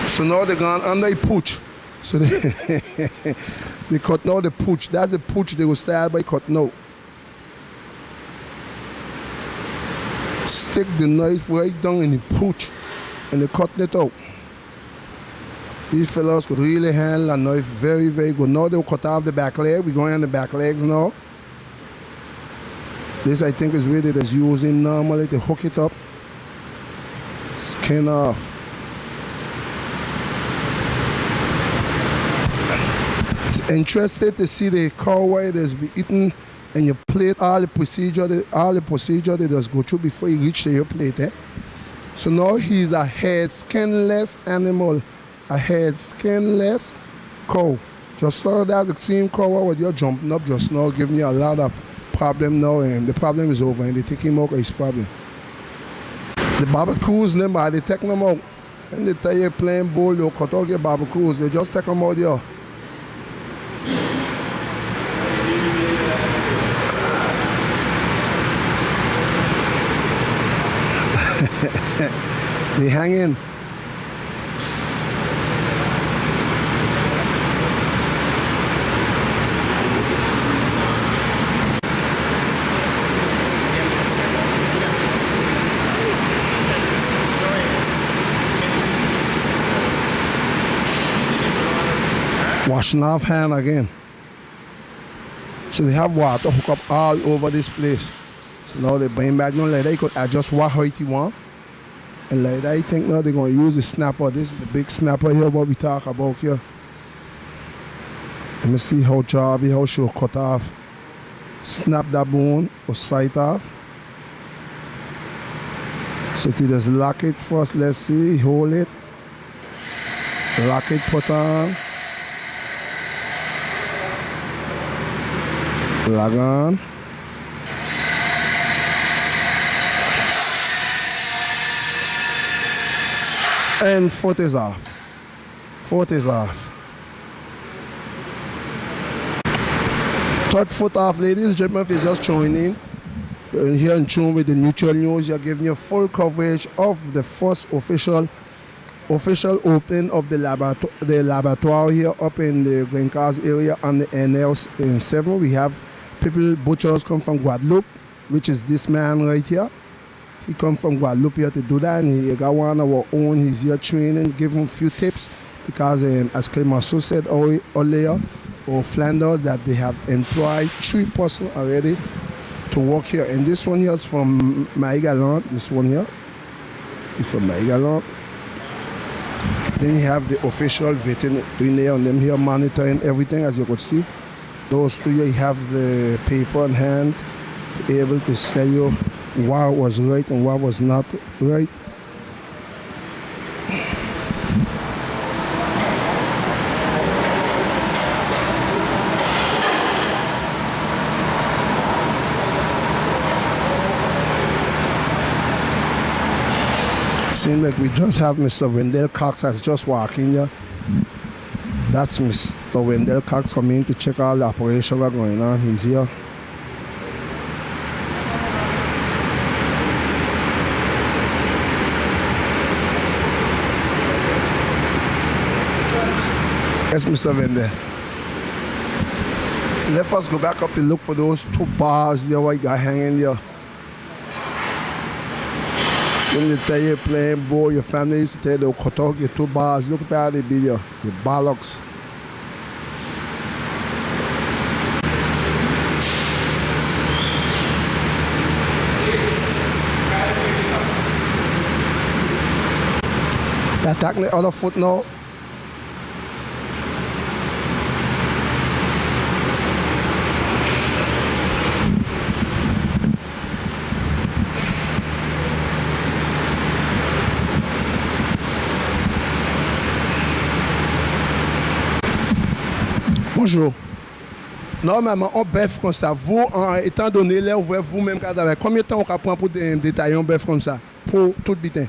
Speaker 1: So now they're gone under a pooch. So they cut now the pooch. That's the pooch they will start by cutting out. Stick the knife right down in the pooch and they cut it out. These fellows could really handle a knife very, very good. Now they'll cut off the back leg. We're going on the back legs now. This I think is where they just use him normally to hook it up. Skin off. Interested to see the cow while there's be eaten and you plate all the procedure they just go through before you reach to your plate. So now he's a head skinless animal, a head skinless cow. Just saw that the same cow what you're jumping up just now, giving you a lot of problem now, and the problem is over and they take him out of his problem. The barbecues, remember, they take them out and they tell you plain bowl, you cut out your barbecues, they just take them out there. They hang in. Washing off hand again. So they have water hook up all over this place. So now they bring back no like that. You could adjust what height you want. And like that, I think now they're going to use the snapper. This is the big snapper here, what we talk about here. Let me see how jobby, how she'll cut off. Snap that bone or sight off. So to just lock it first, let's see, hold it. Lock it, put on. Lock on. And foot is off. Foot is off. Third foot off, ladies and gentlemen, if you're just joining here in tune with the Neutral News, you're giving you full coverage of the first official opening of the laboratoire here up in the Green Cars area on the NL7. We have people, butchers come from Guadeloupe, which is this man right here. He come from Guadeloupe here to do that, and he got one of our own. He's here training, give him a few tips because as Clemenceau said earlier, or Flanders, that they have employed 3 persons already to work here. And this one here is from Marie-Galante. This one here is from Marie-Galante. Then you have the official veterinarian on them here monitoring everything, as you could see. Those two here, you have the paper in hand to be able to tell you what was right and what was not right. Seems like we just have Mr. Wendell Cox that's just walking here. That's Mr. Wendell Cox coming to check all the operations that are going on. He's here. Yes, Mr. Wendell. So let us go back up to look for those 2 bars there what you got hanging there. When you tell you playing ball, your family used to tell you they'll cut off your 2 bars. Look at the video, the bollocks. They're attacking the other foot now. Bonjour. Normalement, on bœuf comme ça. Vous, étant donné là, vous-même, combien de temps on prend pour détailler un bœuf comme ça, pour tout bitin?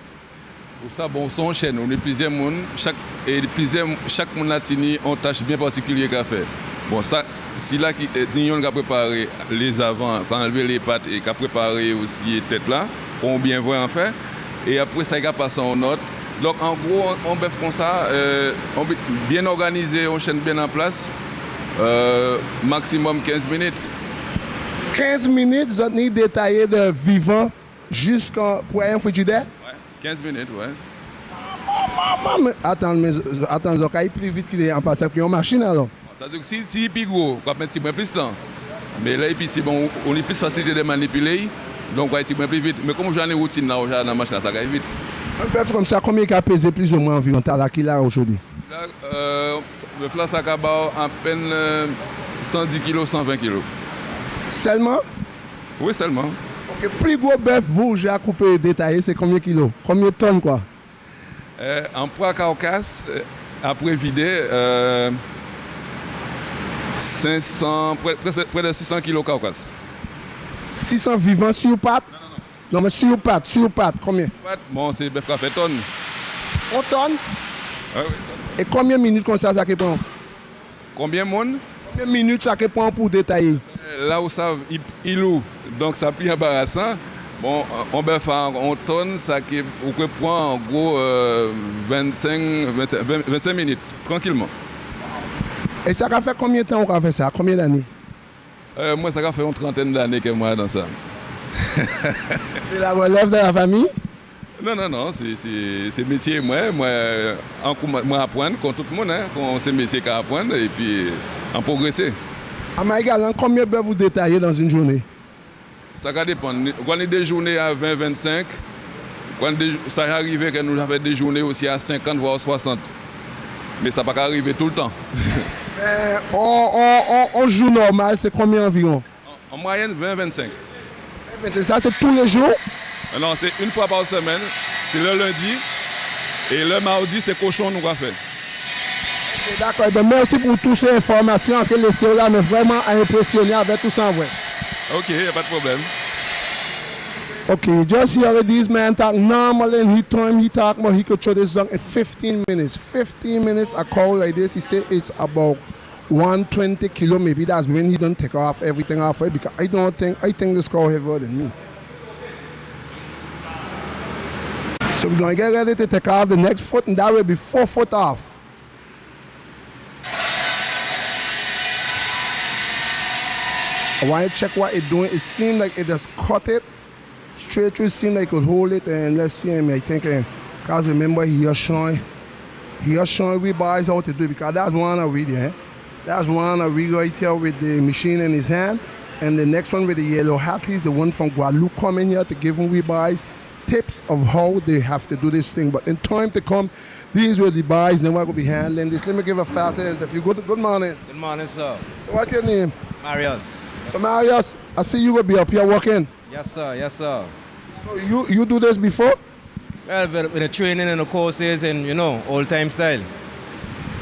Speaker 8: Pour ça, bon, son chaîne, on est plusieurs monde, chaque monde a tenu une tâche bien particulière qu'à faire. Bon, ça, si là, nous avons préparé les avant, quand enlever les pattes et qu'a préparé aussi les têtes là, on bien voir en fait. Et après, ça, il a passé en note. Donc, en gros, on bœuf comme ça, on bien organisé, on chaîne bien en place. Maximum 15 minutes.
Speaker 1: 15 minutes, vous avez détaillé de vivant jusqu'à pour un frigidaire?
Speaker 8: Ouais, 15 minutes, ouais.
Speaker 1: Attends, vous allez plus vite qu'il est en passant qu'une machine alors?
Speaker 8: Ça veut dire que si il est plus gros, on va mettre plus de temps. Mais là, bon, on est plus facile de manipuler, donc on va être plus vite. Mais comme j'en ai une routine là, dans la machine, ça va vite.
Speaker 1: Un bœuf comme ça, combien il a pesé plus ou moins environ? T'as là qu'il a aujourd'hui?
Speaker 8: Le flas à cabao à peine 110 kg, 120 kg.
Speaker 1: Seulement?
Speaker 8: Oui, seulement.
Speaker 1: Ok, plus gros bœuf, vous, j'ai à couper et détailler, c'est combien de kilos? Combien de tonnes, quoi?
Speaker 8: En poids carcasse, après vider, 500, près de 600 kg carcasse.
Speaker 1: 600 vivants sur pattes? Non, mais sur pattes, combien?
Speaker 8: Bon, c'est bœuf qui fait tonne.
Speaker 1: 1 tonne?
Speaker 8: Oui, oui.
Speaker 1: Et combien de minutes comme ça prend?
Speaker 8: Combien de monde?
Speaker 1: Combien de minutes ça prend pour détailler?
Speaker 8: Là où ça, il loue, donc ça plus embarrassant. Bon, on peut faire 1 tonne, ça peut prendre en gros 25 minutes, tranquillement.
Speaker 1: Et ça a fait combien de temps on a fait ça? Combien d'années?
Speaker 8: Moi, ça a fait une trentaine d'années que moi dans ça.
Speaker 1: C'est la relève de la famille?
Speaker 8: Non, c'est métier, moi apprendre, comme tout le monde, hein, c'est métier qu'à apprendre et puis en progresser.
Speaker 1: À Marie-Galante, combien de bœufs vous détaillez dans une journée?
Speaker 8: Ça va dépendre. Quand on a des journées à 20-25, ça arrive que nous avons des journées aussi à 50 voire 60. Mais ça ne va pas arriver tout le temps.
Speaker 1: En jour normal, c'est combien environ?
Speaker 8: En moyenne, 20-25.
Speaker 1: Ça, c'est tous les jours?
Speaker 8: Non, c'est une fois par semaine, c'est le lundi, et le mardi, c'est cochon nous va faire.
Speaker 1: D'accord, ben merci pour toutes ces informations que le CEO là m'a vraiment impressionné avec tout ça. Ouais.
Speaker 8: Ok, y a pas de problème.
Speaker 1: Okay, just hear this man talk. Normally in his time he talk about he could show this long in 15 minutes. 15 minutes a call like this, he said it's about 120 kilo, maybe that's when he don't take off everything off it, because I think this cow heavier than me. So we're going to get ready to take off the next foot, and that will be 4 foot off. I want to check what it's doing. It seems like it just cut it straight through seem like he could hold it, and let's see him. I think, because remember he is showing we boys how to do it, because that's one of we there. That's one of we right here with the machine in his hand, and the next one with the yellow hat, he's the one from Guadeloupe coming here to give him we boys tips of how they have to do this thing. But in time to come, these were the boys, then we're going to be handling this. Let me give a fast interview. Good morning.
Speaker 18: Good morning, sir.
Speaker 1: So what's your name?
Speaker 18: Marius.
Speaker 1: So Marius, I see you going to be up here working.
Speaker 18: Yes, sir. Yes, sir.
Speaker 1: So you do this before?
Speaker 18: Well, with the training and the courses and, old time style.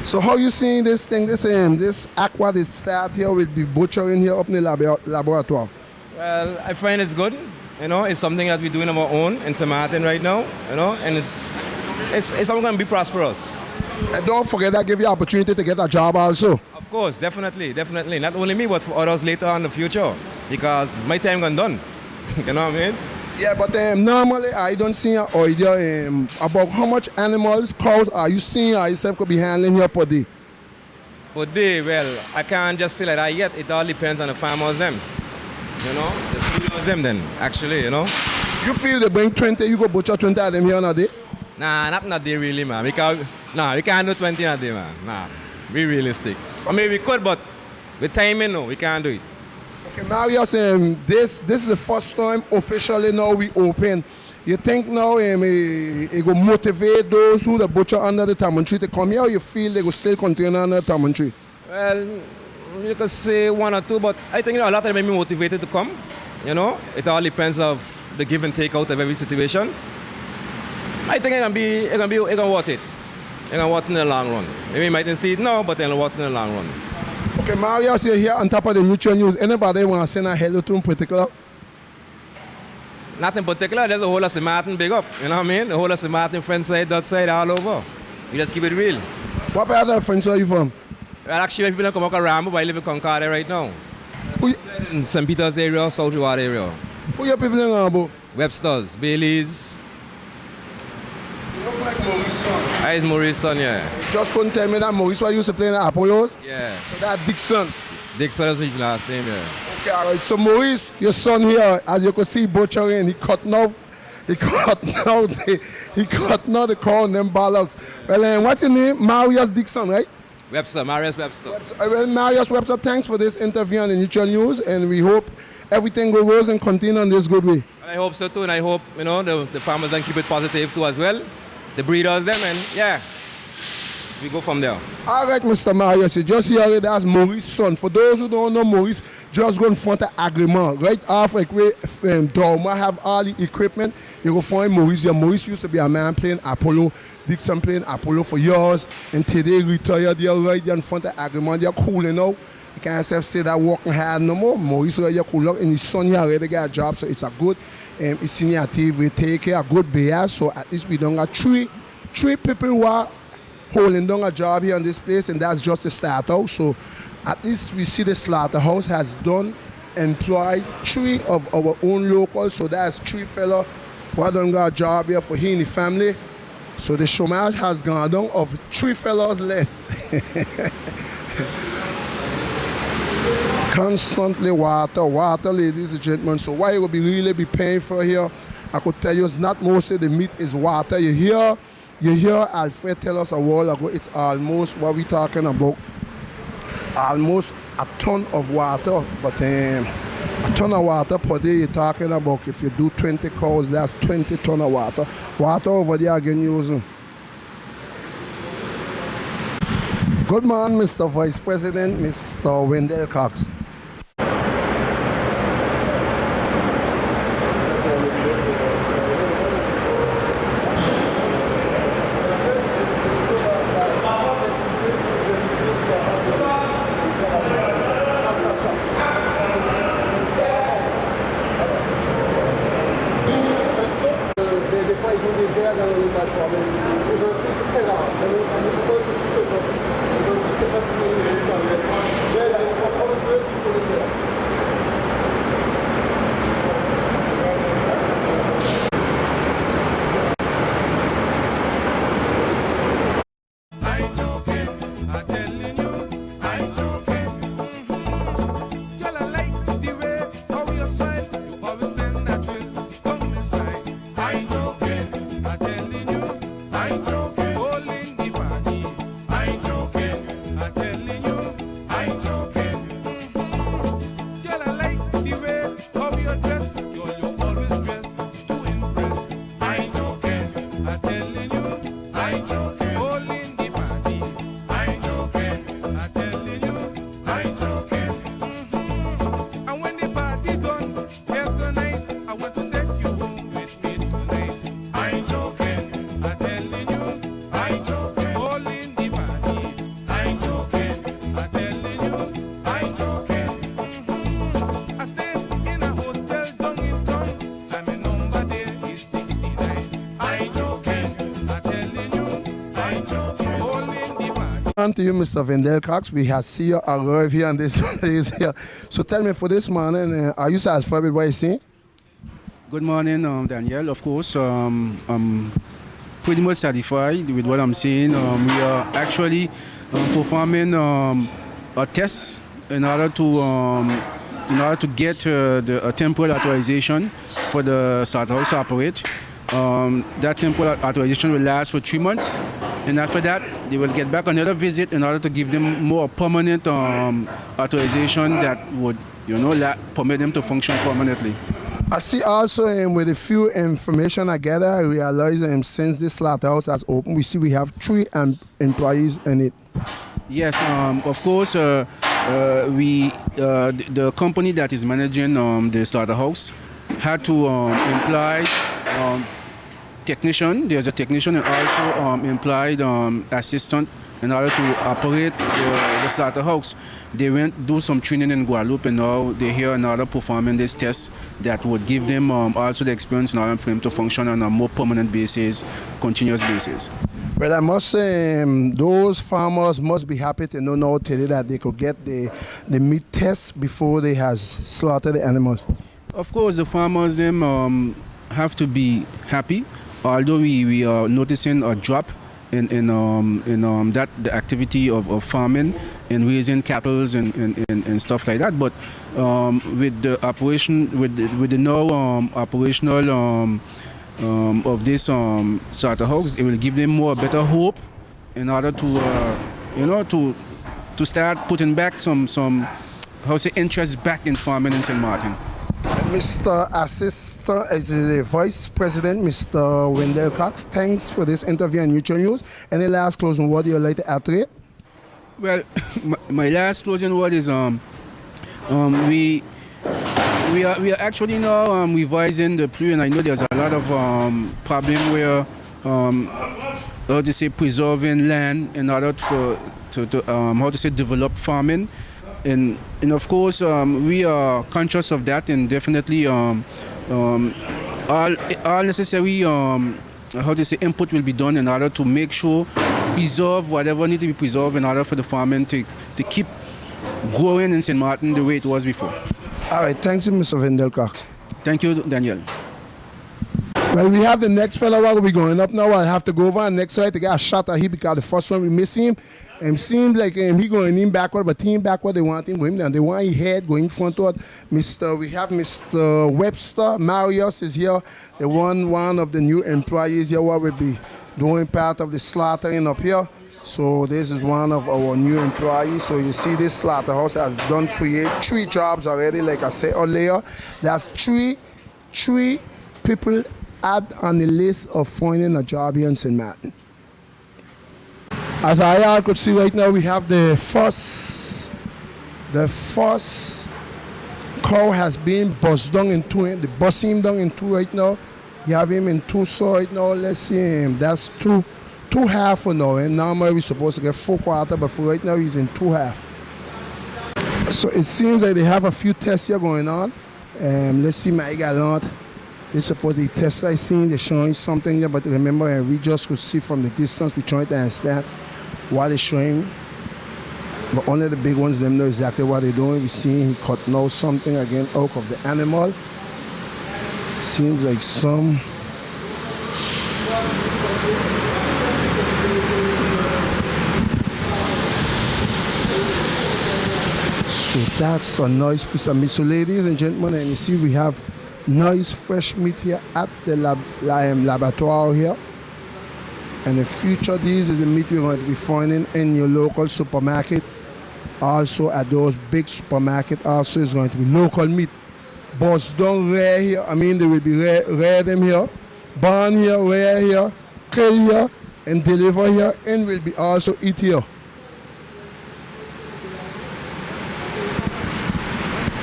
Speaker 1: So how you seeing this thing, this aqua, this start here with the butchering here up in the laboratory?
Speaker 18: Well, I find it's good. It's something that we're doing on our own in St. Martin right now, and it's something going to be prosperous.
Speaker 1: And don't forget that give you opportunity to get a job also.
Speaker 18: Of course, definitely. Not only me, but for others later on in the future, because my time gone done. You know what I mean?
Speaker 1: Yeah, but normally I don't see an idea about how much animals, cows are you seeing or yourself could be handling here per day?
Speaker 18: Per day, well, I can't just say like that yet. It all depends on the farmers them. The studios them then, actually,
Speaker 1: You feel they bring 20, you go butcher 20 of them here on a day?
Speaker 18: Nah, not in a day really, man. We can't do 20 in a day, man. Nah, be realistic. I mean, we could, but with timing, no, we can't do it.
Speaker 1: Okay, Marius, this is the first time officially now we open. You think now it will motivate those who the butcher under the tamarind tree to come here, or you feel they will still continue under the tamarind tree?
Speaker 18: Well, you could say one or two, but I think a lot of them may be motivated to come. It all depends of the give and take out of every situation. I think it can worth it. It can worth in the long run. Maybe you mightn't see it now, but it'll worth in the long run.
Speaker 1: Okay, Marius, you're here on top of the Neutral News. Anybody want to send a hello to in particular?
Speaker 18: Not in particular, there's a whole of St. Martin big up. You know what I mean? The whole of St. Martin, friend side, that side, all over. You just keep it real.
Speaker 1: What part of friends are you from?
Speaker 3: Well, actually, people don't come out of Rambaud, but I live in Concordia right now. In St. Peter's area, South Reward area.
Speaker 1: Who your people in Rambaud?
Speaker 3: Webster's, Bailey's.
Speaker 1: You look like Maurice's son.
Speaker 3: It's Maurice's son, yeah.
Speaker 1: Just couldn't tell me that Maurice was used to play in the Apollos?
Speaker 3: Yeah.
Speaker 1: So that Dixon.
Speaker 3: Dixon is his last name, yeah.
Speaker 1: Okay, all right. So Maurice, your son here, as you could see, butchering, he cut now the corn, them bollocks. Well, what's your name? Marius Dixon, right?
Speaker 3: Webster, Marius Webster.
Speaker 1: Well, Marius Webster, thanks for this interview on the Neutral News, and we hope everything goes and continue on this good way.
Speaker 3: I hope so too, and I hope the farmers then keep it positive too as well. The breeders them, and yeah, we go from there.
Speaker 1: All right, Mr. Marius, you just hear it. That's Maurice's son. For those who don't know Maurice, just go in front of Agreement. Right off like where Dorma have all the equipment, you go find Maurice. Yeah, Maurice used to be a man playing Apollo. Dixon playing Apollo for years, and today retired. They're right there in front of Agreement. They're cooling out. You can't say that working hard no more. Maurice right here cool out, and his son here already got a job, so it's a good initiative. We take care of good bear, so at least we don't got three people who are holding down a job here in this place, and that's just the start out. So at least we see the slaughterhouse has employed 3 of our own locals, so that's 3 fellas who have done got a job here for he and the family. So the chômage has gone down of 3 fellows less. Constantly water, ladies and gentlemen. So why you will really be paying for here? I could tell you it's not mostly the meat, is water. You hear Alfred tell us a while ago, it's almost what we talking about. Almost a ton of water, but a ton of water per day you're talking about. If you do 20 cows, that's 20 ton of water. Water over there again using. Good morning, Mr. Vice President, Mr. Wendell Cox.
Speaker 17: I'm telling you, I ain't joking. All in the party, I ain't joking. I'm telling you, I ain't joking. And when the party done, after night, I want to take you home with me tonight. I ain't joking. I'm telling you, I ain't joking. All in the party, I ain't joking. I'm telling you, I ain't joking. I stay in a hotel down in town, and my number there is 69. I ain't joking. I'm telling you, I ain't joking. All in the party.
Speaker 1: On to you, Mr. Wendell Cox. We have seen you arrive here and this place here. So tell me, for this morning, are you satisfied with what you see?
Speaker 19: Good morning, Daniel. Of course, I'm pretty much satisfied with what I'm seeing. We are actually performing a test in order to get a temporal authorization for the slaughterhouse to operate. That temporal authorization will last for 3 months, and after that, they will get back another visit in order to give them more permanent authorization that would, permit them to function permanently.
Speaker 1: I see also with a few information I gather, I realize since this slaughterhouse has opened, we have 3 employees in it.
Speaker 19: Yes, of course, the company that is managing the slaughterhouse had to employ technician. There's a technician and also employed assistant in order to operate the slaughterhouse. They went do some training in Guadeloupe, and now they're here and now performing this test that would give them also the experience in order for them to function on a more permanent basis, continuous basis.
Speaker 1: Well, I must say those farmers must be happy to know now today that they could get the meat test before they has slaughtered the animals.
Speaker 19: Of course, the farmers have to be happy, although we are noticing a drop in that the activity of farming and raising cattle and stuff like that. But with the operation, with the now operational of this slaughterhouse, it will give them better hope in order to to start putting back some interest back in farming in St. Martin.
Speaker 1: Mr. Assistant, as the Vice President, Mr. Wendell Cox, thanks for this interview on Neutral News. Any last closing word you'd like to add to it?
Speaker 19: Well, my last closing word is we are actually now revising the plan. I know there's a lot of problem where preserving land in order to develop farming. And of course, we are conscious of that, and definitely all necessary input will be done in order to make sure preserve whatever need to be preserved in order for the farming to keep growing in St. Martin the way it was before.
Speaker 1: All right, thank you, Mr. Wendell Cox.
Speaker 19: Thank you, Daniel.
Speaker 1: Well, we have the next fellow while we're going up now. I'll have to go over and next side to get a shot at him because the first one we missed him. It seems like he going in backward, but he backward, they want him going down. They want his head going frontward. We have Mr. Webster. Marius is here, the one of the new employees here who will be doing part of the slaughtering up here. So this is one of our new employees. So you see this slaughterhouse has done create 3 jobs already, like I said earlier. That's three people add on the list of finding a job here in St. Martin. As I could see right now, we have the first cow has been bussed down in 2. They bust him down in 2 right now. You have him in 2 so right now. Let's see him. That's 2 half for now. And normally we're supposed to get 4 quarter, but for right now he's in 2 half. So it seems like they have a few tests here going on. Let's see my gallant. They suppose the test I seen, they're showing something there, but remember, we just could see from the distance, we trying to understand what they're showing. But only the big ones, them know exactly what they're doing. We see he cut now something again out of the animal. Seems like some. So that's a nice piece of meat. So ladies and gentlemen, and you see we have nice fresh meat here at the laboratory here. And the future, this is the meat we're going to be finding in your local supermarket. Also at those big supermarkets, also is going to be local meat. Bust down rare here. I mean, there will be rare them here. Born here, rare here. kill here and deliver here and will be also eat here.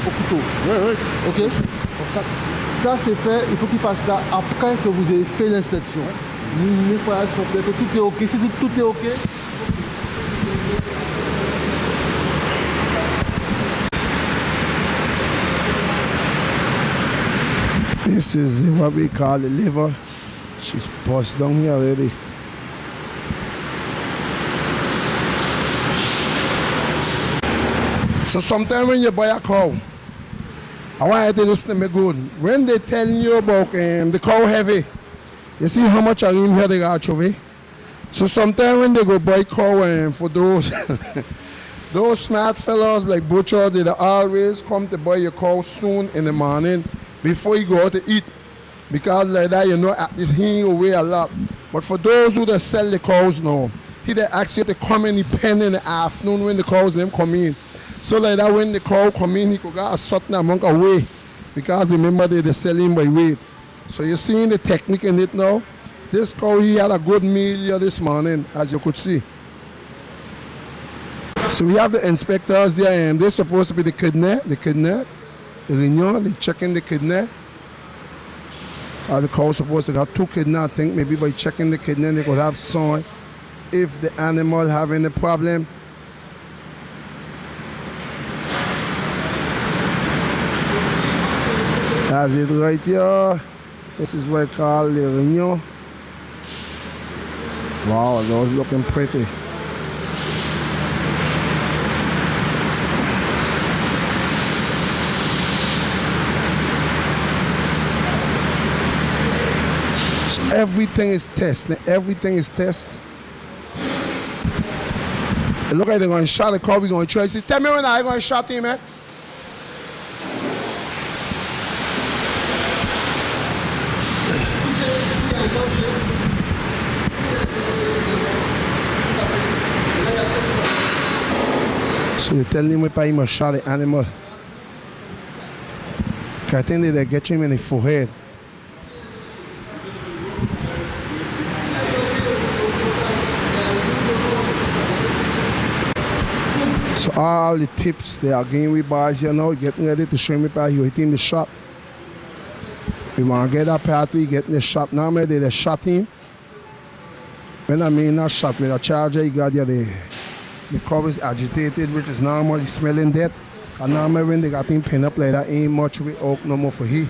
Speaker 5: Au couteau. Oui, ok. Ça c'est fait, il faut qu'il fasse ça après que vous ayez fait l'inspection. Nettoyage complet, que tout est ok. Si tout est ok.
Speaker 1: This is what we call the liver. She's bust down here already. So sometimes when you buy a cow, I want you to listen to me good. When they telling you about the cow heavy, you see how much I here they got away. So sometimes when they go buy cow for those those smart fellows like butcher, they always come to buy your cow soon in the morning before you go out to eat. Because like that, you know, at least he away a lot. But for those who that sell the cows now, he they ask you to come in the pen in the afternoon when the cows them come in. So like that, when the cow come in, he could get a certain amount of weight. Because remember, they sell him by weight. So you're seeing the technique in it now. This cow, he had a good meal here this morning, as you could see. So we have the inspectors there, and they're supposed to be the kidney, the riñon, they checking the kidney. The cow supposed to have 2 kidney, I think. Maybe by checking the kidney, they could have some. If the animal have any problem, that's it right here. This is what I call the riñon. Wow, those looking pretty. So everything is tested. Everything is tested. It look like they're going to shot the cow. We're going to try. See, tell me when I'm going to shot him, man. So they're telling him if he must shot the animal. I think they get him in the forehead. So all the tips they are giving with boys, you know, getting ready to show me if you hit him the shot. We want to get that part, we getting the shot. Normally they shot him. When I mean not shot, with a charger, you got the cover is agitated, which is normally smelling dead. And normally when they got him pinned up like that, ain't much with oak no more for he.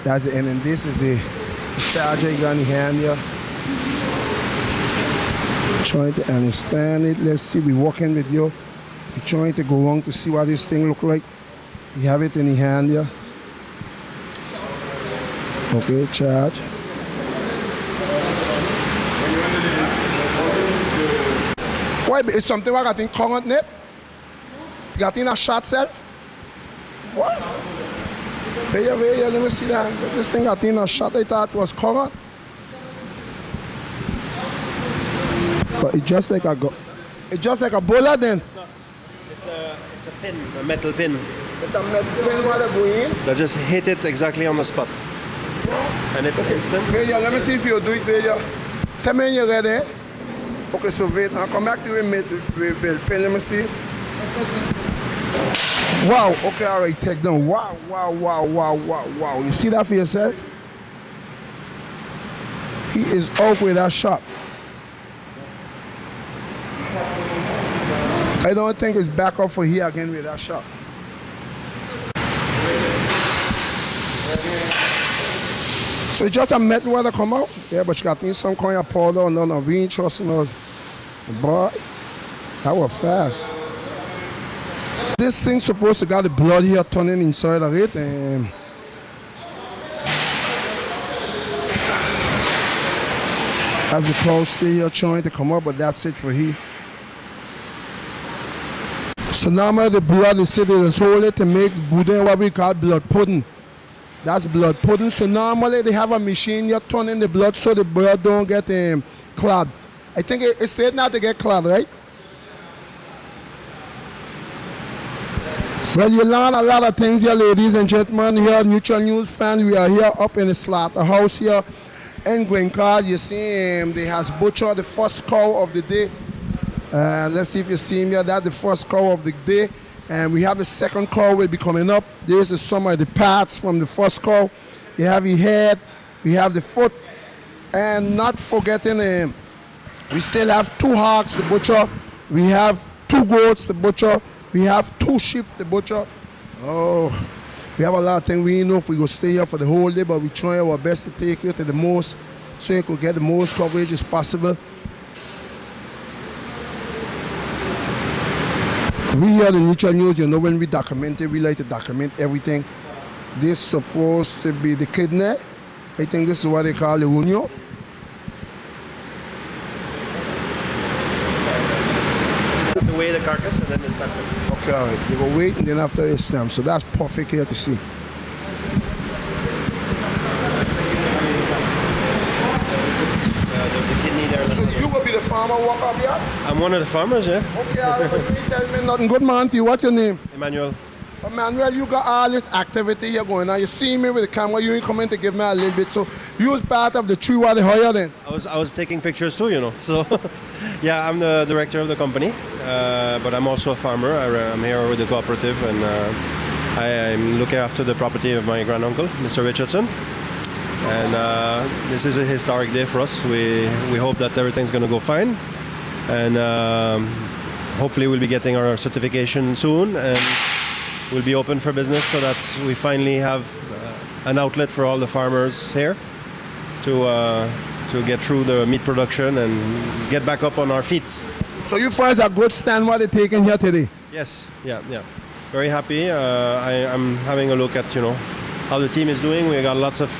Speaker 1: That's the end. And this is the charger you got in the hand here. Trying to understand it. Let's see, we're working with you. We're trying to go on to see what this thing look like. You have it in the hand here. Okay, charge. Why? It's something I got in current net. You got in a shot self. What? Here, let me see that. This thing got in a shot. I thought was current. But it's just like a bullet then.
Speaker 20: It's not. It's a pin, a metal pin.
Speaker 1: It's a metal pin where they go in?
Speaker 20: They just hit it exactly on the spot. And it's instant.
Speaker 1: Veja, let me see if you do it, Veja. Tell me when you're ready. Okay, so wait, I'll come back to you with pen, let me see. Wow, okay, all right, take down. Wow. You see that for yourself? He is out with that shot. I don't think it's back up for here again with that shot. So it's just a metal where they come out? Yeah, but you got in some kind of powder and no wind trust and all. Boy, that was fast. This thing's supposed to got the blood here turning inside of it, and as the clouds stay here trying to come up, but that's it for here. So normally the blood is sitting is hold it to make boudin, what we call blood pudding. That's blood pudding. So normally they have a machine here turning the blood so the blood don't get clot. I think it's said not to get clot, right? Well, you learn a lot of things here, ladies and gentlemen. Here, Neutral News fans, we are here up in the slaughterhouse here. end grain card. You see they has butchered the first cow of the day. Let's see if you see him here. That's the first cow of the day. And we have a second cow will be coming up. This is some of the parts from the first cow. You have the head, we have the foot, and not forgetting we still have 2 hogs, the butcher. We have 2 goats, the butcher. We have 2 sheep, the butcher. Oh, we have a lot of things. We know if we go stay here for the whole day, but we try our best to take you to the most, so you could get the most coverage as possible. We here at the Neutral News, you know, when we document it, we like to document everything. This is supposed to be the kidney. I think this is what they call the unio.
Speaker 20: To weigh the carcass and then they start cooking.
Speaker 1: Okay, all right. They go wait and then after it's time. So that's perfect here to see.
Speaker 20: There's a kidney there.
Speaker 1: So you will be the farmer walk up here?
Speaker 20: I'm one of the farmers, yeah.
Speaker 1: Okay, all right. But you tell me nothing. Good man to you. What's your name?
Speaker 20: Emmanuel.
Speaker 1: Emmanuel, you got all this activity here going on. You see me with the camera, you ain't coming to give me a little bit. So you was part of the tree while they hire then?
Speaker 20: I was taking pictures too, you know. So yeah, I'm the director of the company, but I'm also a farmer. I'm here with the cooperative, and I'm looking after the property of my granduncle, Mr. Richardson. And this is a historic day for us. We hope that everything's going to go fine, and hopefully we'll be getting our certification soon, and we'll be open for business so that we finally have an outlet for all the farmers here to get through the meat production and get back up on our feet.
Speaker 1: So you find a good stand what they're taking here today?
Speaker 20: Yes, yeah. Very happy. I'm having a look at, you know, how the team is doing. We got lots of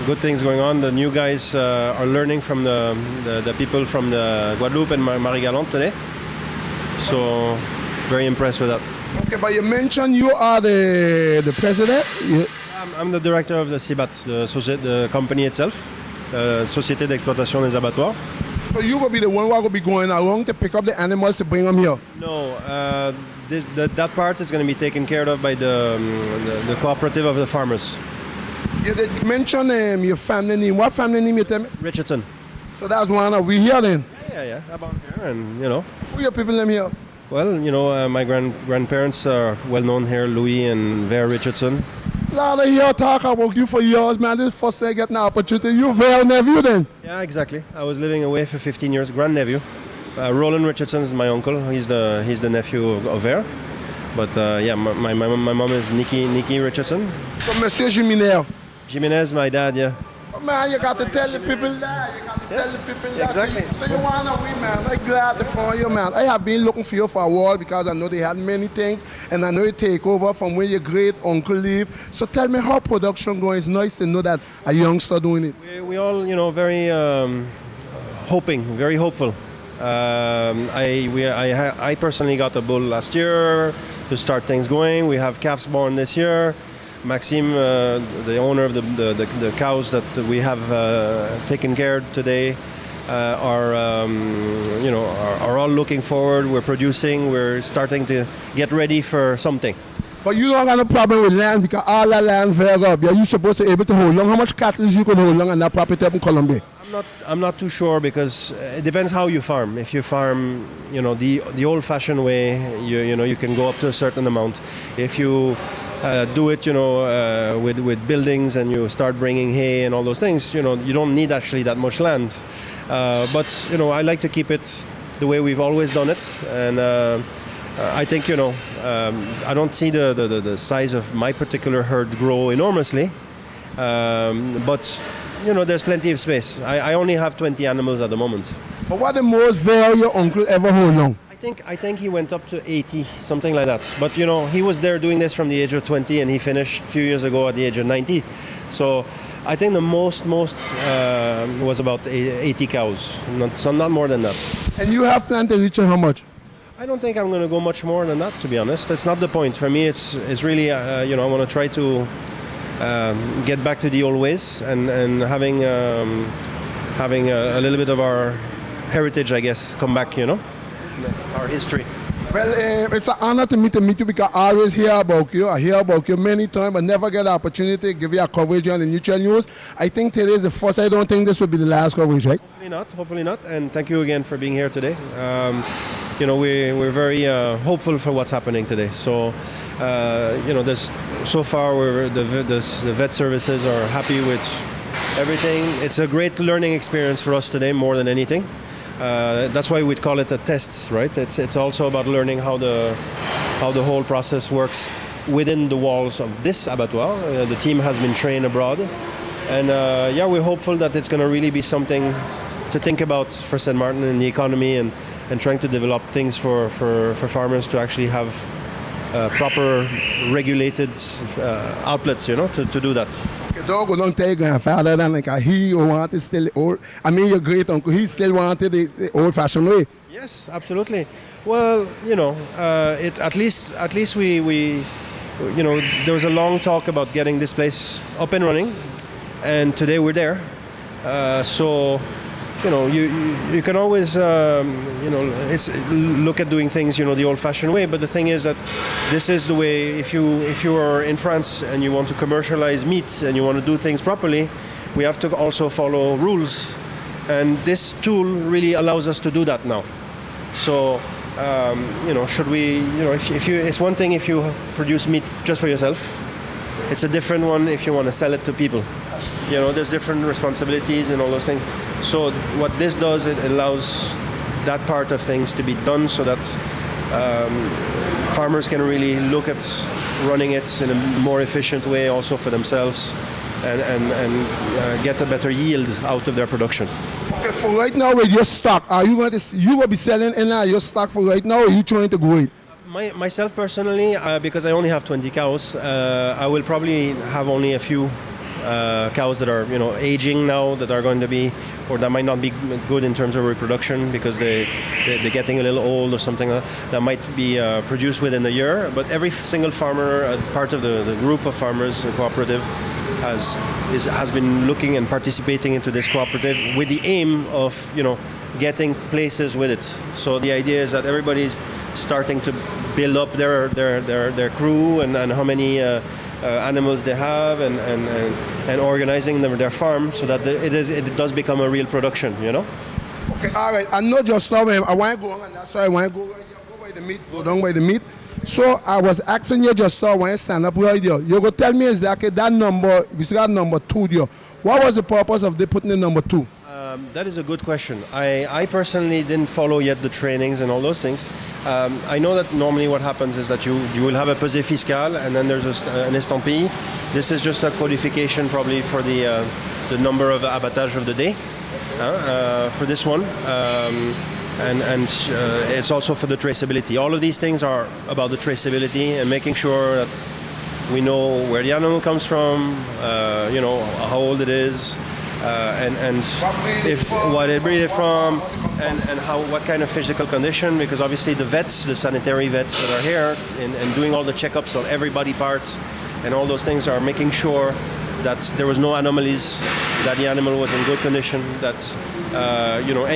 Speaker 20: good things going on. The new guys are learning from the people from the Guadeloupe and Marie-Galante today. So very impressed with that.
Speaker 1: Okay, but you mentioned you are the president?
Speaker 20: I'm the director of the SIBAT, the company itself, Société d'Exploitation des Abatoirs.
Speaker 1: So you will be the one who will be going around to pick up the animals to bring them here?
Speaker 20: No, that part is going to be taken care of by the cooperative of the farmers.
Speaker 1: You did mention your family name. What family name you tell me?
Speaker 20: Richardson.
Speaker 1: So that's one of we here then?
Speaker 20: Yeah, about here, and you know.
Speaker 1: Who your people name here?
Speaker 20: Well, you know, my grandparents are well known here, Louis and Vera Richardson.
Speaker 1: A lot of here talk about you for years, man. This is the first time I get an opportunity. You Vera nephew then?
Speaker 20: Yeah, exactly. I was living away for 15 years, grandnephew. Roland Richardson is my uncle. He's the nephew of Vera. But yeah, my mom is Nikki Richardson.
Speaker 1: So Monsieur Jimenez?
Speaker 20: Jimenez, my dad, yeah.
Speaker 1: Oh, man, you got to tell the people that. You got to tell the people that.
Speaker 20: Exactly.
Speaker 1: So you want to win, man. I'm glad to find you, man. I have been looking for you for a while because I know they had many things, and I know you take over from when your great uncle leave. So tell me how production going. It's nice to know that a youngster doing it.
Speaker 20: We all, you know, very hoping, very hopeful. I personally got a bull last year to start things going. We have calves born this year. Maxime, the owner of the cows that we have taken care of today, are all looking forward. We're producing. We're starting to get ready for something.
Speaker 1: But you don't have no problem with land because all that land very up. You're supposed to be able to hold long. How much cattle you can hold long on that property up in Colombia?
Speaker 20: I'm not too sure because it depends how you farm. If you farm, you know, the old-fashioned way, you know, you can go up to a certain amount. If you do it, you know, with buildings and you start bringing hay and all those things, you know, you don't need actually that much land. But you know, I like to keep it the way we've always done it, and I think, you know, I don't see the size of my particular herd grow enormously, but you know, there's plenty of space. I only have 20 animals at the moment.
Speaker 1: But what the most very your uncle ever hold long?
Speaker 20: I think he went up to 80, something like that. But you know, he was there doing this from the age of 20, and he finished a few years ago at the age of 90. So I think the most was about 80 cows, not more than that.
Speaker 1: And you have planned to reach how much?
Speaker 20: I don't think I'm going to go much more than that, to be honest. That's not the point. For me, it's really, you know, I want to try to get back to the old ways and having a little bit of our heritage, I guess, come back, you know. our history.
Speaker 1: Well, it's an honor to meet you because I always hear about you. I hear about you many times, but never get the opportunity to give you a coverage on the Neutral News. I think today is the first. I don't think this will be the last coverage, right?
Speaker 20: Hopefully not. And thank you again for being here today. You know, we're very hopeful for what's happening today. So, you know, so far the vet services are happy with everything. It's a great learning experience for us today more than anything. That's why we call it a test, right? It's also about learning how the whole process works within the walls of this abattoir. The team has been trained abroad, and yeah, we're hopeful that it's going to really be something to think about for St. Martin and the economy, and trying to develop things for farmers to actually have proper regulated outlets, you know, to do that.
Speaker 1: Don't go tell your grandfather that like he wanted still old. I mean, your great uncle, he still wanted the old-fashioned way.
Speaker 20: Yes, absolutely. Well, you know, at least we you know, there was a long talk about getting this place up and running, and today we're there. So, you know, you can always, you know, look at doing things, you know, the old-fashioned way. But the thing is that this is the way. If you are in France and you want to commercialize meat and you want to do things properly, we have to also follow rules. And this tool really allows us to do that now. So, you know, should we, you know, if you, it's one thing if you produce meat just for yourself. It's a different one if you want to sell it to people. You know, there's different responsibilities and all those things. So what this does, it allows that part of things to be done so that farmers can really look at running it in a more efficient way also for themselves, and get a better yield out of their production.
Speaker 1: Okay, for right now with your stock, are you going to be selling in your stock for right now, or are you trying to grow it?
Speaker 20: Myself personally, because I only have 20 cows, I will probably have only a few cows that are, you know, aging now, that are going to be, or that might not be good in terms of reproduction because they're getting a little old or something that might be produced within a year. But every single farmer, part of the group of farmers, the cooperative, has been looking and participating into this cooperative with the aim of, you know, getting places with it. So the idea is that everybody's starting to build up their crew and how many animals they have, and organizing their farm so that it does become a real production, you know.
Speaker 1: Okay, all right. I know just now I want to go on, and that's why I want to go by the meat, go down by the meat. So I was asking you just now when you stand up right there. You go tell me exactly that number. We got number 2 there. What was the purpose of they putting in number 2?
Speaker 20: That is a good question. I personally didn't follow yet the trainings and all those things. I know that normally what happens is that you will have a pesée fiscale, and then there's an estampille. This is just a codification probably for the number of abattage of the day for this one. And it's also for the traceability. All of these things are about the traceability and making sure that we know where the animal comes from, you know, how old it is, and what it breeded from, and what kind of physical condition. Because obviously the vets, the sanitary vets that are here and doing all the checkups on every body part and all those things are making sure that there was no anomalies, that the animal was in good condition, that you know,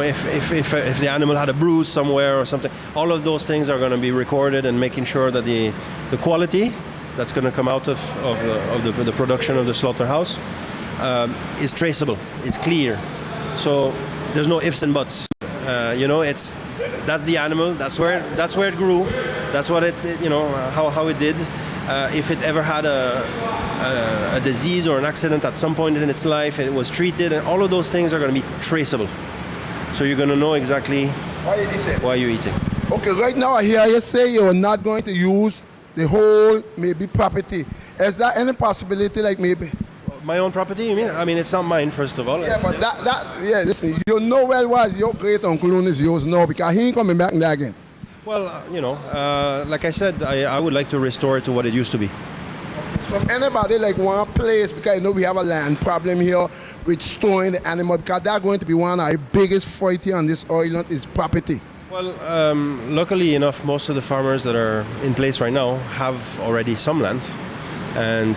Speaker 20: if the animal had a bruise somewhere or something, all of those things are going to be recorded, and making sure that the quality that's going to come out of the production of the slaughterhouse is traceable, is clear. So there's no ifs and buts. You know, that's the animal, that's where it grew, that's what it, you know, how it did. If it ever had a disease or an accident at some point in its life, it was treated, and all of those things are going to be traceable. So you're going to know exactly why you're eating.
Speaker 1: Okay, right now I hear you say you're not going to use the whole maybe property. Is there any possibility, like maybe?
Speaker 20: My own property, you mean? I mean, it's not mine, first of all.
Speaker 1: Yeah, but yeah, listen, you know well was your great uncle is yours now, because he ain't coming back there again.
Speaker 20: Well, you know, like I said, I would like to restore it to what it used to be.
Speaker 1: So if anybody like one place, because I know we have a land problem here with storing the animal, because that's going to be one of our biggest fight here on this island is property.
Speaker 20: Well, luckily enough, most of the farmers that are in place right now have already some land, and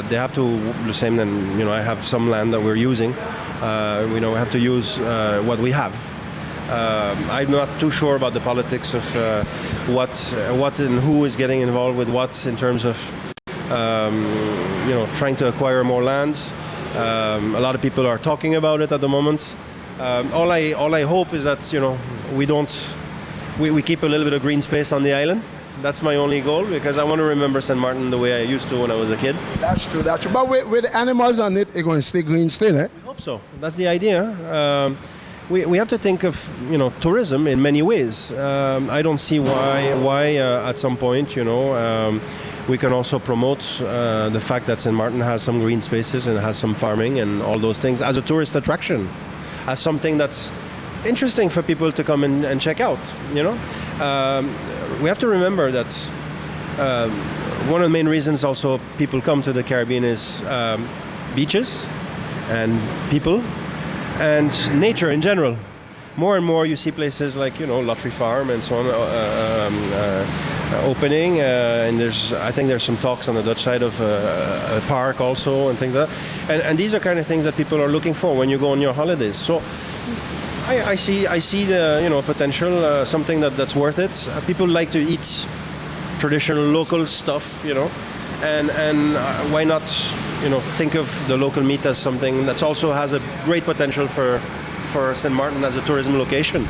Speaker 20: they have to the same. Then, you know, I have some land that we're using. You know, we have to use what we have. I'm not too sure about the politics of what and who is getting involved with what in terms of trying to acquire more land. A lot of people are talking about it at the moment. All I hope is that we keep a little bit of green space on the island. That's my only goal, because I want to remember St. Martin the way I used to when I was a kid.
Speaker 1: That's true, that's true. But with the animals on it, it's going to stay green still, eh?
Speaker 20: We hope so. That's the idea. We have to think of tourism in many ways. I don't see why at some point we can also promote the fact that St. Martin has some green spaces and has some farming and all those things as a tourist attraction, as something that's interesting for people to come and check out. We have to remember that one of the main reasons also people come to the Caribbean is beaches and people and nature in general. More and more you see places like Lottery Farm and so on opening, and I think there's some talks on the Dutch side of a park also and things like that. And these are kind of things that people are looking for when you go on your holidays. So I see the potential, something that's worth it. People like to eat traditional local stuff, and why not think of the local meat as something that also has a great potential for St. Martin as a tourism location,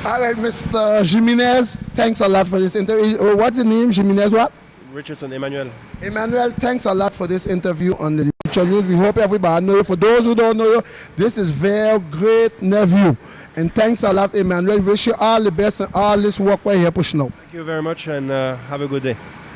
Speaker 1: All right, Mr. Jimenez, thanks a lot for this interview. What's the name? Jimenez what?
Speaker 20: Richardson, Emmanuel.
Speaker 1: Emmanuel, thanks a lot for this interview on the Neutral News. We hope everybody knows you. For those who don't know you, this is very great nephew. And thanks a lot, Emmanuel. Wish you all the best and all this work we're here pushing out.
Speaker 20: Thank you very much, and have a good day.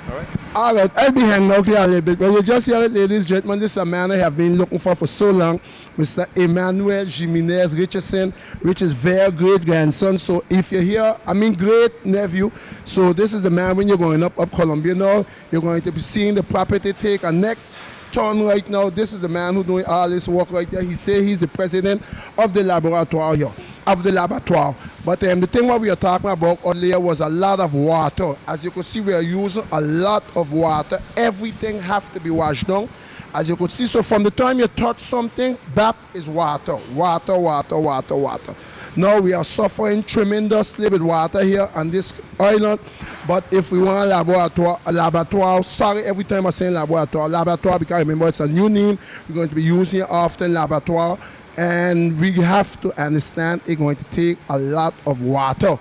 Speaker 20: All right.
Speaker 1: All right, I'll be hanging out here a little bit. Well, you just hear it, ladies and gentlemen. This is a man I have been looking for so long, Mr. Emmanuel Jimenez Richardson, which is very great grandson. So if you're here, great nephew. So this is the man when you're going up Columbia now. You're going to be seeing the property take a next turn right now. This is the man who's doing all this work right there. He say he's the president of the laboratory here. Of the laboratory. But the thing what we are talking about earlier was a lot of water. As you can see, we are using a lot of water. Everything has to be washed down. As you can see, so from the time you touch something, that is water. Water, water, water, water. Now we are suffering tremendously with water here on this island. But if we want a laboratory, sorry, every time I say laboratory, because remember it's a new name. We're going to be using it often, laboratory. And we have to understand it's going to take a lot of water.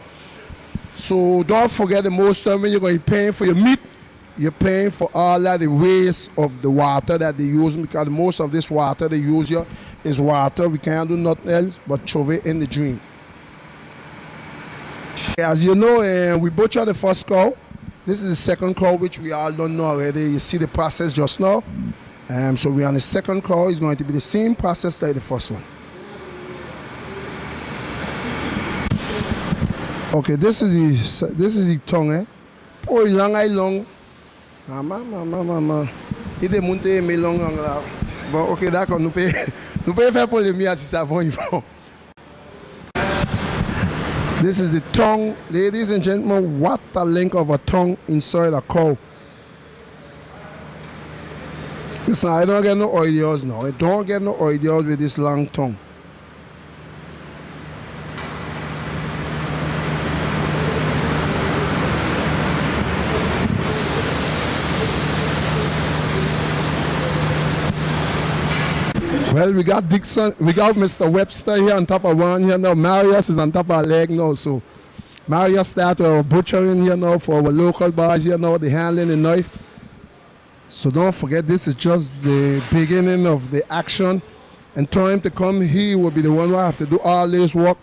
Speaker 1: So don't forget, the most time when you're going to be paying for your meat, you're paying for all of the waste of the water that they use, because most of this water they use here is water. We can't do nothing else but shove it in the drain. As you know, we butchered the first cow. This is the second cow, which we all don't know already. You see the process just now. So we're on the second cow. It's going to be the same process like the first one. Okay, this is the tongue, eh? Oh, long. Mama. Il est monté mais long là. Bon, ok, d'accord, nous pouvons faire pour les miens si ça va. This is the tongue, ladies and gentlemen. What the length of a tongue inside a cow. Listen, I don't get no ideas now. I don't get no ideas with this long tongue. Well, we got Dixon, we got Mr. Webster here on top of one here now. Marius is on top of a leg now. So Marius started butchering here now for our local bars here now, the handling the knife. So don't forget, this is just the beginning of the action. And time to come, he will be the one who have to do all this work.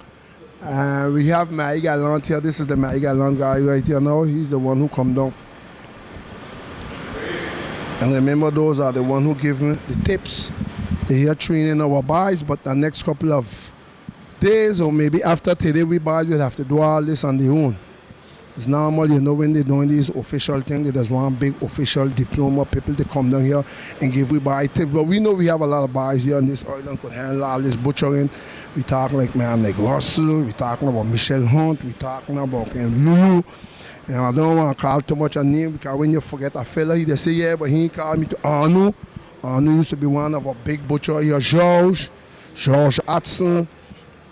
Speaker 1: We have Marie Gallant here. This is the Marie Gallant guy right here now. He's the one who come down. And remember, those are the one who give me the tips. They're here training our boys, but the next couple of days or maybe after today, we boys will have to do all this on their own. It's normal, you know, when they're doing these official things, there's one big official diploma, people they come down here and give we buy tips. But we know we have a lot of boys here on this island could handle all this butchering. We talking like man like Russell, we talking about Michelle Hunt, we talking about Lulu. And I don't want to call too much a name, because when you forget a fella, they say, yeah, but he called me to Arno. Arno used to be one of our big butchers here, George Hudson.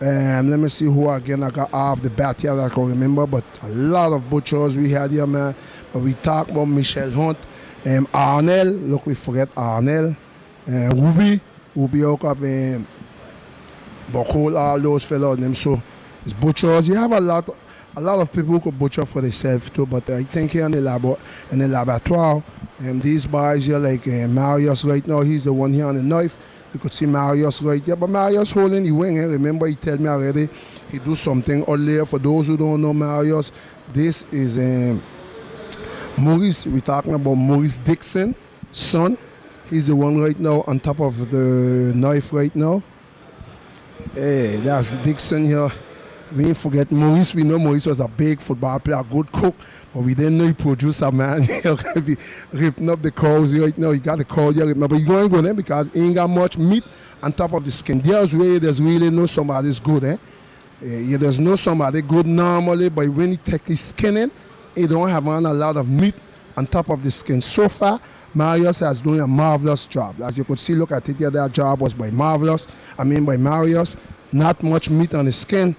Speaker 1: Let me see who again I got off the bat here that I can remember, but a lot of butchers we had here, man. But we talk about Michelle Hunt, Arnell, look, we forget Arnell, Ruby out of Bocol, all those fellows, them. So it's butchers. You have a lot of people who could butcher for themselves too, but I think here in the laboratoire, these boys here like Marius right now, he's the one here on the knife. You could see Marius right there, but Marius holding the wing. Remember, he told me already he do something earlier. For those who don't know Marius, this is Maurice. We're talking about Maurice Dixon, son. He's the one right now on top of the knife right now. Hey, that's Dixon here. We didn't forget Maurice. We know Maurice was a big football player, a good cook, but we didn't know he produced a man. He'll be ripping up the cows right now. He got the cow here, but he's going good because he ain't got much meat on top of the skin. There's really no somebody's good. There's no somebody good normally, but when he take his skin in, he don't have on a lot of meat on top of the skin. So far, Marius has done a marvelous job. As you could see, look at it here, that job was by Marius. Not much meat on the skin.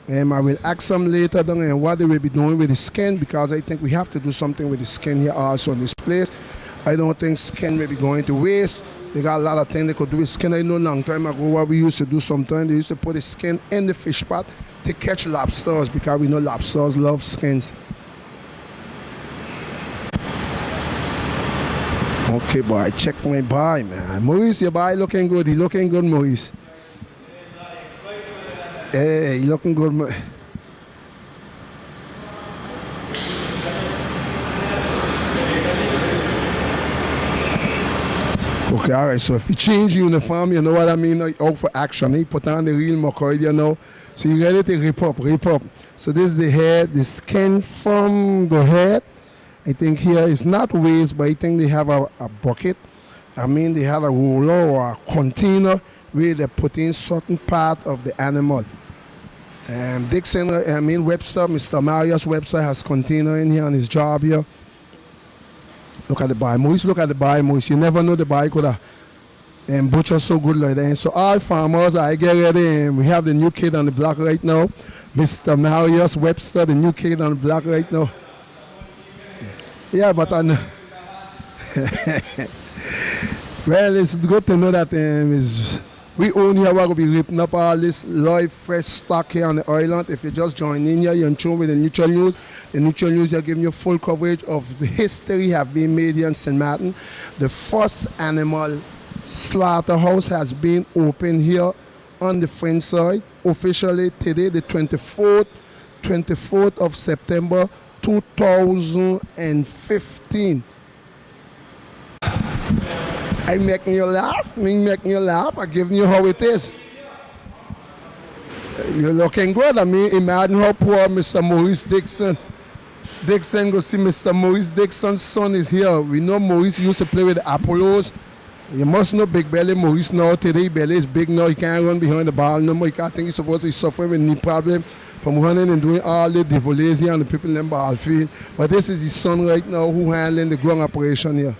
Speaker 1: I will ask them later down what they will be doing with the skin, because I think we have to do something with the skin here also in this place. I don't think skin will be going to waste. They got a lot of things they could do with skin. I know long time ago what we used to do sometimes. They used to put the skin in the fish pot to catch lobsters, because we know lobsters love skins. Okay, boy, check my boy, man. Maurice, your boy looking good. He looking good, Maurice. Hey, looking good, man. Okay, all right, so if you change uniform, you know what I mean, out for action. He put on the real McCoy, you know. So you ready to rip up. So this is the head, the skin from the head. I think here is not waste, but I think they have a bucket. They have a roller or a container where they put in certain part of the animal. Dixon, Webster, Mr. Marius Webster has container in here on his job here. Look at the buy, Maurice. Look at the buy, Maurice. You never know the buy could have butcher so good like that. So all farmers, I get ready. We have the new kid on the block right now, Mr. Marius Webster, the new kid on the block right now. Yeah, but well, it's good to know that we own here. We're going to be ripping up all this live, fresh stock here on the island. If you just join in here, you're in tune with the Neutral News. The Neutral News are giving you full coverage of the history have been made here in St. Martin. The first animal slaughterhouse has been opened here on the French side officially today, the 24th of September 2015. I'm making you laugh. I'm giving you how it is. You're looking good. Imagine how poor Mr. Maurice Dixon. Dixon, go see Mr. Maurice Dixon's son is here. We know Maurice used to play with the Apollos. You must know Big Belly Maurice now. Today, Belly is big now. He can't run behind the ball no more. He can't think he's supposed to be suffering with knee problem from running and doing all the volleys here on the people in the ball field. But this is his son right now who handling the ground operation here.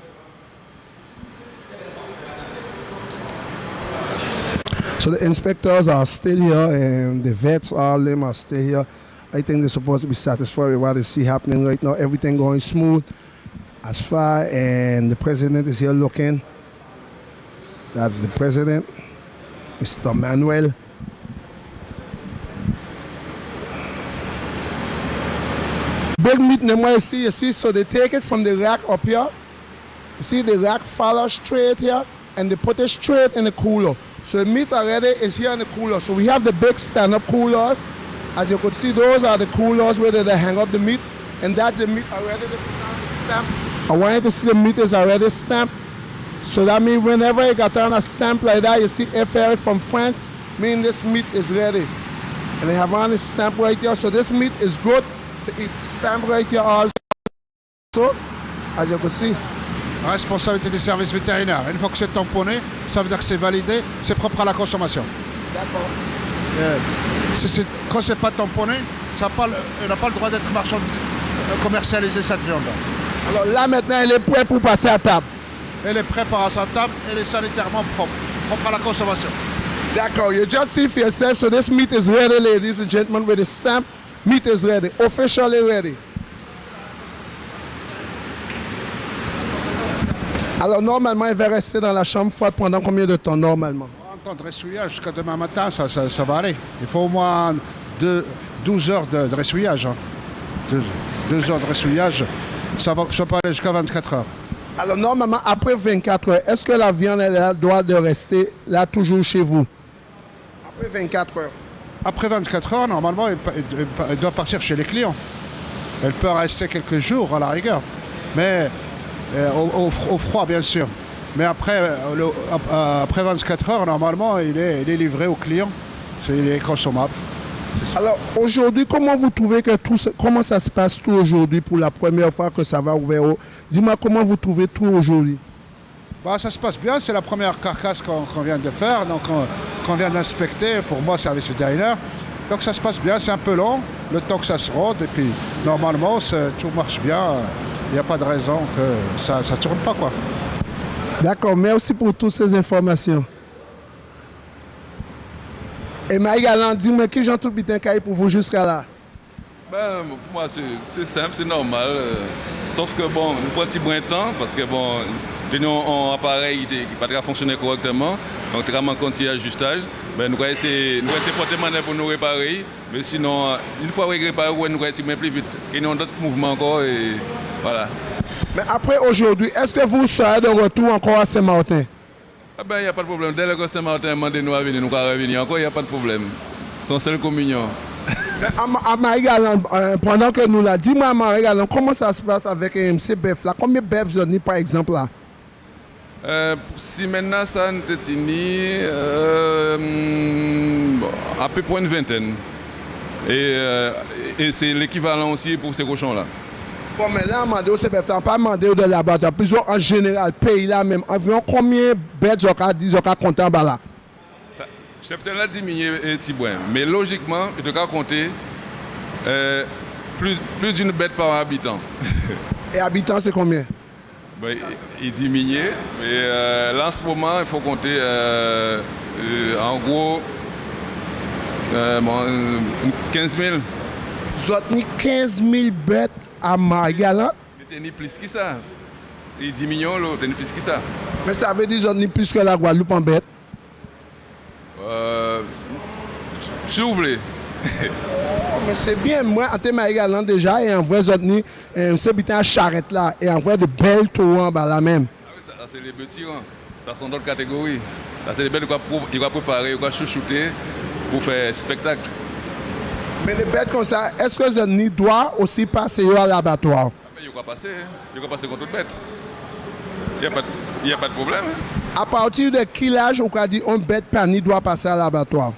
Speaker 1: So the inspectors are still here, and the vets, all of them are still here. I think they're supposed to be satisfied with what they see happening right now. Everything going smooth as far, and the president is here looking. That's the president, Mr. Manuel. Big meat, you see, so they take it from the rack up here. You see the rack follow straight here, and they put it straight in the cooler. So the meat already is here in the cooler. So we have the big stand-up coolers. As you could see, those are the coolers where they hang up the meat. And that's the meat already they put on the stamp. I want you to see the meat is already stamped. So that means whenever you got on a stamp like that, you see FR from France, mean this meat is ready. And they have on the stamp right here. So this meat is good to eat. Stamp right here also. So, as you can see.
Speaker 9: Responsabilité des services vétérinaires. Une fois que c'est tamponné, ça veut dire que c'est validé, c'est propre à la consommation.
Speaker 1: D'accord.
Speaker 9: Quand c'est pas tamponné, elle n'a pas le droit d'être commercialisée cette viande.
Speaker 1: Alors là maintenant, elle est prête pour passer à table.
Speaker 9: Elle est prête pour passer à table, elle est sanitairement propre à la consommation.
Speaker 1: D'accord, you just see for yourself. So this meat is ready, ladies and gentlemen, with the stamp. Meat is ready, officially ready. Alors normalement, il va rester dans la chambre froide pendant combien de temps normalement?
Speaker 9: En temps de ressouillage, jusqu'à demain matin, ça va aller. Il faut au moins 12 heures de ressouillage. Hein. 2 heures de ressouillage, ça peut aller jusqu'à 24 heures.
Speaker 1: Alors normalement, après 24 heures, est-ce que la viande elle doit de rester là toujours chez vous? Après 24 heures.
Speaker 9: Après 24 heures, normalement, elle doit partir chez les clients. Elle peut rester quelques jours à la rigueur, mais au froid bien sûr. Mais après 24 heures, normalement, il est livré au client. Il est consommable.
Speaker 1: Alors aujourd'hui, comment vous trouvez que comment ça se passe tout aujourd'hui pour la première fois que ça va ouvrir? Dis-moi comment vous trouvez tout aujourd'hui?
Speaker 9: Bah, ça se passe bien, c'est la première carcasse qu'on vient de faire, donc qu'on vient d'inspecter pour moi, service vétérinaire. Donc ça se passe bien, c'est un peu long, le temps que ça se rôde, et puis normalement tout marche bien, il n'y a pas de raison que ça ne tourne pas, quoi.
Speaker 1: D'accord, merci pour toutes ces informations. Et Maïgalan, dis-moi qui j'en tout bitin pour vous jusqu'à là?
Speaker 8: Ben, pour moi, c'est simple, c'est normal. Sauf que bon, nous prenons un petit brin de temps parce que bon, nous un appareil qui n'a pas fonctionné correctement. Donc, vraiment, continue ajustage. Ben, nous allons essayer de porter manette pour nous réparer. Mais sinon, une fois réparé, nous allons essayer plus vite. Et nous avons d'autres mouvements encore et voilà.
Speaker 1: Mais après aujourd'hui, est-ce que vous serez de retour encore à Saint-Martin?
Speaker 8: Ah ben, il n'y a pas de problème. Dès que Saint-Martin demande nous à venir, nous allons revenir encore, il n'y a pas de problème. C'est une seule communion.
Speaker 1: À Marie-Galante, pendant que nous l'a dit, moi à Marie-Galante, comment ça se passe avec ces bœufs là? Combien de bœufs vous avez par exemple là?
Speaker 8: Si maintenant ça nous tenu à peu près une vingtaine. Et c'est l'équivalent aussi pour ces cochons là.
Speaker 1: Bon, mais là, on ne pas demander de l'abattoir. Plus en général, pays là même, environ combien de bêtes vous avez compté en bas là?
Speaker 8: Je vais peut-être diminuer un petit point, mais logiquement, je dois compter plus d'une bête par habitant.
Speaker 1: Et habitant, c'est combien?
Speaker 8: Ben, il diminue, mais là en ce moment, il faut compter en gros 15 000.
Speaker 1: Vous avez 15 000 bêtes à Marie-Galante?
Speaker 8: Mais t'es plus que ça. C'est 10 millions, t'es plus que ça.
Speaker 1: Mais ça veut dire que vous avez plus que la Guadeloupe en bêtes?
Speaker 8: Si vous voulez.
Speaker 1: Mais c'est bien, moi, en Marie-Galante déjà, et en vrai, c'est bien à charrette là, et en vrai, de belles tours en bas là même.
Speaker 8: Ah oui, ça c'est les petits, hein. Ça sont d'autres catégories. Ça c'est les bêtes qui vont préparer, qui vont chouchouter pour faire spectacle.
Speaker 1: Mais les bêtes comme ça, est-ce que vous ni doit aussi passer à l'abattoir?
Speaker 8: Ah, il va passer, hein. Il va passer contre toute bête. Il n'y a pas de problème. Hein.
Speaker 1: À partir de quel âge on dit une bête pani doit passer à l'abattoir?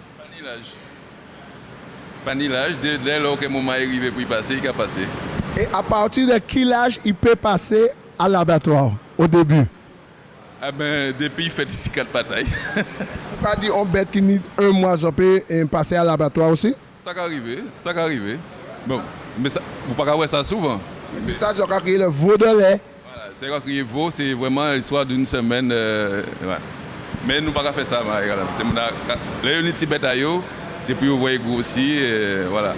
Speaker 8: Panilage, dès lors que le moment est arrivé pour y passer, il va passer.
Speaker 1: Et à partir de quel âge il peut passer à l'abattoir au début?
Speaker 8: Ah ben, depuis il fait d'ici 4 batailles.
Speaker 1: On a dit une bête qui nie 1 mois, ça peut passer à l'abattoir aussi?
Speaker 8: Ça va arriver. Bon, mais ça, vous ne pouvez pas voir ça souvent.
Speaker 1: Mais c'est ça, ça créé le veau de lait.
Speaker 8: Voilà, c'est quoi crier veau, c'est vraiment l'histoire d'une semaine. Ouais. Mais nous ne pouvons pas faire ça, c'est les petits bétails, c'est pour vous voir grossir, voilà.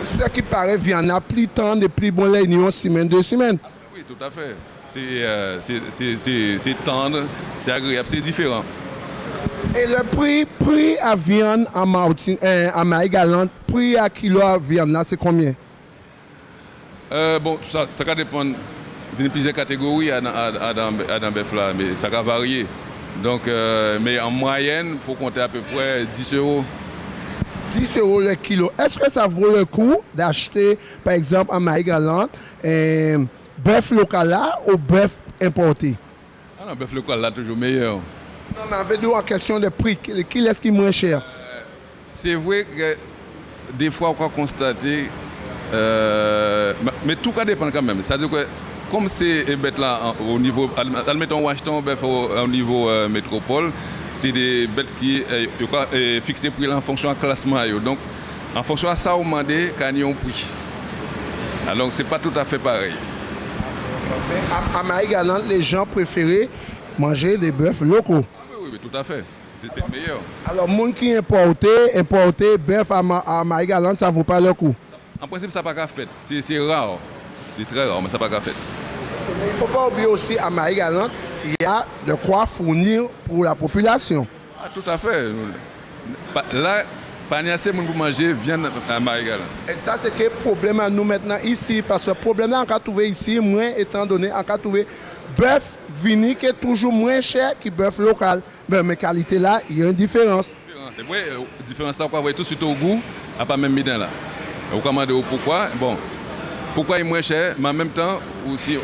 Speaker 1: Ce qui paraît, il y en a plus tant de plus bon lait, une semaine, 2 semaines.
Speaker 8: Ah, oui, tout à fait. C'est tendre, c'est agréable, c'est différent.
Speaker 1: Et le prix à viande à à Marie-Galante, prix à kilo à viande là, c'est combien?
Speaker 8: Bon, ça va dépendre. Il y a plusieurs catégories à dans bœuf là, mais ça va varier. Donc, mais en moyenne, il faut compter à peu près 10 €.
Speaker 1: 10 € le kilo. Est-ce que ça vaut le coup d'acheter, par exemple, à Marie-Galante, bœuf local là ou bœuf importé?
Speaker 8: Ah non, bœuf local là, toujours meilleur.
Speaker 1: Non, mais avec nous en question de prix, qui est-ce qui est moins cher?
Speaker 8: C'est vrai que des fois, on peut constater, mais tout va dépendre quand même. C'est-à-dire que comme c'est des bêtes là au niveau, admettons Washington, bœuf au niveau métropole, c'est des bêtes qui sont fixées prix en fonction du classement. Donc, en fonction de ça, on demande qu'il y a un prix. Alors, ce n'est pas tout à fait pareil.
Speaker 1: Mais à Marie-Galante, les gens préféraient manger des bœufs locaux.
Speaker 8: Ah, oui, tout à fait. C'est le meilleur.
Speaker 1: Alors, les gens qui importent bœuf à Marie-Galante, ça ne vaut pas le coup.
Speaker 8: En principe, ça n'a pas qu'à faire. C'est rare. C'est très rare, mais ça n'a pas qu'à faire.
Speaker 1: Mais il ne faut pas oublier aussi à Marie-Galante, il y a de quoi fournir pour la population.
Speaker 8: Ah, tout à fait. Là, pas assez de monde pour manger viande à Marie-Galante.
Speaker 1: Et ça, c'est le problème à nous maintenant ici. Parce que le problème là, on a trouvé ici, moins étant donné, on a trouvé bœuf vini qui est toujours moins cher que bœuf local. Mais qualité là, il y a une différence.
Speaker 8: C'est vrai, la différence, ça, on voit tout de suite au goût, à pas même midin là. Vous commandez pourquoi? Bon, pourquoi il est moins cher, mais en même temps, aussi,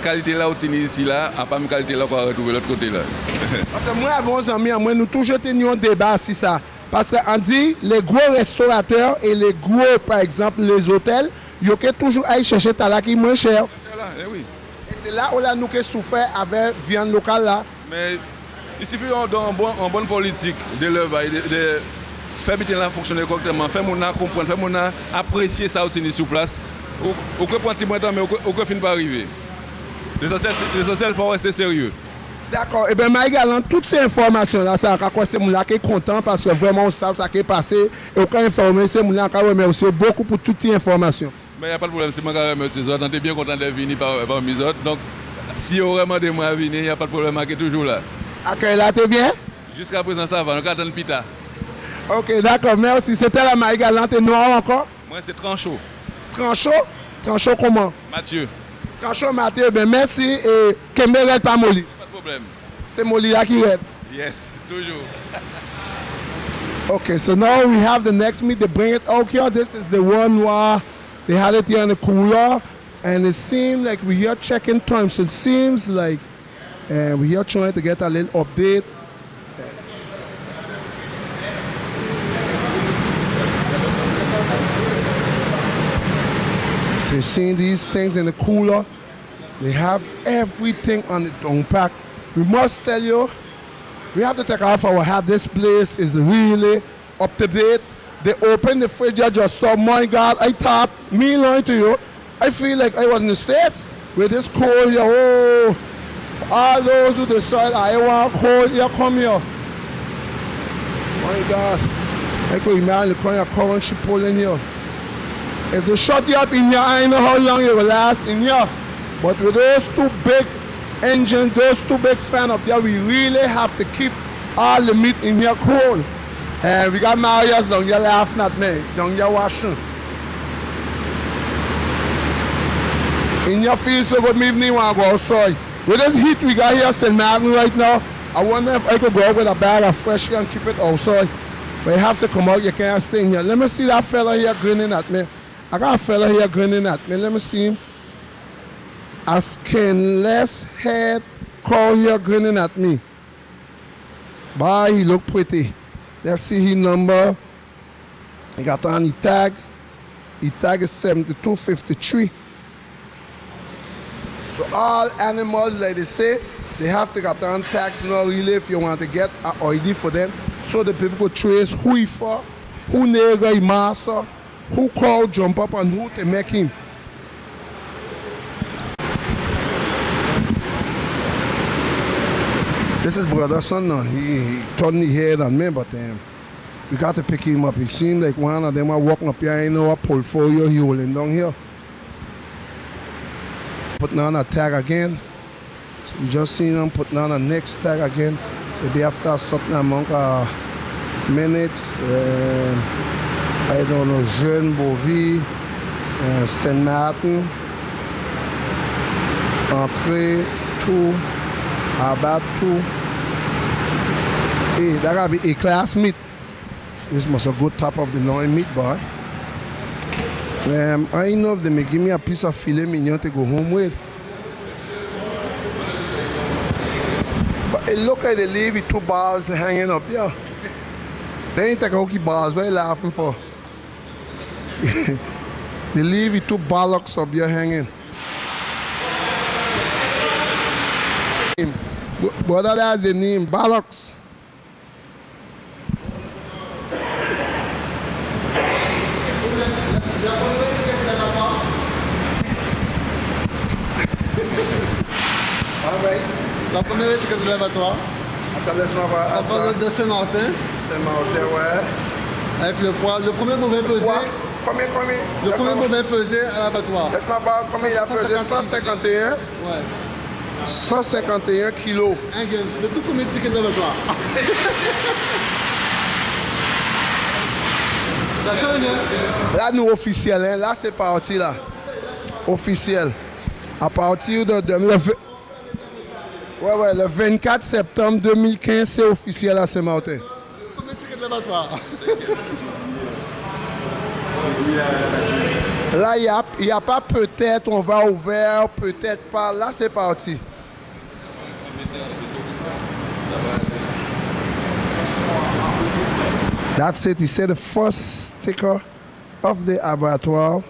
Speaker 8: qualité là, ici là, à pas même qualité là, on va retrouver l'autre côté là.
Speaker 1: Parce que moi, avant les amis, moi, nous toujours tenions un débat sur ça. Parce qu'on dit, les gros restaurateurs et les gros, par exemple, les hôtels, ils ont toujours à chercher là qui est moins cher.
Speaker 8: Oui.
Speaker 1: Et c'est là où nous avons souffert avec viande locale là.
Speaker 8: Mais il suffit d'une bonne politique de l'élevage, de faire bien fonctionner correctement, faire mon comprendre, faire mon apprécier ça aussi sur place. Au que prendre si moins temps, mais au que finit par arriver. L'essentiel, il faut rester sérieux.
Speaker 1: D'accord. Et bien, Marie-Galante, toutes ces informations-là, ça a c'est mon qui est content parce que vraiment, on sait ça qui est passé. Et aucun informé, c'est mon qui remercie beaucoup pour toutes ces informations.
Speaker 8: Mais il n'y a pas de problème, c'est moi qui remercie les autres. On est bien content de venir par mes autres. Donc, si vous vraiment de moi à venir, il n'y a pas de problème, je suis toujours là.
Speaker 1: Accueil là, t'es bien?
Speaker 8: Jusqu'à présent, ça va. On attend Pita.
Speaker 1: Ok, d'accord, merci. C'était la Marie-Galante et noir encore?
Speaker 8: Moi, c'est Tranchot.
Speaker 1: Tranchot? Tranchot comment?
Speaker 8: Mathieu.
Speaker 1: Tranchot Mathieu, ben merci et Kembe pas Moli.
Speaker 8: Pas de problème.
Speaker 1: C'est Moli là qui est.
Speaker 8: Yes, toujours.
Speaker 1: Okay, so now we have the next meat. They bring it out here. This is the one where they had it here in the cooler. And it seems like we're here checking time. So it seems like we're here trying to get a little update. So seeing these things in the cooler, they have everything on the down pack. We must tell you, we have to take off our hat. This place is really up to date. They opened the fridge, I just saw, my God, I thought, me lying to you, I feel like I was in the States with this cold here. Oh, all those who decide I want cold here, come here. My God, I could imagine the kind of current she pulling here. If they shut you up in here, I don't know how long it will last in here. But with those two big engines, those two big fans up there, we really have to keep all the meat in here cold. And we got Marius down here laughing at me, down here washing. In your feel so good, me even want to go outside. With this heat we got here, St. Martin right now, I wonder if I could go out with a bag of fresh air and keep it outside. But you have to come out, you can't stay in here. Let me see that fella here grinning at me. I got a fella here grinning at me. Let me see him. A skinless head cow here grinning at me. Boy, he look pretty. Let's see his number. He got on his tag. His tag is 7253. So all animals, like they say, they have to get on tags now really if you want to get an ID for them. So the people could trace who he for, who nigga he master, who call jump up and who to make him. This is brother son now. He turned his head on me, but we got to pick him up. It seemed like one of them are walking up here, you know, a portfolio he holding down here. Putting on a tag again. So we just seen them putting on a next tag again. Maybe after a certain amount of minutes. I don't know, Jeune Bovie, St. Martin, Entrée, tout, Abat, tout. Hey, that gotta be A-class meat. This must a good top of the line meat, boy. I know if they may give me a piece of filet mignon to go home with. But it look like they leave it 2 bars hanging up here. They ain't take a hooky bars, what are you laughing for? They leave it 2 bollocks up here hanging. Brother, that's the name, bollocks.
Speaker 5: La première étiquette de l'abattoir.
Speaker 1: laisse-moi voir.
Speaker 5: Ça va de Saint-Martin.
Speaker 1: Saint-Martin, ouais.
Speaker 5: Avec le poids, le premier bovin pesé.
Speaker 1: Combien?
Speaker 5: Le premier bovin pesé à l'abattoir.
Speaker 1: Laisse-moi voir combien il a pesé. 151.
Speaker 5: Ouais.
Speaker 1: 151 kilos.
Speaker 5: Le tout premier ticket de l'abattoir.
Speaker 1: Là, nous officiel, hein? Là, c'est parti là. Officiel. À partir de le 24 septembre 2015, c'est officiel à Saint-Martin.
Speaker 5: Combien de tickets de l'abattoir?
Speaker 1: Là, il n'y a pas peut-être, on va ouvert, peut-être pas. Là, c'est parti. That's it. He said the first sticker of the abattoir.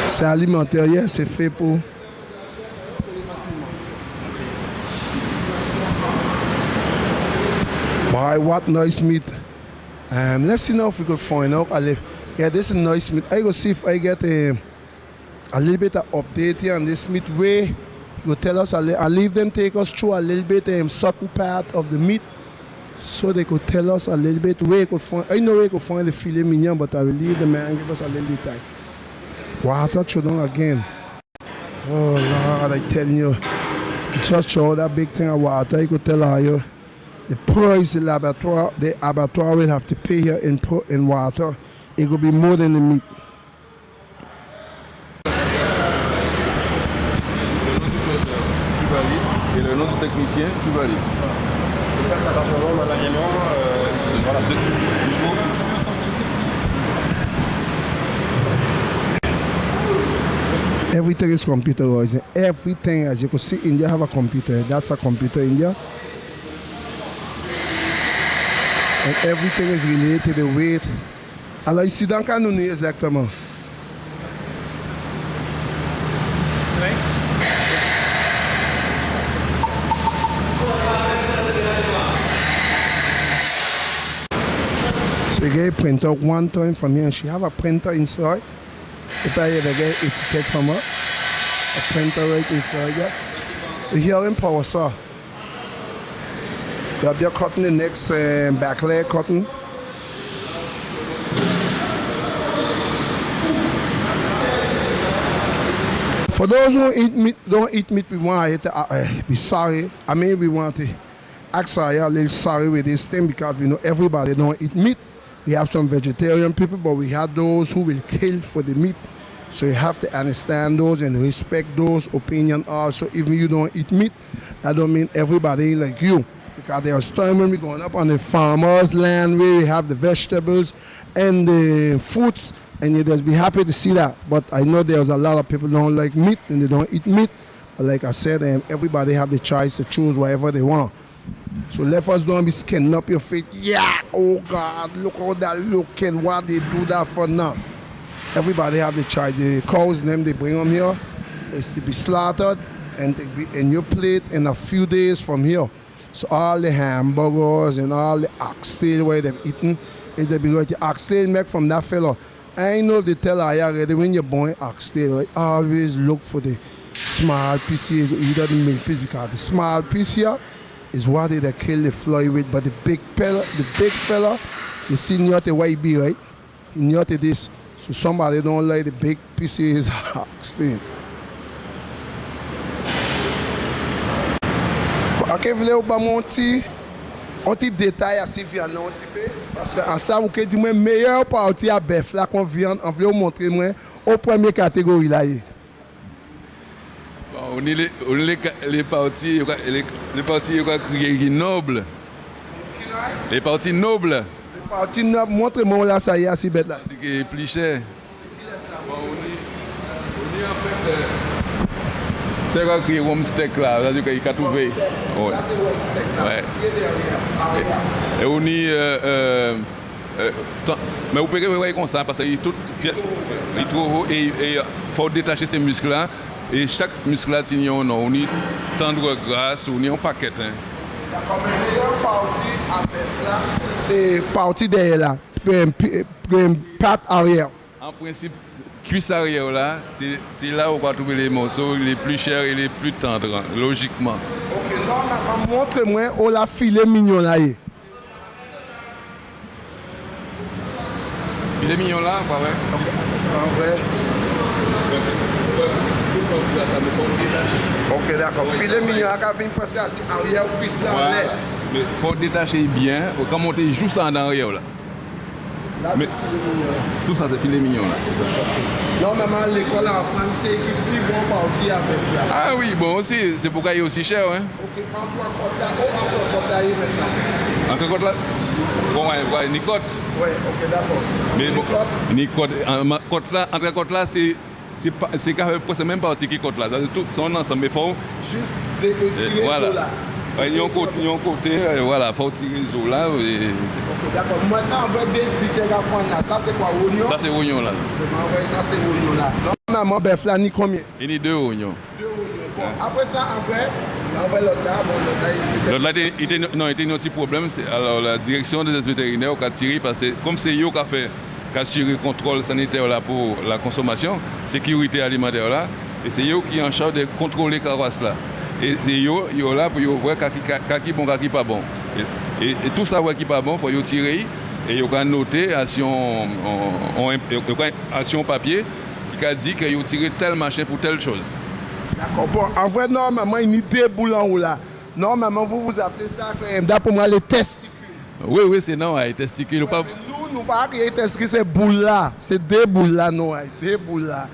Speaker 1: C'est alimentaire, yeah, c'est fait pour. Boy, what nice meat. Let's see now if we could find out. Yeah, this is nice meat. I go see if I get a little bit of update here on this meat way. You go tell us, I'll leave them take us through a little bit certain part of the meat so they could tell us a little bit where you could find. I know where you could find the filet mignon, but I will leave the man give us a little bit time. Water down again. Oh Lord, I tell you, just show that big thing of water. You could tell her you the price the abattoir will have to pay here in water. It could be more than the meat.
Speaker 8: Et le nom du technicien, tu valides.
Speaker 20: Et ça va vraiment dans l'agrément. Voilà.
Speaker 1: Everything is computerized. Everything, as you can see, India have a computer. That's a computer, India. And everything is related to the weight. Alors ici, dans quel nous exactement? So you get a printer one time from here, and she have a printer inside. If I ever get it take from her, a printer right inside here. We're here in power saw. You have your cutting the next back leg cutting. For those who don't eat meat, we want to be sorry. I mean, we want to ask a little sorry with this thing because we know everybody don't eat meat. We have some vegetarian people, but we have those who will kill for the meat. So you have to understand those and respect those opinions also. Even you don't eat meat, that don't mean everybody like you. Because there's time when we're going up on the farmer's land where we have the vegetables and the fruits, and you just be happy to see that. But I know there's a lot of people don't like meat and they don't eat meat. But like I said, everybody have the choice to choose whatever they want. So let us don't be skinning up your face. Yeah, oh God, look how that look and what they do that for now. Everybody have the choice. The cows, them they bring them here. It's to be slaughtered and they be in your plate in a few days from here. So all the hamburgers and all the oxtail where they've eaten, is they be going to oxtail make from that fellow. I know if they tell her already when you're buying oxtail, right, always look for the small pieces or either the milk piece because the small piece here is what they kill the fly with, but the big fella, you see near the white bee, right? Near to this. So somebody don't like the big pieces oxtail. Ok, vous voulez un petit détail à Sylvia, un petit peu? Parce que en ça, vous pouvez dire, meilleure partie à bœuf, là, qu'on vient, on veut vous montrer, moi, au première catégorie, là.
Speaker 8: On est les parties criées nobles. Les parties nobles.
Speaker 1: Les parties nobles, montrez-moi là, ça y est, si bête là.
Speaker 8: C'est plus cher. On est en fait. C'est quoi crié warm steak là, c'est-à-dire qu'il a trouvé.
Speaker 1: Ça c'est warm steak là.
Speaker 8: Ouais. Et on est. Mais vous pouvez voir comme ça parce qu'il est tout haut et il faut détacher ces muscles là. Et chaque muscle là, on est tendre grasse, on est en paquet.
Speaker 1: D'accord, mais la meilleure partie à bœuf là, c'est partie derrière là, patte arrière.
Speaker 8: En principe, cuisse arrière là, c'est là où on va trouver les morceaux les plus chers et les plus tendres, logiquement.
Speaker 1: Ok, normalement, montre-moi où la filet mignon là est.
Speaker 8: Filet mignon là, pas vrai?
Speaker 1: En vrai. Ok, d'accord. Filet mignon là, qui vient presque arrière, cuisse là, en l'air.
Speaker 8: Mais il faut détacher bien, quand monter juste en arrière là.
Speaker 1: Là, c'est filet mignon.
Speaker 8: Tout ça, c'est filet mignon là.
Speaker 1: Normalement, l'école à apprendre, c'est qui plus bon parti à bœuf là.
Speaker 8: Ah oui, bon aussi, c'est pourquoi il est aussi cher. Hein.
Speaker 1: Ok, en trois côtes là, entre côtes là, maintenant.
Speaker 8: Entre côtes là? Bon, ouais, ni côte.
Speaker 1: Ouais, ok, d'accord.
Speaker 8: Mais bon, ni côte là, entre côtes là, c'est même partie qui côte là. Tout son ensemble, mais faut
Speaker 1: juste tirer
Speaker 8: voilà.
Speaker 1: là.
Speaker 8: Ouais, ils ont côté, voilà, faut tirer les là. Et...
Speaker 1: Ok, d'accord. Maintenant, on va débuter à prendre là. Ça, c'est quoi, oignon?
Speaker 8: Ça, c'est oignon là.
Speaker 1: Ça, c'est oignon là. Normalement, bœuf là, ni combien?
Speaker 8: Il y a 2 oignons.
Speaker 1: 2 oignons. Bon, après ça, en vrai, l'autre là,
Speaker 8: l'autre là, il était un petit problème. Alors, la direction des vétérinaires a tiré parce que, comme c'est eux qui a fait, qui a assuré le contrôle sanitaire là pour la consommation, sécurité alimentaire là, et c'est eux qui sont en charge de contrôler les carrosses là. Et c'est eux là pour voir qui bon, qui pas bon. Et tout ça qui pas bon, il faut tirer et ils ont noté action papier qui a dit qu'ils ont tiré tel machin pour telle chose.
Speaker 1: D'accord. Bon, en vrai, normalement, il y a des boules en haut là. Normalement, vous appelez ça, pour moi, les testicules.
Speaker 8: Oui, c'est non, les testicules.
Speaker 1: Ouais, nous, pas que les testicules, c'est boules là. C'est des boules là, non, des boules là.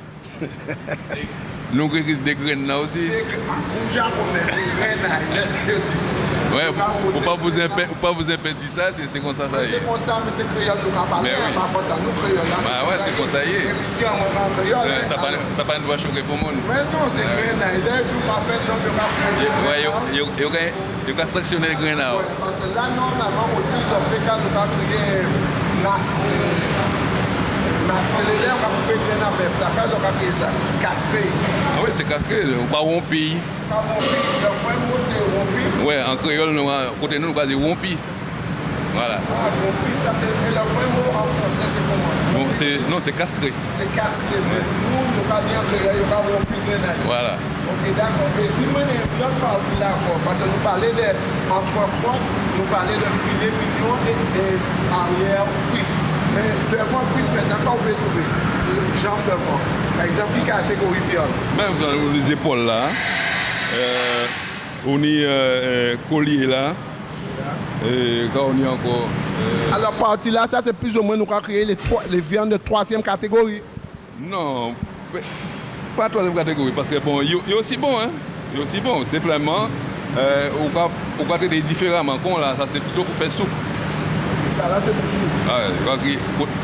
Speaker 8: Nous avons des graines là aussi. Ouais, faut pas vous impédir ça, c'est comme ça.
Speaker 1: C'est comme ça, mais c'est créole, nous n'avons pas nous créole là.
Speaker 8: Bah ouais, c'est comme ça y est. Ça pas une voix choquée pour moi.
Speaker 1: Mais non, c'est graine là. Et d'ailleurs, tu vas faire donc le
Speaker 8: ouais, il y a sanctionner les graines là.
Speaker 1: Parce que là, normalement, aussi, ils ont fait quand nous avons créé l'air, on va couper les graines à bœuf. La phase, on va créer ça. Castré.
Speaker 8: Ah oui, c'est castré, pas rompi.
Speaker 1: Pas rompi, le vrai mot c'est rompi.
Speaker 8: Ouais, en créole, côté nous, on va dire rompi. Voilà.
Speaker 1: Ah, rompi, ça c'est. Et le vrai mot en français, c'est comment?
Speaker 8: Non, c'est castré.
Speaker 1: C'est castré, mais nous, nous pas bien créole, il y aura rompi grenade.
Speaker 8: Voilà.
Speaker 1: Ok, d'accord. Et dis-moi l'autre partie là encore, parce que nous parlons d'entrecroître, nous parlons de filet mignon et arrière-cuisse. Mais devant cuisse, maintenant, quand on peut trouver jambes devant, par exemple, qui catégorie viol?
Speaker 8: Même dans les épaules là, on est collier là, et quand on est encore.
Speaker 1: Alors, partie là, ça c'est plus ou moins nous avons créé les viandes de 3e catégorie.
Speaker 8: Non, pas 3e catégorie, parce que bon, il est aussi bon, hein. Il est aussi bon, simplement, on va traiter différemment. Là, ça c'est plutôt pour faire soupe.
Speaker 1: Là, c'est pour soupe.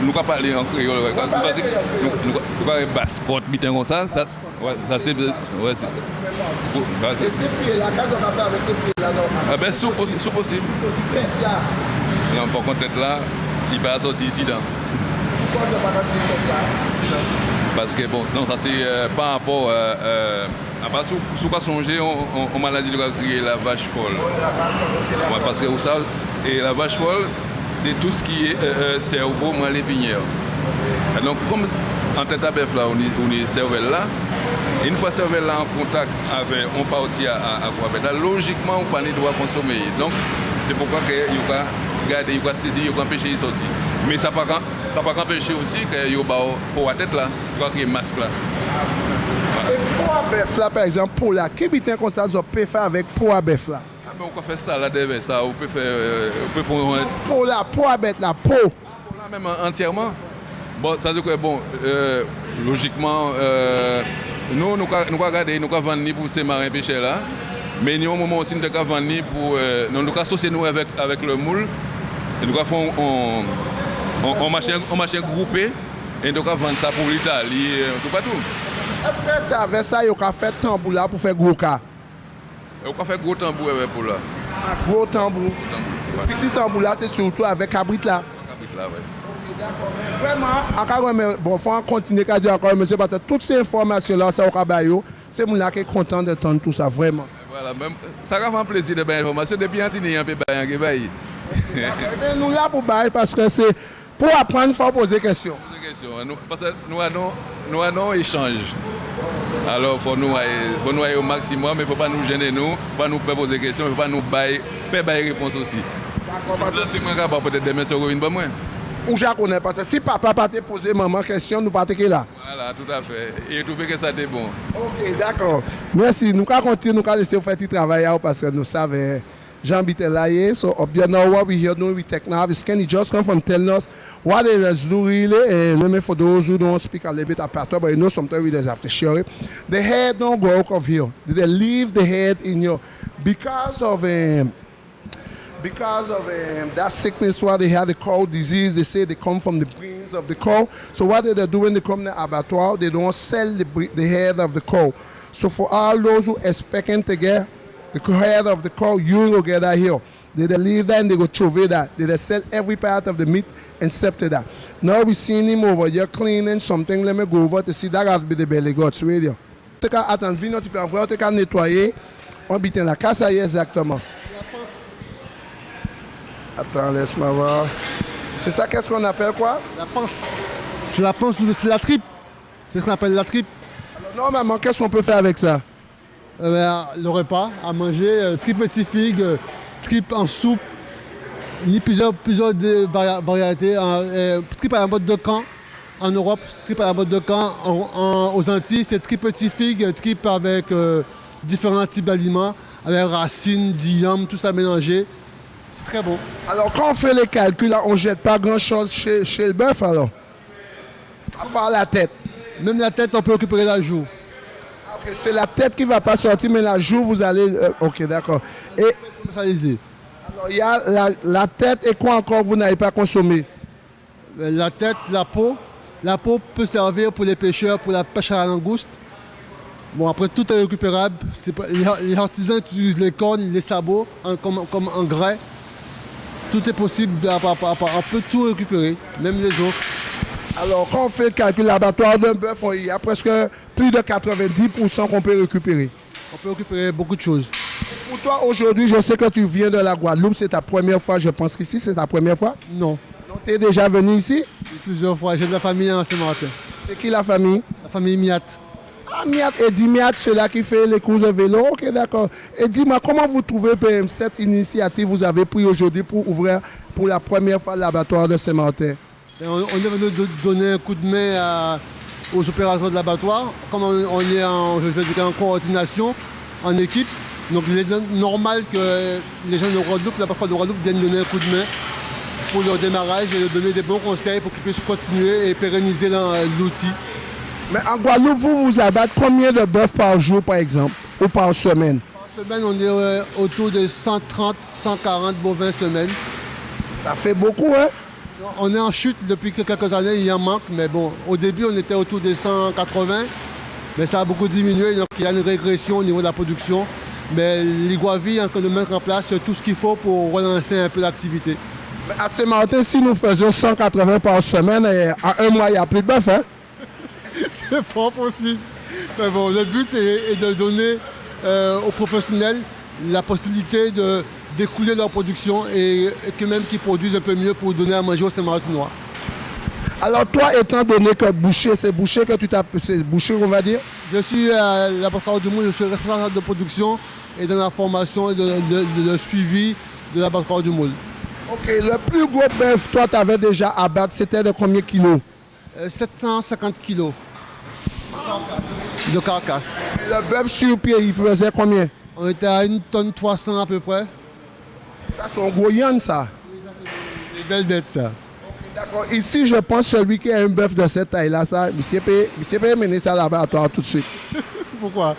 Speaker 8: Nous allons parler en créole. Nous allons bascotte, bitin comme ça. Ça c'est. Ouais, c'est.
Speaker 1: Et ces pieds là, qu'est-ce qu'on va faire avec ces pieds là normalement?
Speaker 8: Ah ben, soupe aussi.
Speaker 1: Soupe aussi, tête là.
Speaker 8: Non, par contre, tête là, il va sortir ici dedans.
Speaker 1: Pourquoi on ne va pas sortir tête là, ici dedans?
Speaker 8: Parce que bon, non, ça c'est par rapport à sous quoi songer on maladie de créer la vache folle. Ouais, parce que vous savez, et la vache folle, c'est tout ce qui est cerveau, moins l'épinière. Donc comme en tête à bœuf là, on est cervelle là, et une fois cervelle là en contact avec, on partit à quoi là, logiquement on ne doit consommer. Donc c'est pourquoi il va saisir, il va empêcher de sortir. Mais ça ne va pas empêcher aussi qu'il y ait pour la tête là, il y a un masque là.
Speaker 1: Et pour la bœuf là, par exemple, pour la, qu'est-ce que ça peut faire avec pour la bœuf là?
Speaker 8: On peut faire ça là, ça, on peut faire.
Speaker 1: Pour la peau à bête, la peau.
Speaker 8: Pour la même entièrement. Bon, ça veut dire que bon, logiquement, nous regardons, nous vendre pour ces marins pêcheurs là, mais nous au moment aussi nous vendre pour, nous associer nous avec le moule, et nous faisons un machin groupé, et nous vendre ça pour l'Italie, tout partout.
Speaker 1: Est-ce que c'est avec ça qu'on a fait tambour là pour faire gros cas?
Speaker 8: On peut faire gros tambour pour là.
Speaker 1: Gros tambour. Petit tambour là, c'est surtout avec cabrit là.
Speaker 8: Cabrit là, oui.
Speaker 1: D'accord. Vraiment, bon, il faut continuer à dire encore, monsieur, parce que toutes ces informations là, c'est au cabayo. C'est mon là qui est content d'entendre tout ça, vraiment.
Speaker 8: Voilà. Voilà, même, ça va faire plaisir de faire l'information depuis un signe, un peu bail.
Speaker 1: Nous là pour bailler parce que c'est pour apprendre, il faut poser question.
Speaker 8: Parce que nous avons un échange. Alors, il faut nous aller au maximum, mais il ne faut pas nous gêner, il ne faut pas nous poser des questions, il ne faut pas nous bailler réponse aussi. D'accord, c'est moi capable peut-être demain sur une bonne moins.
Speaker 1: Ou je connais parce que si papa pas te poser maman question, nous partons là.
Speaker 8: Voilà, tout à fait. Et trouver que ça c'est bon.
Speaker 1: Ok, d'accord. Merci. Nous allons continuer, nous allons laisser faire du travail parce que nous savons. Jean Bitelaye, so up there now what we hear doing we take now is can he just come from telling us what it is do really and maybe for those who don't speak a little bit apart, but you know sometimes we just have to share it. The head don't go out of here. They leave the head in your because of that sickness where they had the cow disease. They say they come from the brains of the cow. So what they do when they come to the abattoir, they don't sell the head of the cow. So for all those who expecting to get the head of the cow, you will get that here. They leave that and they go throw that. They sell every part of the meat except that. Now we seeing him over here cleaning something. Let me go over to see that has to be the belly guts radio. Tu peux attendre, venir, tu peux avoir, tu peux nettoyer. On bite la casse ailleurs exactement. Attends, laisse-moi voir. C'est ça, qu'est-ce qu'on appelle quoi?
Speaker 5: La panse. C'est la panse, c'est la tripe. C'est ce qu'on appelle la tripe.
Speaker 1: Alors normalement, qu'est-ce qu'on peut faire avec ça?
Speaker 5: Le repas à manger, tripe petit figue, tripe en soupe, ni plusieurs variétés. Tripe à la mode de camp en Europe, tripe à la mode de camp aux Antilles, c'est tripe petit figue, tripe avec différents types d'aliments, avec racines, yam, tout ça mélangé. C'est très bon.
Speaker 1: Alors quand on fait les calculs, là, on ne jette pas grand-chose chez le bœuf alors? À part la tête.
Speaker 5: Même la tête, on peut récupérer la joue.
Speaker 1: Okay, c'est la tête qui ne va pas sortir, mais la joue, vous allez... ok, d'accord. Et
Speaker 5: ça y
Speaker 1: alors, il y a la tête et quoi encore vous n'avez pas consommé?
Speaker 5: La tête, la peau. La peau peut servir pour les pêcheurs, pour la pêche à la langouste. Bon, après, tout est récupérable. Les artisans utilisent les cornes, les sabots comme engrais. Tout est possible, on peut tout récupérer, même les os.
Speaker 1: Alors, quand on fait le calcul, l'abattoir d'un bœuf, il y a presque plus de 90% qu'on peut récupérer.
Speaker 5: On peut récupérer beaucoup de choses.
Speaker 1: Pour toi, aujourd'hui, je sais que tu viens de la Guadeloupe. C'est ta première fois, je pense qu'ici, c'est ta première fois?
Speaker 5: Non.
Speaker 1: Donc, tu es déjà venu ici?
Speaker 5: Plusieurs fois. J'ai de la famille en Saint-Martin.
Speaker 1: C'est qui la famille?
Speaker 5: La famille Miat.
Speaker 1: Ah, Miat. Et dis Miat, ceux-là qui fait les courses de vélo. Ok, d'accord. Et dis-moi, comment vous trouvez cette initiative que vous avez prise aujourd'hui pour ouvrir pour la première fois l'abattoir de Saint-Martin?
Speaker 5: On est venu donner un coup de main aux opérateurs de l'abattoir. Comme on est en coordination, en équipe, donc il est normal que les gens de Guadeloupe, l'abattoir de Guadeloupe, viennent donner un coup de main pour leur démarrage et leur donner des bons conseils pour qu'ils puissent continuer et pérenniser l'outil.
Speaker 1: Mais en Guadeloupe, vous abattez combien de bœufs par jour, par exemple, ou par semaine?
Speaker 5: Par semaine, on est autour de 130, 140 bovins semaine.
Speaker 1: Ça fait beaucoup, hein?
Speaker 5: On est en chute depuis quelques années, il y en manque, mais bon, au début on était autour des 180, mais ça a beaucoup diminué, donc il y a une régression au niveau de la production. Mais l'Iguavi est en train de mettre en place tout ce qu'il faut pour relancer un peu l'activité.
Speaker 1: À Saint-Martin, si nous faisions 180 par semaine, à un mois, il n'y a plus de bœuf, hein?
Speaker 5: C'est pas possible. Mais bon, le but est de donner aux professionnels la possibilité d'écouler leur production et que même qu'ils produisent un peu mieux pour donner à manger aux Saint-Martinois.
Speaker 1: Alors toi, étant donné que boucher, c'est boucher que tu t'appelles, c'est boucher on va dire?
Speaker 5: Je suis à l'abattoir du Moule, je suis responsable de production et dans la formation et le suivi de l'abattoir du Moule.
Speaker 1: Ok, le plus gros bœuf, toi, tu avais déjà à battre, c'était de combien de kilos?
Speaker 5: 750 kilos de carcasse.
Speaker 1: Et le bœuf sur pied, il pesait combien?
Speaker 5: On était à 1,3 tonne à peu près.
Speaker 1: Ça, c'est un gros yann, ça?
Speaker 5: Oui, ça, c'est des belles bêtes, ça.
Speaker 1: Okay, d'accord. Ici, je pense celui qui a un bœuf de cette taille-là, ça, monsieur peut mener ça à l'abattoir tout de suite.
Speaker 5: Pourquoi?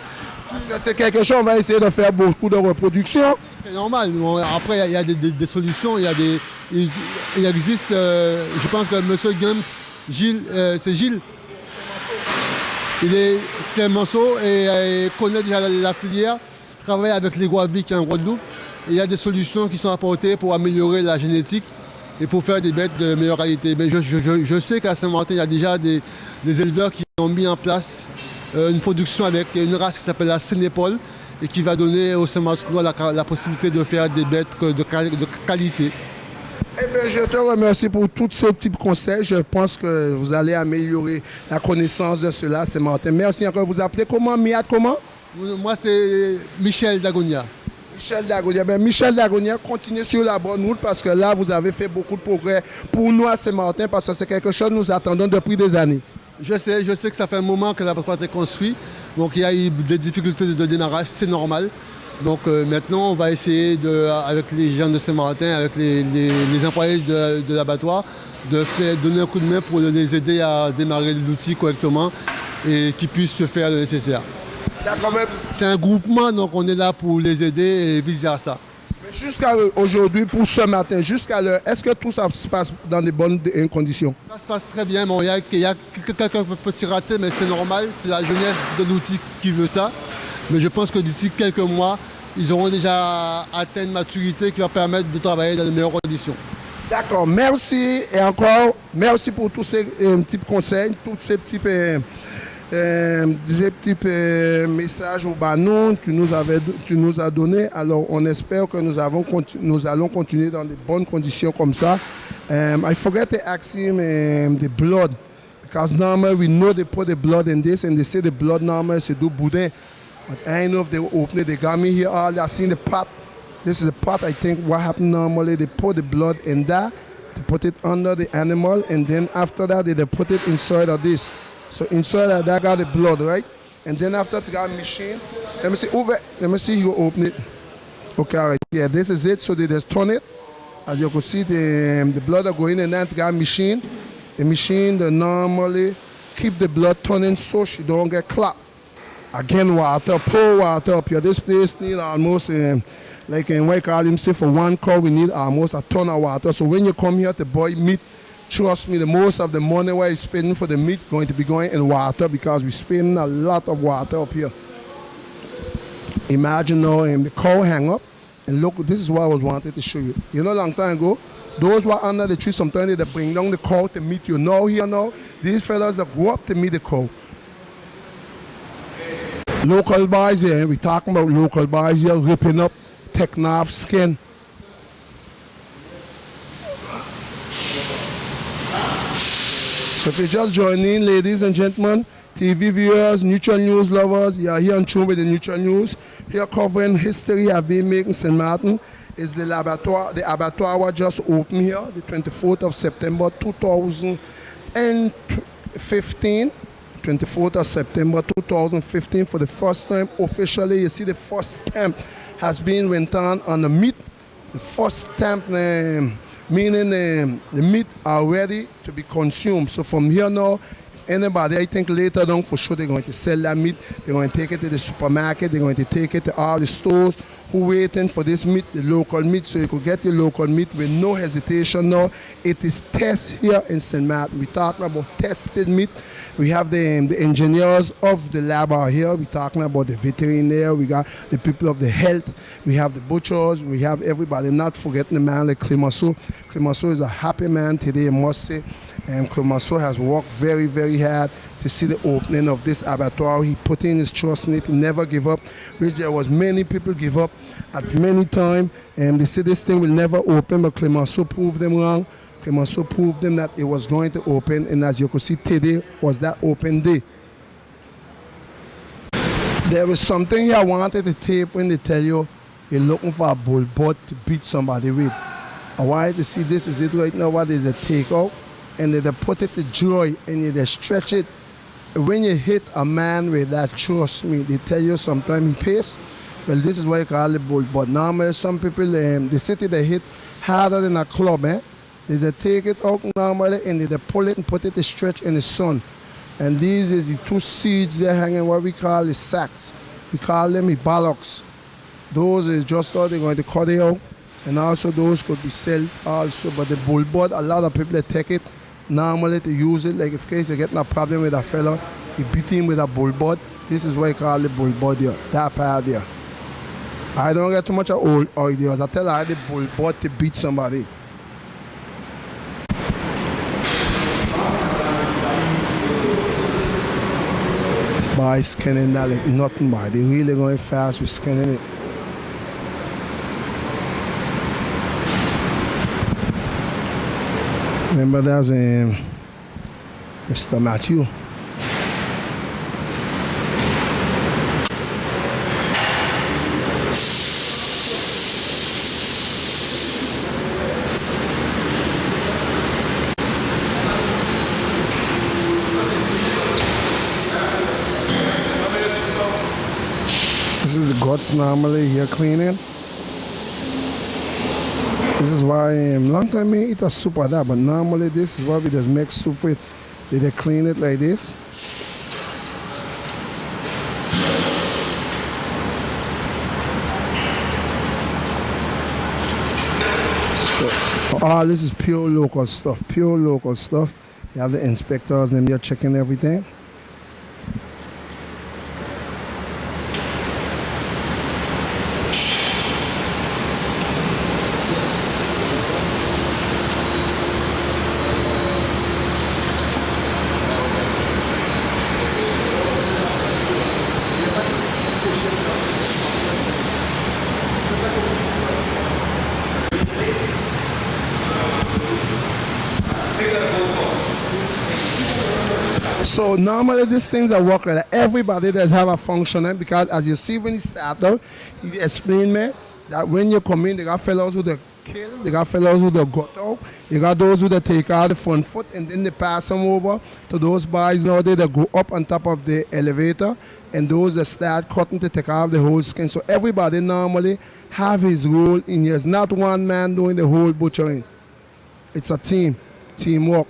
Speaker 1: C'est quelque chose, on va essayer de faire beaucoup de reproduction.
Speaker 5: C'est normal. Après, il y a des solutions. Il existe, je pense que M. Gums, Gilles, c'est Gilles. Il est Clémenceau et connaît déjà la filière, travaille avec les Guadeloupes qui est en Guadeloupe. Et il y a des solutions qui sont apportées pour améliorer la génétique et pour faire des bêtes de meilleure qualité. Mais je sais qu'à Saint-Martin, il y a déjà des éleveurs qui ont mis en place une production avec une race qui s'appelle la Sénépole et qui va donner au Saint-Martinois la possibilité de faire des bêtes de qualité.
Speaker 1: Eh bien, je te remercie pour tous ces petits conseils. Je pense que vous allez améliorer la connaissance de cela, Saint-Martin. Merci encore. Vous appelez comment? Miat, comment?
Speaker 5: Moi, c'est Michel Dagonia.
Speaker 1: Michel Dagonia. Ben, Michel Dagonia, continuez sur la bonne route parce que là, vous avez fait beaucoup de progrès pour nous à Saint-Martin parce que c'est quelque chose que nous attendons depuis des années.
Speaker 5: Je sais que ça fait un moment que l'abattoir est construit. Donc, il y a eu des difficultés de démarrage, c'est normal. Donc maintenant, on va essayer, avec les gens de Saint-Martin, avec les employés de l'abattoir, de donner un coup de main pour les aider à démarrer l'outil correctement et qu'ils puissent faire le nécessaire. C'est un groupement, donc on est là pour les aider et vice-versa.
Speaker 1: Jusqu'à aujourd'hui, pour ce matin, jusqu'à l'heure, est-ce que tout ça se passe dans de bonnes conditions?
Speaker 5: Ça se passe très bien. Bon, il y a quelques petits ratés, mais c'est normal. C'est la jeunesse de l'outil qui veut ça. Mais je pense que d'ici quelques mois, ils auront déjà atteint une maturité qui va permettre de travailler dans les meilleures conditions.
Speaker 1: D'accord, merci et encore merci pour tous ces petits conseils, tous ces petits messages au banon que tu nous as donné. Alors on espère que nous allons continuer dans de bonnes conditions comme ça. I forget to ask him the blood because normally we know they put the blood in this and they say the blood normally c'est du boudin. But I know if they open it, they got me here all I seen the pot. This is the pot. I think what happened normally, they pour the blood in that, they put it under the animal, and then after that, they put it inside of this. So inside of that got the blood, right? And then after that, got a machine. Let me see, let me see you open it. Okay, all right. Yeah, this is it. So they just turn it. As you can see, the blood are going in that got a machine. The machine, they normally keep the blood turning so she don't get clogged. Again, water, pour water up here. This place need almost like in White Call say for one cow we need almost a ton of water. So when you come here to buy meat, trust me, the most of the money we're spending for the meat going to be going in water because we're spending a lot of water up here. Imagine now the cow hang up and look, this is what I was wanted to show you. You know, a long time ago, those were under the tree, sometimes they bring down the cow to meet you. Now here now, these fellas that go up to meet the cow. Local boys here, we're talking about local boys here ripping up, taking off skin. So if you just join in, ladies and gentlemen, TV viewers, neutral news lovers, you are here on tune with the neutral news. Here covering history I've been making St. Martin is the abattoir. The abattoir was just opened here, the 24th of September 2015. 24th of September 2015 for the first time officially. You see the first stamp has been went on the meat. The first stamp meaning the meat are ready to be consumed. So from here now, anybody, I think later on for sure they're going to sell that meat. They're going to take it to the supermarket. They're going to take it to all the stores who waiting for this meat, the local meat. So you could get your local meat with no hesitation now. It is tested here in St. Martin. We're talking about tested meat. We have the engineers of the lab are here. We're talking about the veterinarian. We got the people of the health. We have the butchers. We have everybody. Not forgetting the man like Clemenceau. Clemenceau is a happy man today, I must say. And Clemenceau has worked very, very hard to see the opening of this abattoir. He put in his trust in it. He never give up. Which there was many people give up at many times. And they said this thing will never open, but Clemenceau proved them wrong. Clemenceau proved them that it was going to open. And as you can see, today was that open day. There was something here I wanted to tape when they tell you you're looking for a bull butt to beat somebody with. I wanted to see this is it right now, what is the take out. And they put it to joy and they stretch it. When you hit a man with that, trust me, they tell you sometimes he pays. Well, this is why you call it bull. But normally some people, they say they hit harder than a club. They take it out normally and they pull it and put it to stretch in the sun. And these is the two seeds they're hanging, what we call the sacks. We call them the bullocks. Those is just how they're going to cut it out. And also those could be sold also. But the bull bud, a lot of people they take it normally to use it, like if case you're getting a problem with a fella, you beat him with a bull bud. This is why I call it bull bud here, that part there. I don't get too much of old ideas. I tell I had the bull bud to beat somebody. This by scanning that like nothing by. They really going fast with scanning it. Remember that's Mr. Matthew. This is the guts normally here cleaning. This is why long time I eat a soup like that, but normally this is what we just make soup with. They clean it like this. So, all this is pure local stuff, pure local stuff. You have the inspectors, them here checking everything. So normally these things are work like that. Everybody does have a function, because as you see when you start out, he explained me that when you come in, they got fellows who they kill, they got fellows who they gut out, you got those who they take out the front foot and then they pass them over to those boys nowadays that go up on top of the elevator, and those that start cutting to take off the whole skin. So everybody normally have his role in here. It's not one man doing the whole butchering. It's a teamwork.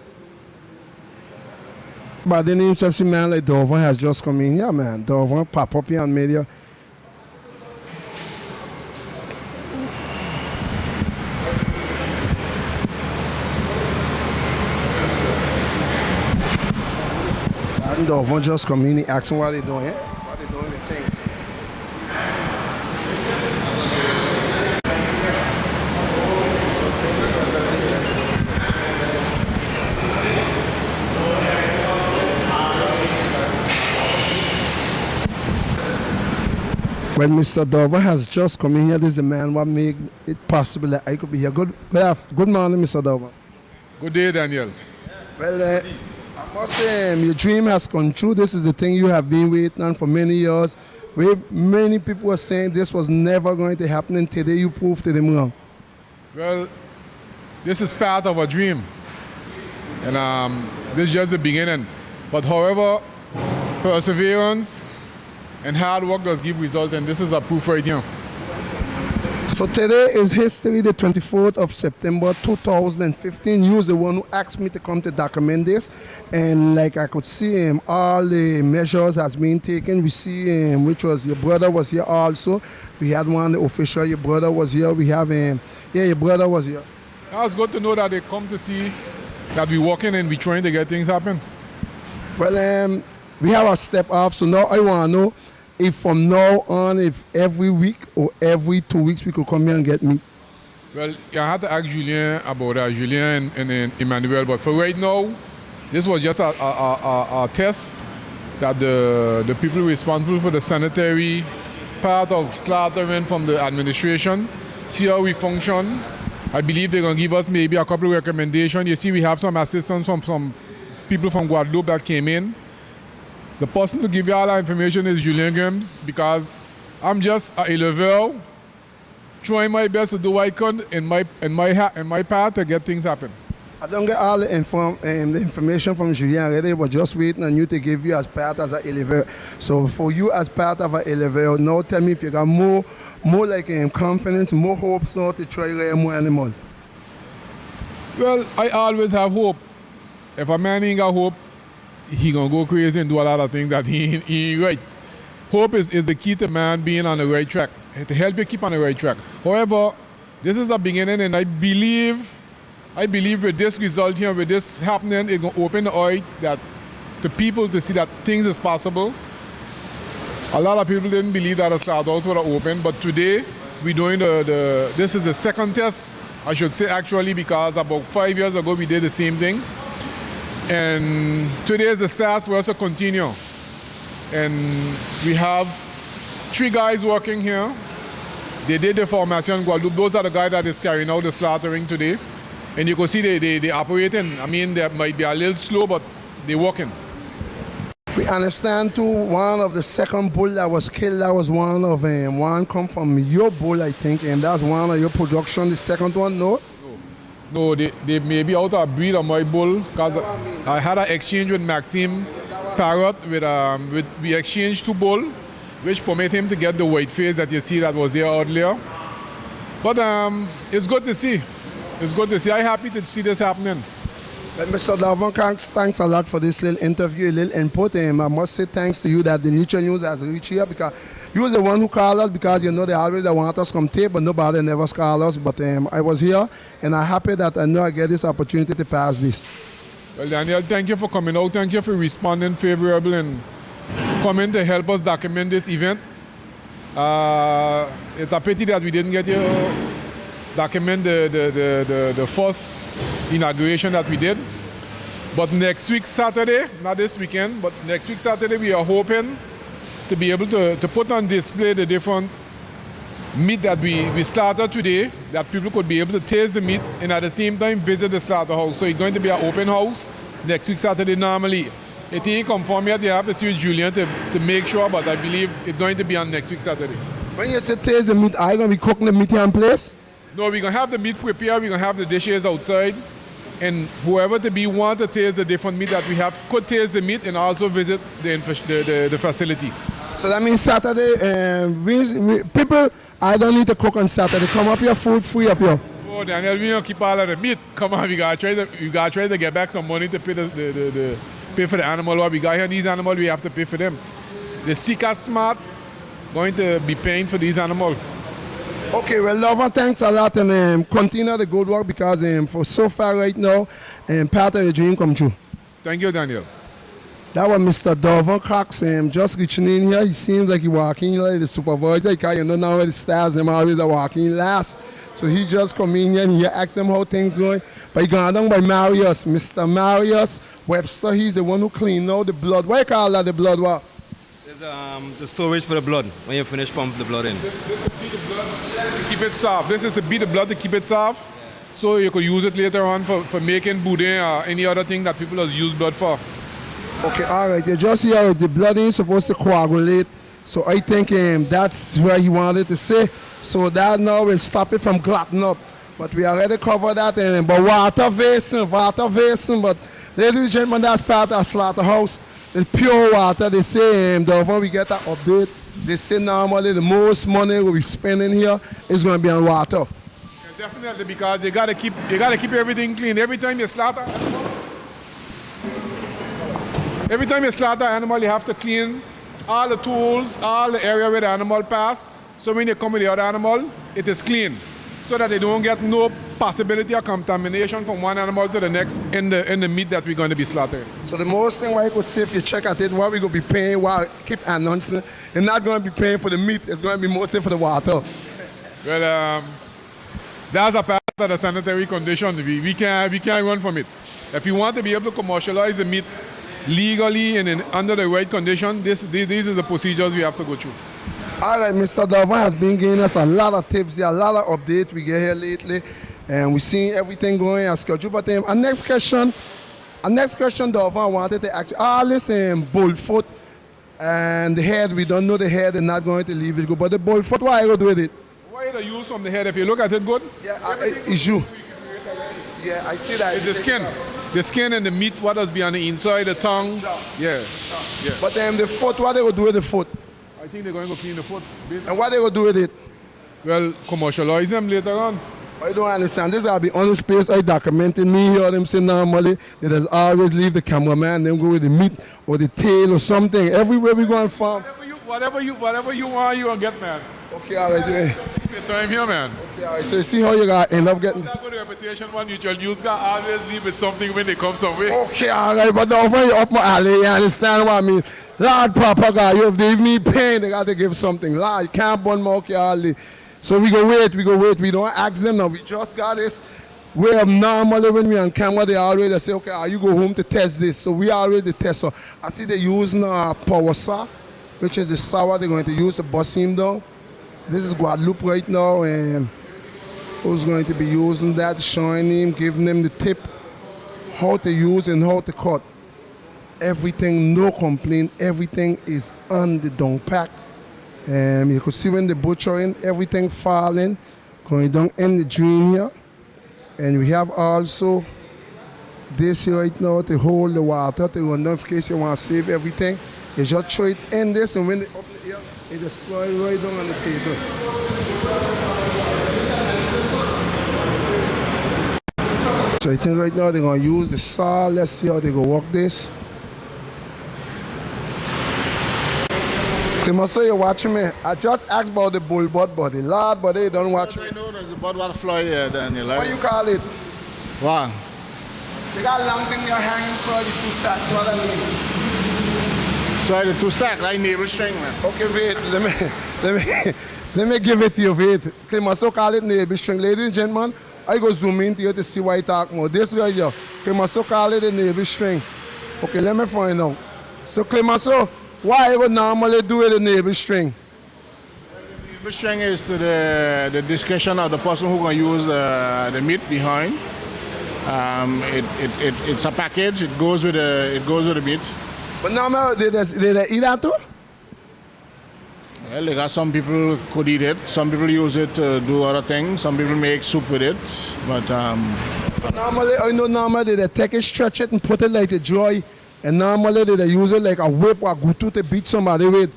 Speaker 1: But the name of man like Dover has just come in here, man. Dover pop up here and media. And Dover just come in, he asking what they doing, what they doing, they think. When Mr. Dover has just come in here, this is the man what made it possible that I could be here. Good morning, Mr. Dover.
Speaker 4: Good day, Daniel.
Speaker 1: Well, I must say, your dream has come true. This is the thing you have been waiting on for many years. Many people were saying this was never going to happen, and today you proved to them wrong.
Speaker 4: Well, this is part of a dream. And this is just the beginning. But however, perseverance and hard work does give result, and this is a proof right here.
Speaker 1: So today is history, the 24th of September 2015. You was the one who asked me to come to document this, and like I could see all the measures has been taken. We see which was your brother was here also. We had one the official, your brother was here. We have your brother was here.
Speaker 4: It's good to know that they come to see that we're working and we're trying to get things happen.
Speaker 1: Well, we have a step off, so now I want to know if from now on, if every week or every 2 weeks we could come here and get meat.
Speaker 4: Well, I had to ask Julien about that, Julien and Emmanuel, but for right now, this was just a test that the people responsible for the sanitary part of slaughtering from the administration, see how we function. I believe they're going to give us maybe a couple of recommendations. You see, we have some assistance from some people from Guadeloupe that came in. The person to give you all that information is Julien Grims, because I'm just an éleveur trying my best to do what I can in my part to get things happen.
Speaker 1: I don't get all the information from Julien already, but just waiting on you to give you as part as an éleveur. So for you as part of an éleveur, now tell me if you got more like confidence, more hopes now to try more animals.
Speaker 4: Well, I always have hope. If a man ain't got hope, he gonna go crazy and do a lot of things that he ain't right. Hope is the key to man being on the right track, to help you keep on the right track. However, this is the beginning, and I believe with this result here, with this happening, it's gonna open the eye that to people to see that things is possible. A lot of people didn't believe that the slaughterhouse would have opened, but today we're doing this is the second test, I should say actually, because about 5 years ago we did the same thing. And today is the start for us to continue. And we have 3 guys working here. They did the formation Guadeloupe. Those are the guys that is carrying out the slaughtering today. And you can see they operating. I mean, they might be a little slow, but they're working.
Speaker 1: We understand too, one of the second bull that was killed, that was one of one come from your bull, I think, and that's one of your production. The second one, no?
Speaker 4: No, they may be out of breed of my bull, because I had an exchange with Maxime Parrot. We exchanged 2 bull, which permit him to get the white face that you see that was there earlier. But it's good to see. It's good to see. I'm happy to see this happening.
Speaker 1: Well, Mr. Davon, thanks a lot for this little interview, a little input. I must say thanks to you that the Neutral News has reached here, because you was the one who called us, because you know they always want us to come tape, but nobody never called us. But I was here, and I'm happy that I know I get this opportunity to pass this.
Speaker 4: Well, Daniel, thank you for coming out. Thank you for responding favorable and coming to help us document this event. It's a pity that we didn't get here document the first inauguration that we did. But next week Saturday, not this weekend, but next week Saturday, we are hoping to be able to put on display the different meat that we started today, that people could be able to taste the meat and at the same time visit the slaughterhouse. So it's going to be an open house next week Saturday normally. It ain't confirmed yet. You have to see with Julian to make sure, but I believe it's going to be on next week Saturday.
Speaker 1: When you say taste the meat, are you going to be cooking the meat here in place?
Speaker 4: No, we're going to have the meat prepared. We're going to have the dishes outside. And whoever want to taste the different meat that we have could taste the meat and also visit the facility.
Speaker 1: So that means Saturday, people, I don't need to cook on Saturday. Come up here, food free up here.
Speaker 4: Oh, Daniel, we don't keep all of the meat. Come on, we got to try to get back some money to pay for the animal. What we got here, these animals, we have to pay for them. The Seeker Smart going to be paying for these animals.
Speaker 1: Okay, well, Lover, thanks a lot, and continue the good work, because for so far right now, part of the dream come true.
Speaker 4: Thank you, Daniel.
Speaker 1: That was Mr. Davon Cox, just reaching in here. He seems like he walking like the supervisor, because you know now the stars them always are walking last. So he just come in here and he asked him how things going. But he gone down by Marius, Mr. Marius Webster. He's the one who cleaned out the blood. Why you call that the blood what?
Speaker 18: The storage for the blood, when you finish pumping the blood in.
Speaker 4: This is to beat the blood to keep it soft. This is to beat the blood to keep it soft. Yeah. So you could use it later on for making boudin or any other thing that people have used blood for.
Speaker 1: Okay, all right. You just hear the blood ain't supposed to coagulate. So I think that's where he wanted to say. So that now will stop it from clotting up. But we already covered that. But water vacing. But ladies and gentlemen, that's part of slaughterhouse. The pure water, they say, when we get an update, they say normally the most money we'll be spending here is going to be on water.
Speaker 4: Yeah, definitely, because you got to keep everything clean. Every time you slaughter animal, you have to clean all the tools, all the area where the animal pass. So when you come with the other animal, it is clean, so that they don't get no possibility of contamination from one animal to the next in the meat that we're going to be slaughtering.
Speaker 1: So the most thing I could say, if you check at it, what we're going to be paying, what keep announcing, you're not going to be paying for the meat, it's going to be mostly for the water.
Speaker 4: Well, that's a part of the sanitary condition. We can't run from it. If you want to be able to commercialize the meat legally and under the right condition, these are the procedures we have to go through.
Speaker 1: All right, Mr. Davon has been giving us a lot of tips here, a lot of updates we get here lately, and we're seeing everything going as scheduled. But our next question, Davon wanted to ask you, all this bullfoot and the head, we don't know the head and not going to leave it go, but the bullfoot, what are you going to do with it?
Speaker 4: What are you use from the head? If you look at it good?
Speaker 1: Yeah, it's you. Yeah, I see that.
Speaker 4: It's the skin. The skin and the meat, what does be on the inside, the tongue. Yeah.
Speaker 1: But the foot, what are they going to do with the foot?
Speaker 4: I think they're going to go clean the foot.
Speaker 1: And what they going to do with it?
Speaker 4: Well, commercialize them later on.
Speaker 1: I don't understand. This will be honest place. I documented me here. Them say normally they just always leave the cameraman. Them go with the meat or the tail or something. Everywhere we go and farm.
Speaker 4: Whatever you want, you gonna get, man.
Speaker 1: Okay, all right.
Speaker 4: Keep your time here, man.
Speaker 1: Okay, all right. So you see how you got end up getting.
Speaker 4: That good reputation, one Neutral News guy always leave with something when they come somewhere.
Speaker 1: Okay, all right. But now when you up my alley, you understand what I mean? Lord, Papa God, you have gave me pain. They got to give something. Lord, you can't burn my okay alley. So we go wait. We don't ask them now. We just got this. where normally when we on camera, they already say, okay, you go home to test this. So we already test. So I see they're using a power saw, which is the saw they're going to use to bust him down. This is Guadeloupe right now, and who's going to be using that, showing him, giving him the tip, how to use and how to cut. Everything, no complaint, everything is on the down pack. You could see when the butchering, everything falling, going down in the drain here. And we have also this here right now to hold the water to run down in case you want to save everything. You just throw it in this, and when they open it here, it just slide right down on the table. So I think right now they're going to use the saw. Let's see how they go work this. Clemenceau, you're watching me. I just asked about the bull butt body. Lord, but they don't watch me.
Speaker 9: I know there's a butt water fly here, Daniel.
Speaker 1: What you call it?
Speaker 9: What?
Speaker 1: They got long thing you're hanging so the two sacks. What I mean?
Speaker 9: So the two stack, like neighbor string, man.
Speaker 1: Okay, wait. Let me give it to you. Wait. Clemenceau call it neighbor string. Ladies and gentlemen, I go zoom in to you to see why I talk more. This right here. Clemenceau call it a neighbor string. Okay, let me find out. So Clemenceau, why would normally do it a neighbor string?
Speaker 9: The neighbor string is to the discretion of the person who going to use the meat behind. It's a package. It goes with the meat.
Speaker 1: But normally they eat that too?
Speaker 9: Well, they got some people could eat it. Some people use it to do other things. Some people make soup with it. But
Speaker 1: normally, I know normally they take it, stretch it, and put it like a joy. And normally they use it like a whip or gutu to beat somebody with.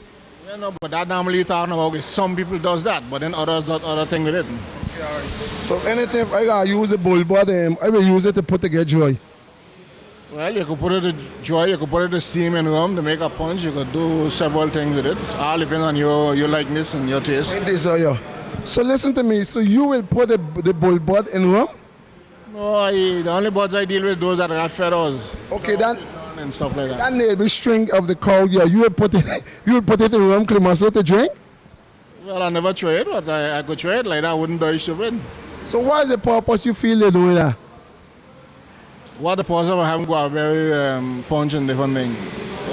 Speaker 9: Yeah, no, but that normally you're talking about is some people does that, but then others do other thing with it.
Speaker 1: Okay, all right. So anything, if I gotta use the bull board, I will use it to put to get joy.
Speaker 9: Well, you could put it to joy, you could put it to steam and rum to make a punch. You could do several things with it. It all depends on your likeness and your taste.
Speaker 1: It is, yeah. So listen to me. So you will put the bull board in rum?
Speaker 9: No, the only birds I deal with those that got feathers.
Speaker 1: Okay, then.
Speaker 9: And stuff like that.
Speaker 1: That neighbor string of the cow, yeah, you would put it in rum, Clemenceau, to drink?
Speaker 9: Well, I never tried it, but I could try it like that. I wouldn't die stupid.
Speaker 1: So what is the purpose you feel they're doing that?
Speaker 9: What the purpose of having guavaberry punch and different things?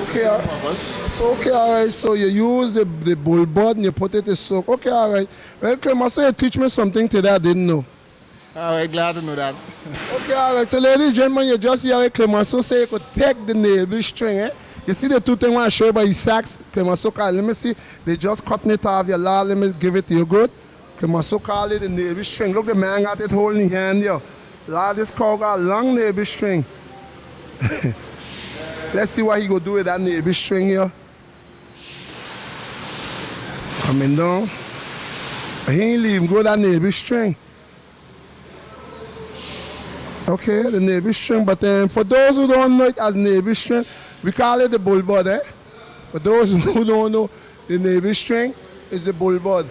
Speaker 1: Okay, so okay, all right. So you use the bull board and you put it to soak. Okay, all right. Well, Clemenceau, you teach me something today I didn't know.
Speaker 9: All right, glad to know that.
Speaker 1: Okay, all right. So ladies and gentlemen, you just hear Clemenceau say you could take the neighbor string, eh? You see the two things I want to show you by his sacks? Clemenceau call, let me see. They just cutting it off your law. Let me give it to you good. Clemenceau call it the neighbor string. Look, the man got it holding his hand here. Lord, this cow got a long neighbor string. Let's see what he go do with that neighbor string here. Coming down. He ain't leave him go that neighbor string. Okay, the neighbor string, but for those who don't know it as neighbor string, we call it the bull bud, eh? For those who don't know, the neighbor string is the bull bud.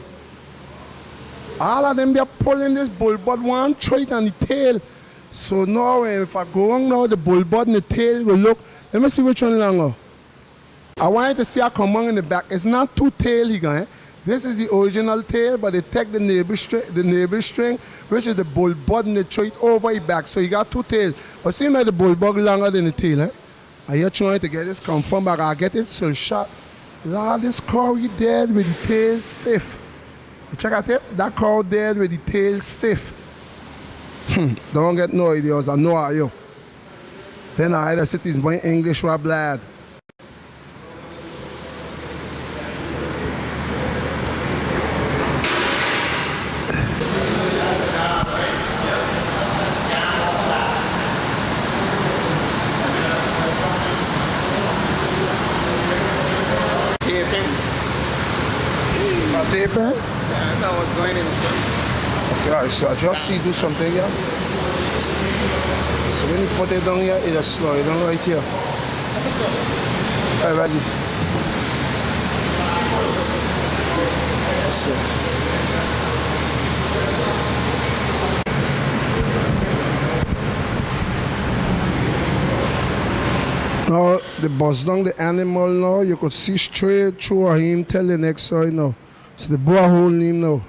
Speaker 1: All of them, they are pulling this bull bud, one throw it on the tail. So now, if I go on now, the bull bud and the tail will look. Let me see which one longer. I want you to see how come on in the back. It's not two tail here, eh? This is the original tail, but they take the neighbor string, which is the bull bud, and they throw it over his back. So you got two tails. But seems like the bull bud longer than the tail, eh? Are you trying to get this confirmed? But I get it so short. Lord, this cow is dead with the tail stiff. You check out it? That cow dead with the tail stiff. Don't get no ideas. I know how you. Then I either sit in my English or blood. Taping?
Speaker 9: Yeah, that was going in.
Speaker 1: Okay, all right, so I just see do something here. So when you put it down here, it just slide down right here. All right, ready? That's it. Now, the bust down the animal now, you could see straight through him tell the next side now. So the boy holding him now.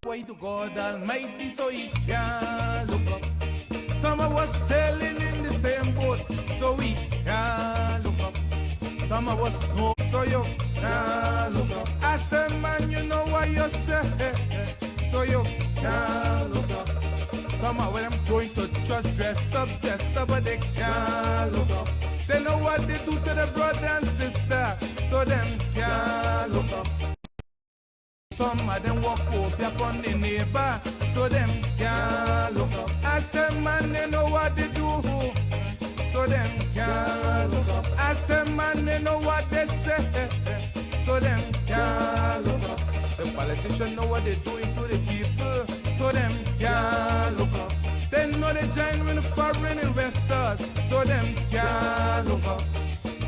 Speaker 17: Way to God Almighty, so he can't look up. Some of us sailing in the same boat, so we can't look up. Some of us know, so you can't look up. I said, man, you know what you say, so you can't look up. Some of them going to church dress up, but they can't look up. They know what they do to the brother and sister, so them can't look up. Some of them walk up upon the neighbor, so them can't look up. I said, man, they know what they do, so them can't look up. I said, man, they know what they say, so them can't look up. The politicians know what they're doing to the people, so them can't look up. They know they join with the foreign investors, so them can't look up.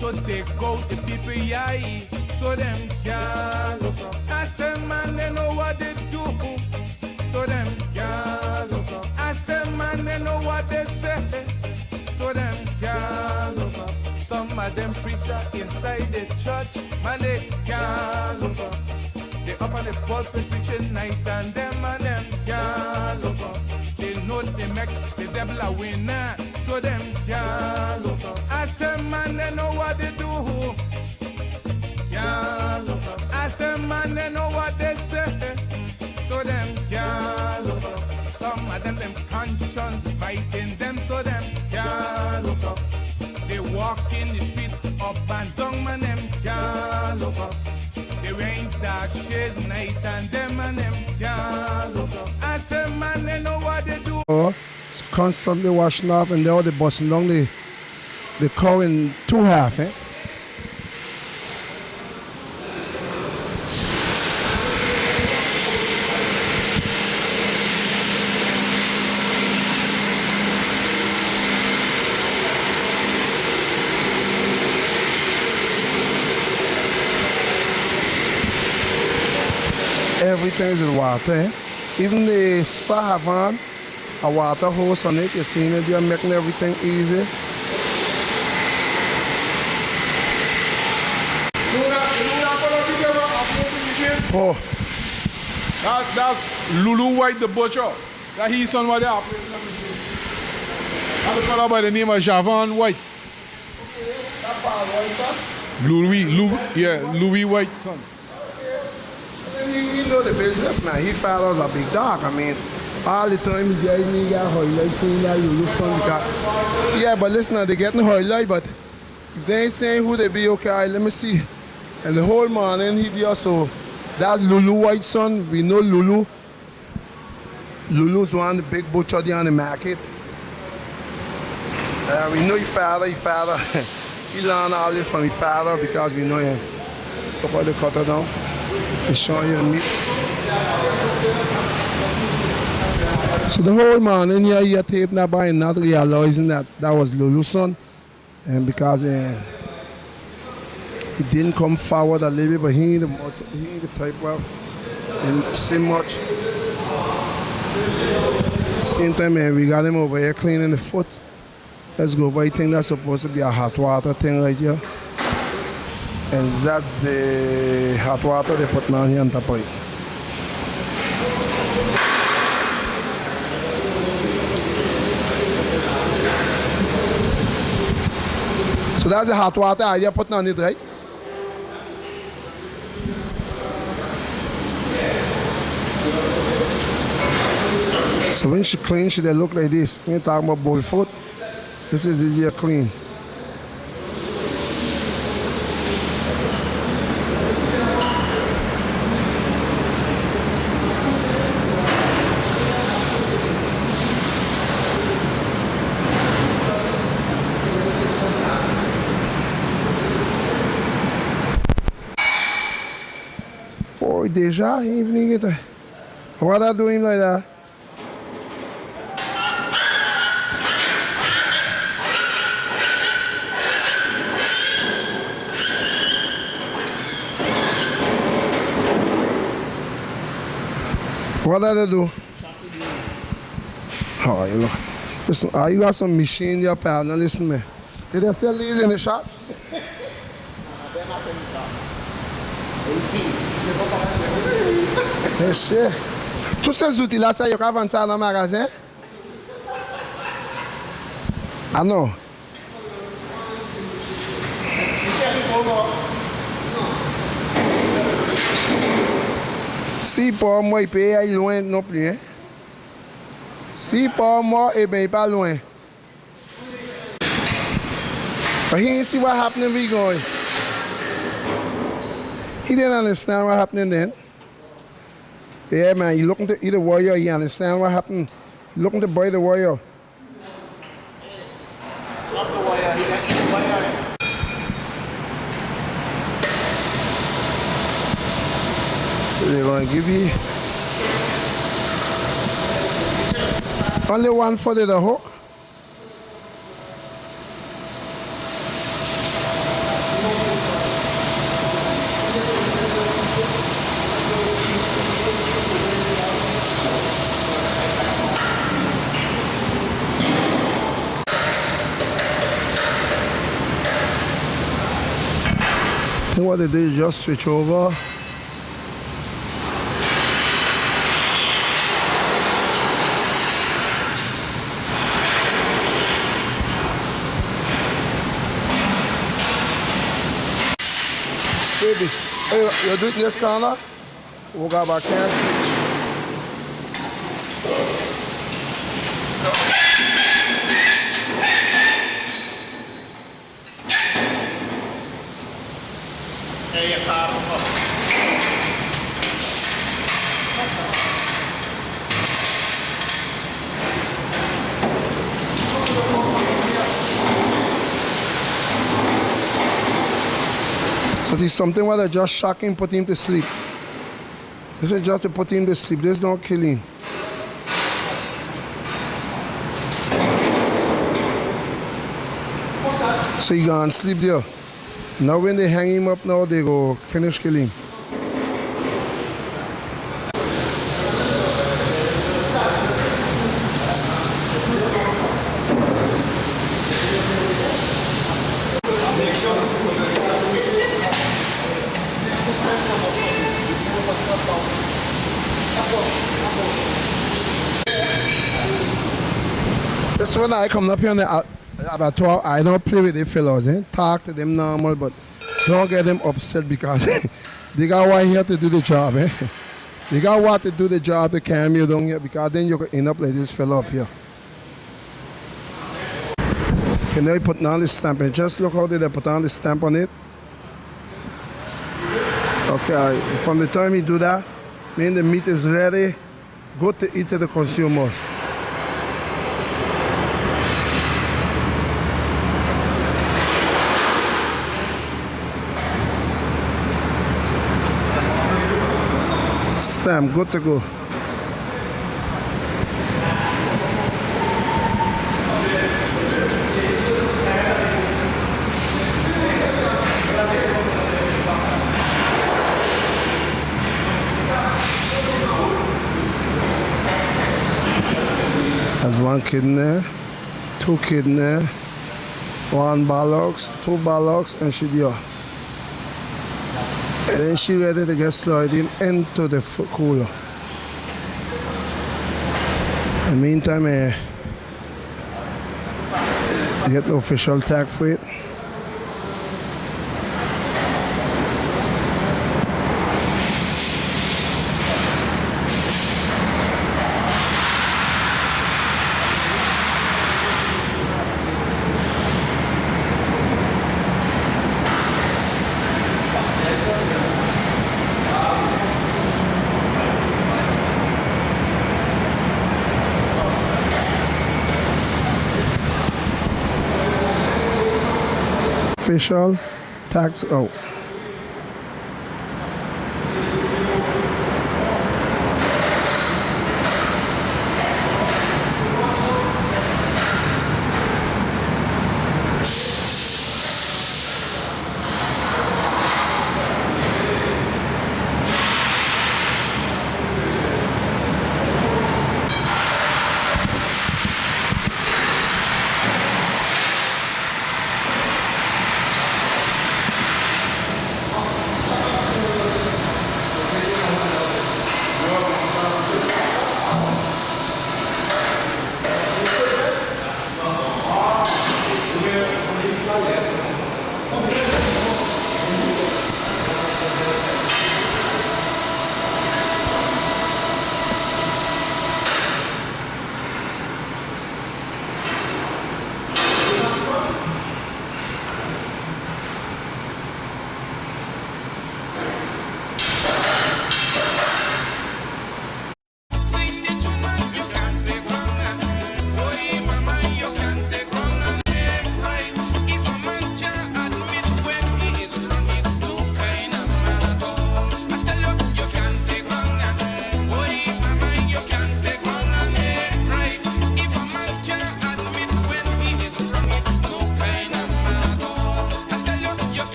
Speaker 17: So take out the people, yeah, so them can't look up. I said, man, they know what they do, so them can't look up. I said, man, they know what they say, so them can't look up. Some of them preacher inside the church, man, they can't look up. They up on the pulpit preaching night and them can't look up. They know they make the devil a winner, so them can't look up. I said, man, they know what they do, can't look up. I said, man, they know what they say, so them can't look up. Some of them conscience fighting them, so them can't look up. They walk in the street up and down, man, them can't look up. They wearing dark shades night and them can't look up. I said, man, they know what they do.
Speaker 1: Constantly washing off, and they're busting down the cow in two half, eh? Everything is with water, eh? Even the sahavan, a water hose on it, you seen it, they're making everything easy.
Speaker 4: Oh, that's Lulu White the butcher. That his son was there operating the machine. That's a fellow by the name of Javan White. Louis White son.
Speaker 1: He know the business now. He follows a big dog. I mean, all the time he got highlights in that Lulu son. Yeah, but listen, they're getting highlight, but they ain't saying who they be. Okay, let me see. And the whole morning he there, so that Lulu White son, we know Lulu. Lulu's one of the big butcher there on the market. We know your father. He learned all this from his father because we know him. Look how they cut her down. They showing you the meat. So the whole morning here, you tape that by and not realizing that was Lulu's son. And because he didn't come forward a little bit, but he ain't the type well, and see much. Same time, we got him over here cleaning the foot. Let's go over. I think that's supposed to be a hot water thing right here. And that's the hot water they put down here on top of it. So that's the hot water you're putting on it, right? So when she clean, she they look like this. When you're talking about bowl foot, this is the clean. déjà, evening. What are doing like that? What do they do? Oh, you look. Listen, you got some machine in your pal. Now listen, man. Did they sell these in the shop? Monsieur. Tous ces outils-là, ça, vous pouvez vendre ça dans le magasin? Ah non? Si pour moi, il peut aller loin non plus. Hein? Si pour moi, eh bien, il pas loin. But he didn't see what happened we going. He didn't understand what happened then. Yeah, man, you looking to eat a warrior, you understand what happened. You looking to buy the warrior.
Speaker 15: Not the wire, he can eat the wire.
Speaker 1: So they're going to give you only one for the hook. I think what they do is just switch over. Baby, hey, you do it in this corner? We'll go back here. So this is something where they just shock him, put him to sleep. This is just to put him to sleep. There's no killing. So he gonna sleep there. Now when they hang him up now, they go finish killing. This when I come up here on the abattoir, I don't play with the fellows, talk to them normal, but don't get them upset because they got one here to do the job. They got what to do the job to calm you down here because then you could end up like this fellow up here. Can they put on the stamp? And just look how they put on the stamp on it. Okay, from the time you do that, when the meat is ready, go to eat to the consumers. Stamp, good to go. There's one kidney, two kidney, one bullocks, two bullocks, and she there. And then she ready to get sliding into the cooler. In the meantime, I get the official tag for it. Official tax out.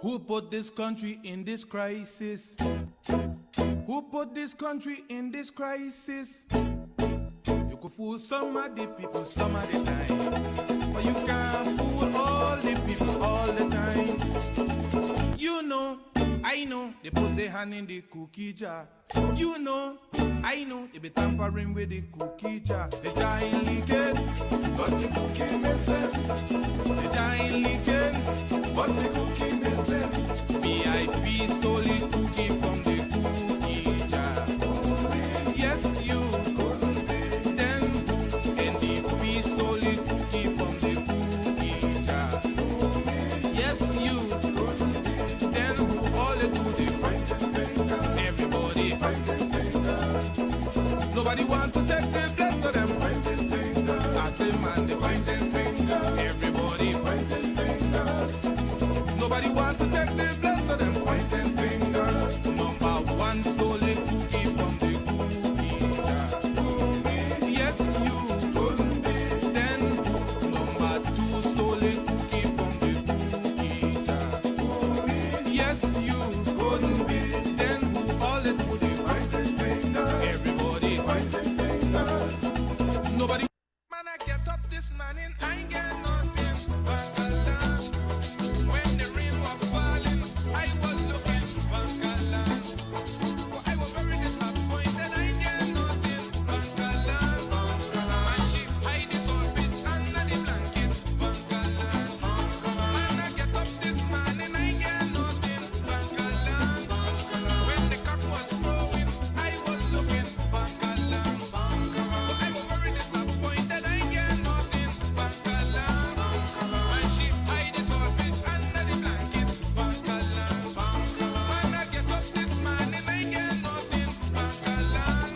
Speaker 17: Who put this country in this crisis? Who put this country in this crisis? You could fool some of the people some of the time, but you can't fool all the people all the time. You know, I know, they put their hand in the cookie jar. You know, I know, they be tampering with the cookie jar. The jar ain't leaking, but the cookie missing. The jar ain't leaking, but the cookie missing. VIP stole the cookie from the cookie jar. Yes, you couldn't be. Then NDP stole the cookie from the cookie jar. Yes, you couldn't be. Then who all they do the pointing finger? Everybody pointing finger. Nobody want to take the blame to them pointing finger. I say man, the pointing finger. Everybody pointing finger. Nobody want to take the blame to them pointing finger. Number one stole the cookie from the cookie jar. Yes, you couldn't be. Then number two stole the cookie from the cookie jar. Yes, you couldn't be. Then who all they do the pointing finger? Everybody pointing finger. Nobody. Man, I get up this morning, I ain't get nothing but alarm. When the rain was falling, I was looking for alarm. But I was very disappointed, I ain't get nothing but alarm. And she hide the sorbet under the blanket, but alarm. Man, I get up this morning, I ain't get nothing but alarm. When the cock was crowing, I was looking for alarm. But I was very disappointed, I ain't get nothing but alarm. And she hide the sorbet under the blanket, but alarm. Man, I get up this morning, I ain't get nothing but alarm.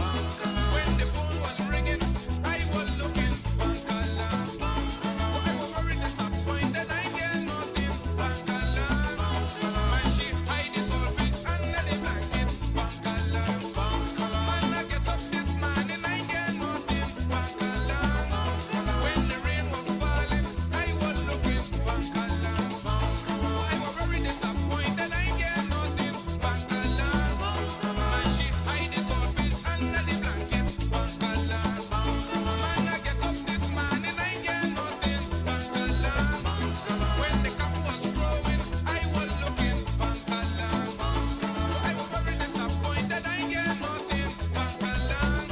Speaker 17: When the phone was ringing, I was looking for alarm. But I was very disappointed, I ain't get nothing but alarm. And she hide the sorbet under the blanket, but alarm. Man, I get up this morning, I ain't get nothing but alarm. When the rain was falling, I was looking for alarm. I was very disappointed, I ain't get nothing but alarm. And she hide the sorbet under the blanket, but alarm. Man, I get up this morning, I ain't get nothing but alarm. When the cock was crowing, I was looking for alarm. I was very disappointed, I ain't get nothing but alarm.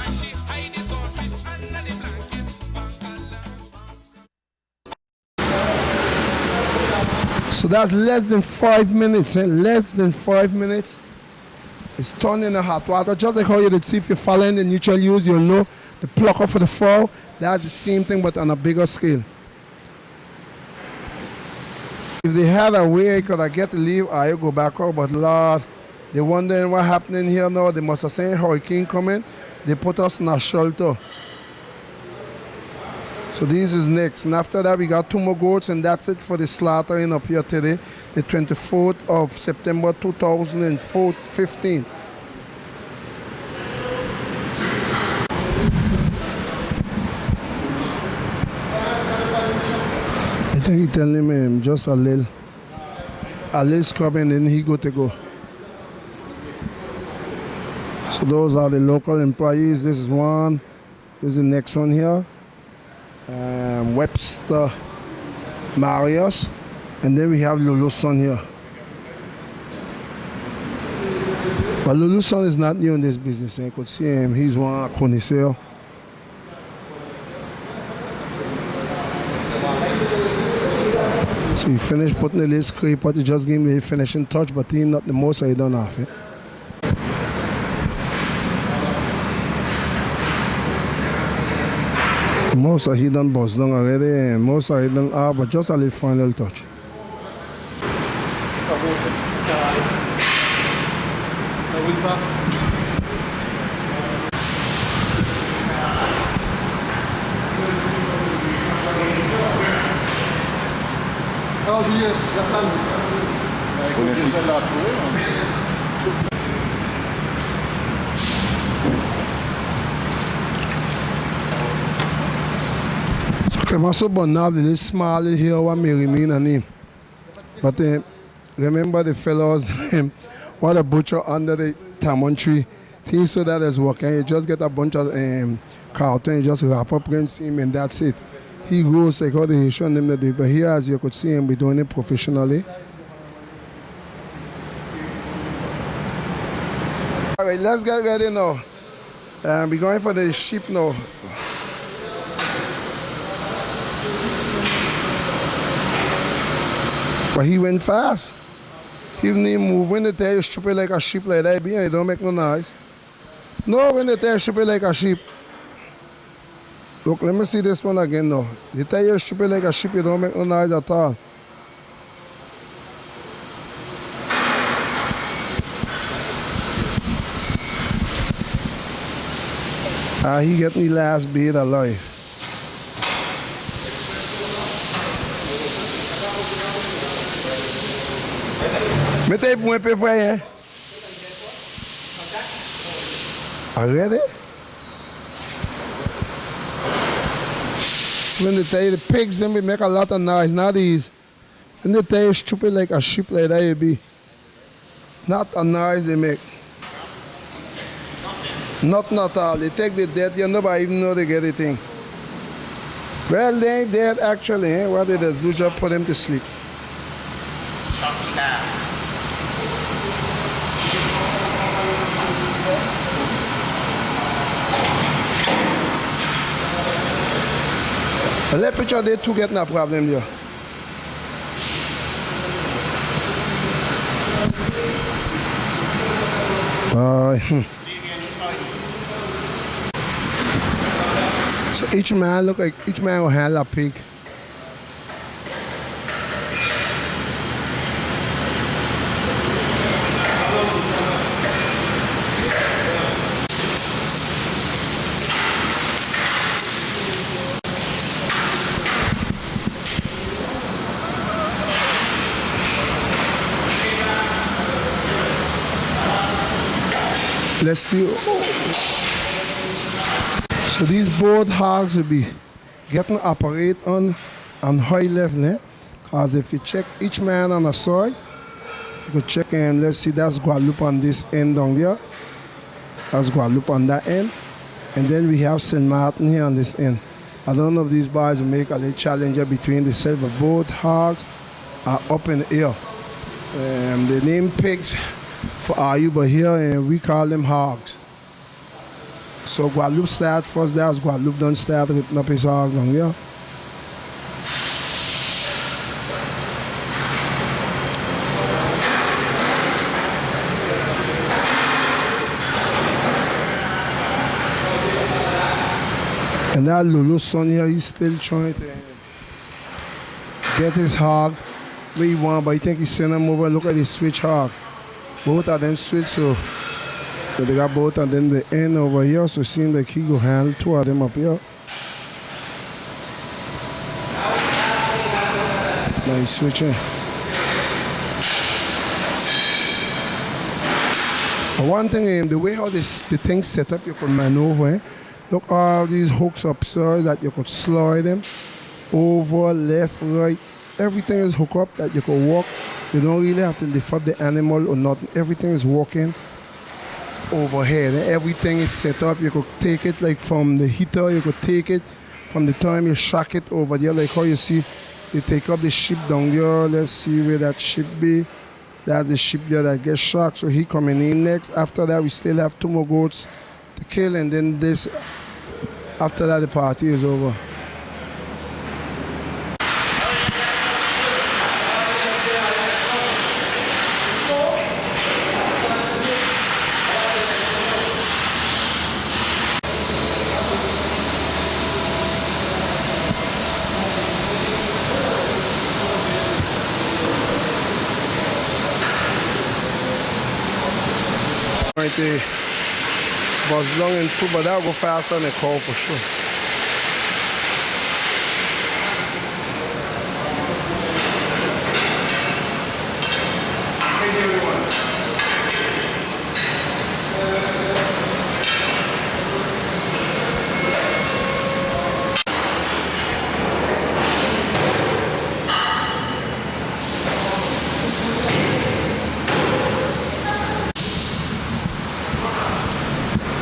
Speaker 17: And she hide the sorbet under the blanket, but alarm.
Speaker 1: So that's less than 5 minutes, less than 5 minutes. It's turned in the hot water, just like how you did see if you're following the neutral use, you'll know the plucker for the fall. That's the same thing, but on a bigger scale. If they had a way I could have get to leave, I go back out, but Lord, they wondering what happening here now. They must have seen hurricane coming. They put us in a shelter. So this is next. And after that, we got 2 more goats, and that's it for the slaughtering up here today, the 24th of September 2015. I think he telling me just a little scrubbing, and then he go to go. So those are the local employees. This is one. This is the next one here. Webster Marius. And then we have Lulu's son here. But Lulu's son is not new in this business. You could see him. He's one connoisseur. So he finished putting the little scrape, but he just gave me the finishing touch, but he not the most I done half it. Most of he done bust down already, and most of he done but just a little final touch. I'm also born now, the little small here, what may remain a name. But remember the fellows, what a butcher under the tamon tree. Things so that is working. You just get a bunch of carton, you just wrap up against him, and that's it. He grows like how they show them that, but here, as you could see him, be doing it professionally. All right, let's get ready now. We're going for the sheep now. But he went fast. Even he move, when they tell you stupid like a sheep like that, it don't make no noise. No, when they tell you stupid like a sheep. Look, let me see this one again now. They tell you stupid like a sheep, you don't make no noise at all. He get me last bait alive. Me take one pay for you. Already? When they tell you the pigs, then we make a lot of noise. Not these. When they tell you stupid like a sheep like that, you be. Not a noise they make. Nothing at all. They take the dead, you nobody even know they get the thing. Well, they ain't dead actually. Eh? What did they do? Just put them to sleep. Let picture they two get no problem there. So each man look like each man will handle a pig. Let's see. So these both hogs will be getting operate on high level, because if you check each man on a side, you could check and let's see, that's Guadeloupe on this end down there. That's Guadeloupe on that end. And then we have St. Martin here on this end. I don't know if these boys will make a little challenger between the silver. Both hogs are up in the air. They name pigs for RU, but here we call them hogs. So Guadeloupe start first, that's Guadeloupe don't start ripping up his hog down here. And that Lulu son here, he's still trying to get his hog where he want, but I think he sent him over. Look at the switch hog. Both of them switch, so they got both and then the end over here, so it seems like he go handle two of them up here. Nice switching. One thing, the way how the thing set up, you could maneuver. Look, all these hooks up so that you could slide them over, left, right. Everything is hooked up that you could walk. You don't really have to lift up the animal or nothing. Everything is walking overhead. Everything is set up. You could take it like from the heater. You could take it from the time you shock it over there. Like how you see, you take up the sheep down there. Let's see where that sheep be. That's the sheep there that gets shocked. So he coming in next. After that, we still have 2 more goats to kill, and then this. After that, the party is over. The buzz long and two, but that'll go faster than a cow for sure.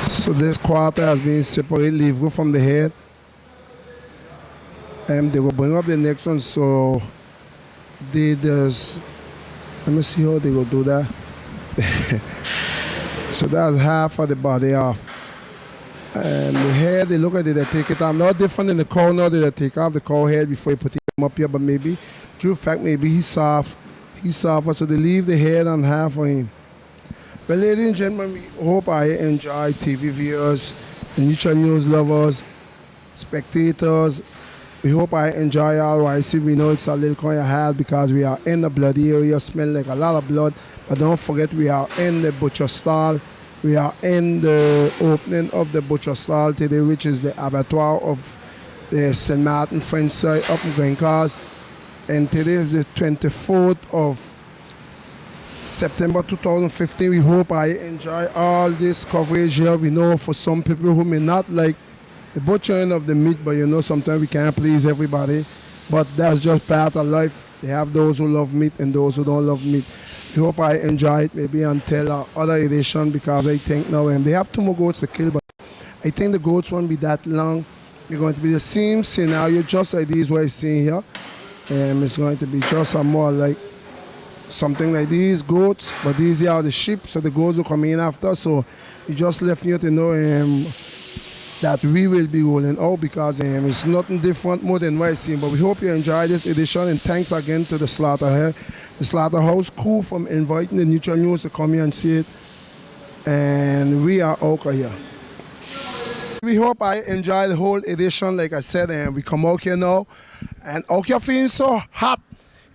Speaker 1: So this quarter has been separated, leave from the head. And they will bring up the next one, so they just, let me see how they will do that. So that's half of the body off. And the head, they look at it, they take it off. Not different in the cow now, they take off the cow head before you put him up here, but maybe, true fact, maybe he's soft. He's softer, so they leave the head on half of him. Well, ladies and gentlemen, we hope I enjoy TV viewers, neutral news lovers, spectators. We hope I enjoy all I see. We know it's a little kind of hard because we are in the bloody area, smell like a lot of blood. But don't forget, we are in the butcher stall. We are in the opening of the butcher stall today, which is the abattoir of the St. Martin French side up in Grand Cars. And today is the 24th of September 2015. We hope I enjoy all this coverage here. We know for some people who may not like the butchering of the meat, but you know sometimes we can't please everybody. But that's just part of life. They have those who love meat and those who don't love meat. We hope I enjoy it maybe until our other edition, because I think now they have 2 more goats to kill, but I think the goats won't be that long. They're going to be the same scenario, just like these what I see here. It's going to be just a more like something like these goats, but these here are the sheep, so the goats will come in after. So we just left here to know that we will be rolling out, because it's nothing different more than what I've seen. But we hope you enjoy this edition, and thanks again to the slaughterhouse crew from inviting the neutral news to come here and see it. And we are out here. We hope I enjoy the whole edition. Like I said, and we come out here now, and out here feeling so hot.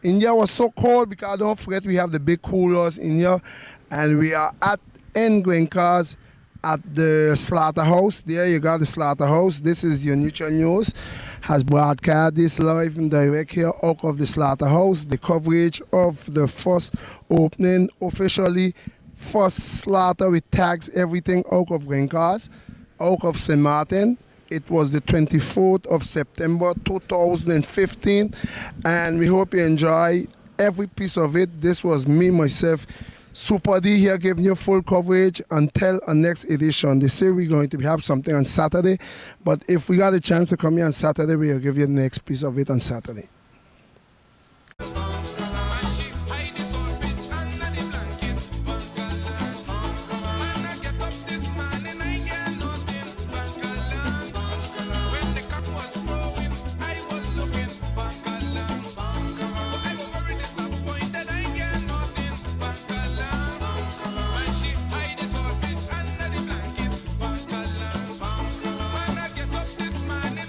Speaker 1: India was so cold because don't forget we have the big coolers in here, and we are in Grand Cars at the slaughterhouse. There you got the slaughterhouse. This is your neutral news. Has broadcast this live and direct here out of the slaughterhouse. The coverage of the first opening officially, first slaughter with tags, everything out of Grand Cars, out of St. Martin. It was the 24th of September 2015, and we hope you enjoy every piece of it. This was me, myself, Super D here, giving you full coverage until our next edition. They say we're going to have something on Saturday, but if we got a chance to come here on Saturday, we'll give you the next piece of it on Saturday.
Speaker 17: This man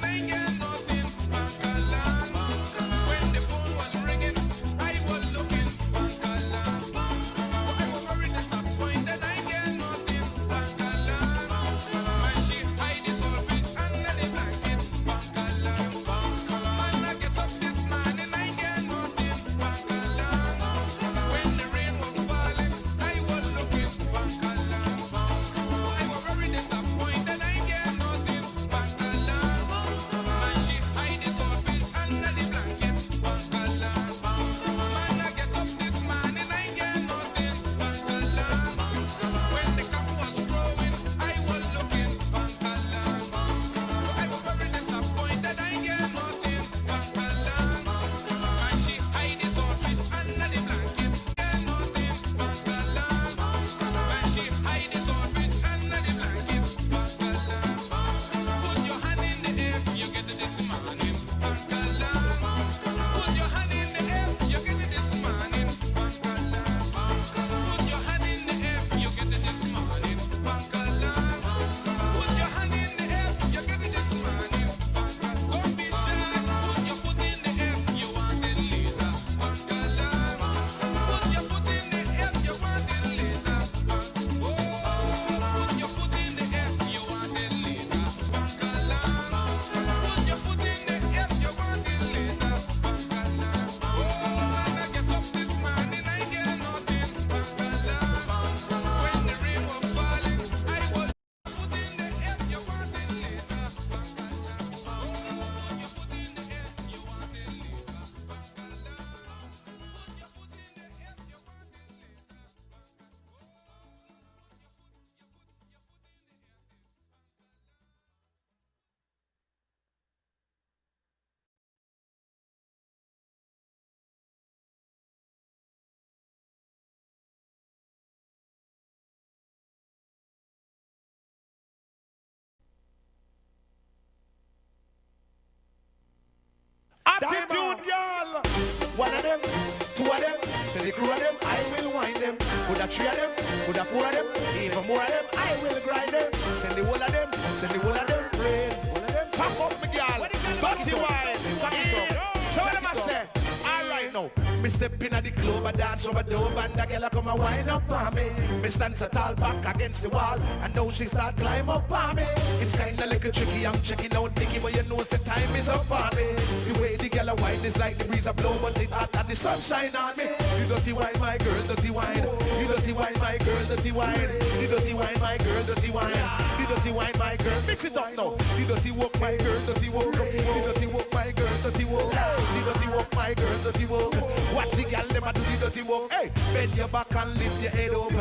Speaker 6: the crew of them, I will wind them. Could have 3 of them, could have 4 of them, even more of them, I will grind them. Send the whole of them, send the whole of them, friend. Pack up my girl, bounty wine, pack it up. So what am I say? Alright now, me step in at the club, I dance over the door, and the girl come and wind up on me. Me stand so tall back against the wall, and now she start climb up on me. It's kinda little tricky, I'm checking out Nicky, but you know the time is up on me. The way the girl wine is like the breeze a blow, but it's hot and the sunshine on me. You dirty wine, my girl, dirty wine. You dirty wine, my girl, dirty wine. You dirty wine, my girl, dirty wine. You dirty wine, my girl, mix it up now. You dirty walk, my girl, dirty walk. You dirty walk, my girl, dirty walk. You dirty walk, my girl, dirty walk. Watch the girl, them a do the dirty walk. Hey, bend your back and lift your head up.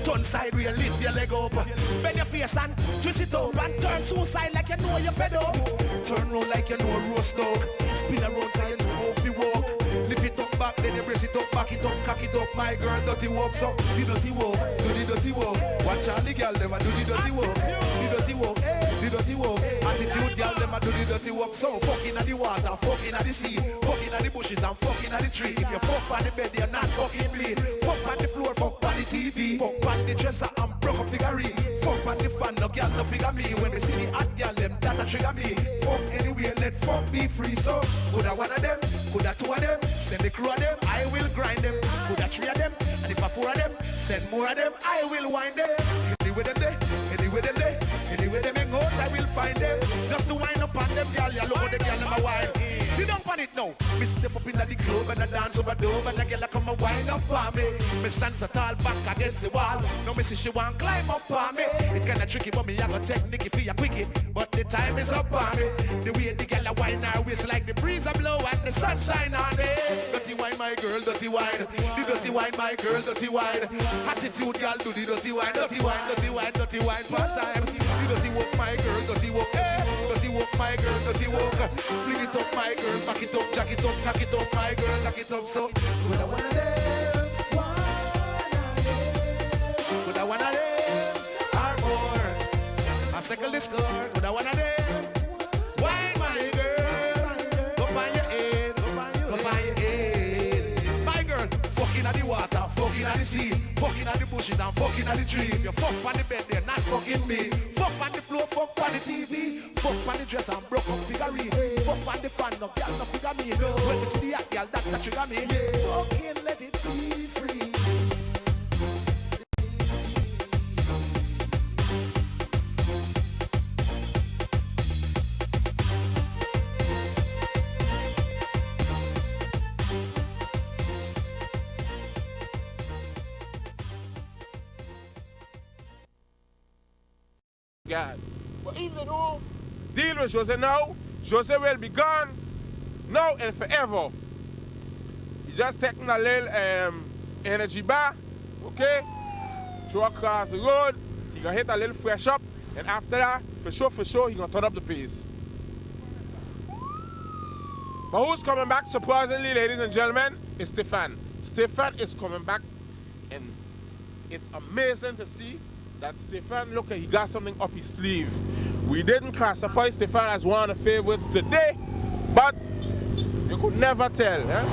Speaker 6: Turn side where you lift your leg up. Bend your face and twist it up and turn two side like you know you're fed up. Turn round like you know a roast dog. Spin around like you know how to walk. Lift it up back, then you brace it up, back it up, cock it up. My girl, dirty walk, so the dirty walk, do the dirty walk. Watch all the girl, them a do the dirty walk. The dirty walk, the dirty walk. Attitude girl, them a do the dirty walk. So fucking at the water, fucking at the sea, fucking at the bushes and fucking at the tree. If you fuck on the bed, you're not fucking me. Fuck on the floor, fuck on the TV, fuck on the dresser and broke up figurine. Fuck on the fan, no girl no figure me. When they see the hot girl, them that a trigger me. Fuck anywhere, let fuck be free. So coulda 1 of them, coulda 2 of them, send the crew of them, I will grind them. Coulda 3 of them, and if I 4 of them, send more of them, I will wind them. Anyway them there, anyway them there, anyway them hang out, I will find them. Just to wind up on them, girl, you look how the girl them a wine. Sit down on it now. Me step up in the club and I dance over the over and the girl come and wind up on me. Me stand so tall back against the wall. Now me see she want climb up on me. It kinda tricky, but me I got technique for ya quickie. But the time is up on me. The way the girl a wine her waist like the breeze a blow and the sunshine on me. Dirty wine, my girl, dirty wine. The dirty wine, my girl, dirty wine. Attitude, girl, do the dirty wine, dirty wine, dirty wine, dirty wine for time. The dirty walk, my girl, dirty walk. Hey, dirty walk, my girl, dirty walk. Fling it up, my girl, back it up, jack it up, cock it up, my girl, lock it up. So, could I wanna them, could I wanna them, or more. I circle the score, could I wanna them. Why, my girl, go on your head, go on your head. My girl, fucking at the water, fucking at the sea, fucking at the bushes and fucking at the tree. If you fuck on the bed, they're not fucking me. Fuck on the floor, fuck on the TV, fuck on the dress and broke up figurine. Fuck on the fan, no girl, no figure me. When you see the hot girl, that's a trigger me. Fucking let it be free.
Speaker 21: God. But even though deal with Jose now, Jose will be gone now and forever. You just taking a little energy bar, okay? Throw across the road, you gonna hit a little fresh up, and after that, for sure, you gonna turn up the pace. But who's coming back? Surprisingly, ladies and gentlemen, it's Stefan. Stefan is coming back, and it's amazing to see that Stefan, look, he got something up his sleeve. We didn't classify Stefan as one of the favorites today, but you could never tell. Eh?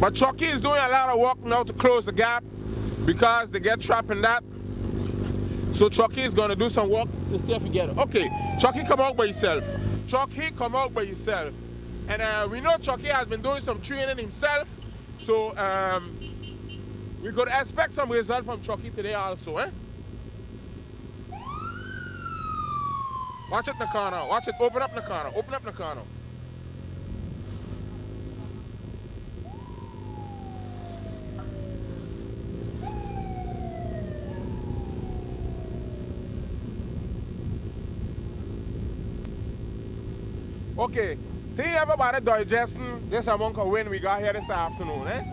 Speaker 21: But Chucky is doing a lot of work now to close the gap because they get trapped in that. So Chucky is going to do some work to see if he get it. Okay, Chucky, come out by yourself. Chucky, come out by yourself. And we know Chucky has been doing some training himself, so we could expect some result from Chucky today also, eh? Watch it in the corner, watch it, open up in the corner, open up in the corner. Okay. Tell everybody digesting this amount of wind we got here this afternoon, eh?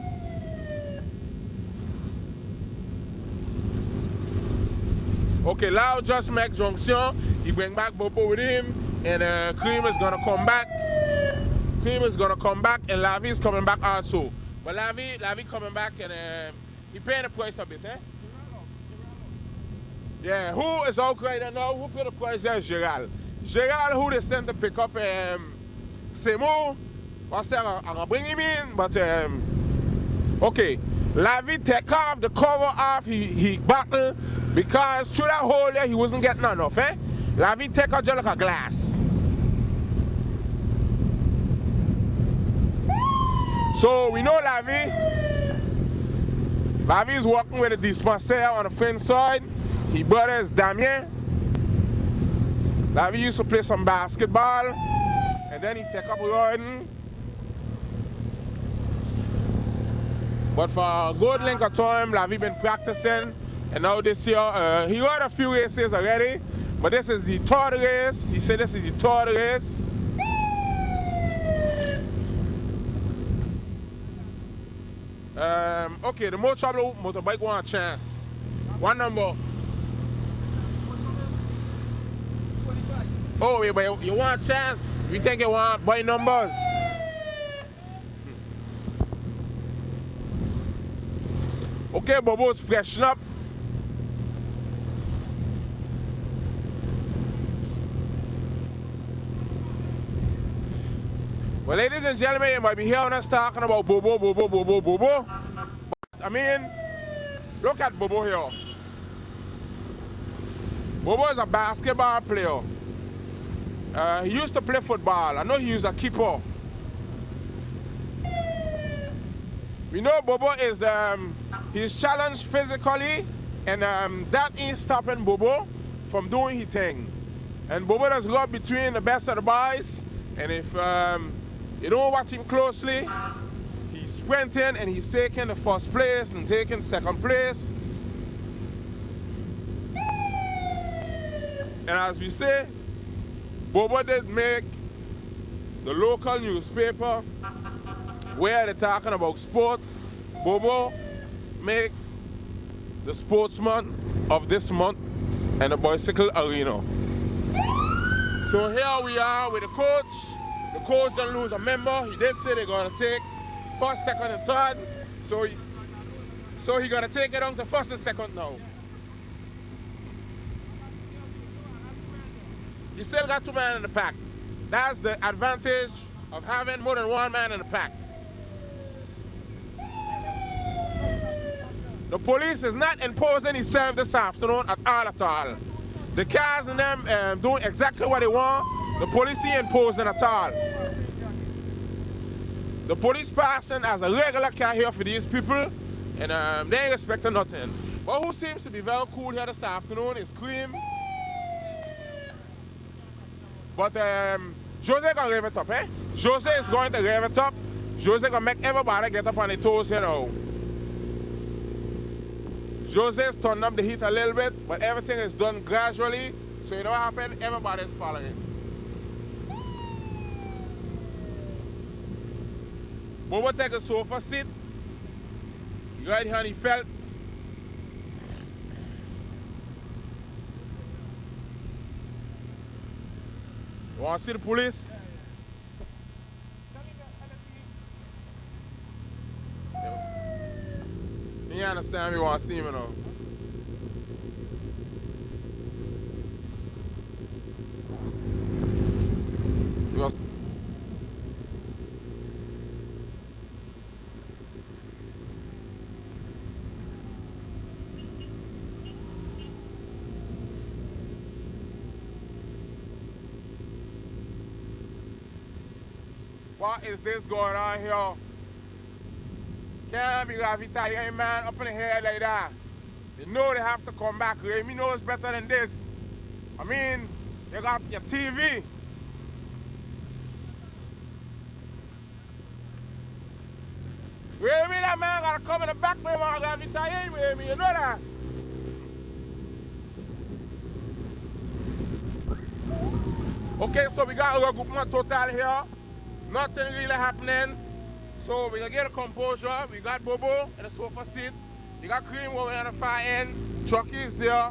Speaker 21: Okay, Lau just make junction. He bring back Bobo with him, and Cream is gonna come back. Cream is gonna come back, and Lavi is coming back also. But Lavi coming back, and he paying the price a bit, eh? Yeah, who is out right now? Who pay the price there? Gerald. Gerald, who they sent to pick up Semo. I said I'm gonna bring him in, but okay. Lavi take off the cover off, he battled because through that hole there he wasn't getting enough, eh? Lavi take out just like a glass. So we know Lavi is working with a dispensaire on the French side. His brother is Damien. Lavi used to play some basketball and then he take up riding. But for a good length of time, Lavi been practicing, and now this year, he rode a few races already, but this is the third race. He said this is the third race. Okay, the more trouble motorbike want a chance. One number. Oh, wait, but you want a chance? We think you want by numbers. Okay, Bobo's freshen up. Well, ladies and gentlemen, you might be hearing us talking about Bobo. But, I mean, look at Bobo here. Bobo is a basketball player. He used to play football. I know he was a keeper. We know Bobo is he's challenged physically, and that ain't stopping Bobo from doing his thing. And Bobo does go between the best of the boys, and if you don't watch him closely, he's sprinting and he's taking the first place and taking second place. And as we say, Bobo did make the local newspaper where they're talking about sports. Bobo make the sportsman of this month and the bicycle arena. So here we are with the coach. The coach didn't lose a member. He did say they're gonna take first, second, and third. So he's gonna take it on to first and second now. You still got 2 men in the pack. That's the advantage of having more than 1 man in the pack. The police is not imposing itself this afternoon at all. The cars and them doing exactly what they want. The police ain't imposing at all. The police passing as a regular car here for these people, and they ain't expecting nothing. But who seems to be very cool here this afternoon is Cream. But Jose gonna rev it up, eh? Jose is going to rev it up. Jose gonna make everybody get up on their toes, you know. Jose's turned up the heat a little bit, but everything is done gradually, so you know what happens? Everybody's following. Bobo take a sofa seat. Right here on the felt. You want to see the police? You understand me? Want to see me now? What is this going on here? Can't be Italian man up in the head like that. You know they have to come back. Remy knows better than this. I mean, you got your TV. Remy, that man gotta come in the back with my Italian, Remy, you know that? Okay, so we got a regroupment total here. Nothing really happening. So we gonna get a composure. We got Bobo in the sofa seat. You got Cream over on the far end. Chucky is there.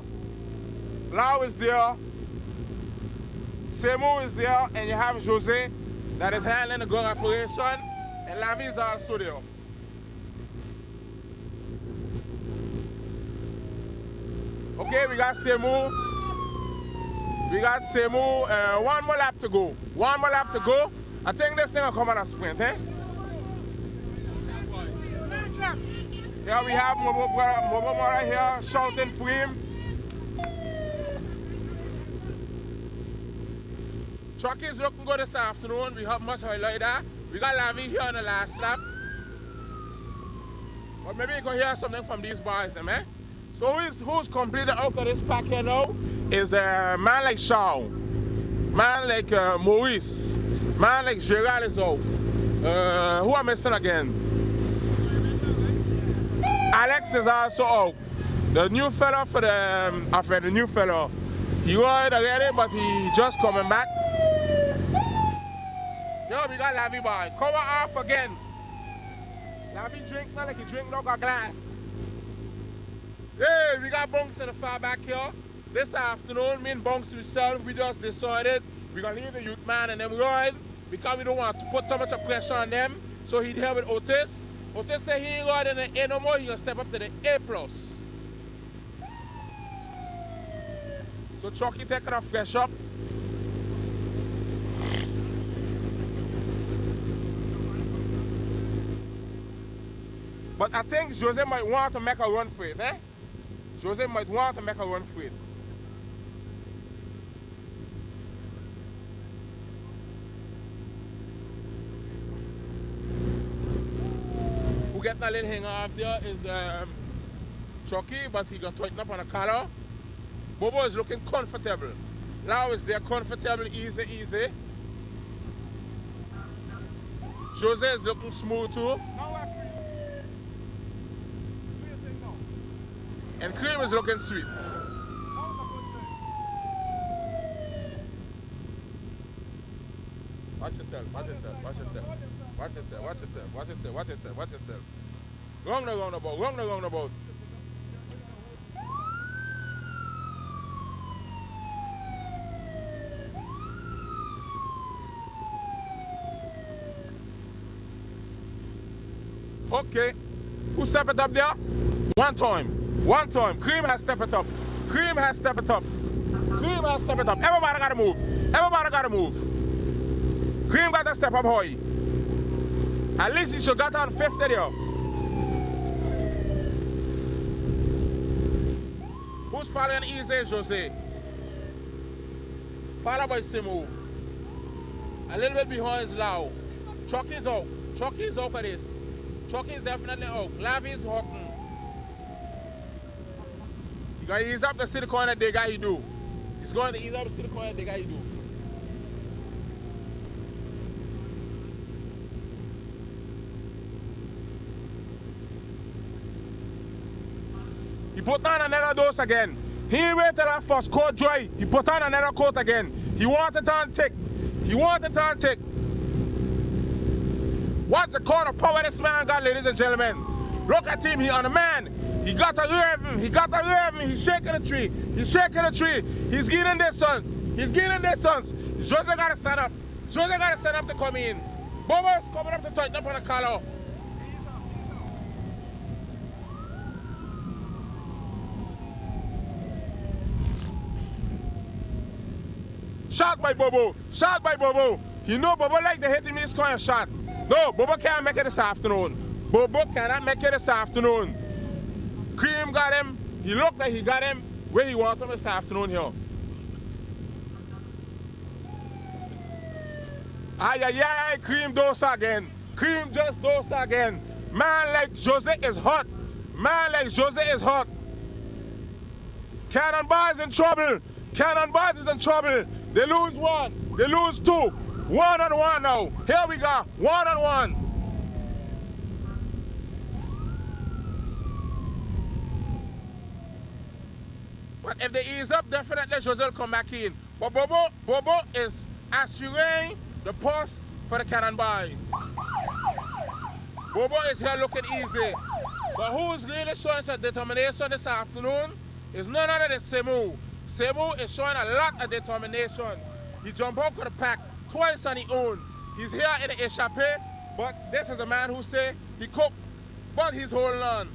Speaker 21: Lau is there. Semo is there. And you have Jose that is handling the gun operation. And Lavi is also there. Okay, we got Semu. We got Semu. One more lap to go. One more lap to go. I think this thing will come on a sprint, eh? Here we have Mobo right here shouting for him. Truck is looking good this afternoon. We have much highlight that. We got Lavi here on the last lap. But maybe you can hear something from these boys, them, eh? So who's completed out of this pack here now is a man like Shaw, man like Maurice, man like Gerard is out. Who am I missing again? Alex is also out. The new fella for the new fella. He rode already, but he just coming back. Yo, we got Lavi boy. Cover off again. Lavi drink not like he drink no glass. Hey, we got Bunks in the far back here. This afternoon, me and Bunks himself, we just decided we're gonna leave the youth man and them ride because we don't want to put too much of pressure on them. So he's here with Otis. Otis said he ain't riding the A no more, he's gonna step up to the A+. So Chucky taking a fresh up. But I think Jose might want to make a run for it, eh? Jose might want to make a run for it. Who getting a little hang off there is Chucky, but he got tightened up on the collar. Bobo is looking comfortable. Now is there comfortable, easy. Jose is looking smooth too. And Cream is looking sweet. Watch yourself, watch yourself, watch yourself. Watch yourself, watch yourself, watch yourself, watch yourself, watch yourself. Wrong the roundabout, wrong the roundabout. Okay. Who step it up there? One time. Cream has stepped it up. Cream has stepped it up. Cream has stepped it up. Everybody gotta move. Everybody gotta move. Cream got to step up high. At least he should got on 50 there. Who's following easy? Jose. Followed by Semu. A little bit behind is Lau. Chucky's out. Chucky's out for this. Chucky's definitely out. Lavi's hotting. He's going to ease up to see the corner they got he do. He's going to ease up to see the corner they got he do. He put on another dose again. He ain't wait till that first coat dry. He put on another coat again. He wanted to on tick. He wanted to on tick. Watch the kind of power this man got, ladies and gentlemen. Look at him, he on the man. He got to rev him, he got to rev him. He's shaking the tree, he's shaking the tree. He's getting distance, he's getting distance. Jose got to stand up. Jose got to stand up to come in. Bobo's coming up to tighten up on the collar. Shot by Bobo, shot by Bobo. You know Bobo like to hit him in his corner shot. No, Bobo can't make it this afternoon. Bobo cannot make it this afternoon. Cream got him. He looked like he got him where he wants him this afternoon here. Ay, Cream dose again. Cream just dose again. Man like Jose is hot. Man like Jose is hot. Cannonball is in trouble. Cannonball is in trouble. They lose one. They lose two. 1-on-1 now. Here we go. 1-on-1. But if they ease up, definitely Jose will come back in. But Bobo is assuring the post for the Cannonball. Bobo is here looking easy. But who's really showing some determination this afternoon is none other than Semu. Semu is showing a lot of determination. He jumped out of the pack twice on his own. He's here in the échappée, but this is a man who say he cooked, but he's holding on.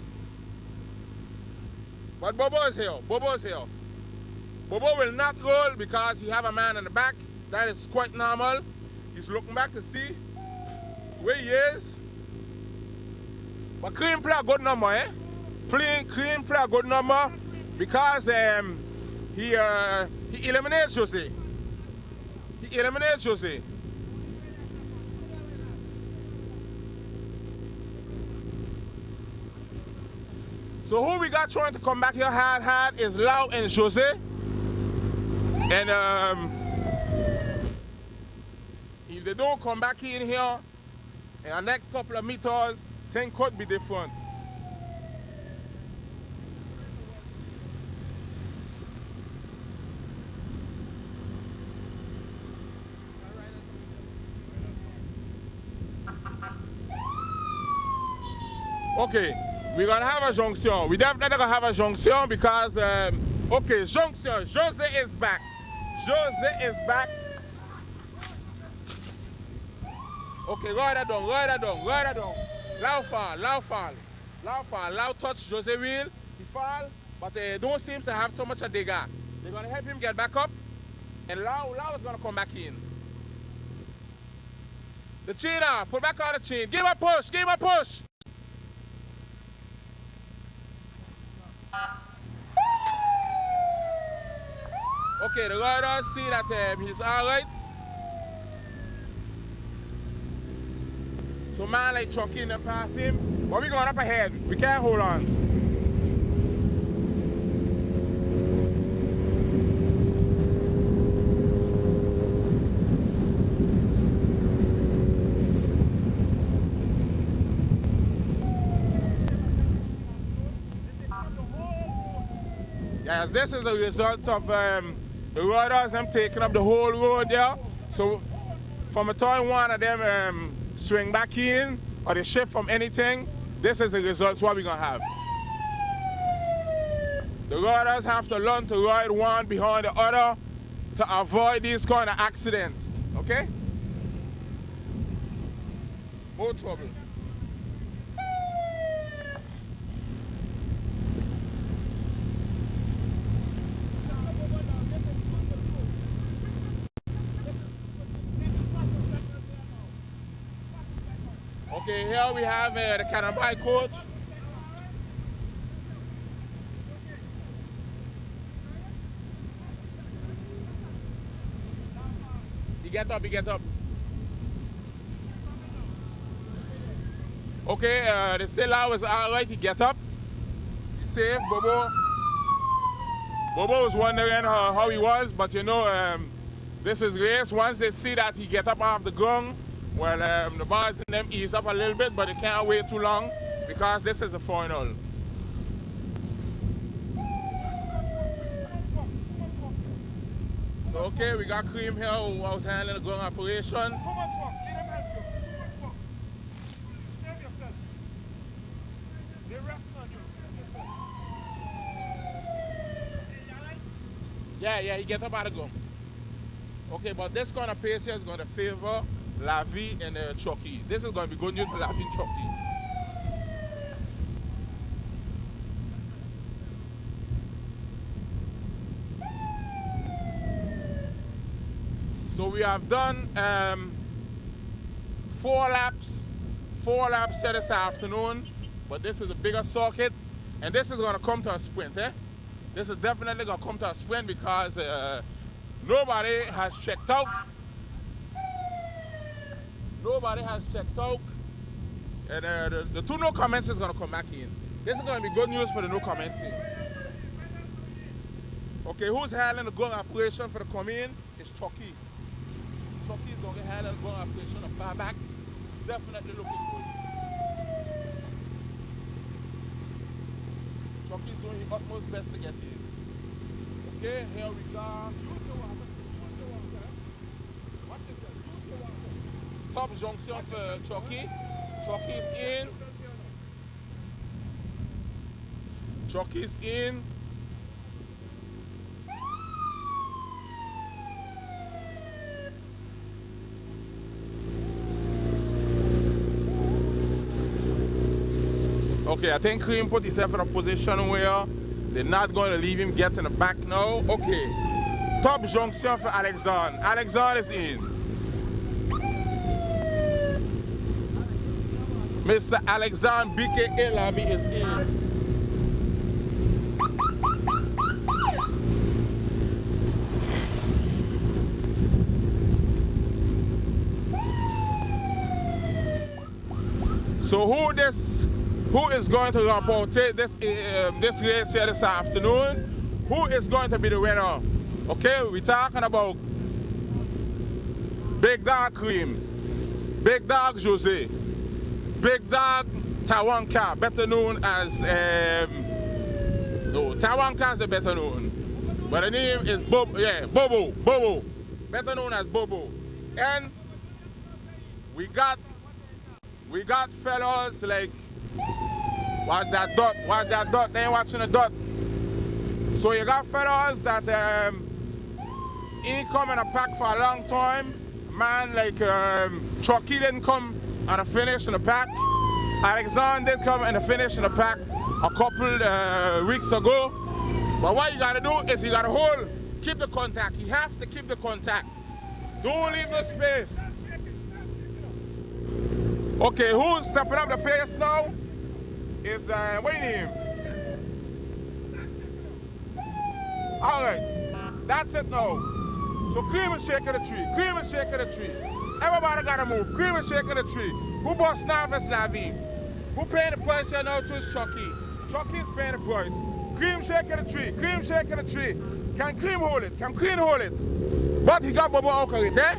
Speaker 21: But Bobo is here. Bobo is here. Bobo will not roll because he have a man in the back. That is quite normal. He's looking back to see where he is. But Cream play a good number, eh? Cream play a good number because he eliminates Jose. He eliminates Jose. So who we got trying to come back here hard is Lau and Jose. And if they don't come back in here in the next couple of meters, things could be different. Okay, we're gonna have a junction. We definitely gonna have a junction because, okay, junction, Jose is back. Jose is back. Okay, right down. Loud touch Jose wheel, he fall, but they don't seem to have too much of digger. They're gonna help him get back up, and Lau is gonna come back in. The chain off, put back on the chain, give a push. Okay, the riders see that he's all right. So man like Chucky and pass him, but we going up ahead. We can't hold on. Yes, this is a result of the riders them taking up the whole road there. So from the time one of them swing back in or they shift from anything, this is the results what we're gonna have. The riders have to learn to ride one behind the other to avoid these kind of accidents, okay? More trouble. Okay, here we have the Canterbury coach. He get up. Okay, the sailor was all right, he get up. He's safe, Bobo. Bobo was wondering how he was, but you know, this is race. Once they see that he get up off the ground, well, the boys in them ease up a little bit, but they can't wait too long because this is the final. So, okay, we got Cream here who was handling the ground operation. Yeah, he gets up out of the ground. Okay, but this kind of pace here is going to favor Lavi and Chucky. This is going to be good news for Lavi and Chucky. So we have done 4 laps here this afternoon, but this is a bigger circuit, and this is going to come to a sprint, eh? This is definitely going to come to a sprint because nobody has checked out. Nobody has checked out. And the 2 no comments is going to come back in. This is going to be good news for the no comments team. Okay, who's handling the gun operation for the come in? It's Chucky. Chucky is going to handle the gun operation of far back. It's definitely looking good. Chucky is doing his utmost best to get in. Okay, here we go. Top junction for Chucky. Chucky is in. Chucky is in. Okay, I think Cream put himself in a position where They're not going to leave him get in the back now. Okay. Top junction for Alexandre. Alexandre is in. Mr. Alexandre BK Lobby is in. So who is going to report this race here this afternoon? Who is going to be the winner? Okay, we're talking about Big Dog Cream, Big Dog Jose, Big Dog Tawanka, better known as Tawanka is the better known, but the name is Bobo, better known as Bobo, and we got fellas like, watch that dot, they ain't watching the dot. So you got fellas that ain't come in a pack for a long time. Man like Chucky didn't come and finish in the pack. Alexandre did come and finish in the pack a couple weeks ago. But what you gotta do is you gotta keep the contact. You have to keep the contact. Don't leave the space. Okay, who's stepping up the pace now? Is what you name? All right, that's it now. So Cream is shaking the tree. Cream is shaking the tree. Everybody gotta move. Cream is shaking the tree. Who bought Snavis Lavi? Who paying the price here now to is Chucky? Chucky is paying the price. Cream shaking the tree. Cream shaking the tree. Can Cream hold it? Can Cream hold it? But he got Bobo Okari there.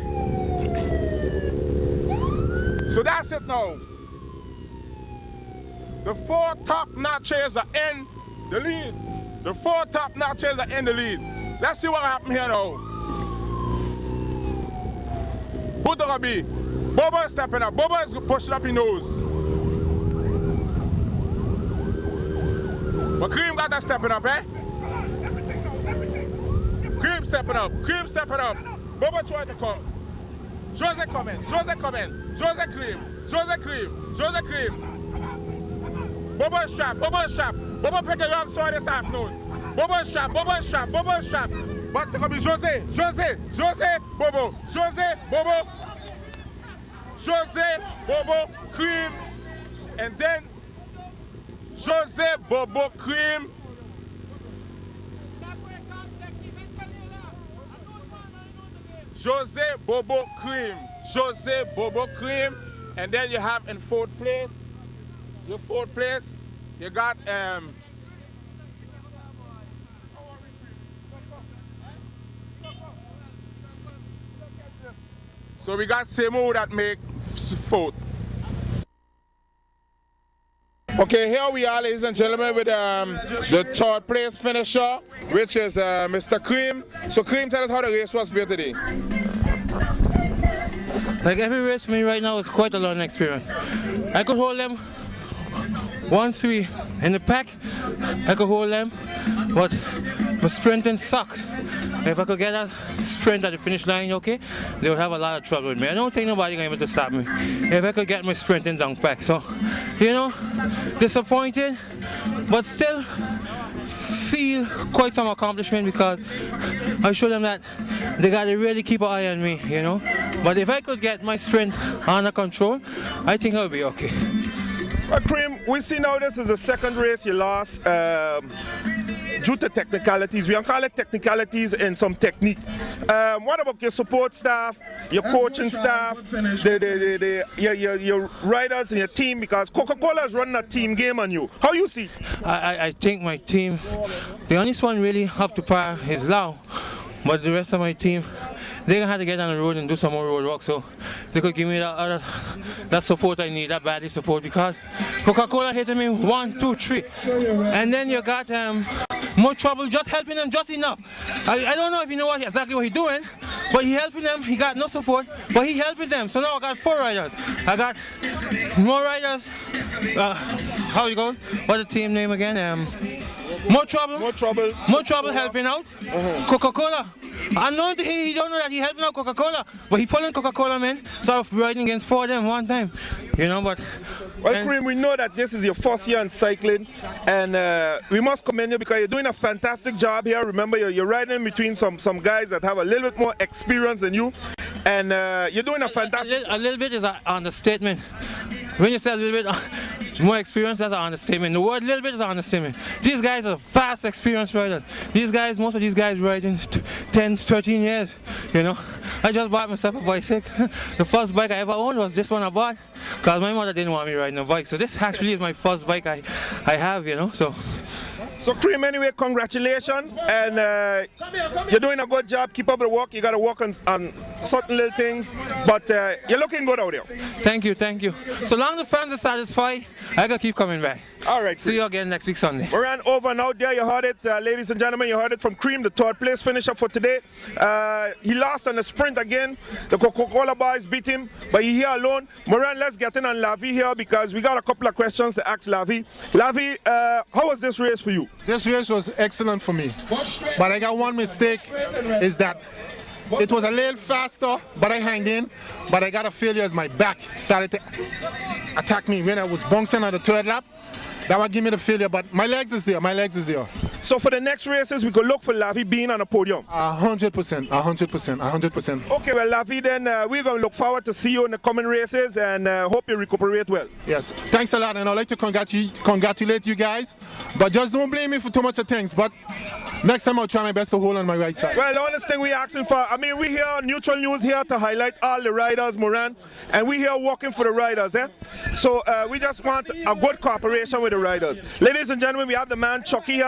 Speaker 21: So that's it now. The 4 top notches are in the lead. The 4 top notches are in the lead. Let's see what happened here now. Who's gonna be? Bobo is stepping up. Bobo is pushing up his nose. But Cream got that stepping up, eh? Cream stepping up. Cream stepping up. Bobo trying to come. Jose coming. Jose coming. Jose Cream. Jose Cream. Jose Cream. Bobo is strapped. Bobo is strapped. Bobo pick a wrong side this afternoon. Bobo is strapped. Bobo is strapped. Bobo is strapped. But it's going to be Jose. Jose. Jose. Bobo. Jose. Bobo. Jose. Bobo. Cream. And then Jose. Bobo. Cream. Jose. Bobo. Cream. Jose. Bobo. Cream. And then you have in 4th place. Your 4th place, you got so we got Semo that make 4th. Okay, here we are, ladies and gentlemen, with the 3rd place finisher, which is Mr. Cream. So Cream, tell us how the race was for you today.
Speaker 2: Like every race for me right now is quite a learning experience. I could hold them once we in the pack, I could hold them, but my sprinting sucked. If I could get a sprint at the finish line, okay, they would have a lot of trouble with me. I don't think nobody can able to stop me if I could get my sprinting down pack. So, you know, disappointed, but still feel quite some accomplishment because I showed them that they got to really keep an eye on me, you know. But if I could get my sprint under control, I think I would be okay.
Speaker 7: Cream, we see now this is the 2nd race you lost due to technicalities. We don't call it technicalities and some technique. What about your support staff, your coaching staff, your riders and your team? Because Coca-Cola is running a team game on you. How you see?
Speaker 2: I think my team, the only one really up to par is Lau. But the rest of my team, they're gonna have to get on the road and do some more road work so they could give me that support I need, that body support, because Coca-Cola hitting me 1, 2, 3. And then you got more trouble just helping them just enough. I don't know if you know exactly what he's doing, but he helping them, he got no support, but he helping them. So now I got 4 riders. I got more riders. How you going? What's the team name again? More trouble. More trouble. More trouble helping out. Coca-Cola. Unknown to him, he don't know that he helping out Coca-Cola, but he pulling Coca-Cola, man. So I was riding against 4 of them one time, you know, but...
Speaker 7: Well, Kareem, we know that this is your first year in cycling, and we must commend you because you're doing a fantastic job here. Remember, you're riding in between some guys that have a little bit more experience than you, and you're doing a fantastic...
Speaker 2: A little bit is an understatement. When you say a little bit more experience, that's an understatement. The word little bit is an understatement. These guys are fast, experienced riders. These guys, most of these guys riding 10, 13 years, you know. I just bought myself a bicycle. The first bike I ever owned was this one I bought, because my mother didn't want me riding a bike. So this actually is my first bike I have, you know, so.
Speaker 7: So Kareem, anyway, congratulations, and you're doing a good job. Keep up the work. You got to work on certain little things, but you're looking good out there.
Speaker 2: Thank you, thank you. So long the fans are satisfied, I gotta keep coming back.
Speaker 7: All right.
Speaker 2: See you again next week Sunday.
Speaker 7: We ran over and out there. You heard it, ladies and gentlemen. You heard it from Kareem, the third place finisher for today. He lost on the sprint again. The Coca-Cola boys beat him, but he here alone. Moran, let's get in on Lavi here because we got a couple of questions to ask Lavi. Lavi, how was this race for you?
Speaker 10: This race was excellent for me, but I got one mistake, is that it was a little faster, but I hanged in, but I got a failure as my back started to attack me when I was bouncing on the third lap. That would give me the failure, but my legs is there, my legs is there.
Speaker 7: So for the next races, we could look for Lavi being on a podium?
Speaker 10: 100%, 100%, 100%.
Speaker 7: Okay, well, Lavi, then we're going to look forward to see you in the coming races and hope you recuperate well.
Speaker 10: Yes, thanks a lot, and I'd like to congratulate you guys, but just don't blame me for too much of things, but next time I'll try my best to hold on my right side.
Speaker 7: Well, the honest thing we're asking for, I mean, we here, Neutral News here to highlight all the riders, Moran, and we here working for the riders, eh? So we just want a good cooperation with the riders. Ladies and gentlemen, we have the man Chucky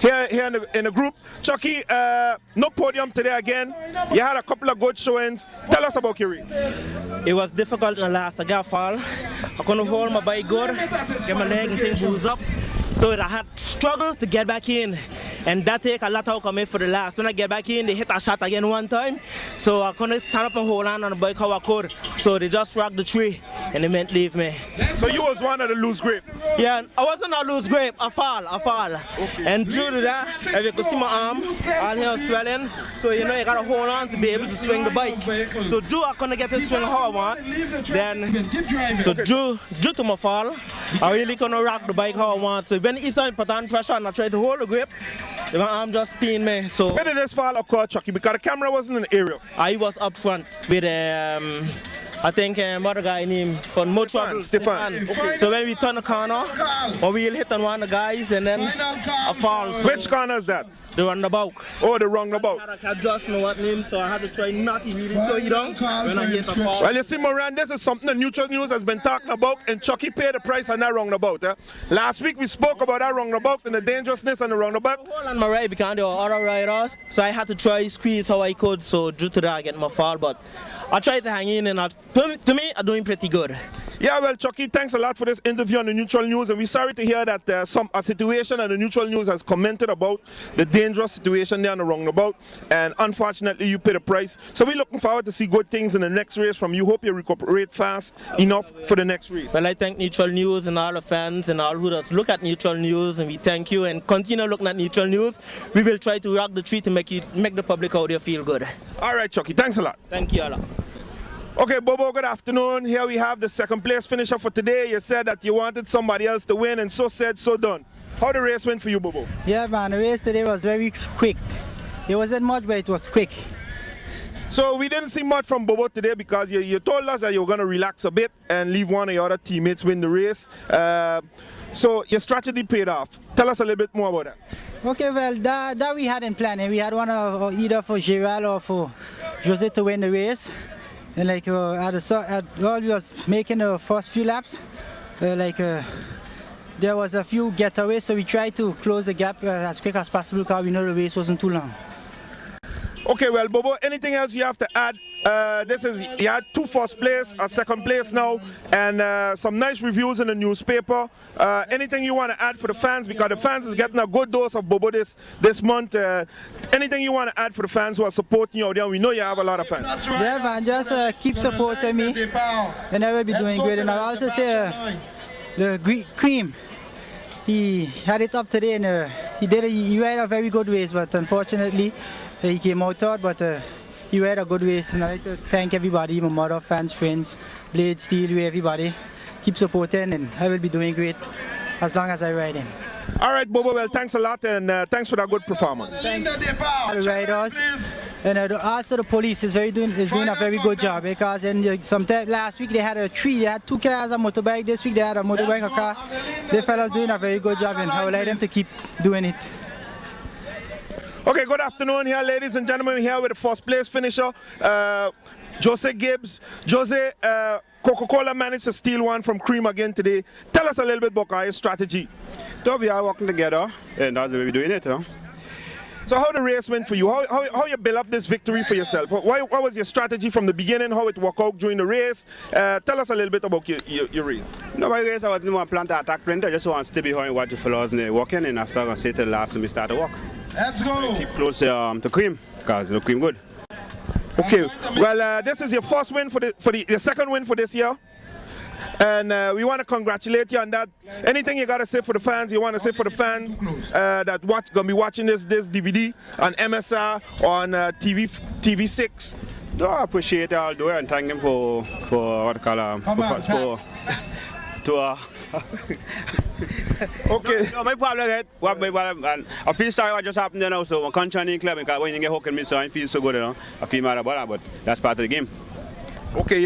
Speaker 7: here in the group. Chucky, no podium today again. You had a couple of good showings. Tell us about your race.
Speaker 11: It was difficult in the last. I got fall. I couldn't hold my bike good, get my leg and things booze up. So I had struggled to get back in, and that take a lot out of me for the last. When I get back in, they hit a shot again one time, so I couldn't stand up and hold on the bike how I could. So they just rocked the tree, and they meant leave me.
Speaker 7: So you was one of the loose grape?
Speaker 11: Yeah, I wasn't a loose grape. I fall. Okay. And due to that, as you can see my arm, all here swelling. So you know you gotta hold on to be able to swing the bike. So I couldn't get to swing how I want. Then, so due to my fall, I really couldn't rock the bike how I want. So when it's not put on pressure and I try to hold the grip, my arm just pinned me. So
Speaker 7: where did this fall occur, Chucky? Because the camera wasn't in the area.
Speaker 11: I was up front with I think what guy named from Motor
Speaker 7: Stefan. Okay.
Speaker 11: So when we turn the corner, or we'll hit on one of the guys and then I fall. So
Speaker 7: which corner is that?
Speaker 11: The roundabout.
Speaker 7: Oh, the roundabout.
Speaker 11: I just know what name, so I had to try not to really throw it down when I hit a fall.
Speaker 7: Well, you see, Moran, this is something the Neutral News has been talking about, and Chucky paid the price on that roundabout. Eh? Last week we spoke about that roundabout and the dangerousness on the roundabout.
Speaker 11: Hold on my right because there were other riders, so I had to try squeeze how I could. So due to that, I get my fall, but I tried to hang in, and to me, I'm doing pretty good.
Speaker 7: Yeah, well, Chucky, thanks a lot for this interview on the Neutral News, and we're sorry to hear that a situation on the Neutral News has commented about the dangerous situation there on the roundabout, and unfortunately, you pay the price. So we're looking forward to see good things in the next race from you. Hope you recuperate fast enough for the next race.
Speaker 11: Well, I thank Neutral News and all the fans and all who does look at Neutral News, and we thank you and continue looking at Neutral News. We will try to rock the tree to make the public out there feel good.
Speaker 7: All right, Chucky, thanks a lot.
Speaker 11: Thank you a lot.
Speaker 7: Okay, Bobo, good afternoon. Here we have the second place finisher for today. You said that you wanted somebody else to win, and so said, so done. How the race went for you, Bobo?
Speaker 22: Yeah, man, the race today was very quick. It wasn't much, but it was quick.
Speaker 7: So we didn't see much from Bobo today because you told us that you were going to relax a bit and leave one of your other teammates win the race. So your strategy paid off. Tell us a little bit more about that.
Speaker 22: Okay, well, that we hadn't planned. We had one either for Gerald or for Jose to win the race. And like while we was making the first few laps, there was a few getaways, so we tried to close the gap as quick as possible because we know the race wasn't too long.
Speaker 7: Okay, well, Bobo, anything else you have to add? You had 2 first place, a second place now, and some nice reviews in the newspaper. Anything you want to add for the fans? Because the fans is getting a good dose of Bobo this month. Anything you want to add for the fans who are supporting you out there? We know you have a lot of fans.
Speaker 22: Yeah, man, just keep supporting me, and I will be doing great. And I'll also say the Cream, he had it up today, and he ride a very good race, but unfortunately, he came out third, but he had a good race, and I'd like to thank everybody, my mother, fans, friends, Blade, Steel, everybody. Keep supporting, and I will be doing great as long as I ride in.
Speaker 7: All right, Bobo, well, thanks a lot, and thanks for that good performance.
Speaker 22: Thanks the riders, and also the police is doing a very good job, because sometime last week they had two cars, a motorbike. This week they had a motorbike, a car. The fellas doing a very good job, and I would like them to keep doing it.
Speaker 7: Okay, good afternoon here, ladies and gentlemen. We're here with the first place finisher, Jose Gibbs. Jose, Coca-Cola managed to steal one from Cream again today. Tell us a little bit about your strategy.
Speaker 16: So we are working together, and that's the way we're doing it. You know?
Speaker 7: So how the race went for you? How you build up this victory for yourself? What was your strategy from the beginning? How it worked out during the race? Tell us a little bit about your race.
Speaker 16: No, my race, I didn't want to plant the attack print. I just want to stay behind what the fellows are working, and after I'm going to stay till the last and we start to walk.
Speaker 7: Let's go.
Speaker 16: Keep close to Cream, because the Cream good.
Speaker 7: Okay, well, this is your first win your second win for this year. And we want to congratulate you on that. Anything you got to say for the fans, you want to say for the fans that going to be watching this DVD on MSR or on TV6?
Speaker 16: No, I appreciate all do it and thank them for what I call
Speaker 7: okay.
Speaker 16: No, my problem is I feel sorry what just happened, you know, so my country in club, because when you get hooked in me, so I feel so good, you know. I feel mad about that, but that's part of the game.
Speaker 7: Okay,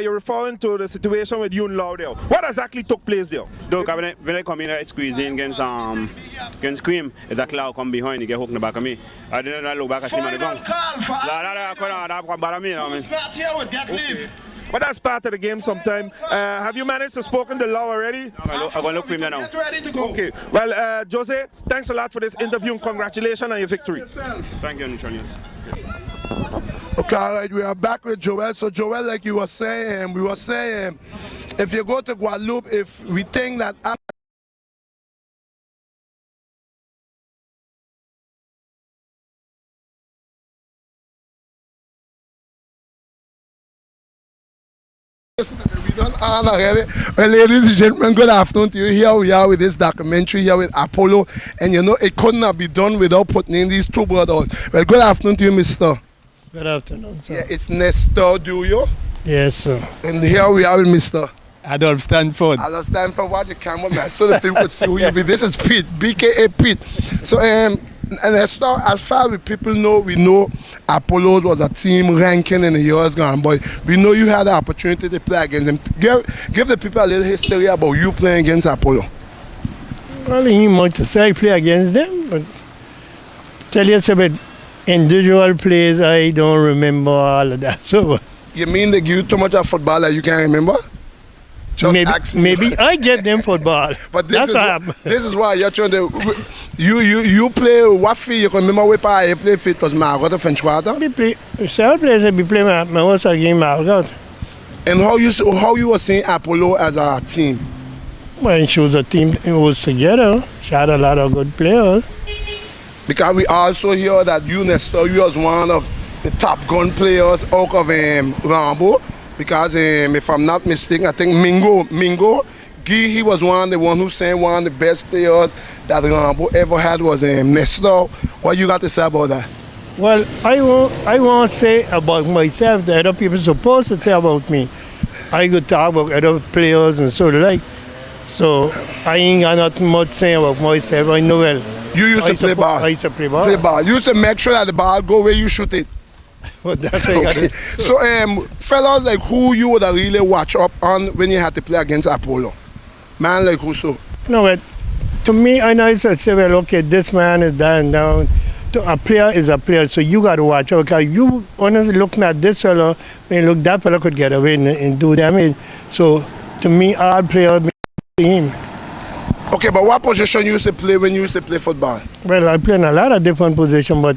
Speaker 7: you're referring to the situation with you and Lauderdale. What exactly took place there?
Speaker 16: Look, when I come in, I squeeze in against Cream, it's a cloud come behind, you get hooked in the back of me. I didn't look back, I see him on the ground.
Speaker 7: Okay. But that's part of the game sometimes. Have you managed to spoken to Law already?
Speaker 16: I'm going to look for him now.
Speaker 7: Okay. Well, Jose, thanks a lot for this interview and congratulations on your victory.
Speaker 16: Thank you, Neutral News.
Speaker 1: Okay, all right, we are back with Joel. So Joel, like you were saying, we were saying, if you go to Guadeloupe, if we think that we done all already. Well, ladies and gentlemen, good afternoon to you. Here we are with this documentary here with Apollo, and you know it couldn't have been done without putting in these two brothers. Well, good afternoon to you, Mister.
Speaker 12: Good afternoon, sir.
Speaker 1: Yeah, it's Nestor Duyo.
Speaker 12: Yes, sir.
Speaker 1: And here we are with Mr.
Speaker 12: Adolf Stanford.
Speaker 1: Adolf Stanford, what the cameraman, so that people could see who you be. This is Pete, BKA Pete. So, and Nestor, as far as people know, we know Apollo was a team ranking in the years gone, but we know you had the opportunity to play against them. Give the people a little history about you playing against Apollo.
Speaker 12: Well, he might say I play against them, but tell you about individual plays, I don't remember all of that. So
Speaker 1: you mean they give you too much of football that you can't remember? Just
Speaker 12: maybe I get them football.
Speaker 1: But this is why you're trying to you play what field you can remember where I play fit was Margot of French Water?
Speaker 12: We play several players we play my was against Margot.
Speaker 1: And how you were seeing Apollo as a team?
Speaker 12: Well, she was a team, it was together. She had a lot of good players.
Speaker 1: Because we also hear that you, Nestor, you was one of the top gun players out of Rambaud. Because if I'm not mistaken, I think Mingo, Guy, he was one who saying one of the best players that Rambaud ever had was Nestor. What you got to say about that?
Speaker 12: Well, I won't say about myself. The other people supposed to say about me. I could talk about other players and so like. So I ain't got nothing much to say about myself. I know well.
Speaker 1: You used to play ball.
Speaker 12: I used to play ball.
Speaker 1: You used to make sure that the ball go where you shoot it.
Speaker 12: Well, that's what
Speaker 1: okay. So, fellas, like who you would have really watch up on when you had to play against Apollo? Man like who so?
Speaker 12: No, but to me, I know I say, well, okay, this man is down. A player is a player, so you got to watch out. Because you honestly looking at this fellow, when look, that fellow could get away and do damage. So, to me, all players him.
Speaker 1: Okay, but what position you used to play when you used to play football?
Speaker 12: Well, I play in a lot of different positions, but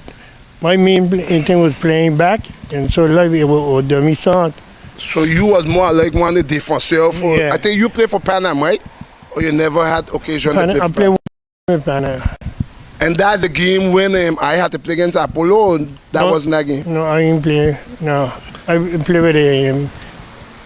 Speaker 12: my main thing was playing back, and so like it was demi-centre.
Speaker 1: So you was more like one of the defenseurs for,
Speaker 12: yeah.
Speaker 1: I think you played for Pan Am, right? Or you never had occasion to play for
Speaker 12: I played with Pan Am.
Speaker 1: And that's the game when I had to play against Apollo, that wasn't that game?
Speaker 12: No, I didn't play, no. I played with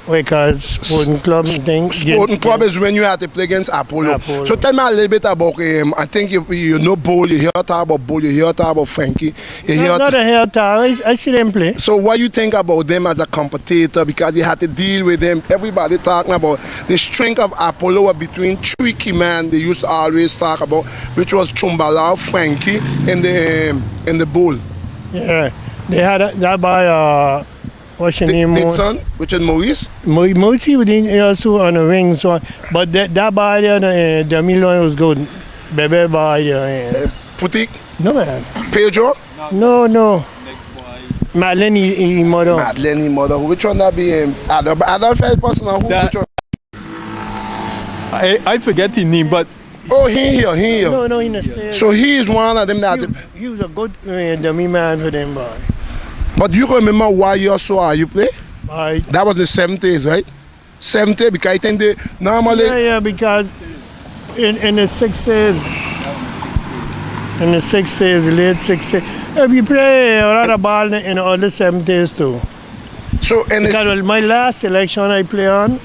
Speaker 12: Because sporting club thing.
Speaker 1: Sporting club is when you had to play against Apollo. So tell me a little bit about I think you know Bull, you hear talk about Bull, you hear talk about Frankie.
Speaker 12: Not a hair talk. I see them play.
Speaker 1: So what you think about them as a competitor? Because you had to deal with them. Everybody talking about the strength of Apollo between three key men they used to always talk about, which was Chumbala, Frankie, and the Bull.
Speaker 12: Yeah, they had that by what's your name?
Speaker 1: Dixon, which is Maurice.
Speaker 12: Maurice was also on the wing, so but that by there, the Milan was good. Bebe by there.
Speaker 1: Putik?
Speaker 12: No man.
Speaker 1: Pedro?
Speaker 12: No. Madeleine, he mother.
Speaker 1: Madeleine, he mother. Which one that be Adolf person or who? Which one?
Speaker 13: I forget his name, but.
Speaker 1: Oh, he here.
Speaker 12: No, he not.
Speaker 1: So he is one of them that.
Speaker 12: He was a good dummy man for them, boy.
Speaker 1: But you can remember why you saw you play? That was the 70s, right? 70s, because I think they normally.
Speaker 12: Yeah, because in the 60s, late 60s, we play a lot of ball in all the 70s too.
Speaker 1: So,
Speaker 12: because my last selection I play on,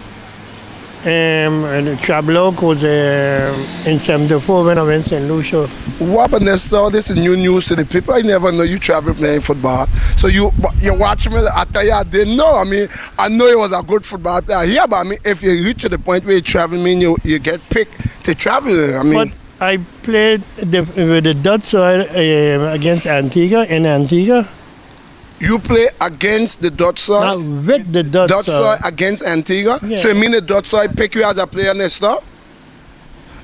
Speaker 12: and Travelogue was in 74 when I went to St. Lucia.
Speaker 1: What about Nestor? This is new news to the people. I never know you travel playing football. So you watch me, I tell you I didn't know. I mean, I know it was a good football player here, but I mean, if you reach to the point where you travel, you get picked to travel. I mean.
Speaker 12: But I played with the Dutch side against Antigua in Antigua.
Speaker 1: You play against the Dutch side?
Speaker 12: With the Dutch
Speaker 1: side against Antigua?
Speaker 12: Yeah.
Speaker 1: So you mean the Dutch side pick you as a player, Nestor?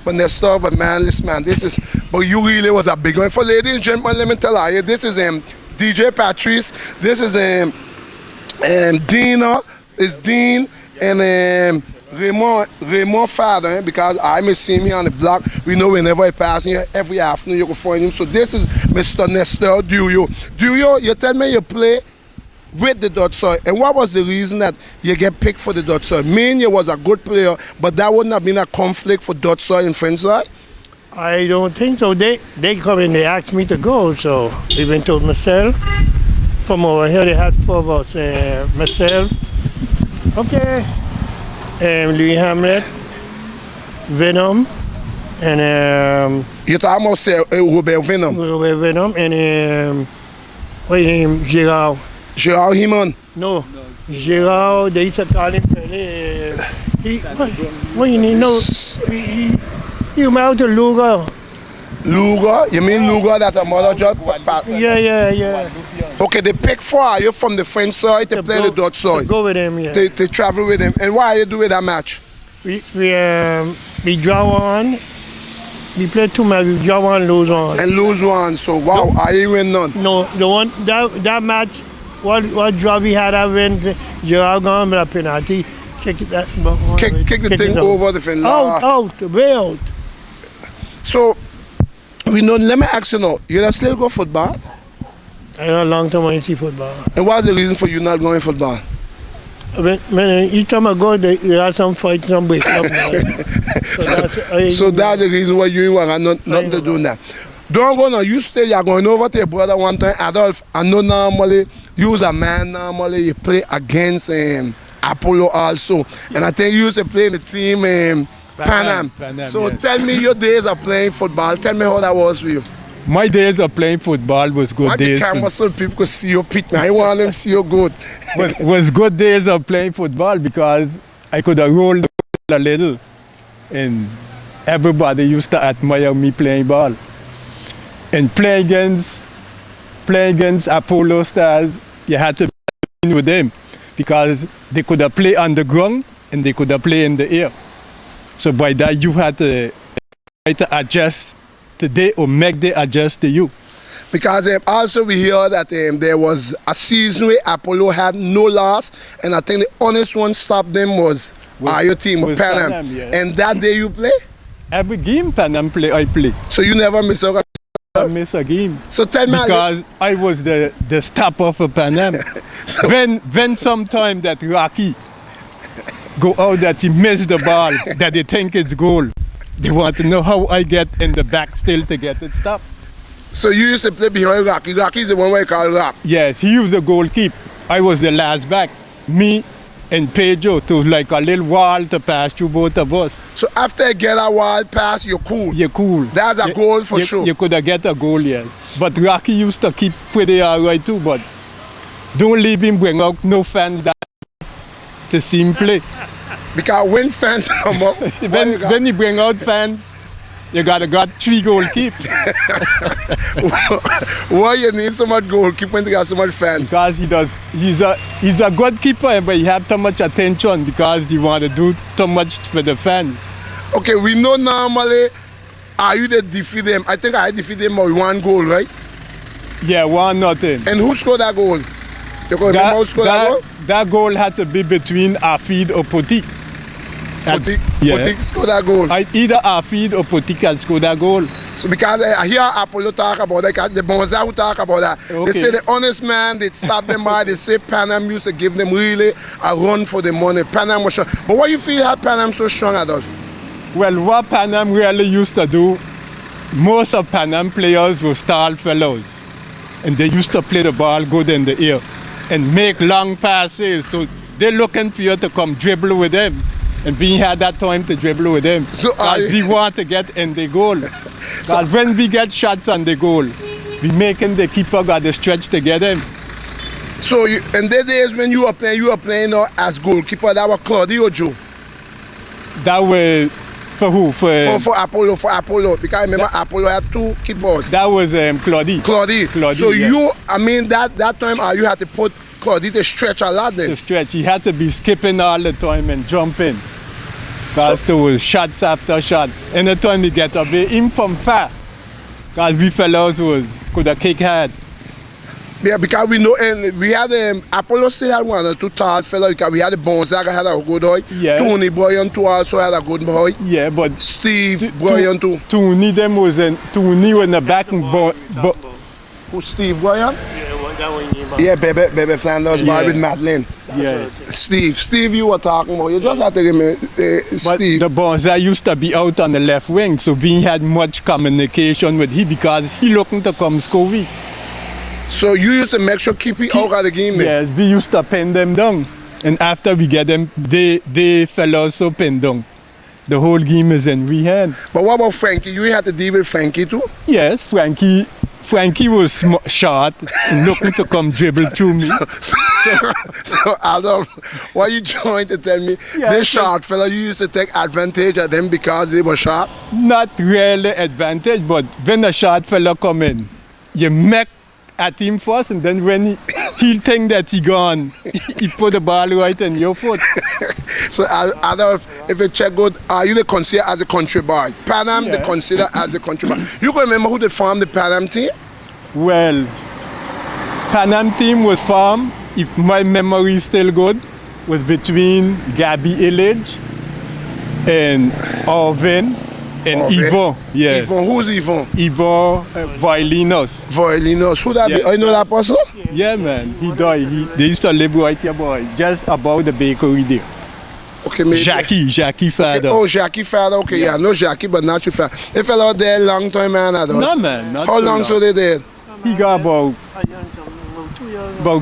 Speaker 1: But Nestor, this is, but you really was a big one. For ladies and gentlemen, let me tell you, this is DJ Patrice, this is Dina, is Dean, and Raymond father, because I may see him here on the block. We know whenever I pass here, every afternoon you can find him. So this is Mr. Nestor Duyo. Duyo, you tell me you play with the Dutch side. And what was the reason that you get picked for the Dutch side? Mean you was a good player, but that wouldn't have been a conflict for Dutch side and French side?
Speaker 12: I don't think so. They come and they asked me to go, so they went to myself. From over here they had 4 of us. Myself, okay. Louis Hamlet, Venom, and
Speaker 1: you talking about say Robert Venom?
Speaker 12: Robert Venom and what his name? Gerard.
Speaker 1: Gerard Himon?
Speaker 12: No, Gerard. They used to call him. What you need? No, he married to Luga.
Speaker 1: Luga? You mean Luga that a mother job?
Speaker 12: Yeah.
Speaker 1: Okay, they pick 4 you from the French side to play the Dutch side.
Speaker 12: To go with them, yeah.
Speaker 1: To travel with them. And why you do with that match?
Speaker 12: We draw one. We play 2 matches. We draw one, lose one.
Speaker 1: And lose one. So wow, I ain't win none.
Speaker 12: No, the one that match, what draw we had, I win. Gerard gone with a penalty. Kick
Speaker 1: the thing over the fence.
Speaker 12: Way out.
Speaker 1: So. Let me ask you now, you still go football?
Speaker 12: I know a long time I see football.
Speaker 1: And what's the reason for you not going football?
Speaker 12: When each time I go, there are some fights, some break up.
Speaker 1: So that's the reason why you want not to do that. Don't go now, you stay, you're going over to your brother one time, Adolf. I know normally, you was a man normally, you play against Apollo also. And I think you used to play in the team Pan Am. So yes. Tell me your days of playing football. Tell me how that was for you.
Speaker 13: My days of playing football was good days.
Speaker 1: The camera so people could see your pitch. I want them to see you good.
Speaker 13: was good days of playing football because I could have rolled a little. And everybody used to admire me playing ball. And play against Apollo stars, you had to be with them because they could have played on the ground and they could have played in the air. So by that, you had to try to adjust to them or make them adjust to you.
Speaker 1: Because also we hear that there was a season where Apollo had no loss, and I think the honest one stopped them was your team, Pan Am. Yes. And that day you play?
Speaker 13: Every game Pan Am I play.
Speaker 1: So you never miss a game?
Speaker 13: I miss a game.
Speaker 1: So tell me.
Speaker 13: Because I was the stopper for Pan Am. So when sometime that Rocky go out that he missed the ball, that they think it's goal. They want to know how I get in the back still to get it stopped.
Speaker 1: So you used to play behind Rocky. Rocky's the one we call Rock.
Speaker 13: Yes, he was the goalkeeper. I was the last back. Me and Pedro to like a little wall to pass through both of us.
Speaker 1: So after you get a wall pass, you're cool.
Speaker 13: You're cool.
Speaker 1: That's a goal for sure.
Speaker 13: You could have get a goal, yeah. But Rocky used to keep pretty alright too, but don't leave him bring out no fans that to see him play.
Speaker 1: Because when fans come up,
Speaker 13: when you bring out fans, you got 3 goalkeepers.
Speaker 1: Why you need so much goalkeeper when you got so much fans?
Speaker 13: Because he's a good keeper, but he have too much attention because he want to do too much for the fans.
Speaker 1: Okay, we know normally, are you the defeat them? I think I defeat them by 1 goal, right?
Speaker 13: Yeah, 1-0.
Speaker 1: And who scored that goal? You can remember who scored that goal?
Speaker 13: That goal had to be between Afid or Potik.
Speaker 1: Potik scored that goal.
Speaker 13: Either Afid or Potik can score that goal.
Speaker 1: So because I hear Apollo talk about that, the Bonza who talk about that. Okay. They say the honest man, they stop them by, they say Panam used to give them really a run for the money. Panam was strong. But why you feel had Panam so strong, Adolf?
Speaker 13: Well, what Panam really used to do, most of Panam players were tall fellows. And they used to play the ball good in the air and make long passes. So they're looking for you to come dribble with them. And we had that time to dribble with them. So we want to get in the goal. But when we get shots on the goal, we making the keeper got the stretch to get him.
Speaker 1: So in the days when you were playing as goalkeeper, that was Claudio or Joe?
Speaker 13: That was for who? For
Speaker 1: Apollo. Because I remember Apollo had 2 keepers.
Speaker 13: That was Claudio.
Speaker 1: Claudio. So
Speaker 13: yeah.
Speaker 1: that time you had to put Claudio to stretch a lot then.
Speaker 13: To stretch. He had to be skipping all the time and jumping. Because there was shots after shots. Anytime he get up, him from far. Because we fellows could have kicked hard.
Speaker 1: Yeah, because we know, and we had Apollo still had 1 or 2 tall fellows, because we had the Bonzaga had a good boy. Yeah. Tony Boyan too also had a good boy.
Speaker 13: Yeah, but
Speaker 1: Steve Boyan too.
Speaker 13: Tony was in the back and
Speaker 1: who Steve Boyan? Yeah, Baby Flanders boy with Madeline.
Speaker 13: Yeah.
Speaker 1: Steve, you were talking about. You just had to remember Steve.
Speaker 13: But the Bonza used to be out on the left wing, so we had much communication with him because he looking to come score week.
Speaker 1: So you used to make sure keep it out of the game then?
Speaker 13: Yes, we used to pin them down. And after we get them, they fell also pin down. The whole game is in we hand.
Speaker 1: But what about Frankie? You had to deal with Frankie too?
Speaker 13: Yes, Frankie was short and looking to come dribble through me.
Speaker 1: So Adolf, why you trying to tell me they short fella, you used to take advantage of them because they were short?
Speaker 13: Not really advantage, but when a short fella come in, you make at him first, and then when he'll think that he gone, he put the ball right in your foot.
Speaker 1: So Adolf, if you check good, are you the consider as a country boy? Panam, the consider as a country boy. You can remember who they formed the Panam team?
Speaker 13: Well, Panam team was formed, if my memory is still good, was between Gabby Illich and Orvin and Yvon. Yes.
Speaker 1: Yvon, who's Yvon?
Speaker 13: Yvon Violinos.
Speaker 1: Violinos, who that be? Oh, you know that person?
Speaker 13: Yeah, man, he died. They used to live right here, boy, just about the bakery there.
Speaker 1: Okay, maybe.
Speaker 13: Jackie father.
Speaker 1: Okay. Oh, Jackie father. Okay, yeah, no Jackie, but not your father. They fell out there a long time, man.
Speaker 13: No, man, not
Speaker 1: how long so they there?
Speaker 13: He got about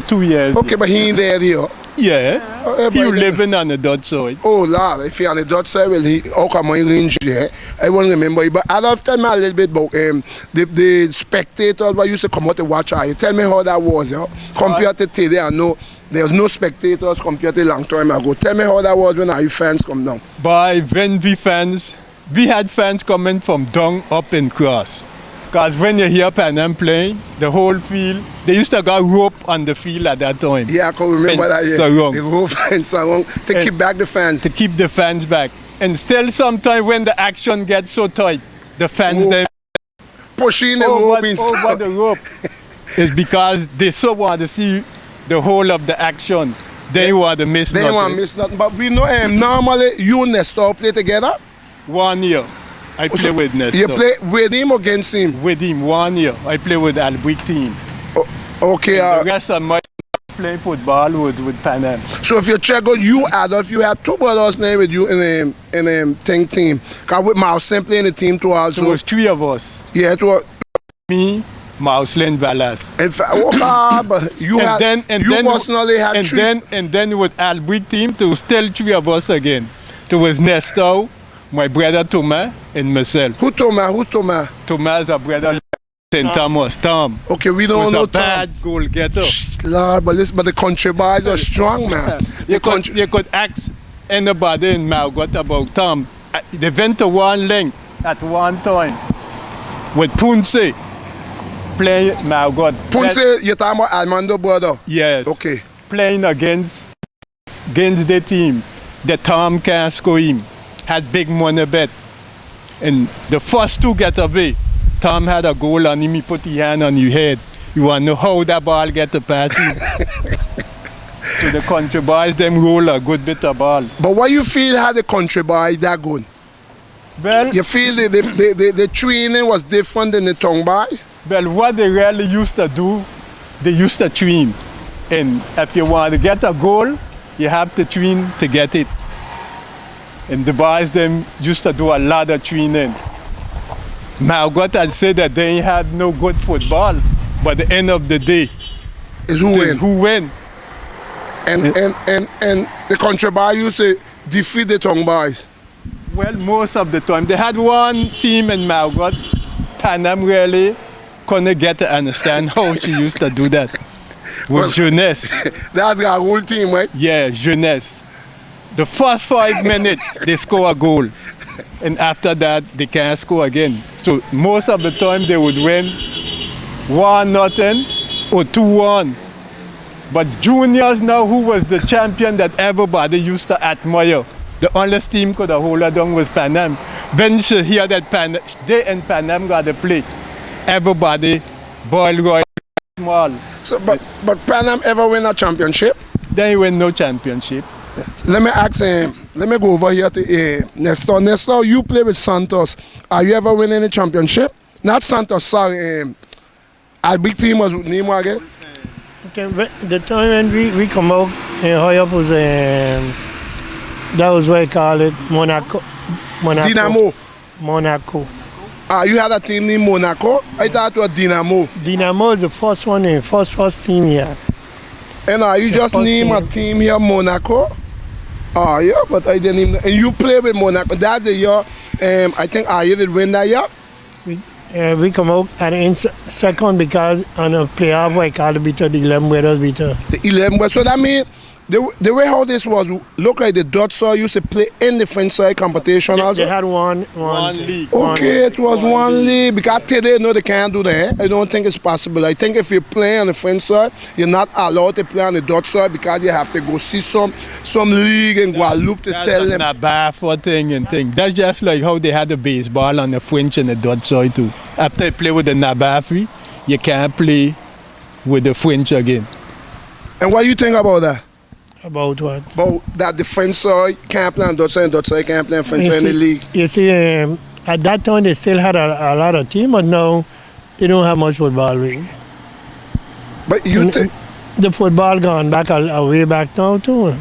Speaker 13: 2 years.
Speaker 1: Okay, but he ain't there, here.
Speaker 13: Yeah, he living on the Dutch side.
Speaker 1: Oh, Lord, if he on the Dutch side, well, how come he range there? I won't remember. But I'll tell me a little bit about the spectators who used to come out to watch. You tell me how that was, compared to today. I know there's no spectators compared to a long time ago. Tell me how that was when our fans come down.
Speaker 13: By when we had fans coming from down up and cross. Because when you hear Panam playing, the whole field, they used to go rope on the field at that time.
Speaker 1: Yeah, I can remember that. Yeah. The rope fence around to keep back the fans.
Speaker 13: To keep the fans back. And still sometimes when the action gets so tight, the fans then
Speaker 1: pushing the rope
Speaker 13: over the rope. It's because they so want to see the whole of the action. They want to miss nothing.
Speaker 1: They want to miss nothing. But we know normally you and Nestor play together?
Speaker 13: 1 year. I play with Nestor.
Speaker 1: You play with him or against him?
Speaker 13: With him, 1 year. I play with Albrecht team.
Speaker 1: Okay.
Speaker 13: The rest of my play football with Panam.
Speaker 1: So if you check out you, Adolf, you had 2 brothers playing with you in a tank team. Because with Marcin playing the team too also.
Speaker 13: There was 3 of us.
Speaker 1: Yeah, it was
Speaker 13: me, Marcelin Vallas.
Speaker 1: In fact, but you personally had three.
Speaker 13: And then with Albrecht team, there was still 3 of us again. There was Nestor, my brother Thomas, and myself.
Speaker 1: Who Thomas? Who's Thomas?
Speaker 13: Thomas is a brother St. Thomas, Tom.
Speaker 1: Okay, we don't know
Speaker 13: a bad goal getter.
Speaker 1: Lord, but the country boys are strong, man.
Speaker 13: you could ask anybody in Margot about Tom. They went to one length at one time with Punce playing Margot.
Speaker 1: Punce, you're talking about Armando brother?
Speaker 13: Yes.
Speaker 1: Okay.
Speaker 13: Playing against the team. The Tom can't score him. Had big money bet. And the first 2 get away. Tom had a goal on him, he put his hand on your head. You want to know how that ball get to pass you? To the country boys, them roll a good bit of ball.
Speaker 1: But what you feel had the country boys that good?
Speaker 13: Well,
Speaker 1: you feel the training was different than the tongue boys?
Speaker 13: Well, what they really used to do, they used to train. And if you want to get a goal, you have to train to get it. And the boys them used to do a lot of training. Margot had said that they had no good football, but at the end of the day,
Speaker 1: is who win. And the country boys used to defeat the tongue boys.
Speaker 13: Well, most of the time. They had one team in Margot, Panam really couldn't get to understand how she used to do that. With Jeunesse.
Speaker 1: That's our whole team, right?
Speaker 13: Yeah, Jeunesse. The first 5 minutes, they score a goal. And after that, they can't score again. So most of the time, they would win 1-0 or 2-1. But juniors now, who was the champion that everybody used to admire, the only team could have hold it down was Panam. When she hear that they and Panam got to play, everybody boil royal small.
Speaker 1: So, but Panam ever win a championship?
Speaker 13: They win no championship.
Speaker 1: Let me ask let me go over here to Nestor. Nestor, you play with Santos. Are you ever winning a championship? Not Santos, sorry. Our big team was name again.
Speaker 12: Okay, the time when we come out and high up was that was what I call it Monaco.
Speaker 1: Dynamo.
Speaker 12: Monaco.
Speaker 1: You had a team named Monaco? I thought it was Dynamo.
Speaker 12: Dynamo is the first one, first team here.
Speaker 1: And you just name a team here, Monaco? Yeah, but I didn't even. And you play with Monaco. That's the year, I think you did win that year?
Speaker 12: We come out at second because on a playoff, I call it beat the 11 weathers beat the
Speaker 1: 11 weathers. So that means the way how this was, look like the Dutch side used to play in the French side competition also?
Speaker 12: They had one
Speaker 13: league.
Speaker 1: Okay, it was one league. Because today, no, they can't do that. I don't think it's possible. I think if you play on the French side, you're not allowed to play on the Dutch side because you have to go see some league in Guadeloupe to tell them.
Speaker 13: That's a Nabafa thing and thing. That's just like how they had the baseball on the French and the Dutch side too. After you play with the Nabafi, you can't play with the French again.
Speaker 1: And what do you think about that?
Speaker 12: About what?
Speaker 1: About that the French side can't play on Dutch side and Dutch side can't play on French side in the league.
Speaker 12: You see, at that time they still had a lot of team, but now they don't have much football really.
Speaker 1: But you think
Speaker 12: the football gone back a way back now too.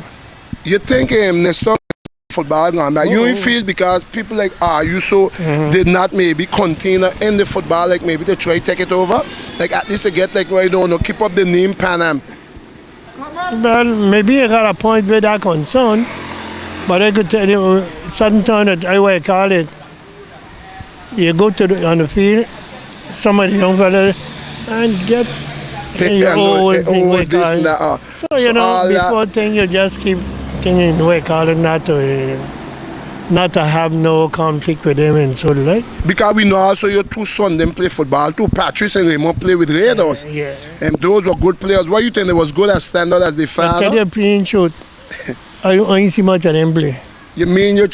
Speaker 1: You think Nestor football gone back? You feel because people like did not maybe continue in the football, like maybe they try to take it over, like at least to get like I don't know, keep up the name Panam.
Speaker 12: Well, maybe I got a point where that concern, but I could tell you sometimes that I call it. You go to on the field, some of the young fellas and get your old thing we call it. So you know, before thing you just keep thinking we call it not to have no conflict with them and so like.
Speaker 1: Because we know also your two sons them play football too. Patrice and Raymond play with Raiders.
Speaker 12: Yeah.
Speaker 1: And those were good players. What do you think they was good as standard as they father?
Speaker 12: I tell you plain truth. I don't see much of them play.
Speaker 1: You mean your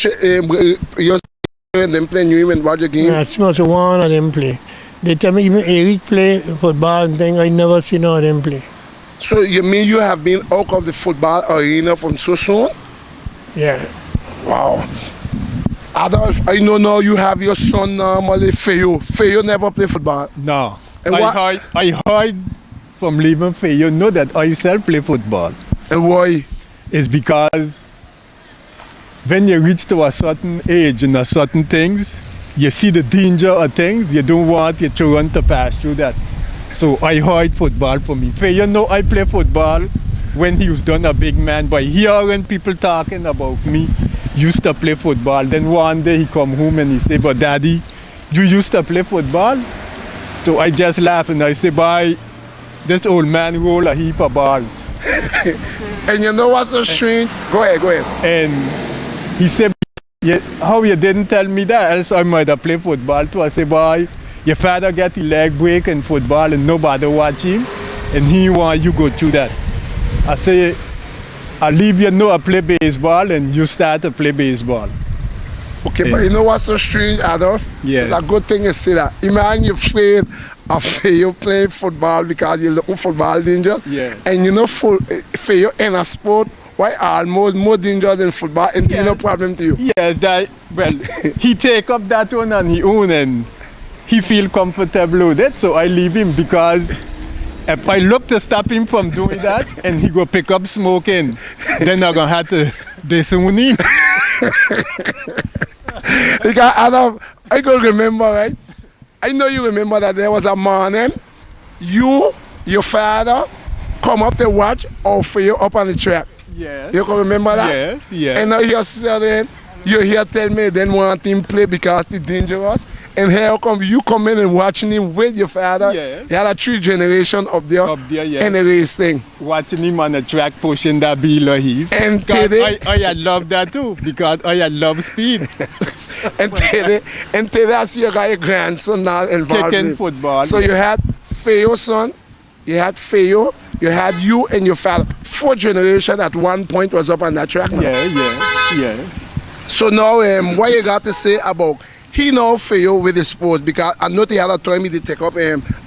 Speaker 1: them play New England watch the game?
Speaker 12: Yeah, it's much one of them play. They tell me even Eric play football and thing, I never see none of them play.
Speaker 1: So you mean you have been out of the football arena from so soon?
Speaker 12: Yeah.
Speaker 1: Wow. I know now you have your son normally, Feyo. Feyo never play football?
Speaker 13: No.
Speaker 1: And
Speaker 13: I heard from leaving Feyo, know that I still play football.
Speaker 1: And why?
Speaker 13: It's because when you reach to a certain age and a certain things, you see the danger of things, you don't want your children to pass through that. So I heard football for me. You know, I play football when he was done a big man, but hearing people talking about me, used to play football. Then one day he come home and he say, but daddy, you used to play football? So I just laugh and I say, boy, this old man roll a heap of balls.
Speaker 1: And you know what's so strange? Go ahead.
Speaker 13: And he said, how you didn't tell me that? Else I might have played football too. I say, boy, your father get his leg break in football and nobody watch him, and he want you go through that. I say, I leave you know I play baseball and you start to play baseball.
Speaker 1: Okay, but you know what's so strange, Adolf?
Speaker 13: Yeah.
Speaker 1: It's a good thing you say that. Imagine you're afraid of you playing football because you're looking football dangerous.
Speaker 13: Yeah.
Speaker 1: And you know, for you in a sport, why almost more dangerous than football, and no problem to you.
Speaker 13: Yeah, that, well, he take up that one on his own and he feel comfortable with it, so I leave him because if I look to stop him from doing that and he go pick up smoking, then I'm gonna have to disown him.
Speaker 1: Because Adam, I can remember, right? I know you remember that there was a morning, you, your father, come up to watch or for you up on the track.
Speaker 13: Yes.
Speaker 1: You can remember that?
Speaker 13: Yes, yes.
Speaker 1: And now you're saying, you here tell me then want him play because it's dangerous. And here come you come in and watching him with your father.
Speaker 13: Yes.
Speaker 1: You had a 3 generation up there
Speaker 13: yes.
Speaker 1: in the race thing.
Speaker 13: Watching him on the track pushing that bill of his.
Speaker 1: And
Speaker 13: I love that too because I love speed.
Speaker 1: and today I see you got your grandson now involved
Speaker 13: Kicking
Speaker 1: in
Speaker 13: football.
Speaker 1: So you had Feo's son, you had Feo, you had you and your father. 4 generation at one point was up on that track now.
Speaker 13: Yes.
Speaker 1: So now what you got to say about he now fail with the sport because I know he had a time he did take up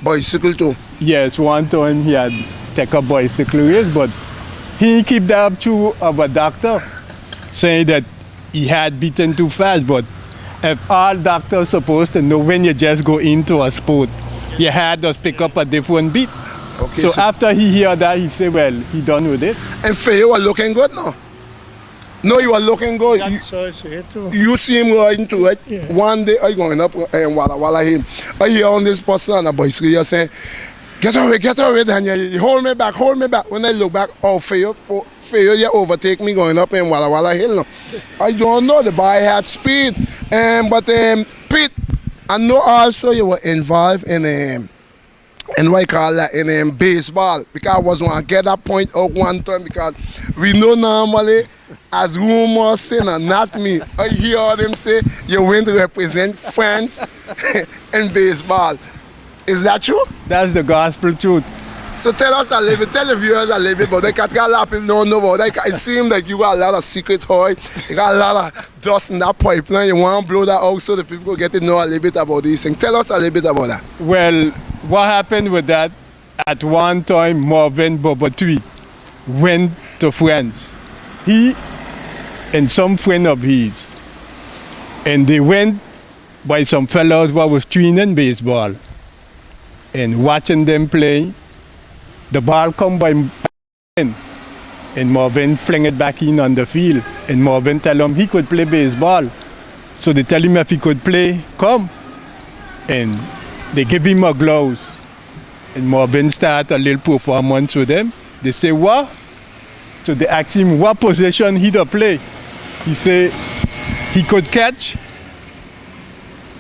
Speaker 1: bicycle too.
Speaker 13: Yes, one time he had take up bicycle race, but he keep that up to a doctor saying that he had beaten too fast. But if all doctors supposed to know when you just go into a sport, you had to pick up a different beat.
Speaker 1: Okay,
Speaker 13: so after he hear that, he say, well, he done with it.
Speaker 1: And Faye was looking good now. No, you were looking good. You see him riding to it. Yeah. One day, I going up and Walla him. I hear on this person on a bicycle, you're saying, get away, Daniel. You hold me back. When I look back, oh, Faye, you overtake me going up in Walla Hill now. I don't know, the boy had speed. But Pete, I know also you were involved in what I call that, in baseball. Because I was going to get that point out one time because we know normally, as rumors say, not me. I hear them say you went to represent France in baseball. Is that true?
Speaker 13: That's the gospel truth.
Speaker 1: So tell us a little bit, tell the viewers a little bit about that. Because a lot of people don't know about that. It seems like you got a lot of secrets, you got a lot of dust in that pipeline. You want to blow that out so the people will get to know a little bit about these things. Tell us a little bit about that.
Speaker 13: Well, what happened with that, at one time Marvin Bobatui went to France. He and some friend of his, and they went by some fellows who was training baseball, and watching them play, the ball come by Marvin, and Marvin fling it back in on the field, and Marvin tell him he could play baseball. So they tell him if he could play, come. And they give him a gloves, and Marvin start a little performance with them. They say, what? So they ask him what position he to play. He say he could catch,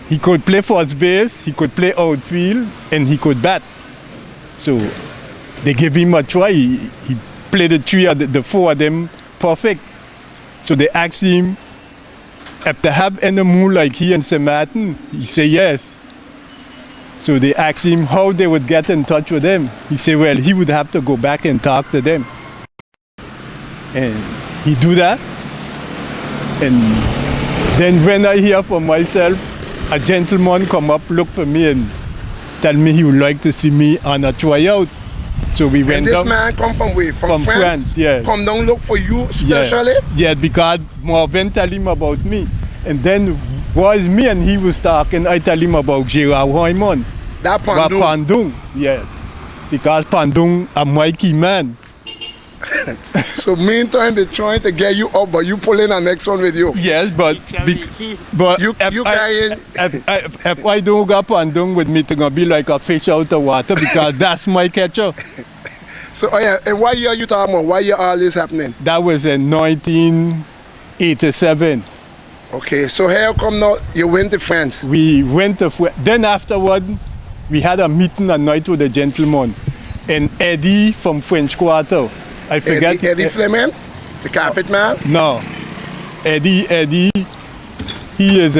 Speaker 13: he could play first base, he could play outfield, and he could bat. So they gave him a try. He played the 4 of them perfect. So they asked him if they have any move like he and St. Martin. He say yes. So they asked him how they would get in touch with them. He said, well, he would have to go back and talk to them. And he do that. And then when I hear for myself, a gentleman come up, look for me and tell me he would like to see me on a tryout. So we went down.
Speaker 1: And this man come from where? From France?
Speaker 13: Yeah.
Speaker 1: Come down look for you specially?
Speaker 13: Yeah, because Marvin tell him about me. And then was me and he was talking, I tell him about Gerard Raymond.
Speaker 1: That Pandung?
Speaker 13: Pandung, yes. Because Pandung a Mikey man.
Speaker 1: So meantime, they're trying to get you up, but you pulling the next one with you.
Speaker 13: Yes, but if I don't go Pandung with me, it's gonna be like a fish out of water because that's my catcher.
Speaker 1: So and what year you talking about? What year all this happening?
Speaker 13: That was in 1987.
Speaker 1: Okay, so how come now you went to France?
Speaker 13: We went to then afterward, we had a meeting at night with a gentleman, and Eddie from French Quarter. I forget.
Speaker 1: Eddie Fleming, the carpet man.
Speaker 13: No, Eddie. He is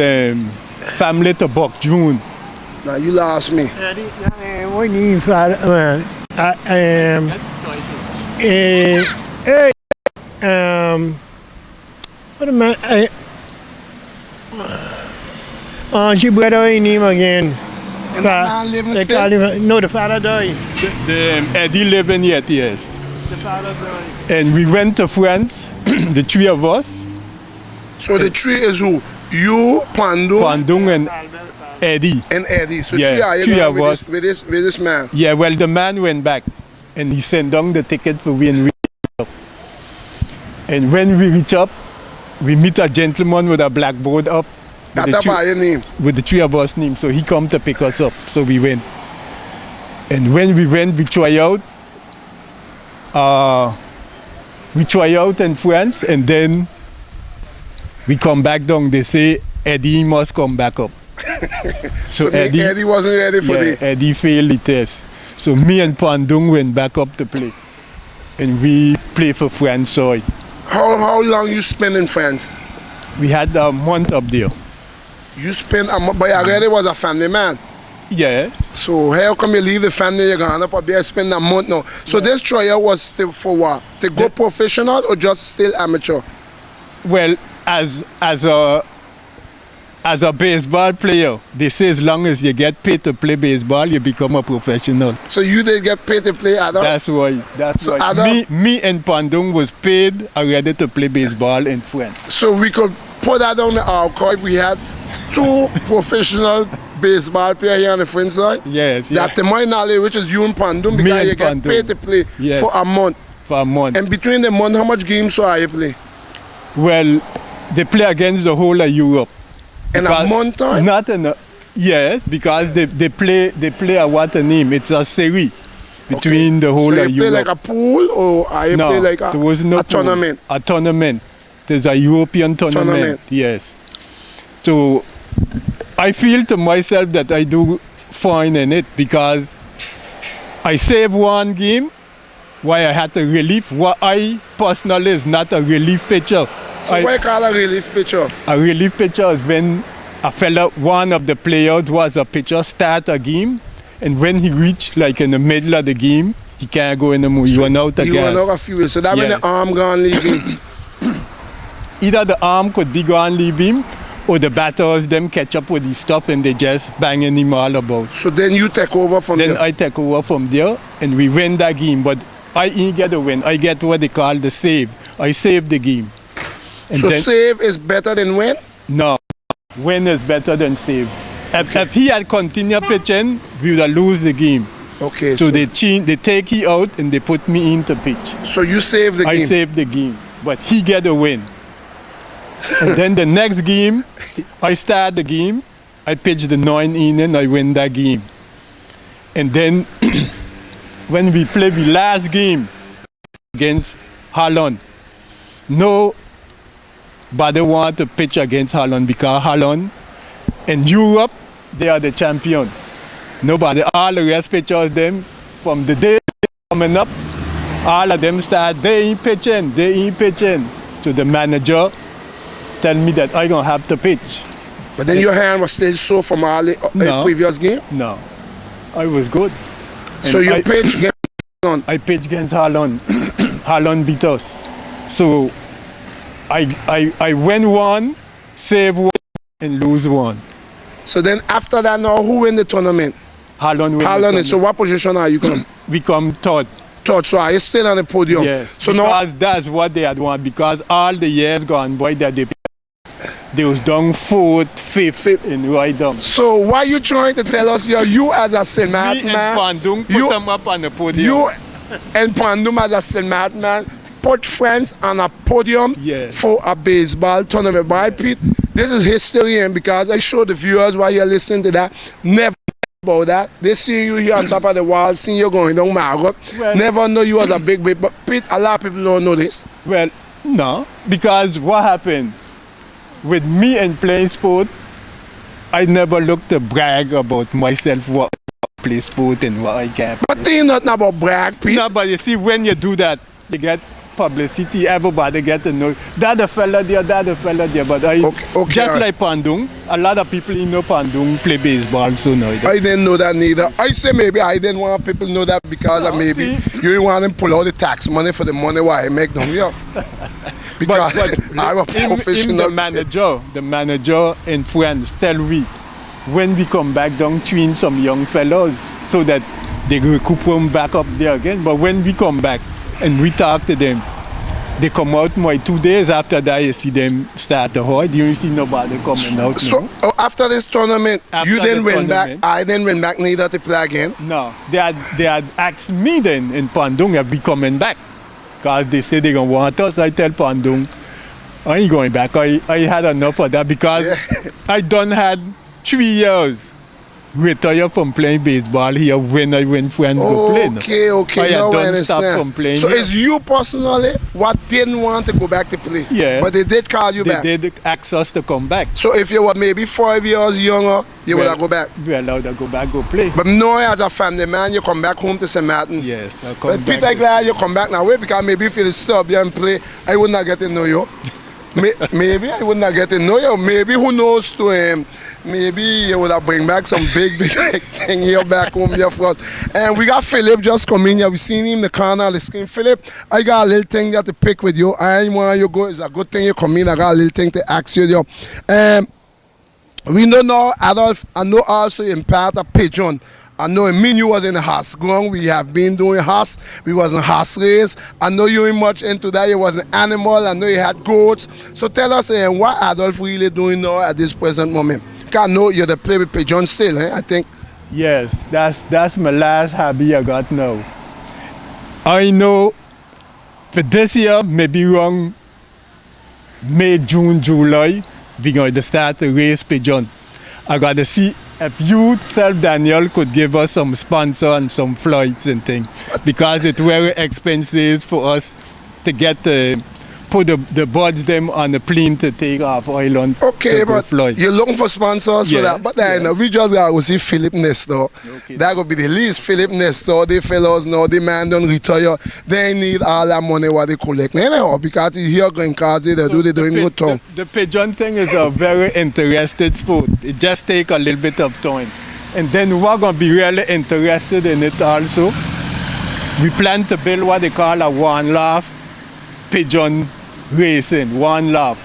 Speaker 13: family to Buck June.
Speaker 1: Now you lost me.
Speaker 12: Eddie, what name for what am I? She brought her name again.
Speaker 1: And the man living still?
Speaker 12: No, the father died.
Speaker 13: The Eddie living yet, yes.
Speaker 12: The father died.
Speaker 13: And we went to France, the three of us.
Speaker 1: So the three is who? You,
Speaker 13: Pandung and Eddie.
Speaker 1: And Eddie. So
Speaker 13: yeah,
Speaker 1: three of
Speaker 13: us.
Speaker 1: With this man.
Speaker 13: Yeah, well, the man went back and he sent down the ticket for we and we. And when we reach up, we meet a gentleman with a blackboard up.
Speaker 1: That's about your name?
Speaker 13: With the three of us name. So he come to pick us up. So we went. And when we went, we try out. We try out in France and then we come back down. They say Eddie must come back up.
Speaker 1: So Eddie wasn't ready for this?
Speaker 13: Eddie failed the test. So me and Pandung went back up to play. And we play for France side.
Speaker 1: How long you spent in France?
Speaker 13: We had a month up there.
Speaker 1: You spent a month, but you already was a family man.
Speaker 13: Yes.
Speaker 1: So how come you leave the family, you're going up there, spend a month now? So this trial was still for what? To go professional or just still amateur?
Speaker 13: Well, as a baseball player, they say as long as you get paid to play baseball, you become a professional.
Speaker 1: So you did get paid to play adult?
Speaker 13: That's why. Me and Pandung was paid already to play baseball in France.
Speaker 1: So we could put that on the archive. We had two professional baseball players here on the French side.
Speaker 13: Yes.
Speaker 1: That the minor, which is you and Pandung, because you get paid to play for a month.
Speaker 13: For a month.
Speaker 1: And between the month, how much games are you play?
Speaker 13: Well, they play against the whole of Europe.
Speaker 1: In a month time?
Speaker 13: Not in a, yes, because they play a what a name. It's a series between the whole of Europe.
Speaker 1: So you play like a pool or you play like a tournament?
Speaker 13: A tournament. There's a European tournament. Yes. So I feel to myself that I do fine in it because I saved one game why I had to relief. What I personally is not a relief pitcher.
Speaker 1: So what you call a relief pitcher?
Speaker 13: A relief pitcher is when a fella, one of the players who was a pitcher, start a game, and when he reach like in the middle of the game, he can't go anymore. You run out of gas.
Speaker 1: You run out of fuel. So that when the arm gone leave him.
Speaker 13: Either the arm could be gone leave him, or the batters them catch up with his stuff and they just banging him all about.
Speaker 1: So then you take over from there?
Speaker 13: Then I take over from there and we win that game. But I ain't get a win. I get what they call the save. I save the game. And
Speaker 1: so
Speaker 13: then,
Speaker 1: save is better than win?
Speaker 13: No, win is better than save. If he had continued pitching, we would have lose the game.
Speaker 1: Okay.
Speaker 13: So they take he out and they put me in to pitch.
Speaker 1: So you save the game?
Speaker 13: I saved the game, but he get a win. And then the next game, I start the game, I pitch the 9th inning, I win that game. And then when we play the last game against Holland, nobody want to pitch against Holland because Holland in Europe, they are the champion. Nobody, all the rest pitchers, them, from the day coming up, all of them start, they ain't pitching. So the manager tell me that I gonna have to pitch.
Speaker 1: But then your hand was still sore from all the previous game?
Speaker 13: No, I was good.
Speaker 1: So you pitched against Holland?
Speaker 13: I pitched against Holland. Holland beat us. So I win one, save one, and lose one.
Speaker 1: So then after that now, who win the tournament?
Speaker 13: Holland win the tournament.
Speaker 1: So what position are you come?
Speaker 13: We come third.
Speaker 1: Third, so are you still on the podium?
Speaker 13: Yes,
Speaker 1: so
Speaker 13: because that's what they had won. Because all the years gone by that they was down 4th, 5th, and right down.
Speaker 1: So what you trying to tell us here? You as a Saint-Martin man,
Speaker 13: Pandung put them up on the podium.
Speaker 1: You and Pandung as a Saint-Martin man, put friends on a podium for a baseball tournament. But Pete, this is history, and because I show the viewers while you're listening to that, never about that. They see you here on top of the wall, see you going down Margot. Well, never know you as a big, but Pete, a lot of people don't know this.
Speaker 13: Well, no, because what happened with me and playing sport, I never looked to brag about myself, what I play sport and what I get.
Speaker 1: But think nothing about brag, Pete.
Speaker 13: No, but you see, when you do that, you get publicity, everybody get to know that a fella there, that a fella there. But I just like Pandung, a lot of people in Pandung play baseball, so no.
Speaker 1: I didn't know that neither. I say maybe I didn't want people to know that because of maybe you want to pull out the tax money for the money why I make them here. Because
Speaker 13: but
Speaker 1: I'm a professional.
Speaker 13: The manager and friends tell we when we come back down train some young fellows so that they recoup back up there again. But when we come back and we talk to them, they come out 2 days after that. You see them start to hide. You don't see nobody coming out.
Speaker 1: So after this tournament, you didn't win back. I didn't win back neither to play again.
Speaker 13: No, they had asked me then in Pandung if we coming back, because they say they gonna want us. I tell Pandung, I ain't going back. I had enough of that because I done had 3 years retire from playing baseball here when I went friends go play.
Speaker 1: Okay,
Speaker 13: I
Speaker 1: now
Speaker 13: don't
Speaker 1: I understand.
Speaker 13: stop from playing.
Speaker 1: So it's you personally what didn't want to go back to play?
Speaker 13: Yeah.
Speaker 1: But they did call you back?
Speaker 13: They did ask us to come back.
Speaker 1: So if you were maybe 5 years younger, you would have go back?
Speaker 13: We allowed to go back, go play.
Speaker 1: But now as a family man, you come back home to St. Martin?
Speaker 13: Yes, I come
Speaker 1: but
Speaker 13: back.
Speaker 1: Peter, glad you come back now, because maybe if you stop there and play, I would not get to know you. Maybe I would not get to know you. Maybe who knows to him. Maybe you would have bring back some big thing here back home here for us. And we got Philip just coming here. We seen him in the corner of the screen. Philip, I got a little thing there to pick with you. I want you go. It's a good thing you come in. I got a little thing to ask you there. We know now, Adolf, I know also in part of Pigeon. I know you was in the horse ground. We have been doing horse. We was in horse race. I know you ain't much into that. You was an animal. I know you had goats. So tell us what Adolf really doing now at this present moment. I know you're the play with pigeon still, I think.
Speaker 13: Yes, that's my last hobby I got now. I know for this year, maybe around May, June, July, we're going to start to raise pigeon. I got to see if you, Daniel, could give us some sponsor and some flights and things, because it's very expensive for us to get put the birds them on the plane to take off island.
Speaker 1: Okay, but flight. You're looking for sponsors for that. But we just got to see Philip Nestor. Okay. That would be the least. Philip Nestor, they fellows now, the man don't retire. They need all that money what they collect. Anyhow, because he's here going cars, they're doing good time.
Speaker 13: The pigeon thing is a very interested sport. It just takes a little bit of time. And then we're going to be really interested in it also. We plan to build what they call a one laugh pigeon racing, one laugh.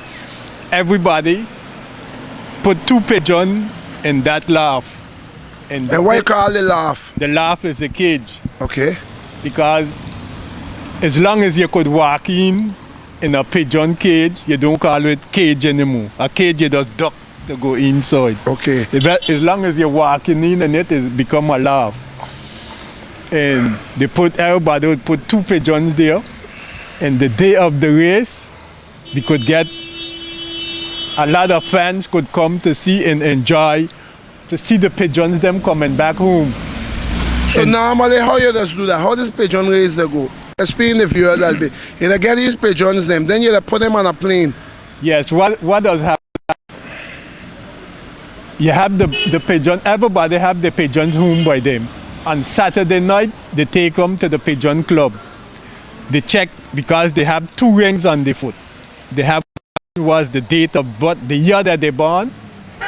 Speaker 13: Everybody put 2 pigeons in that laugh.
Speaker 1: And why you call the laugh?
Speaker 13: The laugh is the cage.
Speaker 1: Okay.
Speaker 13: Because as long as you could walk in a pigeon cage, you don't call it cage anymore. A cage you just duck to go inside.
Speaker 1: Okay.
Speaker 13: As long as you're walking in and it become a laugh. And everybody would put 2 pigeons there. And the day of the race, we could get a lot of fans could come to see and enjoy, to see the pigeons them coming back home.
Speaker 1: So normally how you just do that? How does pigeon race they go? Explain the viewers that be. You get these pigeons them, then you put them on a plane.
Speaker 13: Yes, what does happen? You have the pigeon, everybody have the pigeons home by them. On Saturday night, they take them to the pigeon club. They check because they have 2 rings on the foot. They have was the date of birth, the year that they born,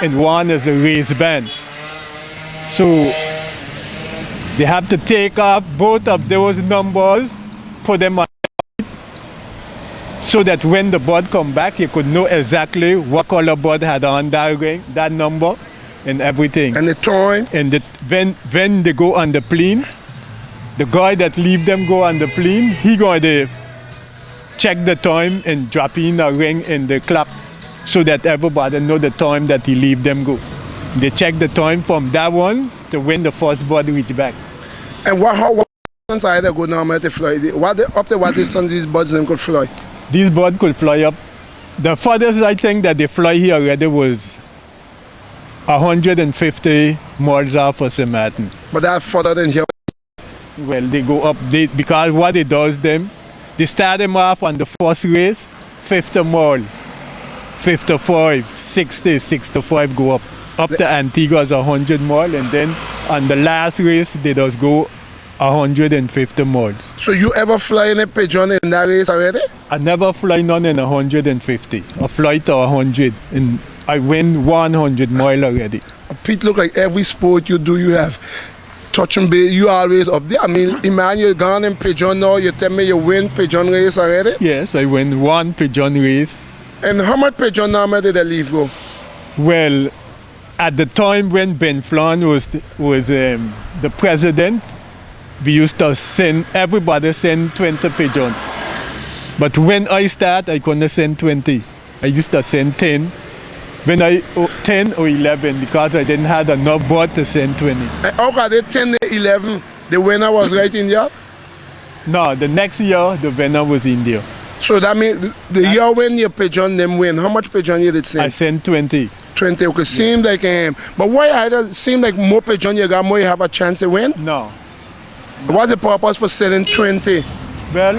Speaker 13: and one is a race band. So they have to take off both of those numbers, put them on, so that when the bird come back, you could know exactly what color bird had on that ring, that number, and everything.
Speaker 1: And the time.
Speaker 13: And when they go on the plane, the guy that leave them go on the plane, he going to check the time and drop in a ring in the clock so that everybody know the time that he leave them go. They check the time from that one to when the first bird reach back.
Speaker 1: And how I go normal to fly. Up to what distance these birds them could fly?
Speaker 13: These birds could fly up. The farthest I think that they fly here already was 150 miles off of St. Martin.
Speaker 1: But that's further than here.
Speaker 13: Well, they go up because what it does them, they start them off on the first race, 50 mile, 55, 60, 65 go up. Up to Antigua is 100 miles, and then on the last race they just go 150 miles.
Speaker 1: So you ever fly in a pigeon in that race already?
Speaker 13: I never fly none in 150. I fly to 100, and I win 100 mile already.
Speaker 1: Pete, look like every sport you do, you have touching base. You always up there. I mean, Emmanuel gone in pigeon now. You tell me you win pigeon race already?
Speaker 13: Yes, I win 1 pigeon race.
Speaker 1: And how much pigeon normally did they leave go?
Speaker 13: Well, at the time when Ben Flan was the president, we used to everybody send 20 pigeons. But when I start, I couldn't send 20. I used to send 10. When 10 or 11, because I didn't have enough bird to send 20.
Speaker 1: How can they 10 to 11? The winner was right in there?
Speaker 13: No, the next year the winner was India.
Speaker 1: So that means the year when your pigeon them win, how much pigeon you did send?
Speaker 13: I sent 20.
Speaker 1: 20, okay. Seems like but why either seem like more pigeon you got, more you have a chance to win?
Speaker 13: No.
Speaker 1: What's the purpose for selling 20?
Speaker 13: Well,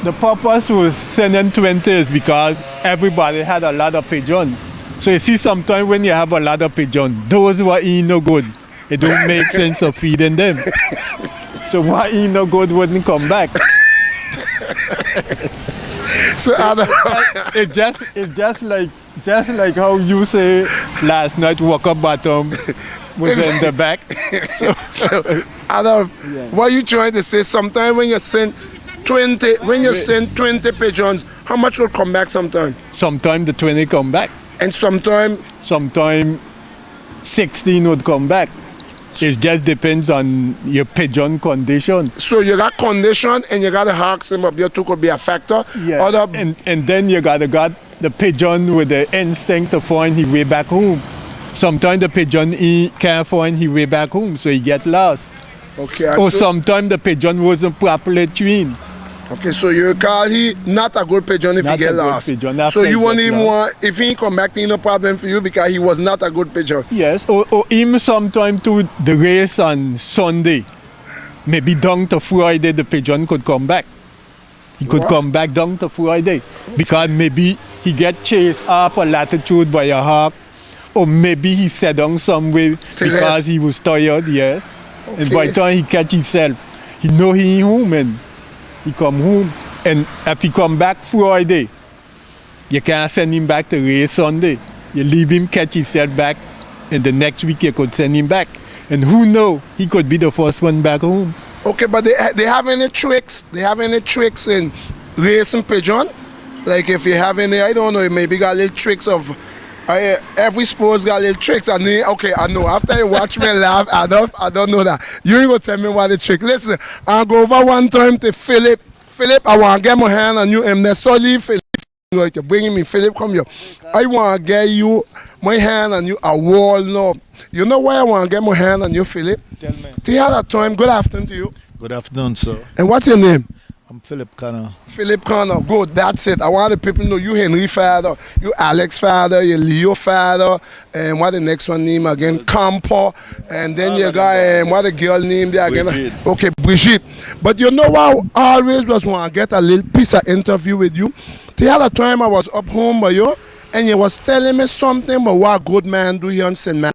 Speaker 13: the purpose was sending 20 is because everybody had a lot of pigeons. So you see, sometimes when you have a lot of pigeons, those who are eating no good, it don't make sense of feeding them. So what eat no good wouldn't come back.
Speaker 1: So
Speaker 13: it's just like how you say last night walk up bottom was in the back.
Speaker 1: So Adam, what you trying to say? Sometimes when you send 20, send 20 pigeons, how much will come back sometime?
Speaker 13: Sometimes the 20 come back.
Speaker 1: And sometime
Speaker 13: 16 would come back. It just depends on your pigeon condition.
Speaker 1: So you got condition and you got to hawks them up there too could be a factor.
Speaker 13: Yeah. And then you got the pigeon with the instinct to find his way back home. Sometimes the pigeon he can't find his way back home, so he get lost.
Speaker 1: Okay.
Speaker 13: Or sometimes the pigeon wasn't properly trained.
Speaker 1: Okay, so you call he not a good pigeon if he get lost. So you won't even want, if he come back, no problem for you because he was not a good pigeon.
Speaker 13: Yes, or even sometime to the race on Sunday, maybe down to Friday, the pigeon could come back. He could come back down to Friday because maybe he get chased up a latitude by a hawk, or maybe he sat down somewhere because he was tired, yes. Okay. And by the time he catch himself, he know he ain't home and he come home. And if he come back Friday, you can't send him back to race Sunday. You leave him catch himself back, and the next week you could send him back. And who know, he could be the first one back home.
Speaker 1: Okay, but they have any tricks? They have any tricks in racing pigeon? Like if you have any, I don't know, maybe got little tricks of, every sport's got little tricks. Okay, I know. After you watch me laugh, I don't know that. You ain't gonna tell me what the trick. Listen, I'll go over one time to Philip. Philip, I want to get my hand on you. And that's all you, Philip. You're bringing me, Philip, come here. I want to get you, my hand on you, a wall now. You know why I want to get my hand on you, Philip?
Speaker 3: Tell me.
Speaker 1: The other time, good afternoon to you.
Speaker 3: Good afternoon, sir.
Speaker 1: And what's your name?
Speaker 3: I'm Philip Connor.
Speaker 1: Philip Connor, good, that's it. I want the people to know you Henry father, you Alex father, you Leo father, and what the next one name again? Campo, and then you got, what the girl name there again?
Speaker 3: Brigitte.
Speaker 1: Okay, Brigitte. But you know what, I always was want to get a little piece of interview with you. The other time I was up home by you, and you was telling me something about what a good man do here on St. Matthew.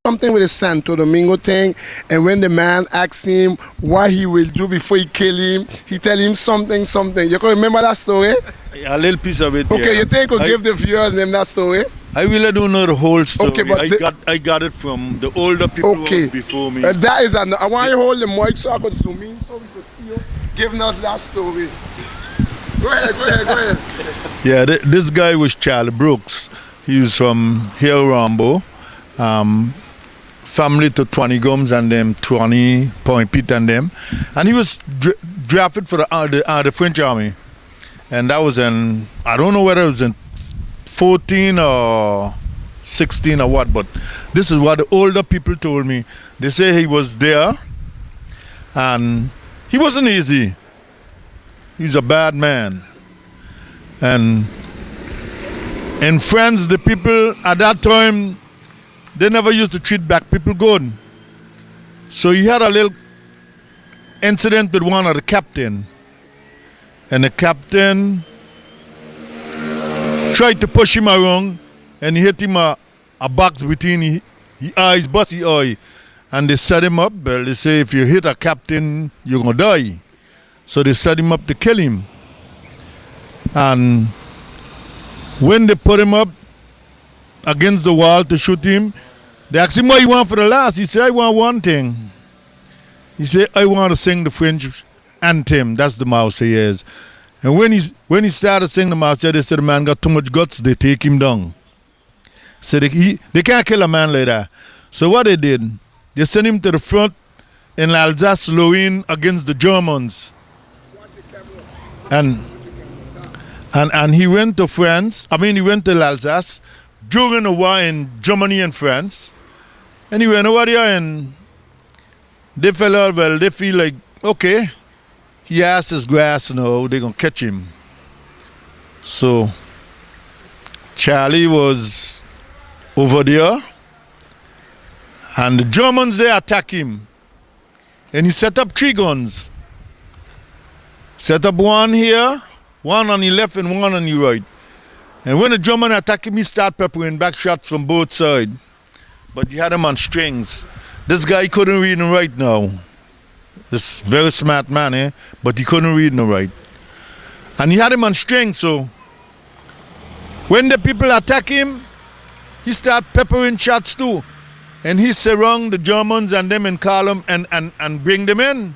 Speaker 1: Something with the Santo Domingo thing, and when the man asks him what he will do before he kill him, he tell him something. You can remember that story?
Speaker 3: A little piece of it.
Speaker 1: Okay,
Speaker 3: yeah.
Speaker 1: you think you give the viewers them that story?
Speaker 3: I really don't know the whole story.
Speaker 1: Okay, but
Speaker 3: I got it from the older people who was before me.
Speaker 1: That is, I want you to hold the mic so I could zoom in so we could see you giving us that story. Go ahead.
Speaker 3: Yeah, this guy was Charlie Brooks. He was from here, Rambaud. Family to 20 Gums and them, 20 Point Pete and them. And he was drafted for the French Army. And that was in, I don't know whether it was in 14 or 16 or what, but this is what the older people told me. They say he was there and he wasn't easy. He was a bad man. And in France, the people at that time, they never used to treat black people good. So he had a little incident with one of the captain. And the captain tried to push him around, and he hit him a box between his eyes, busty eye. And they set him up. Well, they say if you hit a captain, you're going to die. So they set him up to kill him. And when they put him up against the wall to shoot him, they asked him what he want for the last. He said, I want one thing. He said, I want to sing the French anthem. That's the Marseillaise. And when he started singing the Marseillaise, they said the man got too much guts, they take him down. So they can't kill a man like that. So what they did, they sent him to the front in Alsace-Lorraine against the Germans. And he went to France, he went to Alsace during the war in Germany and France. And he went over there and they they feel like, okay, he has his grass now, they're going to catch him. So Charlie was over there and the Germans, they attack him. And he set up 3 guns. Set up one here, one on the left and one on the right. And when the German attacked him, he started peppering back shots from both sides. But he had him on strings. This guy couldn't read and write now. This very smart man, eh? But he couldn't read and write. And he had him on strings, so when the people attack him, he started peppering shots too. And he surround the Germans and them and call them and bring them in.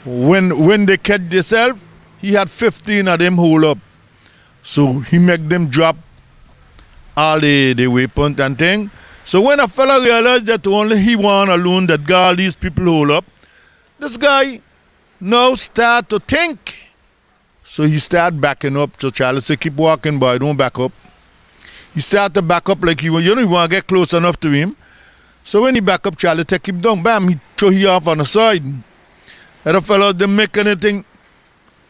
Speaker 3: When they catch themselves, he had 15 of them hold up. So he make them drop all the weapons and thing. So when a fella realized that only he one alone that got all these people hold up, this guy now start to think. So he start backing up. So Charlie said, keep walking, boy, don't back up. He start to back up like he want to get close enough to him. So when he back up, Charlie take him down. Bam, he throw him off on the side. And the fellow didn't make anything.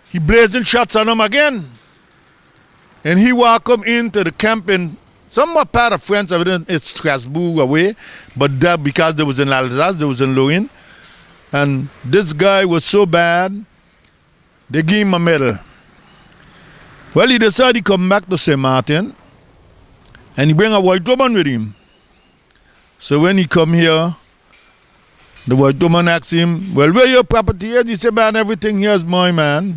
Speaker 3: He blazing shots on him again. And he walk up into the camp in somewhat part of France, it's Strasbourg away, but that because there was in Alsace, there was in Lorraine. And this guy was so bad, they gave him a medal. Well, he decided to come back to St. Martin, and he bring a white woman with him. So when he come here, the white woman asked him, well, where your property is? He said, man, everything here is mine, man.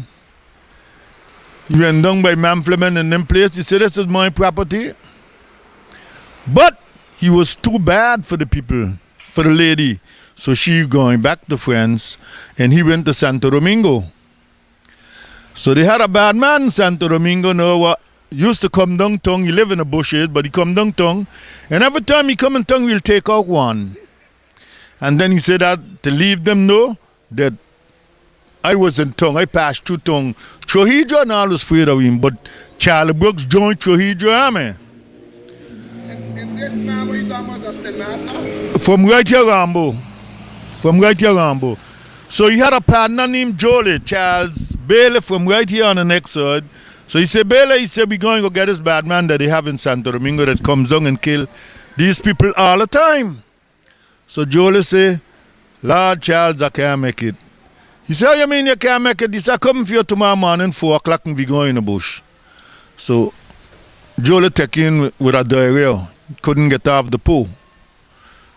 Speaker 3: He went down by Manfleman and them place. He said, this is my property. But he was too bad for the people, for the lady. So she going back to France, and he went to Santo Domingo. So they had a bad man in Santo Domingo now, used to come downtown. He live in the bushes, but he come downtown. And every time he come in town, he'll take out one. And then he said that to leave them know that I was in town, I passed through town. Trujillo and all was afraid of him, but Charlie Brooks joined Trujillo army.
Speaker 1: And this man, what you talking about, is a senator?
Speaker 3: From right here, Rambaud. From right here, Rambaud. So he had a partner named Jolie, Charles Bailey, from right here on the next side. So he said, Bailey, he said, we're going to go get this bad man that they have in Santo Domingo that comes down and kill these people all the time. So Jolie said, Lord Charles, I can't make it. He said, how you mean you can't make it? He said, I come for you tomorrow morning, 4 o'clock, and we go in the bush. So Jolie take in with a diarrhea. Couldn't get off the pole.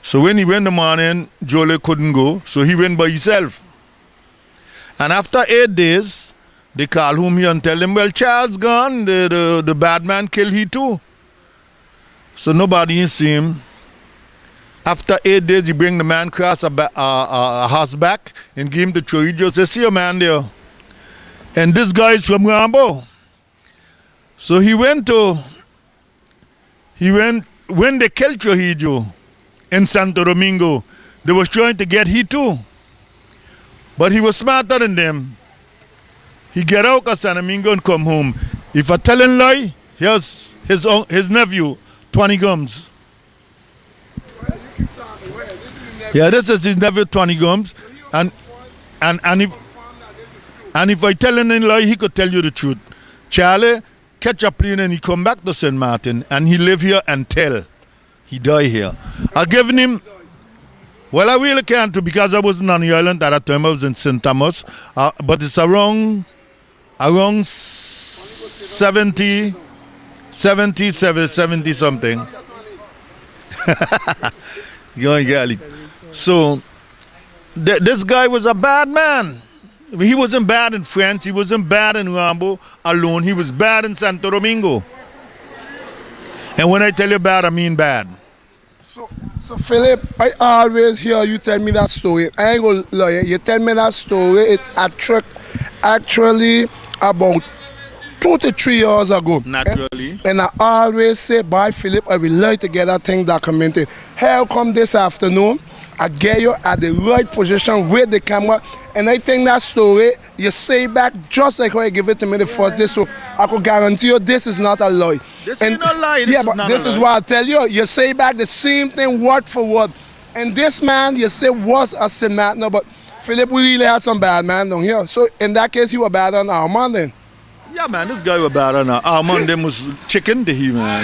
Speaker 3: So when he went in the morning, Jolie couldn't go, so he went by himself. And after 8 days, they call him here and tell him, well, Charles gone, the bad man killed he too. So nobody see him. After 8 days, he bring the man across a horseback and give him the Trujillo. Say, see a man there. And this guy is from Rambaud. So when they killed Trujillo in Santo Domingo, they was trying to get he too. But he was smarter than them. He get out of Santo Domingo and come home. If I tell him lie, here's his nephew, 20 Gums. Yeah, this is his nephew, 20 Gums. And if I tell any lie, he could tell you the truth. Charlie catch a plane and he come back to St. Martin and he live here until he die here. I given him. Well, I really can't because I wasn't on the island at that time. I was in St. Thomas, but it's around 70 something. So this guy was a bad man. He wasn't bad in France. He wasn't bad in Rambaud alone. He was bad in Santo Domingo. And when I tell you bad, I mean bad.
Speaker 1: So Philip, I always hear you tell me that story. I ain't gonna lie. You tell me that story. It actually about 2 to 3 years ago.
Speaker 3: Naturally.
Speaker 1: And I always say, bye Philip, I would like to get that thing documented. How come this afternoon, I get you at the right position with the camera, and I think that story, you say back just like how you give it to me the first day, so I could guarantee you this is not a lie.
Speaker 3: This is not a lie.
Speaker 1: This is what I tell you. You say back the same thing word for word. And this man, you say, was a St. Martin, but Philip, we really had some bad man down here. So in that case, he was bad on Armand then.
Speaker 3: Yeah, man, this guy was bad on Armand. Them was chicken to him, man.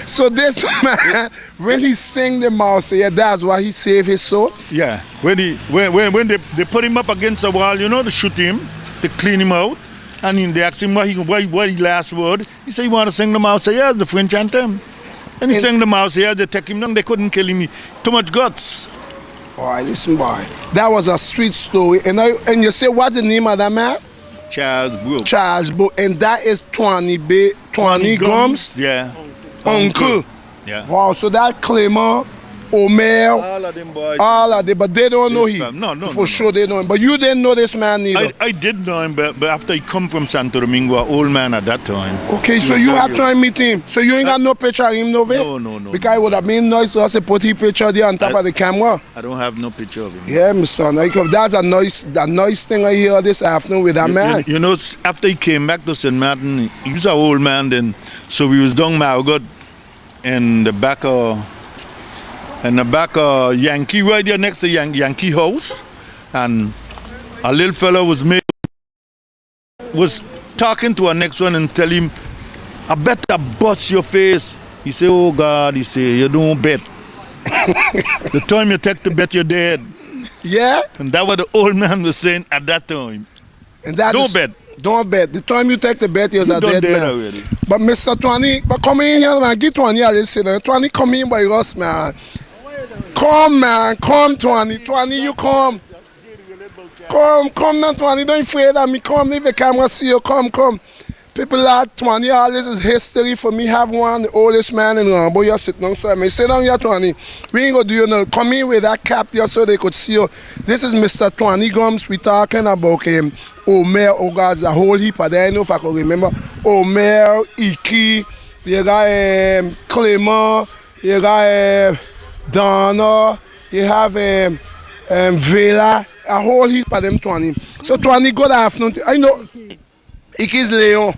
Speaker 1: So this man, when he sing the mouse, yeah, that's why he saved his soul.
Speaker 3: Yeah, when they put him up against the wall, you know, to shoot him, to clean him out, and they asked him what he last word. He said, "You want to sing the mouse?" I said, "Yeah, it's the French anthem." And he sang the mouse. Yeah, they take him down. They couldn't kill him. Too much guts.
Speaker 1: Boy, listen, boy, that was a sweet story. And you say, what's the name of that man?
Speaker 3: Charles Brook.
Speaker 1: Charles Brook, and that is Tony Gums.
Speaker 3: Yeah.
Speaker 1: Uncle.
Speaker 3: Yeah.
Speaker 1: Wow, so that Clement, Omer,
Speaker 3: all of them boys.
Speaker 1: All of them, but they don't know him.
Speaker 3: No.
Speaker 1: For sure they know him. But you didn't know this man neither.
Speaker 3: I did know him, but after he come from Santo Domingo, an old man at that time.
Speaker 1: Okay, so you had to meet him. So you ain't got no picture of him, no way?
Speaker 3: No.
Speaker 1: Because it would have been nice to us to put his picture there on top of the camera.
Speaker 3: I don't have no picture of him.
Speaker 1: Yeah, my son. That's a nice thing I hear this afternoon with that man.
Speaker 3: You know, after he came back to St. Martin, he was an old man then. So we was down Margot in the back of Yankee, right there next to Yankee house, and a little fellow was talking to our next one and tell him, "I better bust your face." He said, "Oh God," he said, "you don't bet." The time you take to bet, you're dead.
Speaker 1: Yeah.
Speaker 3: And that what the old man was saying at that time.
Speaker 1: And that
Speaker 3: don't bet.
Speaker 1: Don't bet. The time you take the bet, you're a dead man.
Speaker 3: Already.
Speaker 1: But Mr. Tony, come in here, man. Get Tony a little sit. Tony, come in by us, man. Come, man. Come, Tony. Tony, you come. Come now, Tony. Don't afraid of me. Come, leave the camera, see you. Come. People like Tony, all this is history for me. Have one, the oldest man in Rambaud. You're sitting down, so I may sit down here, Tony. We ain't gonna do you know. Come in with that cap there so they could see you. This is Mr. Tony Gums. We talking about him. Omer, oh God, a whole heap of them. I don't know if I can remember. Omer, Iki, you got Clement, you got Donna, you have Vela, a whole heap of them, Tony. So, Tony, good afternoon. I know Iki's Leon.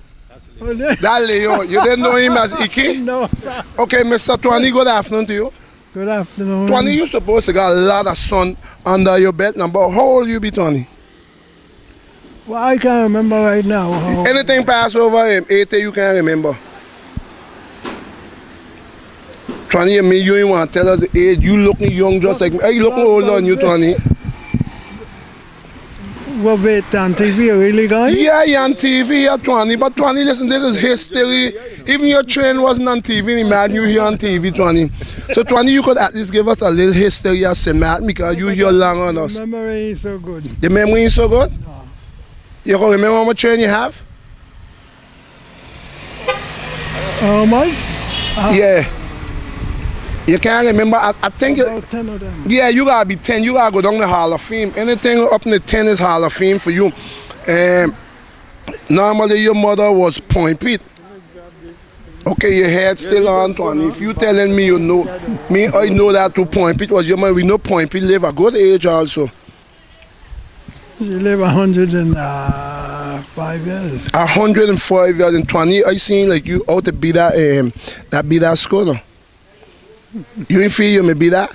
Speaker 1: That Leon. You didn't know him as Iki?
Speaker 12: No, sir.
Speaker 1: Okay, Mr. Tony, good afternoon to you.
Speaker 12: Good afternoon.
Speaker 1: Tony, you supposed to got a lot of sun under your belt now, but how old you be, Tony?
Speaker 12: Well, I can't remember right now.
Speaker 1: Anything pass over 80 you can't remember? Tony, you ain't want to tell us the age. You looking young just like me. Are you looking older than you, Tony?
Speaker 12: What, wait, on TV, really, guys?
Speaker 1: Yeah, you're on TV, yeah, Tony. But, Tony, listen, this is history. Even your train wasn't on TV, man. You here on TV, Tony. So, Tony, you could at least give us a little history of St. Martin because you here long on us.
Speaker 12: The memory is so good.
Speaker 1: The memory is so good? No. You can remember how much train you have?
Speaker 12: How much?
Speaker 1: Yeah. You can't remember. I think
Speaker 12: about 10 of them.
Speaker 1: Yeah, you gotta be 10. You gotta go down the Hall of Fame. Anything up in the 10 is Hall of Fame for you. Normally your mother was Point Pete. Okay, your head still on, Tony. If you telling me you know, I know that too. Point Pete was your mother. We know Point Pete live a good age also.
Speaker 12: She live 105 years.
Speaker 1: 105 years. And 20, I seen like you out to be that scholar. You ain't feel you may be that?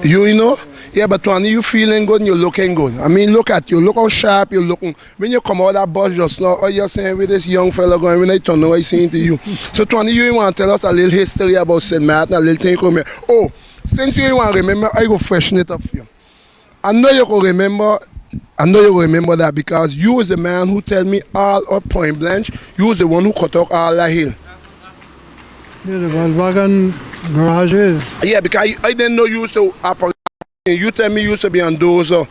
Speaker 1: You know? Yeah, but Tony, you feeling good and you're looking good. I mean, look at you. Look how sharp you're looking. When you come out of that bus just now, all you're saying with this young fella going, when I turn now, I saying to you. So, Tony, you want to tell us a little history about St. Martin, a little thing come here. Oh, since you want to remember, I go freshen it up for you. I know you go remember. I know you remember that because you was the man who tell me all up Point Blanche. You was the one who cut out all that hill.
Speaker 12: Yeah, the Volkswagen garages.
Speaker 1: Yeah, because I didn't know you used to operate. You tell me you used to be on those.
Speaker 12: Oh,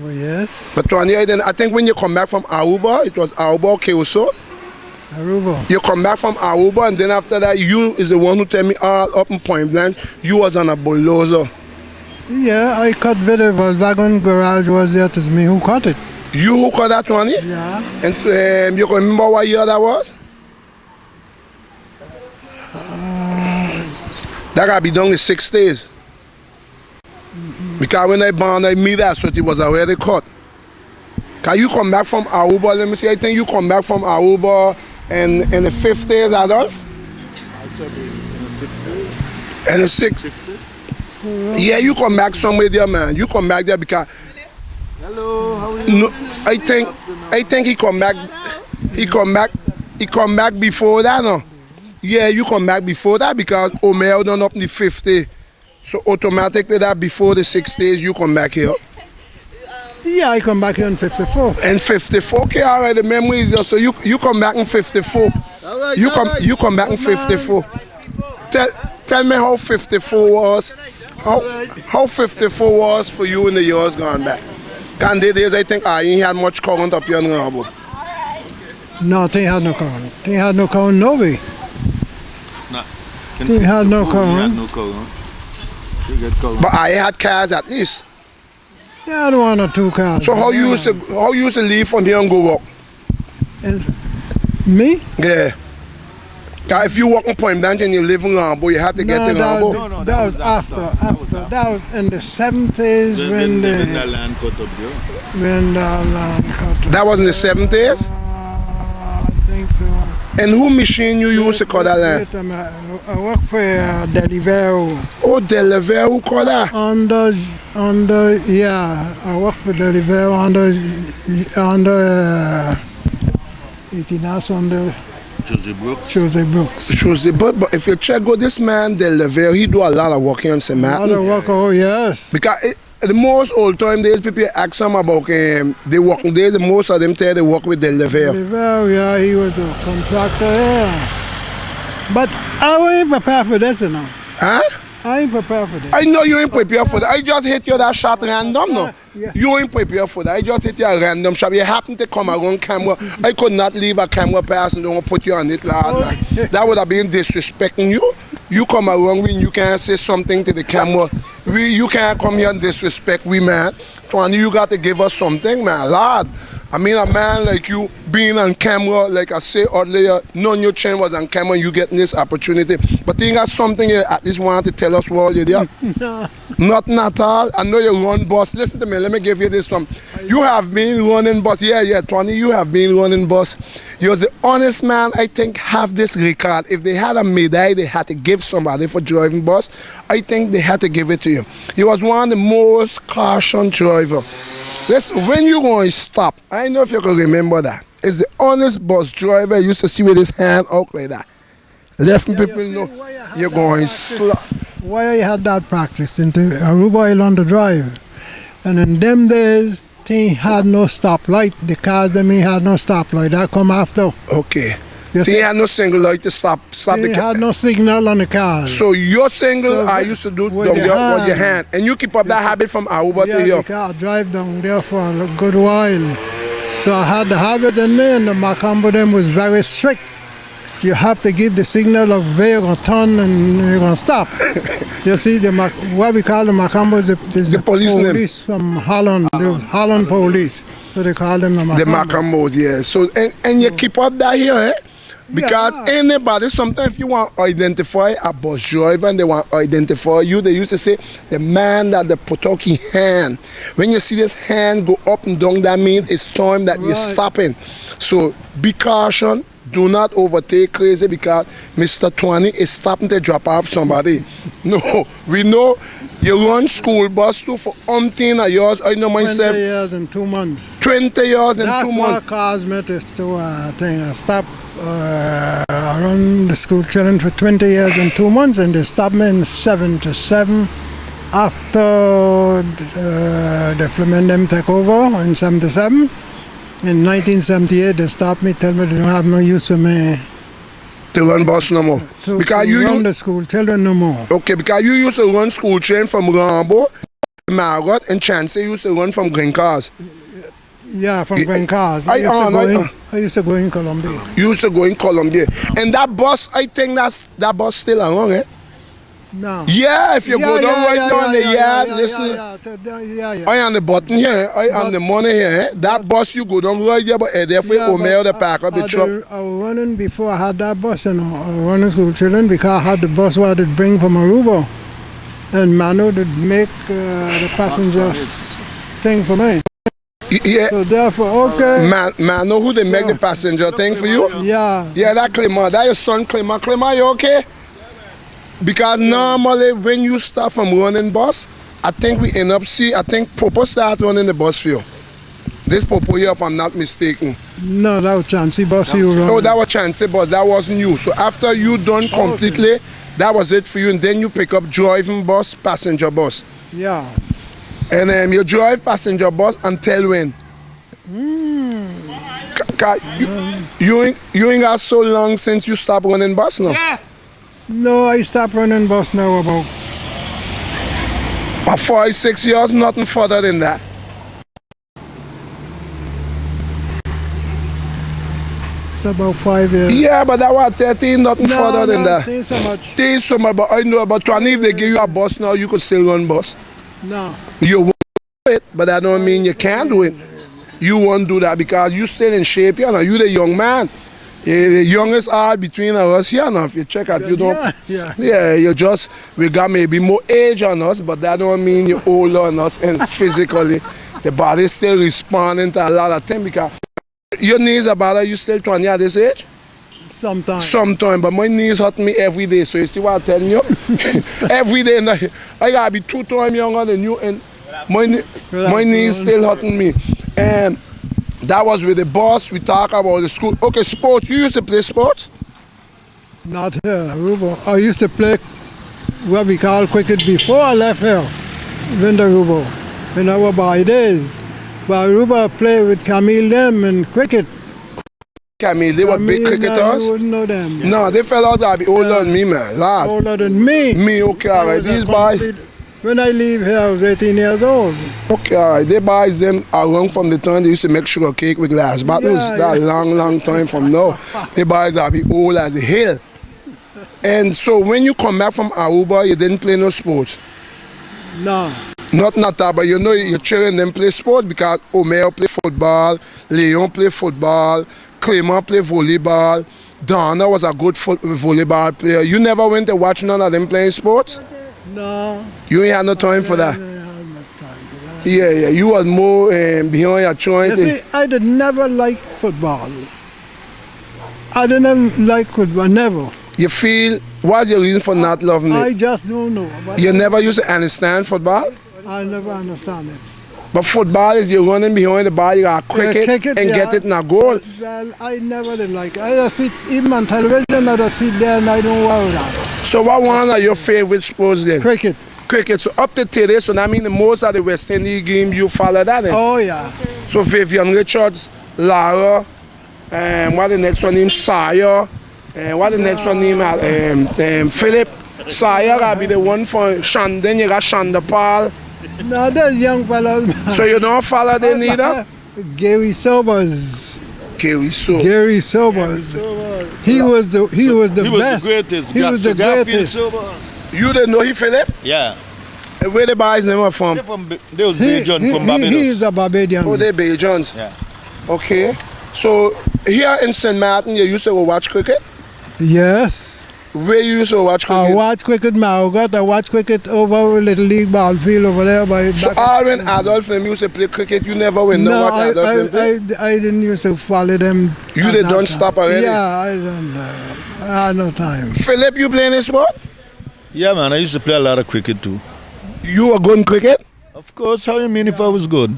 Speaker 12: yes.
Speaker 1: But Tony, I think when you come back from Aruba, it was Aruba, Keoso.
Speaker 12: Aruba.
Speaker 1: You come back from Aruba, and then after that, you is the one who tell me all up in Point Blanche. You was on a bulldozer.
Speaker 12: Yeah, I cut with the Volkswagen garage was there. It's me who cut it.
Speaker 1: You who cut that, Tony?
Speaker 12: Yeah.
Speaker 1: And you remember what year that was? That gotta be done in 6 days. Because when I born, I meet that, so it was already cut. Can you come back from Aruba? Let me see. I think you come back from Aruba in the 5th days, Adolf?
Speaker 9: I said in the 6 days.
Speaker 1: And the 6th. Yeah, you come back somewhere there, man. You come back there because.
Speaker 9: Hello, how are you?
Speaker 1: No, I think he come back. He come back before that, no. Yeah, you come back before that because Omer done up in the 5th day. So automatically that before the 6 days you come back here.
Speaker 12: Yeah, I come back here in 54.
Speaker 1: And 54, okay, all right, the memory is there. So you come back in 54.
Speaker 12: Right,
Speaker 1: you come back in 54. Tell me how 54 was. How 54 was for you in the years gone back. Can the days I think you ain't had much current up here in Rambaud.
Speaker 12: No, they had no current. They had no current no way. They had no current.
Speaker 1: But I had cars at least.
Speaker 12: Yeah, I had 1 or 2 cars.
Speaker 1: So how you used to leave from here and go up?
Speaker 12: And me?
Speaker 1: Yeah. If you walk in Point Blanche and you live in Rambaud, you had to get to Rambaud.
Speaker 12: No, that was after. That was in the 70s when the
Speaker 3: land cut up there.
Speaker 12: When the land cut up.
Speaker 1: That was in the 70s?
Speaker 12: I think so.
Speaker 1: And who machine you used to cut that land?
Speaker 12: I work for Delivero.
Speaker 1: Oh, Delivero, who cut that?
Speaker 12: Yeah, I work for Delivero under 18 under Jose Brooks.
Speaker 1: But if you check out this man, Delivero, he do a lot of work here in St. Martin.
Speaker 12: A lot of work, oh yes.
Speaker 1: Because the most old time days, people ask him about the working days, and most of them tell they work with Delivero.
Speaker 12: Delivero, yeah, he was a contractor, yeah. But I ain't prepared for this, you know.
Speaker 1: Huh?
Speaker 12: I ain't prepared for this.
Speaker 1: I know you ain't prepared for that. I just hit you that shot random, no?
Speaker 12: Yeah.
Speaker 1: You ain't prepared for that. I just hit you a random shot. You happen to come around camera. I could not leave a camera pass and don't put you on it, lad. That would have been disrespecting you. You come around when you can't say something to the camera. You can't come here and disrespect we, man. Tony, you got to give us something, man, lad. I mean, a man like you being on camera, like I say earlier, none your chain was on camera, you getting this opportunity. But you got something you at least want to tell us while you're there?
Speaker 12: No.
Speaker 1: Nothing at all. I know you run bus. Listen to me, let me give you this one. You have been running bus. Yeah, Tony, you have been running bus. You're the honest man, I think, have this record. If they had a medal they had to give somebody for driving bus, I think they had to give it to you. You was one of the most caution driver. Listen, when you going to stop, I know if you can remember that. It's the honest bus driver I used to see with his hand out like that. Letting people know you're going slow.
Speaker 12: Why I had that practice into Aruba Island to drive. And in them days, they had no stoplight. The cars, they had no stoplight. That come after.
Speaker 1: Okay. They had no single light to stop the car.
Speaker 12: They had no signal on the cars.
Speaker 1: So your single, I used to do with your hand. And you keep up that habit from Aruba to here.
Speaker 12: Yeah, I drive down there for a good while. So I had the habit in me, and the Macambo them was very strict. You have to give the signal of where you're going to turn and you're going to stop. You see, what we call the Macambo is the police from Holland, the Holland police. So they call them the Macambos.
Speaker 1: The Macambos, yeah. So, and you keep up that here, eh? Because anybody, sometimes if you want to identify a bus driver and they want to identify you, they used to say, the man that they put out his hand. When you see this hand go up and down, that means it's time that you're stopping. So be caution. Do not overtake crazy because Mr. Tony is stopping to drop off somebody. No, we know You run school bus too for umpteen of years. I know
Speaker 12: 20
Speaker 1: myself.
Speaker 12: years and 2 months.
Speaker 1: 20 years and
Speaker 12: That's
Speaker 1: 2 months.
Speaker 12: what caused me to stop run the school children for 20 years and 2 months, and they stopped me in 77 after the Fleming them take over in 77. In 1978, they stopped me, tell me they don't have no use for me.
Speaker 1: To run bus no more. Because you
Speaker 12: run the school children no more.
Speaker 1: Okay, because you used to run school train from Rambaud, Margot, and Chancey used to run from Green Cars.
Speaker 12: Yeah, from Green Cars.
Speaker 1: I
Speaker 12: used to go in Colombia.
Speaker 1: You used to go in Colombia. And that bus, I think that bus still around, eh?
Speaker 12: No.
Speaker 1: Yeah, if you go down right down the yard, listen. I on the button here, I on the money here. Eh? That bus you go down right there, but there for Omer the pack up the truck.
Speaker 12: I was running before I had that bus, you know. I was running school children because I had the bus what I'd bring from Aruba. And Mano did make the passengers thing for me.
Speaker 1: Yeah.
Speaker 12: So therefore, okay.
Speaker 1: Mano, who they make the passenger thing for you?
Speaker 12: Yeah.
Speaker 1: Yeah, that Clement. That your son Clement. Clement, you okay? Because normally when you start from running bus, I think we end up I think Popo start running the bus for you. This Popo here, if I'm not mistaken.
Speaker 12: No, that was Chancey bus you run.
Speaker 1: Oh, that was Chancey bus, that wasn't you. So after you done completely, that was it for you, and then you pick up driving bus, passenger bus.
Speaker 12: Yeah.
Speaker 1: And you drive passenger bus until when? You ain't got so long since you stopped running bus now?
Speaker 12: Yeah. No, I stopped running bus now about
Speaker 1: 5, 6 years, nothing further than that.
Speaker 12: It's about 5 years.
Speaker 1: Yeah, but that was 13, nothing further than that.
Speaker 12: Ain't so much.
Speaker 1: Ain't so much, but I know about 20. If they give you a bus now, you could still run bus.
Speaker 12: No.
Speaker 1: You won't do it, but that don't mean you can't do it. You won't do that because you still in shape, you know. You the young man. The youngest are between us here now. If you check out, you don't. Yeah, we got maybe more age on us, but that don't mean you're older on us and physically. The body's still responding to a lot of things because your knees are bad. Are you still 20 at this age?
Speaker 12: Sometimes.
Speaker 1: Sometimes, but my knees hurt me every day. So you see what I'm telling you? Every day, I gotta be 2 times younger than you, and my knees still hurting me. And that was with the boss. We talk about the school. Okay, sports. You used to play sports?
Speaker 12: Not here, Aruba. I used to play what we call cricket before I left here, in Aruba, in our boy days. But Aruba played with Camille them and cricket.
Speaker 1: Camille, they were big cricketers?
Speaker 12: You wouldn't know them.
Speaker 1: No, they fellas are be older than me, man. Lad.
Speaker 12: Older than me?
Speaker 1: Me, okay, all right. These boys.
Speaker 12: When I leave here, I was 18 years old.
Speaker 1: Okay, all right. They boys them around from the time they used to make sugar cake with glass bottles. That long time from now. They boys are be old as a hill. And so when you come back from Aruba, you didn't play no sports?
Speaker 12: No.
Speaker 1: Not that, but you know your children them play sport because Omer play football, Leon play football, Clement play volleyball, Donna was a good volleyball player. You never went to watch none of them playing sports?
Speaker 12: No.
Speaker 1: You ain't had no time for that? Yeah, you was more behind your joint.
Speaker 12: You see, I did never like football. I didn't like football, never.
Speaker 1: You feel, what's your reason for not loving it?
Speaker 12: I just don't know.
Speaker 1: You never used to understand football?
Speaker 12: I never understand it.
Speaker 1: But football is you running behind the ball, you got cricket and get it in a goal.
Speaker 12: Well, I never did like it. I just sit, even on television, I just sit there and I don't worry about it.
Speaker 1: So what one are your favorite sports then?
Speaker 12: Cricket.
Speaker 1: Cricket. So up to today, so that means the most of the West Indies games you follow that then?
Speaker 12: Oh yeah.
Speaker 1: So Vivian Richards, Lara, what the next one named Sire, what the next one named Philip. Sire will be the one for Shand, then you got Shandapal.
Speaker 12: No, there's young fellas.
Speaker 1: So you don't follow them neither?
Speaker 12: Gary Sobers.
Speaker 1: Gary Sobers.
Speaker 12: Gary Sobers. He was the best.
Speaker 3: He was the greatest.
Speaker 12: He was the greatest.
Speaker 1: You didn't know he Philip?
Speaker 3: Yeah.
Speaker 1: And where the boys never from?
Speaker 3: They was Bajans from Barbados.
Speaker 12: He is a Barbadian.
Speaker 1: Oh, they Bajans?
Speaker 3: Yeah.
Speaker 1: Okay. So here in St. Martin, you used to go watch cricket?
Speaker 12: Yes.
Speaker 1: Where you used to watch cricket?
Speaker 12: I watch cricket Margot. I watch cricket over Little League ball field over there.
Speaker 1: So all when adults them used to play cricket, you never went no watch adults them play?
Speaker 12: I didn't used to follow them.
Speaker 1: You did don't stop already?
Speaker 12: Yeah, I don't I had no time.
Speaker 1: Philip, you playing this sport?
Speaker 3: Yeah, man, I used to play a lot of cricket too.
Speaker 1: You were good in cricket?
Speaker 3: Of course. How you mean if I was good?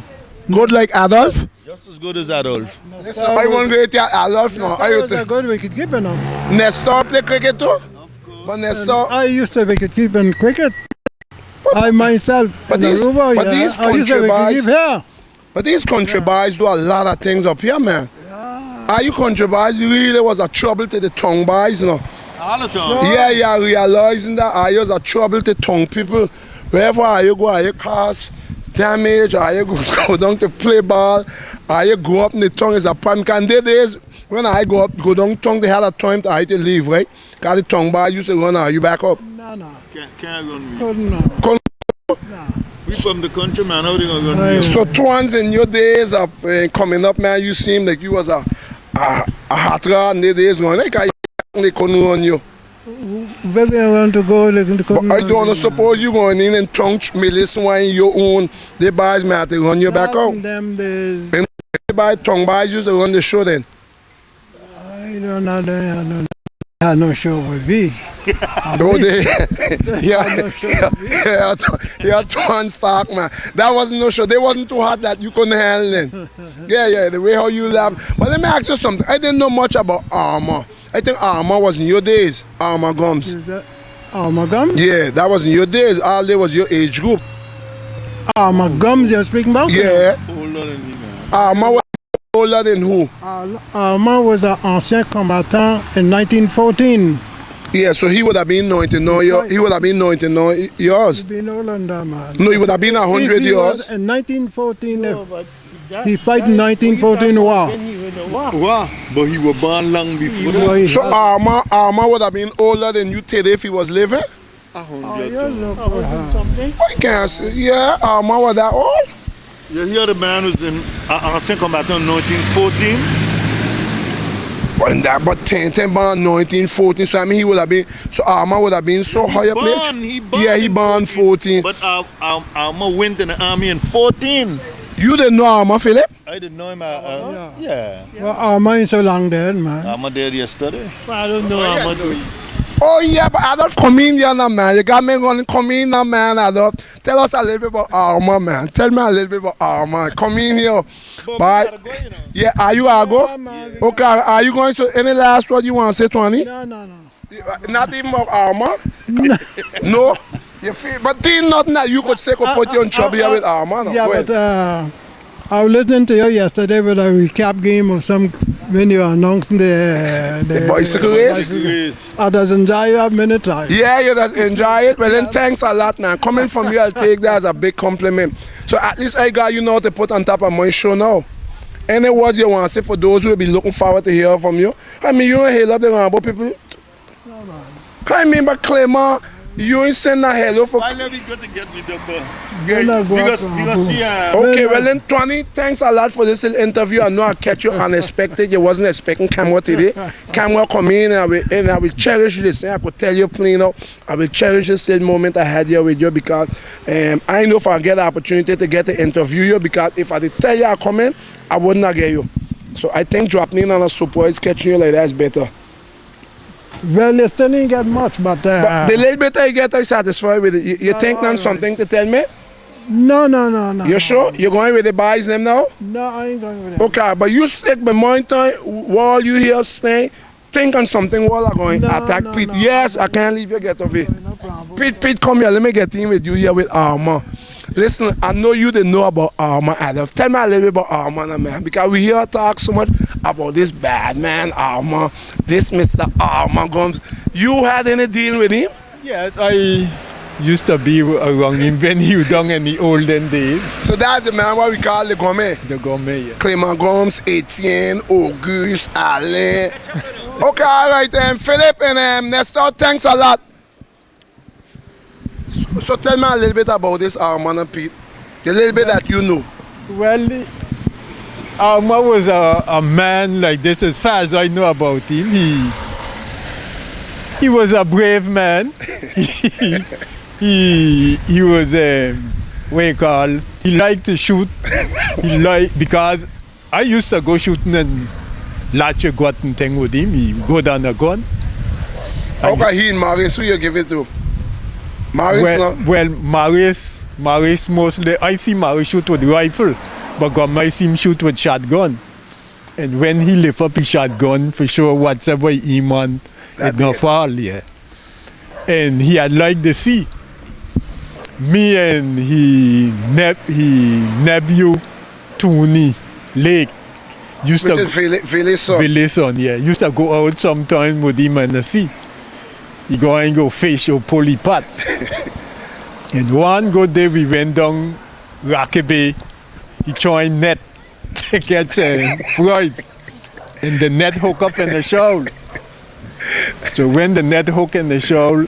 Speaker 1: Good like Adolf?
Speaker 3: Just as good as Adolf.
Speaker 1: Listen, I want to get Adolf now.
Speaker 5: I was a good wicket keeper now.
Speaker 1: Nestor play cricket too? But Nestor...
Speaker 5: I used to wicket keep in cricket. I myself,
Speaker 1: But these country boys, but these country boys do a lot of things up here, man. Are you country boys really was a trouble to the tongue boys, you know?
Speaker 3: All the time.
Speaker 1: Yeah, realizing that I was a trouble to tongue people. Wherever you go, are you cause damage, are you go down to play ball, are you go up in the tongue is a problem. And days when I go down tongue, they had a time to I to leave, right? Because the tongue boy used to run, are you back up?
Speaker 5: No.
Speaker 3: Can't run me.
Speaker 5: Couldn't.
Speaker 3: We from the country, man. How they gonna run me?
Speaker 1: So once in your days of coming up, man, you seem like you was a hot rod in the days going, like they couldn't run you.
Speaker 5: Where we want to go,
Speaker 1: But I don't suppose you going in and tongue listen why your own, the boys may have to run you back out.
Speaker 5: Them days.
Speaker 1: And the boys, tongue boys used to run the show then.
Speaker 5: I don't know. I had no show with me.
Speaker 1: Yeah, Twan Stark, man. That wasn't no show. They wasn't too hot that you couldn't handle it. Yeah, the way how you laugh. But let me ask you something. I didn't know much about Armour. I think Armour was in your days. Armour Gums.
Speaker 5: Is that Armour Gums?
Speaker 1: Yeah, that was in your days. All day was your age group.
Speaker 5: Armour Gums you're speaking about?
Speaker 1: Yeah. Armour was older than who?
Speaker 5: Armour was an ancien combattant in 1914.
Speaker 1: Yeah, so he would have been 99 years. He would have been 99 years.
Speaker 5: He'd been older than that, man.
Speaker 1: No, he would have been 100 years.
Speaker 5: In 1914, he fought in 1914 war.
Speaker 3: Wow, but he was born long before that.
Speaker 1: So Armour would have been older than you today if he was living?
Speaker 3: 100.
Speaker 5: Something?
Speaker 1: I can't say. Yeah, Armour was that old?
Speaker 3: You hear the man was in ancien combattant in 1914?
Speaker 1: But 10 born 1914, so I mean he would have been, so Armour would have been so high up there. Yeah, he born 14.
Speaker 3: But Armour went in the army in 14.
Speaker 1: You didn't know Armour, Philip?
Speaker 3: I didn't know him. Yeah.
Speaker 5: Well, Armour is so long dead, man.
Speaker 3: Armour dead yesterday.
Speaker 5: Well, I don't know Armour doing.
Speaker 1: Oh yeah, but Adolf, come in here now, man. You got me running, come in now, man, Adolf. Tell us a little bit about Armour, man. Tell me a little bit about Armour. Come in here. Bye. Yeah, are you go? Okay, are you going to any last word you want to say, Tony?
Speaker 5: No.
Speaker 1: Not even about Armour? No? You feel, but there's nothing that you could say could put you in trouble here with Armour. No?
Speaker 5: Yeah, but I was listening to you yesterday with a recap game of some when you were announcing the
Speaker 1: bicycle race.
Speaker 5: I just enjoy your minute time.
Speaker 1: Yeah, you just enjoy it. Well, then thanks a lot, man. Coming from you, I'll take that as a big compliment. So at least I got you know to put on top of my show now. Any words you want to say for those who will be looking forward to hear from you? I mean, you ain't hail up the Rambo people.
Speaker 5: No, man.
Speaker 1: I mean, but Clement, you ain't send a hello for...
Speaker 3: Why let me go to get me the
Speaker 1: Okay, well then, Tony, thanks a lot for this little interview. I know I catch you unexpected. You wasn't expecting camera today. Camera come in and I will cherish this. I could tell you plain out, I will cherish this little moment I had here with you because I know if I get the opportunity to get to interview you, because if I did tell you I come in, I wouldn't have get you. So I think dropping in on a surprise, catching you like that is better.
Speaker 5: Well, you still didn't get much, but
Speaker 1: the little bit I get, I'm satisfied with it. You think there's something to tell me?
Speaker 5: No.
Speaker 1: You sure? You're going with the boys' name now?
Speaker 5: No, I ain't going with them.
Speaker 1: Okay, but you stick by my time while you here staying, think on something while I'm going to attack Pete. Yes, I can't leave you get of it.
Speaker 5: No problem.
Speaker 1: Pete, come here. Let me get in with you here with Armour. Listen, I know you didn't know about Armour, Adolf. Tell me a little bit about Armour now, man. Because we hear talk so much about this bad man, Armour, this Mr. Armour Gums. You had any deal with him?
Speaker 13: Yes, I used to be around him when he was down in the olden days.
Speaker 1: So that's the man what we call the gourmet?
Speaker 13: The gourmet, yeah.
Speaker 1: Clement Gums, Etienne, Auguste, Alain. Okay, all right, Philip and Nestor, thanks a lot. So tell me a little bit about this Armour and Pete, a little bit that you know.
Speaker 13: Well, Armour was a man like this. As far as I know about him, he was a brave man. he was what you call, he liked to shoot. Because I used to go shooting and latch a gun and thing with him. He go down a gun.
Speaker 1: How can he and Maurice, who you give it to? Maurice,
Speaker 13: well, Maurice, Maurice mostly, I see Maurice shoot with rifle, but Goma I see him shoot with shotgun. And when he lift up his shotgun, for sure whatever he aim on, it gonna fall, yeah. And he had like the sea. Me and he nephew, Tony Lake, used to Vilison, yeah. Used to go out sometime with him in the sea. He go and go fish or polypot. And one good day we went down Rocky Bay. He joined net to catch flies. And the net hook up in the shoal. So when the net hook in the shoal,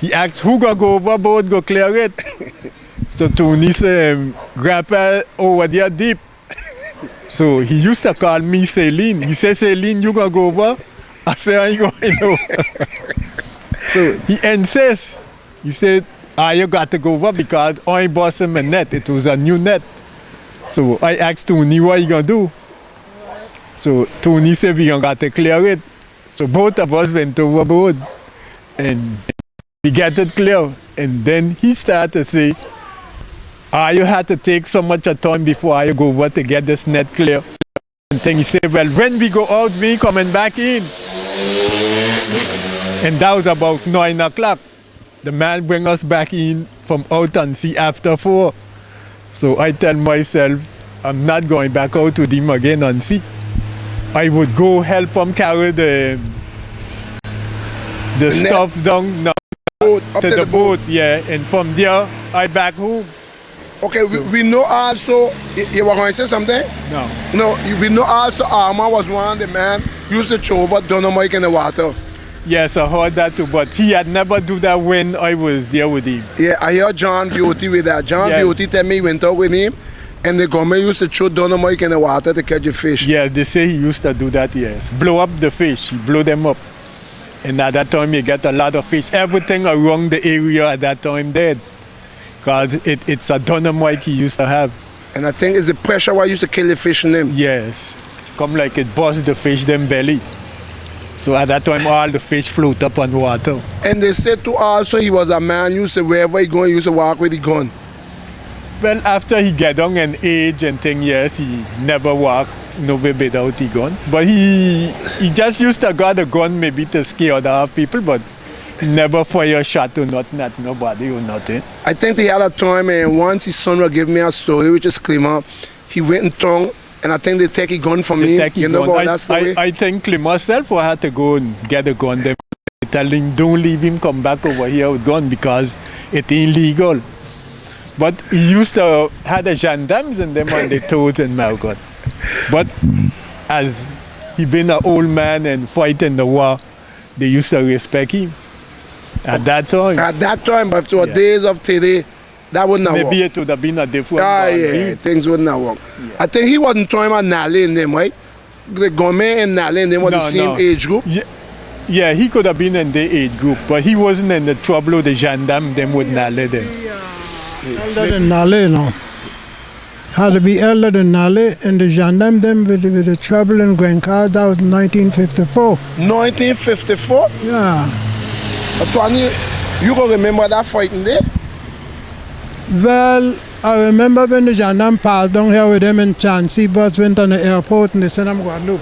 Speaker 13: he asked who gonna go overboard, go clear it. So Tony said, Grandpa over there deep. So he used to call me Celine. He said, Celine, you gonna go over? I said, I ain't going over. So he insists. He said, you got to go over because I bought him a net. It was a new net. So I asked Tony, what you gonna do? So Tony said, we got to clear it. So both of us went overboard and we get it clear. And then he started to say, you had to take so much time before you go over to get this net clear. And then he said, well, when we go out, we coming back in. And that was about 9 o'clock. The man bring us back in from out on sea after 4. So I tell myself, I'm not going back out with him again on sea. I would go help him carry the stuff down to the boat, yeah. And from there, I back home.
Speaker 1: Okay, we know also, you were going to say something?
Speaker 13: No.
Speaker 1: No, we know also Arma was one of the men used to throw over dynamite in the water.
Speaker 13: Yes, I heard that too, but he had never do that when I was there with him.
Speaker 1: Yeah, I heard John Beauty with that. John Beauty tell me he went out with him and the government used to throw dynamite in the water to catch the fish.
Speaker 13: Yeah, they say he used to do that, yes. Blow up the fish, he blow them up. And at that time, you get a lot of fish. Everything around the area at that time dead. Because it's a dynamite he used to have.
Speaker 1: And I think it's the pressure why used to kill the fish in them.
Speaker 13: Yes. Come like it bust the fish them belly. So at that time, all the fish float up on water.
Speaker 1: And they said to also he was a man, used to wherever he going, he used to walk with the gun.
Speaker 13: Well, after he get on an age and thing, yes, he never walk nowhere without the gun. But he just used to got a gun maybe to scare other people, but he never fire a shot or nothing at nobody or nothing.
Speaker 1: I think they had a time and once his son will give me a story which is Clement. He went in town and I think they take a gun from him. You know about that story?
Speaker 13: I think Clement himself will have to go and get a gun. They tell him don't leave him come back over here with gun because it ain't legal. But he used to have the gendarmes and them on the toes and Malcolm. But as he been an old man and fight in the war, they used to respect him. At that time.
Speaker 1: At that time, but to days of today, that wouldn't have worked.
Speaker 13: Maybe it would have been a different
Speaker 1: yeah, things wouldn't have worked. Yeah. I think he wasn't talking about Nale and them, right? The government and Nale and them were the same age group?
Speaker 13: Yeah, he could have been in the age group, but he wasn't in the trouble with the gendarme, them with Nale them.
Speaker 12: Elder than Nale, no. Had to be elder than Nale, and the gendarme them with the trouble in Grand Car, that was 1954.
Speaker 1: 1954?
Speaker 12: Yeah.
Speaker 1: Tony, you can remember that fighting there?
Speaker 12: Well, I remember when the gendarme passed down here with them in Chancy bus went on the airport and they sent them Guadeloupe.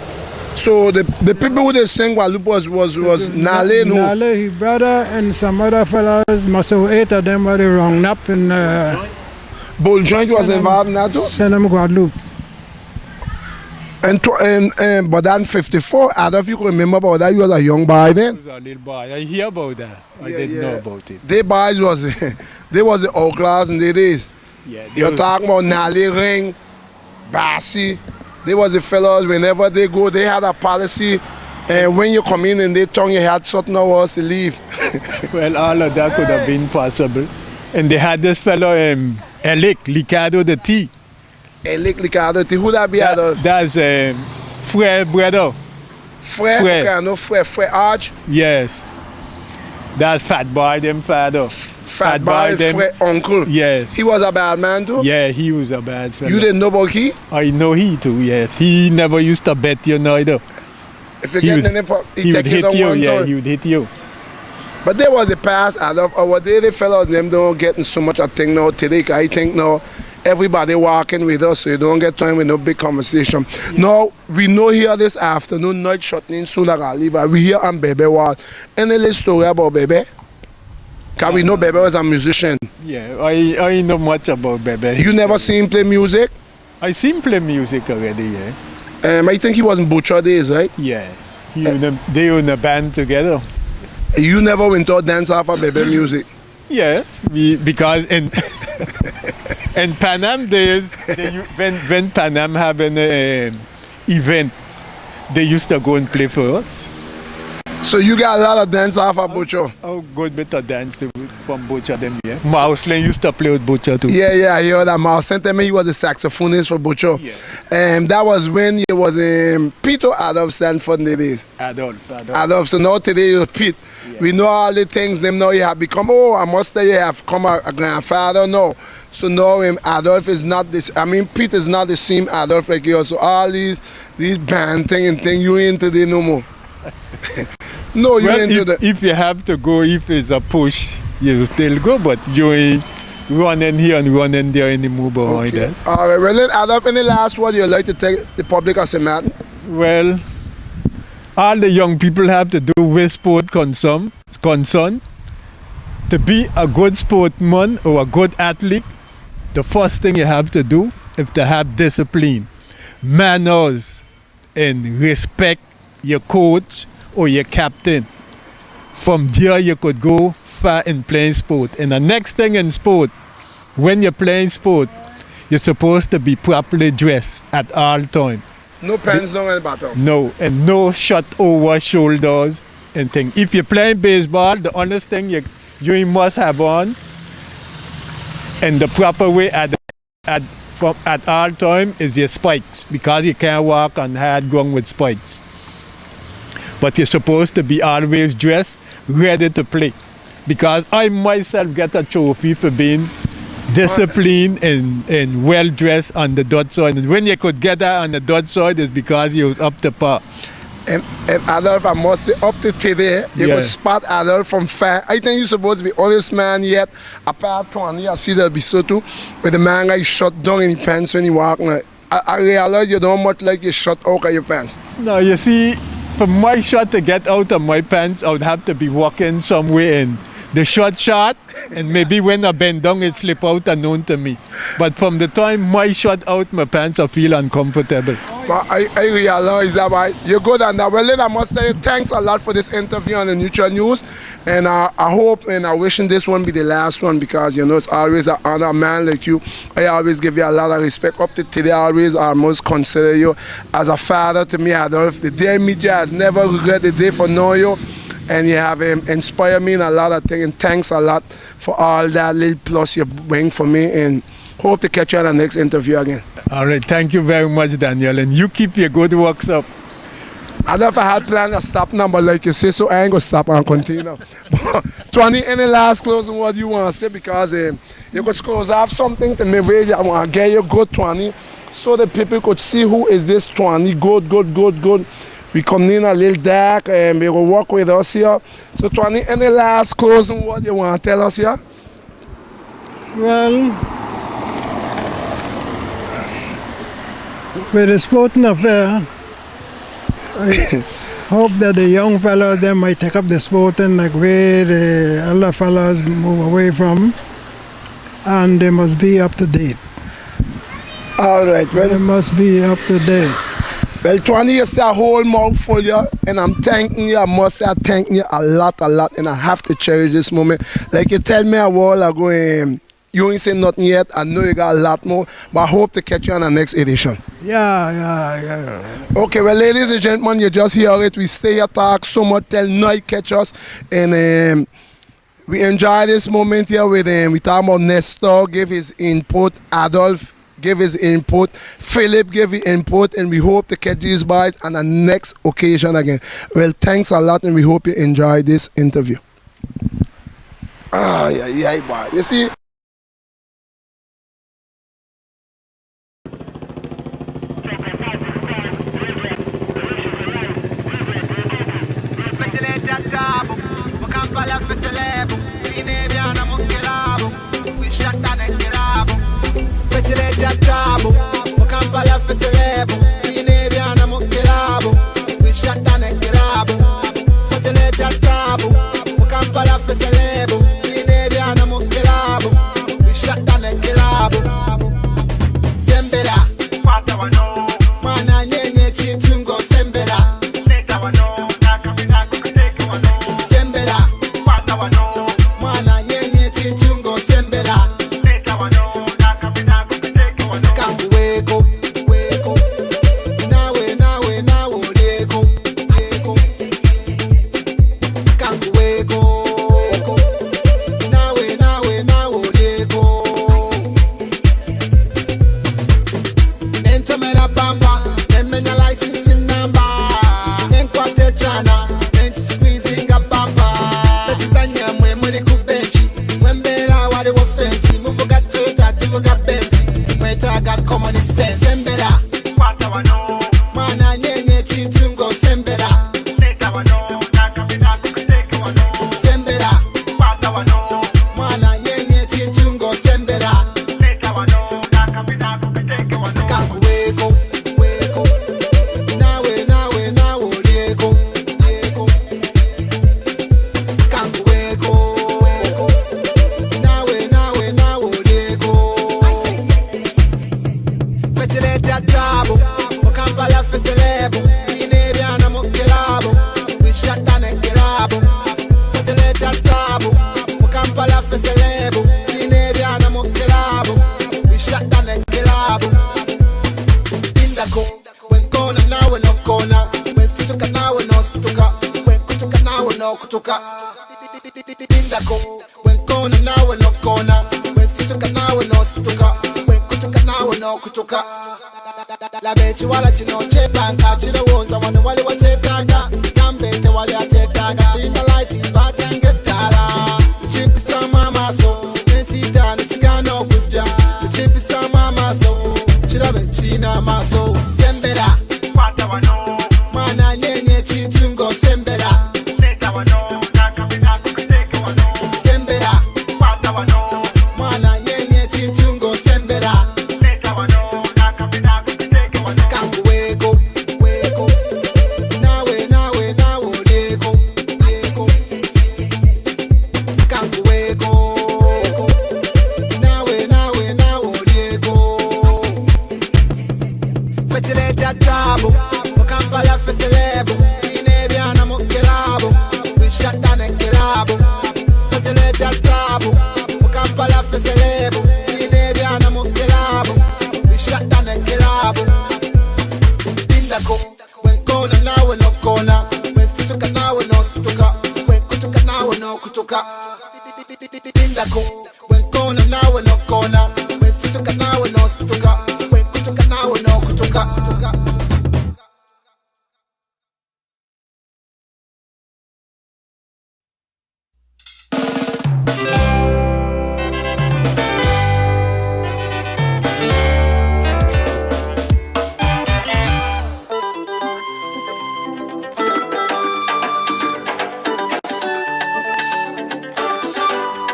Speaker 1: So the people who they sent Guadeloupe was Nale and who?
Speaker 12: Nale, his brother, and some other fellas, must have 8 of them were they rounded up and
Speaker 1: Bull Joint was involved in that too?
Speaker 12: Sent them Guadeloupe.
Speaker 1: And but then 54, I don't know if you can remember about that, you was a young boy then.
Speaker 13: I was a little boy. I hear about that. I didn't know about it.
Speaker 1: They boys was they was the outlaws in the days.
Speaker 13: Yeah,
Speaker 1: you're talking about Nale Ring, Bassi. They was the fellows, whenever they go, they had a policy. And when you come in and they told you had certain hours to leave.
Speaker 13: Well, all of that could have been possible. And they had this fellow, Elic, Ricardo the T.
Speaker 1: Elic, Ricardo T. Who that be?
Speaker 13: That's Frère brother.
Speaker 1: Frère? Okay, no Frère Arch?
Speaker 13: Yes. That's Fat Boy, them father.
Speaker 1: Fat Boy, them uncle?
Speaker 13: Yes.
Speaker 1: He was a bad man too?
Speaker 13: Yeah, he was a bad fellow.
Speaker 1: You didn't know about he?
Speaker 13: I know he too, yes. He never used to bet you neither.
Speaker 1: If you get in the
Speaker 13: he would hit you, yeah, he would hit you.
Speaker 1: But there was the past, our day the fellows them don't getting so much I think now today. I think now everybody walking with us, so you don't get time with no big conversation. Now we know here this afternoon, night shutting soon I leave. We here on Bebe Wall. Any little story about Bebe? Because we know Bebe was a musician.
Speaker 13: Yeah, I know much about Bebe.
Speaker 1: You never seen him play music?
Speaker 13: I seen him play music already, yeah.
Speaker 1: I think he was in Butcher days, right?
Speaker 13: Yeah. They were in a band together.
Speaker 1: You never went to dance off of Bebe music?
Speaker 13: Yes, because in in Pan Am days, when Pan Am have an event, they used to go and play for us.
Speaker 1: So you got a lot of dance off of Butcher?
Speaker 13: Oh, good bit of dance from Butcher them, yeah. Mouseland used to play with Butcher too.
Speaker 1: Yeah, I heard that. Mouse me he was a saxophonist for Butcher. Yeah. That was when he was Peter Adolf Stanford in the days. Adolf. So now today you're Pete. Yeah. We know all the things them now you have become. Oh, I must say you have become a grandfather. No. So now Adolf is not this. I mean, Pete is not the same Adolf like you. So all these band thing and thing you ain't today no more. No, you ain't do that.
Speaker 13: If you have to go, if it's a push, you still go, but you ain't running here and running there anymore behind that.
Speaker 1: All right, well then, Adolf, any last word you'd like to tell the public of St. Martin?
Speaker 13: Well, all the young people have to do with sport concern. To be a good sportsman or a good athlete, the first thing you have to do is to have discipline, manners, and respect your coach or your captain. From there you could go far in playing sport. And the next thing in sport, when you're playing sport, you're supposed to be properly dressed at all times.
Speaker 1: No pants down at the bottom?
Speaker 13: No, and no shut over shoulders and things. If you're playing baseball, the honest thing you must have on, and the proper way at all times is your spikes, because you can't walk on hard ground with spikes. But you're supposed to be always dressed, ready to play. Because I myself get a trophy for being disciplined and well-dressed on the dot side. And when you could get that on the dot side, it's because you was up to par.
Speaker 1: And Adolf, I must say, up to today, you could spot Adolf from far. I think you're supposed to be honest man yet. Apart from I see that be so too, where the man got shut down in his pants when he walk. I realize you don't much like you shut out of your pants.
Speaker 13: No, you see, for my shot to get out of my pants, I would have to be walking somewhere in the short, and maybe when I bend down, it slip out unknown to me. But from the time my shot out my pants, I feel uncomfortable.
Speaker 1: But I realize that you're good on that. Well, then I must say thanks a lot for this interview on the Neutral News. And I hope and I wishing this one be the last one, because, you know, it's always an honor, a man like you. I always give you a lot of respect. Up to today, I always almost consider you as a father to me, Adolf. The day I meet you, I never regret the day for knowing you. And you have inspired me in a lot of things. And thanks a lot for all that little plus you bring for me. And hope to catch you on the next interview again.
Speaker 13: All right, thank you very much, Daniel. And you keep your good works up.
Speaker 1: I don't know if I had planned a stop number like you say, so I ain't going to stop and continue. 20, any last closing word you want to say? Because you could close off something to me, really. I want to get you good 20, so the people could see who is this 20. Good. We come in a little dark and we will work with us here. So 20, any last closing word you want to tell us here?
Speaker 12: Well, with the sporting affair, I hope that the young fellows them might take up the sporting like where the other fellows move away from, and they must be up to date.
Speaker 1: All right, well,
Speaker 12: they must be up to date.
Speaker 1: Well, 20 years a whole mouthful here, and I'm thanking you. I must say, I'm thanking you a lot, and I have to cherish this moment. Like you tell me a while ago, you ain't saying nothing yet. I know you got a lot more, but I hope to catch you on the next edition.
Speaker 12: Yeah.
Speaker 1: Okay, well, ladies and gentlemen, you just hear it. We stay here, talk so much till night catch us, and we enjoy this moment here with we talk about Nestor, give his input, Adolf give his input, Philip give his input, and we hope to catch these boys on the next occasion again. Well, thanks a lot, and we hope you enjoy this interview. Yeah, boy. You see?
Speaker 6: Bukan
Speaker 14: Sembela, mwana nyenye chitungo sembela. Sembela, mwana nyenye chitungo sembela. Kanguweko, weko, nawe nawe nawe leko, leko. Kanguweko, weko, nawe nawe nawe leko. Entomera pampa, nemenya licensing number. Nenkwate chana, squeezing a pampa. Petizanya mwe muri kubenchi, mwembera wali wo fancy. Muvuga Toyota, tuvuga Benz. Mwetaga common sense. Sembera, mwana nyenye chitungo sembera. Sembera, mwana nyenye chitungo sembera. Kanguweko, weko, nawe nawe nawe leko, leko. Kanguweko, weko, nawe nawe nawe leko. Fetilete atabo, Kampala feselebo. Ine biana mokelabo, we shut down a kelabo. Fetilete atabo, Kampala feselebo. Ine biana mokelabo, we shut down a kelabo. Indako, when corner now we no corner. When situka now we no situka. When kutuka now we no kutuka. Indako, when corner now we no corner. When situka now we no situka. When kutuka now we no kutuka. La bechi wala chino chepanga. Chino woza wani wali wa chepanga. Kambete wali a chepanga. In the light is back and get tala. The chimpi sama maso. Nenti dana tika no kudya. The chimpi sama maso. Chirabe china maso. Sembera, mwana nyenye chitungo sembera. Sembera, mwana nyenye chitungo sembera. Kanguweko, weko, nawe nawe nawe leko, leko. Kanguweko, weko, nawe nawe nawe leko. Fetilete atabo, Kampala feselebo. Ine biana mokelabo, we shut down a kelabo. Fetilete atabo, Kampala feselebo. Ine biana mokelabo, we shut down a kelabo. Indako, when corner now we no corner. When situka now we no situka. When kutuka now we no kutuka. Indako, when corner now we no corner. When situka now we no situka. When kutuka now we no kutuka.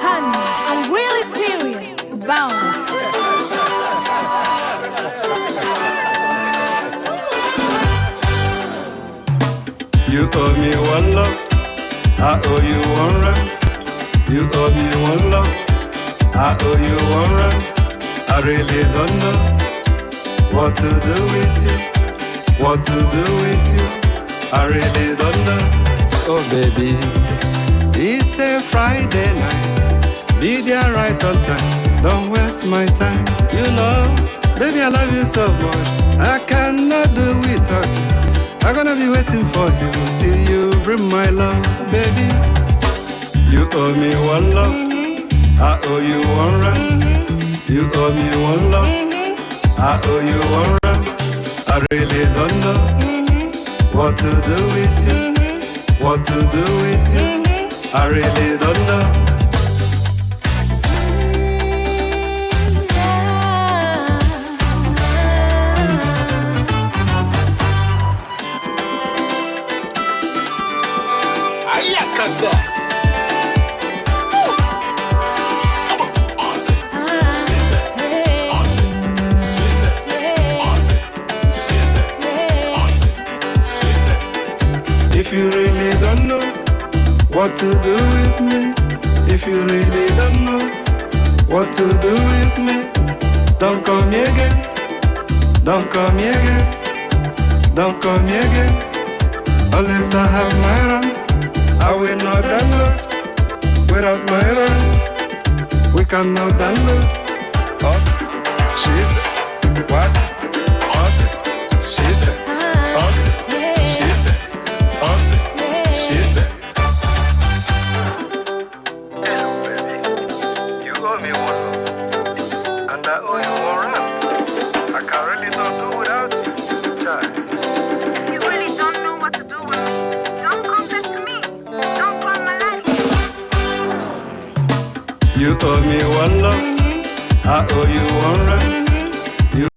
Speaker 19: Honey, I'm really serious about it.
Speaker 23: You owe me one love, I owe you one run. You owe me one love, I owe you one run. I really don't know what to do with you, what to do with you. I really don't know. Oh baby, it's a Friday night. Be there right on time. Don't waste my time. You know, baby, I love you so much. I cannot do without you. I'm gonna be waiting for you till you bring my love, baby. You owe me one love, I owe you one run. You owe me one love, I owe you one run. I really don't know what to do with you, what to do with you. I really don't know. If you really don't know what to do with me, if you really don't know what to do with me, Don't call me again. Don't call me again. Don't call me again. Unless I have my run, I will not download. Without my run, we cannot download. Us, she said. What? Us, she said. Us, she said. Us, she said. Hello, baby. You owe me one love, and I owe you one run. I can really not do without you, child.
Speaker 19: You really don't know what to do with me. Don't come back to me. Don't call my life.
Speaker 23: You owe me one love, I owe you one run.